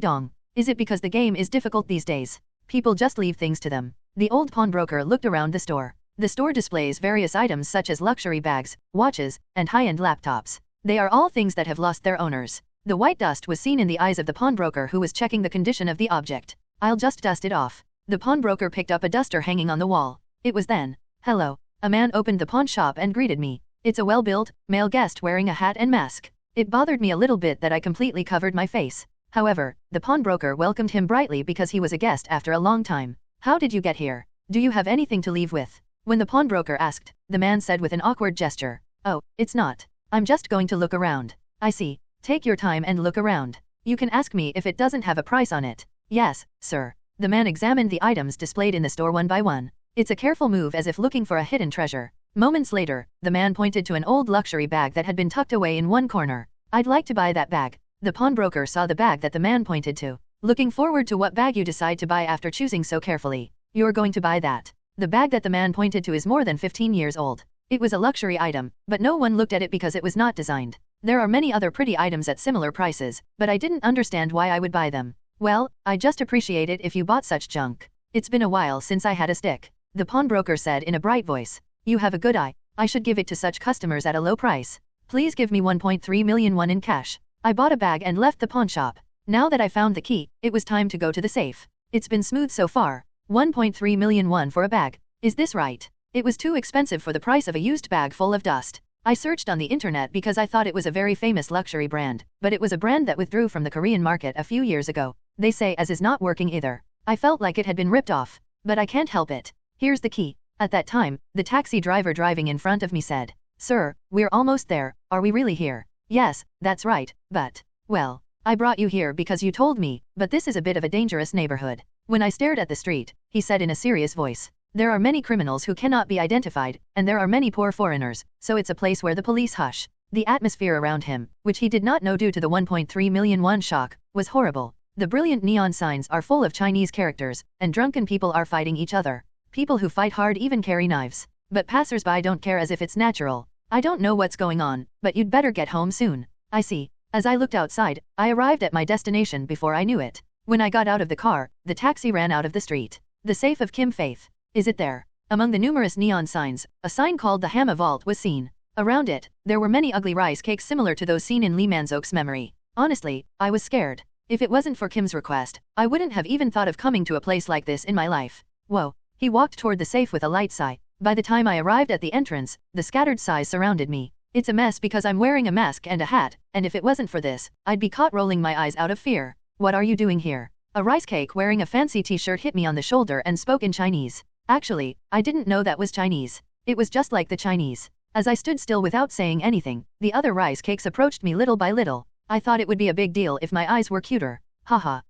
Is it because the game is difficult these days? People just leave things to them. The old pawnbroker looked around the store. The store displays various items such as luxury bags, watches, and high-end laptops. They are all things that have lost their owners. The white dust was seen in the eyes of the pawnbroker who was checking the condition of the object. I'll just dust it off. The pawnbroker picked up a duster hanging on the wall. It was then. Hello. A man opened the pawn shop and greeted me. It's a well-built, male guest wearing a hat and mask. It bothered me a little bit that I completely covered my face. However, the pawnbroker welcomed him brightly because he was a guest after a long time. How did you get here? Do you have anything to leave with? When the pawnbroker asked, the man said with an awkward gesture. Oh, it's not. I'm just going to look around. I see. Take your time and look around. You can ask me if it doesn't have a price on it. Yes, sir. The man examined the items displayed in the store one by one. It's a careful move as if looking for a hidden treasure. Moments later, the man pointed to an old luxury bag that had been tucked away in one corner. I'd like to buy that bag. The pawnbroker saw the bag that the man pointed to. Looking forward to what bag you decide to buy after choosing so carefully. You're going to buy that. The bag that the man pointed to is more than 15 years old. It was a luxury item, but no one looked at it because it was not designed. There are many other pretty items at similar prices, but I didn't understand why I would buy them. Well, I just appreciate it if you bought such junk. It's been a while since I had a stick. The pawnbroker said in a bright voice. You have a good eye. I should give it to such customers at a low price. Please give me 1.3 million won in cash. I bought a bag and left the pawn shop. Now that I found the key, it was time to go to the safe. It's been smooth so far. 1.3 million won for a bag. Is this right? It was too expensive for the price of a used bag full of dust. I searched on the internet because I thought it was a very famous luxury brand, but it was a brand that withdrew from the Korean market a few years ago. They say as is not working either. I felt like it had been ripped off. But I can't help it. Here's the key. At that time, the taxi driver driving in front of me said, Sir, we're almost there. Are we really here? Yes, that's right, but, well, I brought you here because you told me, but this is a bit of a dangerous neighborhood. When I stared at the street, he said in a serious voice. There are many criminals who cannot be identified, and there are many poor foreigners, so it's a place where the police hush. The atmosphere around him, which he did not know due to the 1.3 million won shock, was horrible. The brilliant neon signs are full of Chinese characters, and drunken people are fighting each other. People who fight hard even carry knives. But passers-by don't care as if it's natural. I don't know what's going on, but you'd better get home soon. I see. As I looked outside, I arrived at my destination before I knew it. When I got out of the car, the taxi ran out of the street. The safe of Kim Faith. Is it there? Among the numerous neon signs, a sign called the Hamma Vault was seen. Around it, there were many ugly rice cakes similar to those seen in Lee Manzok's memory. Honestly, I was scared. If it wasn't for Kim's request, I wouldn't have even thought of coming to a place like this in my life. Whoa. He walked toward the safe with a light sigh. By the time I arrived at the entrance, the scattered sighs surrounded me. It's a mess because I'm wearing a mask and a hat, and if it wasn't for this, I'd be caught rolling my eyes out of fear. What are you doing here? A rice cake wearing a fancy t-shirt hit me on the shoulder and spoke in Chinese. Actually, I didn't know that was Chinese. It was just like the Chinese. As I stood still without saying anything, the other rice cakes approached me little by little. I thought it would be a big deal if my eyes were cuter. Haha,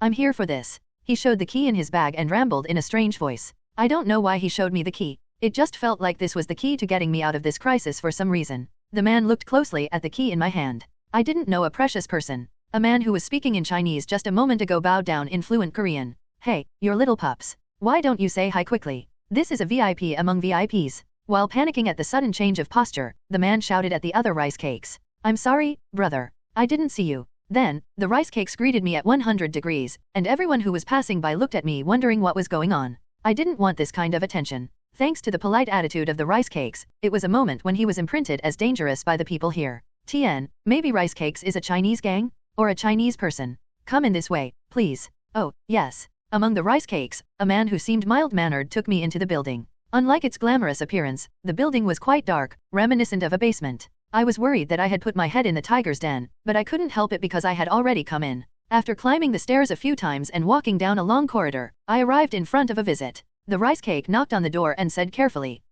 I'm here for this. He showed the key in his bag and rambled in a strange voice. I don't know why he showed me the key. It just felt like this was the key to getting me out of this crisis for some reason. The man looked closely at the key in my hand. I didn't know a precious person. A man who was speaking in Chinese just a moment ago bowed down in fluent Korean. Hey, your little pups. Why don't you say hi quickly? This is a VIP among VIPs. While panicking at the sudden change of posture, the man shouted at the other rice cakes. I'm sorry, brother. I didn't see you. Then, the rice cakes greeted me at 100 degrees, and everyone who was passing by looked at me wondering what was going on. I didn't want this kind of attention. Thanks to the polite attitude of the rice cakes, it was a moment when he was imprinted as dangerous by the people here. Tien, maybe rice cakes is a Chinese gang? Or a Chinese person? Come in this way, please. Oh, yes. Among the rice cakes, a man who seemed mild-mannered took me into the building. Unlike its glamorous appearance, the building was quite dark, reminiscent of a basement. I was worried that I had put my head in the tiger's den, but I couldn't help it because I had already come in. After climbing the stairs a few times and walking down a long corridor, I arrived in front of a visit. The rice cake knocked on the door and said carefully,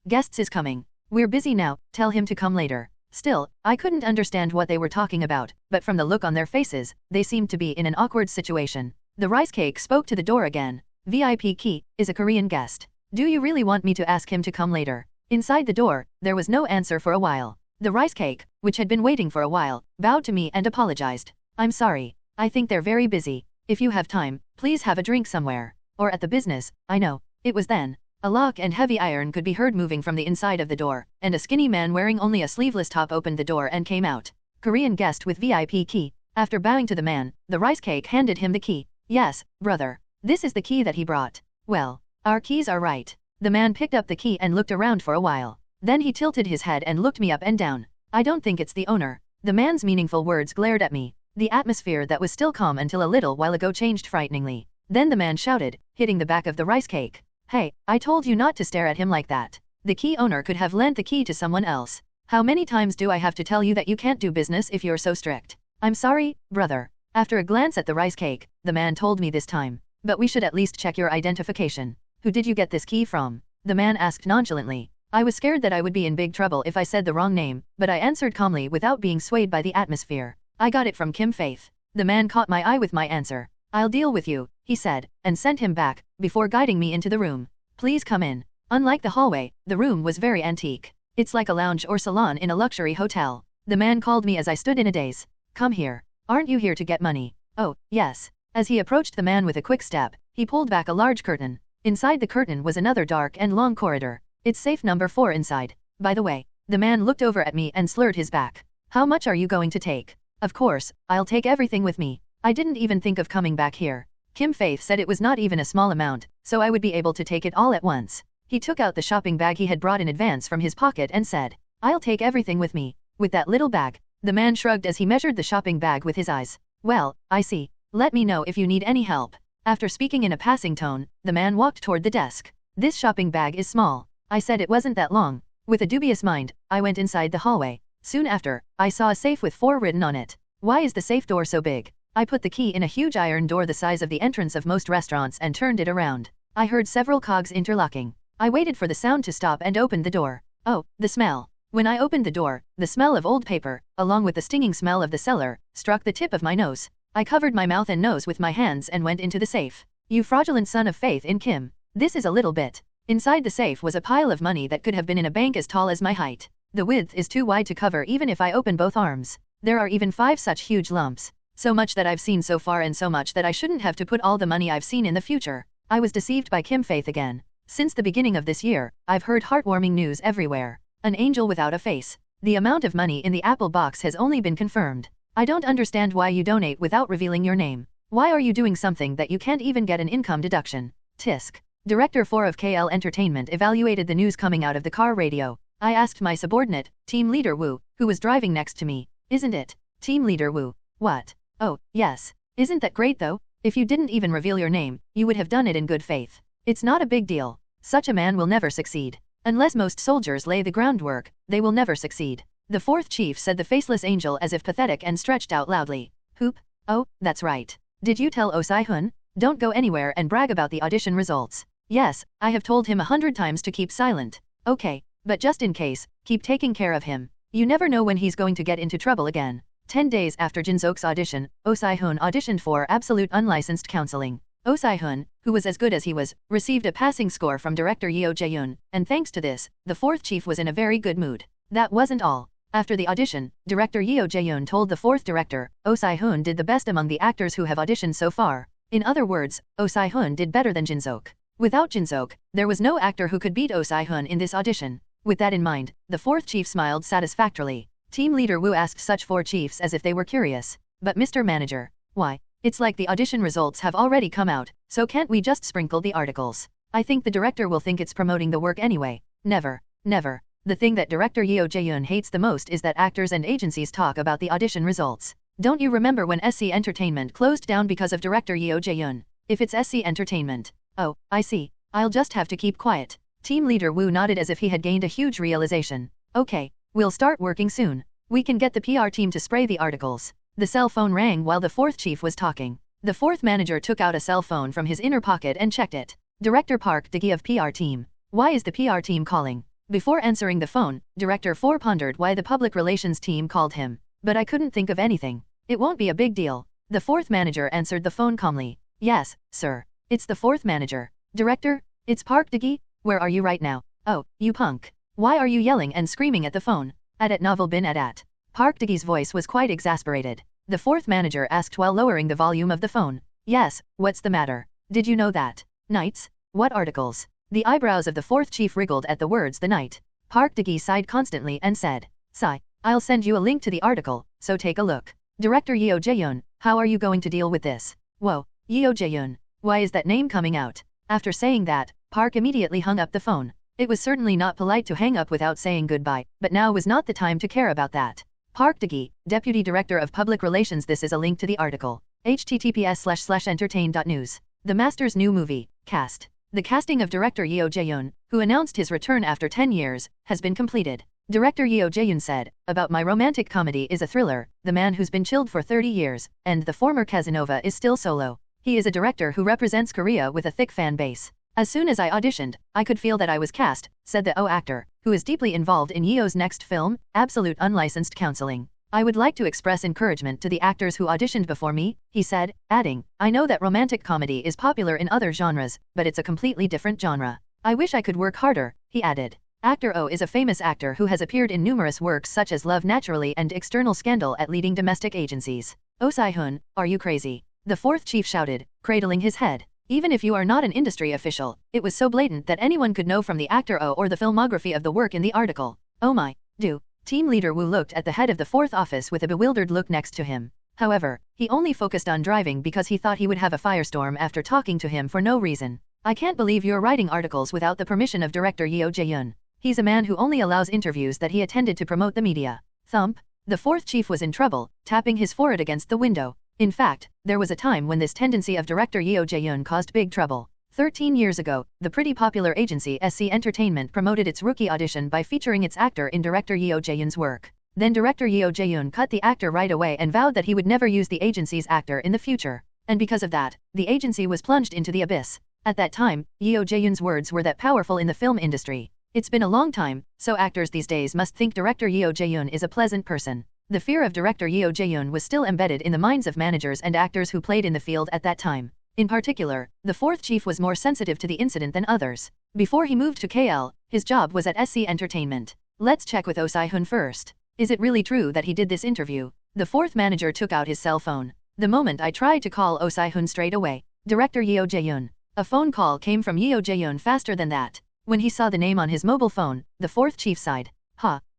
Guests is coming. We're busy now, tell him to come later. Still, I couldn't understand what they were talking about, but from the look on their faces, they seemed to be in an awkward situation. The rice cake spoke to the door again. VIP Ki is a Korean guest. Do you really want me to ask him to come later? Inside the door, there was no answer for a while. The rice cake, which had been waiting for a while, bowed to me and apologized. I'm sorry. I think they're very busy. If you have time, please have a drink somewhere. Or at the business, I know. It was then. A lock and heavy iron could be heard moving from the inside of the door, and a skinny man wearing only a sleeveless top opened the door and came out. Korean guest with VIP key. After bowing to the man, the rice cake handed him the key. Yes, brother. This is the key that he brought. Well, our keys are right. The man picked up the key and looked around for a while. Then he tilted his head and looked me up and down. I don't think it's the owner. The man's meaningful words glared at me. The atmosphere that was still calm until a little while ago changed frighteningly. Then the man shouted, hitting the back of the rice cake. Hey, I told you not to stare at him like that. The key owner could have lent the key to someone else. How many times do I have to tell you that you can't do business if you're so strict? I'm sorry, brother. After a glance at the rice cake, the man told me this time. But we should at least check your identification. Who did you get this key from? The man asked nonchalantly. I was scared that I would be in big trouble if I said the wrong name, but I answered calmly without being swayed by the atmosphere. I got it from Kim Faith. The man caught my eye with my answer. I'll deal with you, he said, and sent him back, before guiding me into the room. Please come in. Unlike the hallway, the room was very antique. It's like a lounge or salon in a luxury hotel. The man called me as I stood in a daze. Come here. Aren't you here to get money? Oh, yes. As he approached the man with a quick step, he pulled back a large curtain. Inside the curtain was another dark and long corridor. It's safe number 4 inside. By the way, the man looked over at me and slurred his back. How much are you going to take? Of course, I'll take everything with me. I didn't even think of coming back here. Kim Faith said it was not even a small amount, so I would be able to take it all at once. He took out the shopping bag he had brought in advance from his pocket and said, I'll take everything with me. With that little bag. The man shrugged as he measured the shopping bag with his eyes. Well, I see. Let me know if you need any help. After speaking in a passing tone, the man walked toward the desk. This shopping bag is small. I said it wasn't that long. With a dubious mind, I went inside the hallway. Soon after, I saw a safe with 4 written on it. Why is the safe door so big? I put the key in a huge iron door the size of the entrance of most restaurants and turned it around. I heard several cogs interlocking. I waited for the sound to stop and opened the door. Oh, the smell. When I opened the door, the smell of old paper, along with the stinging smell of the cellar, struck the tip of my nose. I covered my mouth and nose with my hands and went into the safe. You fraudulent son of faith in Kim. This is a little bit. Inside the safe was a pile of money that could have been in a bank as tall as my height. The width is too wide to cover even if I open both arms. There are even 5 such huge lumps. So much that I've seen so far and so much that I shouldn't have to put all the money I've seen in the future. I was deceived by Kim Faith again. Since the beginning of this year, I've heard heartwarming news everywhere. An angel without a face. The amount of money in the Apple box has only been confirmed. I don't understand why you donate without revealing your name. Why are you doing something that you can't even get an income deduction? Tisk. Director 4 of KL Entertainment evaluated the news coming out of the car radio. I asked my subordinate, Team Leader Wu, who was driving next to me. Isn't it? Team Leader Wu. What? Oh, yes. Isn't that great though? If you didn't even reveal your name, you would have done it in good faith. It's not a big deal. Such a man will never succeed. Unless most soldiers lay the groundwork, they will never succeed. The 4th chief said the faceless angel as if pathetic and stretched out loudly. Hoop? Oh, that's right. Did you tell Osai-hun? Don't go anywhere and brag about the audition results. Yes, I have told him 100 times to keep silent. Okay, but just in case, keep taking care of him. You never know when he's going to get into trouble again. 10 days after Jinseok's audition, Osai-hun auditioned for absolute unlicensed counseling. Osai-hun, who was as good as he was, received a passing score from director Yeo Jae-yoon, and thanks to this, the 4th chief was in a very good mood. That wasn't all. After the audition, director Yeo Jae-yoon told the 4th director, Osai-hun did the best among the actors who have auditioned so far. In other words, Osai-hun did better than Jinseok. Without Jinseok, there was no actor who could beat Osai-hun in this audition. With that in mind, the 4th chief smiled satisfactorily. Team Leader Wu asked such 4 chiefs as if they were curious. But Mr. Manager, why? It's like the audition results have already come out, so can't we just sprinkle the articles? I think the director will think it's promoting the work anyway. Never, never. The thing that director Yeo Jae-yoon hates the most is that actors and agencies talk about the audition results. Don't you remember when SC Entertainment closed down because of director Yeo Jae-yoon? If it's SC Entertainment. Oh, I see. I'll just have to keep quiet. Team Leader Wu nodded as if he had gained a huge realization. Okay, we'll start working soon. We can get the PR team to spray the articles. The cell phone rang while the 4th chief was talking. The 4th manager took out a cell phone from his inner pocket and checked it. Director Park Degi of PR team. Why is the PR team calling? Before answering the phone, Director 4 pondered why the public relations team called him. But I couldn't think of anything. It won't be a big deal. The 4th manager answered the phone calmly. Yes, sir. It's the 4th manager. Director? It's Park Degi? Where are you right now? Oh, you punk. Why are you yelling and screaming at the phone? At novel bin at. Park Degi's voice was quite exasperated. The 4th manager asked while lowering the volume of the phone. Yes, what's the matter? Did you know that? Nights? What articles? The eyebrows of the 4th chief wriggled at the words the night. Park Degi sighed constantly and said, Sigh, I'll send you a link to the article, so take a look. Director Yeo Jae-yoon, how are you going to deal with this? Whoa, Yeo Jae-yoon, why is that name coming out? After saying that, Park immediately hung up the phone. It was certainly not polite to hang up without saying goodbye, but now was not the time to care about that. Park Degi, Deputy Director of Public Relations. This is a link to the article. https://entertain.news. The Master's new movie, Cast. The casting of director Yeo Jae-yoon, who announced his return after 10 years, has been completed. Director Yeo Jae-yoon said, about my romantic comedy is a thriller, the man who's been chilled for 30 years, and the former Casanova is still solo. He is a director who represents Korea with a thick fan base. As soon as I auditioned, I could feel that I was cast, said the actor, who is deeply involved in Yeo's next film, Absolute Unlicensed Counseling. I would like to express encouragement to the actors who auditioned before me, he said, adding, I know that romantic comedy is popular in other genres, but it's a completely different genre. I wish I could work harder, he added. Actor Oh is a famous actor who has appeared in numerous works such as Love Naturally and External Scandal at leading domestic agencies. Oh Sai-hun, are you crazy? The 4th chief shouted, cradling his head. Even if you are not an industry official, it was so blatant that anyone could know from the actor O or the filmography of the work in the article. Oh my, do. Team Leader Wu looked at the head of the 4th office with a bewildered look next to him. However, he only focused on driving because he thought he would have a firestorm after talking to him for no reason. I can't believe you're writing articles without the permission of director Yeo Jae-yoon. He's a man who only allows interviews that he attended to promote the media. Thump. The 4th chief was in trouble, tapping his forehead against the window. In fact, there was a time when this tendency of director Yeo Jae-yoon caused big trouble. 13 years ago, the pretty popular agency SC Entertainment promoted its rookie audition by featuring its actor in director Yeo Jae-yoon's work. Then director Yeo Jae-yoon cut the actor right away and vowed that he would never use the agency's actor in the future. And because of that, the agency was plunged into the abyss. At that time, Yeo Jae-yoon's words were that powerful in the film industry. It's been a long time, so actors these days must think director Yeo Jae-yoon is a pleasant person. The fear of director Yeo Jae-yoon was still embedded in the minds of managers and actors who played in the field at that time. In particular, the 4th chief was more sensitive to the incident than others. Before he moved to KL, his job was at SC Entertainment. Let's check with Oh Si-hun first. Is it really true that he did this interview? The fourth manager took out his cell phone. The moment I tried to call Oh Si-hun straight away. Director Yeo Jae-yoon. A phone call came from Yeo Jae-yoon faster than that. When he saw the name on his mobile phone, the fourth chief sighed.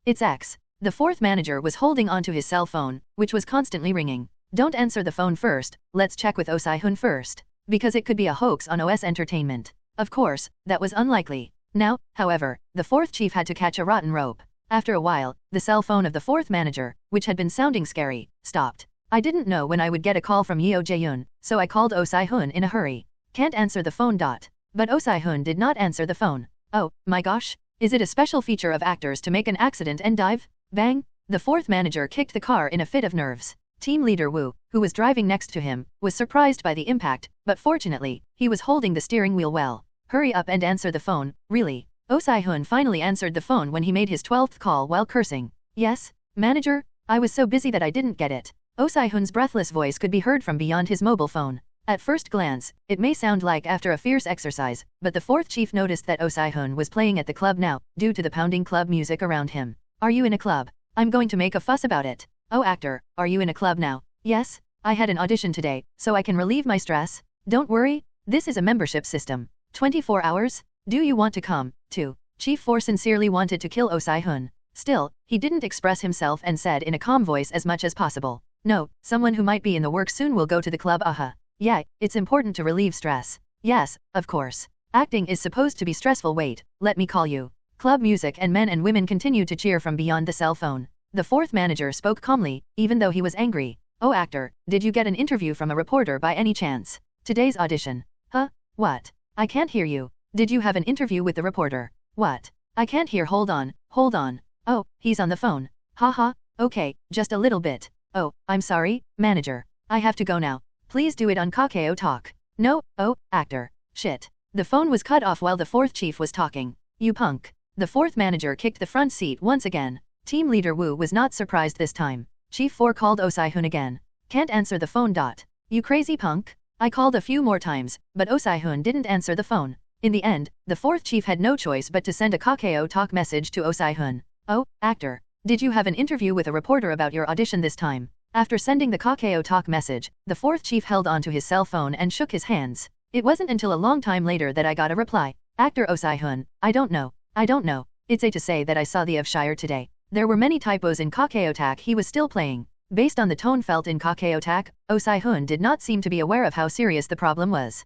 It's X. The fourth manager was holding onto his cell phone, which was constantly ringing. Don't answer the phone first, let's check with Oh Si-hun first. Because it could be a hoax on OS Entertainment. Of course, that was unlikely. Now, however, the fourth chief had to catch a rotten rope. After a while, the cell phone of the fourth manager, which had been sounding scary, stopped. I didn't know when I would get a call from Yeo Jae-yoon, so I called Oh Si-hun in a hurry. Can't answer the phone. But Oh Si-hun did not answer the phone. Oh, my gosh. Is it a special feature of actors to make an accident and dive? Bang! The fourth manager kicked the car in a fit of nerves. Team leader Woo, who was driving next to him, was surprised by the impact, but fortunately, he was holding the steering wheel well. Hurry up and answer the phone, really. Oh Si-hun finally answered the phone when he made his 12th call while cursing. Yes, manager? I was so busy that I didn't get it. Oh Si-hun's breathless voice could be heard from beyond his mobile phone. At first glance, it may sound like after a fierce exercise, but the fourth chief noticed that Oh Si-hun was playing at the club now, due to the pounding club music around him. Are you in a club? I'm going to make a fuss about it. Oh actor, are you in a club now? Yes, I had an audition today, so I can relieve my stress. Don't worry, this is a membership system. 24 hours? Do you want to come, too? Chief 4 sincerely wanted to kill Oh Si-hun. Still, he didn't express himself and said in a calm voice as much as possible. No, someone who might be in the work soon will go to the club. Yeah, it's important to relieve stress. Yes, of course. Acting is supposed to be stressful. Wait, let me call you. Club music and men and women continued to cheer from beyond the cell phone. The fourth manager spoke calmly, even though he was angry. Oh actor, did you get an interview from a reporter by any chance? Today's audition. What? I can't hear you. Did you have an interview with the reporter? What? I can't hear. Hold on. Oh, he's on the phone. Okay, just a little bit. Oh, I'm sorry, manager. I have to go now. Please do it on Kakao Talk. No, oh, actor. Shit. The phone was cut off while the fourth chief was talking. You punk. The fourth manager kicked the front seat once again. Team leader Woo was not surprised this time. Chief 4 called Oh Si-hun again. Can't answer the phone. You crazy punk? I called a few more times, but Oh Si-hun didn't answer the phone. In the end, the fourth chief had no choice but to send a Kakao Talk message to Oh Si-hun. Oh, actor. Did you have an interview with a reporter about your audition this time? After sending the Kakao Talk message, the fourth chief held onto his cell phone and shook his hands. It wasn't until a long time later that I got a reply. Actor Oh Si-hun, I don't know. It's a to say that I saw the of Shire today. There were many typos in Kakao Talk he was still playing. Based on the tone felt in Kakao Talk, Oh Si-hun did not seem to be aware of how serious the problem was.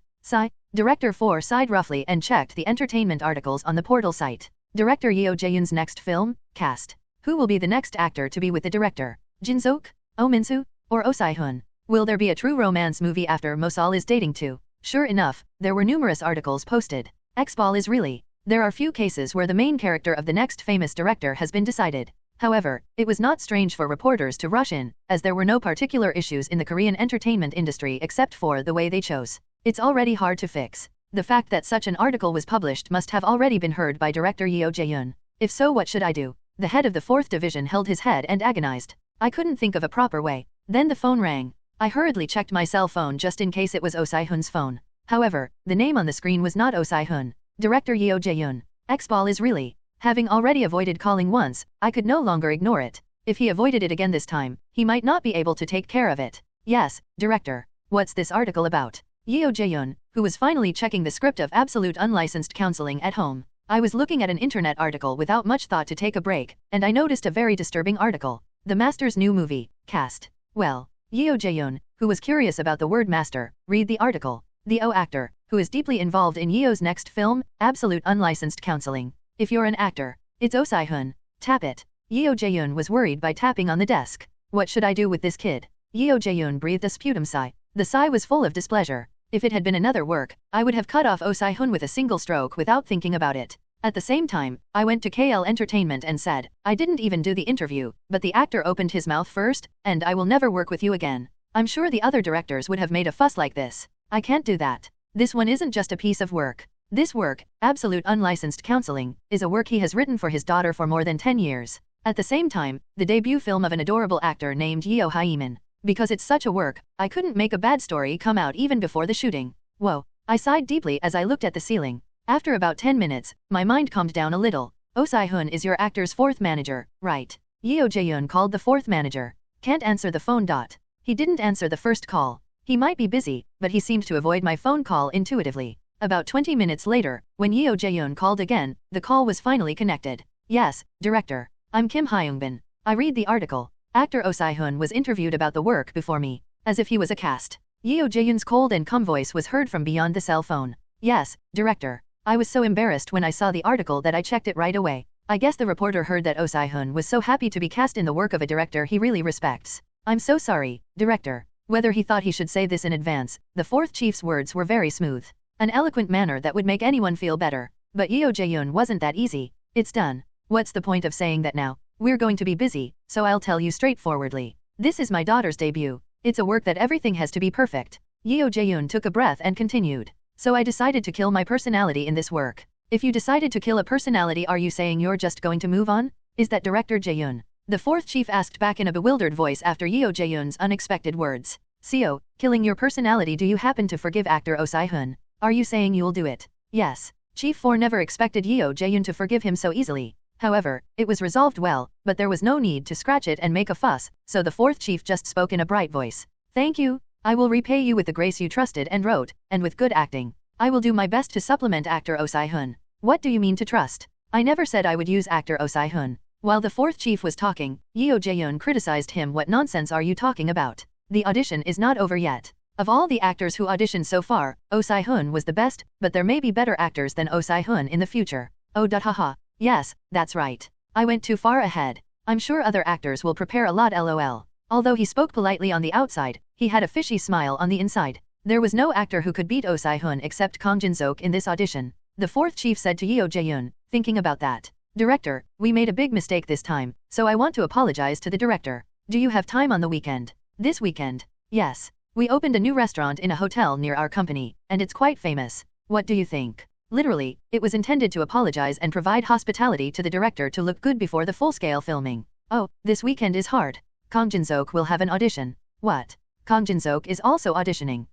Director 4 sighed roughly and checked the entertainment articles on the portal site. Director Yeo Jae-yoon's next film, cast. Who will be the next actor to be with the director? Jin Seok? Oh Min-soo? Or Oh Si-hun? Will there be a true romance movie after Mosal is dating too? Sure enough, there were numerous articles posted. X-Ball is really. There are few cases where the main character of the next famous director has been decided. However, it was not strange for reporters to rush in, as there were no particular issues in the Korean entertainment industry except for the way they chose. It's already hard to fix. The fact that such an article was published must have already been heard by director Yeo Jae-yoon. If so, what should I do? The head of the 4th division held his head and agonized. I couldn't think of a proper way. Then the phone rang. I hurriedly checked my cell phone just in case it was Oh Si-hun's phone. However, the name on the screen was not Oh Si-hun. Director Yeo Jae-yoon. X-Ball is really. Having already avoided calling once, I could no longer ignore it. If he avoided it again this time, he might not be able to take care of it. Yes, director. What's this article about? Yeo Jae-yoon, who was finally checking the script of Absolute Unlicensed Counseling at home. I was looking at an internet article without much thought to take a break, and I noticed a very disturbing article. The Master's new movie, cast. Well, Yeo Jae-yoon, who was curious about the word master, read the article. The O actor, who is deeply involved in Yeo's next film, Absolute Unlicensed Counseling. If you're an actor, it's Oh Si-hun. Tap it. Yeo Jae-yoon was worried by tapping on the desk. What should I do with this kid? Yeo Jae-yoon breathed a sputum sigh. The sigh was full of displeasure. If it had been another work, I would have cut off Oh Si-hun with a single stroke without thinking about it. At the same time, I went to KL Entertainment and said, I didn't even do the interview, but the actor opened his mouth first, and I will never work with you again. I'm sure the other directors would have made a fuss like this. I can't do that. This one isn't just a piece of work. This work, Absolute Unlicensed Counseling, is a work he has written for his daughter for more than 10 years. At the same time, the debut film of an adorable actor named Yeo Hyemin. Because it's such a work, I couldn't make a bad story come out even before the shooting. Whoa. I sighed deeply as I looked at the ceiling. After about 10 minutes, my mind calmed down a little. Oh Si-hun is your actor's fourth manager, right? Yeo Jae-yoon called the fourth manager. Can't answer the phone. He didn't answer the first call. He might be busy, but he seemed to avoid my phone call intuitively. About 20 minutes later, when Yeo Jae-yoon called again, the call was finally connected. Yes, director. I'm Kim Hyungbin. I read the article. Actor Oh Si-hun was interviewed about the work before me, as if he was a cast. Yeo Jae-yoon's cold and calm voice was heard from beyond the cell phone. Yes, director. I was so embarrassed when I saw the article that I checked it right away. I guess the reporter heard that Oh Si-hun was so happy to be cast in the work of a director he really respects. I'm so sorry, director. Whether he thought he should say this in advance, the fourth chief's words were very smooth. An eloquent manner that would make anyone feel better. But Yeo Jae-yoon wasn't that easy. It's done. What's the point of saying that now? We're going to be busy, so I'll tell you straightforwardly. This is my daughter's debut. It's a work that everything has to be perfect. Yeo Jae-yoon took a breath and continued. So I decided to kill my personality in this work. If you decided to kill a personality, are you saying you're just going to move on? Is that Director Jae-yoon? The fourth chief asked back in a bewildered voice after Yeo Jae-yoon's unexpected words. CO, killing your personality. Do you happen to forgive actor Oh Si-hun? Are you saying you'll do it? Yes. Chief 4 never expected Yeo Jae-yoon to forgive him so easily. However, it was resolved well, but there was no need to scratch it and make a fuss, so the fourth chief just spoke in a bright voice. Thank you. I will repay you with the grace you trusted and wrote, and with good acting. I will do my best to supplement actor Oh Si-hun. What do you mean to trust? I never said I would use actor Oh Si-hun. While the fourth chief was talking, Yeo Jae-yoon criticized him. What nonsense are you talking about? The audition is not over yet. Of all the actors who auditioned so far, Oh Si-hun was the best, but there may be better actors than Oh Si-hun in the future. Oh haha. Yes, that's right. I went too far ahead. I'm sure other actors will prepare a lot lol. Although he spoke politely on the outside, he had a fishy smile on the inside. There was no actor who could beat Oh Si-hun except Kang Jin-seok in this audition. The fourth chief said to Yeo Jae-yoon, thinking about that. Director, we made a big mistake this time, so I want to apologize to the director. Do you have time on the weekend? This weekend? Yes. We opened a new restaurant in a hotel near our company, and it's quite famous. What do you think? Literally, it was intended to apologize and provide hospitality to the director to look good before the full-scale filming. Oh, this weekend is hard. Kang Jin-seok will have an audition. What? Kang Jin-seok is also auditioning.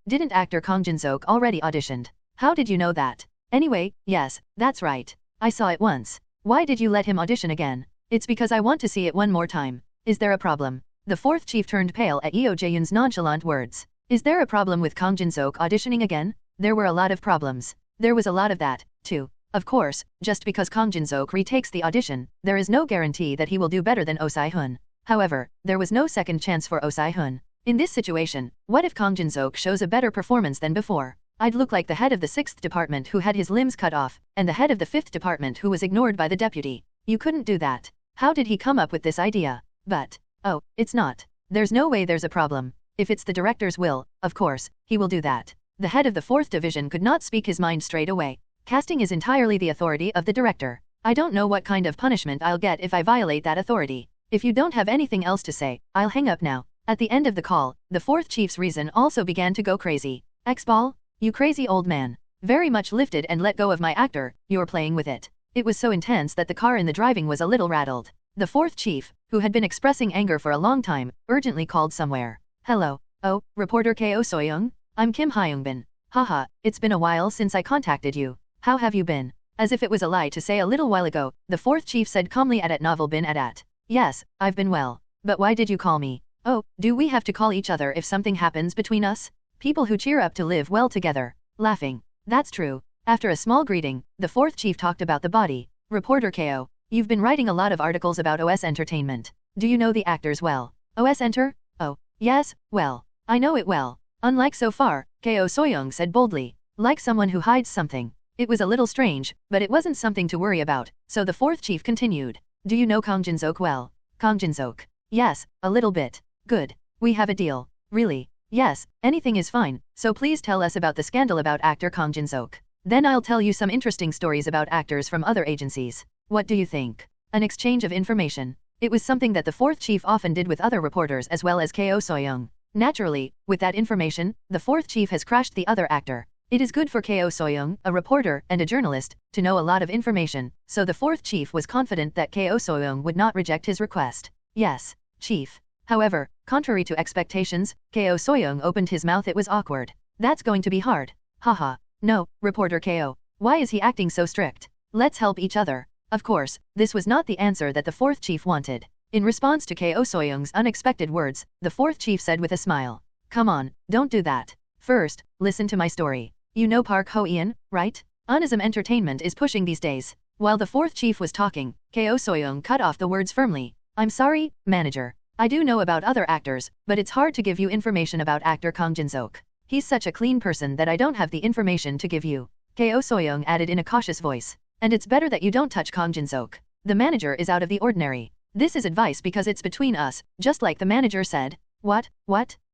Didn't actor Kang Jin-seok already auditioned? How did you know that? Anyway, yes, that's right. I saw it once. Why did you let him audition again? It's because I want to see it one more time. Is there a problem? The fourth chief turned pale at Yeo Jae-yoon's nonchalant words. Is there a problem with Kang Jin-seok auditioning again? There were a lot of problems. There was a lot of that, too. Of course, just because Kang Jin-seok retakes the audition, there is no guarantee that he will do better than Oh Si-hun. However, there was no second chance for Oh Si-hun. In this situation, what if Kang Jin-seok shows a better performance than before? I'd look like the head of the 6th department who had his limbs cut off, and the head of the 5th department who was ignored by the deputy. You couldn't do that. How did he come up with this idea? But, oh, it's not. There's no way there's a problem. If it's the director's will, of course, he will do that. The head of the 4th division could not speak his mind straight away. Casting is entirely the authority of the director. I don't know what kind of punishment I'll get if I violate that authority. If you don't have anything else to say, I'll hang up now. At the end of the call, the 4th chief's reason also began to go crazy. X-ball? You crazy old man. Very much lifted and let go of my actor, you're playing with it. It was so intense that the car in the driving was a little rattled. The 4th chief, who had been expressing anger for a long time, urgently called somewhere. Hello. Oh, reporter Ko Soyoung? I'm Kim Hyungbin. Haha, it's been a while since I contacted you. How have you been? As if it was a lie to say a little while ago, the 4th chief said calmly at novel bin at. Yes, I've been well. But why did you call me? Oh, do we have to call each other if something happens between us? People who cheer up to live well together. Laughing. That's true. After a small greeting, the 4th chief talked about the body. Reporter Ko, you've been writing a lot of articles about OS Entertainment. Do you know the actors well? OS Enter? Oh, yes, well, I know it well. Unlike so far, Ko Soyoung said boldly, like someone who hides something. It was a little strange, but it wasn't something to worry about, so the 4th chief continued. Do you know Kang Jin-seok well? Kang Jin-seok. Yes, a little bit. Good. We have a deal. Really? Yes, anything is fine, so please tell us about the scandal about actor Kang Jin-seok. Then I'll tell you some interesting stories about actors from other agencies. What do you think? An exchange of information. It was something that the 4th chief often did with other reporters as well as Ko Soyoung. Naturally, with that information, the 4th chief has crashed the other actor. It is good for Ko Soyoung, a reporter and a journalist, to know a lot of information, so the 4th chief was confident that Ko Soyoung would not reject his request. Yes, chief. However, contrary to expectations, Ko Soyoung opened his mouth. It was awkward. That's going to be hard. Haha. No, reporter Ko. Why is he acting so strict? Let's help each other. Of course, this was not the answer that the fourth chief wanted. In response to Ko Soyoung's unexpected words, the fourth chief said with a smile, "Come on, don't do that. First, listen to my story. You know Park Ho-eun, right? Unism Entertainment is pushing these days." While the fourth chief was talking, Ko Soyoung cut off the words firmly. "I'm sorry, manager. I do know about other actors, but it's hard to give you information about actor Kang Jin-seok. He's such a clean person that I don't have the information to give you." Ko Soyoung added in a cautious voice. "And it's better that you don't touch Kang Jin-seok. The manager is out of the ordinary. This is advice because it's between us, just like the manager said." What?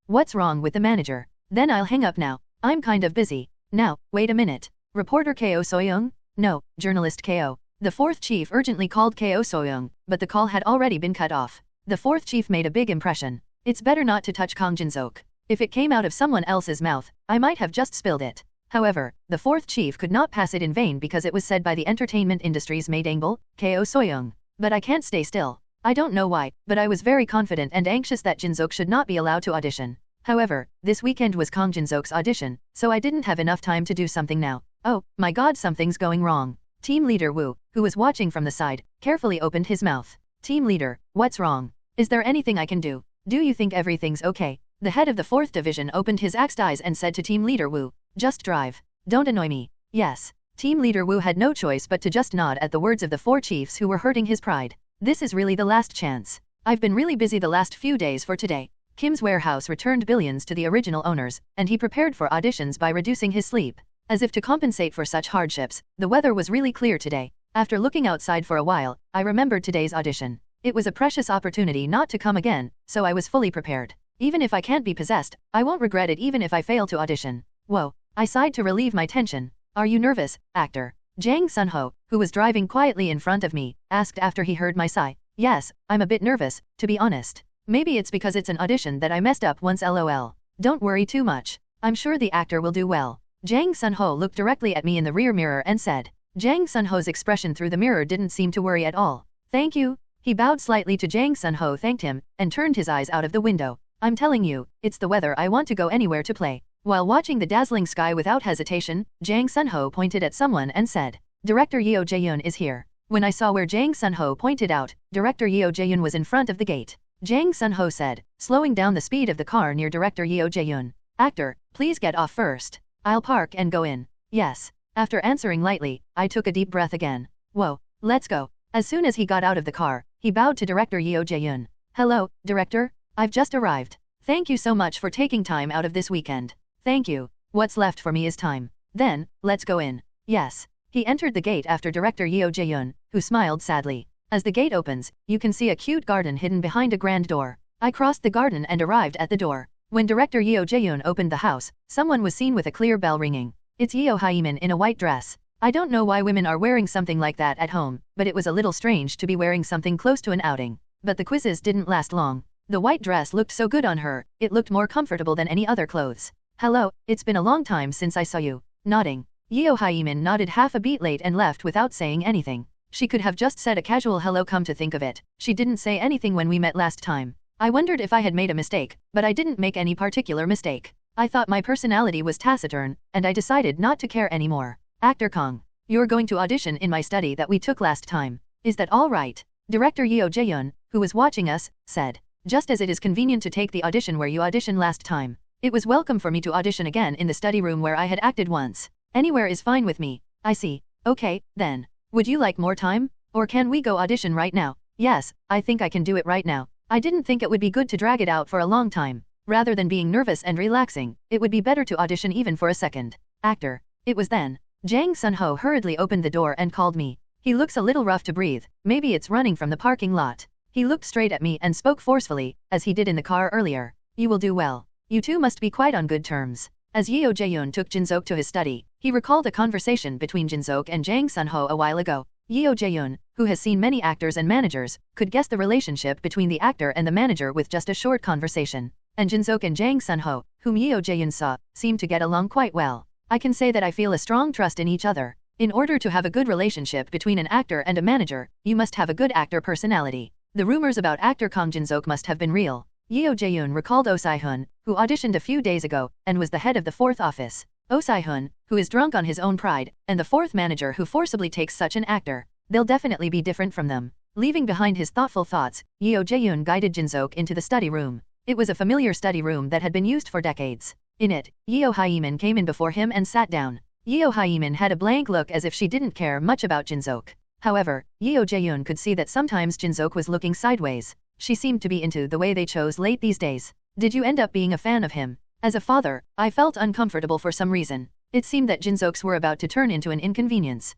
What's wrong with the manager? Then I'll hang up now. I'm kind of busy. Now, wait a minute. Reporter Ko Soyoung? No, journalist Ko. The fourth chief urgently called Ko Soyoung, but the call had already been cut off. The fourth chief made a big impression. It's better not to touch Kang Jin-seok. If it came out of someone else's mouth, I might have just spilled it. However, the fourth chief could not pass it in vain because it was said by the entertainment industry's Maid-Angle, Ko Soyoung. But I can't stay still. I don't know why, but I was very confident and anxious that Jin-seok should not be allowed to audition. However, this weekend was Kang Jin-seok's audition, so I didn't have enough time to do something now. Oh, my god, something's going wrong. Team leader Woo, who was watching from the side, carefully opened his mouth. Team leader, what's wrong? Is there anything I can do? Do you think everything's okay? The head of the 4th division opened his axed eyes and said to Team leader Woo, "Just drive. Don't annoy me." Yes. Team leader Woo had no choice but to just nod at the words of the 4 chiefs who were hurting his pride. This is really the last chance. I've been really busy the last few days for today. Kim's warehouse returned billions to the original owners, and he prepared for auditions by reducing his sleep. As if to compensate for such hardships, the weather was really clear today. After looking outside for a while, I remembered today's audition. It was a precious opportunity not to come again, so I was fully prepared. Even if I can't be possessed, I won't regret it even if I fail to audition. Whoa. I sighed to relieve my tension. "Are you nervous, actor?" Jang Sun-ho, who was driving quietly in front of me, asked after he heard my sigh. "Yes, I'm a bit nervous, to be honest. Maybe it's because it's an audition that I messed up once, lol. Don't worry too much. I'm sure the actor will do well." Jang Sun-ho looked directly at me in the rear mirror and said. Jang Sun-ho's expression through the mirror didn't seem to worry at all. "Thank you." He bowed slightly to Jang Sun-ho, thanked him, and turned his eyes out of the window. "I'm telling you, it's the weather. I want to go anywhere to play." While watching the dazzling sky without hesitation, Jang Sun-ho pointed at someone and said, "Director Yeo Jae-yoon is here." When I saw where Jang Sun-ho pointed out, Director Yeo Jae-yoon was in front of the gate. Jang Sun-ho said, slowing down the speed of the car near Director Yeo Jae-yoon. "Actor, please get off first. I'll park and go in." "Yes." After answering lightly, I took a deep breath again. "Whoa, let's go." As soon as he got out of the car, he bowed to Director Yeo Jae-yoon. "Hello, Director. I've just arrived. Thank you so much for taking time out of this weekend." "Thank you. What's left for me is time. Then, let's go in." "Yes." He entered the gate after Director Yeo Jae-yoon, who smiled sadly. As the gate opens, you can see a cute garden hidden behind a grand door. I crossed the garden and arrived at the door. When Director Yeo Jae-yoon opened the house, someone was seen with a clear bell ringing. It's Yeo Hyemin in a white dress. I don't know why women are wearing something like that at home, but it was a little strange to be wearing something close to an outing. But the quizzes didn't last long. The white dress looked so good on her, it looked more comfortable than any other clothes. "Hello, it's been a long time since I saw you." Nodding. Yeo Hyemin nodded half a beat late and left without saying anything. She could have just said a casual hello. Come to think of it, she didn't say anything when we met last time. I wondered if I had made a mistake, but I didn't make any particular mistake. I thought my personality was taciturn, and I decided not to care anymore. "Actor Kang, you're going to audition in my study that we took last time. Is that all right?" Director Yeo Jae-yoon, who was watching us, said. "Just as it is convenient to take the audition where you auditioned last time. It was welcome for me to audition again in the study room where I had acted once. Anywhere is fine with me." "I see. Okay, then. Would you like more time? Or can we go audition right now?" "Yes, I think I can do it right now. I didn't think it would be good to drag it out for a long time. Rather than being nervous and relaxing, it would be better to audition even for a second." "Actor." It was then. Jang Sun-ho hurriedly opened the door and called me. He looks a little rough to breathe, maybe it's running from the parking lot. He looked straight at me and spoke forcefully, as he did in the car earlier. "You will do well. You two must be quite on good terms." As Yeo Jae-yoon took Jin-seok to his study, he recalled a conversation between Jin-seok and Jang Sun-ho a while ago. Yeo Jae-yoon, who has seen many actors and managers, could guess the relationship between the actor and the manager with just a short conversation. And Jin-seok and Jang Sun-ho, whom Yeo Jae-yoon saw, seemed to get along quite well. I can say that I feel a strong trust in each other. In order to have a good relationship between an actor and a manager, you must have a good actor personality. The rumors about actor Kang Jin-seok must have been real. Yeo Jae-yoon recalled Oh Si-hun, who auditioned a few days ago, and was the head of the 4th office. Oh Si-hun, who is drunk on his own pride, and the 4th manager who forcibly takes such an actor. they'll definitely be different from them. Leaving behind his thoughtful thoughts, Yeo Jae-yoon guided Jin-seok into the study room. It was a familiar study room that had been used for decades. In it, Yeo Hyemin came in before him and sat down. Yeo Hyemin had a blank look as if she didn't care much about Jin-seok. However, Yeo Jae-yoon could see that sometimes Jin-seok was looking sideways. She seemed to be into the way they chose late these days. Did you end up being a fan of him? As a father, I felt uncomfortable for some reason. It seemed that Jin-seok's were about to turn into an inconvenience.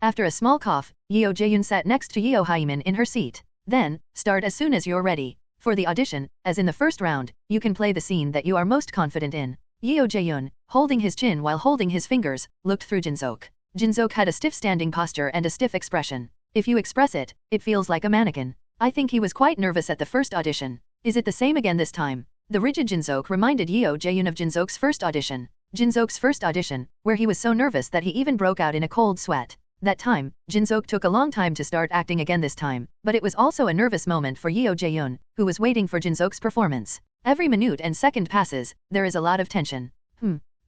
After a small cough, Yeo Jae-yoon sat next to Yeo Hyemin in her seat. Then, start as soon as you're ready. For the audition, as in the first round, you can play the scene that you are most confident in. Yeo Jae-yoon, holding his chin while holding his fingers, looked through Jin-seok. Jin-seok had a stiff standing posture and a stiff expression. If you express it, it feels like a mannequin. I think he was quite nervous at the first audition. Is it the same again this time? The rigid Jin-seok reminded Yeo Jae-yoon of Jin-seok's first audition. Jin-seok's first audition, where he was so nervous that he even broke out in a cold sweat. That time, Jin-seok took a long time to start acting again this time, but it was also a nervous moment for Yeo Jae-yoon, who was waiting for Jin-seok's performance. Every minute and second passes, there is a lot of tension.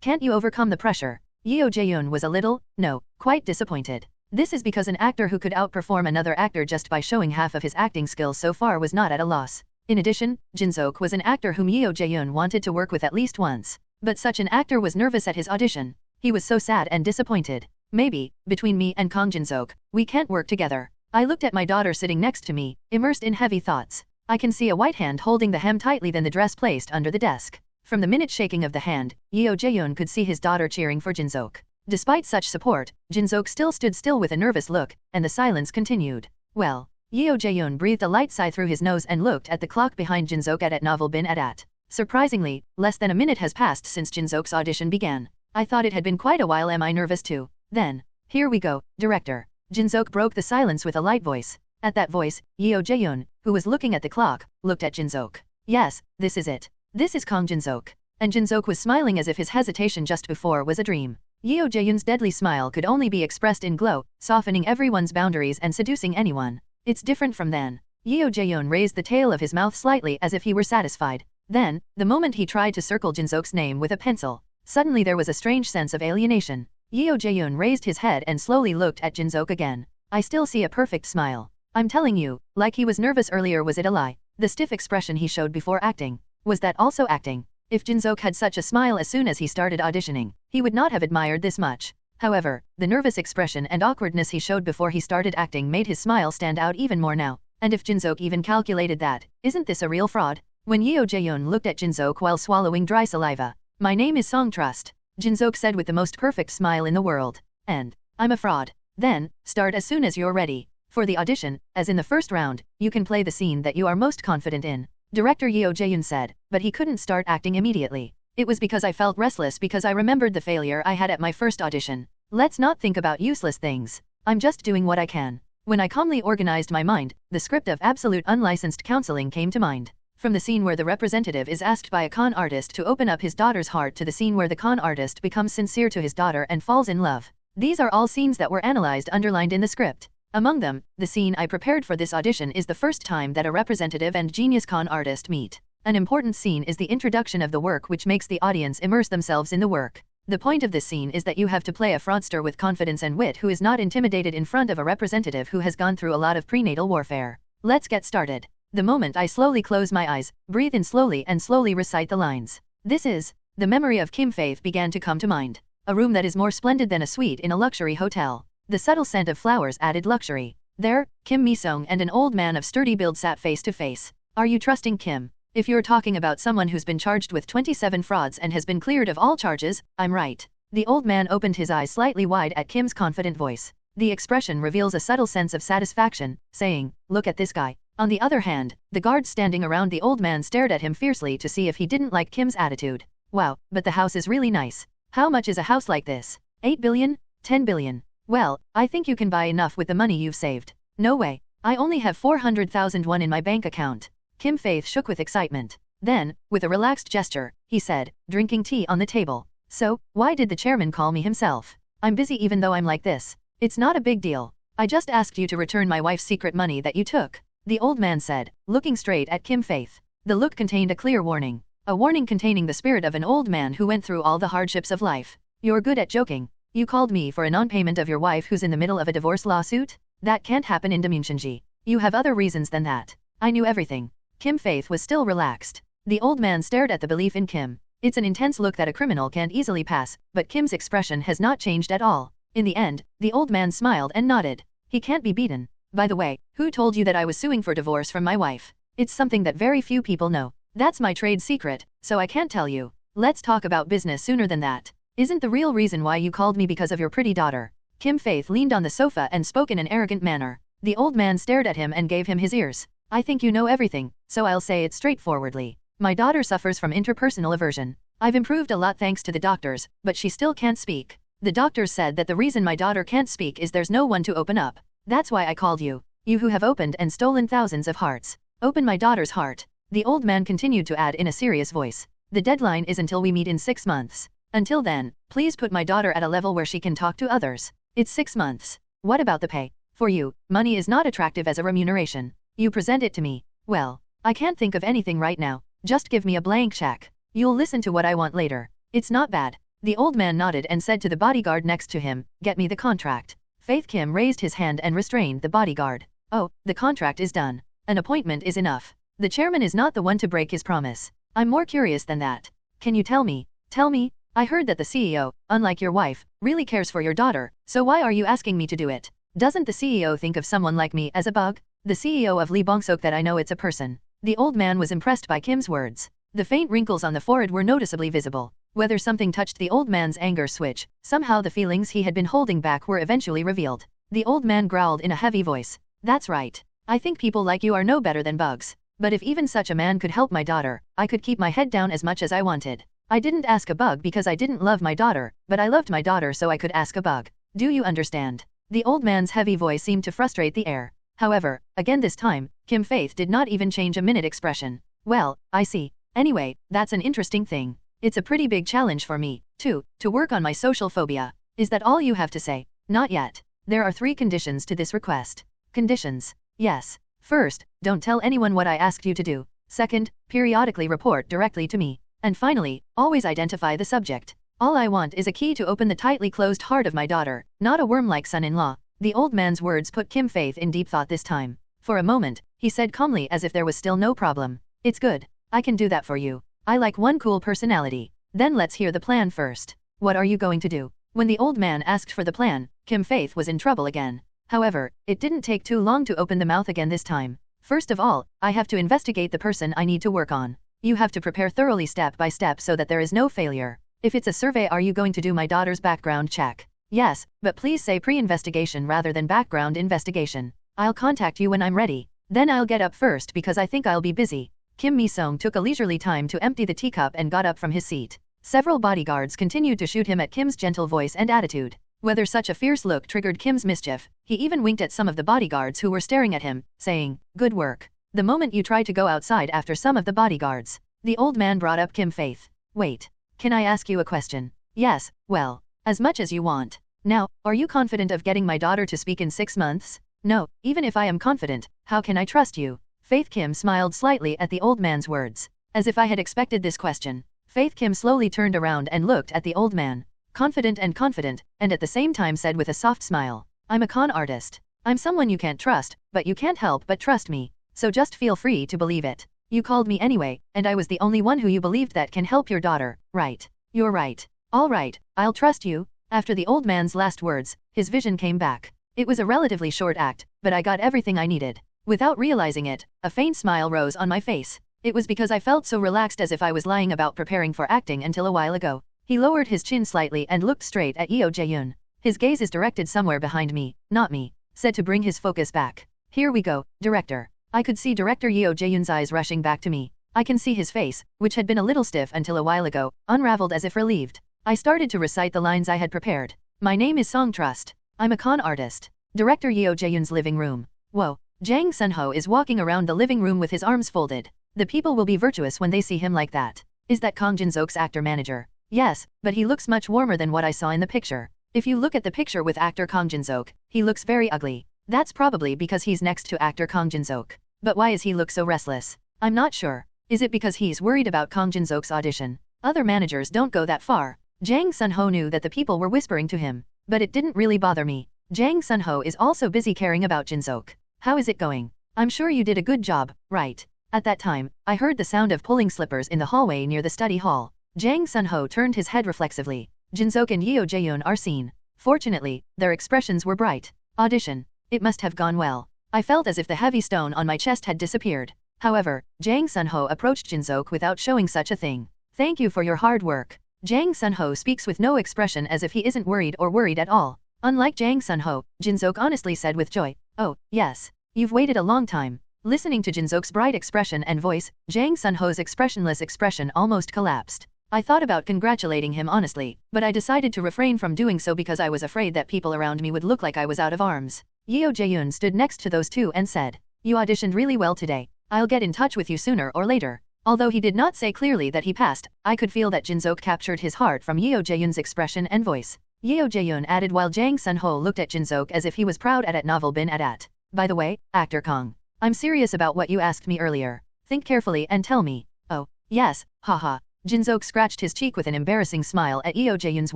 Can't you overcome the pressure? Yeo Jae-yoon was a little, no, quite disappointed. This is because an actor who could outperform another actor just by showing half of his acting skills so far was not at a loss. In addition, Jin-seok was an actor whom Yeo Jae-yoon wanted to work with at least once. But such an actor was nervous at his audition. He was so sad and disappointed. Maybe, between me and Kang Jin-seok, we can't work together. I looked at my daughter sitting next to me, immersed in heavy thoughts. I can see a white hand holding the hem tightly than the dress placed under the desk. From the minute shaking of the hand, Yeo Jae-yoon could see his daughter cheering for Jin-seok. Despite such support, Jin-seok still stood still with a nervous look, and the silence continued. Well, Yeo Jae-yoon breathed a light sigh through his nose and looked at the clock behind Jin-seok at them.Every. Surprisingly, less than a minute has passed since Jin-seok's audition began. I thought it had been quite a while. Am I nervous too? Then, here we go, director. Jin-seok broke the silence with a light voice. At that voice, Yeo Jae-yoon, who was looking at the clock, looked at Jin-seok. Yes, this is it. This is Kang Jin-seok. And Jin-seok was smiling as if his hesitation just before was a dream. Yeo Jae-yoon's deadly smile could only be expressed in glow, softening everyone's boundaries and seducing anyone. It's different from then. Yeo Jae-yoon raised the tail of his mouth slightly as if he were satisfied. Then, the moment he tried to circle Jin-seok's name with a pencil, suddenly there was a strange sense of alienation. Yeo Jae-yoon raised his head and slowly looked at Jin-seok again. I still see a perfect smile. I'm telling you, like he was nervous earlier. Was it a lie? The stiff expression he showed before acting, was that also acting? If Jin-seok had such a smile as soon as he started auditioning, he would not have admired this much. However, the nervous expression and awkwardness he showed before he started acting made his smile stand out even more now. And if Jin-seok even calculated that, isn't this a real fraud? When Yeo Jae-yoon looked at Jin-seok while swallowing dry saliva, my name is Song Trust, Jin-seok said with the most perfect smile in the world. And, I'm a fraud. Then, start as soon as you're ready. For the audition, as in the first round, you can play the scene that you are most confident in. Director Yeo Jae-yoon said, but he couldn't start acting immediately. It was because I felt restless because I remembered the failure I had at my first audition. Let's not think about useless things. I'm just doing what I can. When I calmly organized my mind, the script of Absolute Unlicensed Counseling came to mind. From the scene where the representative is asked by a con artist to open up his daughter's heart to the scene where the con artist becomes sincere to his daughter and falls in love. These are all scenes that were analyzed underlined in the script. Among them, the scene I prepared for this audition is the first time that a representative and genius con artist meet. An important scene is the introduction of the work which makes the audience immerse themselves in the work. The point of this scene is that you have to play a fraudster with confidence and wit who is not intimidated in front of a representative who has gone through a lot of prenatal warfare. Let's get started. The moment I slowly close my eyes, breathe in slowly and slowly recite the lines. This is, the memory of Kim Faith began to come to mind. A room that is more splendid than a suite in a luxury hotel. The subtle scent of flowers added luxury. There, Kim Mi-sung and an old man of sturdy build sat face to face. Are you trusting Kim? If you're talking about someone who's been charged with 27 frauds and has been cleared of all charges, I'm right. The old man opened his eyes slightly wide at Kim's confident voice. The expression reveals a subtle sense of satisfaction, saying, look at this guy. On the other hand, the guards standing around the old man stared at him fiercely to see if he didn't like Kim's attitude. Wow, but the house is really nice. How much is a house like this? 8 billion? 10 billion? Well, I think you can buy enough with the money you've saved. No way. I only have 400,000 won in my bank account. Kim Faith shook with excitement. Then, with a relaxed gesture, he said, drinking tea on the table. So, why did the chairman call me himself? I'm busy even though I'm like this. It's not a big deal. I just asked you to return my wife's secret money that you took. The old man said, looking straight at Kim Faith. The look contained a clear warning. A warning containing the spirit of an old man who went through all the hardships of life. You're good at joking. You called me for a non-payment of your wife who's in the middle of a divorce lawsuit? That can't happen in Damunshinji. You have other reasons than that. I knew everything. Kim Faith was still relaxed. The old man stared at the belief in Kim. It's an intense look that a criminal can't easily pass, but Kim's expression has not changed at all. In the end, the old man smiled and nodded. He can't be beaten. By the way, who told you that I was suing for divorce from my wife? It's something that very few people know. That's my trade secret, so I can't tell you. Let's talk about business sooner than that. Isn't the real reason why you called me because of your pretty daughter? Kim Faith leaned on the sofa and spoke in an arrogant manner. The old man stared at him and gave him his ears. I think you know everything, so I'll say it straightforwardly. My daughter suffers from interpersonal aversion. I've improved a lot thanks to the doctors, but she still can't speak. The doctors said that the reason my daughter can't speak is there's no one to open up. That's why I called you. You who have opened and stolen thousands of hearts. Open my daughter's heart. The old man continued to add in a serious voice. The deadline is until we meet in 6 months. Until then, please put my daughter at a level where she can talk to others. It's 6 months. What about the pay? For you, money is not attractive as a remuneration. You present it to me. Well, I can't think of anything right now. Just give me a blank check. You'll listen to what I want later. It's not bad. The old man nodded and said to the bodyguard next to him, get me the contract. Faith Kim raised his hand and restrained the bodyguard. Oh, the contract is done. An appointment is enough. The chairman is not the one to break his promise. I'm more curious than that. Can you tell me? Tell me? I heard that the CEO, unlike your wife, really cares for your daughter, so why are you asking me to do it? Doesn't the CEO think of someone like me as a bug? The CEO of Lee Bongsok that I know it's a person. The old man was impressed by Kim's words. The faint wrinkles on the forehead were noticeably visible. Whether something touched the old man's anger switch, somehow the feelings he had been holding back were eventually revealed. The old man growled in a heavy voice. That's right. I think people like you are no better than bugs. But if even such a man could help my daughter, I could keep my head down as much as I wanted. I didn't ask a bug because I didn't love my daughter, but I loved my daughter so I could ask a bug. Do you understand? The old man's heavy voice seemed to frustrate the air. However, again this time, Kim Faith did not even change a minute expression. Well, I see. Anyway, that's an interesting thing. It's a pretty big challenge for me, too, to work on my social phobia. Is that all you have to say? Not yet. There are 3 conditions to this request. Conditions. Yes. First, don't tell anyone what I asked you to do. Second, periodically report directly to me. And finally, always identify the subject. All I want is a key to open the tightly closed heart of my daughter, not a worm-like son-in-law. The old man's words put Kim Faith in deep thought this time. For a moment, he said calmly as if there was still no problem. It's good. I can do that for you. I like one cool personality. Then let's hear the plan first. What are you going to do? When the old man asked for the plan, Kim Faith was in trouble again. However, it didn't take too long to open the mouth again this time. First of all, I have to investigate the person I need to work on. You have to prepare thoroughly step by step so that there is no failure. If it's a survey, are you going to do my daughter's background check? Yes, but please say pre-investigation rather than background investigation. I'll contact you when I'm ready. Then I'll get up first because I think I'll be busy. Kim Mi-sung took a leisurely time to empty the teacup and got up from his seat. Several bodyguards continued to shoot him at Kim's gentle voice and attitude. Whether such a fierce look triggered Kim's mischief, he even winked at some of the bodyguards who were staring at him, saying, good work. The moment you try to go outside after some of the bodyguards, the old man brought up Kim Faith. Wait. Can I ask you a question? Yes, well, as much as you want. Now, are you confident of getting my daughter to speak in 6 months? No, even if I am confident, how can I trust you? Faith Kim smiled slightly at the old man's words. As if I had expected this question. Faith Kim slowly turned around and looked at the old man. Confident, and at the same time said with a soft smile, I'm a con artist. I'm someone you can't trust, but you can't help but trust me. So just feel free to believe it. You called me anyway, and I was the only one who you believed that can help your daughter, right? You're right. All right, I'll trust you. After the old man's last words, his vision came back. It was a relatively short act, but I got everything I needed. Without realizing it, a faint smile rose on my face. It was because I felt so relaxed as if I was lying about preparing for acting until a while ago. He lowered his chin slightly and looked straight at Yeo Jae-yoon. His gaze is directed somewhere behind me, not me, said to bring his focus back. Here we go, director. I could see director Yeo Jae-yoon's eyes rushing back to me. I can see his face, which had been a little stiff until a while ago, unraveled as if relieved. I started to recite the lines I had prepared. My name is Song Trust. I'm a con artist. Director Yeo Jae-yoon's living room. Whoa. Jang Sun-ho is walking around the living room with his arms folded. The people will be virtuous when they see him like that. Is that Kang Jin-sok's actor manager? Yes, but he looks much warmer than what I saw in the picture. If you look at the picture with actor Kang Jin-sok, he looks very ugly. That's probably because he's next to actor Kang Jin-sok. But why does he look so restless? I'm not sure. Is it because he's worried about Kang Jin-sok's audition? Other managers don't go that far. Jang Sun-ho knew that the people were whispering to him, but it didn't really bother me. Jang Sun-ho is also busy caring about Jin-seok. How is it going? I'm sure you did a good job, right? At that time, I heard the sound of pulling slippers in the hallway near the study hall. Jang Sun-ho turned his head reflexively. Jin-seok and Yeo Jae-yoon are seen. Fortunately, their expressions were bright. Audition. It must have gone well. I felt as if the heavy stone on my chest had disappeared. However, Jang Sun-ho approached Jin-seok without showing such a thing. Thank you for your hard work. Jang Sun-ho speaks with no expression as if he isn't worried at all. Unlike Jang Sun-ho, Jin-seok honestly said with joy, "Oh, yes. You've waited a long time." Listening to Jin-seok's bright expression and voice, Jang Sun-ho's expressionless expression almost collapsed. I thought about congratulating him honestly, but I decided to refrain from doing so because I was afraid that people around me would look like I was out of arms. Yeo Jae-yoon stood next to those two and said, "You auditioned really well today. I'll get in touch with you sooner or later." Although he did not say clearly that he passed, I could feel that Jin-seok captured his heart from Yeo Jae-yoon's expression and voice. Yeo Jae-yoon added while Jang Sun-ho looked at Jin-seok as if he was proud at novel bin at. "By the way, Actor Kong. I'm serious about what you asked me earlier. Think carefully and tell me." "Oh, yes, haha." Jin-seok scratched his cheek with an embarrassing smile at Yeo Jae-yoon's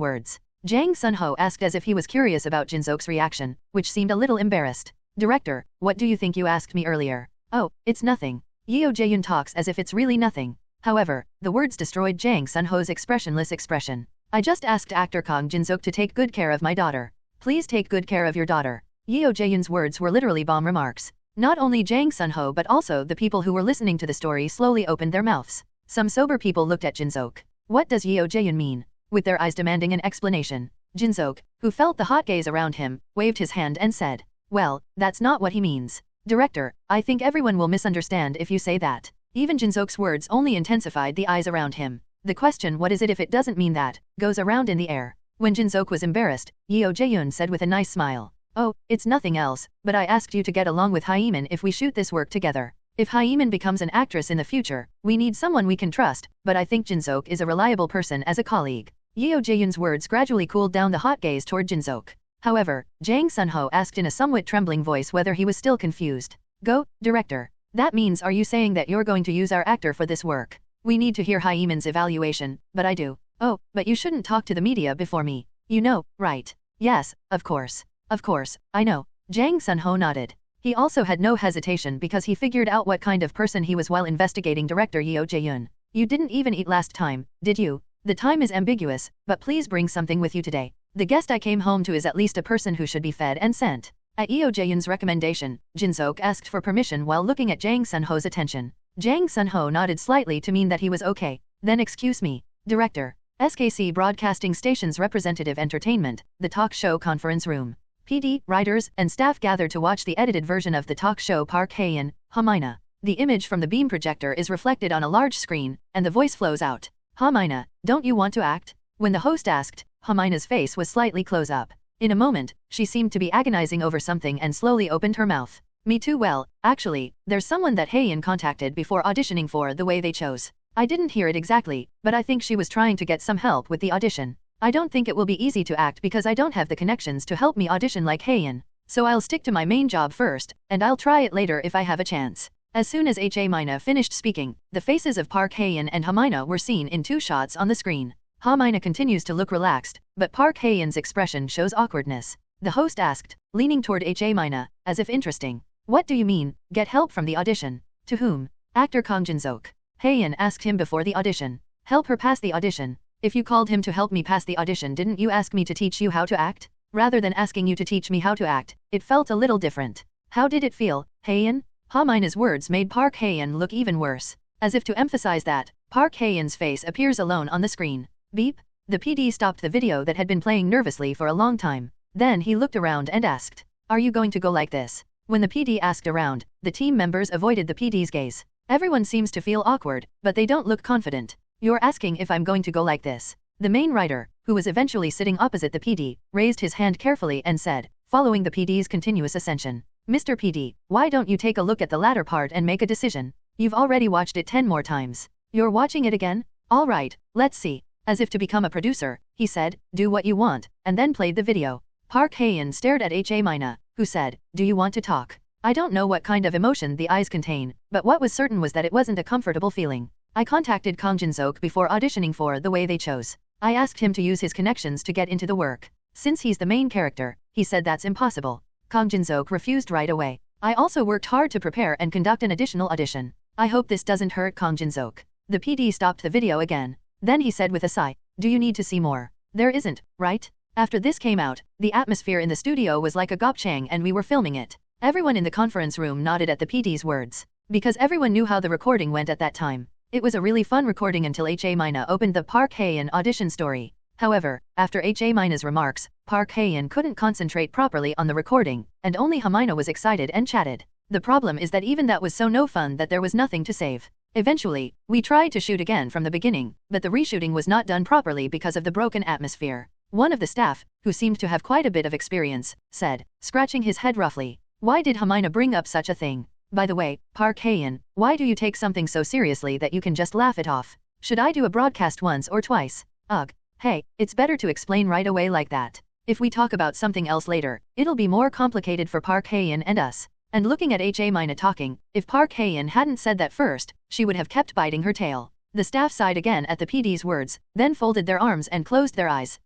words. Jang Sun-ho asked as if he was curious about Jin-seok's reaction, which seemed a little embarrassed. "Director, what do you think you asked me earlier?" "Oh, it's nothing." Yeo Jae-yoon talks as if it's really nothing. However, the words destroyed Jang Sun-ho's expressionless expression. "I just asked actor Kong Jin-seok to take good care of my daughter. Please take good care of your daughter." Yeo Jae-yoon's words were literally bomb remarks. Not only Jang Sun-ho but also the people who were listening to the story slowly opened their mouths. Some sober people looked at Jin-seok. What does Yeo Jae-yoon mean? With their eyes demanding an explanation. Jin-seok, who felt the hot gaze around him, waved his hand and said, "Well, that's not what he means. Director, I think everyone will misunderstand if you say that." Even Jin-seok's words only intensified the eyes around him. The question "what is it if it doesn't mean that?" goes around in the air. When Jin-seok was embarrassed, Yeo Jae-yoon said with a nice smile, "Oh, it's nothing else, but I asked you to get along with Hyemin if we shoot this work together. If Hyemin becomes an actress in the future, we need someone we can trust, but I think Jin-seok is a reliable person as a colleague." Yeo Jae-yoon's words gradually cooled down the hot gaze toward Jin-seok. However, Jang Sun-ho asked in a somewhat trembling voice whether he was still confused. "Go, director. That means are you saying that you're going to use our actor for this work? We need to hear Hyemin's evaluation, but I do." "Oh, but you shouldn't talk to the media before me. You know, right?" "Yes, of course. Of course, I know." Jang Sun-ho nodded. He also had no hesitation because he figured out what kind of person he was while investigating director Yeo Jae-yoon. "You didn't even eat last time, did you? The time is ambiguous, but please bring something with you today. The guest I came home to is at least a person who should be fed and sent." At Yeo Jae-yoon's recommendation, Jin-seok asked for permission while looking at Jang Sun-ho's attention. Jang Sun-ho nodded slightly to mean that he was okay. "Then excuse me, director." SKC Broadcasting Station's representative entertainment, the talk show conference room. PD, writers, and staff gathered to watch the edited version of the talk show Park Hae-in, Hamina. The image from the beam projector is reflected on a large screen, and the voice flows out. "Hamina, don't you want to act?" When the host asked, Hamina's face was slightly close up. In a moment, she seemed to be agonizing over something and slowly opened her mouth. "Me too. Well, actually, there's someone that Hae-in contacted before auditioning for The Way They Chose. I didn't hear it exactly, but I think she was trying to get some help with the audition. I don't think it will be easy to act because I don't have the connections to help me audition like Hae-in. So I'll stick to my main job first, and I'll try it later if I have a chance." As soon as Mina finished speaking, the faces of Park Hae-in and Hamina were seen in 2 shots on the screen. Hamina continues to look relaxed, but Park Hae-in's expression shows awkwardness. The host asked, leaning toward Mina, as if interesting, "What do you mean, get help from the audition? To whom?" "Actor Kong Jin-seok. Hae-in asked him before the audition. Help her pass the audition." "If you called him to help me pass the audition, didn't you ask me to teach you how to act?" "Rather than asking you to teach me how to act, it felt a little different." "How did it feel, Hae-in?" Hamina's words made Park Hae-in look even worse. As if to emphasize that, Park Hae-in's face appears alone on the screen. Beep. The PD stopped the video that had been playing nervously for a long time. Then he looked around and asked, "Are you going to go like this?" When the PD asked around, the team members avoided the PD's gaze. Everyone seems to feel awkward, but they don't look confident. "You're asking if I'm going to go like this?" The main writer, who was eventually sitting opposite the PD, raised his hand carefully and said, following the PD's continuous ascension, "Mr. PD, why don't you take a look at the latter part and make a decision? You've already watched it 10 more times. You're watching it again? All right, let's see." As if to become a producer, he said, "Do what you want," and then played the video. Park Hae-in stared at Mina, who said, "Do you want to talk?" I don't know what kind of emotion the eyes contain, but what was certain was that it wasn't a comfortable feeling. "I contacted Kong Jin-seok before auditioning for The Way They Chose. I asked him to use his connections to get into the work. Since he's the main character, he said that's impossible. Kang Jin-seok refused right away. I also worked hard to prepare and conduct an additional audition. I hope this doesn't hurt Kang Jin-seok. The PD stopped the video again. Then he said with a sigh, do you need to see more? There isn't, right? After this came out, the atmosphere in the studio was like a gopchang and we were filming it. Everyone in the conference room nodded at the PD's words. Because everyone knew how the recording went at that time. It was a really fun recording until H.A. Mina opened the Park Hae-in audition story. However, after H.A. Mina's remarks, Park Hae-in couldn't concentrate properly on the recording, and only Hamina was excited and chatted. The problem is that even that was so no fun that there was nothing to save. Eventually, we tried to shoot again from the beginning, but the reshooting was not done properly because of the broken atmosphere. One of the staff, who seemed to have quite a bit of experience, said, scratching his head roughly, why did Hamina bring up such a thing? By the way, Park Hae-in, why do you take something so seriously that you can just laugh it off? Should I do a broadcast once or twice? Ugh. Hey, it's better to explain right away like that. If we talk about something else later, it'll be more complicated for Park Hae-in and us. And looking at H.A. Mina talking, if Park Hae-in hadn't said that first, she would have kept biting her tail. The staff sighed again at the PD's words, then folded their arms and closed their eyes.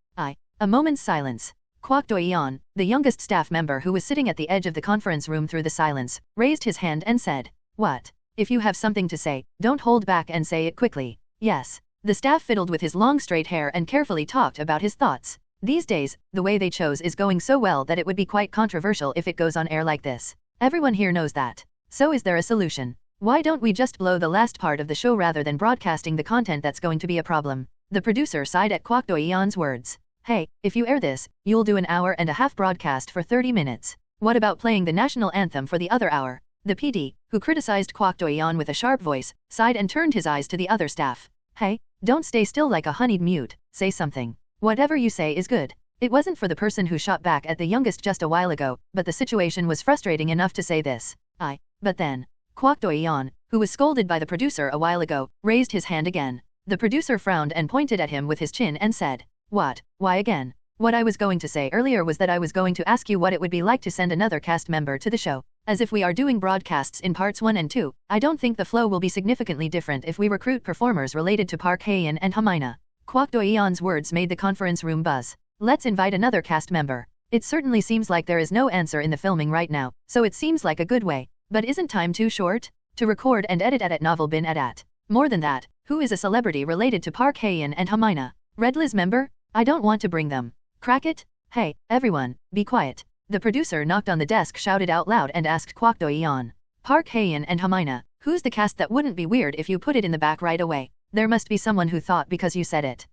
A moment's silence. Kwak Do-yeon, the youngest staff member who was sitting at the edge of the conference room through the silence, raised his hand and said, what? If you have something to say, don't hold back and say it quickly. Yes. The staff fiddled with his long straight hair and carefully talked about his thoughts. These days, the way they chose is going so well that it would be quite controversial if it goes on air like this. Everyone here knows that. So is there a solution? Why don't we just blow the last part of the show rather than broadcasting the content that's going to be a problem? The producer sighed at Kwak Do-yeon's words. Hey, if you air this, you'll do an hour and a half broadcast for 30 minutes. What about playing the national anthem for the other hour? The PD, who criticized Kwak Do-yeon with a sharp voice, sighed and turned his eyes to the other staff. Hey, don't stay still like a honeyed mute, say something. Whatever you say is good. It wasn't for the person who shot back at the youngest just a while ago, but the situation was frustrating enough to say this. But then. Kwak Do-yeon, who was scolded by the producer a while ago, raised his hand again. The producer frowned and pointed at him with his chin and said, what? Why again? What I was going to say earlier was that I was going to ask you what it would be like to send another cast member to the show. As if we are doing broadcasts in parts 1 and 2, I don't think the flow will be significantly different if we recruit performers related to Park Hae-in and Hamina. Kwak Do-yeon's words made the conference room buzz. Let's invite another cast member. It certainly seems like there is no answer in the filming right now, so it seems like a good way. But isn't time too short? To record and edit at them.Every. More than that, who is a celebrity related to Park Hae-in and Hamina? Red Liz member? I don't want to bring them. Crack it? Hey, everyone, be quiet. The producer knocked on the desk, shouted out loud and asked Kwak Do-yeon. Park Hae-in and Hamina, who's the cast that wouldn't be weird if you put it in the back right away? There must be someone who thought because you said it.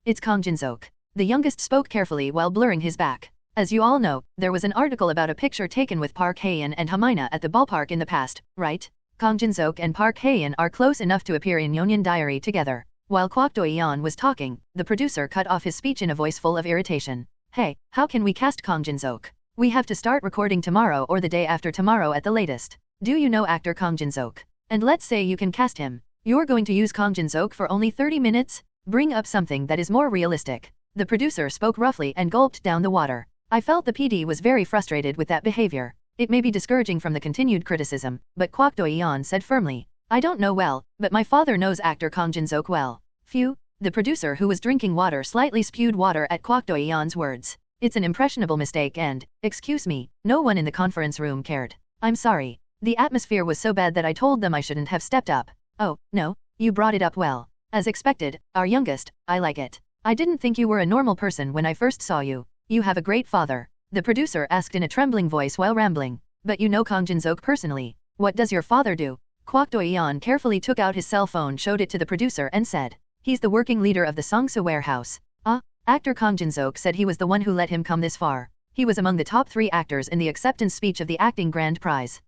It's Kang Jin-seok. The youngest spoke carefully while blurring his back. As you all know, there was an article about a picture taken with Park Hae-in and Hamina at the ballpark in the past, right? Kang Jin-seok and Park Hae-in are close enough to appear in Yeonyeon Diary together. While Kwak Do-yeon was talking, the producer cut off his speech in a voice full of irritation. Hey, how can we cast Kang Jin-seok? We have to start recording tomorrow or the day after tomorrow at the latest. Do you know actor Kang Jin-seok? And let's say you can cast him. You're going to use Kang Jin-seok for only 30 minutes? Bring up something that is more realistic. The producer spoke roughly and gulped down the water. I felt the PD was very frustrated with that behavior. It may be discouraging from the continued criticism, but Kwak Do-yeon said firmly. I don't know well, but my father knows actor Kang Jin-seok well. Phew. The producer who was drinking water slightly spewed water at Kwak Do-yeon's words. It's an impressionable mistake and, excuse me, no one in the conference room cared. I'm sorry. The atmosphere was so bad that I told them I shouldn't have stepped up. Oh, no, you brought it up well. As expected, our youngest, I like it. I didn't think you were a normal person when I first saw you. You have a great father. The producer asked in a trembling voice while rambling. But you know Kang Jin-seok personally. What does your father do? Kwak Do-yeon carefully took out his cell phone, showed it to the producer and said. He's the working leader of the Songsa warehouse. Actor Kang Jin-seok said he was the one who let him come this far. He was among the top 3 actors in the acceptance speech of the acting grand prize.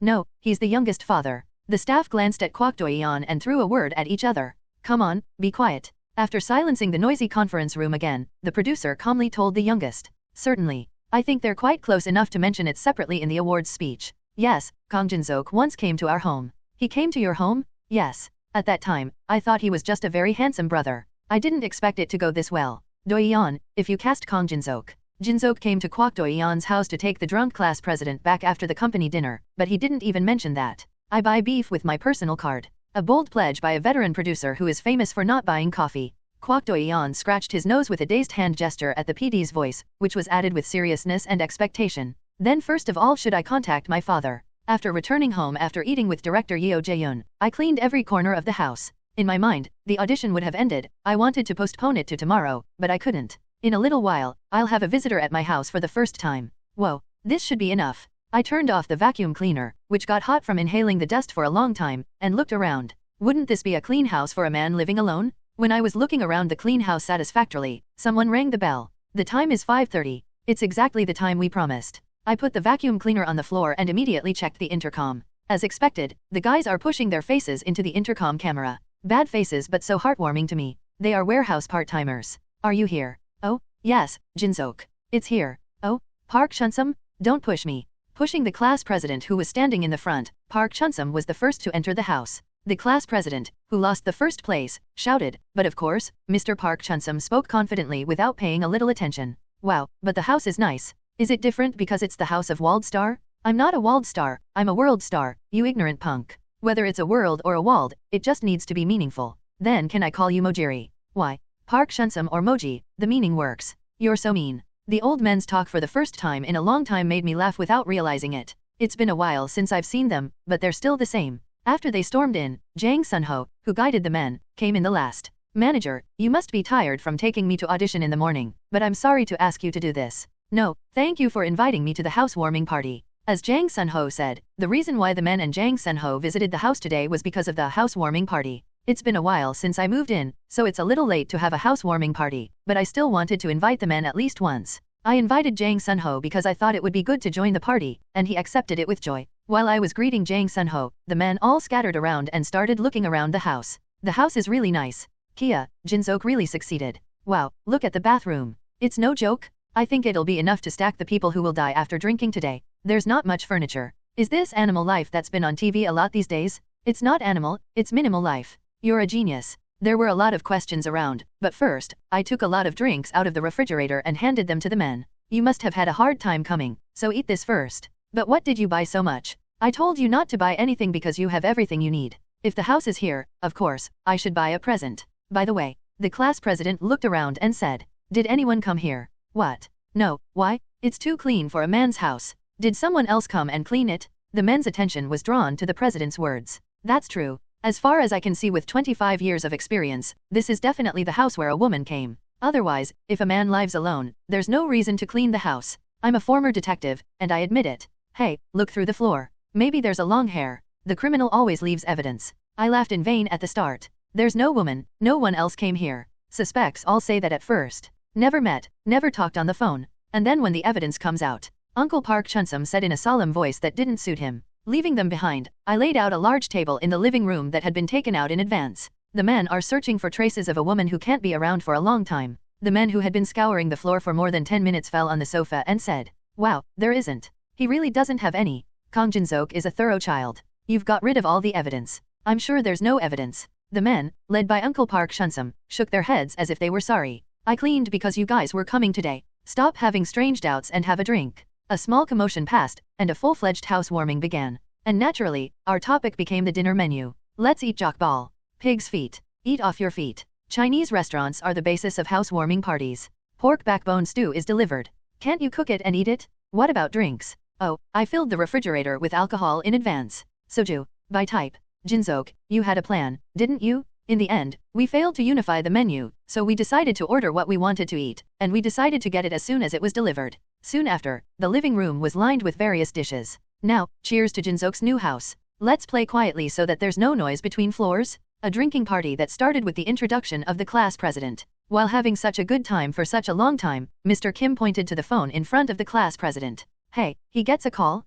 No, he's the youngest father. The staff glanced at Kwak Do-yeon and threw a word at each other. Come on, be quiet. After silencing the noisy conference room again, the producer calmly told the youngest. Certainly. I think they're quite close enough to mention it separately in the awards speech. Yes, Kang Jin-seok once came to our home. He came to your home? Yes. At that time, I thought he was just a very handsome brother. I didn't expect it to go this well. Do-yeon, if you cast Kang Jin-seok. Jin-seok came to Kwak Do-yeon's house to take the drunk class president back after the company dinner, but he didn't even mention that. I buy beef with my personal card. A bold pledge by a veteran producer who is famous for not buying coffee. Kwok Do-yeon scratched his nose with a dazed hand gesture at the PD's voice, which was added with seriousness and expectation. Then first of all should I contact my father. After returning home after eating with director Yeo Jae-yoon, I cleaned every corner of the house. In my mind, the audition would have ended. I wanted to postpone it to tomorrow, but I couldn't. In a little while, I'll have a visitor at my house for the first time. Whoa, this should be enough. I turned off the vacuum cleaner, which got hot from inhaling the dust for a long time, and looked around. Wouldn't this be a clean house for a man living alone? When I was looking around the clean house satisfactorily, someone rang the bell. The time is 5:30. It's exactly the time we promised. I put the vacuum cleaner on the floor and immediately checked the intercom. As expected, the guys are pushing their faces into the intercom camera. Bad faces but so heartwarming to me. They are warehouse part-timers. Are you here? Oh, yes, Jin-seok. It's here. Oh, Park Chun-sum, don't push me. Pushing the class president who was standing in the front, Park Chun-sum was the first to enter the house. The class president, who lost the first place, shouted, but of course, Mr. Park Chun-sum spoke confidently without paying a little attention. Wow, but the house is nice. Is it different because it's the house of walled star? I'm not a walled star, I'm a world star, you ignorant punk. Whether it's a world or a walled, it just needs to be meaningful. Then can I call you Mojiri? Why? Park Chun-sum or Moji, the meaning works. You're so mean. The old men's talk for the first time in a long time made me laugh without realizing it. It's been a while since I've seen them, but they're still the same. After they stormed in, Jang Sun-ho, who guided the men, came in the last. Manager, you must be tired from taking me to audition in the morning, but I'm sorry to ask you to do this. No, thank you for inviting me to the housewarming party. As Jang Sun-ho said, the reason why the men and Jang Sun-ho visited the house today was because of the housewarming party. It's been a while since I moved in, so it's a little late to have a housewarming party, but I still wanted to invite the men at least once. I invited Jang Sun-ho because I thought it would be good to join the party, and he accepted it with joy. While I was greeting Jang Sun-ho, the men all scattered around and started looking around the house. The house is really nice. Kia, Jin-seok really succeeded. Wow, look at the bathroom. It's no joke. I think it'll be enough to stack the people who will die after drinking today. There's not much furniture. Is this animal life that's been on TV a lot these days? It's not animal, it's minimal life. You're a genius. There were a lot of questions around, but first, I took a lot of drinks out of the refrigerator and handed them to the men. You must have had a hard time coming, so eat this first. But what did you buy so much? I told you not to buy anything because you have everything you need. If the house is here, of course, I should buy a present. By the way, the class president looked around and said, did anyone come here? What? No, why? It's too clean for a man's house. Did someone else come and clean it? The men's attention was drawn to the president's words. That's true. As far as I can see with 25 years of experience, this is definitely the house where a woman came. Otherwise, if a man lives alone, there's no reason to clean the house. I'm a former detective, and I admit it. Hey, look through the floor. Maybe there's a long hair. The criminal always leaves evidence. I laughed in vain at the start. There's no woman, no one else came here. Suspects all say that at first. Never met, never talked on the phone. And then when the evidence comes out, Uncle Park Chun-sum said in a solemn voice that didn't suit him. Leaving them behind, I laid out a large table in the living room that had been taken out in advance. The men are searching for traces of a woman who can't be around for a long time. The men who had been scouring the floor for more than 10 minutes fell on the sofa and said, wow, there isn't. He really doesn't have any. Kang Jin-seok is a thorough child. You've got rid of all the evidence. I'm sure there's no evidence. The men, led by Uncle Park Chun-sum, shook their heads as if they were sorry. I cleaned because you guys were coming today. Stop having strange doubts and have a drink. A small commotion passed, and a full-fledged housewarming began. And naturally, our topic became the dinner menu. Let's eat jokbal. Pig's feet. Eat off your feet. Chinese restaurants are the basis of housewarming parties. Pork backbone stew is delivered. Can't you cook it and eat it? What about drinks? Oh, I filled the refrigerator with alcohol in advance. Soju. By type. Jin-seok, you had a plan, didn't you? In the end, we failed to unify the menu, so we decided to order what we wanted to eat, and we decided to get it as soon as it was delivered. Soon after, the living room was lined with various dishes. Now, cheers to Jin-seok's new house. Let's play quietly so that there's no noise between floors. A drinking party that started with the introduction of the class president. While having such a good time for such a long time, Mr. Kim pointed to the phone in front of the class president. Hey, he gets a call?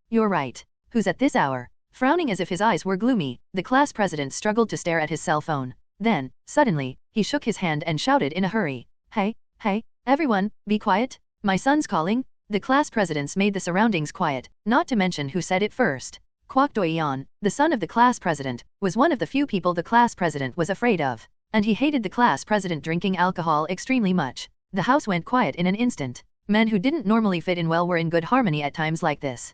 You're right. Who's at this hour? Frowning as if his eyes were gloomy, the class president struggled to stare at his cell phone. Then, suddenly, he shook his hand and shouted in a hurry. Hey, everyone, be quiet. My son's calling. The class presidents made the surroundings quiet, not to mention who said it first. Kwok Do-yeon, the son of the class president, was one of the few people the class president was afraid of. And he hated the class president drinking alcohol extremely much. The house went quiet in an instant. Men who didn't normally fit in well were in good harmony at times like this.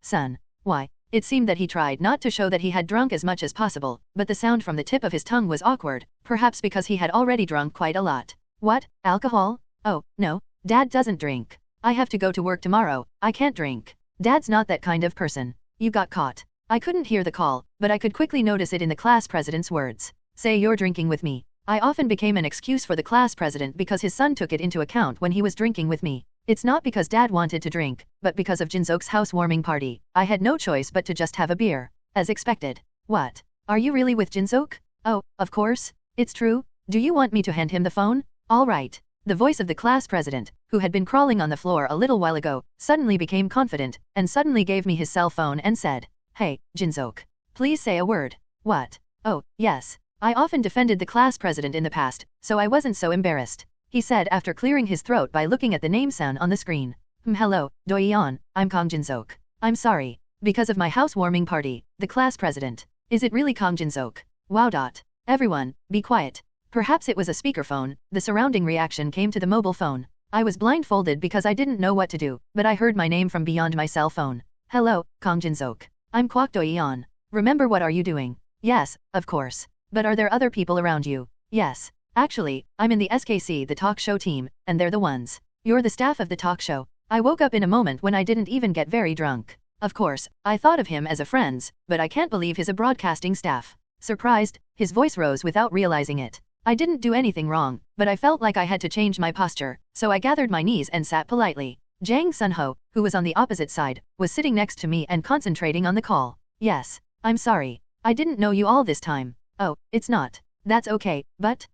Son. Why? It seemed that he tried not to show that he had drunk as much as possible, but the sound from the tip of his tongue was awkward, Perhaps because he had already drunk quite a lot. What? Alcohol? Oh, no, Dad doesn't drink. I have to go to work tomorrow, I can't drink. Dad's not that kind of person. You got caught. I couldn't hear the call, but I could quickly notice it in the class president's words. Say you're drinking with me. I often became an excuse for the class president because his son took it into account when he was drinking with me. It's not because Dad wanted to drink, but because of Jinseok's housewarming party. I had no choice but to just have a beer. As expected. What? Are you really with Jinseok? Oh, of course. It's true. Do you want me to hand him the phone? All right. The voice of the class president, who had been crawling on the floor a little while ago, suddenly became confident, and suddenly gave me his cell phone and said, Hey, Jinseok. Please say a word. What? Oh, yes. I often defended the class president in the past, so I wasn't so embarrassed. He said after clearing his throat by looking at the name sound on the screen. Hello, Doyeon, I'm Kang Jinseok. I'm sorry. Because of my housewarming party, the class president. Is it really Kang Jinseok? Wow. Everyone, be quiet. Perhaps it was a speakerphone, the surrounding reaction came to the mobile phone. I was blindfolded because I didn't know what to do, but I heard my name from beyond my cell phone. Hello, Kang Jinseok. I'm Kwak Doyeon. Remember what are you doing? Yes, of course. But are there other people around you? Yes. Actually, I'm in the SKC, the talk show team, and they're the ones. You're the staff of the talk show. I woke up in a moment when I didn't even get very drunk. Of course, I thought of him as a friend, but I can't believe he's a broadcasting staff. Surprised, his voice rose without realizing it. I didn't do anything wrong, but I felt like I had to change my posture, so I gathered my knees and sat politely. Jang Sun-ho, who was on the opposite side, was sitting next to me and concentrating on the call. Yes, I'm sorry. I didn't know you all this time. Oh, it's not. That's okay, but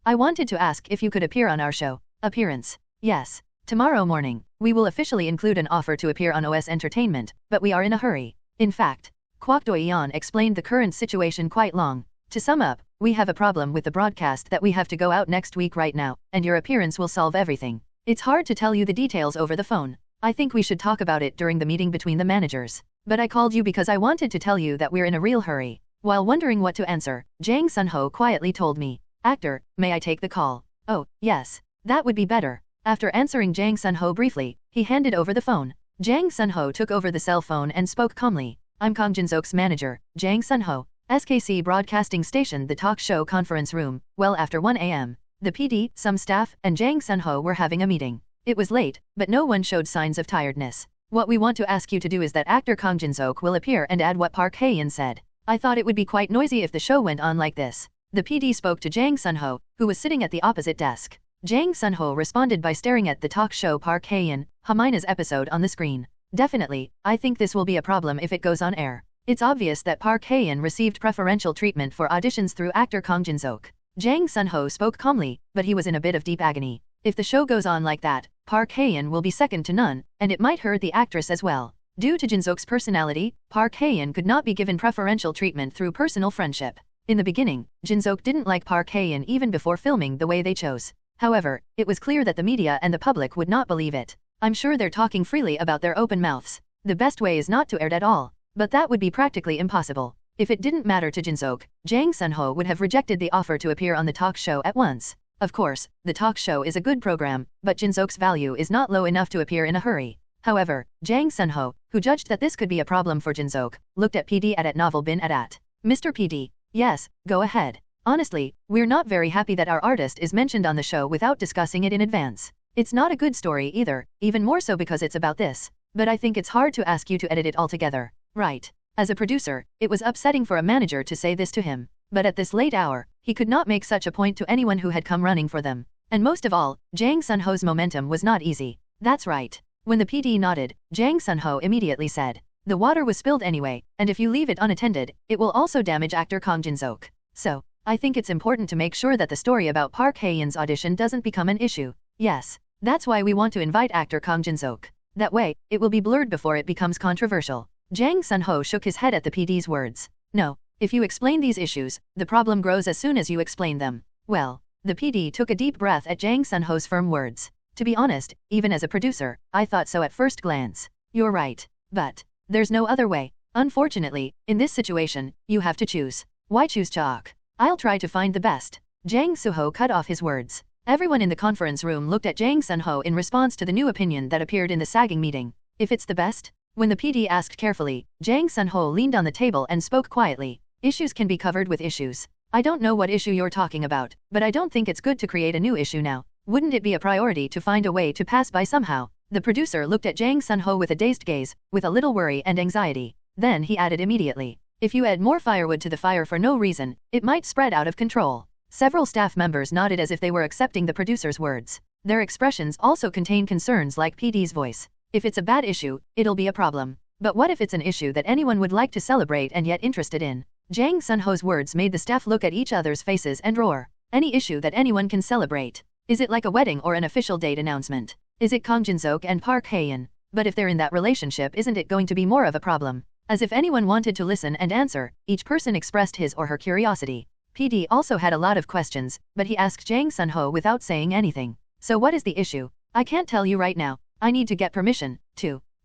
I wanted to ask if you could appear on our show. Appearance. Yes. Tomorrow morning, we will officially include an offer to appear on OS Entertainment, but we are in a hurry. In fact, Kwak Doyeon explained the current situation quite long. To sum up, we have a problem with the broadcast that we have to go out next week right now, and your appearance will solve everything. It's hard to tell you the details over the phone. I think we should talk about it during the meeting between the managers. But I called you because I wanted to tell you that we're in a real hurry. While wondering what to answer, Jang Sun-ho quietly told me, Actor, may I take the call? Oh, yes. That would be better. After answering Jang Sun-ho briefly, he handed over the phone. Jang Sun-ho took over the cell phone and spoke calmly. I'm Kang Jinseok's manager, Jang Sun-ho. SKC Broadcasting Station, the talk show conference room. Well, after 1 a.m., the PD, some staff, and Jang Sun-ho were having a meeting. It was late, but no one showed signs of tiredness. What we want to ask you to do is that actor Kang Jinseok will appear and add what Park Hae-in said. I thought it would be quite noisy if the show went on like this. The PD spoke to Jang Sun-ho, who was sitting at the opposite desk. Jang Sun-ho responded by staring at the talk show Park Hae-in, Hamina's episode on the screen. Definitely, I think this will be a problem if it goes on air. It's obvious that Park Hae-in received preferential treatment for auditions through actor Kang Jinseok. Jang Sun-ho spoke calmly, but he was in a bit of deep agony. If the show goes on like that, Park Hae-in will be second to none, and it might hurt the actress as well. Due to Jinseok's personality, Park Hae-in could not be given preferential treatment through personal friendship. In the beginning, Jinseok didn't like Park Hae-in even before filming the way they chose. However, it was clear that the media and the public would not believe it. I'm sure they're talking freely about their open mouths. The best way is not to air it at all. But that would be practically impossible. If it didn't matter to Jinseok, Jang Sun-ho would have rejected the offer to appear on the talk show at once. Of course, the talk show is a good program, but Jinseok's value is not low enough to appear in a hurry. However, Jang Sun-ho, who judged that this could be a problem for Jinseok, looked at PD at novel.At. Mr. PD. Yes, go ahead. Honestly, we're not very happy that our artist is mentioned on the show without discussing it in advance. It's not a good story either, even more so because it's about this. But I think it's hard to ask you to edit it all together. Right. As a producer, it was upsetting for a manager to say this to him. But at this late hour, he could not make such a point to anyone who had come running for them. And most of all, Jang Sun-ho's momentum was not easy. That's right. When the PD nodded, Jang Sun-ho immediately said, the water was spilled anyway, and if you leave it unattended, it will also damage actor Kang Jinseok. So, I think it's important to make sure that the story about Park Hae-in's audition doesn't become an issue. Yes. That's why we want to invite actor Kang Jinseok. That way, it will be blurred before it becomes controversial. Jang Sun-ho shook his head at the PD's words. No, if you explain these issues, the problem grows as soon as you explain them. Well, the PD took a deep breath at Jang Sun-ho's firm words. To be honest, even as a producer, I thought so at first glance. You're right. But there's no other way. Unfortunately, in this situation, you have to choose. Why choose Chaok? I'll try to find the best. Jang Suho cut off his words. Everyone in the conference room looked at Jang Sun-ho in response to the new opinion that appeared in the sagging meeting. If it's the best? When the PD asked carefully, Jang Sun-ho leaned on the table and spoke quietly. Issues can be covered with issues. I don't know what issue you're talking about, but I don't think it's good to create a new issue now. Wouldn't it be a priority to find a way to pass by somehow? The producer looked at Jang Sun-ho with a dazed gaze, with a little worry and anxiety. Then he added immediately, if you add more firewood to the fire for no reason, it might spread out of control. Several staff members nodded as if they were accepting the producer's words. Their expressions also contain concerns like PD's voice. If it's a bad issue, it'll be a problem. But what if it's an issue that anyone would like to celebrate and yet interested in? Jang Sun-ho's words made the staff look at each other's faces and roar. Any issue that anyone can celebrate. Is it like a wedding or an official date announcement? Is it Kang Jin-seok and Park Hae-in? But if they're in that relationship, isn't it going to be more of a problem? As if anyone wanted to listen and answer, each person expressed his or her curiosity. PD also had a lot of questions, but he asked Jang Sun-ho without saying anything. So what is the issue? I can't tell you right now. I need to get permission.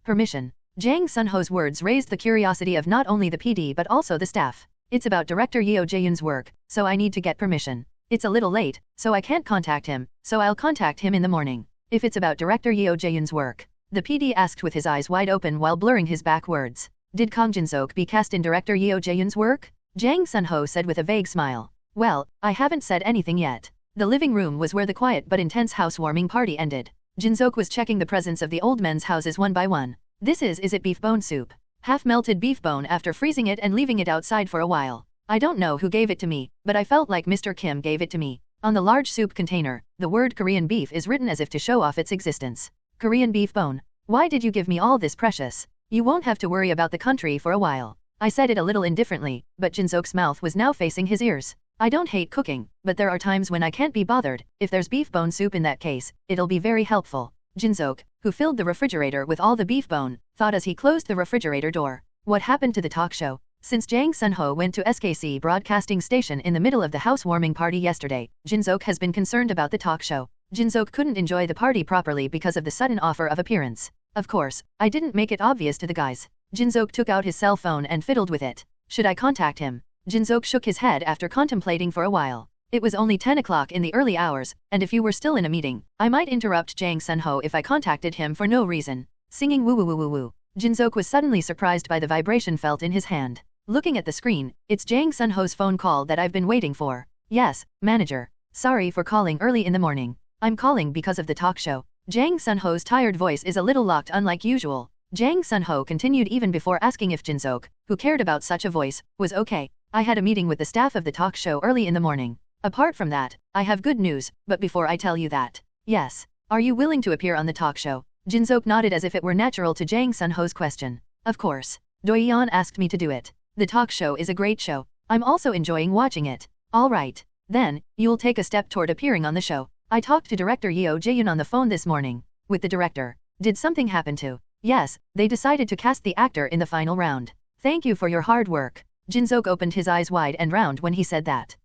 Permission. Jang Sun-ho's words raised the curiosity of not only the PD but also the staff. It's about director Yeo Jae-yoon's work, so I need to get permission. It's a little late, so I can't contact him, so I'll contact him in the morning. If it's about director Yeo Jae-yoon's work, the PD asked with his eyes wide open while blurring his back words. Did Kang Jin-seok be cast in director Yeo Jae-yoon's work? Jang Sun-ho said with a vague smile. Well, I haven't said anything yet. The living room was where the quiet but intense housewarming party ended. Jin-seok was checking the presents of the old men's houses one by one. Is it beef bone soup? Half-melted beef bone after freezing it and leaving it outside for a while. I don't know who gave it to me, but I felt like Mr. Kim gave it to me. On the large soup container, the word Korean beef is written as if to show off its existence. Korean beef bone. Why did you give me all this precious? You won't have to worry about the country for a while. I said it a little indifferently, but Jin-seok's mouth was now facing his ears. I don't hate cooking, but there are times when I can't be bothered. If there's beef bone soup in that case, it'll be very helpful. Jin-seok, who filled the refrigerator with all the beef bone, thought as he closed the refrigerator door. What happened to the talk show? Since Jang Sun-ho went to SKC broadcasting station in the middle of the housewarming party yesterday, Jin-seok has been concerned about the talk show. Jin-seok couldn't enjoy the party properly because of the sudden offer of appearance. Of course, I didn't make it obvious to the guys. Jin-seok took out his cell phone and fiddled with it. Should I contact him? Jin-seok shook his head after contemplating for a while. It was only 10 o'clock in the early hours, and if you were still in a meeting, I might interrupt Jang Sun-ho if I contacted him for no reason. Singing woo woo woo woo woo. Jin-seok was suddenly surprised by the vibration felt in his hand. Looking at the screen, it's Jang Sun-ho's phone call that I've been waiting for. Yes, manager. Sorry for calling early in the morning. I'm calling because of the talk show. Jang Sun-ho's tired voice is a little locked unlike usual. Jang Sun-ho continued even before asking if Jin-seok, who cared about such a voice, was okay. I had a meeting with the staff of the talk show early in the morning. Apart from that, I have good news, but before I tell you that. Yes. Are you willing to appear on the talk show? Jin-seok nodded as if it were natural to Jang Sun-ho's question. Of course. Do-yeon asked me to do it. The talk show is a great show. I'm also enjoying watching it. All right. Then, you'll take a step toward appearing on the show. I talked to director Yeo Jae-yoon on the phone this morning. With the director. Did something happen to? Yes, they decided to cast the actor in the final round. Thank you for your hard work. Jin-seok opened his eyes wide and round when he said that.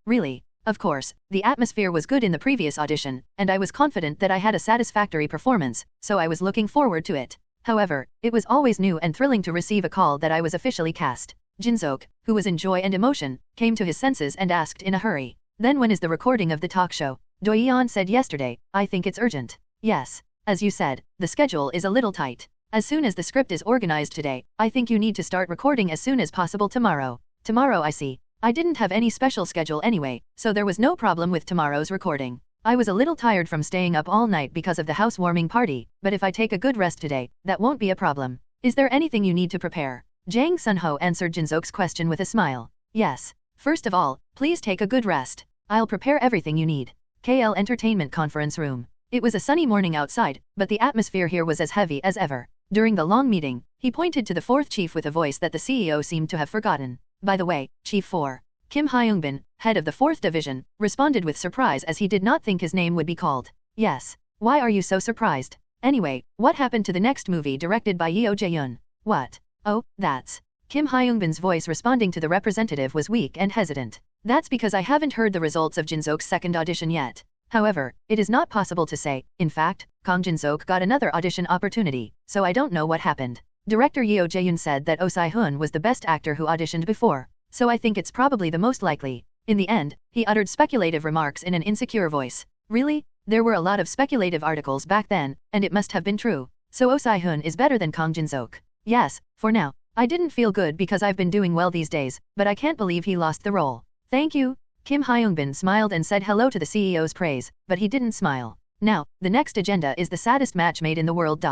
Really? Of course, the atmosphere was good in the previous audition, and I was confident that I had a satisfactory performance, so I was looking forward to it. However, it was always new and thrilling to receive a call that I was officially cast. Jin-seok, who was in joy and emotion, came to his senses and asked in a hurry. Then when is the recording of the talk show? Do-yeon said yesterday. I think it's urgent. Yes. As you said, the schedule is a little tight. As soon as the script is organized today, I think you need to start recording as soon as possible tomorrow. Tomorrow, I see. I didn't have any special schedule anyway, so there was no problem with tomorrow's recording. I was a little tired from staying up all night because of the housewarming party, but if I take a good rest today, that won't be a problem. Is there anything you need to prepare? Jang Sun-ho answered Jin-seok's question with a smile. Yes. First of all, please take a good rest. I'll prepare everything you need. KL Entertainment Conference Room. It was a sunny morning outside, but the atmosphere here was as heavy as ever. During the long meeting, he pointed to the fourth chief with a voice that the CEO seemed to have forgotten. By the way, Chief 4. Kim Hyung-bin, head of the 4th Division, responded with surprise as he did not think his name would be called. Yes. Why are you so surprised? Anyway, what happened to the next movie directed by Yeo Jae-yoon? What? Oh, that's... Kim Hyung-bin's voice responding to the representative was weak and hesitant. That's because I haven't heard the results of Jin-seok's second audition yet. However, it is not possible to say. In fact, Kang Jin-seok got another audition opportunity, so I don't know what happened. Director Yeo Jae-yoon said that Oh Si-hoon was the best actor who auditioned before, so I think it's probably the most likely. In the end, he uttered speculative remarks in an insecure voice. Really? There were a lot of speculative articles back then, and it must have been true. So Oh Si-hoon is better than Kang Jin-seok. Yes, for now. I didn't feel good because I've been doing well these days, but I can't believe he lost the role. Thank you. Kim Hyungbin smiled and said hello to the CEO's praise, but he didn't smile. Now, the next agenda is the saddest match made in the world.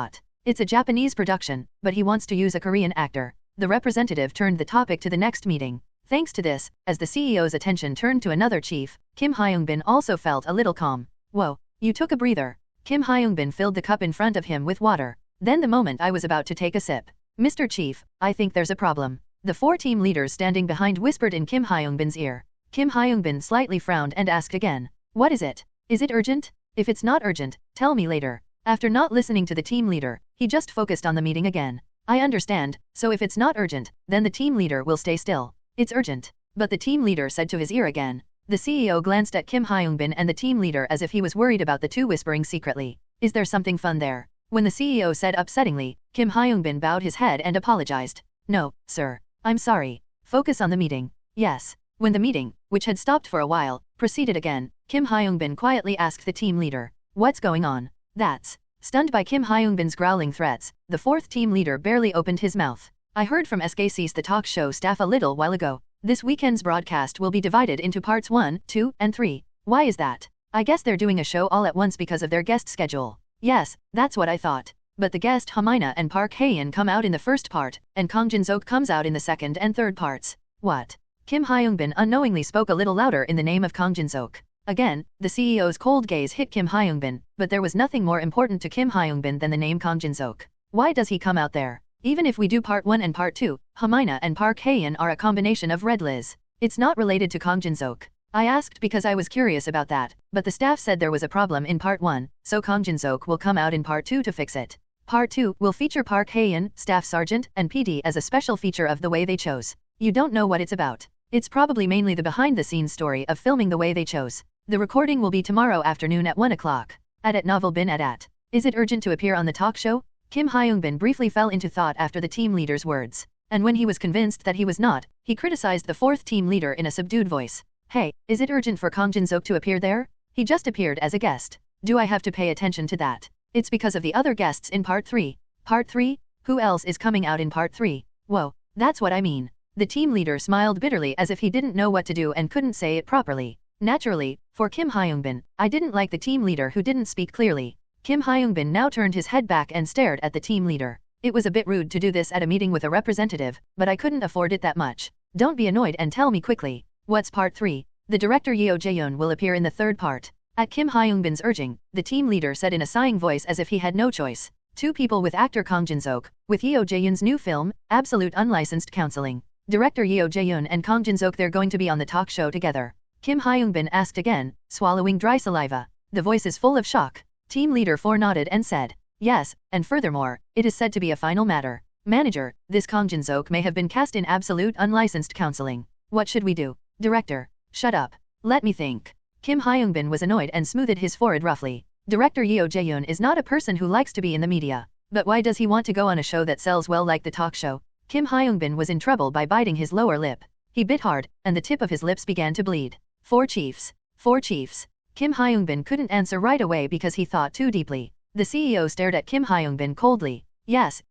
It's a Japanese production, but he wants to use a Korean actor. The representative turned the topic to the next meeting. Thanks to this, as the CEO's attention turned to another chief, Kim Hyungbin also felt a little calm. Whoa, you took a breather. Kim Hyungbin filled the cup in front of him with water. Then the moment I was about to take a sip. Mr. Chief, I think there's a problem. The four team leaders standing behind whispered in Kim Hyungbin's ear. Kim Hyungbin slightly frowned and asked again. What is it? Is it urgent? If it's not urgent, tell me later. After not listening to the team leader, he just focused on the meeting again. I understand, so if it's not urgent, then the team leader will stay still. It's urgent. But the team leader said to his ear again. The CEO glanced at Kim Hyungbin and the team leader as if he was worried about the two whispering secretly. Is there something fun there? When the CEO said upsettingly, Kim Hyungbin bowed his head and apologized. No, sir. I'm sorry. Focus on the meeting. Yes. When the meeting, which had stopped for a while, proceeded again, Kim Hyungbin quietly asked the team leader. What's going on? That's. Stunned by Kim Hyungbin's growling threats, the fourth team leader barely opened his mouth. I heard from SKC's The Talk Show staff a little while ago. This weekend's broadcast will be divided into parts 1, 2, and 3. Why is that? I guess they're doing a show all at once because of their guest schedule. Yes, that's what I thought. But the guest Hamina and Park Hae-in come out in the first part, and Kang Jin-seok comes out in the second and third parts. What? Kim Hyungbin unknowingly spoke a little louder in the name of Kang Jin-seok. Again, the CEO's cold gaze hit Kim Hyungbin, but there was nothing more important to Kim Hyungbin than the name Kang Jin-seok. Why does he come out there? Even if we do part 1 and part 2, Hamina and Park Hae-in are a combination of Red Liz. It's not related to Kang Jin-seok. I asked because I was curious about that, but the staff said there was a problem in part 1, so Kang Jin-seok will come out in part 2 to fix it. Part 2 will feature Park Hae-in, Staff Sergeant, and PD as a special feature of The Way They Chose. You don't know what it's about. It's probably mainly the behind-the-scenes story of filming The Way They Chose. The recording will be tomorrow afternoon at 1 o'clock. At novel.A. Is it urgent to appear on the talk show? Kim Hyungbin briefly fell into thought after the team leader's words. And when he was convinced that he was not, he criticized the fourth team leader in a subdued voice. Hey, is it urgent for Kang Jin-seok to appear there? He just appeared as a guest. Do I have to pay attention to that? It's because of the other guests in part 3. Part 3? Who else is coming out in part 3? Whoa, that's what I mean. The team leader smiled bitterly as if he didn't know what to do and couldn't say it properly. Naturally, for Kim Hyungbin, I didn't like the team leader who didn't speak clearly. Kim Hyungbin now turned his head back and stared at the team leader. It was a bit rude to do this at a meeting with a representative, but I couldn't afford it that much. Don't be annoyed and tell me quickly. What's part 3? The director Yeo Jae-yeon will appear in the third part. At Kim Hyungbin's urging, the team leader said in a sighing voice as if he had no choice. Two people with actor Kang Jin-seok, with Yeo Jae-yeon's new film, Absolute Unlicensed Counseling. Director Yeo Jae-yeon and Kang Jin-seok they're going to be on the talk show together. Kim Hyungbin asked again, swallowing dry saliva. The voice is full of shock. Team leader 4 nodded and said, yes, and furthermore, it is said to be a final matter. Manager, this Kang Jin-seok may have been cast in Absolute Unlicensed Counseling. What should we do? Director, shut up. Let me think. Kim Hyungbin was annoyed and smoothed his forehead roughly. Director Yeo Jae-yeon is not a person who likes to be in the media. But why does he want to go on a show that sells well like the talk show? Kim Hyungbin was in trouble by biting his lower lip. He bit hard, and the tip of his lips began to bleed. 4 chiefs. 4 chiefs. Kim Hyungbin couldn't answer right away because he thought too deeply. The CEO stared at Kim Hyungbin coldly. Yes,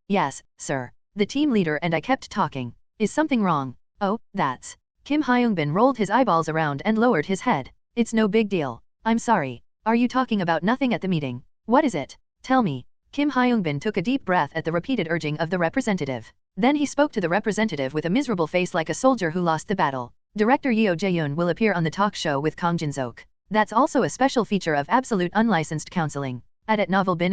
sir. The team leader and I kept talking. Is something wrong? Oh, that's. Kim Hyungbin rolled his eyeballs around and lowered his head. It's no big deal. I'm sorry. Are you talking about nothing at the meeting? What is it? Tell me. Kim Hyungbin took a deep breath at the repeated urging of the representative. Then he spoke to the representative with a miserable face like a soldier who lost the battle. Director Yeo Jae-yeon will appear on the talk show with Kang Jin-seok. That's also a special feature of Absolute Unlicensed Counseling. At novel.A.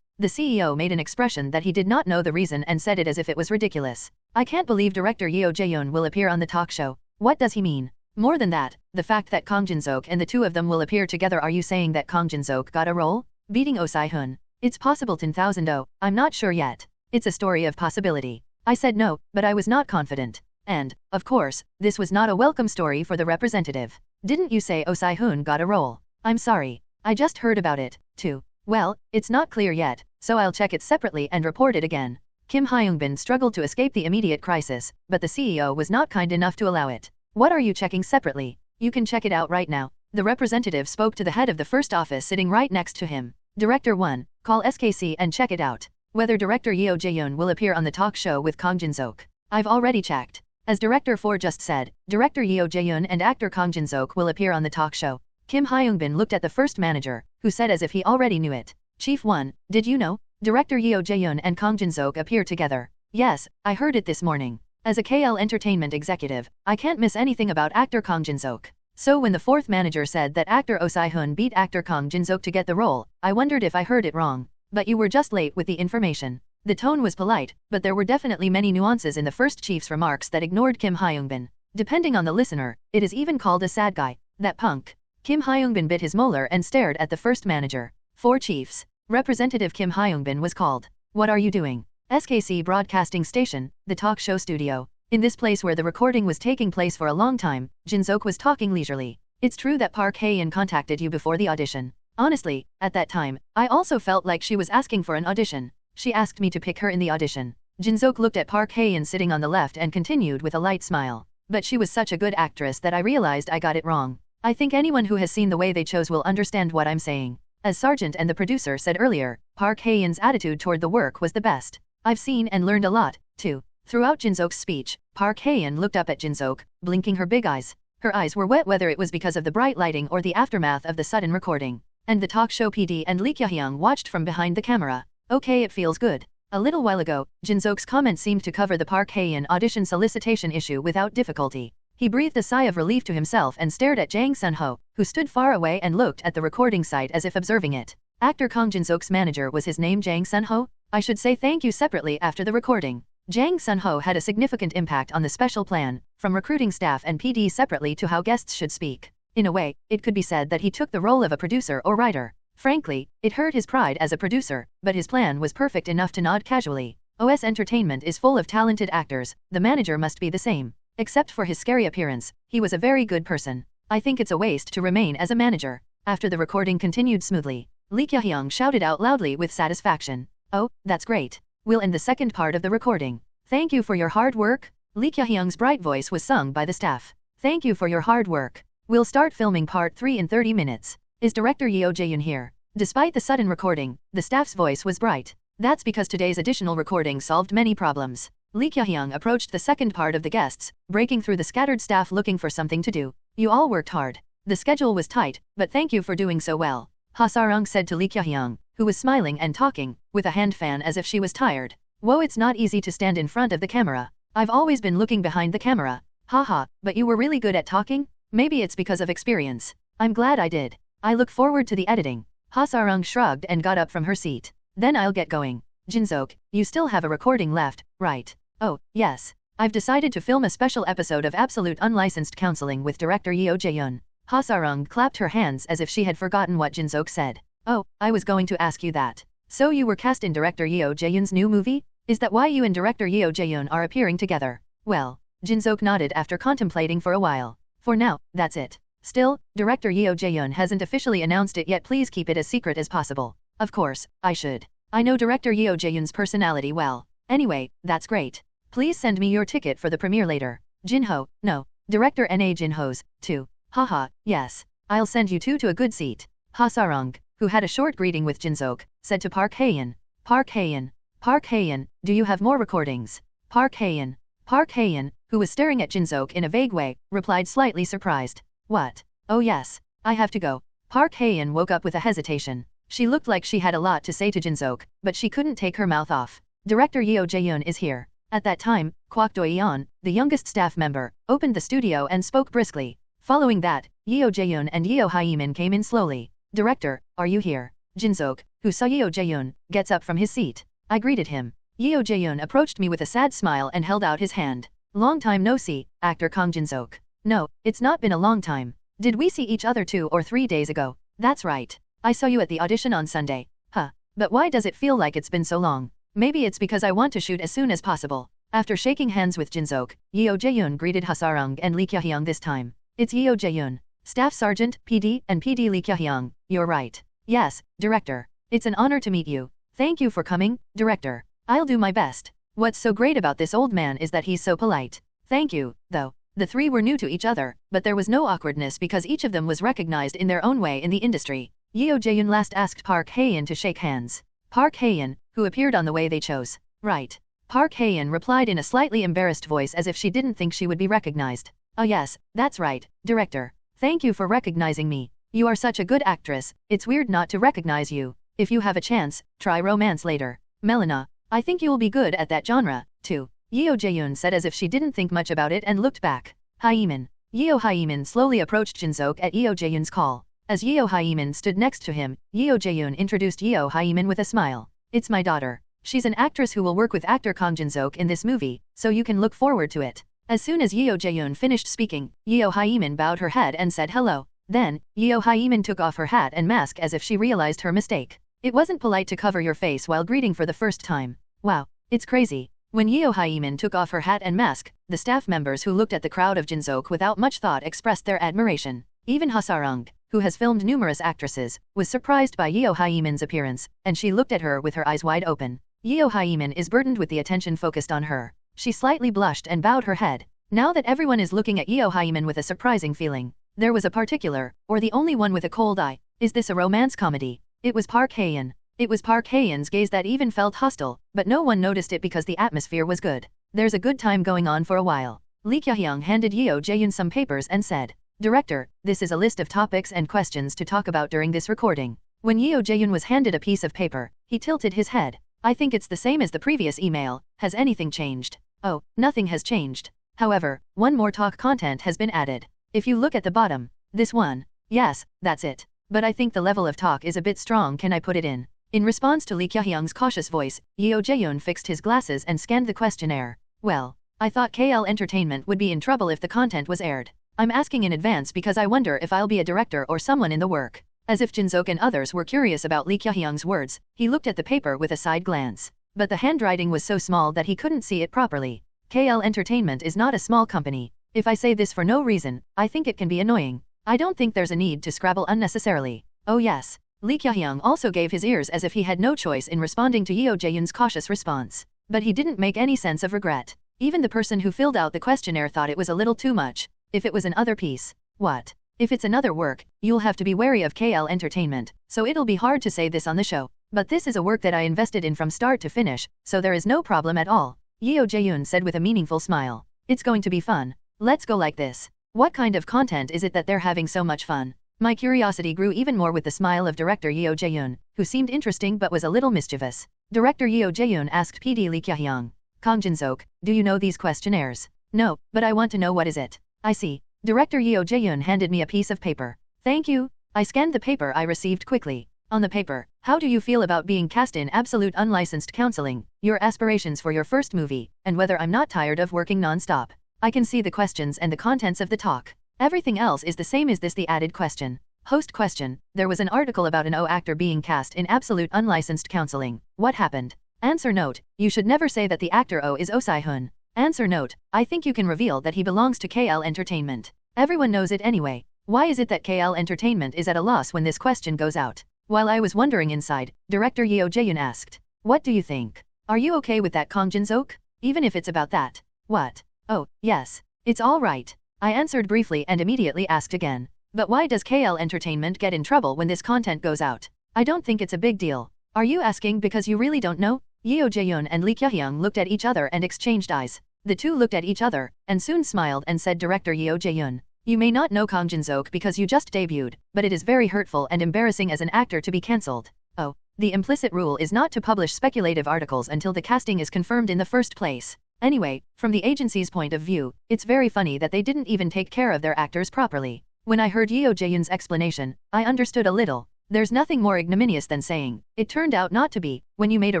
The CEO made an expression that he did not know the reason and said it as if it was ridiculous. I can't believe Director Yeo Jae-yeon will appear on the talk show. What does he mean? More than that, the fact that Kang Jin-seok and the two of them will appear together. Are you saying that Kang Jin-seok got a role? Beating Oh Si-hun. It's possible 10,000. Oh, I'm not sure yet. It's a story of possibility. I said no, but I was not confident. And, of course, this was not a welcome story for the representative. Didn't you say Oh Si-hun got a role? I'm sorry. I just heard about it, too. Well, it's not clear yet, so I'll check it separately and report it again. Kim Hyungbin struggled to escape the immediate crisis, but the CEO was not kind enough to allow it. What are you checking separately? You can check it out right now. The representative spoke to the head of the first office sitting right next to him. Director 1, call SKC and check it out. Whether Director Yeo Jae-yeon will appear on the talk show with Kang Jin-seok. I've already checked. As Director 4 just said, Director Yeo Jae-yoon and actor Kang Jin-seok will appear on the talk show. Kim Hyung-bin looked at the first manager, who said as if he already knew it. Chief 1, did you know? Director Yeo Jae-yoon and Kang Jin-seok appear together. Yes, I heard it this morning. As a KL Entertainment executive, I can't miss anything about actor Kang Jin-seok. So when the fourth manager said that actor Oh Si-hoon beat actor Kang Jin-seok to get the role, I wondered if I heard it wrong. But you were just late with the information. The tone was polite, but there were definitely many nuances in the first chief's remarks that ignored Kim Hyung-bin. Depending on the listener, it is even called a sad guy. That punk. Kim Hyung-bin bit his molar and stared at the first manager. 4 chiefs. Representative Kim Hyung-bin was called. What are you doing? SKC Broadcasting Station, the talk show studio. In this place where the recording was taking place for a long time, Jin-seok was talking leisurely. It's true that Park Hae-in contacted you before the audition. Honestly, at that time, I also felt like she was asking for an audition. She asked me to pick her in the audition. Jin-seok looked at Park Hae-in sitting on the left and continued with a light smile. But she was such a good actress that I realized I got it wrong. I think anyone who has seen the way they chose will understand what I'm saying. As Sargent and the producer said earlier, Park Hae-in's attitude toward the work was the best. I've seen and learned a lot, too. Throughout Jin-seok's speech, Park Hae-in looked up at Jin-seok, blinking her big eyes. Her eyes were wet whether it was because of the bright lighting or the aftermath of the sudden recording. And the talk show PD and Lee Kya-hyung watched from behind the camera. Okay, it feels good. A little while ago, Jin-seok's comment seemed to cover the Park Hae-in audition solicitation issue without difficulty. He breathed a sigh of relief to himself and stared at Jang Sun-ho, who stood far away and looked at the recording site as if observing it. Actor Kang Jin-seok's manager was his name Jang Sun-ho? I should say thank you separately after the recording. Jang Sun-ho had a significant impact on the special plan, from recruiting staff and PD separately to how guests should speak. In a way, it could be said that he took the role of a producer or writer. Frankly, it hurt his pride as a producer, but his plan was perfect enough to nod casually. OS Entertainment is full of talented actors, the manager must be the same. Except for his scary appearance, he was a very good person. I think it's a waste to remain as a manager. After the recording continued smoothly, Lee Kya-hyung shouted out loudly with satisfaction. Oh, that's great. We'll end the second part of the recording. Thank you for your hard work. Lee Kya-hyung's bright voice was sung by the staff. Thank you for your hard work. We'll start filming part 3 in 30 minutes. Is Director Yeo Jae-yoon here? Despite the sudden recording, the staff's voice was bright. That's because today's additional recording solved many problems. Lee Kya-hyung approached the second part of the guests, breaking through the scattered staff looking for something to do. You all worked hard. The schedule was tight, but thank you for doing so well. Ha Sarung said to Lee Kya-hyung, who was smiling and talking, with a hand fan as if she was tired. Whoa, it's not easy to stand in front of the camera. I've always been looking behind the camera. Haha, but you were really good at talking? Maybe it's because of experience. I'm glad I did. I look forward to the editing. Ha Sarung shrugged and got up from her seat. Then I'll get going. Jin-seok, you still have a recording left, right? Oh, yes. I've decided to film a special episode of Absolute Unlicensed Counseling with director Yeo Jae-yoon. Ha Sarung clapped her hands as if she had forgotten what Jin-seok said. Oh, I was going to ask you that. So you were cast in director Yeo Jae-yoon's new movie? Is that why you and director Yeo Jae-yoon are appearing together? Well, Jin-seok nodded after contemplating for a while. For now, that's it. Still, director Yeo Jae-yoon hasn't officially announced it yet. Please keep it as secret as possible. Of course, I should. I know director Yeo Jae-yoon's personality well. Anyway, that's great. Please send me your ticket for the premiere later. Jin-ho, no. Director N.A. Jin-ho's, too. Haha, yes. I'll send you two to a good seat. Ha Sarung, who had a short greeting with Jin-seok, said to Park Hae-in. Park Hae-in. Park Hae-in, do you have more recordings? Park Hae-in. Park Hae-in, who was staring at Jin-seok in a vague way, replied slightly surprised. What? Oh yes. I have to go. Park Hae-in woke up with a hesitation. She looked like she had a lot to say to Jin-seok, but she couldn't take her mouth off. Director Yeo Jae-yoon is here. At that time, Kwak Do-yeon, the youngest staff member, opened the studio and spoke briskly. Following that, Yeo Jae-yoon and Yeo Hae-min came in slowly. Director, are you here? Jin-seok, who saw Yeo Jae-yoon, gets up from his seat. I greeted him. Yeo Jae-yoon approached me with a sad smile and held out his hand. Long time no see, actor Kang Jin-seok. No, it's not been a long time. Did we see each other 2 or 3 days ago? That's right. I saw you at the audition on Sunday. Huh. But why does it feel like it's been so long? Maybe it's because I want to shoot as soon as possible. After shaking hands with Jin-seok, Yeo Jae-yoon greeted Ha Sarung and Lee Kya-hyung this time. It's Yeo Jae-yoon. Staff Sergeant, PD, and PD Lee Kya-hyung. You're right. Yes, Director. It's an honor to meet you. Thank you for coming, Director. I'll do my best. What's so great about this old man is that he's so polite. Thank you, though. The three were new to each other, but there was no awkwardness because each of them was recognized in their own way in the industry. Yeo Jae-yoon last asked Park Hae-in to shake hands. Park Hae-in, who appeared on the way they chose. Right. Park Hae-in replied in a slightly embarrassed voice as if she didn't think she would be recognized. Oh yes, that's right, director. Thank you for recognizing me. You are such a good actress, it's weird not to recognize you. If you have a chance, try romance later. Melina, I think you will be good at that genre, too. Yeo Jae-yoon said as if she didn't think much about it and looked back. Hae-min. Yeo Hae-min slowly approached Jin-seok at Yeo Jae-yoon's call. As Yeo Hae-min stood next to him, Yeo Jae-yoon introduced Yeo Hae-min with a smile. It's my daughter. She's an actress who will work with actor Kang Jin-seok in this movie, so you can look forward to it. As soon as Yeo Jae-yoon finished speaking, Yeo Hae-min bowed her head and said hello. Then, Yeo Hae-min took off her hat and mask as if she realized her mistake. It wasn't polite to cover your face while greeting for the first time. Wow, it's crazy. When Yeo Hae-min took off her hat and mask, the staff members who looked at the crowd of Jin-seok without much thought expressed their admiration. Even Ha Sarung, who has filmed numerous actresses, was surprised by Yeo Hae-min's appearance, and she looked at her with her eyes wide open. Yeo Hae-min is burdened with the attention focused on her. She slightly blushed and bowed her head. Now that everyone is looking at Yeo Hae-min with a surprising feeling, there was a particular, or the only one with a cold eye. Is this a romance comedy? It was Park Hae-in. It was Park Hae-in's gaze that even felt hostile, but no one noticed it because the atmosphere was good. There's a good time going on for a while. Lee Kya-hyung handed Yeo Jae-yoon some papers and said, Director, this is a list of topics and questions to talk about during this recording. When Yeo Jae-yoon was handed a piece of paper, he tilted his head. I think it's the same as the previous email. Has anything changed? Oh, nothing has changed. However, one more talk content has been added. If you look at the bottom, this one. Yes, that's it. But I think the level of talk is a bit strong. Can I put it in? In response to Lee Kya-hyung's cautious voice, Yeo Jae-yoon fixed his glasses and scanned the questionnaire. Well, I thought KL Entertainment would be in trouble if the content was aired. I'm asking in advance because I wonder if I'll be a director or someone in the work. As if Jin-seok and others were curious about Lee Kya-hyung's words, he looked at the paper with a side glance. But the handwriting was so small that he couldn't see it properly. KL Entertainment is not a small company. If I say this for no reason, I think it can be annoying. I don't think there's a need to scrabble unnecessarily. Oh yes. Lee Kya-hyung also gave his ears as if he had no choice in responding to Yeo Jae-yoon's cautious response. But he didn't make any sense of regret. Even the person who filled out the questionnaire thought it was a little too much. If it was an other piece. What? If it's another work, you'll have to be wary of KL Entertainment, so it'll be hard to say this on the show. But this is a work that I invested in from start to finish, so there is no problem at all. Yeo Jae-yoon said with a meaningful smile. It's going to be fun. Let's go like this. What kind of content is it that they're having so much fun? My curiosity grew even more with the smile of director Yeo Jae-yoon, who seemed interesting but was a little mischievous. Director Yeo Jae-yoon asked PD Lee Kya-hyung. Kang Jin-seok, do you know these questionnaires? No, but I want to know what is it. I see. Director Yeo Jae-yoon handed me a piece of paper. Thank you. I scanned the paper I received quickly. On the paper, how do you feel about being cast in absolute unlicensed counseling, your aspirations for your first movie, and whether I'm not tired of working non-stop? I can see the questions and the contents of the talk. Everything else is the same. Is this the added question? Host question, there was an article about an O actor being cast in absolute unlicensed counseling. What happened? Answer note, you should never say that the actor O is Oh Si-hun. Answer note, I think you can reveal that he belongs to KL Entertainment. Everyone knows it anyway. Why is it that KL Entertainment is at a loss when this question goes out? While I was wondering inside, director Yeo Jae-yoon asked, what do you think? Are you okay with that, Kang Jin-seok? Even if it's about that. What? Oh, yes. It's all right. I answered briefly and immediately asked again. But why does KL Entertainment get in trouble when this content goes out? I don't think it's a big deal. Are you asking because you really don't know? Yeo Jae-yoon and Lee Kya-hyung looked at each other and exchanged eyes. The two looked at each other, and soon smiled and said, Director Yeo Jae-yoon, you may not know Kang Jin-seok because you just debuted, but it is very hurtful and embarrassing as an actor to be cancelled. Oh, the implicit rule is not to publish speculative articles until the casting is confirmed in the first place. Anyway, from the agency's point of view, it's very funny that they didn't even take care of their actors properly. When I heard Yeo Jae-yoon's explanation, I understood a little. There's nothing more ignominious than saying, it turned out not to be, when you made a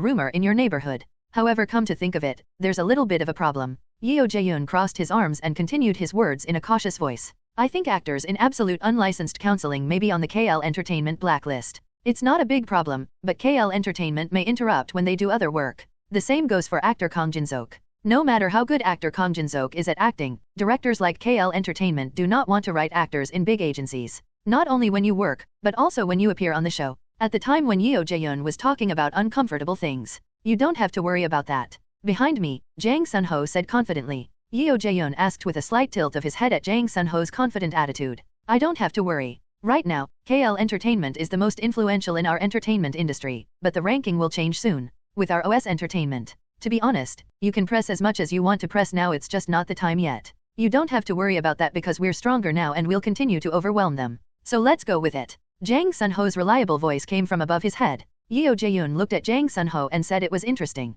rumor in your neighborhood. However, come to think of it, there's a little bit of a problem. Yeo Jae-yoon crossed his arms and continued his words in a cautious voice. I think actors in absolute unlicensed counseling may be on the KL Entertainment blacklist. It's not a big problem, but KL Entertainment may interrupt when they do other work. The same goes for actor Kang Jin-seok. No matter how good actor Kang Jin-seok is at acting, directors like KL Entertainment do not want to write actors in big agencies. Not only when you work, but also when you appear on the show. At the time when Yeo Jae-yoon was talking about uncomfortable things. You don't have to worry about that. Behind me, Jang Sun-ho said confidently. Yeo Jae-yoon asked with a slight tilt of his head at Jang Sun-ho's confident attitude. I don't have to worry. Right now, KL Entertainment is the most influential in our entertainment industry, but the ranking will change soon. With our OS Entertainment. To be honest, you can press as much as you want to press now, it's just not the time yet. You don't have to worry about that because we're stronger now and we'll continue to overwhelm them. So let's go with it. Jang Sun-ho's reliable voice came from above his head. Yeo Jae-yoon looked at Jang Sun-ho and said it was interesting.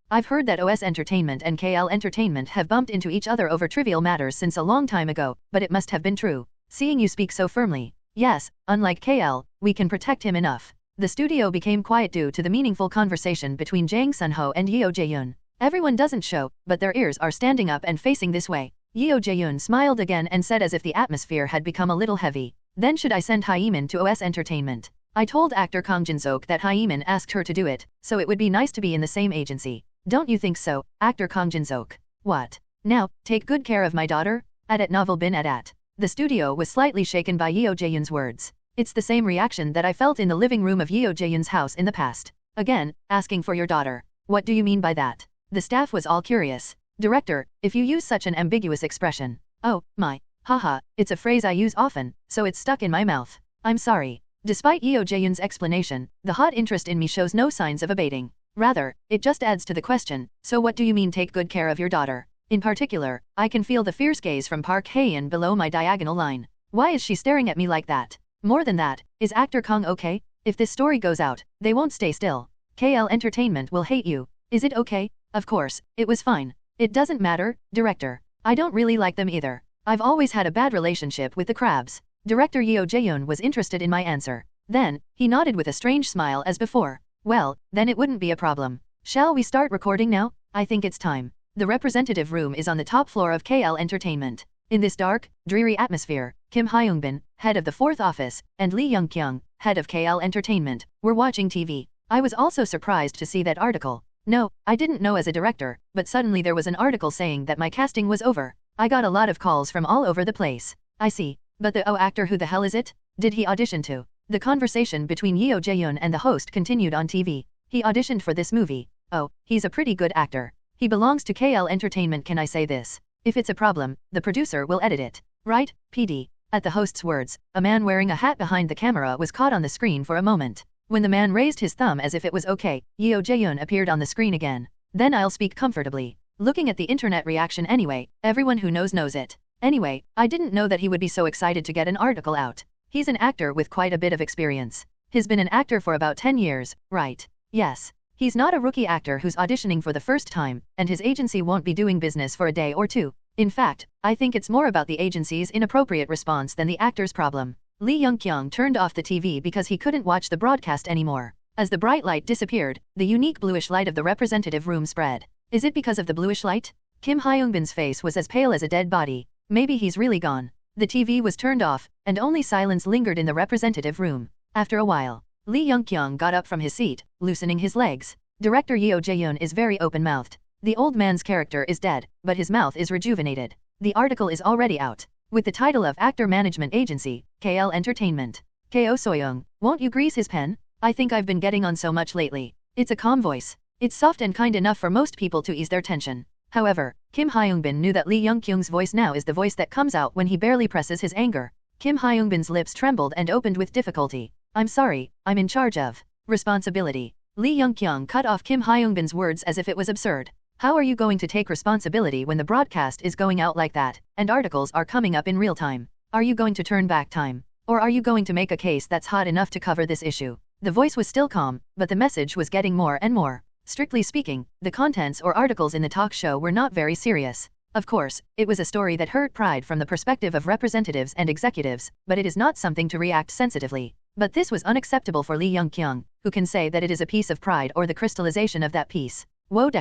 I've heard that OS Entertainment and KL Entertainment have bumped into each other over trivial matters since a long time ago, but it must have been true. Seeing you speak so firmly. Yes, unlike KL, we can protect him enough. The studio became quiet due to the meaningful conversation between Jang Sun-ho and Yeo Jae-yoon. Everyone doesn't show, but their ears are standing up and facing this way. Yeo Jae-yoon smiled again and said as if the atmosphere had become a little heavy. Then should I send Hyemin to OS Entertainment? I told actor Kang Jin-seok that Hyemin asked her to do it, so it would be nice to be in the same agency. Don't you think so, actor Kang Jin-seok? What? Now, take good care of my daughter? At novel bin at. The studio was slightly shaken by Yeo Jae-yoon's words. It's the same reaction that I felt in the living room of Yeo Jae-yoon's house in the past. Again, asking for your daughter. What do you mean by that? The staff was all curious. Director, if you use such an ambiguous expression. Oh, my. Haha, it's a phrase I use often, so it's stuck in my mouth. I'm sorry. Despite Yeo Jae-yoon's explanation, the hot interest in me shows no signs of abating. Rather, it just adds to the question, so what do you mean take good care of your daughter? In particular, I can feel the fierce gaze from Park Hae-in below my diagonal line. Why is she staring at me like that? More than that, is actor Kang okay? If this story goes out, they won't stay still. KL Entertainment will hate you. Is it okay? Of course, it was fine. It doesn't matter, director. I don't really like them either. I've always had a bad relationship with the crabs. Director Yeo Jae-yoon was interested in my answer. Then, he nodded with a strange smile as before. Well, then it wouldn't be a problem. Shall we start recording now? I think it's time. The representative room is on the top floor of KL Entertainment. In this dark, dreary atmosphere, Kim Hyung-bin, head of the 4th office, and Lee Young-kyung, head of KL Entertainment, were watching TV. I was also surprised to see that article. No, I didn't know as a director, but suddenly there was an article saying that my casting was over. I got a lot of calls from all over the place. I see. But the actor, who the hell is it? Did he audition to? The conversation between Yeo Jae-yoon and the host continued on TV. He auditioned for this movie. Oh, he's a pretty good actor. He belongs to KL Entertainment. Can I say this? If it's a problem, the producer will edit it. Right, PD? At the host's words, a man wearing a hat behind the camera was caught on the screen for a moment. When the man raised his thumb as if it was okay, Yeo Jae-yoon appeared on the screen again. Then I'll speak comfortably. Looking at the internet reaction anyway, everyone who knows it. Anyway, I didn't know that he would be so excited to get an article out. He's an actor with quite a bit of experience. He's been an actor for about 10 years, right? Yes. He's not a rookie actor who's auditioning for the first time, and his agency won't be doing business for a day or two. In fact, I think it's more about the agency's inappropriate response than the actor's problem. Lee Young-kyung turned off the TV because he couldn't watch the broadcast anymore. As the bright light disappeared, the unique bluish light of the representative room spread. Is it because of the bluish light? Kim Hyung-bin's face was as pale as a dead body. Maybe he's really gone. The TV was turned off, and only silence lingered in the representative room. After a while, Lee Young-kyung got up from his seat, loosening his legs. Director Yeo Jae-yoon is very open-mouthed. The old man's character is dead, but his mouth is rejuvenated. The article is already out, with the title of Actor Management Agency, KL Entertainment. Ko Soyoung, won't you grease his pen? I think I've been getting on so much lately. It's a calm voice. It's soft and kind enough for most people to ease their tension. However, Kim Hyung-bin knew that Lee Young-kyung's voice now is the voice that comes out when he barely presses his anger. Kim Hyung-bin's lips trembled and opened with difficulty. I'm sorry, I'm in charge of responsibility. Lee Young-kyung cut off Kim Hyung-bin's words as if it was absurd. How are you going to take responsibility when the broadcast is going out like that, and articles are coming up in real time? Are you going to turn back time? Or are you going to make a case that's hot enough to cover this issue? The voice was still calm, but the message was getting more and more. Strictly speaking, the contents or articles in the talk show were not very serious. Of course, it was a story that hurt pride from the perspective of representatives and executives, but it is not something to react sensitively. But this was unacceptable for Lee Young-kyung, who can say that it is a piece of pride or the crystallization of that piece. Whoa.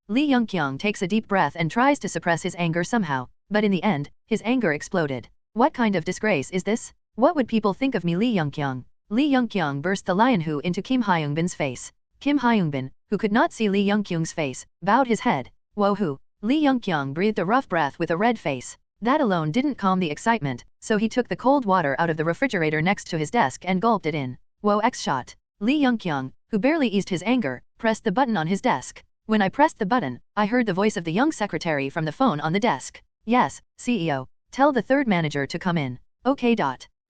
Lee Young-kyung takes a deep breath and tries to suppress his anger somehow, but in the end, his anger exploded. What kind of disgrace is this? What would people think of me? Lee Young-kyung. Lee Young-kyung burst the lion hu into Kim Hyung-bin's face. Kim Hyung-bin, who could not see Lee Young-kyung's face, bowed his head. Whoa hu. Lee Young-kyung breathed a rough breath with a red face. That alone didn't calm the excitement, so he took the cold water out of the refrigerator next to his desk and gulped it in. Whoa X-shot. Lee Young-kyung, who barely eased his anger, pressed the button on his desk. When I pressed the button, I heard the voice of the young secretary from the phone on the desk. Yes, CEO. Tell the third manager to come in. Okay.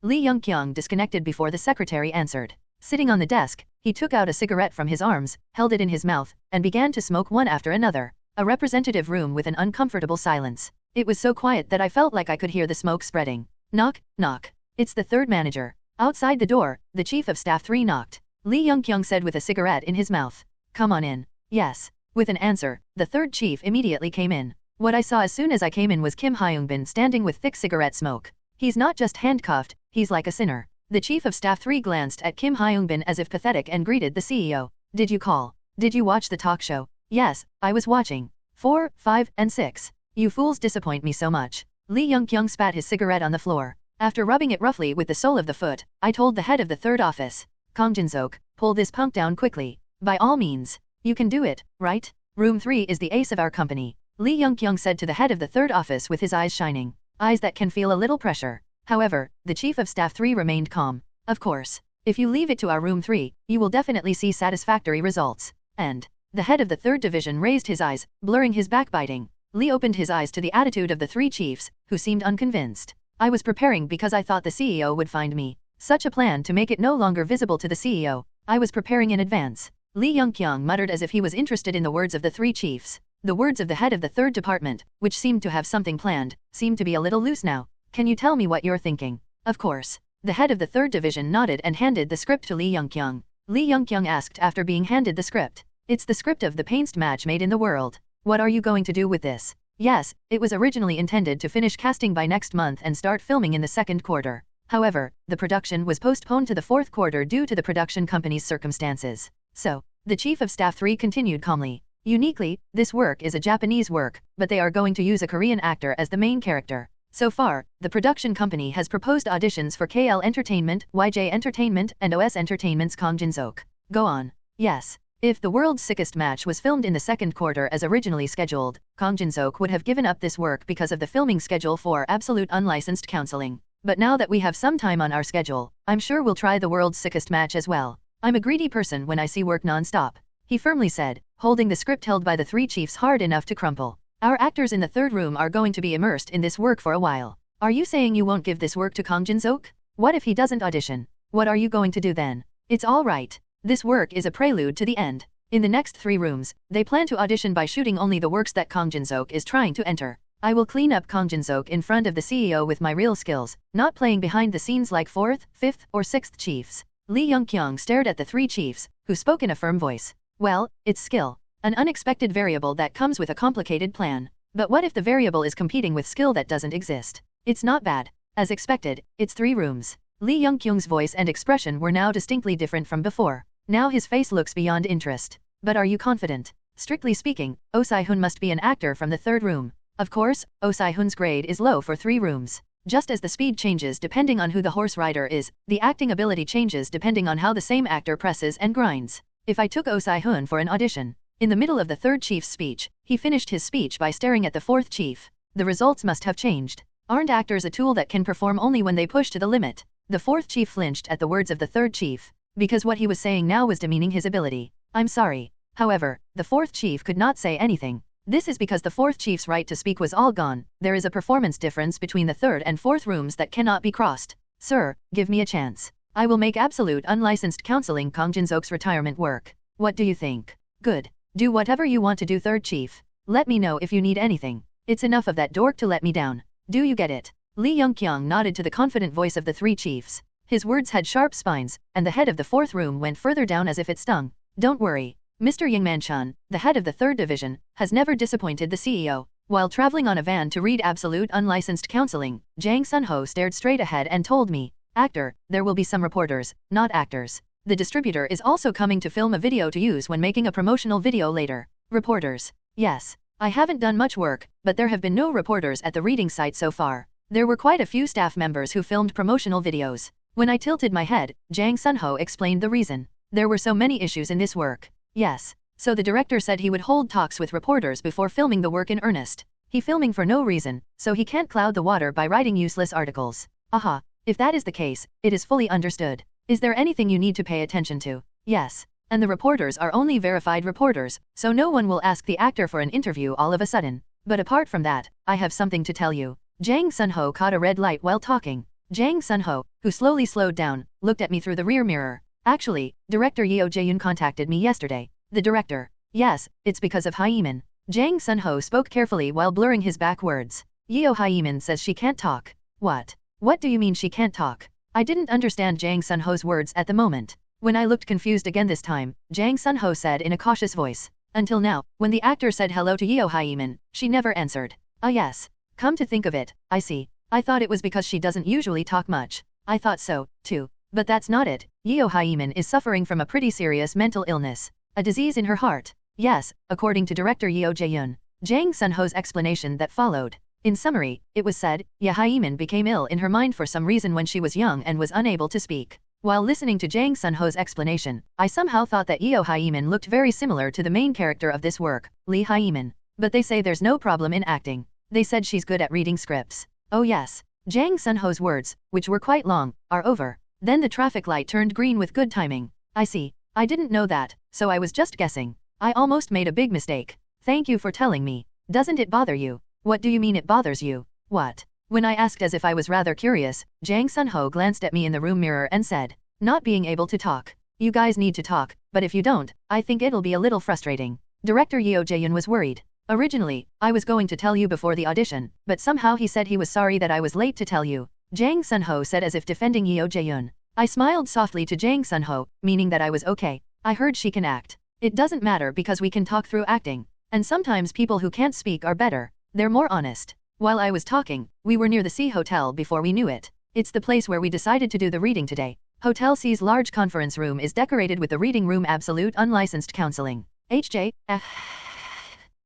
Lee Young-kyung disconnected before the secretary answered. Sitting on the desk, he took out a cigarette from his arms, held it in his mouth, and began to smoke one after another. A representative room with an uncomfortable silence. It was so quiet that I felt like I could hear the smoke spreading. Knock, knock. It's the third manager. Outside the door, the chief of staff 3 knocked. Lee Young-kyung said with a cigarette in his mouth. Come on in. Yes. With an answer, the third chief immediately came in. What I saw as soon as I came in was Kim Hyung-bin standing with thick cigarette smoke. He's not just handcuffed, he's like a sinner. The chief of staff 3 glanced at Kim Hyung-bin as if pathetic and greeted the CEO. Did you call? Did you watch the talk show? Yes, I was watching. 4, 5, and 6. You fools disappoint me so much. Lee Young-kyung spat his cigarette on the floor. After rubbing it roughly with the sole of the foot, I told the head of the third office. Kang Jin-sok, pull this punk down quickly. By all means. You can do it, right? Room 3 is the ace of our company. Lee Young-kyung said to the head of the third office with his eyes shining. Eyes that can feel a little pressure. However, the chief of staff 3 remained calm. Of course. If you leave it to our room 3, you will definitely see satisfactory results. And the head of the third division raised his eyes, blurring his backbiting. Lee opened his eyes to the attitude of the 3 chiefs, who seemed unconvinced. I was preparing because I thought the CEO would find me. Such a plan to make it no longer visible to the CEO. I was preparing in advance. Lee Young-kyung muttered as if he was interested in the words of the 3 chiefs. The words of the head of the third department, which seemed to have something planned, seemed to be a little loose now. Can you tell me what you're thinking? Of course. The head of the third division nodded and handed the script to Lee Young-kyung. Lee Young-kyung asked after being handed the script. It's the script of the painst match made in the world. What are you going to do with this? Yes, it was originally intended to finish casting by next month and start filming in the second quarter. However, the production was postponed to the fourth quarter due to the production company's circumstances. So, the chief of staff 3 continued calmly. Uniquely, this work is a Japanese work, but they are going to use a Korean actor as the main character. So far, the production company has proposed auditions for KL Entertainment, YJ Entertainment, and OS Entertainment's Kang Jin-sok. Go on. Yes. If The World's Sickest Match was filmed in the second quarter as originally scheduled, Kang Jin-sok would have given up this work because of the filming schedule for absolute unlicensed counseling. But now that we have some time on our schedule, I'm sure we'll try The World's Sickest Match as well. I'm a greedy person when I see work non-stop. He firmly said, holding the script held by the 3 chiefs hard enough to crumple. Our actors in the third room are going to be immersed in this work for a while. Are you saying you won't give this work to Kang Jin-sok? What if he doesn't audition? What are you going to do then? It's all right. This work is a prelude to the end. In the next 3 rooms, they plan to audition by shooting only the works that Kang Jin-sok is trying to enter. I will clean up Kang Jin-sok in front of the CEO with my real skills, not playing behind the scenes like 4th, 5th, or 6th chiefs. Lee Young-kyung stared at the 3 chiefs, who spoke in a firm voice. Well, it's skill. An unexpected variable that comes with a complicated plan. But what if the variable is competing with skill that doesn't exist? It's not bad. As expected, it's 3 rooms. Lee Young-kyung's voice and expression were now distinctly different from before. Now his face looks beyond interest. But are you confident? Strictly speaking, Oh Si-hun must be an actor from the third room. Of course, Oh Si-hun's grade is low for 3 rooms. Just as the speed changes depending on who the horse rider is, the acting ability changes depending on how the same actor presses and grinds. If I took Oh Si-hun for an audition, in the middle of the third chief's speech, he finished his speech by staring at the fourth chief. The results must have changed. Aren't actors a tool that can perform only when they push to the limit? The fourth chief flinched at the words of the third chief, because what he was saying now was demeaning his ability. I'm sorry. However, the fourth chief could not say anything. This is because the fourth chief's right to speak was all gone. There is a performance difference between the third and fourth rooms that cannot be crossed. Sir, give me a chance. I will make absolute unlicensed counseling Kang Jin-sok's retirement work. What do you think? Good. Do whatever you want to do, third chief. Let me know if you need anything. It's enough of that dork to let me down. Do you get it? Lee Young-kyung nodded to the confident voice of the 3 chiefs. His words had sharp spines, and the head of the fourth room went further down as if it stung. Don't worry. Mr. Yingman-chan, the head of the third division, has never disappointed the CEO. While traveling on a van to read absolute unlicensed counseling, Jang Sun-ho stared straight ahead and told me, Actor, there will be some reporters, not actors. The distributor is also coming to film a video to use when making a promotional video later. Reporters. Yes. I haven't done much work, but there have been no reporters at the reading site so far. There were quite a few staff members who filmed promotional videos. When I tilted my head, Jang Sun-ho explained the reason. There were so many issues in this work. Yes. So the director said he would hold talks with reporters before filming the work in earnest. He filming for no reason, so he can't cloud the water by writing useless articles. Aha. If that is the case, it is fully understood. Is there anything you need to pay attention to? Yes. And the reporters are only verified reporters, so no one will ask the actor for an interview all of a sudden. But apart from that, I have something to tell you. Jang Sun-ho caught a red light while talking. Jang Sun-ho, who slowly slowed down, looked at me through the rear mirror. Actually, Director Yeo Jae-yoon contacted me yesterday. The director. Yes, it's because of Hyemin. Jang Sun-ho spoke carefully while blurring his back words. Yeo Hyemin says she can't talk. What? What do you mean she can't talk? I didn't understand Jang Sun-ho's words at the moment. When I looked confused again this time, Jang Sun-ho said in a cautious voice. Until now, when the actor said hello to Yeo Hyemin, she never answered. Ah yes. Come to think of it, I see. I thought it was because she doesn't usually talk much. I thought so, too. But that's not it. Yeo Hyemin is suffering from a pretty serious mental illness. A disease in her heart. Yes, according to director Yeo Jae-yoon. Jang Sun-ho's explanation that followed. In summary, it was said, Yeo Hyemin became ill in her mind for some reason when she was young and was unable to speak. While listening to Jang Sun-ho's explanation, I somehow thought that Yeo Hyemin looked very similar to the main character of this work, Lee Hyemin. But they say there's no problem in acting. They said she's good at reading scripts. Oh yes. Jang Sun-ho's words, which were quite long, are over. Then the traffic light turned green with good timing. I see. I didn't know that, so I was just guessing. I almost made a big mistake. Thank you for telling me. Doesn't it bother you? What do you mean it bothers you? What? When I asked as if I was rather curious, Jang Sun-ho glanced at me in the room mirror and said, not being able to talk. You guys need to talk, but if you don't, I think it'll be a little frustrating. Director Yeo Jae-yoon was worried. Originally, I was going to tell you before the audition, but somehow he said he was sorry that I was late to tell you. Jang Sun-ho said as if defending Yeo Jae-yoon. I smiled softly to Jang Sun-ho, meaning that I was okay. I heard she can act. It doesn't matter because we can talk through acting. And sometimes people who can't speak are better. They're more honest. While I was talking, we were near the C Hotel before we knew it. It's the place where we decided to do the reading today. Hotel C's large conference room is decorated with the reading room absolute unlicensed counseling.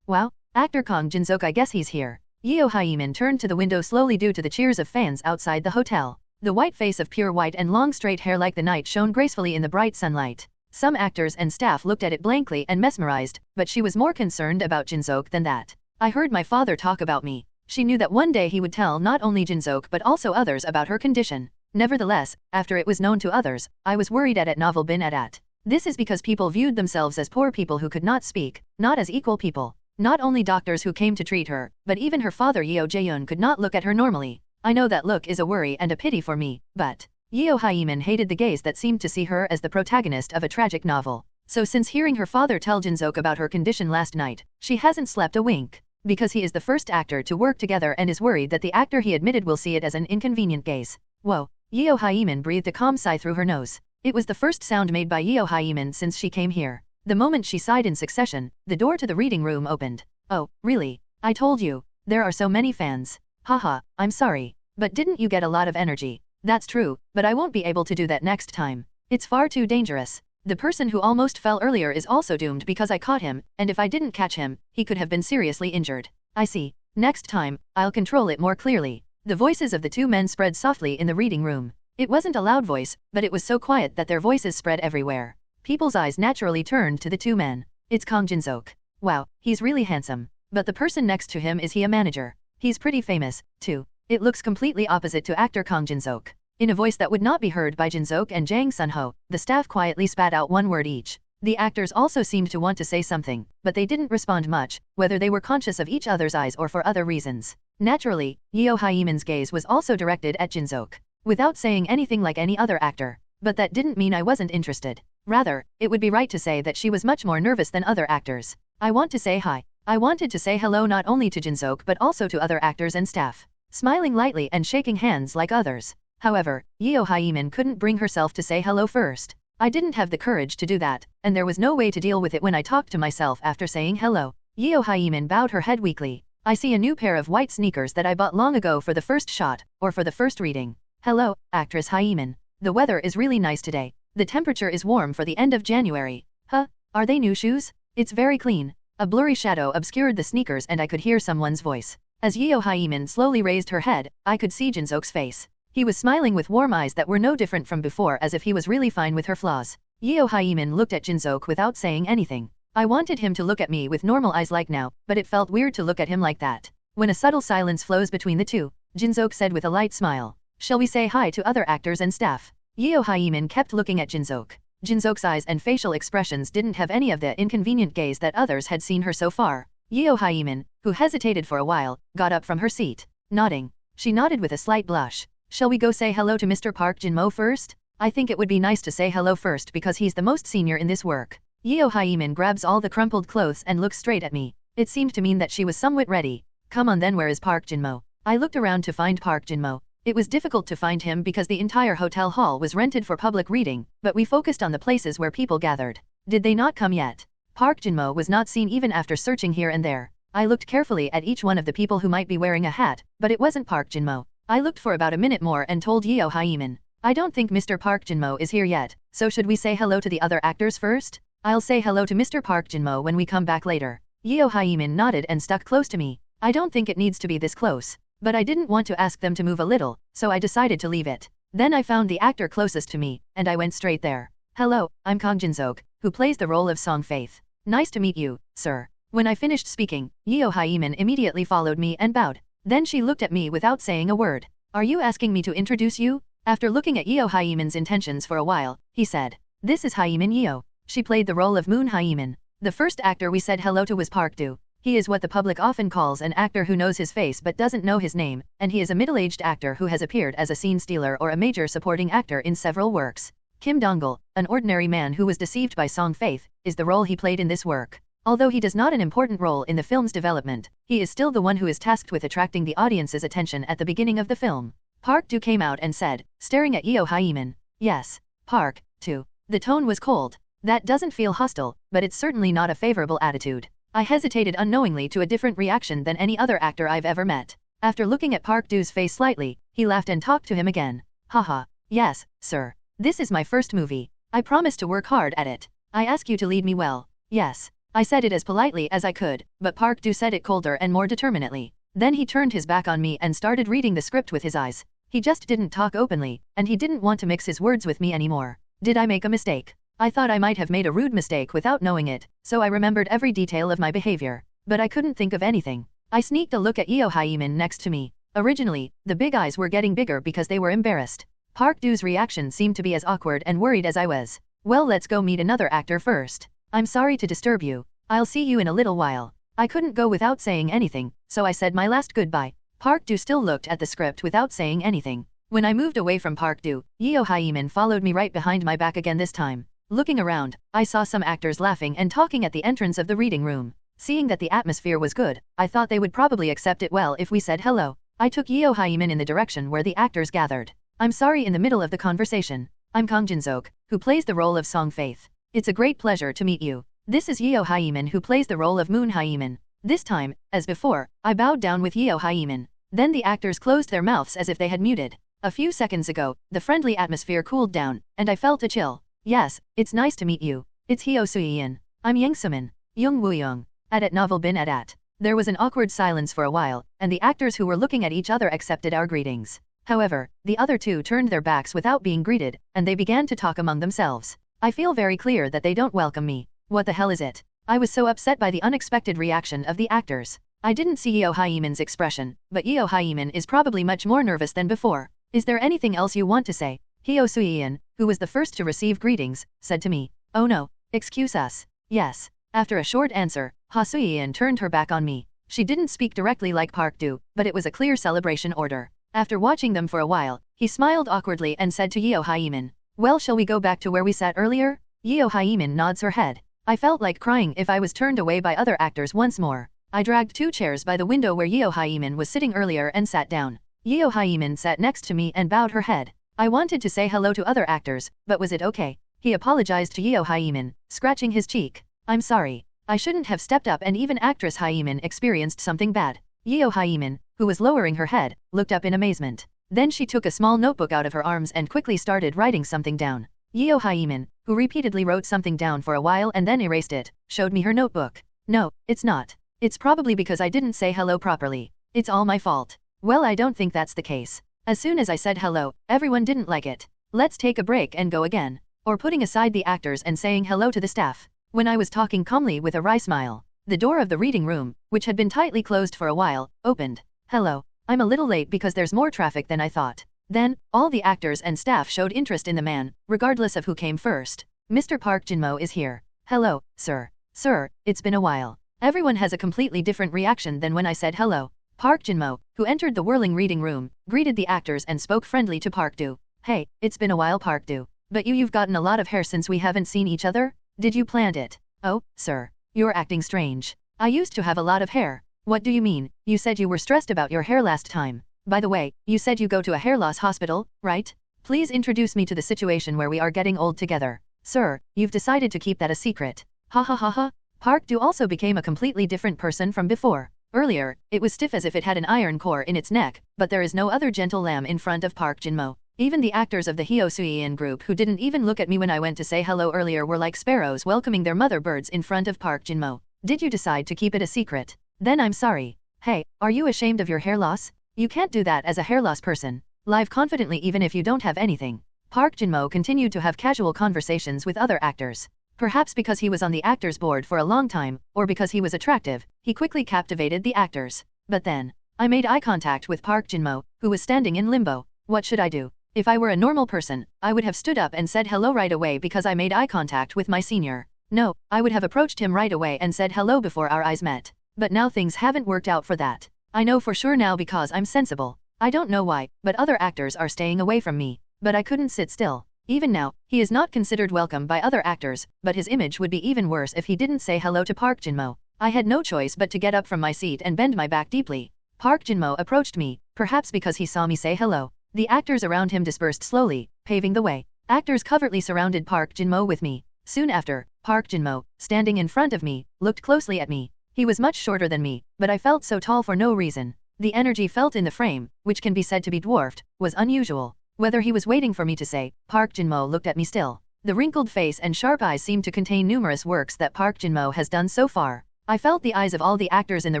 Wow, actor Kang Jin-seok, I guess he's here. Yeo Hyemin turned to the window slowly due to the cheers of fans outside the hotel. The white face of pure white and long straight hair like the night shone gracefully in the bright sunlight. Some actors and staff looked at it blankly and mesmerized, but she was more concerned about Jin-seok than that. I heard my father talk about me. She knew that one day he would tell not only Jin-seok but also others about her condition. Nevertheless, after it was known to others, I was worried at them.Every. This is because people viewed themselves as poor people who could not speak, not as equal people. Not only doctors who came to treat her, but even her father Yeo Jae-yoon could not look at her normally. I know that look is a worry and a pity for me, but Yeo Hyemin hated the gaze that seemed to see her as the protagonist of a tragic novel. So since hearing her father tell Jin-seok about her condition last night, she hasn't slept a wink. Because he is the first actor to work together and is worried that the actor he admitted will see it as an inconvenient gaze. Whoa. Yeo Hyemin breathed a calm sigh through her nose. It was the first sound made by Yeo Hyemin since she came here. The moment she sighed in succession, the door to the reading room opened. Oh, really? I told you. There are so many fans. Haha, I'm sorry. But didn't you get a lot of energy? That's true, but I won't be able to do that next time. It's far too dangerous. The person who almost fell earlier is also doomed because I caught him, and if I didn't catch him, he could have been seriously injured. I see. Next time, I'll control it more clearly. The voices of the two men spread softly in the reading room. It wasn't a loud voice, but it was so quiet that their voices spread everywhere. People's eyes naturally turned to the two men. It's Kang Jin-seok. Wow, he's really handsome. But the person next to him, is he a manager? He's pretty famous, too. It looks completely opposite to actor Kang Jin-seok. In a voice that would not be heard by Jin-seok and Jang Sun-ho, the staff quietly spat out one word each. The actors also seemed to want to say something, but they didn't respond much, whether they were conscious of each other's eyes or for other reasons. Naturally, Yeo Hyemin's gaze was also directed at Jin-seok. Without saying anything like any other actor. But that didn't mean I wasn't interested. Rather, it would be right to say that she was much more nervous than other actors. I want to say hi. I wanted to say hello not only to Jin-seok but also to other actors and staff. Smiling lightly and shaking hands like others. However, Yeo Hyemin couldn't bring herself to say hello first. I didn't have the courage to do that, and there was no way to deal with it when I talked to myself after saying hello. Yeo Hyemin bowed her head weakly. I see a new pair of white sneakers that I bought long ago for the first shot, or for the first reading. Hello, actress Hyemin. The weather is really nice today. The temperature is warm for the end of January. Huh? Are they new shoes? It's very clean. A blurry shadow obscured the sneakers and I could hear someone's voice. As Yeo Hyemin slowly raised her head, I could see Jin-seok's face. He was smiling with warm eyes that were no different from before, as if he was really fine with her flaws. Yeo Hyemin looked at Jin-seok without saying anything. I wanted him to look at me with normal eyes like now, but it felt weird to look at him like that. When a subtle silence flows between the two, Jin-seok said with a light smile. Shall we say hi to other actors and staff? Yeo Hyemin kept looking at Jin-seok. Jin-seok's eyes and facial expressions didn't have any of the inconvenient gaze that others had seen her so far. Yeo Hyemin, who hesitated for a while, got up from her seat. Nodding. She nodded with a slight blush. Shall we go say hello to Mr. Park Jin-mo first? I think it would be nice to say hello first because he's the most senior in this work. Yeo Hyemin grabs all the crumpled clothes and looks straight at me. It seemed to mean that she was somewhat ready. Come on then, where is Park Jinmo? I looked around to find Park Jinmo. It was difficult to find him because the entire hotel hall was rented for public reading, but we focused on the places where people gathered. Did they not come yet? Park Jinmo was not seen even after searching here and there. I looked carefully at each one of the people who might be wearing a hat, but it wasn't Park Jinmo. I looked for about a minute more and told Yeo Hyemin, I don't think Mr. Park Jinmo is here yet, so should we say hello to the other actors first? I'll say hello to Mr. Park Jinmo when we come back later. Yeo Hyemin nodded and stuck close to me. I don't think it needs to be this close. But I didn't want to ask them to move a little, so I decided to leave it. Then I found the actor closest to me, and I went straight there. Hello, I'm Kang Jin-seok, who plays the role of Song Faith. Nice to meet you, sir. When I finished speaking, Yeo Hyemin immediately followed me and bowed. Then she looked at me without saying a word. Are you asking me to introduce you? After looking at Yeo Hyemin's intentions for a while, he said, This is Hyemin Yeo. She played the role of Moon Hyemin. The first actor we said hello to was Park Do. He is what the public often calls an actor who knows his face but doesn't know his name, and he is a middle-aged actor who has appeared as a scene stealer or a major supporting actor in several works. Kim Dong-gul, an ordinary man who was deceived by Song Faith, is the role he played in this work. Although he does not an important role in the film's development, he is still the one who is tasked with attracting the audience's attention at the beginning of the film. Park Do came out and said, staring at Yeo Hyemin, Yes, Park, too. The tone was cold. That doesn't feel hostile, but it's certainly not a favorable attitude. I hesitated unknowingly to a different reaction than any other actor I've ever met. After looking at Park Do's face slightly, he laughed and talked to him again. Haha. Yes, sir. This is my first movie. I promise to work hard at it. I ask you to lead me well. Yes. I said it as politely as I could, but Park Do said it colder and more determinedly. Then he turned his back on me and started reading the script with his eyes. He just didn't talk openly, and he didn't want to mix his words with me anymore. Did I make a mistake? I thought I might have made a rude mistake without knowing it, so I remembered every detail of my behavior. But I couldn't think of anything. I sneaked a look at Yeo Hyemin next to me. Originally, the big eyes were getting bigger because they were embarrassed. Park Do's reaction seemed to be as awkward and worried as I was. Well, let's go meet another actor first. I'm sorry to disturb you. I'll see you in a little while. I couldn't go without saying anything, so I said my last goodbye. Park Do still looked at the script without saying anything. When I moved away from Park Do, Yeo Hyemin followed me right behind my back again this time. Looking around, I saw some actors laughing and talking at the entrance of the reading room. Seeing that the atmosphere was good, I thought they would probably accept it well if we said hello. I took Yeo Hyemin in the direction where the actors gathered. I'm sorry in the middle of the conversation. I'm Kang Jin-seok, who plays the role of Song Faith. It's a great pleasure to meet you. This is Yeo Hyemin, who plays the role of Moon Hyemin. This time, as before, I bowed down with Yeo Hyemin. Then the actors closed their mouths as if they had muted. A few seconds ago, the friendly atmosphere cooled down, and I felt a chill. Yes, it's nice to meet you. It's Heo Soo-yeon. I'm Yang Sumin. Young Woo-young. At novel bin at. There was an awkward silence for a while, and the actors who were looking at each other accepted our greetings. However, the other two turned their backs without being greeted, and they began to talk among themselves. I feel very clear that they don't welcome me. What the hell is it? I was so upset by the unexpected reaction of the actors. I didn't see Yeo Hyemin's expression, but Yeo Hyemin is probably much more nervous than before. Is there anything else you want to say? Heo Soo-yeon, who was the first to receive greetings, said to me. Oh no, excuse us. Yes. After a short answer, Ha Soo-yeon turned her back on me. She didn't speak directly like Park Do, but it was a clear celebration order. After watching them for a while, he smiled awkwardly and said to Yeo Hyemin, Well, shall we go back to where we sat earlier? Yeo Hyemin nods her head. I felt like crying if I was turned away by other actors once more. I dragged 2 chairs by the window where Yeo Hyemin was sitting earlier and sat down. Yeo Hyemin sat next to me and bowed her head. I wanted to say hello to other actors, but was it okay? He apologized to Yeo Hyemin, scratching his cheek. I'm sorry. I shouldn't have stepped up, and even actress Hyemin experienced something bad. Yeo Hyemin, who was lowering her head, looked up in amazement. Then she took a small notebook out of her arms and quickly started writing something down. Yeo Hyemin, who repeatedly wrote something down for a while and then erased it, showed me her notebook. No, it's not. It's probably because I didn't say hello properly. It's all my fault. Well, I don't think that's the case. As soon as I said hello, everyone didn't like it. Let's take a break and go again. Or putting aside the actors and saying hello to the staff. When I was talking calmly with a wry smile, the door of the reading room, which had been tightly closed for a while, opened. Hello. I'm a little late because there's more traffic than I thought. Then, all the actors and staff showed interest in the man, regardless of who came first. Mr. Park Jinmo is here. Hello, sir. Sir, it's been a while. Everyone has a completely different reaction than when I said hello. Park Jinmo, who entered the whirling reading room, greeted the actors and spoke friendly to Park Do. Hey, it's been a while Park-do. But you've gotten a lot of hair since we haven't seen each other? Did you plant it? Oh, sir. You're acting strange. I used to have a lot of hair. What do you mean? You said you were stressed about your hair last time. By the way, you said you go to a hair loss hospital, right? Please introduce me to the situation where we are getting old together. Sir, you've decided to keep that a secret. Ha ha ha ha. Park-do also became a completely different person from before. Earlier, it was stiff as if it had an iron core in its neck, but there is no other gentle lamb in front of Park Jin-mo. Even the actors of the Hyosuian group who didn't even look at me when I went to say hello earlier were like sparrows welcoming their mother birds in front of Park Jin-mo. Did you decide to keep it a secret? Then I'm sorry. Hey, are you ashamed of your hair loss? You can't do that as a hair loss person. Live confidently even if you don't have anything. Park Jin-mo continued to have casual conversations with other actors. Perhaps because he was on the actors board for a long time, or because he was attractive, he quickly captivated the actors. But then, I made eye contact with Park Jin-mo, who was standing in limbo. What should I do? If I were a normal person, I would have stood up and said hello right away because I made eye contact with my senior. No, I would have approached him right away and said hello before our eyes met. But now things haven't worked out for that. I know for sure now because I'm sensible. I don't know why, but other actors are staying away from me. But I couldn't sit still. Even now, he is not considered welcome by other actors, but his image would be even worse if he didn't say hello to Park Jin-mo. I had no choice but to get up from my seat and bend my back deeply. Park Jin-mo approached me, perhaps because he saw me say hello. The actors around him dispersed slowly, paving the way. Actors covertly surrounded Park Jin-mo with me. Soon after, Park Jin-mo, standing in front of me, looked closely at me. He was much shorter than me, but I felt so tall for no reason. The energy felt in the frame, which can be said to be dwarfed, was unusual. Whether he was waiting for me to say, Park Jin-mo looked at me still. The wrinkled face and sharp eyes seemed to contain numerous works that Park Jin-mo has done so far. I felt the eyes of all the actors in the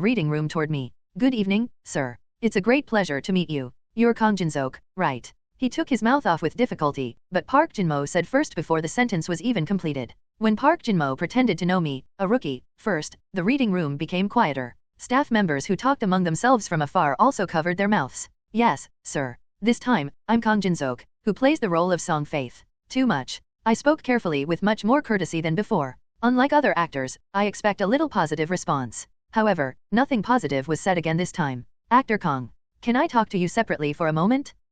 reading room toward me. Good evening, sir. It's a great pleasure to meet you. You're Kang Jin-sok, right? He took his mouth off with difficulty, but Park Jin-mo said first before the sentence was even completed. When Park Jin-mo pretended to know me, a rookie, first, the reading room became quieter. Staff members who talked among themselves from afar also covered their mouths. Yes, sir. This time, I'm Kang Jin-sok, who plays the role of Song Faith. Too much. I spoke carefully with much more courtesy than before. Unlike other actors, I expect a little positive response. However, nothing positive was said again this time. Actor Kang. Can I talk to you separately for a moment?